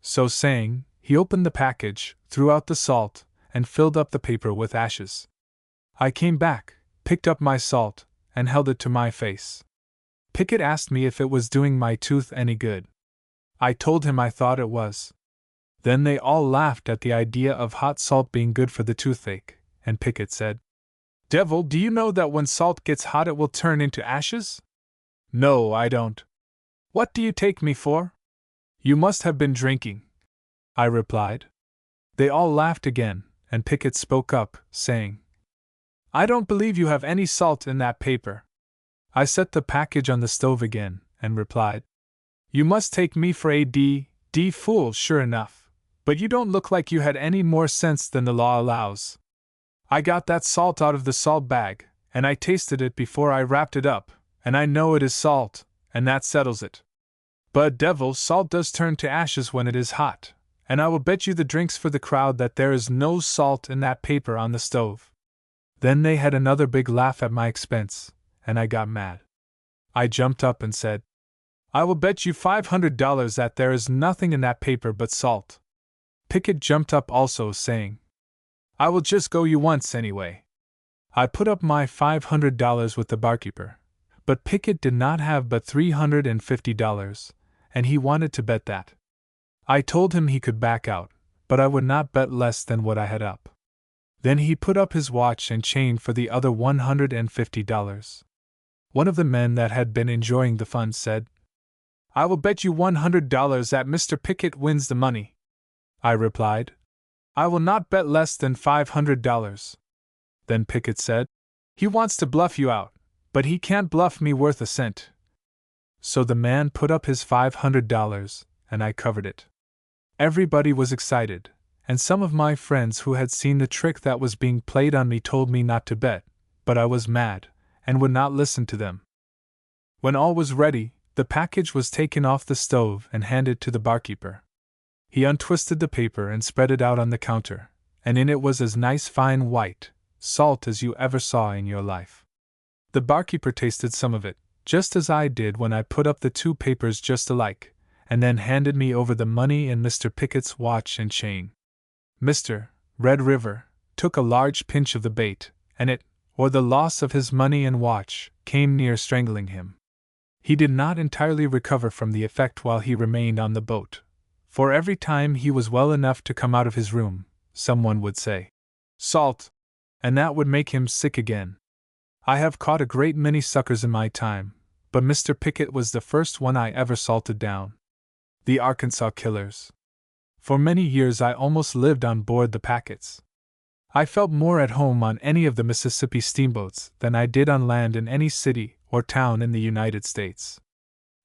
So saying, he opened the package, threw out the salt, and filled up the paper with ashes. I came back, picked up my salt, and held it to my face. Pickett asked me if it was doing my tooth any good. I told him I thought it was. Then they all laughed at the idea of hot salt being good for the toothache, and Pickett said, "Devil, do you know that when salt gets hot it will turn into ashes?" "No, I don't." "What do you take me for?" "You must have been drinking," I replied. They all laughed again, and Pickett spoke up, saying, "I don't believe you have any salt in that paper." I set the package on the stove again, and replied, "You must take me for a d fool, sure enough, but you don't look like you had any more sense than the law allows. I got that salt out of the salt bag, and I tasted it before I wrapped it up, and I know it is salt, and that settles it. But, Devil, salt does turn to ashes when it is hot, and I will bet you the drinks for the crowd that there is no salt in that paper on the stove." Then they had another big laugh at my expense, and I got mad. I jumped up and said, "I will bet you $500 that there is nothing in that paper but salt." Pickett jumped up also, saying, "I will just go you once anyway." I put up my $500 with the barkeeper, but Pickett did not have but $350, and he wanted to bet that. I told him he could back out, but I would not bet less than what I had up. Then he put up his watch and chain for the other $150. One of the men that had been enjoying the fun said, "I will bet you $100 that Mr. Pickett wins the money." I replied, "I will not bet less than $500. Then Pickett said, "He wants to bluff you out, but he can't bluff me worth a cent." So the man put up his $500, and I covered it. Everybody was excited, and some of my friends who had seen the trick that was being played on me told me not to bet, but I was mad, and would not listen to them. When all was ready, the package was taken off the stove and handed to the barkeeper. He untwisted the paper and spread it out on the counter, and in it was as nice fine white salt as you ever saw in your life. The barkeeper tasted some of it, just as I did when I put up the two papers just alike, and then handed me over the money and Mr. Pickett's watch and chain. Mr. Red River took a large pinch of the bait, and it, or the loss of his money and watch, came near strangling him. He did not entirely recover from the effect while he remained on the boat, for every time he was well enough to come out of his room, someone would say, "Salt," and that would make him sick again. I have caught a great many suckers in my time, but Mr. Pickett was the first one I ever salted down. The Arkansas Killers. For many years I almost lived on board the packets. I felt more at home on any of the Mississippi steamboats than I did on land in any city or town in the United States.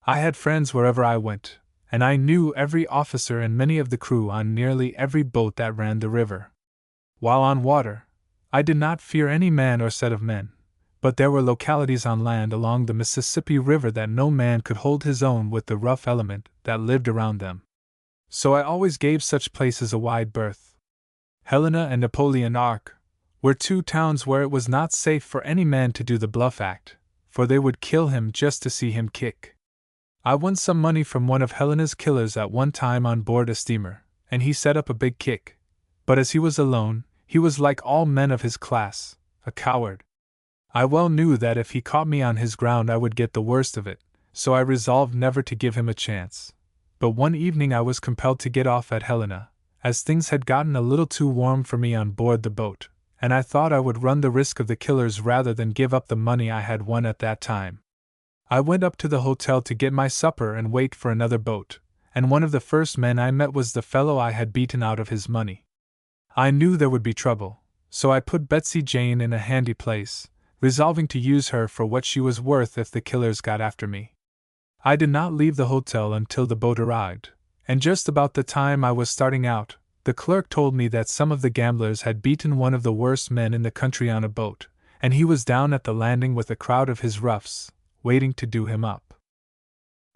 I had friends wherever I went, and I knew every officer and many of the crew on nearly every boat that ran the river. While on water, I did not fear any man or set of men, but there were localities on land along the Mississippi River that no man could hold his own with the rough element that lived around them. So I always gave such places a wide berth. Helena and Napoleon Ark were two towns where it was not safe for any man to do the bluff act, for they would kill him just to see him kick. I won some money from one of Helena's killers at one time on board a steamer, and he set up a big kick, but as he was alone, he was like all men of his class, a coward. I well knew that if he caught me on his ground I would get the worst of it, so I resolved never to give him a chance. But one evening I was compelled to get off at Helena, as things had gotten a little too warm for me on board the boat, and I thought I would run the risk of the killers rather than give up the money I had won at that time. I went up to the hotel to get my supper and wait for another boat, and one of the first men I met was the fellow I had beaten out of his money. I knew there would be trouble, so I put Betsy Jane in a handy place, resolving to use her for what she was worth if the killers got after me. I did not leave the hotel until the boat arrived, and just about the time I was starting out, the clerk told me that some of the gamblers had beaten one of the worst men in the country on a boat, and he was down at the landing with a crowd of his roughs, waiting to do him up.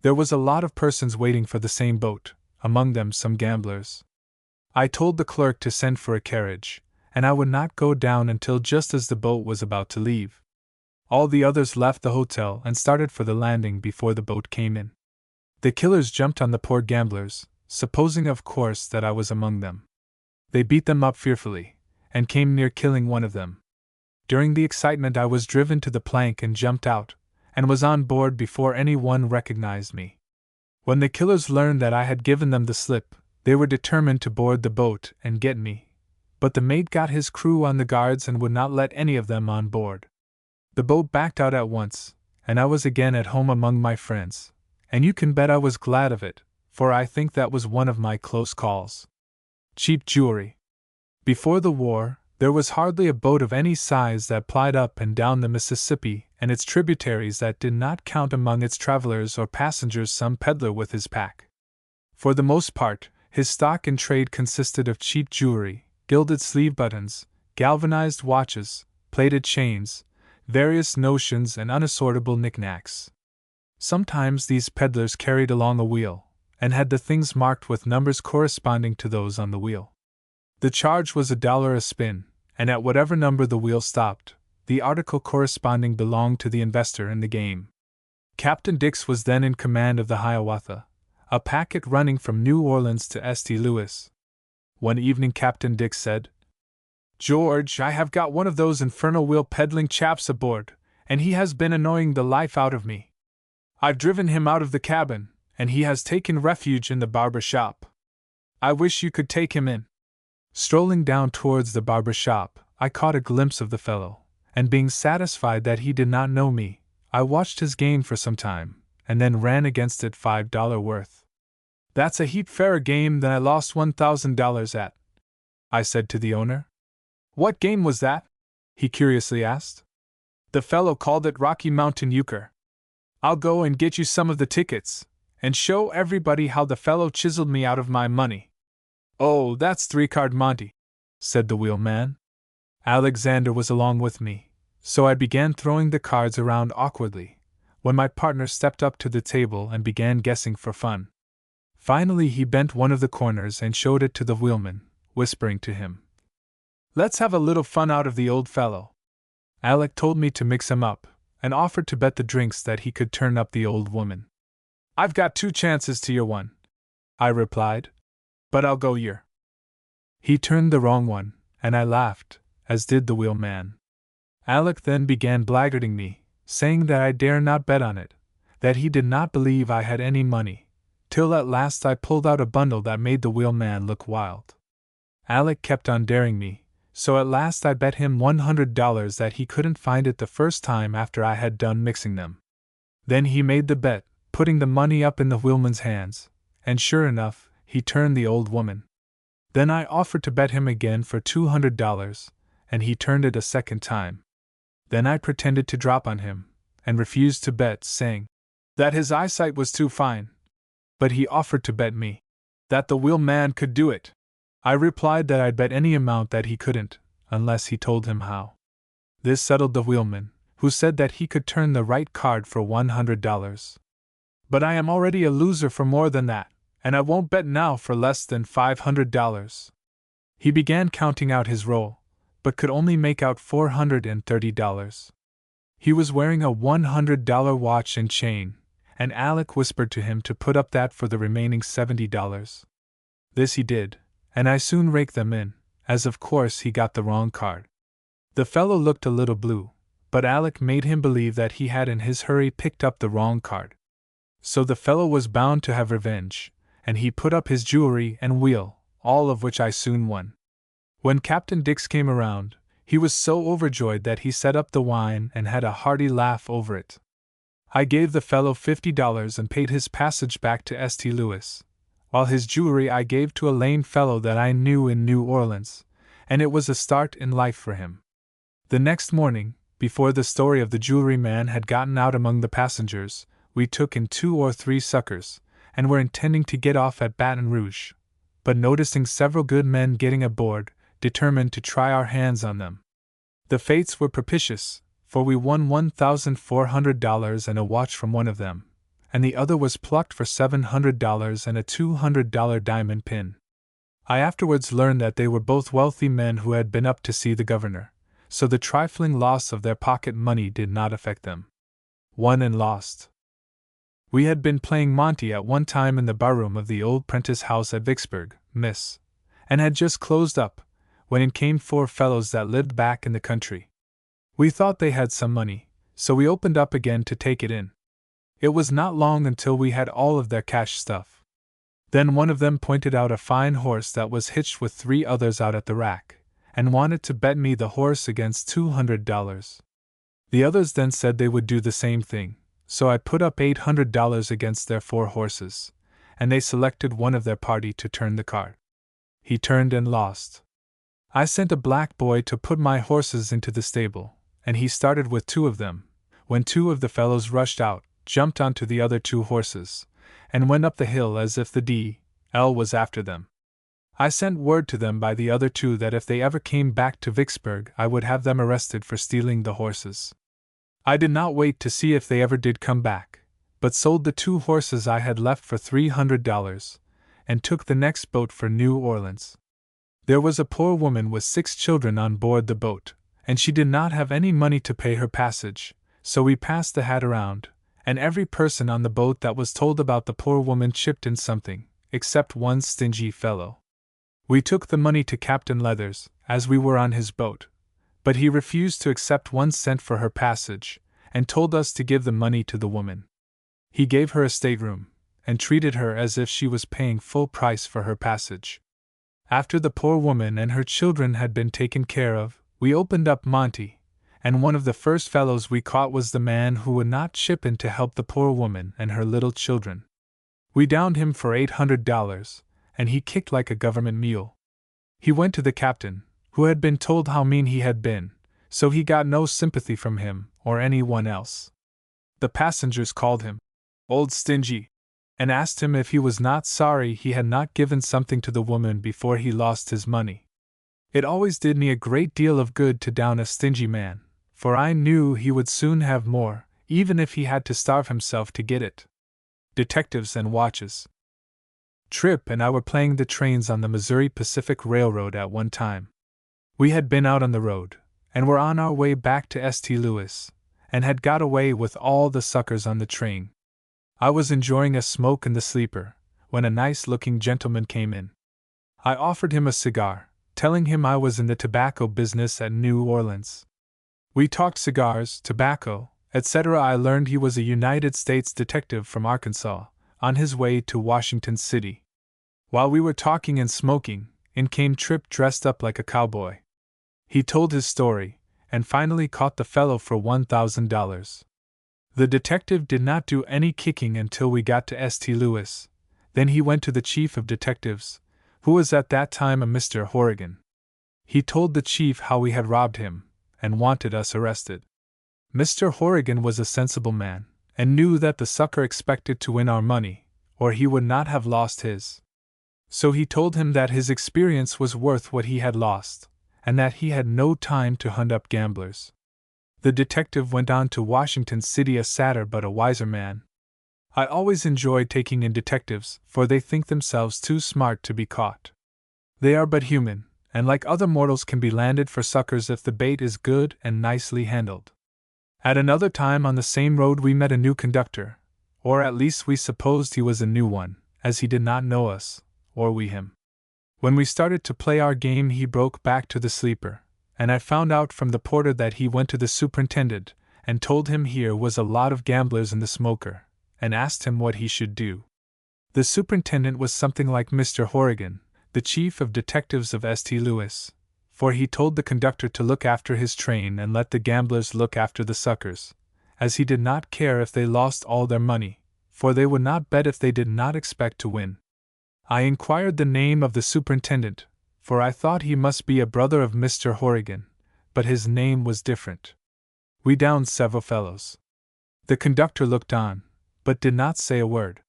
There was a lot of persons waiting for the same boat, among them some gamblers. I told the clerk to send for a carriage, and I would not go down until just as the boat was about to leave. All the others left the hotel and started for the landing before the boat came in. The killers jumped on the poor gamblers, supposing of course that I was among them. They beat them up fearfully, and came near killing one of them. During the excitement I was driven to the plank and jumped out, and was on board before any one recognized me. When the killers learned that I had given them the slip, they were determined to board the boat and get me, but the mate got his crew on the guards and would not let any of them on board. The boat backed out at once, and I was again at home among my friends, and you can bet I was glad of it, for I think that was one of my close calls. Cheap jewelry. Before the war, there was hardly a boat of any size that plied up and down the Mississippi and its tributaries that did not count among its travelers or passengers some peddler with his pack. For the most part, his stock in trade consisted of cheap jewelry, gilded sleeve buttons, galvanized watches, plated chains, various notions and unassortable knickknacks. Sometimes these peddlers carried along a wheel, and had the things marked with numbers corresponding to those on the wheel. The charge was $1 a spin, and at whatever number the wheel stopped, the article corresponding belonged to the investor in the game. Captain Dix was then in command of the Hiawatha, a packet running from New Orleans to St. Louis. One evening Captain Dix said, "George, I have got one of those infernal wheel peddling chaps aboard, and he has been annoying the life out of me. I've driven him out of the cabin, and he has taken refuge in the barber shop. I wish you could take him in." Strolling down towards the barber shop, I caught a glimpse of the fellow, and being satisfied that he did not know me, I watched his game for some time, and then ran against it $5 worth. "That's a heap fairer game than I lost $1,000 at," I said to the owner. "What game was that?" he curiously asked. "The fellow called it Rocky Mountain Euchre. I'll go and get you some of the tickets, and show everybody how the fellow chiseled me out of my money." "Oh, that's 3-card Monte," said the wheelman. Alexander was along with me, so I began throwing the cards around awkwardly, when my partner stepped up to the table and began guessing for fun. Finally he bent one of the corners and showed it to the wheelman, whispering to him, "Let's have a little fun out of the old fellow." Alec told me to mix him up, and offered to bet the drinks that he could turn up the old woman. "I've got 2 chances to your 1," I replied, "but I'll go your." He turned the wrong one, and I laughed, as did the wheelman. Alec then began blackguarding me, saying that I dare not bet on it, that he did not believe I had any money, till at last I pulled out a bundle that made the wheelman look wild. Alec kept on daring me, so at last I bet him $100 that he couldn't find it the first time after I had done mixing them. Then he made the bet, putting the money up in the wheelman's hands, and sure enough, he turned the old woman. Then I offered to bet him again for $200, and he turned it a second time. Then I pretended to drop on him, and refused to bet, saying that his eyesight was too fine. But he offered to bet me that the wheelman could do it. I replied that I'd bet any amount that he couldn't, unless he told him how. This settled the wheelman, who said that he could turn the right card for $100. "But I am already a loser for more than that, and I won't bet now for less than $500. He began counting out his roll, but could only make out $430. He was wearing a $100 watch and chain, and Alec whispered to him to put up that for the remaining $70. This he did, and I soon raked them in, as of course he got the wrong card. The fellow looked a little blue, but Alec made him believe that he had in his hurry picked up the wrong card. So the fellow was bound to have revenge, and he put up his jewelry and wheel, all of which I soon won. When Captain Dix came around, he was so overjoyed that he set up the wine and had a hearty laugh over it. I gave the fellow $50 and paid his passage back to St. Louis, while his jewelry I gave to a lame fellow that I knew in New Orleans, and it was a start in life for him. The next morning, before the story of the jewelry man had gotten out among the passengers, we took in 2 or 3 suckers, and were intending to get off at Baton Rouge, but noticing several good men getting aboard, determined to try our hands on them. The fates were propitious, for we won $1,400 and a watch from one of them, and the other was plucked for $700 and a $200 diamond pin. I afterwards learned that they were both wealthy men who had been up to see the governor, so the trifling loss of their pocket money did not affect them. Won and lost. We had been playing Monte at one time in the barroom of the old Prentice House at Vicksburg, Miss, and had just closed up, when in came 4 fellows that lived back in the country. We thought they had some money, so we opened up again to take it in. It was not long until we had all of their cash stuff. Then one of them pointed out a fine horse that was hitched with 3 others out at the rack, and wanted to bet me the horse against $200. The others then said they would do the same thing, so I put up $800 against their 4 horses, and they selected one of their party to turn the card. He turned and lost. I sent a black boy to put my horses into the stable, and he started with 2 of them, when 2 of the fellows rushed out, jumped onto the other 2 horses, and went up the hill as if the D.L. was after them. I sent word to them by the other 2 that if they ever came back to Vicksburg I would have them arrested for stealing the horses. I did not wait to see if they ever did come back, but sold the 2 horses I had left for $300, and took the next boat for New Orleans. There was a poor woman with 6 children on board the boat, and she did not have any money to pay her passage, so we passed the hat around, and every person on the boat that was told about the poor woman chipped in something, except one stingy fellow. We took the money to Captain Leathers, as we were on his boat, but he refused to accept 1 cent for her passage, and told us to give the money to the woman. He gave her a stateroom, and treated her as if she was paying full price for her passage. After the poor woman and her children had been taken care of, we opened up Monty, and one of the first fellows we caught was the man who would not chip in to help the poor woman and her little children. We downed him for $800, and he kicked like a government mule. He went to the captain, who had been told how mean he had been, so he got no sympathy from him or anyone else. The passengers called him Old Stingy, and asked him if he was not sorry he had not given something to the woman before he lost his money. It always did me a great deal of good to down a stingy man, for I knew he would soon have more, even if he had to starve himself to get it. Detectives and watches. Tripp and I were playing the trains on the Missouri Pacific Railroad at one time. We had been out on the road, and were on our way back to St. Louis, and had got away with all the suckers on the train. I was enjoying a smoke in the sleeper, when a nice-looking gentleman came in. I offered him a cigar, telling him I was in the tobacco business at New Orleans. We talked cigars, tobacco, etc. I learned he was a United States detective from Arkansas, on his way to Washington City. While we were talking and smoking, in came Tripp dressed up like a cowboy. He told his story, and finally caught the fellow for $1,000. The detective did not do any kicking until we got to St. Louis. Then he went to the chief of detectives, who was at that time a Mr. Horrigan. He told the chief how we had robbed him, and wanted us arrested. Mr. Horrigan was a sensible man, and knew that the sucker expected to win our money, or he would not have lost his. So he told him that his experience was worth what he had lost, and that he had no time to hunt up gamblers. The detective went on to Washington City, a sadder but a wiser man. I always enjoy taking in detectives, for they think themselves too smart to be caught. They are but human, and like other mortals can be landed for suckers if the bait is good and nicely handled. At another time on the same road we met a new conductor, or at least we supposed he was a new one, as he did not know us, or we him. When we started to play our game he broke back to the sleeper, and I found out from the porter that he went to the superintendent, and told him here was a lot of gamblers in the smoker, and asked him what he should do. The superintendent was something like Mr. Horrigan, the chief of detectives of St. Louis, for he told the conductor to look after his train and let the gamblers look after the suckers, as he did not care if they lost all their money, for they would not bet if they did not expect to win. I inquired the name of the superintendent, for I thought he must be a brother of Mr. Horrigan, but his name was different. We downed several fellows. The conductor looked on, but did not say a word.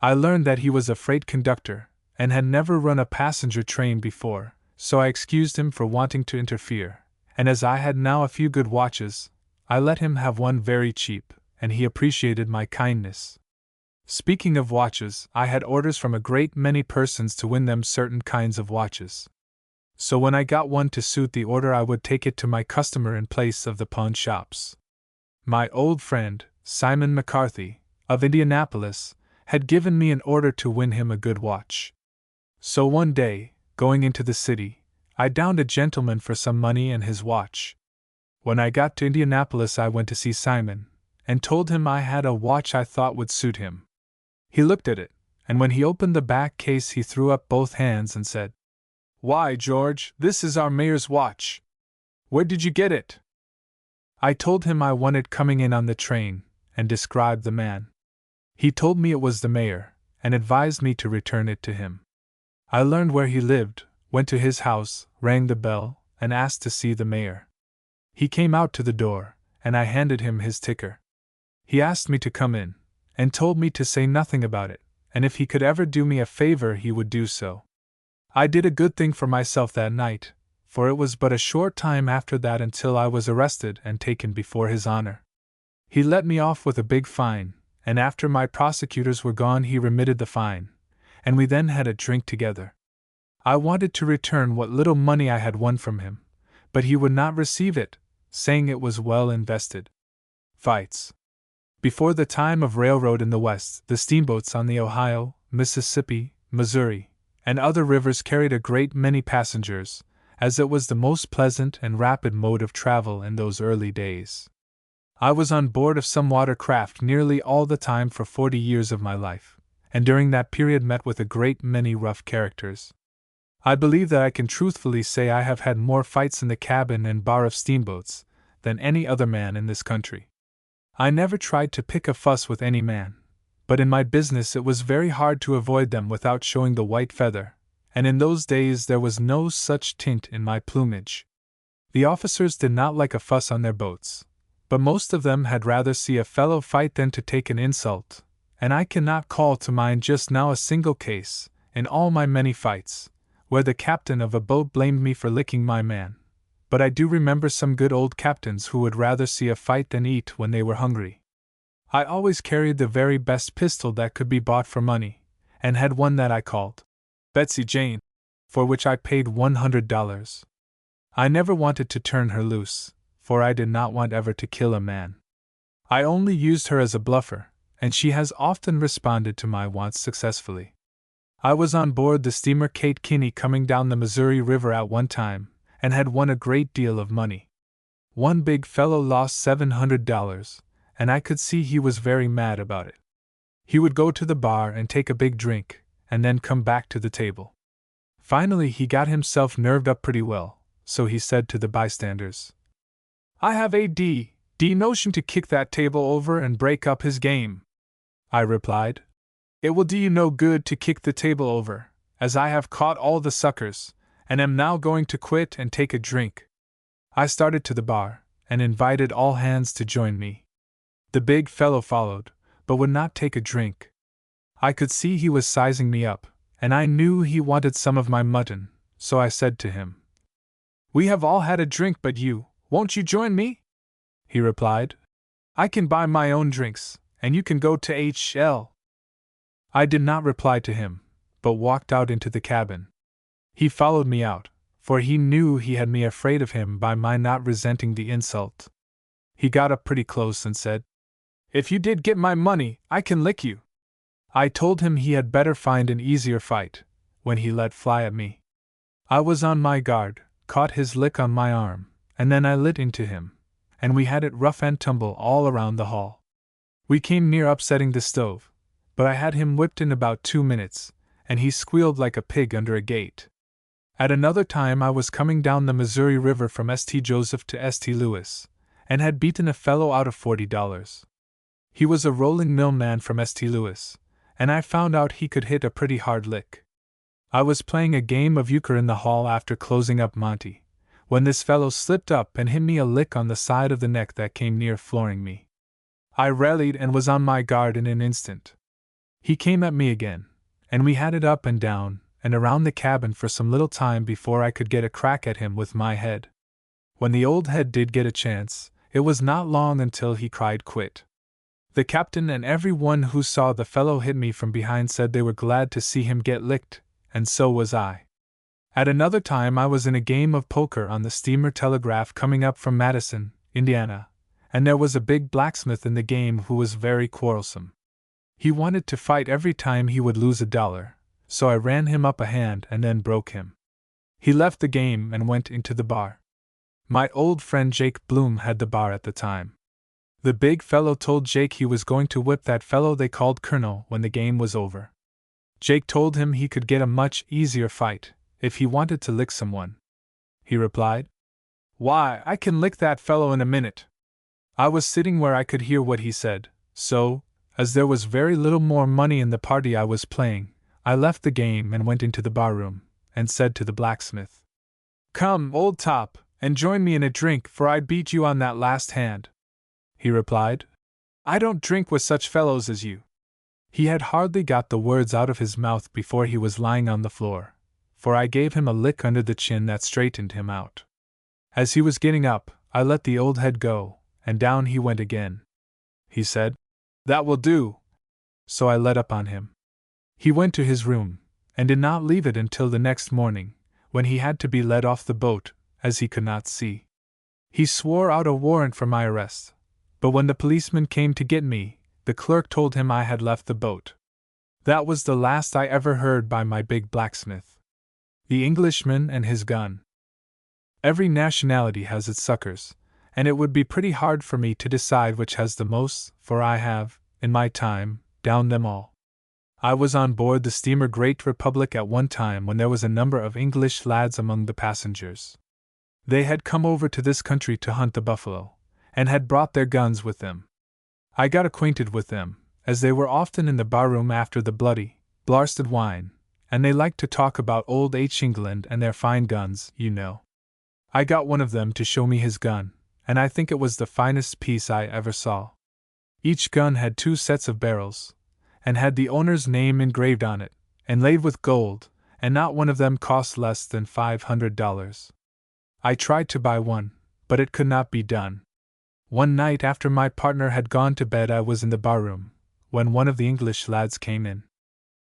I learned that he was a freight conductor, and had never run a passenger train before, so I excused him for wanting to interfere, and as I had now a few good watches, I let him have one very cheap, and he appreciated my kindness. Speaking of watches, I had orders from a great many persons to win them certain kinds of watches. So when I got one to suit the order I would take it to my customer in place of the pawn shops. My old friend, Simon McCarthy, of Indianapolis, had given me an order to win him a good watch. So one day, going into the city, I downed a gentleman for some money and his watch. When I got to Indianapolis I went to see Simon, and told him I had a watch I thought would suit him. He looked at it, and when he opened the back case he threw up both hands and said, "Why, George, this is our mayor's watch. Where did you get it?" I told him I won it coming in on the train, and described the man. He told me it was the mayor, and advised me to return it to him. I learned where he lived, went to his house, rang the bell, and asked to see the mayor. He came out to the door, and I handed him his ticker. He asked me to come in, and told me to say nothing about it, and if he could ever do me a favor he would do so. I did a good thing for myself that night, for it was but a short time after that until I was arrested and taken before his honor. He let me off with a big fine, and after my prosecutors were gone he remitted the fine, and we then had a drink together. I wanted to return what little money I had won from him, but he would not receive it, saying it was well invested. Fights. Before the time of railroad in the West, the steamboats on the Ohio, Mississippi, Missouri, and other rivers carried a great many passengers, as it was the most pleasant and rapid mode of travel in those early days. I was on board of some watercraft nearly all the time for 40 years of my life, and during that period met with a great many rough characters. I believe that I can truthfully say I have had more fights in the cabin and bar of steamboats than any other man in this country. I never tried to pick a fuss with any man, but in my business it was very hard to avoid them without showing the white feather, and in those days there was no such tint in my plumage. The officers did not like a fuss on their boats, but most of them had rather see a fellow fight than to take an insult, and I cannot call to mind just now a single case, in all my many fights, where the captain of a boat blamed me for licking my man. But I do remember some good old captains who would rather see a fight than eat when they were hungry. I always carried the very best pistol that could be bought for money, and had one that I called Betsy Jane, for which I paid $100. I never wanted to turn her loose, for I did not want ever to kill a man. I only used her as a bluffer, and she has often responded to my wants successfully. I was on board the steamer Kate Kinney coming down the Missouri River at one time, and had won a great deal of money. One big fellow lost $700, and I could see he was very mad about it. He would go to the bar and take a big drink, and then come back to the table. Finally he got himself nerved up pretty well, so he said to the bystanders, "I have a d notion to kick that table over and break up his game." I replied, "It will do you no good to kick the table over, as I have caught all the suckers, and am now going to quit and take a drink." I started to the bar, and invited all hands to join me. The big fellow followed, but would not take a drink. I could see he was sizing me up, and I knew he wanted some of my mutton, so I said to him, "We have all had a drink but you, won't you join me?" He replied, "I can buy my own drinks, and you can go to H.L." I did not reply to him, but walked out into the cabin. He followed me out, for he knew he had me afraid of him by my not resenting the insult. He got up pretty close and said, "If you did get my money, I can lick you." I told him he had better find an easier fight, when he let fly at me. I was on my guard, caught his lick on my arm, and then I lit into him, and we had it rough and tumble all around the hall. We came near upsetting the stove, but I had him whipped in about 2 minutes, and he squealed like a pig under a gate. At another time I was coming down the Missouri River from St. Joseph to St. Louis, and had beaten a fellow out of $40. He was a rolling mill man from St. Louis, and I found out he could hit a pretty hard lick. I was playing a game of euchre in the hall after closing up Monty, when this fellow slipped up and hit me a lick on the side of the neck that came near flooring me. I rallied and was on my guard in an instant. He came at me again, and we had it up and down and around the cabin for some little time before I could get a crack at him with my head. When the old head did get a chance, it was not long until he cried quit. The captain and every one who saw the fellow hit me from behind said they were glad to see him get licked, and so was I. At another time I was in a game of poker on the steamer Telegraph coming up from Madison, Indiana, and there was a big blacksmith in the game who was very quarrelsome. He wanted to fight every time he would lose $1, so I ran him up a hand and then broke him. He left the game and went into the bar. My old friend Jake Bloom had the bar at the time. The big fellow told Jake he was going to whip that fellow they called Colonel when the game was over. Jake told him he could get a much easier fight if he wanted to lick someone. He replied, "Why, I can lick that fellow in a minute." I was sitting where I could hear what he said, so, as there was very little more money in the party I was playing, I left the game and went into the barroom, and said to the blacksmith, "Come, old top, and join me in a drink, for I beat you on that last hand." He replied, "I don't drink with such fellows as you." He had hardly got the words out of his mouth before he was lying on the floor, for I gave him a lick under the chin that straightened him out. As he was getting up, I let the old head go, and down he went again. He said, "That will do." So I let up on him. He went to his room, and did not leave it until the next morning, when he had to be led off the boat, as he could not see. He swore out a warrant for my arrest, but when the policeman came to get me, the clerk told him I had left the boat. That was the last I ever heard by my big blacksmith. The Englishman and his gun. Every nationality has its suckers, and it would be pretty hard for me to decide which has the most, for I have, in my time, downed them all. I was on board the steamer Great Republic at one time when there was a number of English lads among the passengers. They had come over to this country to hunt the buffalo, and had brought their guns with them. I got acquainted with them, as they were often in the barroom after the bloody, blarsted wine, and they liked to talk about old England and their fine guns, you know. I got one of them to show me his gun, and I think it was the finest piece I ever saw. Each gun had 2 sets of barrels, and had the owner's name engraved on it, inlaid with gold, and not one of them cost less than $500. I tried to buy one, but it could not be done. One night after my partner had gone to bed I was in the barroom, when one of the English lads came in.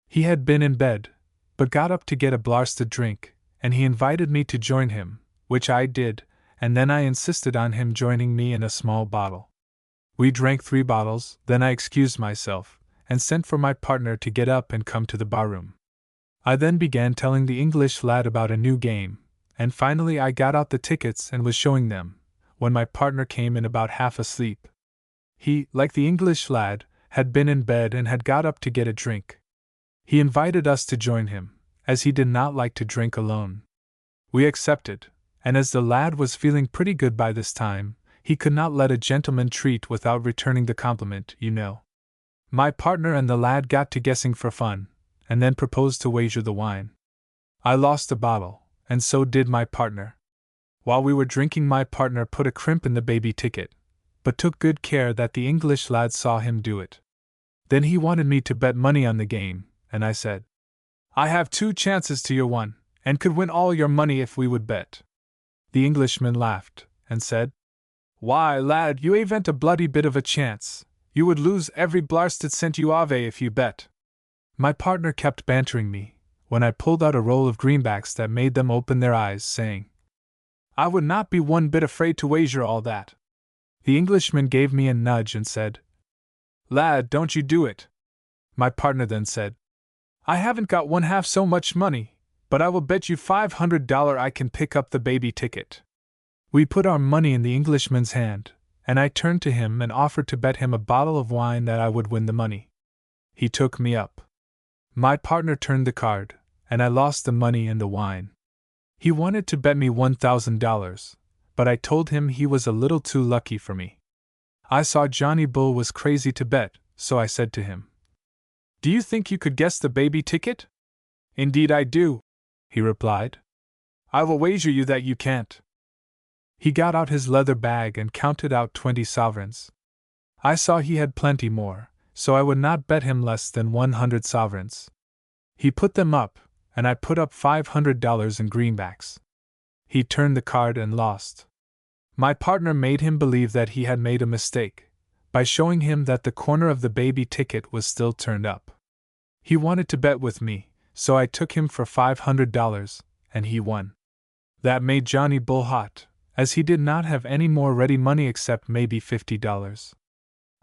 He had been in bed, but got up to get a blarsted drink, and he invited me to join him, which I did, and then I insisted on him joining me in a small bottle. We drank 3 bottles, then I excused myself, and sent for my partner to get up and come to the barroom. I then began telling the English lad about a new game, and finally I got out the tickets and was showing them, when my partner came in about half asleep. He, like the English lad, had been in bed and had got up to get a drink. He invited us to join him, as he did not like to drink alone. We accepted, and as the lad was feeling pretty good by this time, he could not let a gentleman treat without returning the compliment, you know. My partner and the lad got to guessing for fun, and then proposed to wager the wine. I lost a bottle, and so did my partner. While we were drinking, my partner put a crimp in the baby ticket, but took good care that the English lad saw him do it. Then he wanted me to bet money on the game, and I said, "I have 2 chances to your 1, and could win all your money if we would bet." The Englishman laughed, and said, "Why, lad, you ain't a bloody bit of a chance. You would lose every blarsted cent you have if you bet." My partner kept bantering me, when I pulled out a roll of greenbacks that made them open their eyes, saying, "I would not be one bit afraid to wager all that." The Englishman gave me a nudge and said, "Lad, don't you do it." My partner then said, "I haven't got 1/2 so much money, but I will bet you $500 I can pick up the baby ticket." We put our money in the Englishman's hand, and I turned to him and offered to bet him a bottle of wine that I would win the money. He took me up. My partner turned the card, and I lost the money and the wine. He wanted to bet me $1,000, but I told him he was a little too lucky for me. I saw Johnny Bull was crazy to bet, so I said to him, "Do you think you could guess the baby ticket?" "Indeed I do," he replied. "I will wager you that you can't." He got out his leather bag and counted out 20 sovereigns. I saw he had plenty more, so I would not bet him less than 100 sovereigns. He put them up, and I put up $500 in greenbacks. He turned the card and lost. My partner made him believe that he had made a mistake, by showing him that the corner of the baby ticket was still turned up. He wanted to bet with me, so I took him for $500, and he won. That made Johnny Bull hot, as he did not have any more ready money except maybe $50.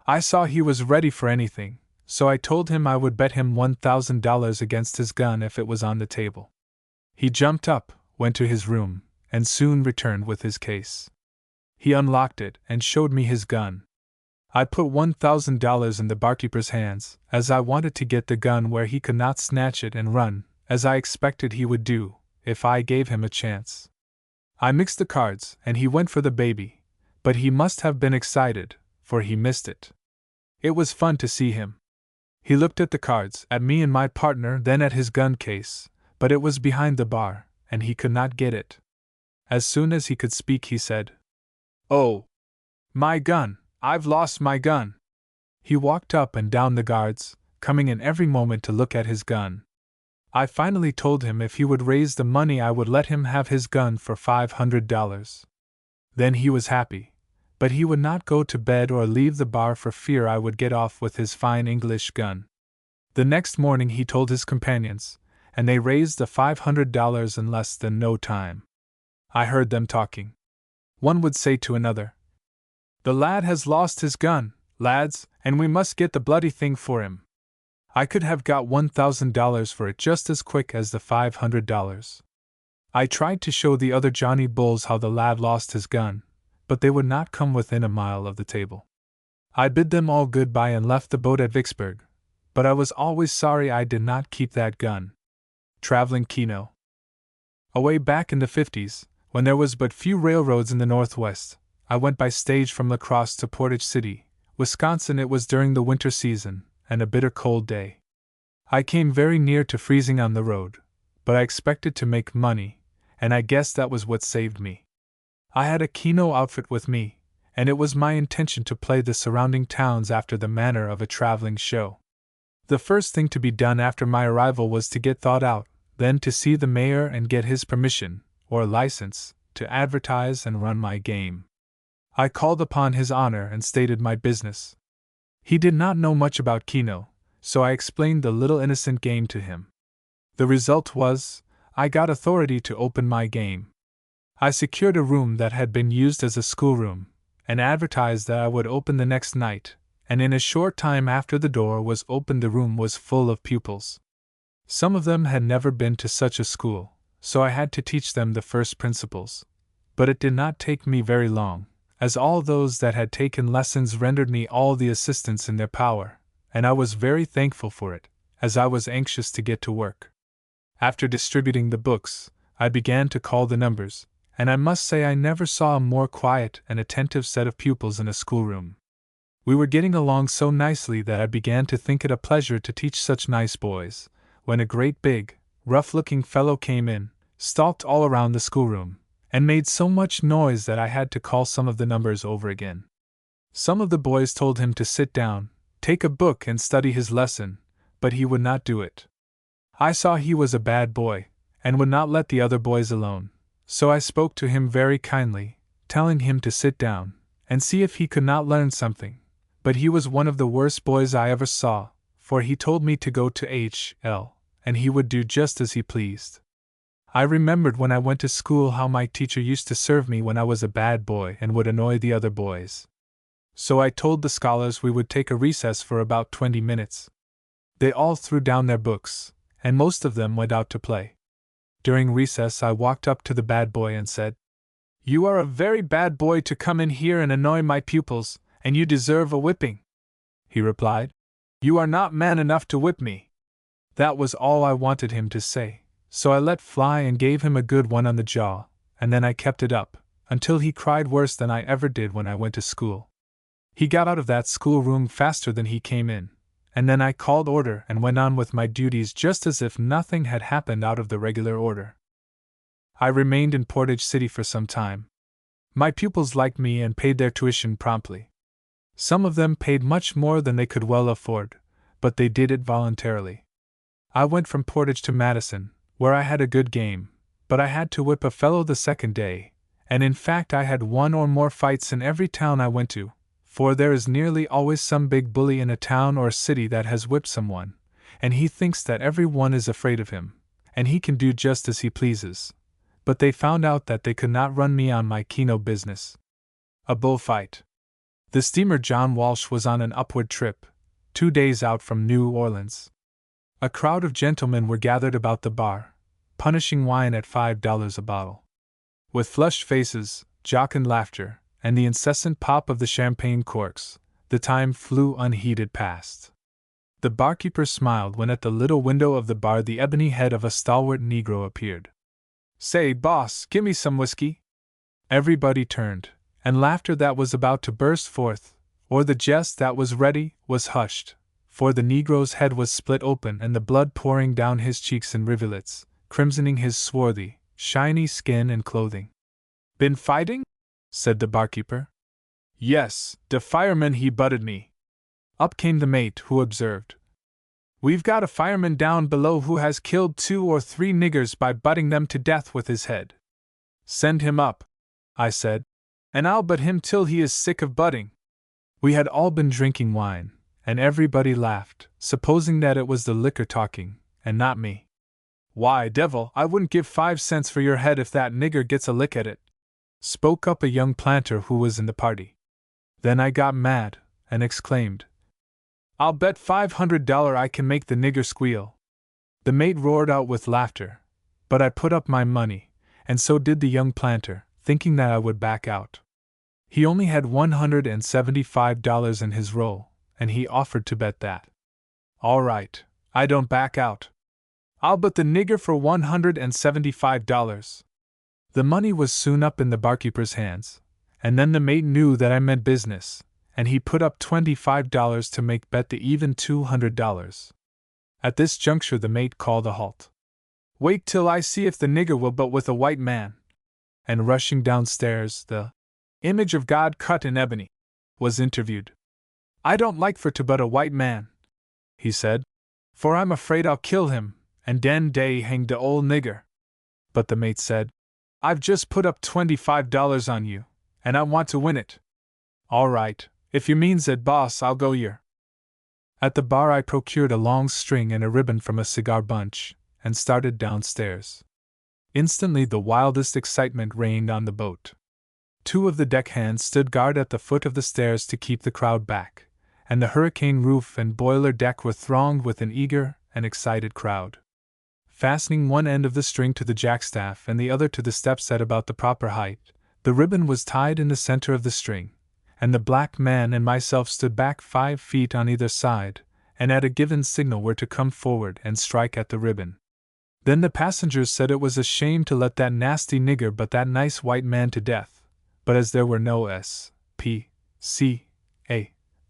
I saw he was ready for anything, so I told him I would bet him $1,000 against his gun if it was on the table. He jumped up, went to his room, and soon returned with his case. He unlocked it and showed me his gun. I put $1,000 in the barkeeper's hands, as I wanted to get the gun where he could not snatch it and run, as I expected he would do, if I gave him a chance. I mixed the cards, and he went for the baby, but he must have been excited, for he missed it. It was fun to see him. He looked at the cards, at me and my partner, then at his gun case, but it was behind the bar, and he could not get it. As soon as he could speak, he said, "Oh! My gun! I've lost my gun!" He walked up and down the guards, coming in every moment to look at his gun. I finally told him if he would raise the money I would let him have his gun for $500. Then he was happy, but he would not go to bed or leave the bar for fear I would get off with his fine English gun. The next morning he told his companions, and they raised the $500 in less than no time. I heard them talking. One would say to another, "The lad has lost his gun, lads, and we must get the bloody thing for him." I could have got $1,000 for it just as quick as the $500. I tried to show the other Johnny Bulls how the lad lost his gun, but they would not come within a mile of the table. I bid them all goodbye and left the boat at Vicksburg, but I was always sorry I did not keep that gun. Traveling Keno. Away back in the 50s, when there was but few railroads in the Northwest, I went by stage from La Crosse to Portage City, Wisconsin. It was during the winter season, and a bitter cold day. I came very near to freezing on the road, but I expected to make money, and I guess that was what saved me. I had a Keno outfit with me, and it was my intention to play the surrounding towns after the manner of a traveling show. The first thing to be done after my arrival was to get thought out, then to see the mayor and get his permission, or license, to advertise and run my game. I called upon His Honor and stated my business. He did not know much about Keno, so I explained the little innocent game to him. The result was, I got authority to open my game. I secured a room that had been used as a schoolroom, and advertised that I would open the next night, and in a short time after the door was opened the room was full of pupils. Some of them had never been to such a school, so I had to teach them the first principles. But it did not take me very long, as all those that had taken lessons rendered me all the assistance in their power, and I was very thankful for it, as I was anxious to get to work. After distributing the books, I began to call the numbers, and I must say I never saw a more quiet and attentive set of pupils in a schoolroom. We were getting along so nicely that I began to think it a pleasure to teach such nice boys, when a great big, rough-looking fellow came in, stalked all around the schoolroom, and made so much noise that I had to call some of the numbers over again. Some of the boys told him to sit down, take a book and study his lesson, but he would not do it. I saw he was a bad boy, and would not let the other boys alone, so I spoke to him very kindly, telling him to sit down, and see if he could not learn something, but he was one of the worst boys I ever saw, for he told me to go to H.L., and he would do just as he pleased. I remembered when I went to school how my teacher used to serve me when I was a bad boy and would annoy the other boys. So I told the scholars we would take a recess for about 20 minutes. They all threw down their books, and most of them went out to play. During recess I walked up to the bad boy and said, "You are a very bad boy to come in here and annoy my pupils, and you deserve a whipping." He replied, "You are not man enough to whip me." That was all I wanted him to say, so I let fly and gave him a good one on the jaw, and then I kept it up, until he cried worse than I ever did when I went to school. He got out of that schoolroom faster than he came in, and then I called order and went on with my duties just as if nothing had happened out of the regular order. I remained in Portage City for some time. My pupils liked me and paid their tuition promptly. Some of them paid much more than they could well afford, but they did it voluntarily. I went from Portage to Madison, where I had a good game, but I had to whip a fellow the second day, and in fact I had one or more fights in every town I went to, for there is nearly always some big bully in a town or city that has whipped someone, and he thinks that every one is afraid of him, and he can do just as he pleases. But they found out that they could not run me on my Keno business. A bullfight. The steamer John Walsh was on an upward trip, 2 days out from New Orleans. A crowd of gentlemen were gathered about the bar, punishing wine at $5 a bottle. With flushed faces, jocund laughter, and the incessant pop of the champagne corks, the time flew unheeded past. The barkeeper smiled when at the little window of the bar the ebony head of a stalwart Negro appeared. "Say, boss, gimme some whiskey." Everybody turned, and laughter that was about to burst forth, or the jest that was ready, was hushed, for the Negro's head was split open and the blood pouring down his cheeks in rivulets, crimsoning his swarthy, shiny skin and clothing. "Been fighting?" said the barkeeper. "Yes, de fireman he butted me." Up came the mate, who observed, "We've got a fireman down below who has killed 2 or 3 niggers by butting them to death with his head." "Send him up," I said, "and I'll butt him till he is sick of butting." We had all been drinking wine, and everybody laughed, supposing that it was the liquor talking, and not me. "Why, devil, I wouldn't give 5 cents for your head if that nigger gets a lick at it," spoke up a young planter who was in the party. Then I got mad, and exclaimed, "I'll bet $500 I can make the nigger squeal." The mate roared out with laughter, but I put up my money, and so did the young planter, thinking that I would back out. He only had $175 in his roll, and he offered to bet that. "All right, I don't back out. I'll bet the nigger for $175. The money was soon up in the barkeeper's hands, and then the mate knew that I meant business, and he put up $25 to make bet the even $200. At this juncture the mate called a halt. "Wait till I see if the nigger will bet with a white man." And rushing downstairs, the image of God cut in ebony was interviewed. "I don't like for to bet a white man," he said, "for I'm afraid I'll kill him, and den day hang de old nigger." But the mate said, "I've just put up $25 on you, and I want to win it." "All right, if you means it, boss, I'll go yer." At the bar I procured a long string and a ribbon from a cigar bunch, and started downstairs. Instantly the wildest excitement reigned on the boat. 2 of the deckhands stood guard at the foot of the stairs to keep the crowd back, and the hurricane roof and boiler deck were thronged with an eager and excited crowd. Fastening one end of the string to the jackstaff and the other to the steps at about the proper height, the ribbon was tied in the center of the string, and the black man and myself stood back 5 feet on either side, and at a given signal were to come forward and strike at the ribbon. Then the passengers said it was a shame to let that nasty nigger but that nice white man to death, but as there were no S.P.C.A.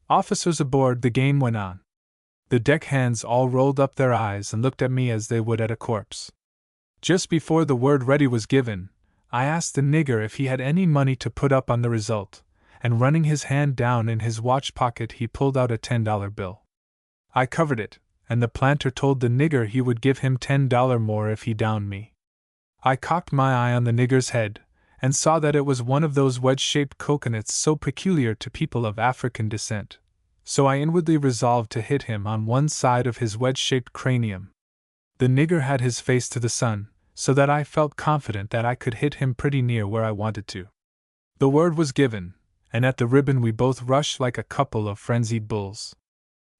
officers aboard, the game went on. The deckhands all rolled up their eyes and looked at me as they would at a corpse. Just before the word ready was given, I asked the nigger if he had any money to put up on the result, and running his hand down in his watch pocket he pulled out a $10 bill. I covered it, and the planter told the nigger he would give him $10 more if he downed me. I cocked my eye on the nigger's head, and saw that it was one of those wedge-shaped coconuts so peculiar to people of African descent, so I inwardly resolved to hit him on one side of his wedge-shaped cranium. The nigger had his face to the sun, so that I felt confident that I could hit him pretty near where I wanted to. The word was given, and at the ribbon we both rushed like a couple of frenzied bulls.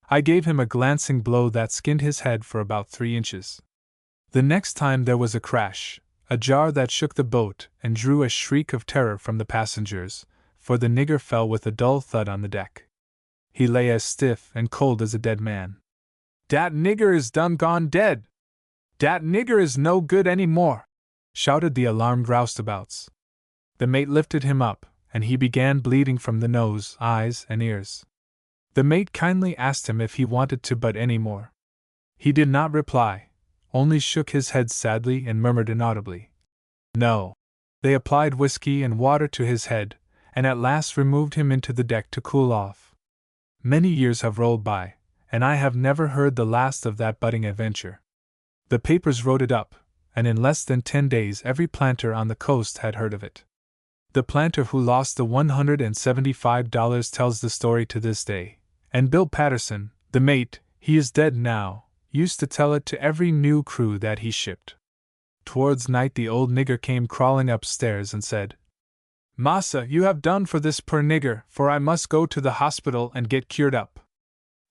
I gave him a glancing blow that skinned his head for about 3 inches. The next time there was a crash, a jar that shook the boat and drew a shriek of terror from the passengers, for the nigger fell with a dull thud on the deck. He lay as stiff and cold as a dead man. "Dat nigger is done gone dead! Dat nigger is no good any more!" shouted the alarmed roustabouts. The mate lifted him up, and he began bleeding from the nose, eyes, and ears. The mate kindly asked him if he wanted to bet any more. He did not reply, only shook his head sadly and murmured inaudibly, "No." They applied whiskey and water to his head, and at last removed him into the deck to cool off. Many years have rolled by, and I have never heard the last of that budding adventure. The papers wrote it up, and in less than 10 days every planter on the coast had heard of it. The planter who lost the $175 tells the story to this day, and Bill Patterson, the mate, he is dead now, used to tell it to every new crew that he shipped. Towards night the old nigger came crawling upstairs and said, "Massa, you have done for this poor nigger, for I must go to the hospital and get cured up."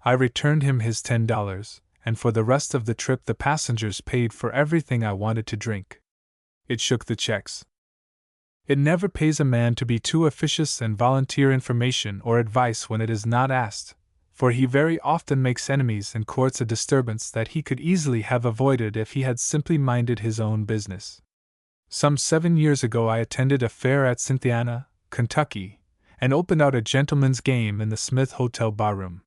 I returned him his $10, and for the rest of the trip the passengers paid for everything I wanted to drink. It shook the checks. It never pays a man to be too officious and volunteer information or advice when it is not asked, for he very often makes enemies and courts a disturbance that he could easily have avoided if he had simply minded his own business. Some 7 years ago I attended a fair at Cynthiana, Kentucky, and opened out a gentleman's game in the Smith Hotel barroom.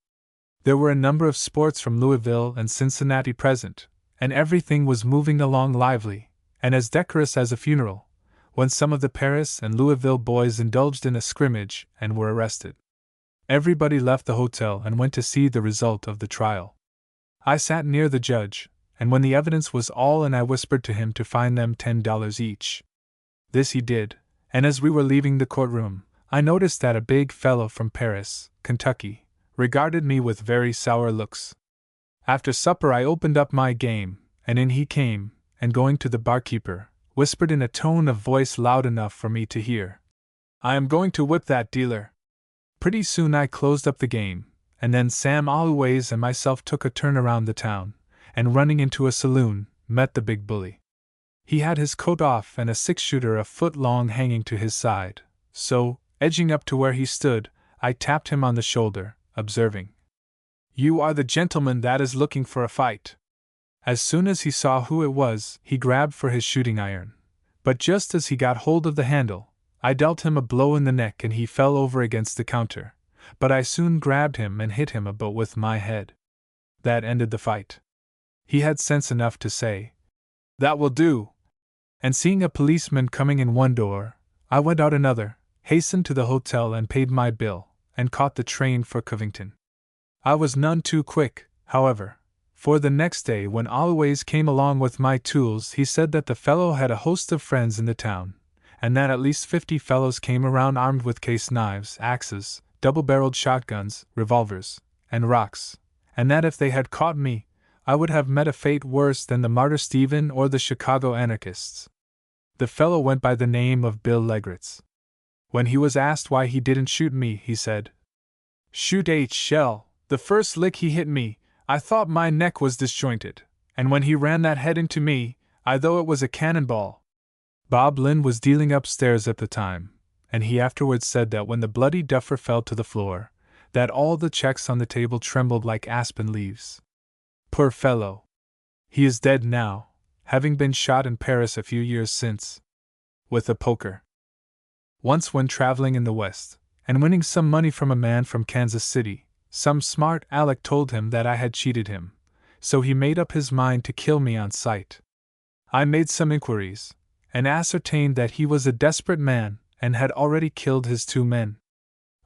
There were a number of sports from Louisville and Cincinnati present, and everything was moving along lively, and as decorous as a funeral, when some of the Paris and Louisville boys indulged in a scrimmage and were arrested. Everybody left the hotel and went to see the result of the trial. I sat near the judge, and when the evidence was all in I whispered to him to fine them $10 each. This he did, and as we were leaving the courtroom, I noticed that a big fellow from Paris, Kentucky, regarded me with very sour looks. After supper I opened up my game, and in he came, and going to the barkeeper, whispered in a tone of voice loud enough for me to hear, "I am going to whip that dealer." Pretty soon I closed up the game, and then Sam Always and myself took a turn around the town, and running into a saloon, met the big bully. He had his coat off and a six-shooter a foot long hanging to his side, so, edging up to where he stood, I tapped him on the shoulder, observing, "You are the gentleman that is looking for a fight." As soon as he saw who it was, he grabbed for his shooting iron, but just as he got hold of the handle, I dealt him a blow in the neck and he fell over against the counter, but I soon grabbed him and hit him a bit with my head. That ended the fight. He had sense enough to say, "That will do," and seeing a policeman coming in one door, I went out another, hastened to the hotel and paid my bill, and caught the train for Covington. I was none too quick, however, for the next day when Always came along with my tools he said that the fellow had a host of friends in the town, and that at least 50 fellows came around armed with case knives, axes, double-barreled shotguns, revolvers, and rocks, and that if they had caught me, I would have met a fate worse than the Martyr Stephen or the Chicago anarchists. The fellow went by the name of Bill Legritz. When he was asked why he didn't shoot me, he said, "Shoot Shell, the first lick he hit me, I thought my neck was disjointed, and when he ran that head into me, I thought it was a cannonball." Bob Lynn was dealing upstairs at the time, and he afterwards said that when the bloody duffer fell to the floor, that all the checks on the table trembled like aspen leaves. Poor fellow! He is dead now, having been shot in Paris a few years since. With a poker. Once when traveling in the West, and winning some money from a man from Kansas City, some smart aleck told him that I had cheated him, so he made up his mind to kill me on sight. I made some inquiries, and ascertained that he was a desperate man, and had already killed his 2 men.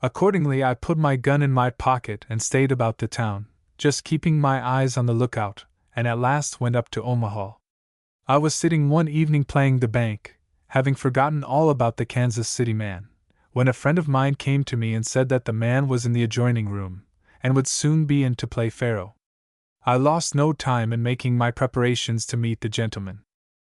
Accordingly I put my gun in my pocket and stayed about the town, just keeping my eyes on the lookout, and at last went up to Omaha. I was sitting one evening playing the bank, having forgotten all about the Kansas City man, when a friend of mine came to me and said that the man was in the adjoining room, and would soon be in to play faro. I lost no time in making my preparations to meet the gentleman.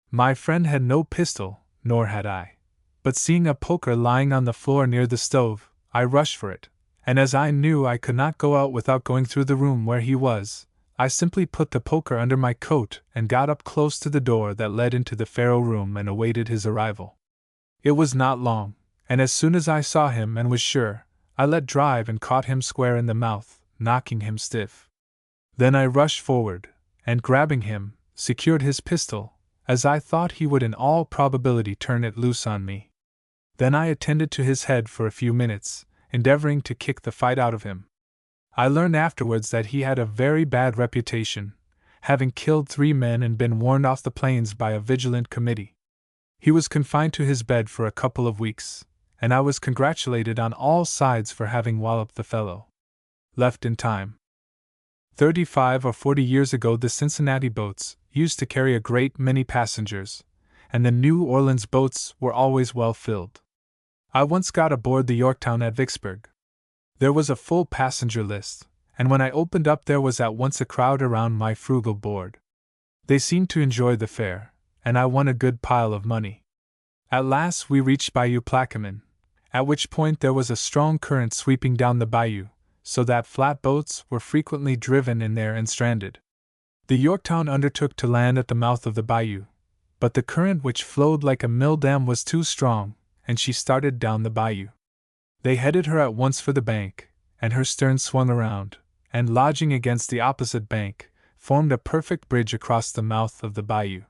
My friend had no pistol, nor had I, but seeing a poker lying on the floor near the stove, I rushed for it, and as I knew I could not go out without going through the room where he was, I simply put the poker under my coat and got up close to the door that led into the faro room and awaited his arrival. It was not long, and as soon as I saw him and was sure, I let drive and caught him square in the mouth, knocking him stiff. Then I rushed forward, and grabbing him, secured his pistol, as I thought he would in all probability turn it loose on me. Then I attended to his head for a few minutes, endeavoring to kick the fight out of him. I learned afterwards that he had a very bad reputation, having killed 3 men and been warned off the plains by a vigilant committee. He was confined to his bed for a couple of weeks, and I was congratulated on all sides for having walloped the fellow. Left in time. 35 or 40 years ago the Cincinnati boats used to carry a great many passengers, and the New Orleans boats were always well filled. I once got aboard the Yorktown at Vicksburg. There was a full passenger list, and when I opened up there was at once a crowd around my frugal board. They seemed to enjoy the fare, and I won a good pile of money. At last we reached Bayou Plaquemine, at which point there was a strong current sweeping down the bayou, so that flatboats were frequently driven in there and stranded. The Yorktown undertook to land at the mouth of the bayou, but the current which flowed like a mill dam was too strong, and she started down the bayou. They headed her at once for the bank, and her stern swung around, and lodging against the opposite bank, formed a perfect bridge across the mouth of the bayou.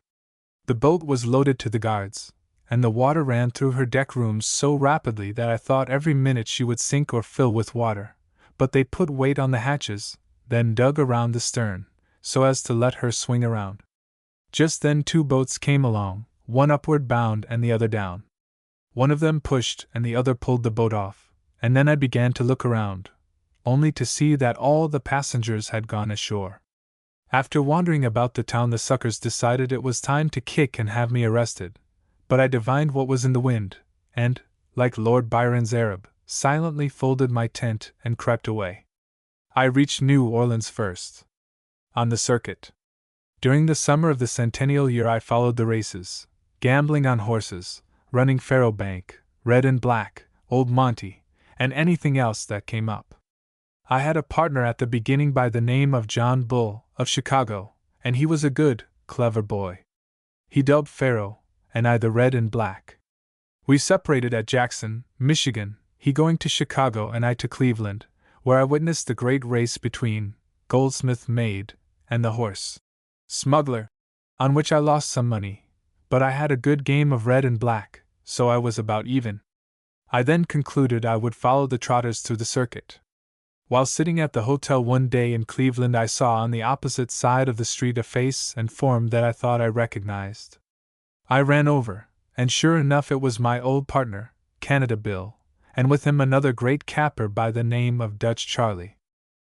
The boat was loaded to the guards, and the water ran through her deck rooms so rapidly that I thought every minute she would sink or fill with water, but they put weight on the hatches, then dug around the stern, so as to let her swing around. Just then 2 boats came along, one upward bound and the other down. One of them pushed and the other pulled the boat off, and then I began to look around, only to see that all the passengers had gone ashore. After wandering about the town the suckers decided it was time to kick and have me arrested, but I divined what was in the wind, and, like Lord Byron's Arab, silently folded my tent and crept away. I reached New Orleans first. On the circuit. During the summer of the centennial year I followed the races, gambling on horses, running faro bank, red and black, old Monty, and anything else that came up. I had a partner at the beginning by the name of John Bull, of Chicago, and he was a good, clever boy. He dubbed faro, and I the red and black. We separated at Jackson, Michigan, he going to Chicago and I to Cleveland, where I witnessed the great race between Goldsmith Maid and the horse Smuggler, on which I lost some money, but I had a good game of red and black, so I was about even. I then concluded I would follow the trotters through the circuit. While sitting at the hotel one day in Cleveland, I saw on the opposite side of the street a face and form that I thought I recognized. I ran over, and sure enough it was my old partner, Canada Bill, and with him another great capper by the name of Dutch Charlie.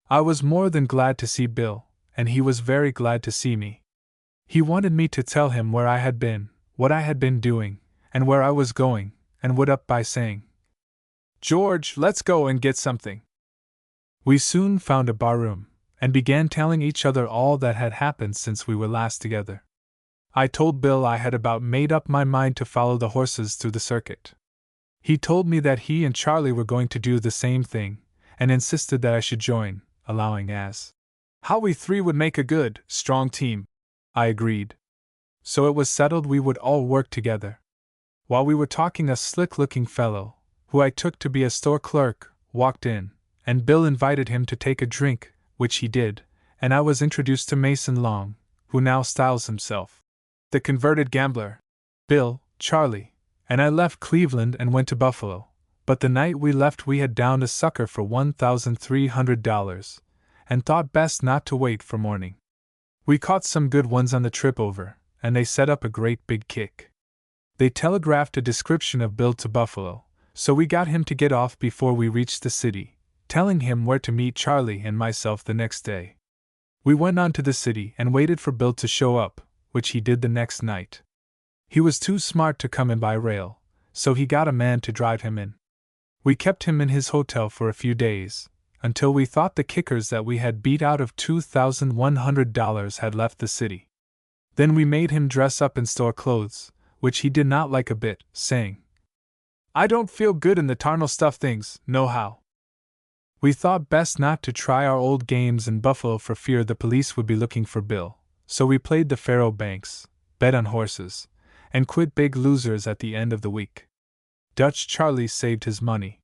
I was more than glad to see Bill, and he was very glad to see me. He wanted me to tell him where I had been, what I had been doing, and where I was going, and would up by saying, "George, let's go and get something." We soon found a barroom, and began telling each other all that had happened since we were last together. I told Bill I had about made up my mind to follow the horses through the circuit. He told me that he and Charlie were going to do the same thing, and insisted that I should join, allowing as how we three would make a good, strong team. I agreed. So it was settled we would all work together. While we were talking, a slick-looking fellow, who I took to be a store clerk, walked in, and Bill invited him to take a drink, which he did, and I was introduced to Mason Long, who now styles himself the converted gambler. Bill, Charlie, and I left Cleveland and went to Buffalo, but the night we left we had downed a sucker for $1,300, and thought best not to wait for morning. We caught some good ones on the trip over, and they set up a great big kick. They telegraphed a description of Bill to Buffalo, so we got him to get off before we reached the city, telling him where to meet Charlie and myself the next day. We went on to the city and waited for Bill to show up, which he did the next night. He was too smart to come in by rail, so he got a man to drive him in. We kept him in his hotel for a few days, until we thought the kickers that we had beat out of $2,100 had left the city. Then we made him dress up in store clothes, which he did not like a bit, saying, "I don't feel good in the tarnal stuff things, nohow." We thought best not to try our old games in Buffalo for fear the police would be looking for Bill, so we played the faro banks, bet on horses, and quit big losers at the end of the week. Dutch Charlie saved his money.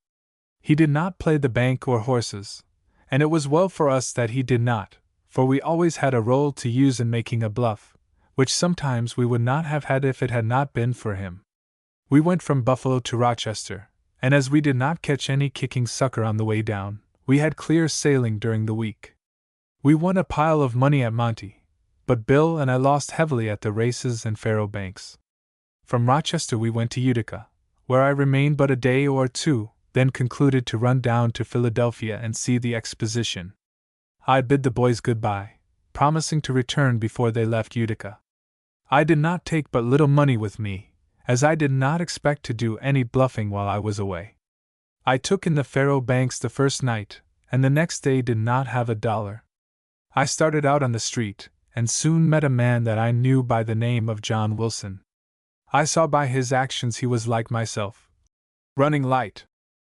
He did not play the bank or horses, and it was well for us that he did not, for we always had a roll to use in making a bluff, which sometimes we would not have had if it had not been for him. We went from Buffalo to Rochester, and as we did not catch any kicking sucker on the way down, we had clear sailing during the week. We won a pile of money at Monte, but Bill and I lost heavily at the races and faro banks. From Rochester we went to Utica, where I remained but a day or two, then concluded to run down to Philadelphia and see the exposition. I bid the boys goodbye, promising to return before they left Utica. I did not take but little money with me, as I did not expect to do any bluffing while I was away. I took in the faro banks the first night, and the next day did not have $1. I started out on the street, and soon met a man that I knew by the name of John Wilson. I saw by his actions he was like myself, running light,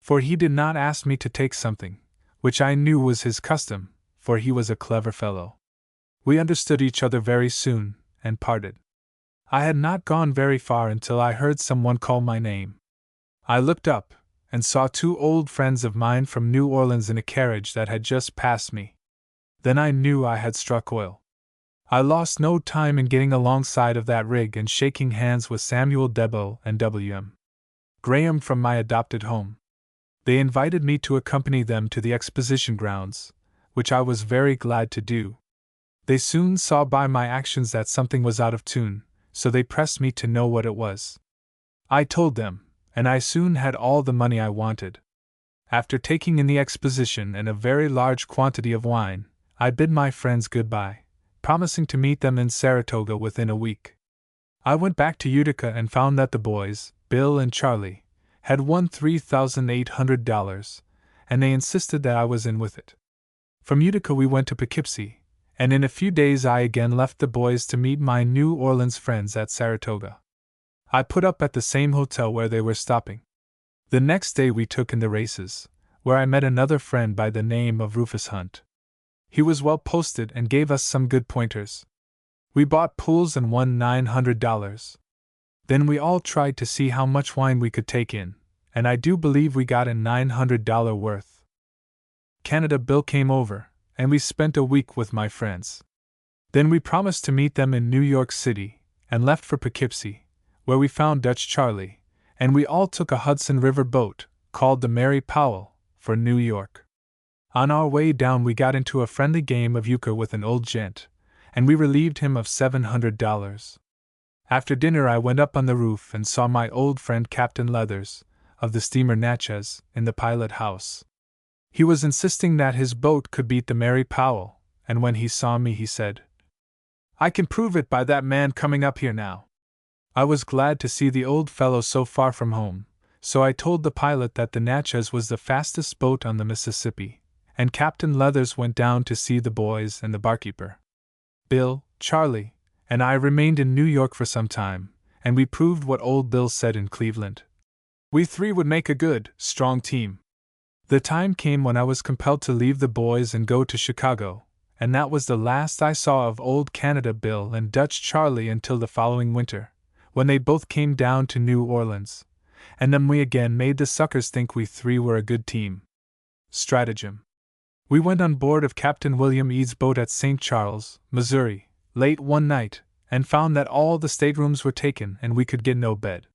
for he did not ask me to take something, which I knew was his custom, for he was a clever fellow. We understood each other very soon, and parted. I had not gone very far until I heard someone call my name. I looked up, and saw two old friends of mine from New Orleans in a carriage that had just passed me. Then I knew I had struck oil. I lost no time in getting alongside of that rig and shaking hands with Samuel Debo and W.M. Graham from my adopted home. They invited me to accompany them to the exposition grounds, which I was very glad to do. They soon saw by my actions that something was out of tune, so they pressed me to know what it was. I told them, and I soon had all the money I wanted. After taking in the exposition and a very large quantity of wine, I bid my friends goodbye, promising to meet them in Saratoga within a week. I went back to Utica and found that the boys, Bill and Charlie, had won $3,800, and they insisted that I was in with it. From Utica we went to Poughkeepsie, and in a few days I again left the boys to meet my New Orleans friends at Saratoga. I put up at the same hotel where they were stopping. The next day we took in the races, where I met another friend by the name of Rufus Hunt. He was well posted and gave us some good pointers. We bought pools and won $900. Then we all tried to see how much wine we could take in, and I do believe we got in $900 worth. Canada Bill came over, and we spent a week with my friends. Then we promised to meet them in New York City, and left for Poughkeepsie, where we found Dutch Charlie, and we all took a Hudson River boat, called the Mary Powell, for New York. On our way down we got into a friendly game of euchre with an old gent, and we relieved him of $700. After dinner I went up on the roof and saw my old friend Captain Leathers, of the steamer Natchez, in the pilot house. He was insisting that his boat could beat the Mary Powell, and when he saw me he said, "I can prove it by that man coming up here now." I was glad to see the old fellow so far from home, so I told the pilot that the Natchez was the fastest boat on the Mississippi, and Captain Leathers went down to see the boys and the barkeeper. Bill, Charlie, and I remained in New York for some time, and we proved what old Bill said in Cleveland. We three would make a good, strong team. The time came when I was compelled to leave the boys and go to Chicago, and that was the last I saw of old Canada Bill and Dutch Charlie until the following winter, when they both came down to New Orleans, and then we again made the suckers think we three were a good team. Stratagem. We went on board of Captain William Eads' boat at St. Charles, Missouri, late one night, and found that all the staterooms were taken and we could get no bed.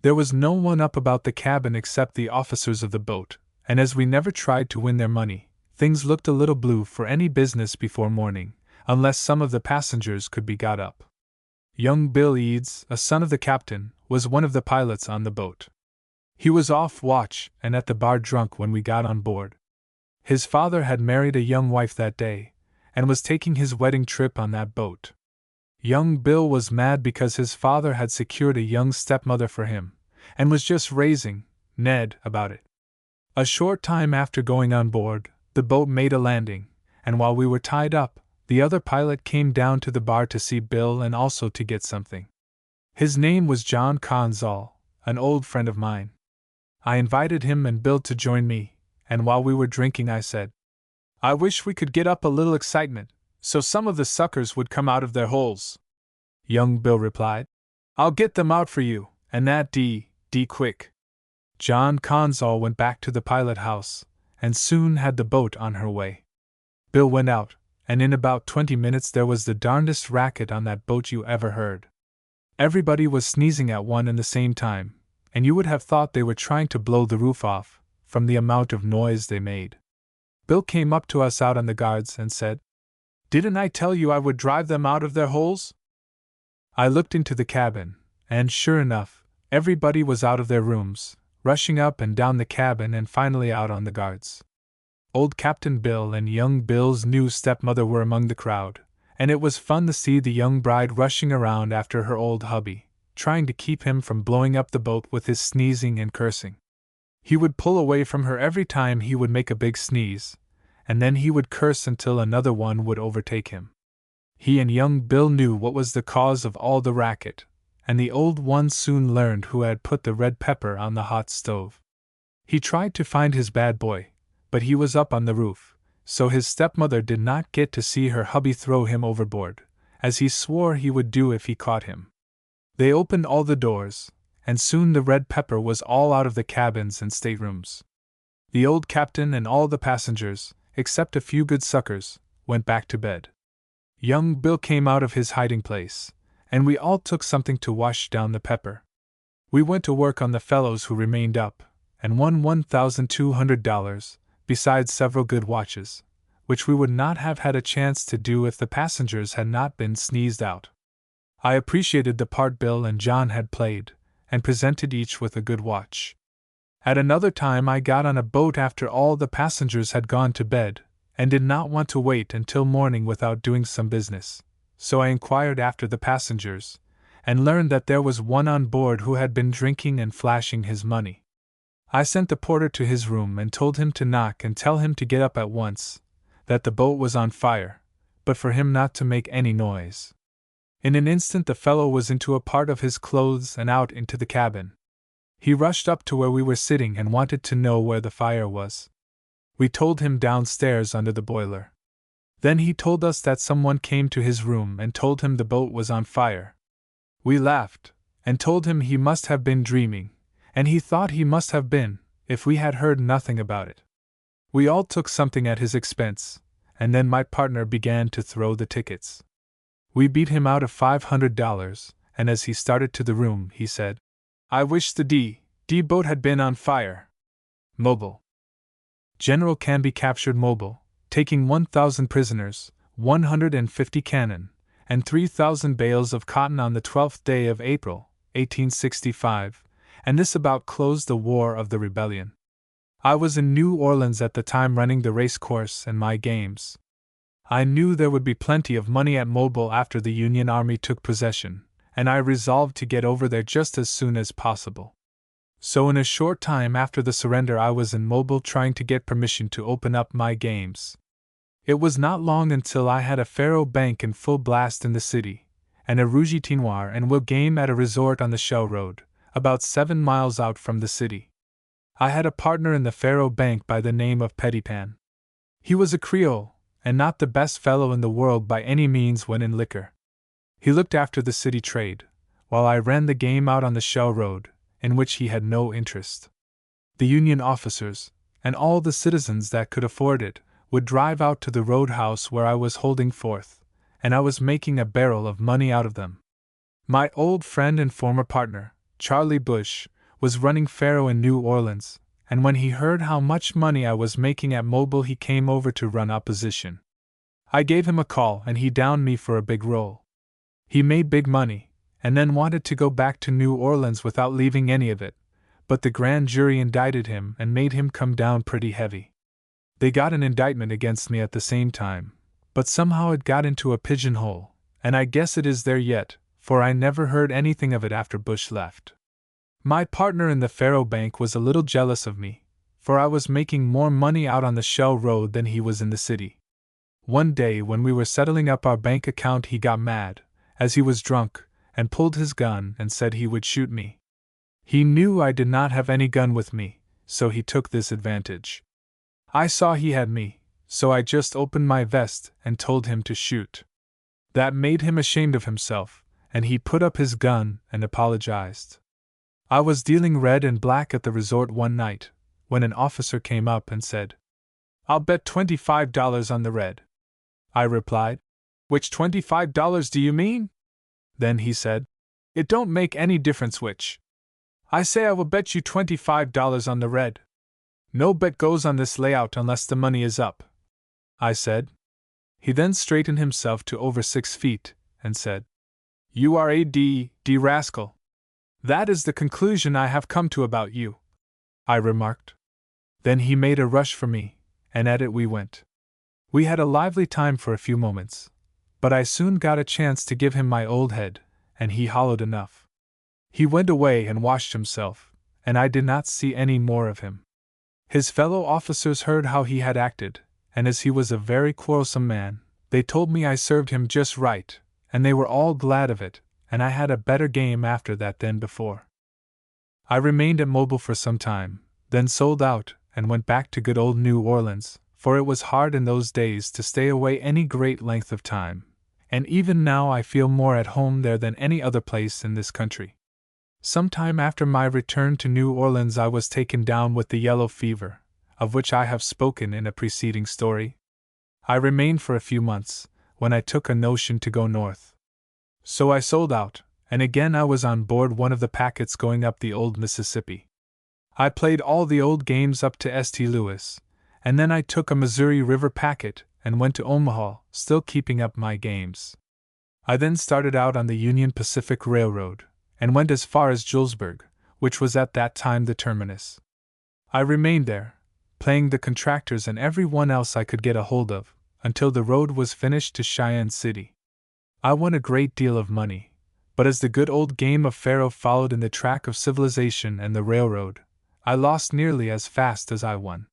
There was no one up about the cabin except the officers of the boat, and as we never tried to win their money, things looked a little blue for any business before morning, unless some of the passengers could be got up. Young Bill Eads, a son of the captain, was one of the pilots on the boat. He was off watch and at the bar drunk when we got on board. His father had married a young wife that day, and was taking his wedding trip on that boat. Young Bill was mad because his father had secured a young stepmother for him, and was just raising Ned about it. A short time after going on board, the boat made a landing, and while we were tied up, the other pilot came down to the bar to see Bill and also to get something. His name was John Conzall, an old friend of mine. I invited him and Bill to join me, and while we were drinking I said, "I wish we could get up a little excitement, so some of the suckers would come out of their holes." Young Bill replied, "I'll get them out for you, and that d quick." John Conzall went back to the pilot house, and soon had the boat on her way. Bill went out, and in about 20 minutes there was the darndest racket on that boat you ever heard. Everybody was sneezing at one and the same time, and you would have thought they were trying to blow the roof off, from the amount of noise they made. Bill came up to us out on the guards and said, "Didn't I tell you I would drive them out of their holes?" I looked into the cabin, and sure enough, everybody was out of their rooms, rushing up and down the cabin and finally out on the guards. Old Captain Bill and young Bill's new stepmother were among the crowd, and it was fun to see the young bride rushing around after her old hubby, trying to keep him from blowing up the boat with his sneezing and cursing. He would pull away from her every time he would make a big sneeze, and then he would curse until another one would overtake him. He and young Bill knew what was the cause of all the racket, and the old one soon learned who had put the red pepper on the hot stove. He tried to find his bad boy, but he was up on the roof, so his stepmother did not get to see her hubby throw him overboard, as he swore he would do if he caught him. They opened all the doors, and soon the red pepper was all out of the cabins and staterooms. The old captain and all the passengers, except a few good suckers, went back to bed. Young Bill came out of his hiding place, and we all took something to wash down the pepper. We went to work on the fellows who remained up, and won $1,200, besides several good watches, which we would not have had a chance to do if the passengers had not been sneezed out. I appreciated the part Bill and John had played, and presented each with a good watch. At another time I got on a boat after all the passengers had gone to bed, and did not want to wait until morning without doing some business, so I inquired after the passengers, and learned that there was one on board who had been drinking and flashing his money. I sent the porter to his room and told him to knock and tell him to get up at once, that the boat was on fire, but for him not to make any noise. In an instant the fellow was into a part of his clothes and out into the cabin. He rushed up to where we were sitting and wanted to know where the fire was. We told him downstairs under the boiler. Then he told us that someone came to his room and told him the boat was on fire. We laughed, and told him he must have been dreaming, and he thought he must have been, if we had heard nothing about it. We all took something at his expense, and then my partner began to throw the tickets. We beat him out of $500, and as he started to the room, he said, "I wish the D boat had been on fire." Mobile. General Canby captured Mobile, taking 1,000 prisoners, 150 cannon, and 3,000 bales of cotton on the 12th day of April, 1865, and this about closed the War of the Rebellion. I was in New Orleans at the time running the race course and my games. I knew there would be plenty of money at Mobile after the Union Army took possession, and I resolved to get over there just as soon as possible. So in a short time after the surrender I was in Mobile trying to get permission to open up my games. It was not long until I had a faro bank in full blast in the city, and a rouge et noir and will game at a resort on the Shell Road, about 7 miles out from the city. I had a partner in the faro bank by the name of Pettypan. He was a Creole, and not the best fellow in the world by any means when in liquor. He looked after the city trade, while I ran the game out on the Shell Road, in which he had no interest. The Union officers, and all the citizens that could afford it, would drive out to the roadhouse where I was holding forth, and I was making a barrel of money out of them. My old friend and former partner, Charlie Bush, was running faro in New Orleans, and when he heard how much money I was making at Mobile he came over to run opposition. I gave him a call and he downed me for a big roll. He made big money, and then wanted to go back to New Orleans without leaving any of it, but the grand jury indicted him and made him come down pretty heavy. They got an indictment against me at the same time, but somehow it got into a pigeonhole, and I guess it is there yet, for I never heard anything of it after Bush left. My partner in the faro bank was a little jealous of me, for I was making more money out on the Shell Road than he was in the city. One day when we were settling up our bank account he got mad, as he was drunk, and pulled his gun and said he would shoot me. He knew I did not have any gun with me, so he took this advantage. I saw he had me, so I just opened my vest and told him to shoot. That made him ashamed of himself, and he put up his gun and apologized. I was dealing red and black at the resort one night, when an officer came up and said, "I'll bet $25 on the red." I replied, "Which $25 do you mean?" Then he said, "It don't make any difference which. I say I will bet you $25 on the red. No bet goes on this layout unless the money is up," I said. He then straightened himself to over 6 feet, and said, "You are a D rascal. That is the conclusion I have come to about you," I remarked. Then he made a rush for me, and at it we went. We had a lively time for a few moments, but I soon got a chance to give him my old head, and he hollowed enough. He went away and washed himself, and I did not see any more of him. His fellow officers heard how he had acted, and as he was a very quarrelsome man, they told me I served him just right, and they were all glad of it, and I had a better game after that than before. I remained at Mobile for some time, then sold out and went back to good old New Orleans, for it was hard in those days to stay away any great length of time, and even now I feel more at home there than any other place in this country. Some time after my return to New Orleans I was taken down with the yellow fever, of which I have spoken in a preceding story. I remained for a few months, when I took a notion to go north. So I sold out, and again I was on board one of the packets going up the old Mississippi. I played all the old games up to St. Louis, and then I took a Missouri River packet and went to Omaha, still keeping up my games. I then started out on the Union Pacific Railroad, and went as far as Julesburg, which was at that time the terminus. I remained there, playing the contractors and every one else I could get a hold of, until the road was finished to Cheyenne City. I won a great deal of money, but as the good old game of faro followed in the track of civilization and the railroad, I lost nearly as fast as I won.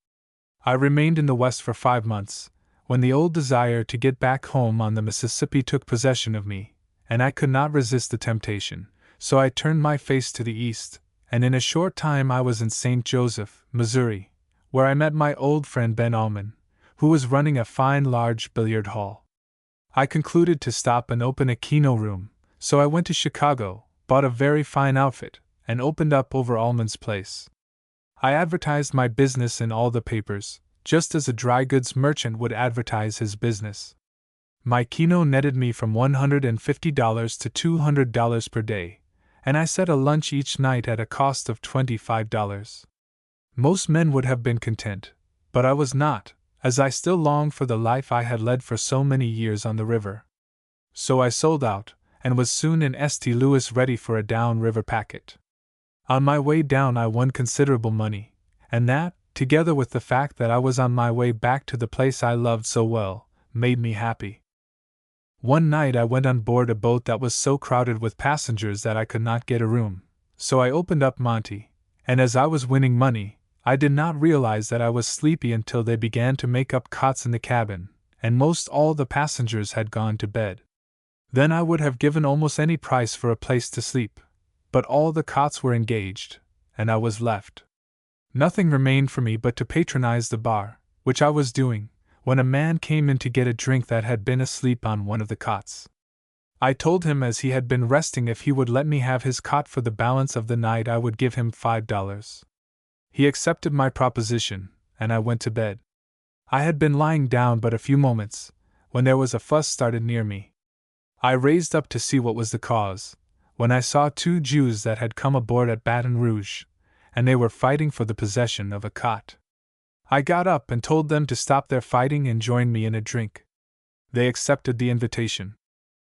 I remained in the West for 5 months, when the old desire to get back home on the Mississippi took possession of me, and I could not resist the temptation, so I turned my face to the east, and in a short time I was in St. Joseph, Missouri, where I met my old friend Ben Allman, who was running a fine large billiard hall. I concluded to stop and open a keno room, so I went to Chicago, bought a very fine outfit, and opened up over Allman's place. I advertised my business in all the papers, just as a dry goods merchant would advertise his business. My keno netted me from $150 to $200 per day, and I set a lunch each night at a cost of $25. Most men would have been content, but I was not, as I still longed for the life I had led for so many years on the river. So I sold out, and was soon in St. Louis ready for a down-river packet. On my way down I won considerable money, and that, together with the fact that I was on my way back to the place I loved so well, made me happy. One night I went on board a boat that was so crowded with passengers that I could not get a room, so I opened up Monty, and as I was winning money, I did not realize that I was sleepy until they began to make up cots in the cabin, and most all the passengers had gone to bed. Then I would have given almost any price for a place to sleep, but all the cots were engaged, and I was left. Nothing remained for me but to patronize the bar, which I was doing, when a man came in to get a drink that had been asleep on one of the cots. I told him as he had been resting if he would let me have his cot for the balance of the night I would give him $5. He accepted my proposition, and I went to bed. I had been lying down but a few moments, when there was a fuss started near me. I raised up to see what was the cause, when I saw two Jews that had come aboard at Baton Rouge, and they were fighting for the possession of a cot. I got up and told them to stop their fighting and join me in a drink. They accepted the invitation.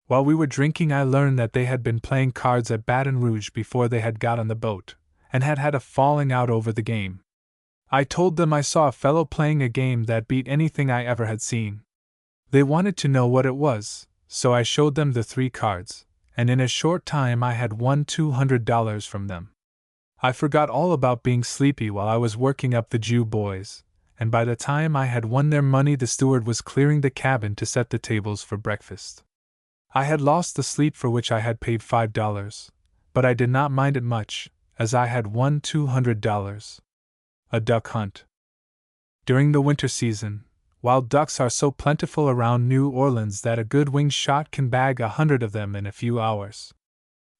While we were drinking I learned that they had been playing cards at Baton Rouge before they had got on the boat, and had had a falling out over the game. I told them I saw a fellow playing a game that beat anything I ever had seen. They wanted to know what it was, so I showed them the 3 cards, and in a short time I had won $200 from them. I forgot all about being sleepy while I was working up the Jew boys, and by the time I had won their money the steward was clearing the cabin to set the tables for breakfast. I had lost the sleep for which I had paid $5, but I did not mind it much, as I had won $200. A duck hunt. During the winter season, wild ducks are so plentiful around New Orleans that a good wing shot can bag 100 of them in a few hours.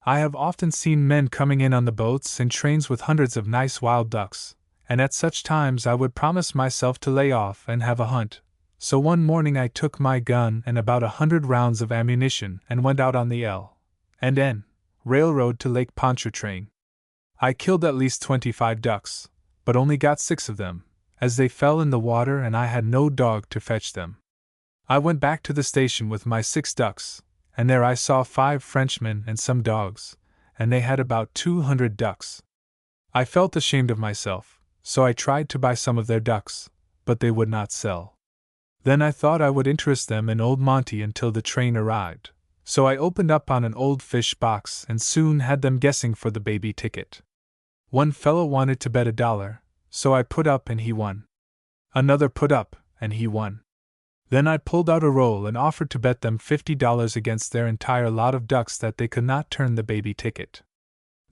I have often seen men coming in on the boats and trains with hundreds of nice wild ducks, and at such times I would promise myself to lay off and have a hunt. So one morning I took my gun and about 100 rounds of ammunition and went out on the L&N Railroad to Lake Pontchartrain. I killed at least 25 ducks, but only got 6 of them, as they fell in the water and I had no dog to fetch them. I went back to the station with my 6 ducks, and there I saw 5 Frenchmen and some dogs, and they had about 200 ducks. I felt ashamed of myself, so I tried to buy some of their ducks, but they would not sell. Then I thought I would interest them in old Monty until the train arrived, so I opened up on an old fish box and soon had them guessing for the baby ticket. One fellow wanted to bet $1, so I put up and he won. Another put up, and he won. Then I pulled out a roll and offered to bet them $50 against their entire lot of ducks that they could not turn the baby ticket.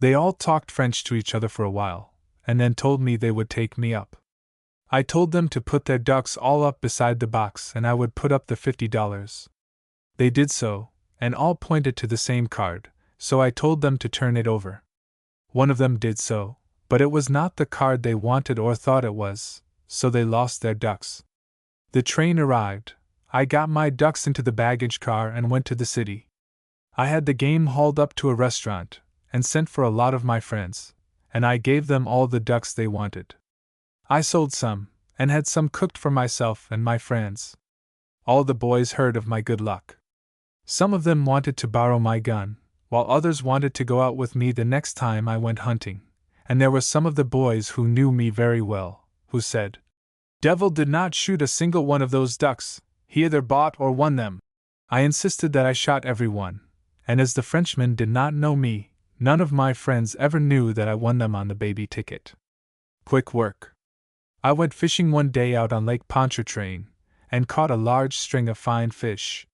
They all talked French to each other for a while, and then told me they would take me up. I told them to put their ducks all up beside the box and I would put up the $50. They did so, and all pointed to the same card, so I told them to turn it over. One of them did so, but it was not the card they wanted or thought it was, so they lost their ducks. The train arrived, I got my ducks into the baggage car and went to the city. I had the game hauled up to a restaurant, and sent for a lot of my friends, and I gave them all the ducks they wanted. I sold some, and had some cooked for myself and my friends. All the boys heard of my good luck. Some of them wanted to borrow my gun, while others wanted to go out with me the next time I went hunting, and there were some of the boys who knew me very well, who said, "Devil did not shoot a single one of those ducks, he either bought or won them." I insisted that I shot every one, and as the Frenchmen did not know me, none of my friends ever knew that I won them on the baby ticket. Quick work. I went fishing one day out on Lake Pontchartrain, and caught a large string of fine fish.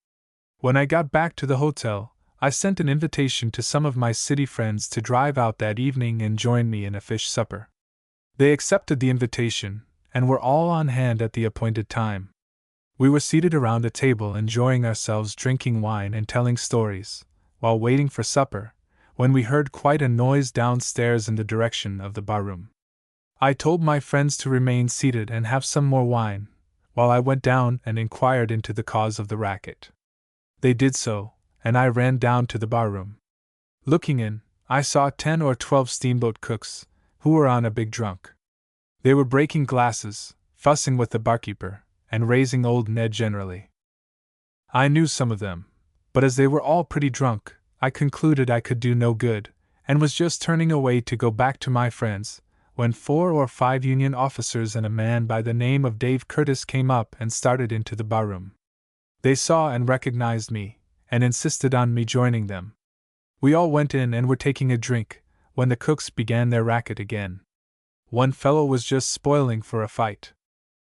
When I got back to the hotel, I sent an invitation to some of my city friends to drive out that evening and join me in a fish supper. They accepted the invitation, and were all on hand at the appointed time. We were seated around a table enjoying ourselves, drinking wine and telling stories, while waiting for supper, when we heard quite a noise downstairs in the direction of the barroom. I told my friends to remain seated and have some more wine, while I went down and inquired into the cause of the racket. They did so, and I ran down to the barroom. Looking in, I saw 10 or 12 steamboat cooks, who were on a big drunk. They were breaking glasses, fussing with the barkeeper, and raising old Ned generally. I knew some of them, but as they were all pretty drunk, I concluded I could do no good, and was just turning away to go back to my friends, when 4 or 5 Union officers and a man by the name of Dave Curtis came up and started into the barroom. They saw and recognized me, and insisted on me joining them. We all went in and were taking a drink, when the cooks began their racket again. One fellow was just spoiling for a fight.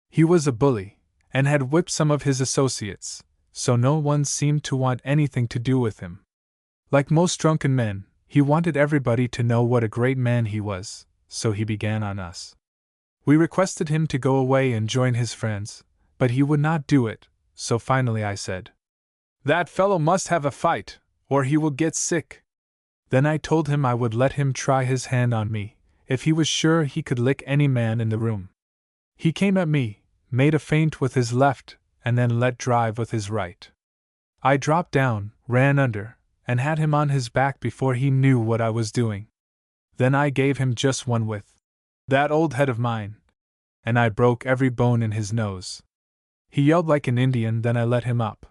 He was a bully, and had whipped some of his associates, so no one seemed to want anything to do with him. Like most drunken men, he wanted everybody to know what a great man he was, so he began on us. We requested him to go away and join his friends, but he would not do it, so finally I said, "That fellow must have a fight, or he will get sick." Then I told him I would let him try his hand on me, if he was sure he could lick any man in the room. He came at me, made a feint with his left, and then let drive with his right. I dropped down, ran under, and had him on his back before he knew what I was doing. Then I gave him just one with that old head of mine, and I broke every bone in his nose. He yelled like an Indian, then I let him up.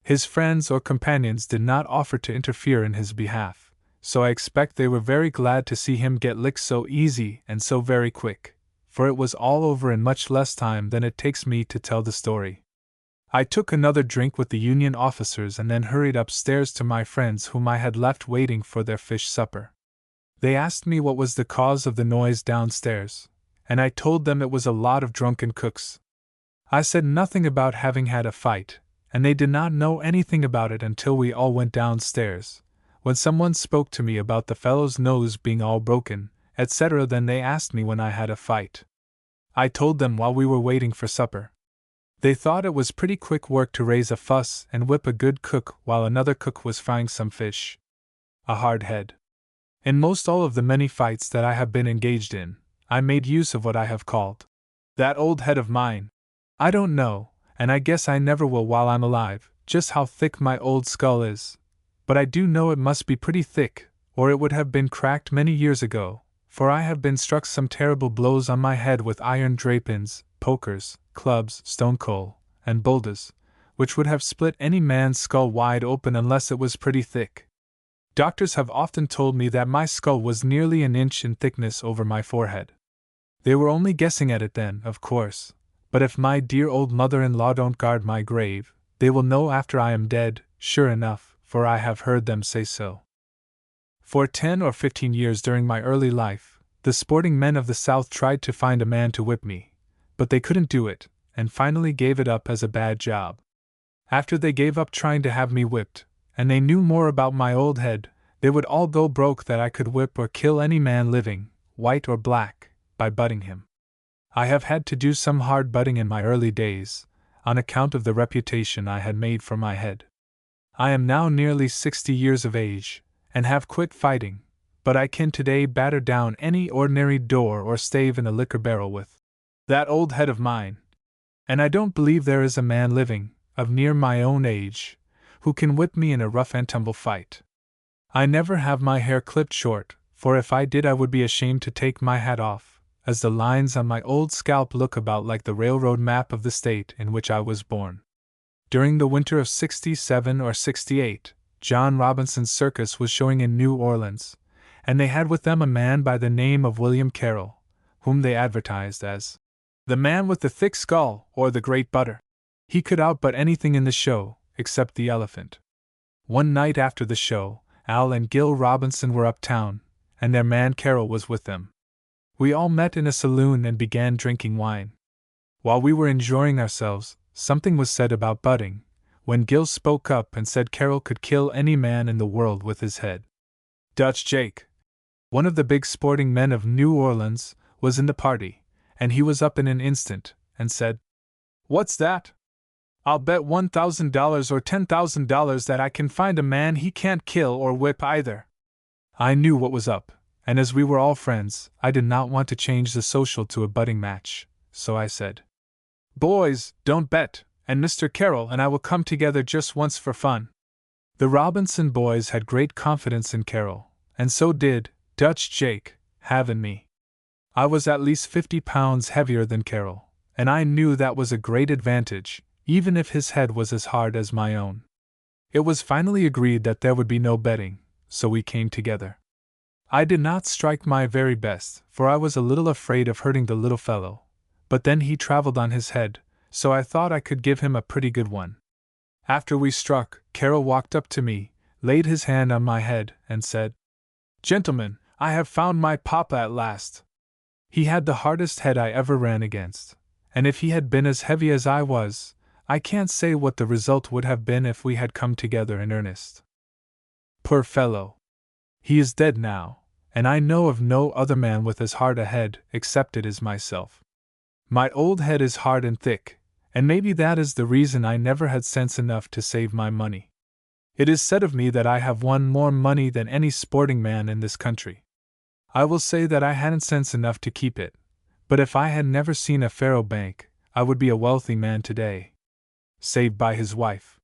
His friends or companions did not offer to interfere in his behalf, so I expect they were very glad to see him get licked so easy and so very quick, for it was all over in much less time than it takes me to tell the story. I took another drink with the Union officers and then hurried upstairs to my friends whom I had left waiting for their fish supper. They asked me what was the cause of the noise downstairs, and I told them it was a lot of drunken cooks. I said nothing about having had a fight, and they did not know anything about it until we all went downstairs, when someone spoke to me about the fellow's nose being all broken, etc. Then they asked me when I had a fight. I told them while we were waiting for supper. They thought it was pretty quick work to raise a fuss and whip a good cook while another cook was frying some fish. A hard head. In most all of the many fights that I have been engaged in, I made use of what I have called that old head of mine. I don't know, and I guess I never will while I'm alive, just how thick my old skull is, but I do know it must be pretty thick, or it would have been cracked many years ago, for I have been struck some terrible blows on my head with iron drapins, pokers, clubs, stone coal, and boulders, which would have split any man's skull wide open unless it was pretty thick. Doctors have often told me that my skull was nearly an inch in thickness over my forehead. They were only guessing at it then, of course, but if my dear old mother-in-law don't guard my grave, they will know after I am dead, sure enough, for I have heard them say so. For 10 or 15 years during my early life, the sporting men of the South tried to find a man to whip me, but they couldn't do it, and finally gave it up as a bad job. After they gave up trying to have me whipped, and they knew more about my old head, they would all go broke that I could whip or kill any man living, white or black, by butting him. I have had to do some hard butting in my early days, on account of the reputation I had made for my head. I am now nearly 60 years of age, and have quit fighting, but I can today batter down any ordinary door or stave in a liquor barrel with that old head of mine. And I don't believe there is a man living, of near my own age, who can whip me in a rough and tumble fight. I never have my hair clipped short, for if I did I would be ashamed to take my hat off, as the lines on my old scalp look about like the railroad map of the state in which I was born. During the winter of '67 or '68, John Robinson's circus was showing in New Orleans, and they had with them a man by the name of William Carroll, whom they advertised as the man with the thick skull or the great butter. He could outbutt anything in the show, except the elephant. One night after the show, Al and Gil Robinson were uptown, and their man Carroll was with them. We all met in a saloon and began drinking wine. While we were enjoying ourselves, something was said about butting, when Gil spoke up and said Carroll could kill any man in the world with his head. Dutch Jake, one of the big sporting men of New Orleans, was in the party, and he was up in an instant, and said, "What's that? I'll bet $1,000 or $10,000 that I can find a man he can't kill or whip either." I knew what was up, and as we were all friends, I did not want to change the social to a butting match, so I said, "Boys, don't bet, and Mr. Carroll and I will come together just once for fun." The Robinson boys had great confidence in Carroll, and so did Dutch Jake have in me. I was at least 50 pounds heavier than Carroll, and I knew that was a great advantage, even if his head was as hard as my own. It was finally agreed that there would be no betting, so we came together. I did not strike my very best, for I was a little afraid of hurting the little fellow, but then he traveled on his head, so I thought I could give him a pretty good one. After we struck, Carroll walked up to me, laid his hand on my head, and said, "Gentlemen, I have found my papa at last." He had the hardest head I ever ran against, and if he had been as heavy as I was, I can't say what the result would have been if we had come together in earnest. Poor fellow! He is dead now, and I know of no other man with as hard a head except it is myself. My old head is hard and thick, and maybe that is the reason I never had sense enough to save my money. It is said of me that I have won more money than any sporting man in this country. I will say that I hadn't sense enough to keep it, but if I had never seen a faro bank, I would be a wealthy man today. Saved by his wife.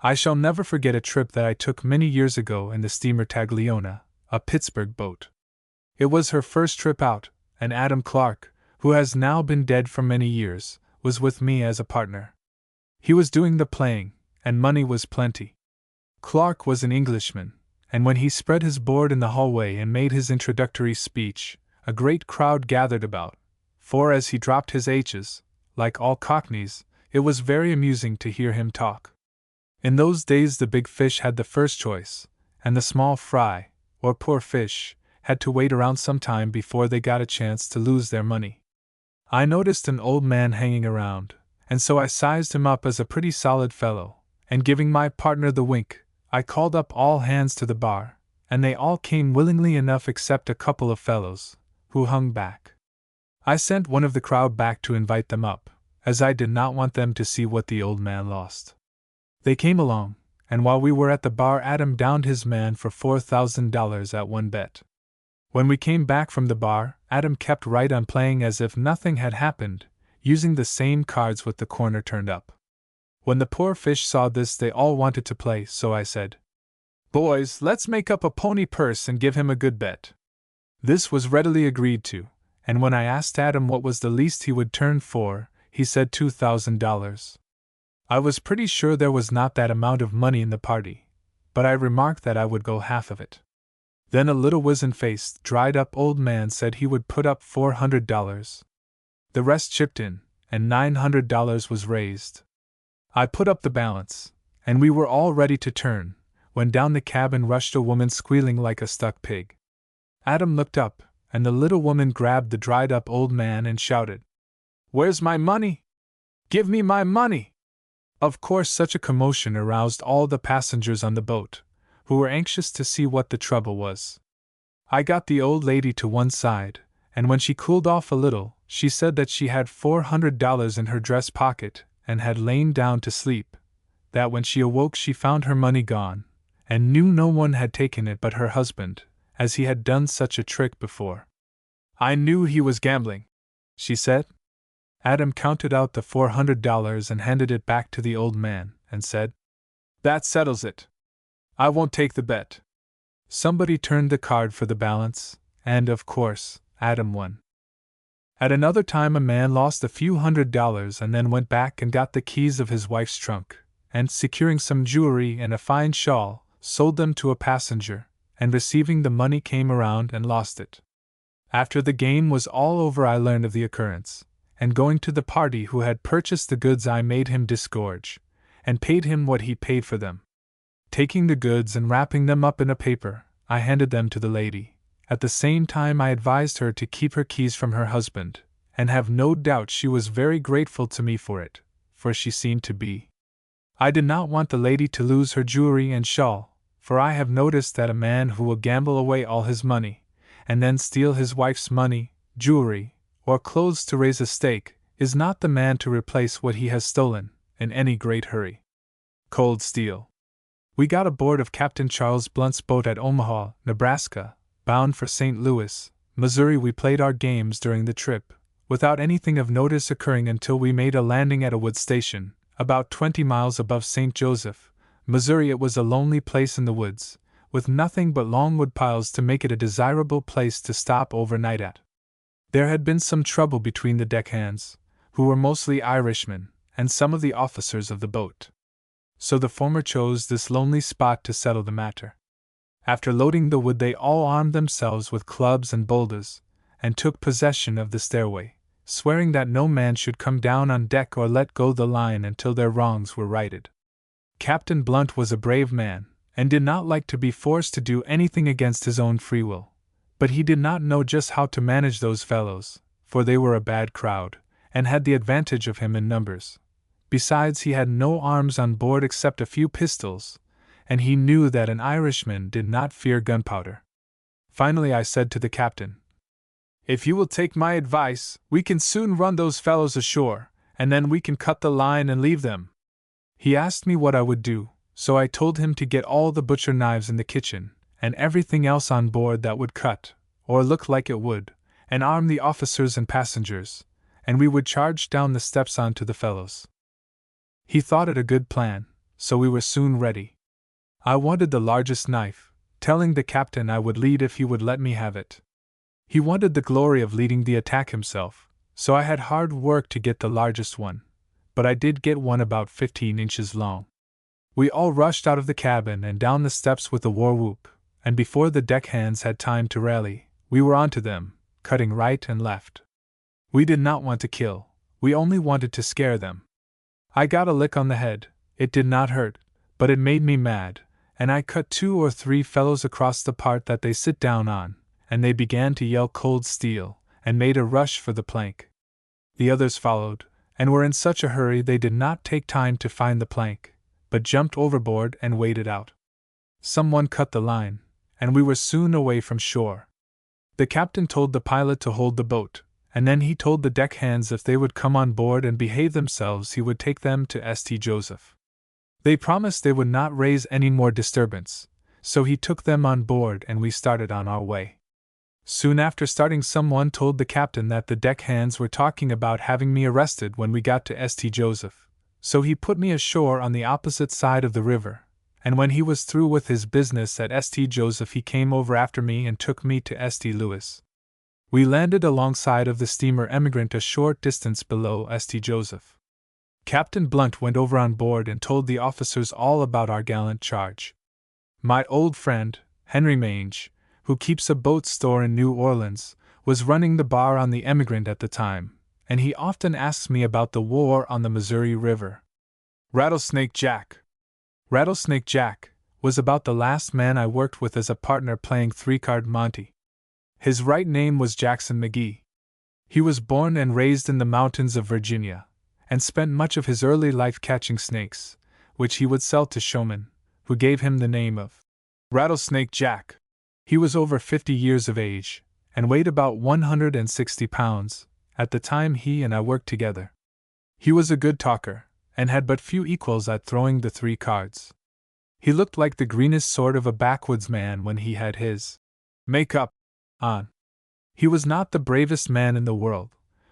I shall never forget a trip that I took many years ago in the steamer Tagliona, a Pittsburgh boat. It was her first trip out, and Adam Clark, who has now been dead for many years, was with me as a partner. He was doing the playing, and money was plenty. Clark was an Englishman, and when he spread his board in the hallway and made his introductory speech, a great crowd gathered about, for as he dropped his H's, like all Cockneys, it was very amusing to hear him talk. In those days the big fish had the first choice, and the small fry, or poor fish, had to wait around some time before they got a chance to lose their money. I noticed an old man hanging around, and so I sized him up as a pretty solid fellow, and giving my partner the wink, I called up all hands to the bar, and they all came willingly enough except a couple of fellows, who hung back. I sent one of the crowd back to invite them up, as I did not want them to see what the old man lost. They came along, and while we were at the bar Adam downed his man for $4,000 at one bet. When we came back from the bar, Adam kept right on playing as if nothing had happened, using the same cards with the corner turned up. When the poor fish saw this they all wanted to play, so I said, "Boys, let's make up a pony purse and give him a good bet." This was readily agreed to, and when I asked Adam what was the least he would turn for, he said $2,000. I was pretty sure there was not that amount of money in the party, but I remarked that I would go half of it. Then a little wizen-faced, dried-up old man said he would put up $400. The rest chipped in, and $900 was raised. I put up the balance, and we were all ready to turn, when down the cabin rushed a woman squealing like a stuck pig. Adam looked up, and the little woman grabbed the dried-up old man and shouted, "Where's my money? Give me my money!" Of course such a commotion aroused all the passengers on the boat, who were anxious to see what the trouble was. I got the old lady to one side, and when she cooled off a little, she said that she had $400 in her dress pocket, and had lain down to sleep, that when she awoke she found her money gone, and knew no one had taken it but her husband, as he had done such a trick before. "I knew he was gambling," she said. Adam counted out the $400 and handed it back to the old man, and said, "That settles it. I won't take the bet." Somebody turned the card for the balance, and, of course, Adam won. At another time a man lost a few $100s and then went back and got the keys of his wife's trunk, and, securing some jewelry and a fine shawl, sold them to a passenger, and receiving the money came around and lost it. After the game was all over I learned of the occurrence, and going to the party who had purchased the goods I made him disgorge, and paid him what he paid for them. Taking the goods and wrapping them up in a paper, I handed them to the lady. At the same time I advised her to keep her keys from her husband, and have no doubt she was very grateful to me for it, for she seemed to be. I did not want the lady to lose her jewelry and shawl, for I have noticed that a man who will gamble away all his money, and then steal his wife's money, jewelry, or clothes to raise a stake, is not the man to replace what he has stolen, in any great hurry. Cold steel. We got aboard of Captain Charles Blunt's boat at Omaha, Nebraska, bound for St. Louis, Missouri. We played our games during the trip, without anything of notice occurring until we made a landing at a wood station, about 20 miles above St. Joseph, Missouri. It was a lonely place in the woods, with nothing but long wood piles to make it a desirable place to stop overnight at. There had been some trouble between the deckhands, who were mostly Irishmen, and some of the officers of the boat. So the former chose this lonely spot to settle the matter. After loading the wood, they all armed themselves with clubs and boulders, and took possession of the stairway, swearing that no man should come down on deck or let go the line until their wrongs were righted. Captain Blunt was a brave man, and did not like to be forced to do anything against his own free will, but he did not know just how to manage those fellows, for they were a bad crowd, and had the advantage of him in numbers. Besides, he had no arms on board except a few pistols, and he knew that an Irishman did not fear gunpowder. Finally, I said to the captain, "If you will take my advice, we can soon run those fellows ashore, and then we can cut the line and leave them." He asked me what I would do, so I told him to get all the butcher knives in the kitchen, and everything else on board that would cut, or look like it would, and arm the officers and passengers, and we would charge down the steps onto the fellows. He thought it a good plan, so we were soon ready. I wanted the largest knife, telling the captain I would lead if he would let me have it. He wanted the glory of leading the attack himself, so I had hard work to get the largest one, but I did get one about 15 inches long. We all rushed out of the cabin and down the steps with a war whoop, and before the deckhands had time to rally, we were onto them, cutting right and left. We did not want to kill, we only wanted to scare them. I got a lick on the head. It did not hurt, but it made me mad, and I cut 2 or 3 fellows across the part that they sit down on, and they began to yell cold steel, and made a rush for the plank. The others followed, and were in such a hurry they did not take time to find the plank, but jumped overboard and waded out. Someone cut the line, and we were soon away from shore. The captain told the pilot to hold the boat, and then he told the deckhands if they would come on board and behave themselves he would take them to St. Joseph. They promised they would not raise any more disturbance, so he took them on board and we started on our way. Soon after starting, someone told the captain that the deckhands were talking about having me arrested when we got to St. Joseph, so he put me ashore on the opposite side of the river, and when he was through with his business at St. Joseph he came over after me and took me to St. Louis. We landed alongside of the steamer Emigrant a short distance below St. Joseph. Captain Blunt went over on board and told the officers all about our gallant charge. My old friend, Henry Mange, who keeps a boat store in New Orleans, was running the bar on the Emigrant at the time, and he often asks me about the war on the Missouri River. Rattlesnake Jack was about the last man I worked with as a partner playing 3-card Monte. His right name was Jackson McGee. He was born and raised in the mountains of Virginia, and spent much of his early life catching snakes, which he would sell to showmen, who gave him the name of Rattlesnake Jack. He was over 50 years of age, and weighed about 160 pounds, at the time he and I worked together. He was a good talker, and had but few equals at throwing the 3 cards. He looked like the greenest sort of a backwoods man when he had his make-up on. He was not the bravest man in the world,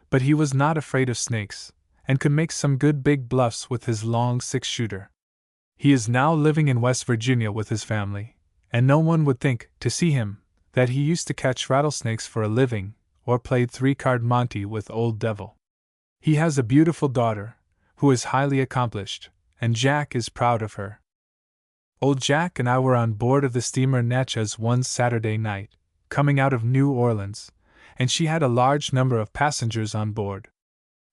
but he was not afraid of snakes, and could make some good big bluffs with his long 6-shooter. He is now living in West Virginia with his family, and no one would think, to see him, that he used to catch rattlesnakes for a living, or played 3-card Monte with Old Devil. He has a beautiful daughter, who is highly accomplished, and Jack is proud of her. Old Jack and I were on board of the steamer Natchez one Saturday night, coming out of New Orleans, and she had a large number of passengers on board.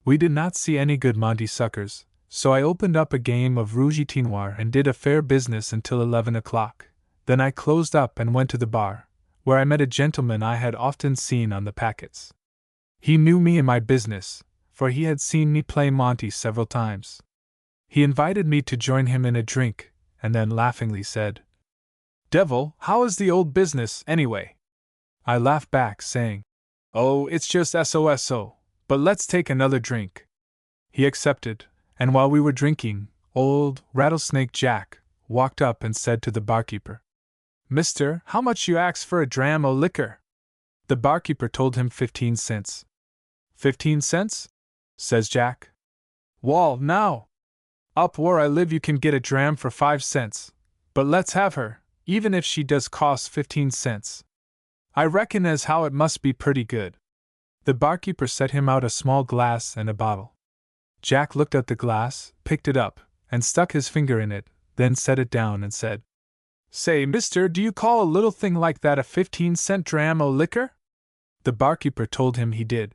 We did not see any good Monte suckers, so I opened up a game of Rouge et Noir and did a fair business until 11 o'clock. Then I closed up and went to the bar, where I met a gentleman I had often seen on the packets. He knew me and my business, for he had seen me play Monte several times. He invited me to join him in a drink, and then laughingly said, "Devil, how is the old business, anyway?" I laughed back, saying, "Oh, it's just SOSO, but let's take another drink." He accepted, and while we were drinking, old Rattlesnake Jack walked up and said to the barkeeper, "Mister, how much you ax for a dram o' liquor?" The barkeeper told him 15 cents. 15 cents? Says Jack. "Wall, now! Up where I live you can get a dram for 5 cents, but let's have her, even if she does cost 15 cents. I reckon as how it must be pretty good." The barkeeper set him out a small glass and a bottle. Jack looked at the glass, picked it up, and stuck his finger in it, then set it down and said, "Say, mister, do you call a little thing like that a 15-cent dram o' liquor?" The barkeeper told him he did.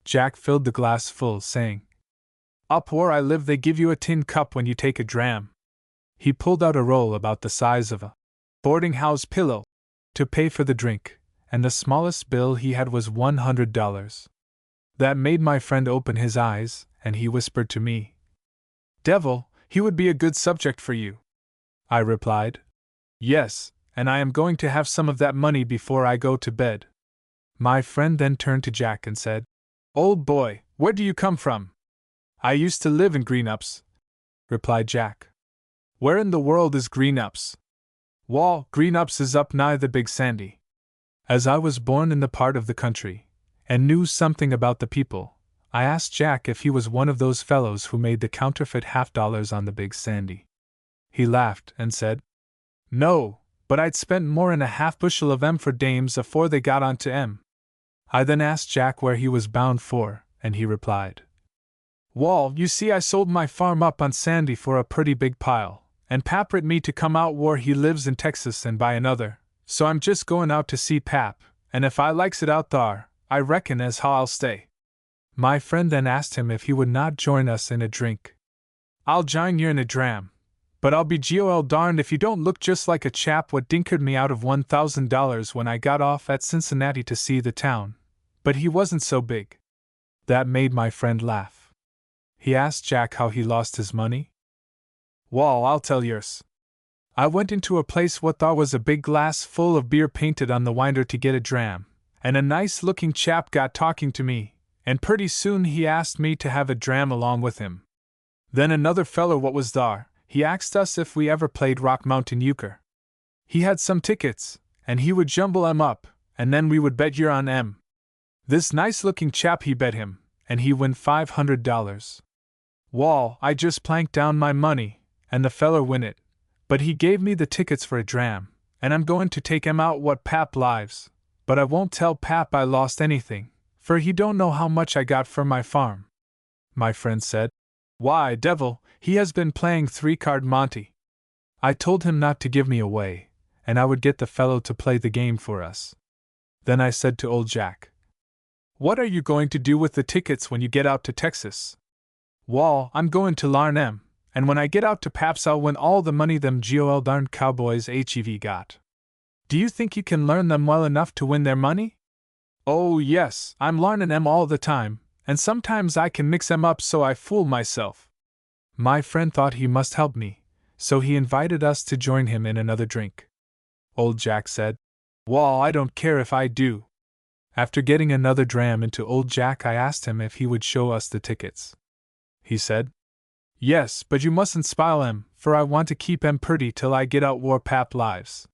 Jack filled the glass full, saying, "Up where I live they give you a tin cup when you take a dram." He pulled out a roll about the size of a boarding-house pillow to pay for the drink, and the smallest bill he had was $100. That made my friend open his eyes, and he whispered to me, "Devil, he would be a good subject for you." I replied, "Yes, and I am going to have some of that money before I go to bed." My friend then turned to Jack and said, "Old boy, where do you come from?" "I used to live in Greenups," replied Jack. "Where in the world is Greenups?" "Wall, Greenups is up nigh the Big Sandy." As I was born in the part of the country, and knew something about the people, I asked Jack if he was one of those fellows who made the counterfeit $half on the Big Sandy. He laughed and said, "No, but I'd spent more'n a half bushel of 'em for dames afore they got on to 'em." I then asked Jack where he was bound for, and he replied, "Wall, you see I sold my farm up on Sandy for a pretty big pile, and Pap writ me to come out where he lives in Texas and buy another, so I'm just going out to see Pap, and if I likes it out thar, I reckon as how I'll stay." My friend then asked him if he would not join us in a drink. "I'll jine yer in a dram, but I'll be GOL darned if you don't look just like a chap what dinkered me out of $1,000 when I got off at Cincinnati to see the town, but he wasn't so big." That made my friend laugh. He asked Jack how he lost his money. "Wall, I'll tell yers. I went into a place what thar was a big glass full of beer painted on the winder to get a dram, and a nice-looking chap got talking to me, and pretty soon he asked me to have a dram along with him. Then another feller what was thar, he asked us if we ever played Rock Mountain Euchre. He had some tickets, and he would jumble 'em up, and then we would bet yer on 'em. This nice-looking chap he bet him, and he win $500. Wall, I just planked down my money, and the feller win it, but he gave me the tickets for a dram, and I'm going to take 'em out what Pap lives, but I won't tell Pap I lost anything, for he don't know how much I got for my farm." My friend said, "Why, devil, he has been playing 3-card Monte." I told him not to give me away, and I would get the fellow to play the game for us. Then I said to old Jack, "What are you going to do with the tickets when you get out to Texas?" "Wall, I'm going to larn 'em, and when I get out to Pap's I'll win all the money them GOL darned cowboys hev got." "Do you think you can learn them well enough to win their money?" "Oh, yes, I'm larnin' 'em all the time, and sometimes I can mix 'em up so I fool myself." My friend thought he must help me, so he invited us to join him in another drink. Old Jack said, "Wall, I don't care if I do." After getting another dram into old Jack, I asked him if he would show us the tickets. He said, "Yes, but you mustn't spile 'em, for I want to keep 'em purty till I get out war Pap lives."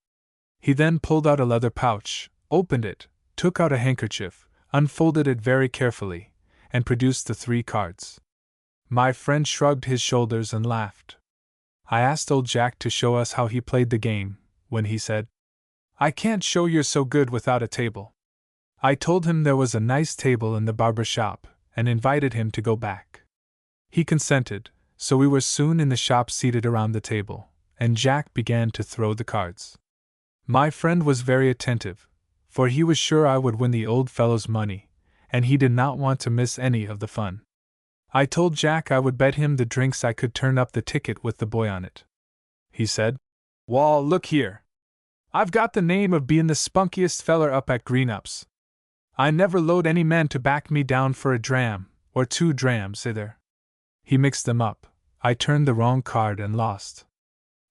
He then pulled out a leather pouch, opened it, took out a handkerchief, unfolded it very carefully, and produced the 3 cards. My friend shrugged his shoulders and laughed. I asked old Jack to show us how he played the game, when he said, "I can't show you're so good without a table." I told him there was a nice table in the barber shop, and invited him to go back. He consented, so we were soon in the shop seated around the table, and Jack began to throw the cards. My friend was very attentive, for he was sure I would win the old fellow's money, and he did not want to miss any of the fun. I told Jack I would bet him the drinks I could turn up the ticket with the boy on it. He said, "Wall, look here. I've got the name of being the spunkiest feller up at Greenups. I never load any man to back me down for a dram, or 2 drams either." He mixed them up, I turned the wrong card and lost.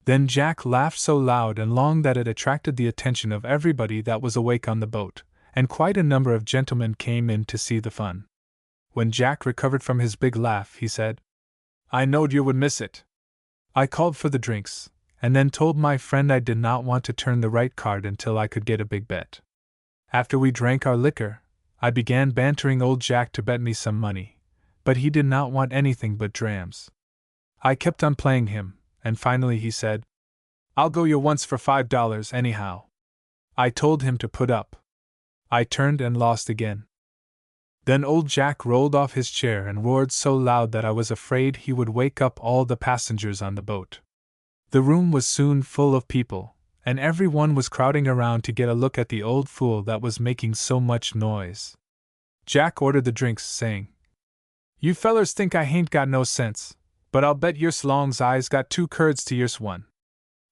Then Jack laughed so loud and long that it attracted the attention of everybody that was awake on the boat, and quite a number of gentlemen came in to see the fun. When Jack recovered from his big laugh, he said, "I knowed you would miss it." I called for the drinks, and then told my friend I did not want to turn the right card until I could get a big bet. After we drank our liquor, I began bantering old Jack to bet me some money, but he did not want anything but drams. I kept on playing him, and finally he said, "I'll go you once for $5 anyhow." I told him to put up. I turned and lost again. Then old Jack rolled off his chair and roared so loud that I was afraid he would wake up all the passengers on the boat. The room was soon full of people, and every one was crowding around to get a look at the old fool that was making so much noise. Jack ordered the drinks, saying, "You fellers think I hain't got no sense, but I'll bet yours long's I's got 2 curds to yours 1.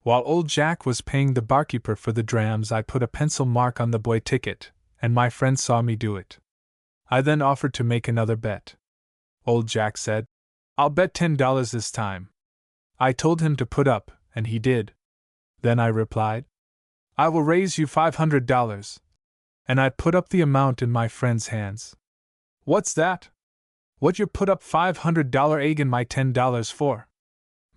While old Jack was paying the barkeeper for the drams, I put a pencil mark on the boy ticket, and my friend saw me do it. I then offered to make another bet. Old Jack said, "I'll bet $10 this time." I told him to put up, and he did. Then I replied, "I will raise you $500, and I put up the amount in my friend's hands. "What's that? What you put up $500 egg in my $10 for?"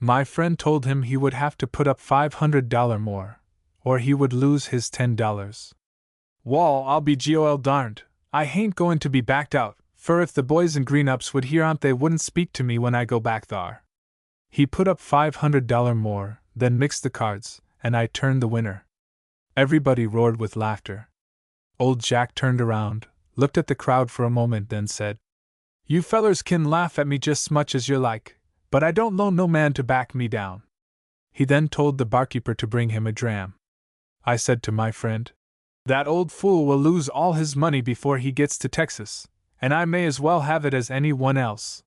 My friend told him he would have to put up $500 more, or he would lose his $10. "Wall, I'll be gol darned, I hain't going to be backed out, fur if the boys in Green-Ups would hear on't they wouldn't speak to me when I go back thar." He put up $500 more, then mixed the cards, and I turned the winner. Everybody roared with laughter. Old Jack turned around, looked at the crowd for a moment, then said, "You fellers kin laugh at me just much as you like, but I don't loan no man to back me down." He then told the barkeeper to bring him a dram. I said to my friend, "That old fool will lose all his money before he gets to Texas, and I may as well have it as any one else."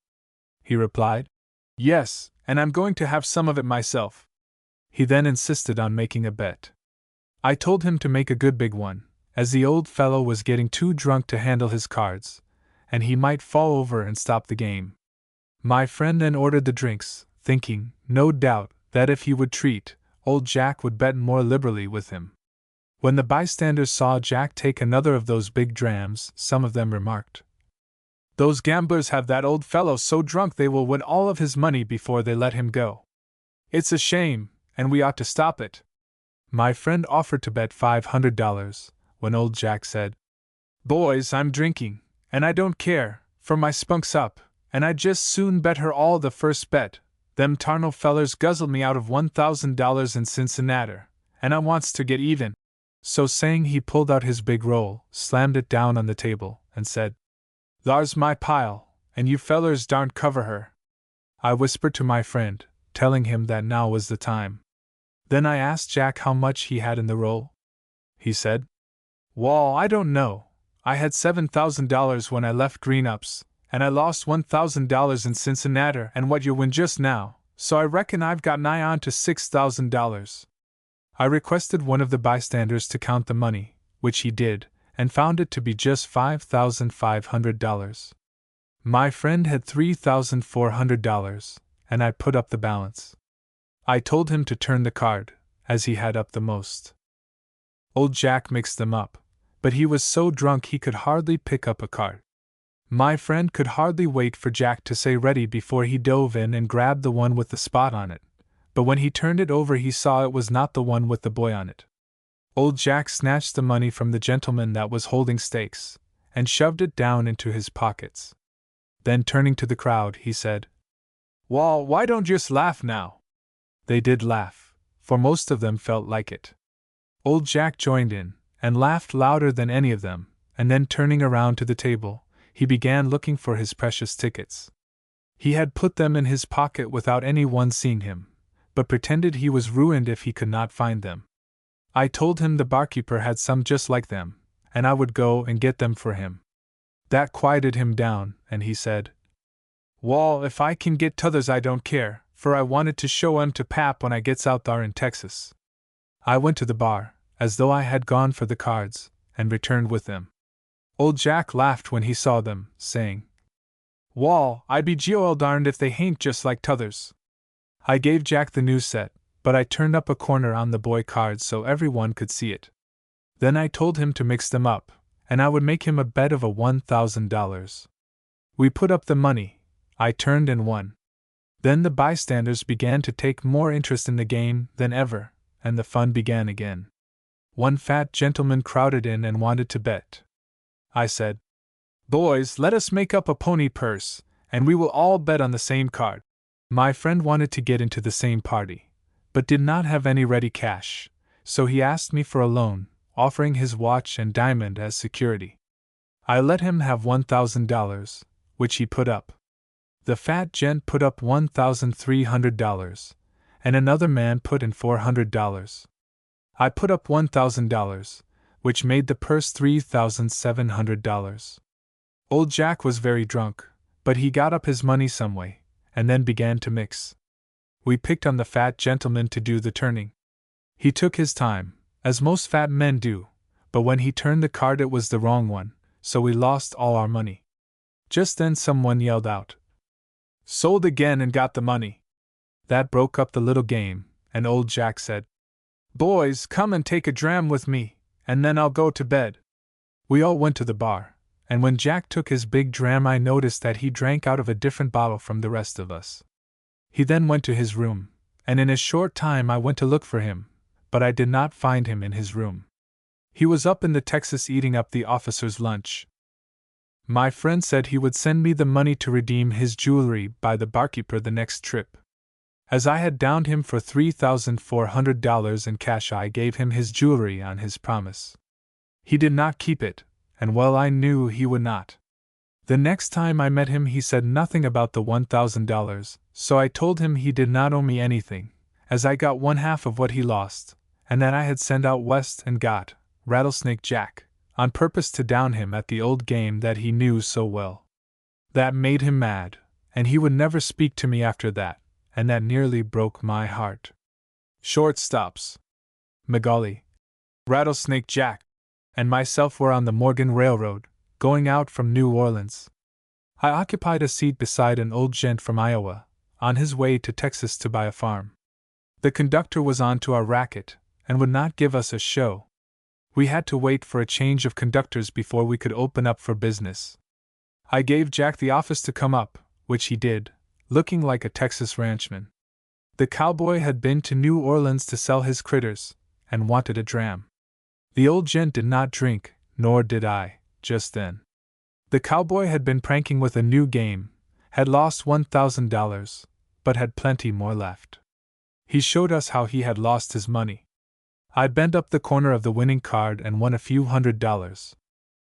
He replied, "Yes, and I'm going to have some of it myself." He then insisted on making a bet. I told him to make a good big one, as the old fellow was getting too drunk to handle his cards, and he might fall over and stop the game. My friend then ordered the drinks, thinking, no doubt, that if he would treat, old Jack would bet more liberally with him. When the bystanders saw Jack take another of those big drams, some of them remarked, "Those gamblers have that old fellow so drunk they will win all of his money before they let him go. It's a shame, and we ought to stop it." My friend offered to bet $500, when old Jack said, "Boys, I'm drinking, and I don't care, for my spunk's up, and I'd just soon bet her all the first bet. Them tarnal fellers guzzled me out of $1,000 in Cincinnati, and I wants to get even." So saying, he pulled out his big roll, slammed it down on the table, and said, "Thar's my pile, and you fellers darn't cover her." I whispered to my friend, telling him that now was the time. Then I asked Jack how much he had in the roll. He said, "Wall, I don't know. I had $7,000 when I left Green-Ups, and I lost $1,000 in Cincinnati and what you win just now, so I reckon I've got nigh on to $6,000. I requested one of the bystanders to count the money, which he did, and found it to be just $5,500. My friend had $3,400, and I put up the balance. I told him to turn the card, as he had up the most. Old Jack mixed them up, but he was so drunk he could hardly pick up a card. My friend could hardly wait for Jack to say ready before he dove in and grabbed the one with the spot on it, but when he turned it over he saw it was not the one with the boy on it. Old Jack snatched the money from the gentleman that was holding stakes, and shoved it down into his pockets. Then turning to the crowd, he said, "Wall, why don't yous laugh now?" They did laugh, for most of them felt like it. Old Jack joined in, and laughed louder than any of them, and then turning around to the table, he began looking for his precious tickets. He had put them in his pocket without any one seeing him, but pretended he was ruined if he could not find them. I told him the barkeeper had some just like them, and I would go and get them for him. That quieted him down, and he said, "Wall, if I can get t'others I don't care, for I wanted to show 'em to Pap when I gets out thar in Texas." I went to the bar, as though I had gone for the cards, and returned with them. Old Jack laughed when he saw them, saying, "Wall, I be gol darned if they hain't just like t'others. I gave Jack the new set, but I turned up a corner on the boy cards so everyone could see it. Then I told him to mix them up, and I would make him a bet of $1,000. We put up the money, I turned and won. Then the bystanders began to take more interest in the game than ever, and the fun began again. One fat gentleman crowded in and wanted to bet. I said, "Boys, let us make up a pony purse, and we will all bet on the same card." My friend wanted to get into the same party, but did not have any ready cash, so he asked me for a loan, offering his watch and diamond as security. I let him have $1,000, which he put up. The fat gent put up $1,300, and another man put in $400. I put up $1,000, which made the purse $3,700. Old Jack was very drunk, but he got up his money some way, and then began to mix. We picked on the fat gentleman to do the turning. He took his time, as most fat men do, but when he turned the card it was the wrong one, so we lost all our money. Just then someone yelled out, "Sold again and got the money." That broke up the little game, and old Jack said, "Boys, come and take a dram with me, and then I'll go to bed." We all went to the bar, and when Jack took his big dram I noticed that he drank out of a different bottle from the rest of us. He then went to his room, and in a short time I went to look for him, but I did not find him in his room. He was up in the Texas eating up the officer's lunch. My friend said he would send me the money to redeem his jewelry by the barkeeper the next trip. As I had downed him for $3,400 in cash, I gave him his jewelry on his promise. He did not keep it, and well I knew he would not. The next time I met him he said nothing about the $1,000, so I told him he did not owe me anything, as I got one half of what he lost, and that I had sent out west and got Rattlesnake Jack, on purpose to down him at the old game that he knew so well. That made him mad, and he would never speak to me after that, and that nearly broke my heart. Short stops. Macaulay, Rattlesnake Jack, and myself were on the Morgan Railroad, going out from New Orleans. I occupied a seat beside an old gent from Iowa, on his way to Texas to buy a farm. The conductor was on to our racket, and would not give us a show. We had to wait for a change of conductors before we could open up for business. I gave Jack the office to come up, which he did, looking like a Texas ranchman. The cowboy had been to New Orleans to sell his critters, and wanted a dram. The old gent did not drink, nor did I, just then. The cowboy had been pranking with a new game, had lost $1,000, but had plenty more left. He showed us how he had lost his money. I bent up the corner of the winning card and won a few $100s.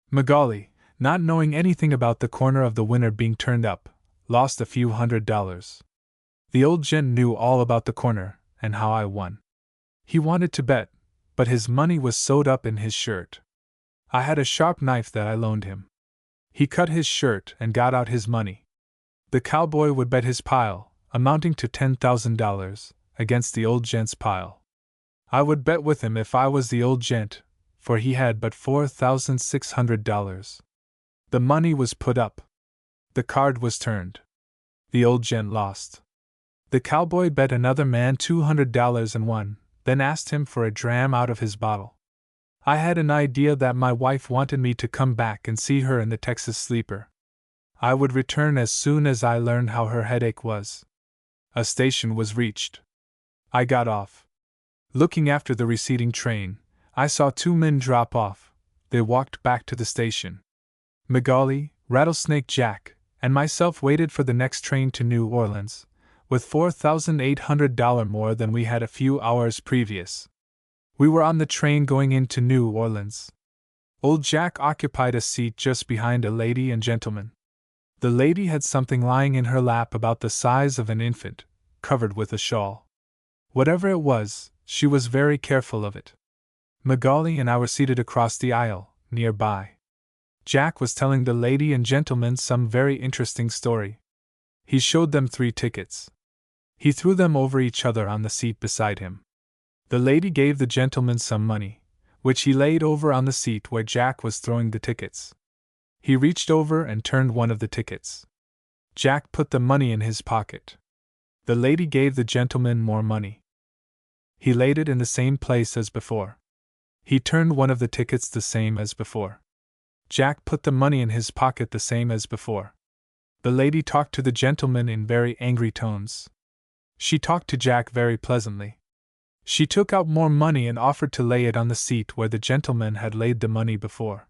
Macaulay, not knowing anything about the corner of the winner being turned up, lost a few $100s. The old gent knew all about the corner, and how I won. He wanted to bet, but his money was sewed up in his shirt. I had a sharp knife that I loaned him. He cut his shirt and got out his money. The cowboy would bet his pile, amounting to $10,000, against the old gent's pile. I would bet with him if I was the old gent, for he had but $4,600. The money was put up. The card was turned. The old gent lost. The cowboy bet another man $200 and won, then asked him for a dram out of his bottle. I had an idea that my wife wanted me to come back and see her in the Texas sleeper. I would return as soon as I learned how her headache was. A station was reached. I got off. Looking after the receding train, I saw two men drop off. They walked back to the station. Macaulay, Rattlesnake Jack, and myself waited for the next train to New Orleans, with $4,800 more than we had a few hours previous. We were on the train going into New Orleans. Old Jack occupied a seat just behind a lady and gentleman. The lady had something lying in her lap about the size of an infant, covered with a shawl. Whatever it was, she was very careful of it. Macaulay and I were seated across the aisle, nearby. Jack was telling the lady and gentleman some very interesting story. He showed them 3 tickets. He threw them over each other on the seat beside him. The lady gave the gentleman some money, which he laid over on the seat where Jack was throwing the tickets. He reached over and turned one of the tickets. Jack put the money in his pocket. The lady gave the gentleman more money. He laid it in the same place as before. He turned one of the tickets the same as before. Jack put the money in his pocket the same as before. The lady talked to the gentleman in very angry tones. She talked to Jack very pleasantly. She took out more money and offered to lay it on the seat where the gentleman had laid the money before.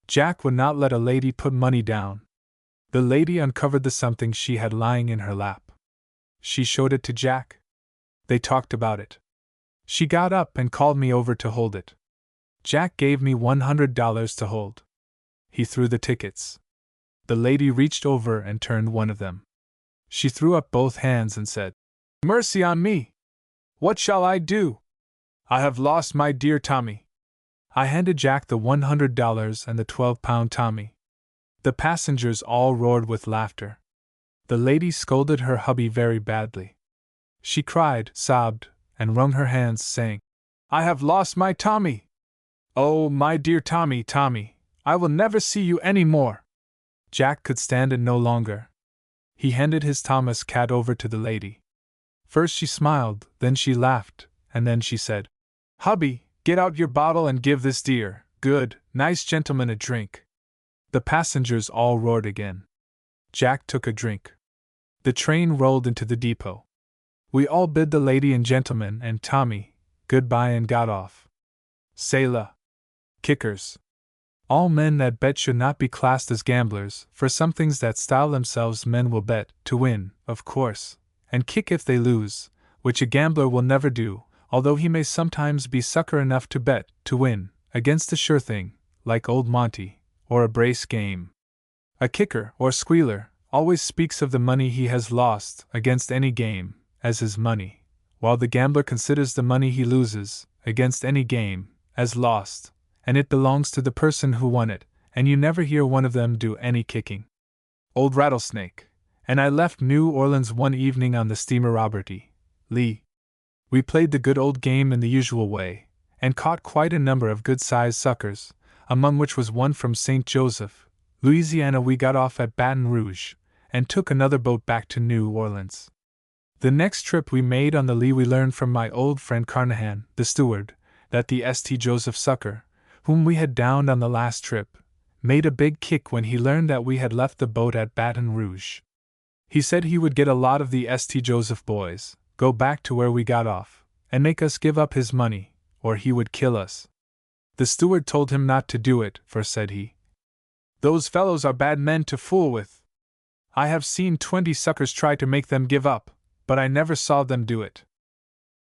Jack would not let a lady put money down. The lady uncovered the something she had lying in her lap. She showed it to Jack. They talked about it. She got up and called me over to hold it. Jack gave me $100 to hold. He threw the tickets. The lady reached over and turned one of them. She threw up both hands and said, "Mercy on me! What shall I do? I have lost my dear Tommy." I handed Jack the $100 and the 12-pound Tommy. The passengers all roared with laughter. The lady scolded her hubby very badly. She cried, sobbed, and wrung her hands, saying, "I have lost my Tommy! Oh, my dear Tommy, Tommy, I will never see you any more." Jack could stand it no longer. He handed his Thomas cat over to the lady. First she smiled, then she laughed, and then she said, "Hubby, get out your bottle and give this dear, good, nice gentleman a drink." The passengers all roared again. Jack took a drink. The train rolled into the depot. We all bid the lady and gentleman and Tommy goodbye and got off. Selah. Kickers. All men that bet should not be classed as gamblers, for some things that style themselves men will bet, to win, of course, and kick if they lose, which a gambler will never do, although he may sometimes be sucker enough to bet, to win, against a sure thing, like old Monty, or a brace game. A kicker, or squealer, always speaks of the money he has lost, against any game, as his money, while the gambler considers the money he loses, against any game, as lost, and it belongs to the person who won it, and you never hear one of them do any kicking. Old Rattlesnake and I left New Orleans one evening on the steamer Robert E. Lee. We played the good old game in the usual way, and caught quite a number of good-sized suckers, among which was one from St. Joseph, Louisiana. We got off at Baton Rouge, and took another boat back to New Orleans. The next trip we made on the Lee we learned from my old friend Carnahan, the steward, that the St. Joseph sucker, whom we had downed on the last trip, made a big kick when he learned that we had left the boat at Baton Rouge. He said he would get a lot of the St. Joseph boys, go back to where we got off, and make us give up his money, or he would kill us. The steward told him not to do it, for, said he, "Those fellows are bad men to fool with. I have seen 20 suckers try to make them give up, but I never saw them do it."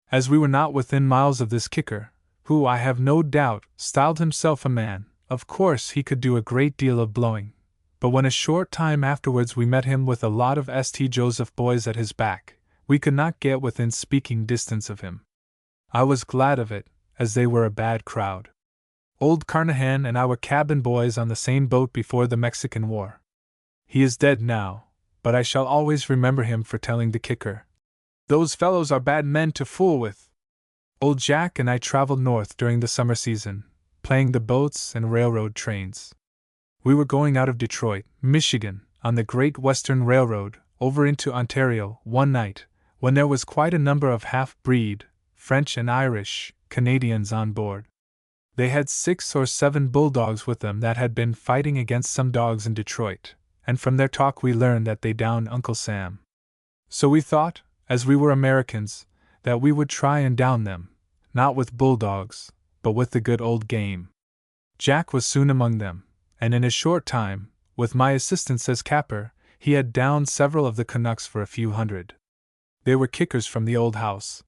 As we were not within miles of this kicker, who, I have no doubt, styled himself a man, of course he could do a great deal of blowing, but when a short time afterwards we met him with a lot of St. Joseph boys at his back, we could not get within speaking distance of him. I was glad of it, as they were a bad crowd. Old Carnahan and I were cabin boys on the same boat before the Mexican War. He is dead now, but I shall always remember him for telling the kicker, "Those fellows are bad men to fool with." Old Jack and I traveled north during the summer season, playing the boats and railroad trains. We were going out of Detroit, Michigan, on the Great Western Railroad, over into Ontario, one night, when there was quite a number of half-breed, French and Irish, Canadians on board. They had 6 or 7 bulldogs with them that had been fighting against some dogs in Detroit, and from their talk we learned that they downed Uncle Sam. So we thought, as we were Americans, that we would try and down them, not with bulldogs, but with the good old game. Jack was soon among them, and in a short time, with my assistance as capper, he had downed several of the Canucks for a few hundred. They were kickers from the old house.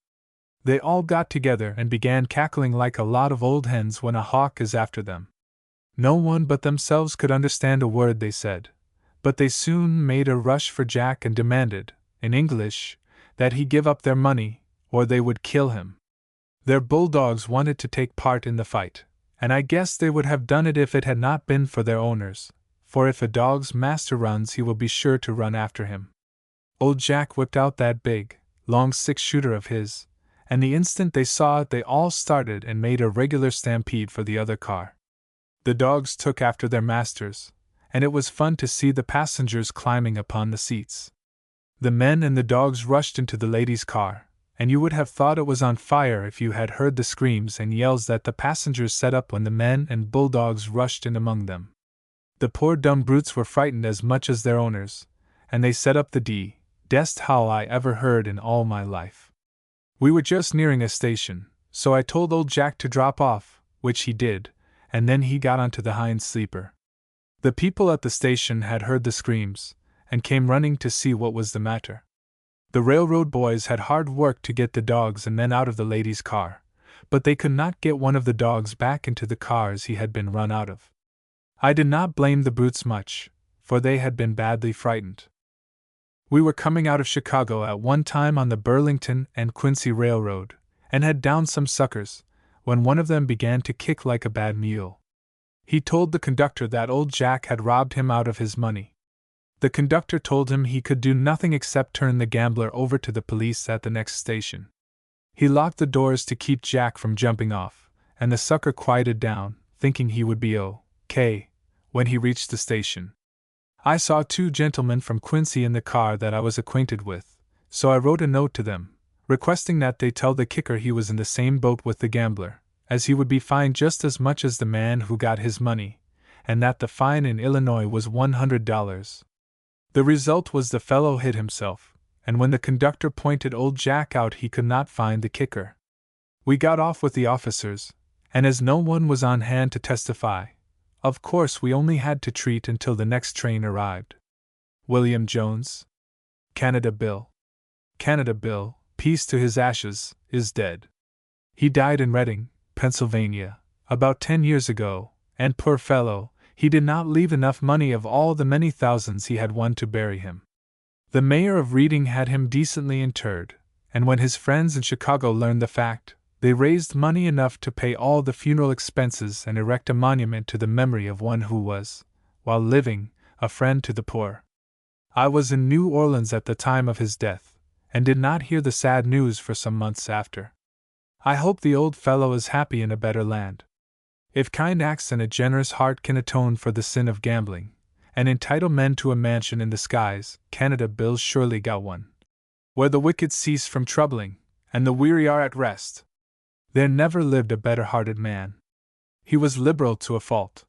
They all got together and began cackling like a lot of old hens when a hawk is after them. No one but themselves could understand a word they said, but they soon made a rush for Jack and demanded, in English, that he give up their money, or they would kill him. Their bulldogs wanted to take part in the fight, and I guess they would have done it if it had not been for their owners, for if a dog's master runs he will be sure to run after him. Old Jack whipped out that big, long 6-shooter of his, and the instant they saw it they all started and made a regular stampede for the other car. The dogs took after their masters, and it was fun to see the passengers climbing upon the seats. The men and the dogs rushed into the lady's car, and you would have thought it was on fire if you had heard the screams and yells that the passengers set up when the men and bulldogs rushed in among them. The poor dumb brutes were frightened as much as their owners, and they set up the d-dest howl I ever heard in all my life. We were just nearing a station, so I told old Jack to drop off, which he did, and then he got onto the hind sleeper. The people at the station had heard the screams, and came running to see what was the matter. The railroad boys had hard work to get the dogs and men out of the lady's car, but they could not get one of the dogs back into the cars he had been run out of. I did not blame the brutes much, for they had been badly frightened. We were coming out of Chicago at one time on the Burlington and Quincy Railroad, and had downed some suckers, when one of them began to kick like a bad mule. He told the conductor that old Jack had robbed him out of his money. The conductor told him he could do nothing except turn the gambler over to the police at the next station. He locked the doors to keep Jack from jumping off, and the sucker quieted down, thinking he would be okay when he reached the station. I saw 2 gentlemen from Quincy in the car that I was acquainted with, so I wrote a note to them, requesting that they tell the kicker he was in the same boat with the gambler, as he would be fined just as much as the man who got his money, and that the fine in Illinois was $100. The result was the fellow hid himself, and when the conductor pointed old Jack out he could not find the kicker. We got off with the officers, and as no one was on hand to testify, of course we only had to treat until the next train arrived. William Jones, Canada Bill. Canada Bill, peace to his ashes, is dead. He died in Reading, Pennsylvania, about 10 years ago, and poor fellow, he did not leave enough money of all the many thousands he had won to bury him. The mayor of Reading had him decently interred, and when his friends in Chicago learned the fact, they raised money enough to pay all the funeral expenses and erect a monument to the memory of one who was, while living, a friend to the poor. I was in New Orleans at the time of his death, and did not hear the sad news for some months after. I hope the old fellow is happy in a better land. If kind acts and a generous heart can atone for the sin of gambling, and entitle men to a mansion in the skies, Canada Bill surely got one, where the wicked cease from troubling, and the weary are at rest. There never lived a better-hearted man. He was liberal to a fault.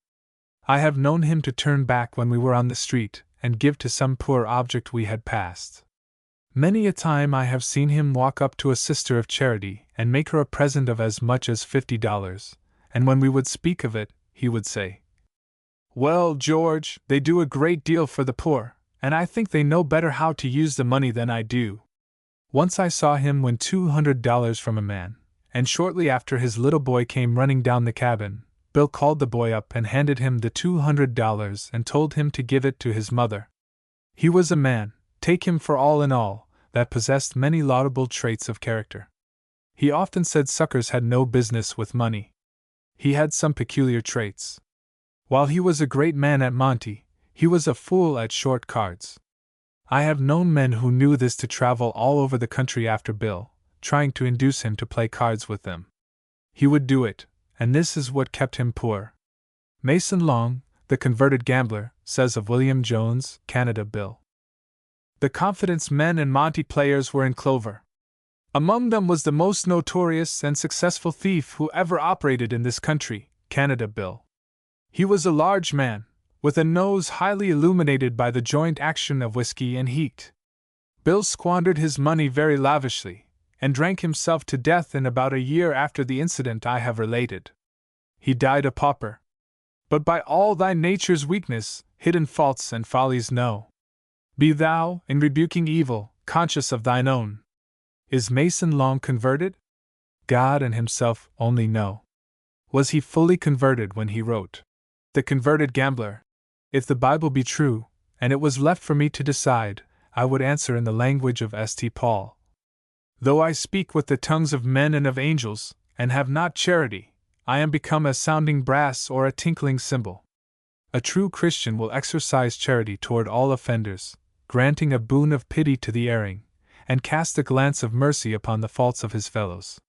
I have known him to turn back when we were on the street, and give to some poor object we had passed. Many a time I have seen him walk up to a sister of charity and make her a present of as much as $50, and when we would speak of it, he would say, "Well, George, they do a great deal for the poor, and I think they know better how to use the money than I do." Once I saw him win $200 from a man, and shortly after his little boy came running down the cabin, Bill called the boy up and handed him the $200 and told him to give it to his mother. He was a man, take him for all in all, that possessed many laudable traits of character. He often said suckers had no business with money. He had some peculiar traits. While he was a great man at Monte, he was a fool at short cards. I have known men who knew this to travel all over the country after Bill, trying to induce him to play cards with them. He would do it, and this is what kept him poor. Mason Long, the converted gambler, says of William Jones, Canada Bill. The confidence men and Monte players were in clover. Among them was the most notorious and successful thief who ever operated in this country, Canada Bill. He was a large man, with a nose highly illuminated by the joint action of whiskey and heat. Bill squandered his money very lavishly, and drank himself to death in about a year after the incident I have related. He died a pauper. But by all thy nature's weakness, hidden faults and follies know. Be thou, in rebuking evil, conscious of thine own. Is Mason Long converted? God and himself only know. Was he fully converted when he wrote The Converted Gambler? If the Bible be true, and it was left for me to decide, I would answer in the language of St. Paul. Though I speak with the tongues of men and of angels, and have not charity, I am become a sounding brass or a tinkling cymbal. A true Christian will exercise charity toward all offenders, granting a boon of pity to the erring, and cast a glance of mercy upon the faults of his fellows.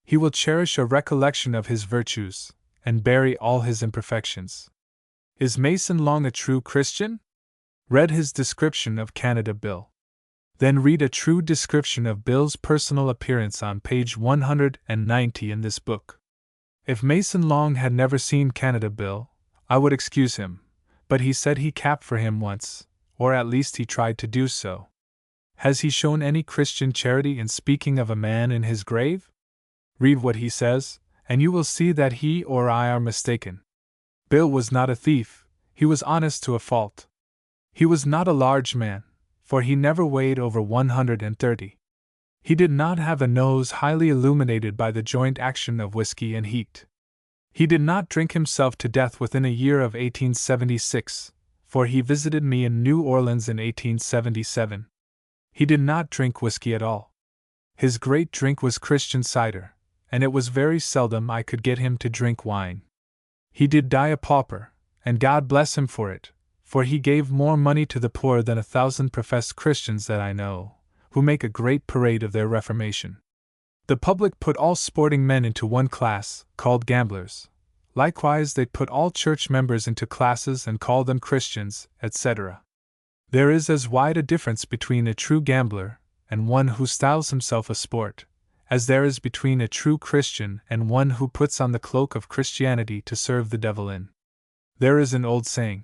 He will cherish a recollection of his virtues, and bury all his imperfections. Is Mason Long a true Christian? Read his description of Canada Bill. Then read a true description of Bill's personal appearance on page 190 in this book. If Mason Long had never seen Canada Bill, I would excuse him, but he said he capped for him once, or at least he tried to do so. Has he shown any Christian charity in speaking of a man in his grave? Read what he says, and you will see that he or I are mistaken. Bill was not a thief, he was honest to a fault. He was not a large man, for he never weighed over 130. He did not have a nose highly illuminated by the joint action of whiskey and heat. He did not drink himself to death within a year of 1876, for he visited me in New Orleans in 1877. He did not drink whiskey at all. His great drink was Christian cider, and it was very seldom I could get him to drink wine. He did die a pauper, and God bless him for he gave more money to the poor than 1,000 professed Christians that I know, who make a great parade of their reformation. The public put all sporting men into one class, called gamblers. Likewise they put all church members into classes and call them Christians, etc. There is as wide a difference between a true gambler and one who styles himself a sport, as there is between a true Christian and one who puts on the cloak of Christianity to serve the devil in. There is an old saying,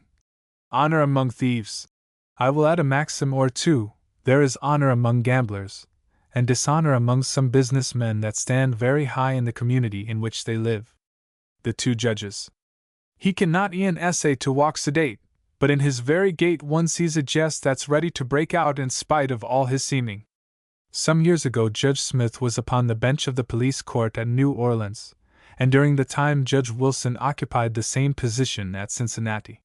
"Honor among thieves." I will add a maxim or two, there is honor among gamblers, and dishonor among some business men that stand very high in the community in which they live. The two judges. He cannot e'en essay to walk sedate, but in his very gait one sees a jest that's ready to break out in spite of all his seeming. Some years ago Judge Smith was upon the bench of the police court at New Orleans, and during the time Judge Wilson occupied the same position at Cincinnati.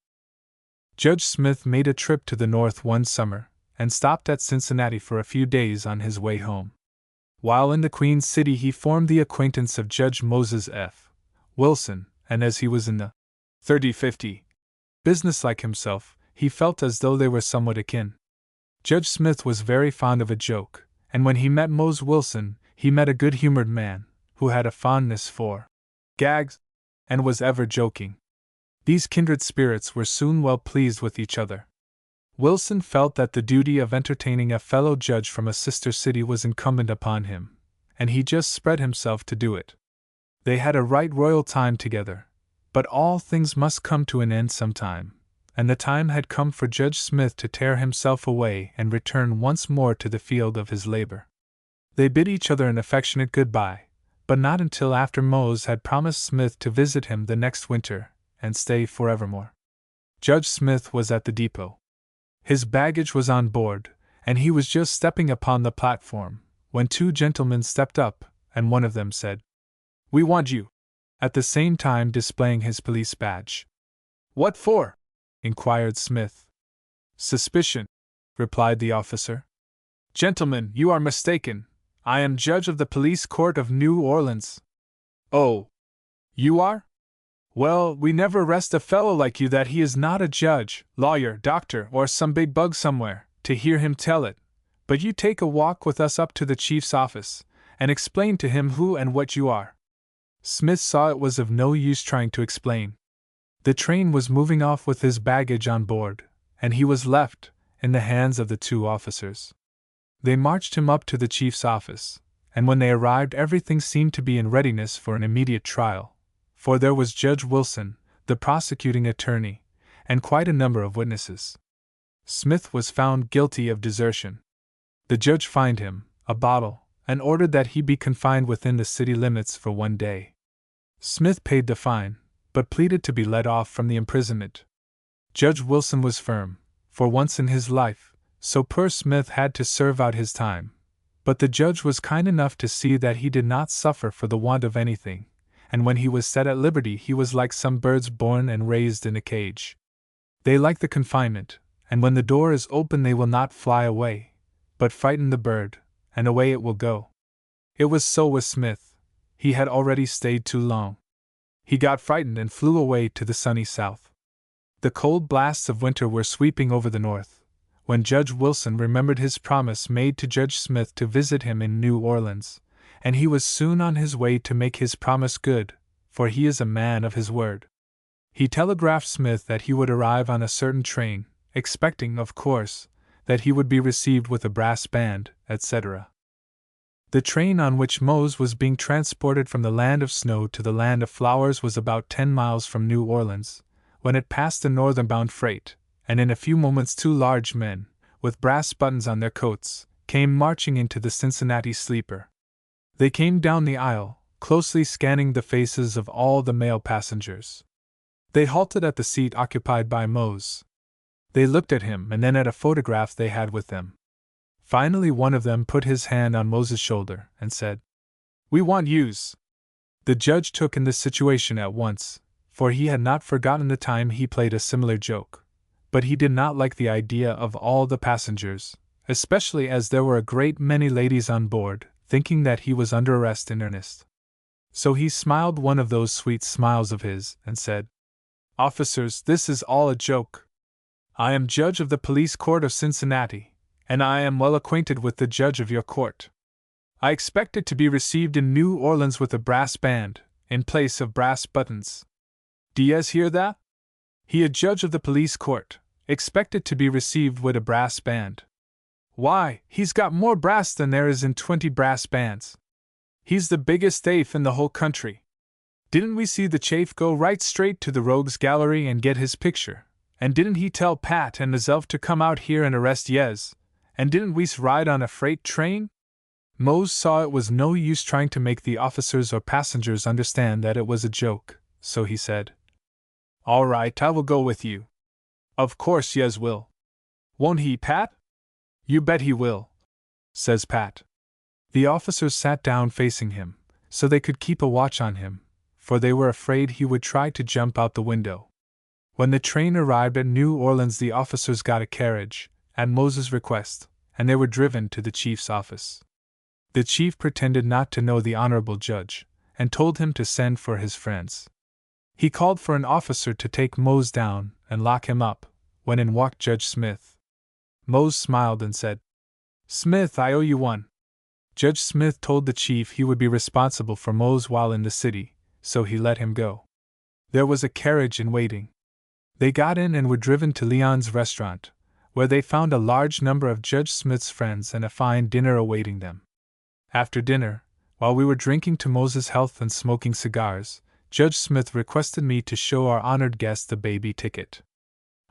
Judge Smith made a trip to the north one summer, and stopped at Cincinnati for a few days on his way home. While in the Queen City he formed the acquaintance of Judge Moses F. Wilson, and as he was in the 30-50 business like himself, he felt as though they were somewhat akin. Judge Smith was very fond of a joke, and when he met Mose Wilson, he met a good-humored man, who had a fondness for gags, and was ever joking. These kindred spirits were soon well pleased with each other. Wilson felt that the duty of entertaining a fellow judge from a sister city was incumbent upon him, and he just spread himself to do it. They had a right royal time together, but all things must come to an end sometime, and the time had come for Judge Smith to tear himself away and return once more to the field of his labor. They bid each other an affectionate goodbye, but not until after Mose had promised Smith to visit him the next winter and stay forevermore. Judge Smith was at the depot. His baggage was on board, and he was just stepping upon the platform, when two gentlemen stepped up, and one of them said, "We want you," at the same time displaying his police badge. "What for?" inquired Smith. "Suspicion," replied the officer. "Gentlemen, you are mistaken. I am judge of the police court of New Orleans." "Oh, you are? Well, we never arrest a fellow like you that he is not a judge, lawyer, doctor, or some big bug somewhere, to hear him tell it, but you take a walk with us up to the chief's office, and explain to him who and what you are." Smith saw it was of no use trying to explain. The train was moving off with his baggage on board, and he was left in the hands of the two officers. They marched him up to the chief's office, and when they arrived everything seemed to be in readiness for an immediate trial, for there was Judge Wilson, the prosecuting attorney, and quite a number of witnesses. Smith was found guilty of desertion. The judge fined him a bottle, and ordered that he be confined within the city limits for 1 day. Smith paid the fine, but pleaded to be let off from the imprisonment. Judge Wilson was firm, for once in his life, so poor Smith had to serve out his time, but the judge was kind enough to see that he did not suffer for the want of anything, and when he was set at liberty he was like some birds born and raised in a cage. They like the confinement, and when the door is open they will not fly away, but frighten the bird, and away it will go. It was so with Smith. He had already stayed too long. He got frightened and flew away to the sunny south. The cold blasts of winter were sweeping over the north, when Judge Wilson remembered his promise made to Judge Smith to visit him in New Orleans, and he was soon on his way to make his promise good, for he is a man of his word. He telegraphed Smith that he would arrive on a certain train, expecting, of course, that he would be received with a brass band, etc. The train on which Mose was being transported from the land of snow to the land of flowers was about 10 miles from New Orleans, when it passed a northern-bound freight, and in a few moments 2 large men, with brass buttons on their coats, came marching into the Cincinnati sleeper. They came down the aisle, closely scanning the faces of all the male passengers. They halted at the seat occupied by Mose. They looked at him and then at a photograph they had with them. Finally, one of them put his hand on Mose's shoulder and said, "We want yous." The judge took in this situation at once, for he had not forgotten the time he played a similar joke. But he did not like the idea of all the passengers, especially as there were a great many ladies on board, thinking that he was under arrest in earnest. So he smiled one of those sweet smiles of his and said, "Officers, this is all a joke. I am judge of the police court of Cincinnati, and I am well acquainted with the judge of your court. I expected to be received in New Orleans with a brass band, in place of brass buttons. Do yez hear that? He, a judge of the police court, expected to be received with a brass band. Why, he's got more brass than there is in 20 brass bands. He's the biggest thief in the whole country. Didn't we see the chaff go right straight to the rogues gallery and get his picture? And didn't he tell Pat and hisself to come out here and arrest yez? And didn't we ride on a freight train?" Mose saw it was no use trying to make the officers or passengers understand that it was a joke, so he said, "All right, I will go with you." "Of course yez will. Won't he, Pat?" "You bet he will," says Pat. The officers sat down facing him, so they could keep a watch on him, for they were afraid he would try to jump out the window. When the train arrived at New Orleans, the officers got a carriage, at Moses' request, and they were driven to the chief's office. The chief pretended not to know the honorable judge, and told him to send for his friends. He called for an officer to take Mose down and lock him up, when in walked Judge Smith. Mose smiled and said, "Smith, I owe you one." Judge Smith told the chief he would be responsible for Mose while in the city, so he let him go. There was a carriage in waiting. They got in and were driven to Leon's restaurant, where they found a large number of Judge Smith's friends and a fine dinner awaiting them. After dinner, while we were drinking to Mose's health and smoking cigars, Judge Smith requested me to show our honored guest the baby ticket.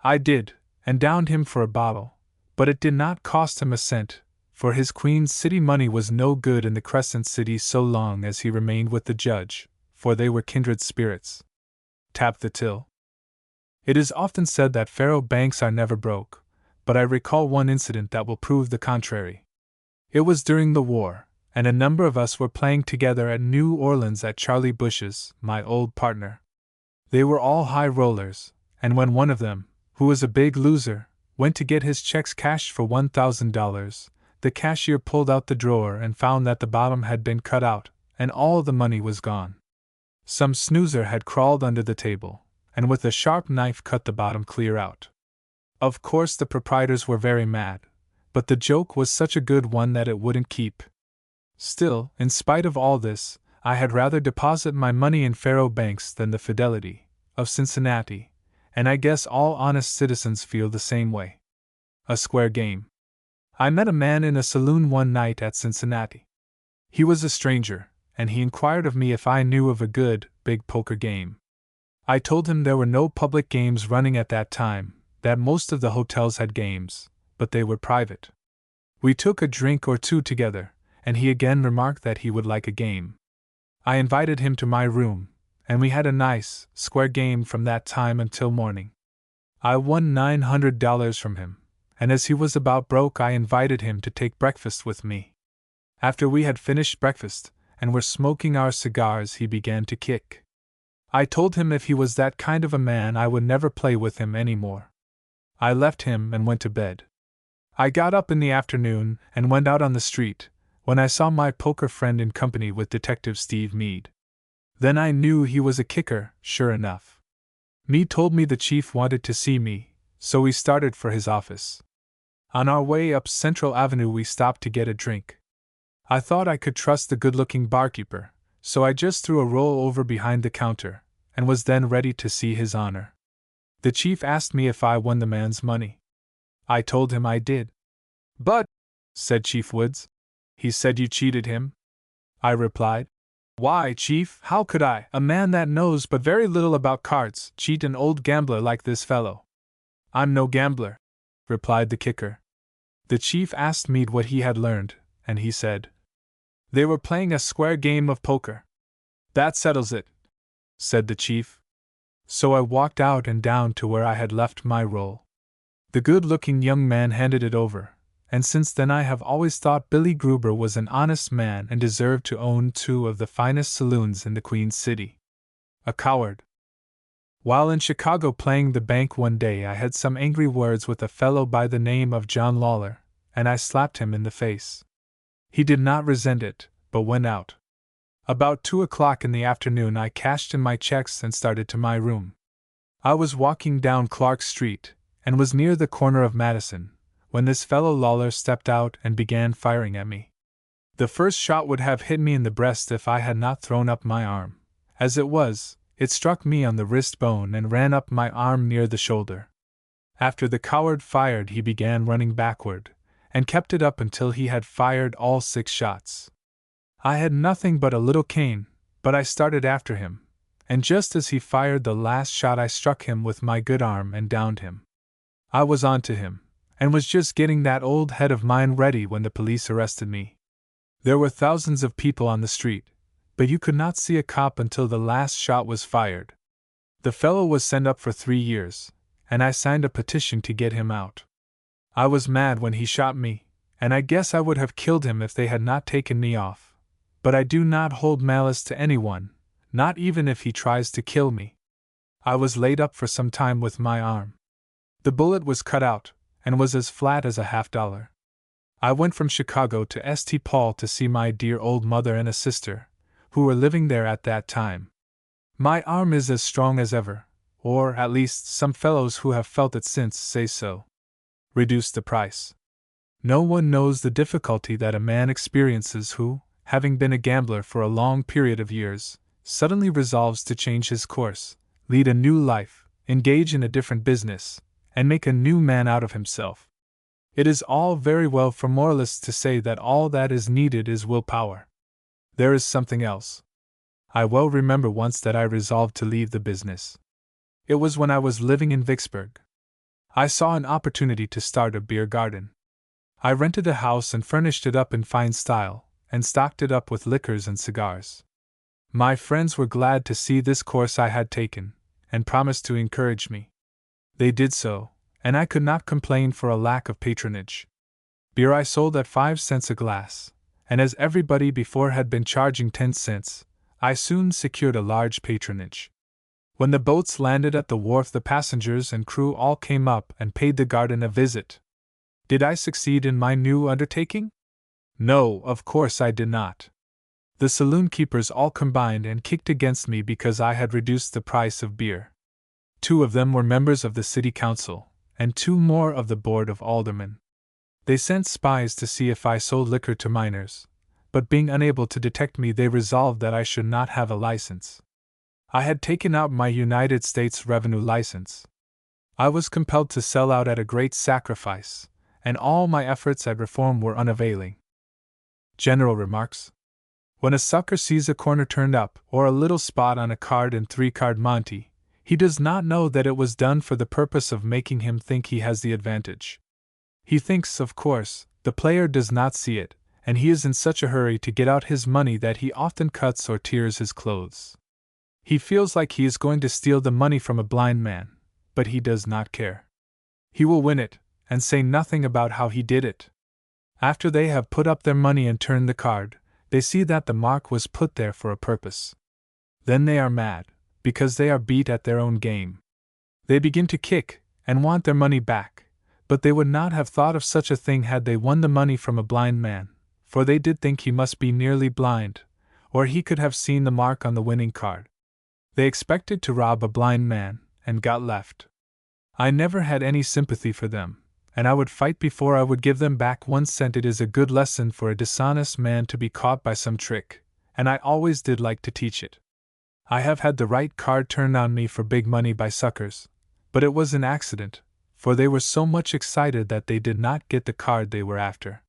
I did, and downed him for a bottle, but it did not cost him a cent, for his Queen's City money was no good in the Crescent City so long as he remained with the judge, for they were kindred spirits. Tap the till. It is often said that faro banks are never broke, but I recall one incident that will prove the contrary. It was during the war, and a number of us were playing together at New Orleans at Charlie Bush's, my old partner. They were all high rollers, and when one of them, who was a big loser, went to get his checks cashed for $1,000, the cashier pulled out the drawer and found that the bottom had been cut out, and all the money was gone. Some snoozer had crawled under the table, and with a sharp knife cut the bottom clear out. Of course the proprietors were very mad, but the joke was such a good one that it wouldn't keep. Still, in spite of all this, I had rather deposit my money in faro banks than the Fidelity of Cincinnati, and I guess all honest citizens feel the same way. A square game. I met a man in a saloon one night at Cincinnati. He was a stranger, and he inquired of me if I knew of a good, big poker game. I told him there were no public games running at that time, that most of the hotels had games, but they were private. We took a drink or two together, and he again remarked that he would like a game. I invited him to my room, and we had a nice, square game from that time until morning. I won $900 from him, and as he was about broke, I invited him to take breakfast with me. After we had finished breakfast, and were smoking our cigars, he began to kick. I told him if he was that kind of a man I would never play with him any more. I left him and went to bed. I got up in the afternoon and went out on the street, when I saw my poker friend in company with Detective Steve Meade. Then I knew he was a kicker, sure enough. Meade told me the chief wanted to see me, so we started for his office. On our way up Central Avenue we stopped to get a drink. I thought I could trust the good-looking barkeeper, so I just threw a roll over behind the counter, and was then ready to see his honor. The chief asked me if I won the man's money. I told him I did. "But," said Chief Woods, "he said you cheated him?" I replied, "Why, Chief, how could I, a man that knows but very little about cards, cheat an old gambler like this fellow?" "I'm no gambler," replied the kicker. The chief asked Meade what he had learned, and he said, "They were playing a square game of poker." "That settles it," said the chief. So I walked out and down to where I had left my roll. The good-looking young man handed it over, and since then I have always thought Billy Gruber was an honest man and deserved to own two of the finest saloons in the Queen City. A coward. While in Chicago playing the bank one day, I had some angry words with a fellow by the name of John Lawler, and I slapped him in the face. He did not resent it, but went out. About 2 o'clock in the afternoon I cashed in my checks and started to my room. I was walking down Clark Street, and was near the corner of Madison, when this fellow Lawler stepped out and began firing at me. The first shot would have hit me in the breast if I had not thrown up my arm. As it was, it struck me on the wrist bone and ran up my arm near the shoulder. After the coward fired, he began running backward, and kept it up until he had fired all 6 shots. I had nothing but a little cane, but I started after him, and just as he fired the last shot I struck him with my good arm and downed him. I was on to him, and was just getting that old head of mine ready when the police arrested me. There were thousands of people on the street, but you could not see a cop until the last shot was fired. The fellow was sent up for 3 years, and I signed a petition to get him out. I was mad when he shot me, and I guess I would have killed him if they had not taken me off, but I do not hold malice to anyone, not even if he tries to kill me. I was laid up for some time with my arm. The bullet was cut out, and was as flat as a $50. I went from Chicago to St. Paul to see my dear old mother and a sister, who were living there at that time. My arm is as strong as ever, or at least some fellows who have felt it since say so. Reduce the price. No one knows the difficulty that a man experiences who, having been a gambler for a long period of years, suddenly resolves to change his course, lead a new life, engage in a different business, and make a new man out of himself. It is all very well for moralists to say that all that is needed is willpower. There is something else. I well remember once that I resolved to leave the business. It was when I was living in Vicksburg. I saw an opportunity to start a beer garden. I rented a house and furnished it up in fine style, and stocked it up with liquors and cigars. My friends were glad to see this course I had taken, and promised to encourage me. They did so, and I could not complain for a lack of patronage. Beer I sold at 5 cents a glass, and as everybody before had been charging 10 cents, I soon secured a large patronage. When the boats landed at the wharf, the passengers and crew all came up and paid the garden a visit. Did I succeed in my new undertaking? No, of course I did not. The saloon keepers all combined and kicked against me because I had reduced the price of beer. 2 of them were members of the city council, and 2 more of the board of aldermen. They sent spies to see if I sold liquor to minors, but being unable to detect me, they resolved that I should not have a license. I had taken out my United States Revenue license. I was compelled to sell out at a great sacrifice, and all my efforts at reform were unavailing. General remarks. When a sucker sees a corner turned up, or a little spot on a card in 3-card Monte, he does not know that it was done for the purpose of making him think he has the advantage. He thinks, of course, the player does not see it, and he is in such a hurry to get out his money that he often cuts or tears his clothes. He feels like he is going to steal the money from a blind man, but he does not care. He will win it, and say nothing about how he did it. After they have put up their money and turned the card, they see that the mark was put there for a purpose. Then they are mad, because they are beat at their own game. They begin to kick, and want their money back, but they would not have thought of such a thing had they won the money from a blind man, for they did think he must be nearly blind, or he could have seen the mark on the winning card. They expected to rob a blind man, and got left. I never had any sympathy for them, and I would fight before I would give them back 1 cent. It is a good lesson for a dishonest man to be caught by some trick, and I always did like to teach it. I have had the right card turned on me for big money by suckers, but it was an accident, for they were so much excited that they did not get the card they were after.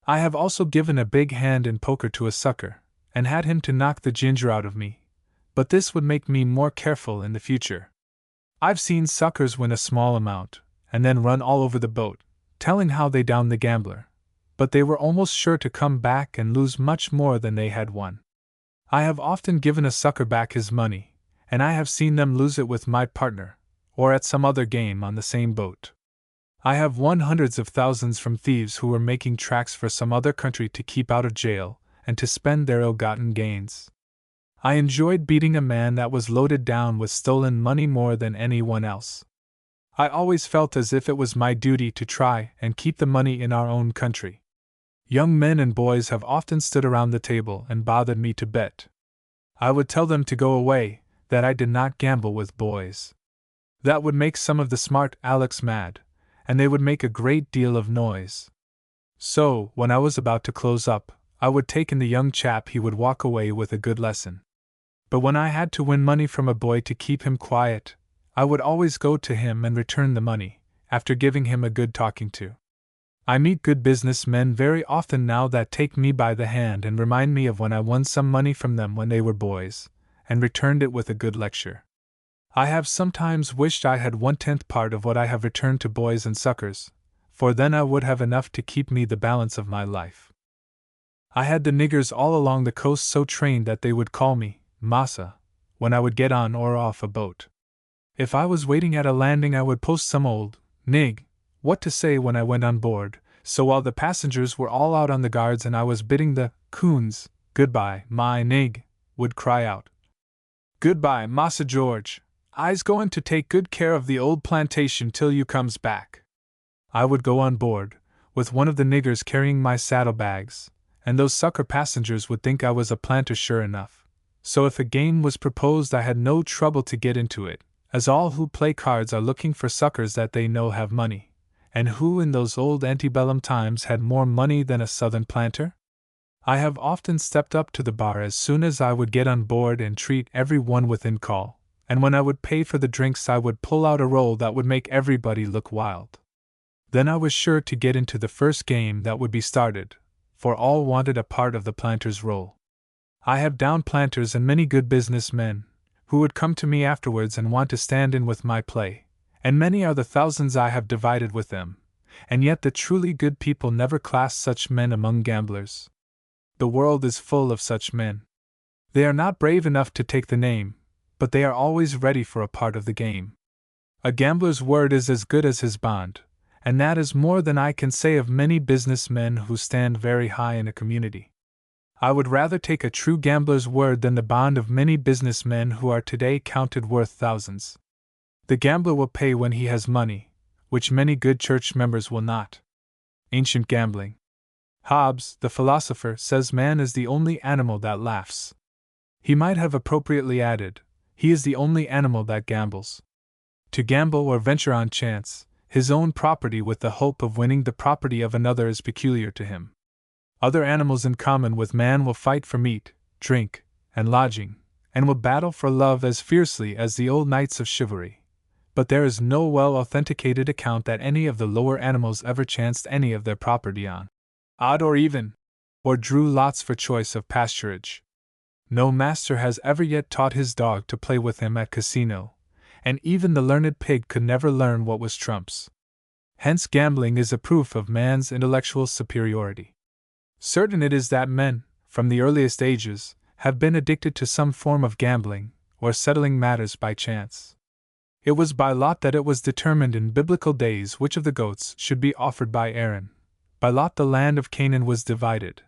I have also given a big hand in poker to a sucker, and had him to knock the ginger out of me, but this would make me more careful in the future. I've seen suckers win a small amount, and then run all over the boat, telling how they downed the gambler, but they were almost sure to come back and lose much more than they had won. I have often given a sucker back his money, and I have seen them lose it with my partner, or at some other game on the same boat. I have won hundreds of thousands from thieves who were making tracks for some other country to keep out of jail and to spend their ill-gotten gains. I enjoyed beating a man that was loaded down with stolen money more than anyone else. I always felt as if it was my duty to try and keep the money in our own country. Young men and boys have often stood around the table and bothered me to bet. I would tell them to go away, that I did not gamble with boys. That would make some of the smart Alecs mad, and they would make a great deal of noise. So, when I was about to close up, I would take in the young chap, he would walk away with a good lesson. But when I had to win money from a boy to keep him quiet, I would always go to him and return the money, after giving him a good talking to. I meet good business men very often now that take me by the hand and remind me of when I won some money from them when they were boys, and returned it with a good lecture. I have sometimes wished I had 1/10 part of what I have returned to boys and suckers, for then I would have enough to keep me the balance of my life. I had the niggers all along the coast so trained that they would call me Massa when I would get on or off a boat. If I was waiting at a landing, I would post some old nig what to say when I went on board, so while the passengers were all out on the guards and I was bidding the coons goodbye, my nig would cry out, "Goodbye, Massa George. I's goin' to take good care of the old plantation till you comes back." I would go on board, with one of the niggers carrying my saddlebags, and those sucker passengers would think I was a planter sure enough. So if a game was proposed, I had no trouble to get into it, as all who play cards are looking for suckers that they know have money. And who in those old antebellum times had more money than a southern planter? I have often stepped up to the bar as soon as I would get on board and treat every one within call, and when I would pay for the drinks I would pull out a roll that would make everybody look wild. Then I was sure to get into the first game that would be started, for all wanted a part of the planter's roll. I have downed planters and many good business men, who would come to me afterwards and want to stand in with my play, and many are the thousands I have divided with them, and yet the truly good people never class such men among gamblers. The world is full of such men. They are not brave enough to take the name, but they are always ready for a part of the game. A gambler's word is as good as his bond, and that is more than I can say of many business men who stand very high in a community. I would rather take a true gambler's word than the bond of many business men who are today counted worth thousands. The gambler will pay when he has money, which many good church members will not. Ancient gambling. Hobbes, the philosopher, says man is the only animal that laughs. He might have appropriately added, he is the only animal that gambles. To gamble or venture on chance, his own property with the hope of winning the property of another is peculiar to him. Other animals in common with man will fight for meat, drink, and lodging, and will battle for love as fiercely as the old knights of chivalry. But there is no well-authenticated account that any of the lower animals ever chanced any of their property on odd or even, or drew lots for choice of pasturage. No master has ever yet taught his dog to play with him at casino, and even the learned pig could never learn what was trumps. Hence gambling is a proof of man's intellectual superiority. Certain it is that men, from the earliest ages, have been addicted to some form of gambling, or settling matters by chance. It was by lot that it was determined in biblical days which of the goats should be offered by Aaron. By lot the land of Canaan was divided.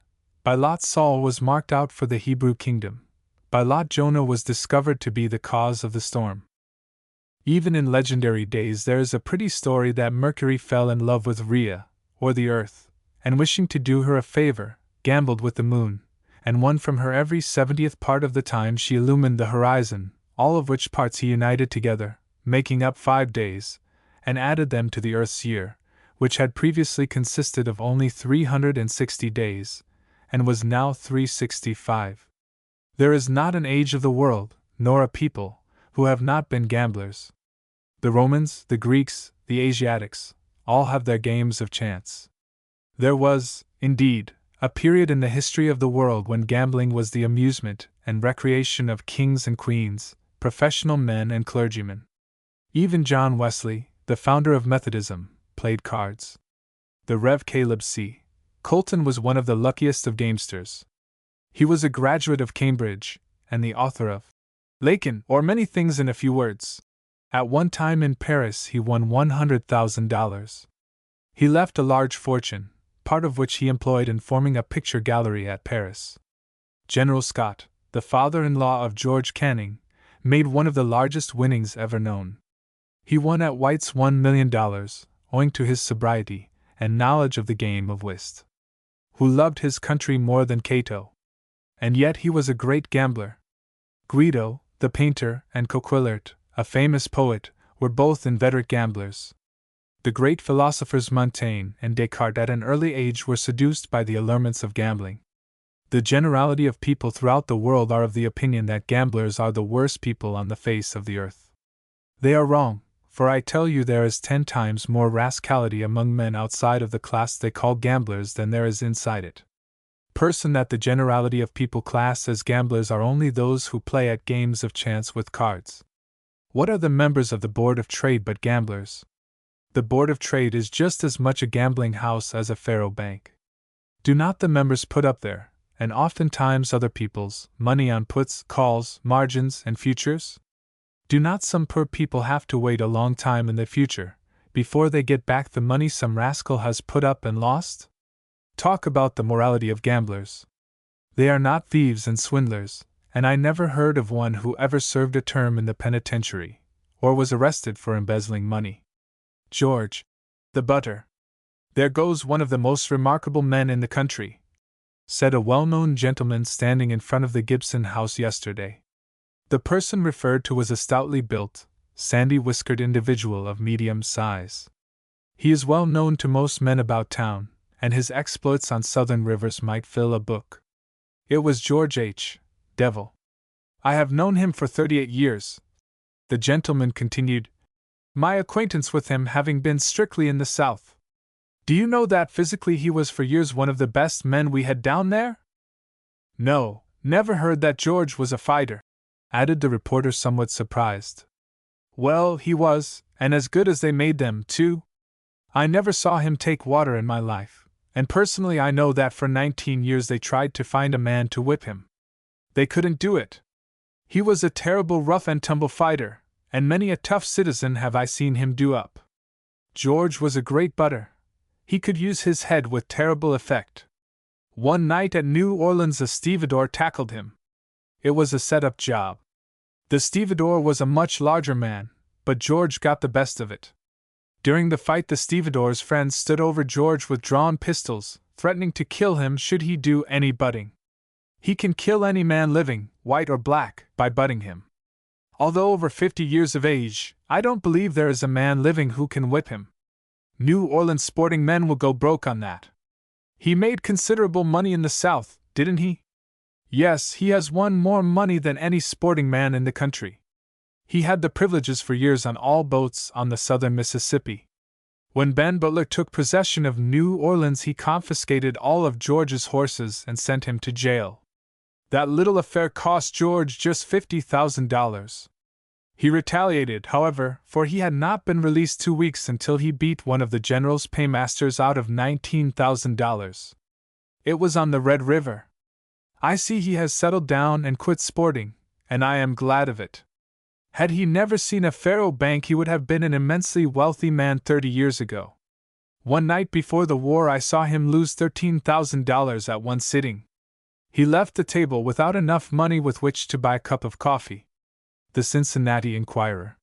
By lot Saul was marked out for the Hebrew kingdom. By lot Jonah was discovered to be the cause of the storm. Even in legendary days there is a pretty story that Mercury fell in love with Rhea, or the earth, and wishing to do her a favor, gambled with the moon, and won from her every 70th part of the time she illumined the horizon, all of which parts he united together, making up 5 days, and added them to the earth's year, which had previously consisted of only 360 days, and was now 365. There is not an age of the world, nor a people, who have not been gamblers. The Romans, the Greeks, the Asiatics, all have their games of chance. There was, indeed, a period in the history of the world when gambling was the amusement and recreation of kings and queens, professional men and clergymen. Even John Wesley, the founder of Methodism, played cards. The Rev. Caleb C. Colton was one of the luckiest of gamesters. He was a graduate of Cambridge, and the author of Lacan, or Many Things in a Few Words. At one time in Paris he won $100,000. He left a large fortune, part of which he employed in forming a picture gallery at Paris. General Scott, the father-in-law of George Canning, made one of the largest winnings ever known. He won at White's $1 million, owing to his sobriety and knowledge of the game of whist. Who loved his country more than Cato? And yet he was a great gambler. Guido, the painter, and Coquillart, a famous poet, were both inveterate gamblers. The great philosophers Montaigne and Descartes at an early age were seduced by the allurements of gambling. The generality of people throughout the world are of the opinion that gamblers are the worst people on the face of the earth. They are wrong, for I tell you there is 10 times more rascality among men outside of the class they call gamblers than there is inside it. Person that the generality of people class as gamblers are only those who play at games of chance with cards. What are the members of the Board of Trade but gamblers? The Board of Trade is just as much a gambling house as a faro bank. Do not the members put up their, and oftentimes other people's, money on puts, calls, margins, and futures? Do not some poor people have to wait a long time in the future, before they get back the money some rascal has put up and lost? Talk about the morality of gamblers. They are not thieves and swindlers, and I never heard of one who ever served a term in the penitentiary, or was arrested for embezzling money. George, the butter. There goes one of the most remarkable men in the country, said a well-known gentleman standing in front of the Gibson house yesterday. The person referred to was a stoutly built, sandy-whiskered individual of medium size. He is well known to most men about town, and his exploits on southern rivers might fill a book. It was George H. Devil. I have known him for 38 years, the gentleman continued, my acquaintance with him having been strictly in the South. Do you know that physically he was for years one of the best men we had down there? No, never heard that George was a fighter, added the reporter somewhat surprised. Well, he was, and as good as they made them, too. I never saw him take water in my life, and personally I know that for 19 years they tried to find a man to whip him. They couldn't do it. He was a terrible rough-and-tumble fighter, and many a tough citizen have I seen him do up. George was a great butter. He could use his head with terrible effect. One night at New Orleans a stevedore tackled him. It was a set-up job. The stevedore was a much larger man, but George got the best of it. During the fight the stevedore's friends stood over George with drawn pistols, threatening to kill him should he do any butting. He can kill any man living, white or black, by butting him. Although over 50 years of age, I don't believe there is a man living who can whip him. New Orleans sporting men will go broke on that. He made considerable money in the South, didn't he? Yes, he has won more money than any sporting man in the country. He had the privileges for years on all boats on the southern Mississippi. When Ben Butler took possession of New Orleans he confiscated all of George's horses and sent him to jail. That little affair cost George just $50,000. He retaliated, however, for he had not been released 2 weeks until he beat one of the general's paymasters out of $19,000. It was on the Red River. I see he has settled down and quit sporting, and I am glad of it. Had he never seen a faro bank he would have been an immensely wealthy man 30 years ago. One night before the war I saw him lose $13,000 at one sitting. He left the table without enough money with which to buy a cup of coffee. The Cincinnati Enquirer.